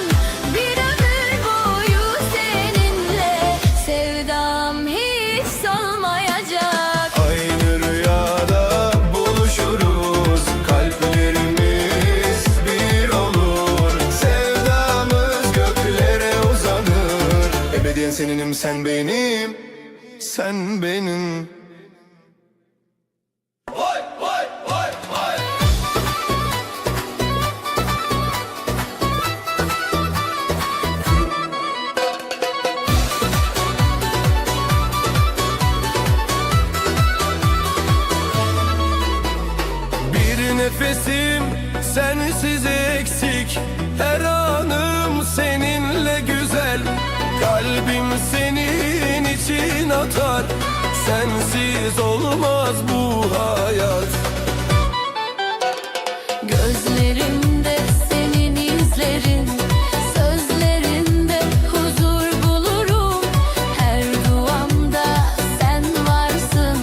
Speaker 2: Bir ömür boyu seninle sevdam hiç solmayacak.
Speaker 6: Aynı rüyada buluşuruz. Kalplerimiz bir olur. Sevdamız göklere uzanır. Ebediyen seninim, sen benim, sen benim. Vay vay vay vay. Bir nefesim sensiz eksik. Her anım seninle güzel. Kalbim senin için atar. Sensiz olmaz bu hayat.
Speaker 2: Gözlerimde senin izlerin, sözlerinde huzur bulurum. Her duamda sen varsın,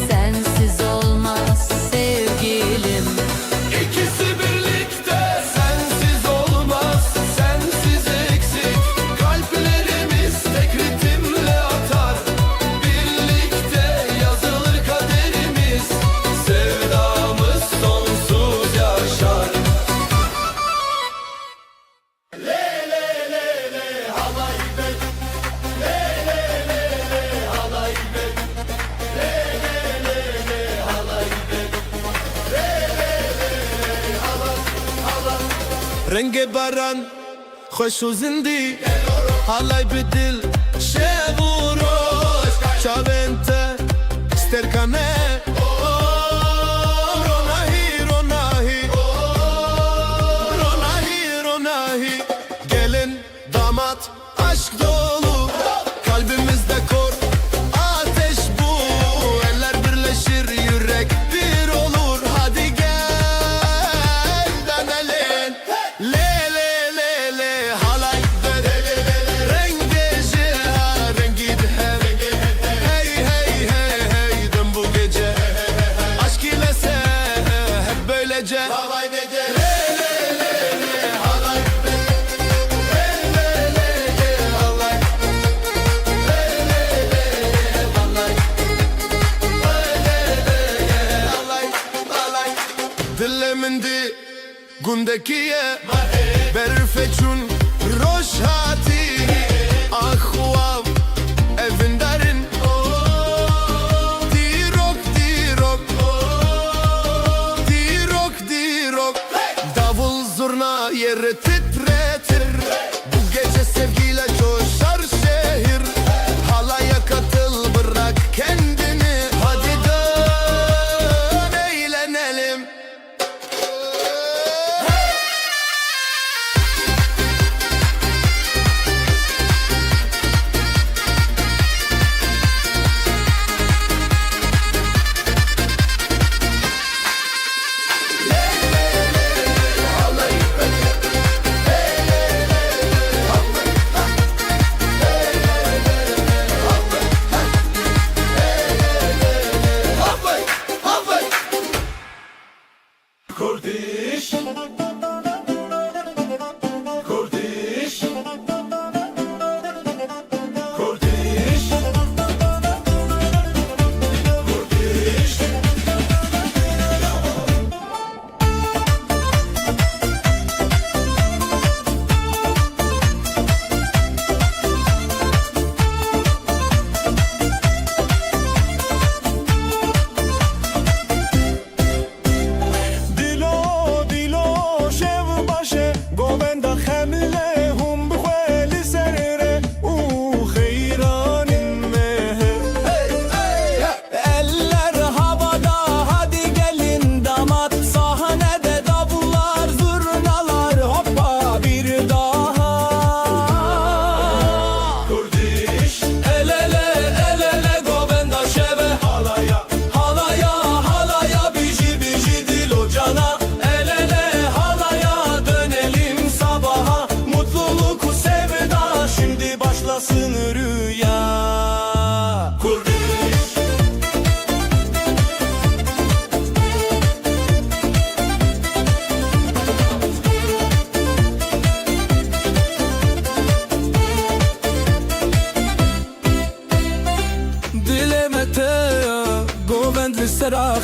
Speaker 2: sensiz olmaz sevgilim.
Speaker 6: İkisi birlikte sensiz olmaz, sensiz eksik. Kalplerimiz tek ritimle atar. Birlikte yazılır kaderimiz. Sevdamız sonsuz yaşar. رنگ باران خوش و زندی حالای بدل شب و روز چاونته سترکانه روناهی روناهی روناهی روناهی gelin damat aşk dolu kalbimizde kor ateş bu eller birleşir yürek bir olur hadi gel dönelim le le le le halay renge rengi hem hey hey hey hey dön bu gece aşk ile sen hep böylece دلمندی گندکیه برفچون روشاتی آخوام evindərin dirok dirok dirok dirok davul zurna yeri titretir bu gece sevgiyle coşar şehir halaya katıl bırak kendini hadi dön eğlenelim.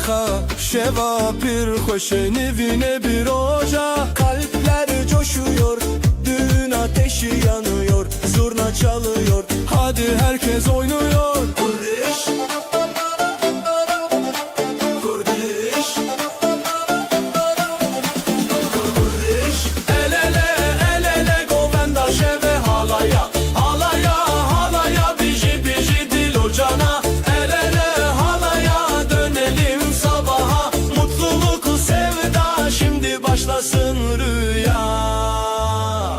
Speaker 3: خا شوا پیر خوش nevine bir oca. Kalpler coşuyor, düğün ateşi yanıyor, zurna çalıyor, hadi herkes oynuyor. Kurdiş, Kurdiş, Kurdiş. El ele, el ele govenda şeve halaya, halaya, halaya, biji biji dil ocana. El ele halaya dönelim sabaha, mutluluk sevda şimdi başlasın rüya.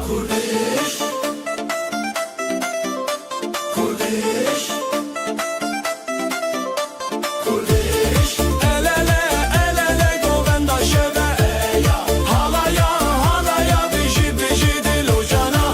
Speaker 3: Kurdiş, Kurdiş, Kurdiş. El ele, el ele govenda şeve eya, halaya, halaya, biji biji dil ocana.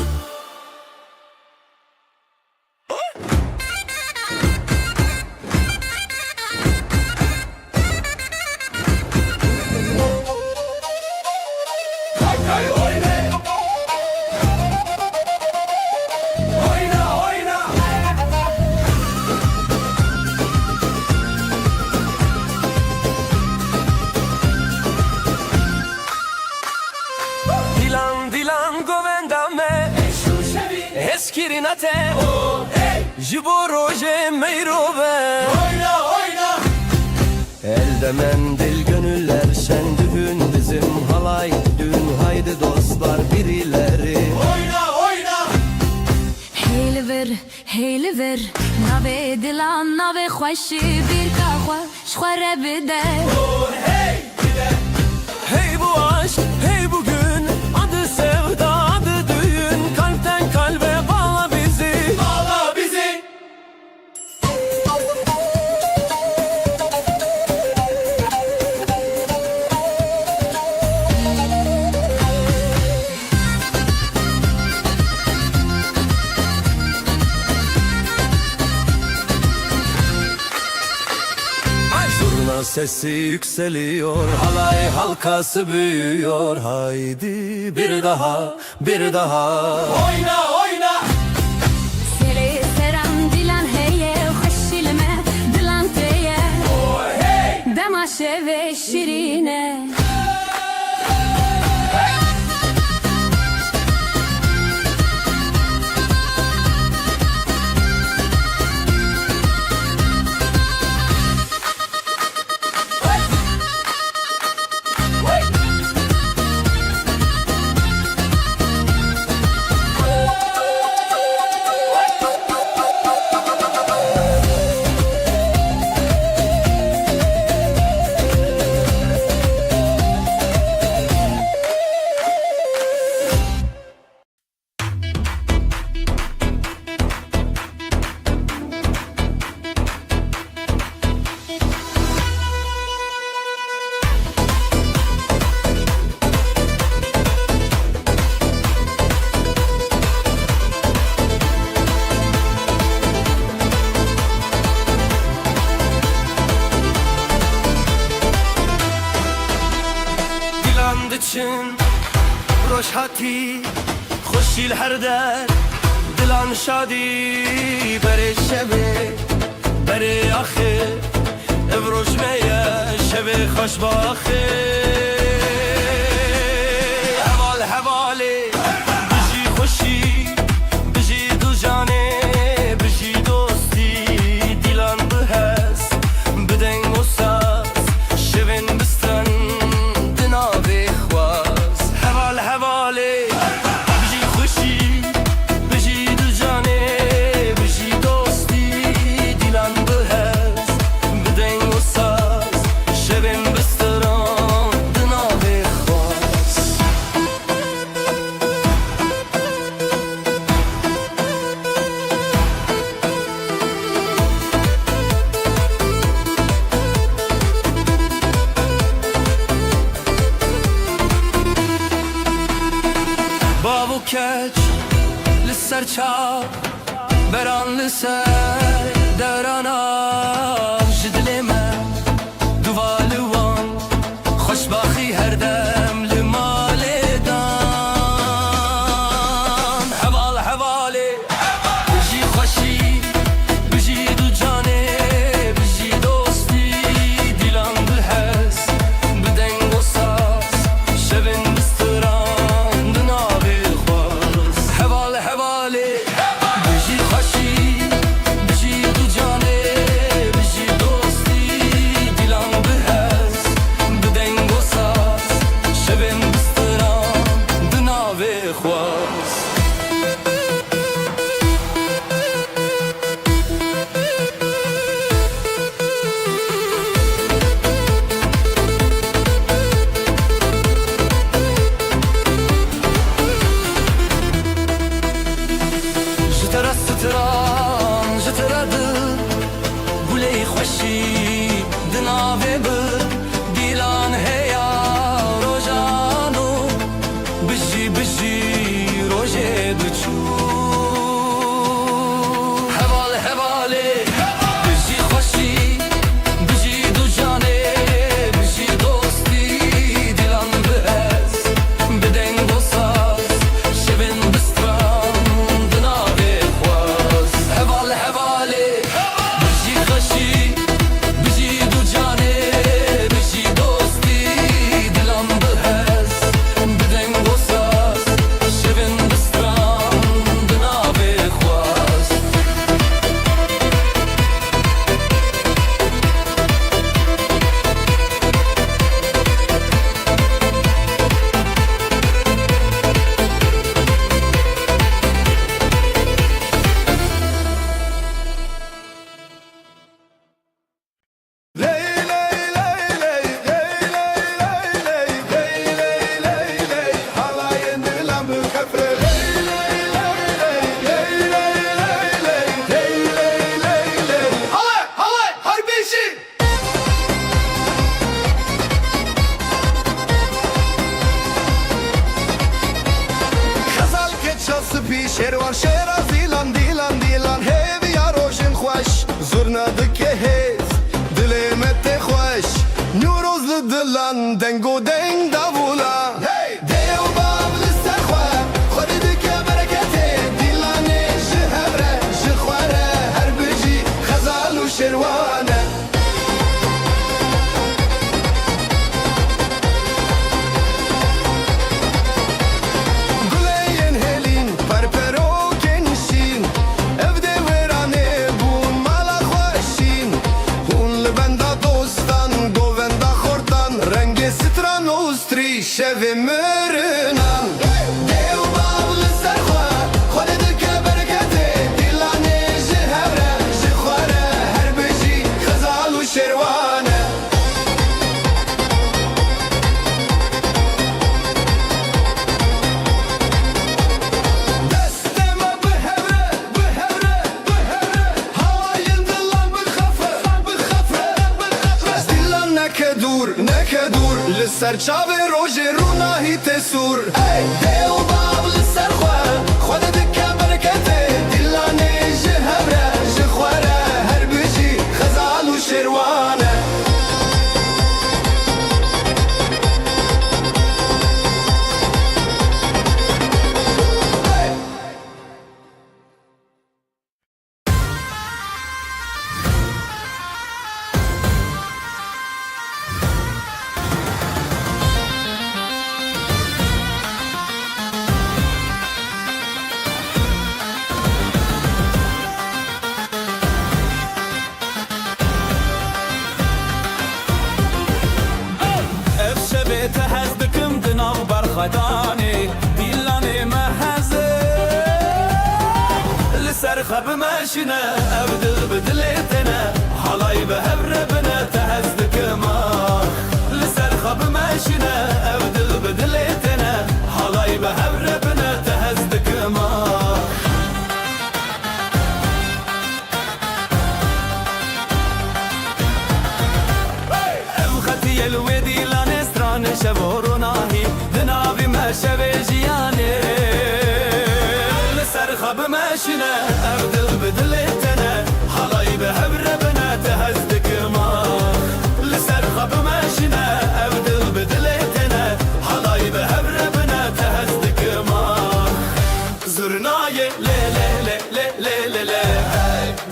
Speaker 3: Dilan dilan govendame eskirinate jibo roje meyrobe. Elde mendil gönüller sen düğün bizim halay düğün haydi dostlar birileri.
Speaker 2: هیل ور نوی دلان نوی خوشی بیر که خوش خوره بده.
Speaker 3: Hey bu aşk hey bugün adı sevda adı düğün, kalpten kalbe bağla bizi, bağla bizi. Zurna sesi yükseliyor, halay halkası büyüyor. Haydi bir daha, bir daha. Oyna, oyna.
Speaker 2: سری سرم دیلان هیه خوشیلمه دیلان تیه دماشه و شیرینه. için روشهاتی خوشیل هر در دلان شادی بره شبه بره آخه افروش میه شبه خوش باخه حوال حواله بجی خوشی بجی دو جانه بجی دوستی دیلان بهست بدن و ساز شبن بستن دنابه خواز حوال حواله بجی خوشی بجی دو جانه بجی دوستی دیلان بهست بدن و ساز شبن بستن دنابه خواز بابو کچ لسر چاو بران لسر دورانم جدل من دوالوان خوشباخی هر دم لمال دام حوال حواله بجی خوشی بجی دو جانه بجی دوستی دیلان به
Speaker 4: بخواست
Speaker 1: جترا ستران جترا دل گلی خوشی دناوه بر دیلان هیا روزانو بجی بجی روزه دچو هوال هواله بجی خوشی بجی دو جانه بجی دوستی دیلان بهز بدن دوساز شبن بستران دناوه خواست هوال هواله بجی خوشی بجی دو جانه بجی دوستی دیلان بهز بدن دوساز شبن بستران دناوه خواست
Speaker 5: شروان شیرا دیلان دیلان دیلان هیوی روشن خوش زورنا دکه هیز دلی مت خوش نوروز لدلان دنگو دنگ داولا دیو بابل سرخواه خوری دکه برکته دیلانه جهبره جخواره هر بجی خزال و شروانه گلین هلین پرپرو کنشین evde verane bun mala خوشین هون لبندا دوستان گووندا خورتان رنگ ستران اوستری شوی مرنان دیو باول سرخواه خود دکه برکته دیلانه جهبره جخواره هر بجی خزال و شروانه دستما بهوره بهوره بهوره هواین دلان بخفه بخفه بخفه دیلان نکدور لسر چاوه روژ روناهی تسور ای دیو باب لسر خواه خود دکه برکته دیلانه جهبره جخواره هر بجی خزال و شروانه
Speaker 6: افشبه تهزدكم دناغ برخداني ديلاني مهزه لسر خب ماشنا ابدل بدلتنا حلاي بهبربنا تهزدكما لسر خب ماشنا ابدل بدلتنا حلاي بهبربنا تهزدكما ختي الودي لا نستران شبورناهي دنابي ما شبيجياني لسر خب ماشنا ابدل بدلتنا حلاي بهبربنا تهزدك ما لسر خب ماشنا ابدل بدلتنا حلاي بهبربنا تهزدك ما زرناي لي لي لي لي لي لي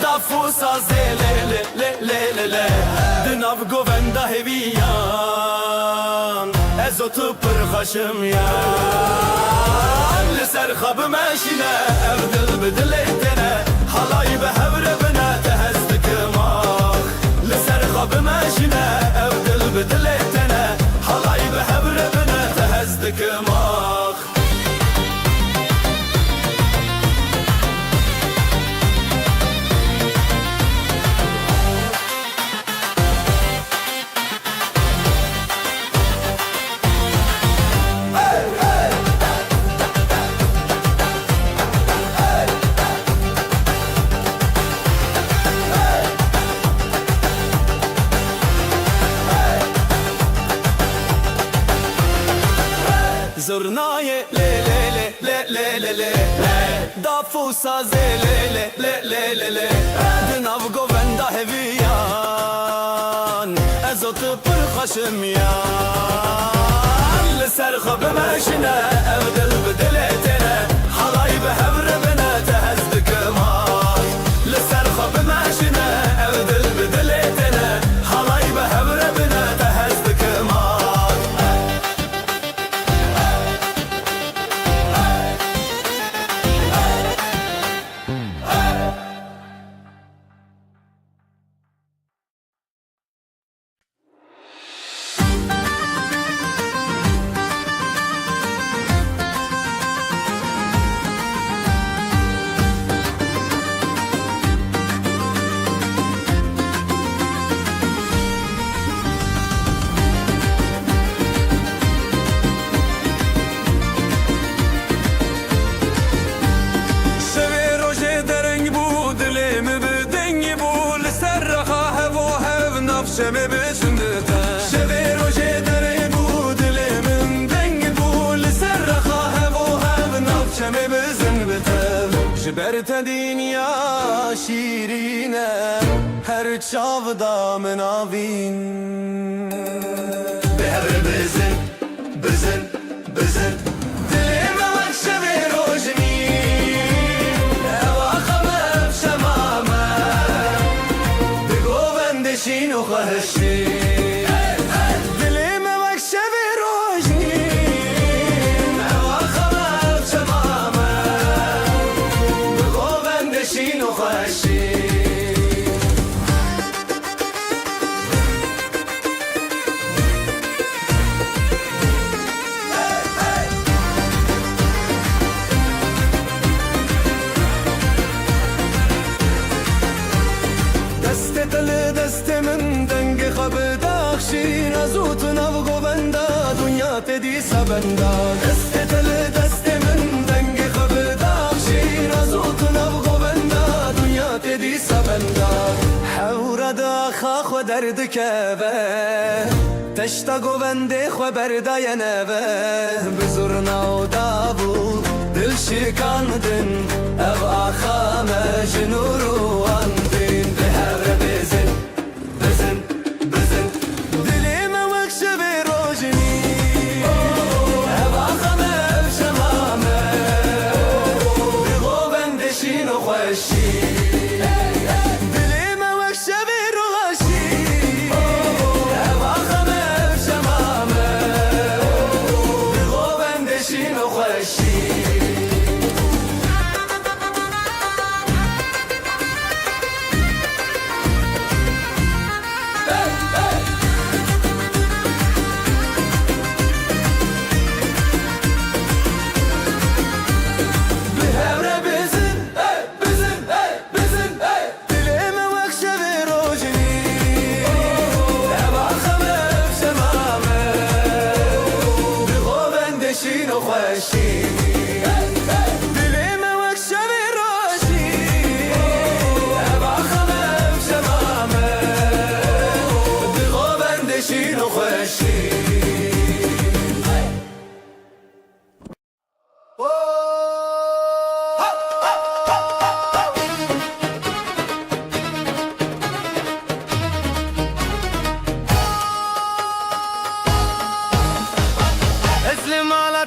Speaker 6: دافوسا زي لي لي لي لي لي دناف گووندا هویان از تو پرخشم یا لسر خب ماشینه ابدل بدلتنه حالای به هبر بنا تهزدک ما لسر خب ماشینه ابدل بدلتنه حالای به هبر بنا تهزدک ما le le Dafu saze le le le le Dinav govenda heviyan Ezot pır xaşım yan Liser xabı meşine evdil bdiletine Halay behevre bine tehezdik mar Liser xabı meşine evdil bdiletine Halay behevre bine tehezdik mar
Speaker 4: Şeme besindete
Speaker 6: Şever oje dere bu dilimin dengi bu Liser raha hevo hev navçeme bezin bitev Jiberte dünya şirine Her çavda menavin Behevre bezin, bezin, bezin Dilime vak şever ojni Eva khamev şemame Deşin o khashti Dilime vak şevi rojni Eva khamev şemame Begoven deşin o khashti Şirin azut navgo benda Dünya tedisa benda Deste teli destemin dengi khabda Şirin azut navgo benda Dünya tedisa benda Havra da khakh derd kebe Teşta govende khaber dayanebe Bizurna o davu Dil şikandin Ev akhame jnuru andin Behevre bezin Bezin Bezin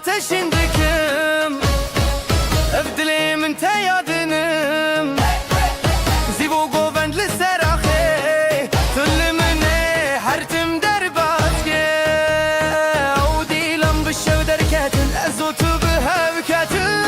Speaker 4: Ateşindikim Evdilimin teyadinim Zivo govendli serahe Tüllimine hertim derbatge O dilam bişev derketin Ezotu bihevketin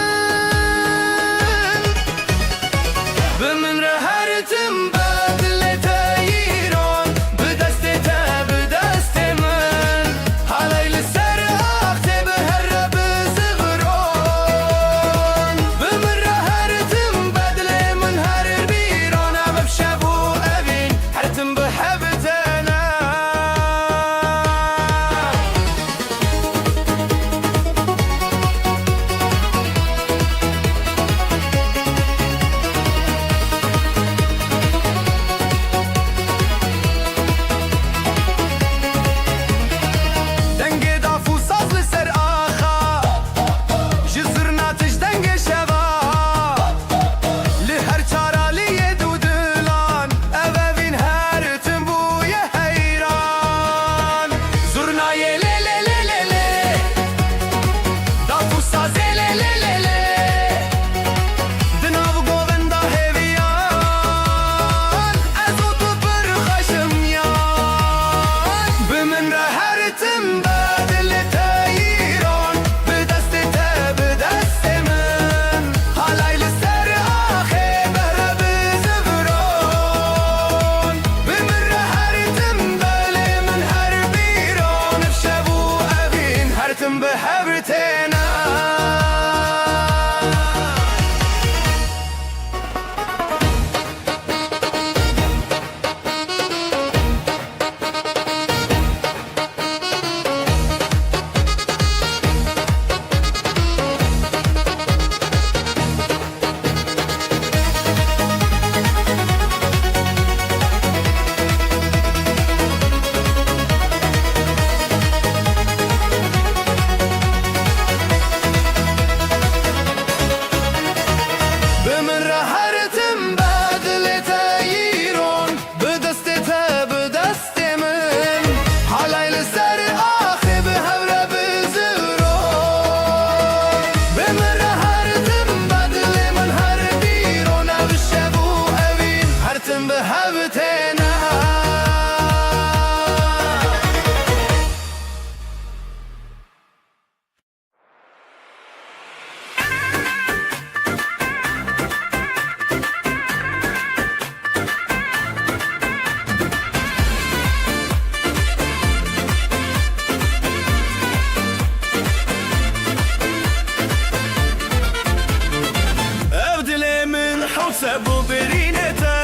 Speaker 6: سبو برینته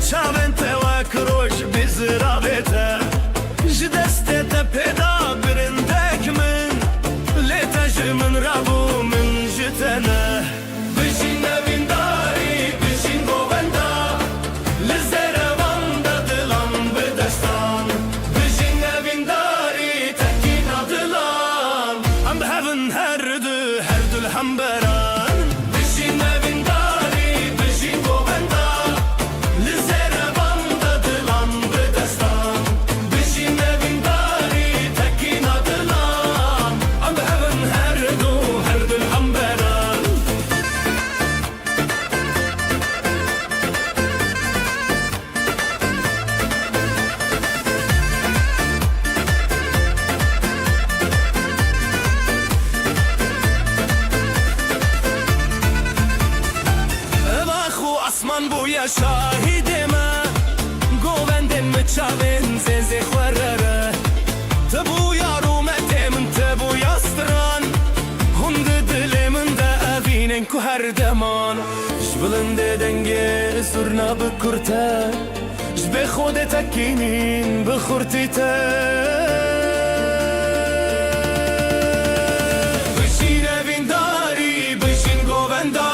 Speaker 6: چاون توک روش بزرابته جدسته تا پیدا برندک من لیتج من رابو من جتنه بشین نوینداری بشین گووندا لزروان دا دلان بدستان بشین نوینداری تکین دلان ام هفن هر دل همبران بشین نوینداری بشین گووندا لزروان دا دلان بدستان بشین نوینداری تکین دلان ام هفن هر دل همبران Evaxu asman buya şahidime Govenden mi çavin zeze xwerere Te bu yarumetemin te bu yastran Hunde dilimin de evinin ku her deman Jbilinde denge surna bikurte Jbe khode tekinin bikhurtite Bişin evindari bişin govenda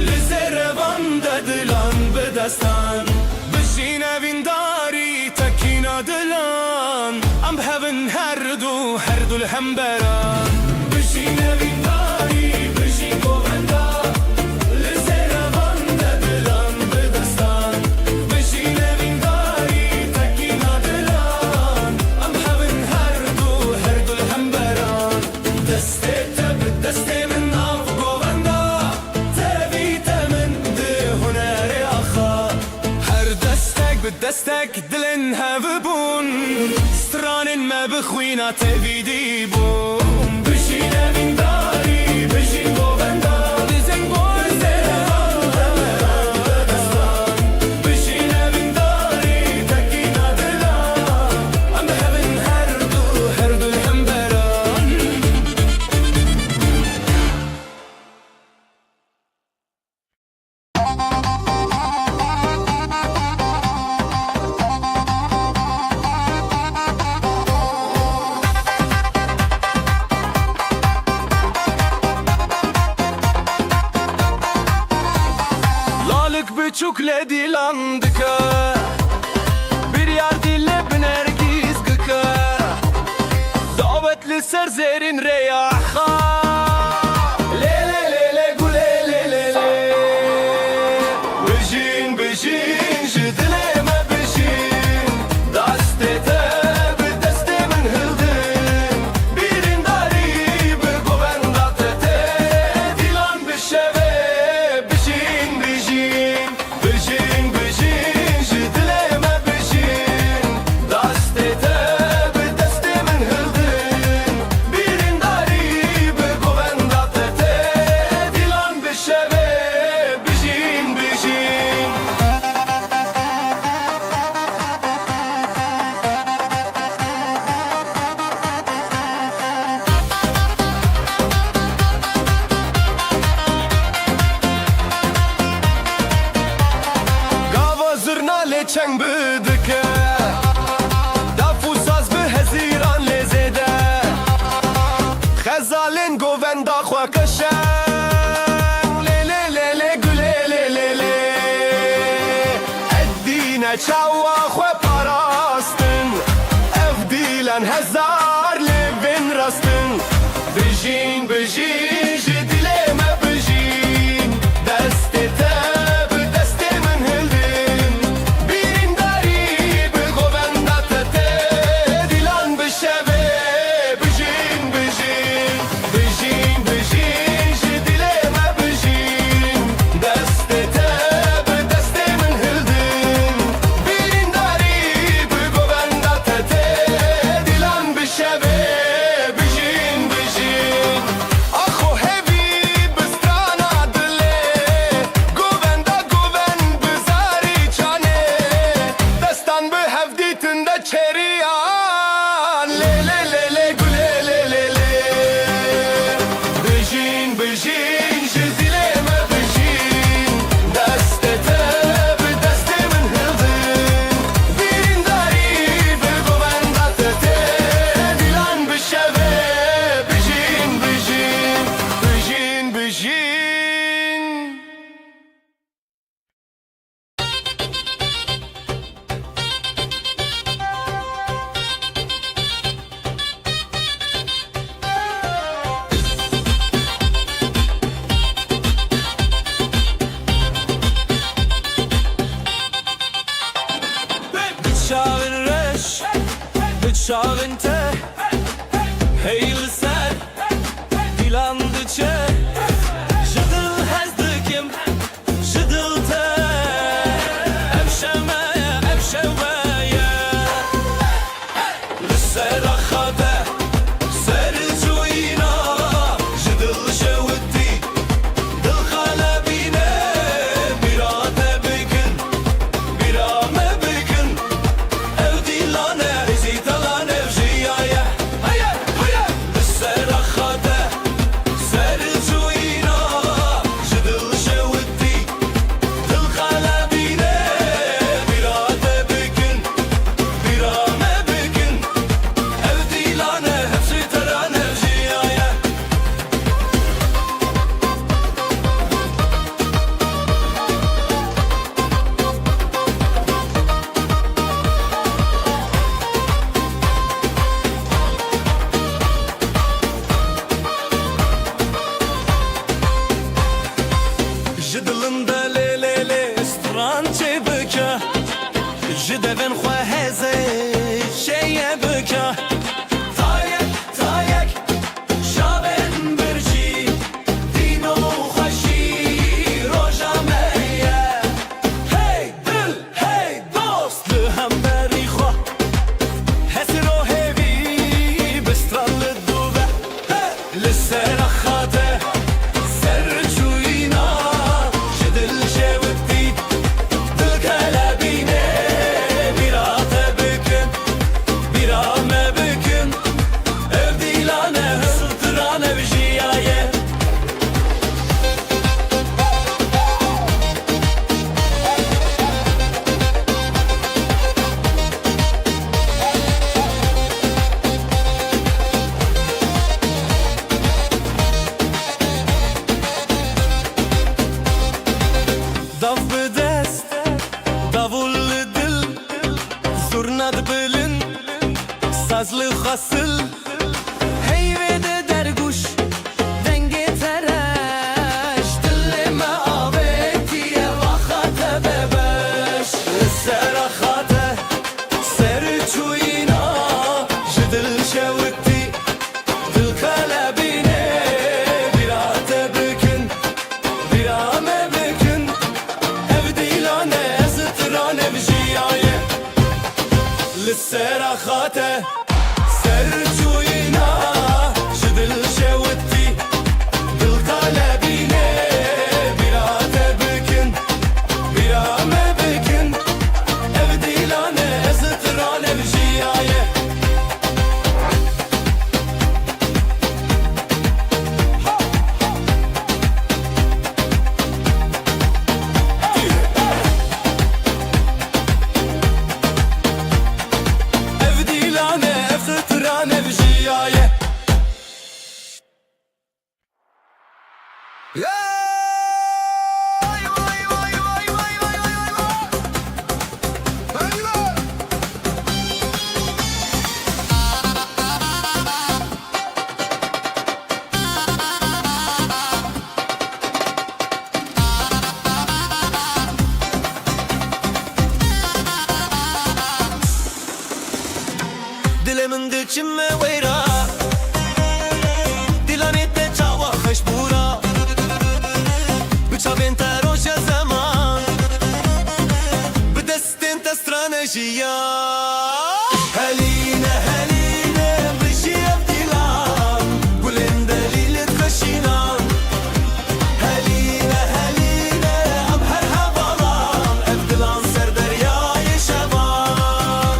Speaker 6: لزروان دلان بدستان بشین اوینداری تکین دلان ام هفن هر دو الهمبران بشین اوینداری بشین گووندا لزروان دلان بدستان بشین اوینداری تکین دلان ام هفن هر دو الهمبران دسته تب دسته من ناف گووندا دستك دلن هفبون ستران ما بخوينا تبيدي بون بشين من داري بشين گووندا لزن بشين من داري تكينا دلان ام هفن هر دو الهمبران Küçük dilan dıka Bir yar dille binergiz gıka Davetli serzerin reyaha Lele lele gule lele le Bejin bejin jidileme bejin Dastete bir destemin hıldın Birin dari bir govenda tete Dilan bir şeve bejin bejin Bejin bejin jidileme bejin Dastete bir destemin hıldın Birin dari bir govenda tete Dilan bir şeve bejin bejin Gava zırna leçen bıdıke Dafu saz bi heziran lezede Xezalin govenda xwa keşen Lele lele güle lele le Eddine çawa xwe parastin Ev dilen hezar levin rastın Bejin bejin jidileme bejin Destete bir destemin hıldın Birin dari bir govenda tete Dilan bir şeve bejin bejin Bejin bejin jidileme bejin Destete bir destemin hıldın Birin بجين بتشاغل رش بتشاغل انت هي لسان dilandıça Jıdıl hezdikim Jıdılta Evşemeye Evşemeye Lisserakhate Sercuyina Jıdıl şevdi Dıl kalebine Birate bikin Birame bikin Ev dilane Ezitalan evjiyaya Hayır hayır Lisserakhate جدلنده لیلی استرانچه بکه جدون خواه هزه شیه بکه تایک تایک شابن برجی دینو خوشی روژا میه هی دل هی دوست لهم بری خواه هسی رو هیوی بسترال دوبه لسر خاطه Dav bedest, davul dil, zurnad bilin, sazlı hasıl, heyvede derguş, denge tereş, dilleme avetiye vakate bebeş, serakate, serçuyina, jidil şevti, dil kalebine, birate bükin, birame bükin. للسراخاته سرجوينا جدل شوتي بالقلبينه براته بكن برامه بكن ابديلانه ازترانه بجيايه Dilemin dökümme veyra Dilanette çava khashbura Bıçavin teroşa zaman Bidestin testranejiya Heline heline Bışiyem dilan Gulin delilit kaşinan Heline heline Am her havalan Evdilan serderyayı şevan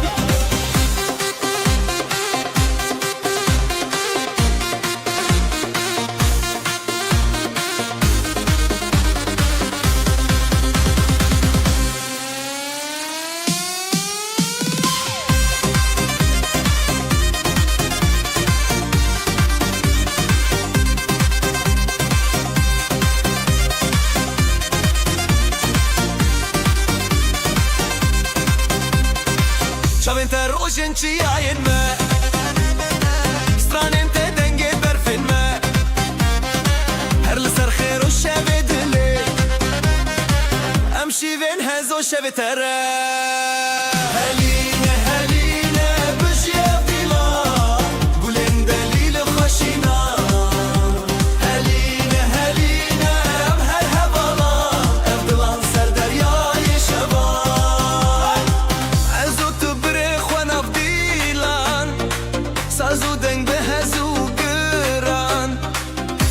Speaker 4: روشن چی آین ما سترانم ته دنگ برفن ما هر لسر خیر و شب دلی امشي بين هزو شب ترى هلينا هلينا بجيا فيلا قولن دليل خشينا هلينا هلينا بهر هبالا افضلان سر دریای شبان ازو تبرخ و نفدیلان سازو دنگ به هزو گران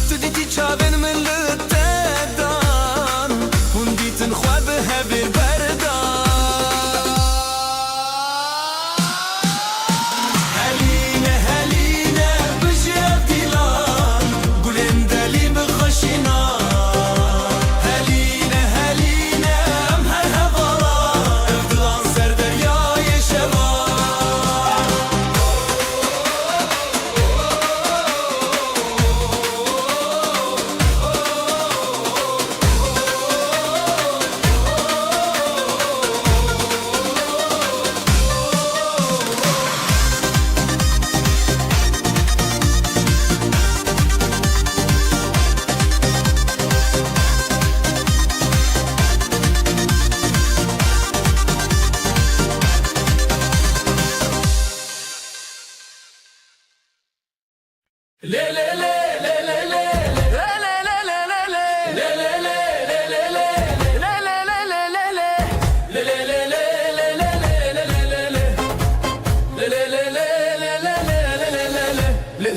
Speaker 4: تو دیتی چابن من لتدان هون دیتن خواب هبر بردان هلينا هلينا بجيب ديلان قولن دليل بخشينا هلينا هلينا امهر هبالا افضلان سر دریای شبان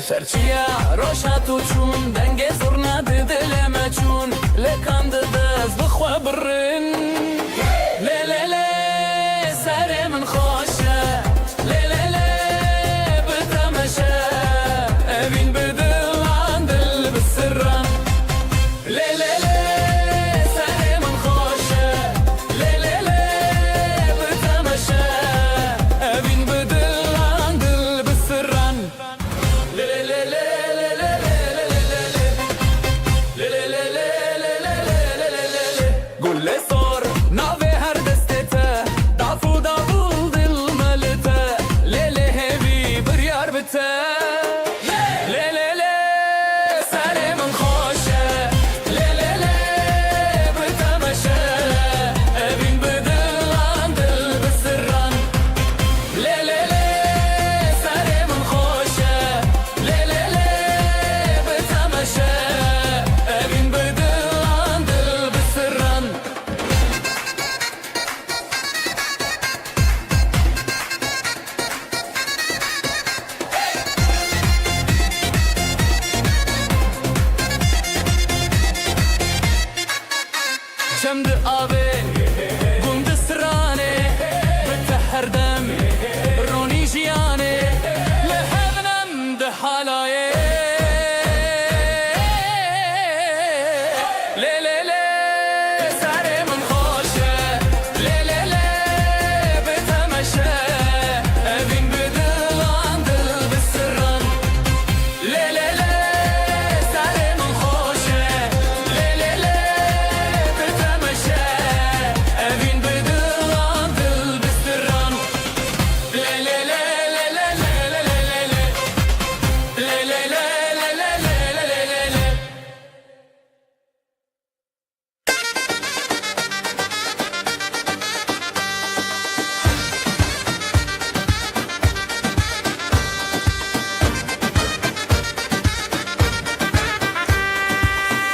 Speaker 4: سرچیا روشاتو چون دنگ زرنا دلمه چون لکان دست بخوا برن لی لی لی سر من خوشه لی لی لی بتمشه اوین بدلان دل بسران لی لی لی سر من خوشه لی لی لی بتمشه اوین بدلان دل بسران قول لي صار ناوي هر دستته دافو دافو دل ملته ليلي هبي بريار بته ليلي سالي من خوشه ليلي بتمشى ابين بدل عن دل بسران ليلي سالي من خوشه ليلي بتمشى ابين بدل عن دل بسران شمد آبه گند سرانه بتحر دم رونی جیانه لحبنم ده حالایه لی لی لی سر من خوشه لی لی لی بتمشه اوین بدل عن دل بسران لی لی لی سر من خوشه لی لی لی بتمشه اوین بدل عن دل بسران لی لی لی لی لی لی لی لی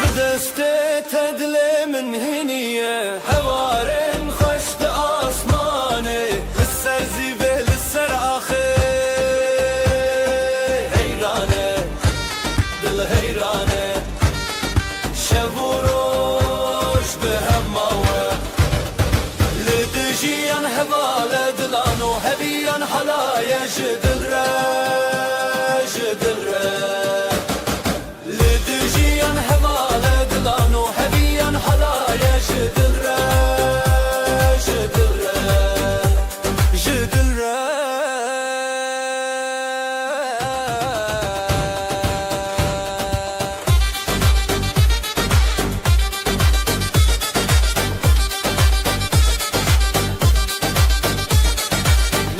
Speaker 3: بدسته تدلي من هنية هوارن خشت آسماني لسر زيبه لسر آخر هيرانه دل هيرانه شب و روش به هم ماوه لدجيان هواله دلانو هبيان حلايا جدل لدجيان هواله دلانو هبيان حلايا جدل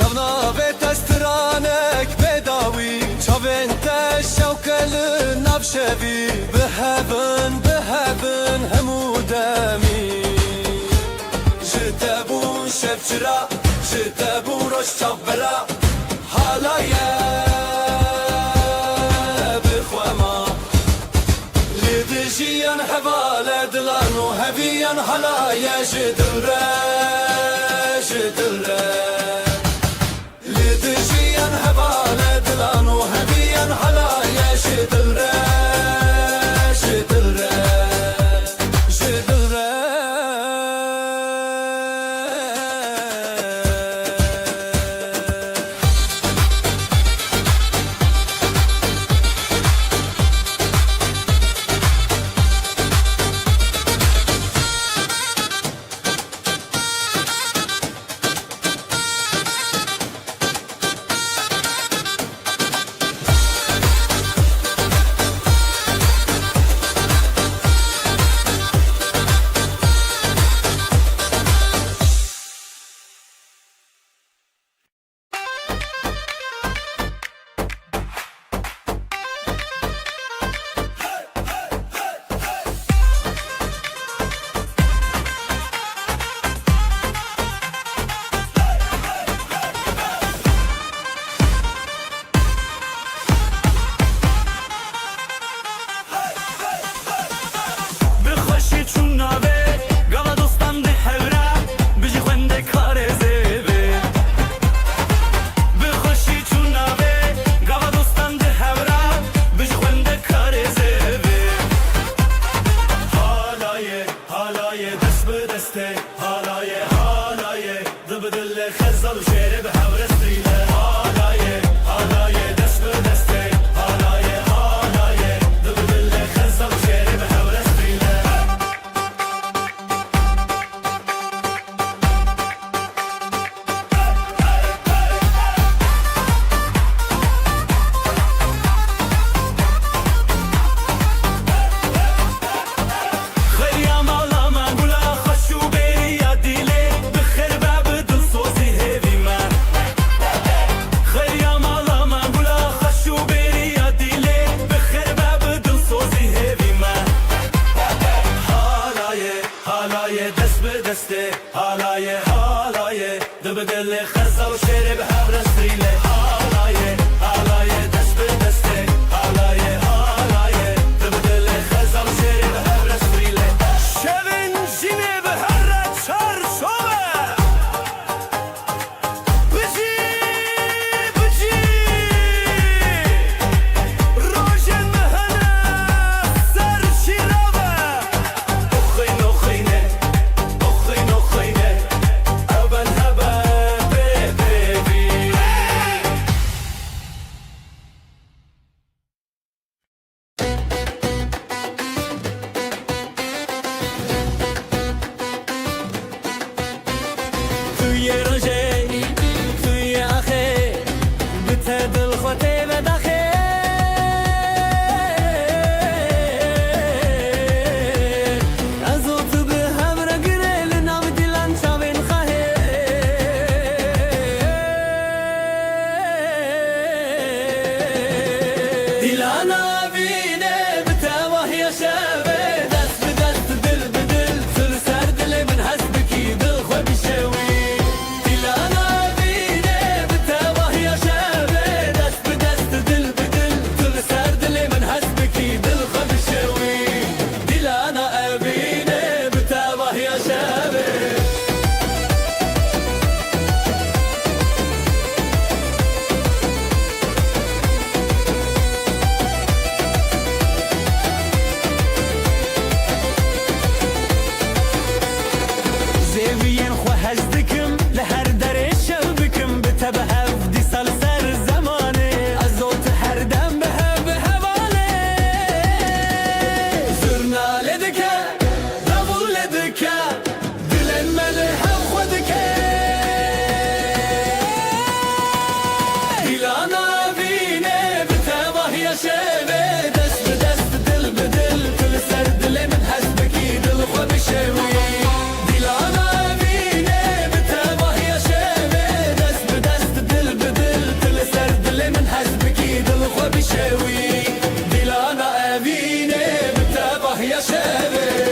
Speaker 3: نونا بتست چرا جده بوروش چاپرا حالایه بخوما لدجیان حواله دلان و هویان حالایه جدره جدره لدجیان حواله دلان و هویان حالایه جدره جدره جدره
Speaker 6: بخوشی چون ناوه گاوا دوستان ده هورا بجی خونده کار زیبه بخوشی چون ناوه گاوا دوستان ده هورا بجی خونده کار زیبه حالایه حالایه دست به دسته حالایه حالایه دب دل خزال و شعر به هور استریله حالایه حالایه دست به دسته حالایه حالایه دب دل خزال و شعر به هور استریله خیام ağlama gula xoşu beri ya dile bixir bab dil sozi hevi man خیام ağlama gula xoşu beri ya dile bixir bab dil sozi hevi man halaye halaye dest be deste halaye halaye dib dil khazal shere be habrastrile halaye halaye dest be deste halaye halaye dib dil khazal shere be habrastrile شبن جینه به هر چارچوبه بجی بجی روشن مهنه سر شیرابه اخین اخینه اخین اخینه ابن هبه بیبی توی روژه توی آخه بته دل خوته بداخه از او تو به هم را گره لنام دیلان چاوین خواهه دیلانا بینه بته وحی شبه دست به دست دل به دل سر سر دل من حسب کی دل خود بشوی دیلانا بینه بته وحی شبه دست به دست دل به دل سر سر دل من حسب کی دل خود بشوی دیلانا بینه بته وحی شبه زیوین خو هزدکم لهر در شب بکم بته به هفدی سال سر زمانه از اوت هر دم به حواله زرناله دکه دبول دکه دلن من هم خودکه دیلانا بینه بته وحی شبه دست به دست دل به دل کل سر دل من حسب کی دل خود بشوی دیلانا بینه بته وحی شبه دست به دست دل به دل کل سر دل من حسب کی دل خود بشوی دیلانا بینه بته وحی شبه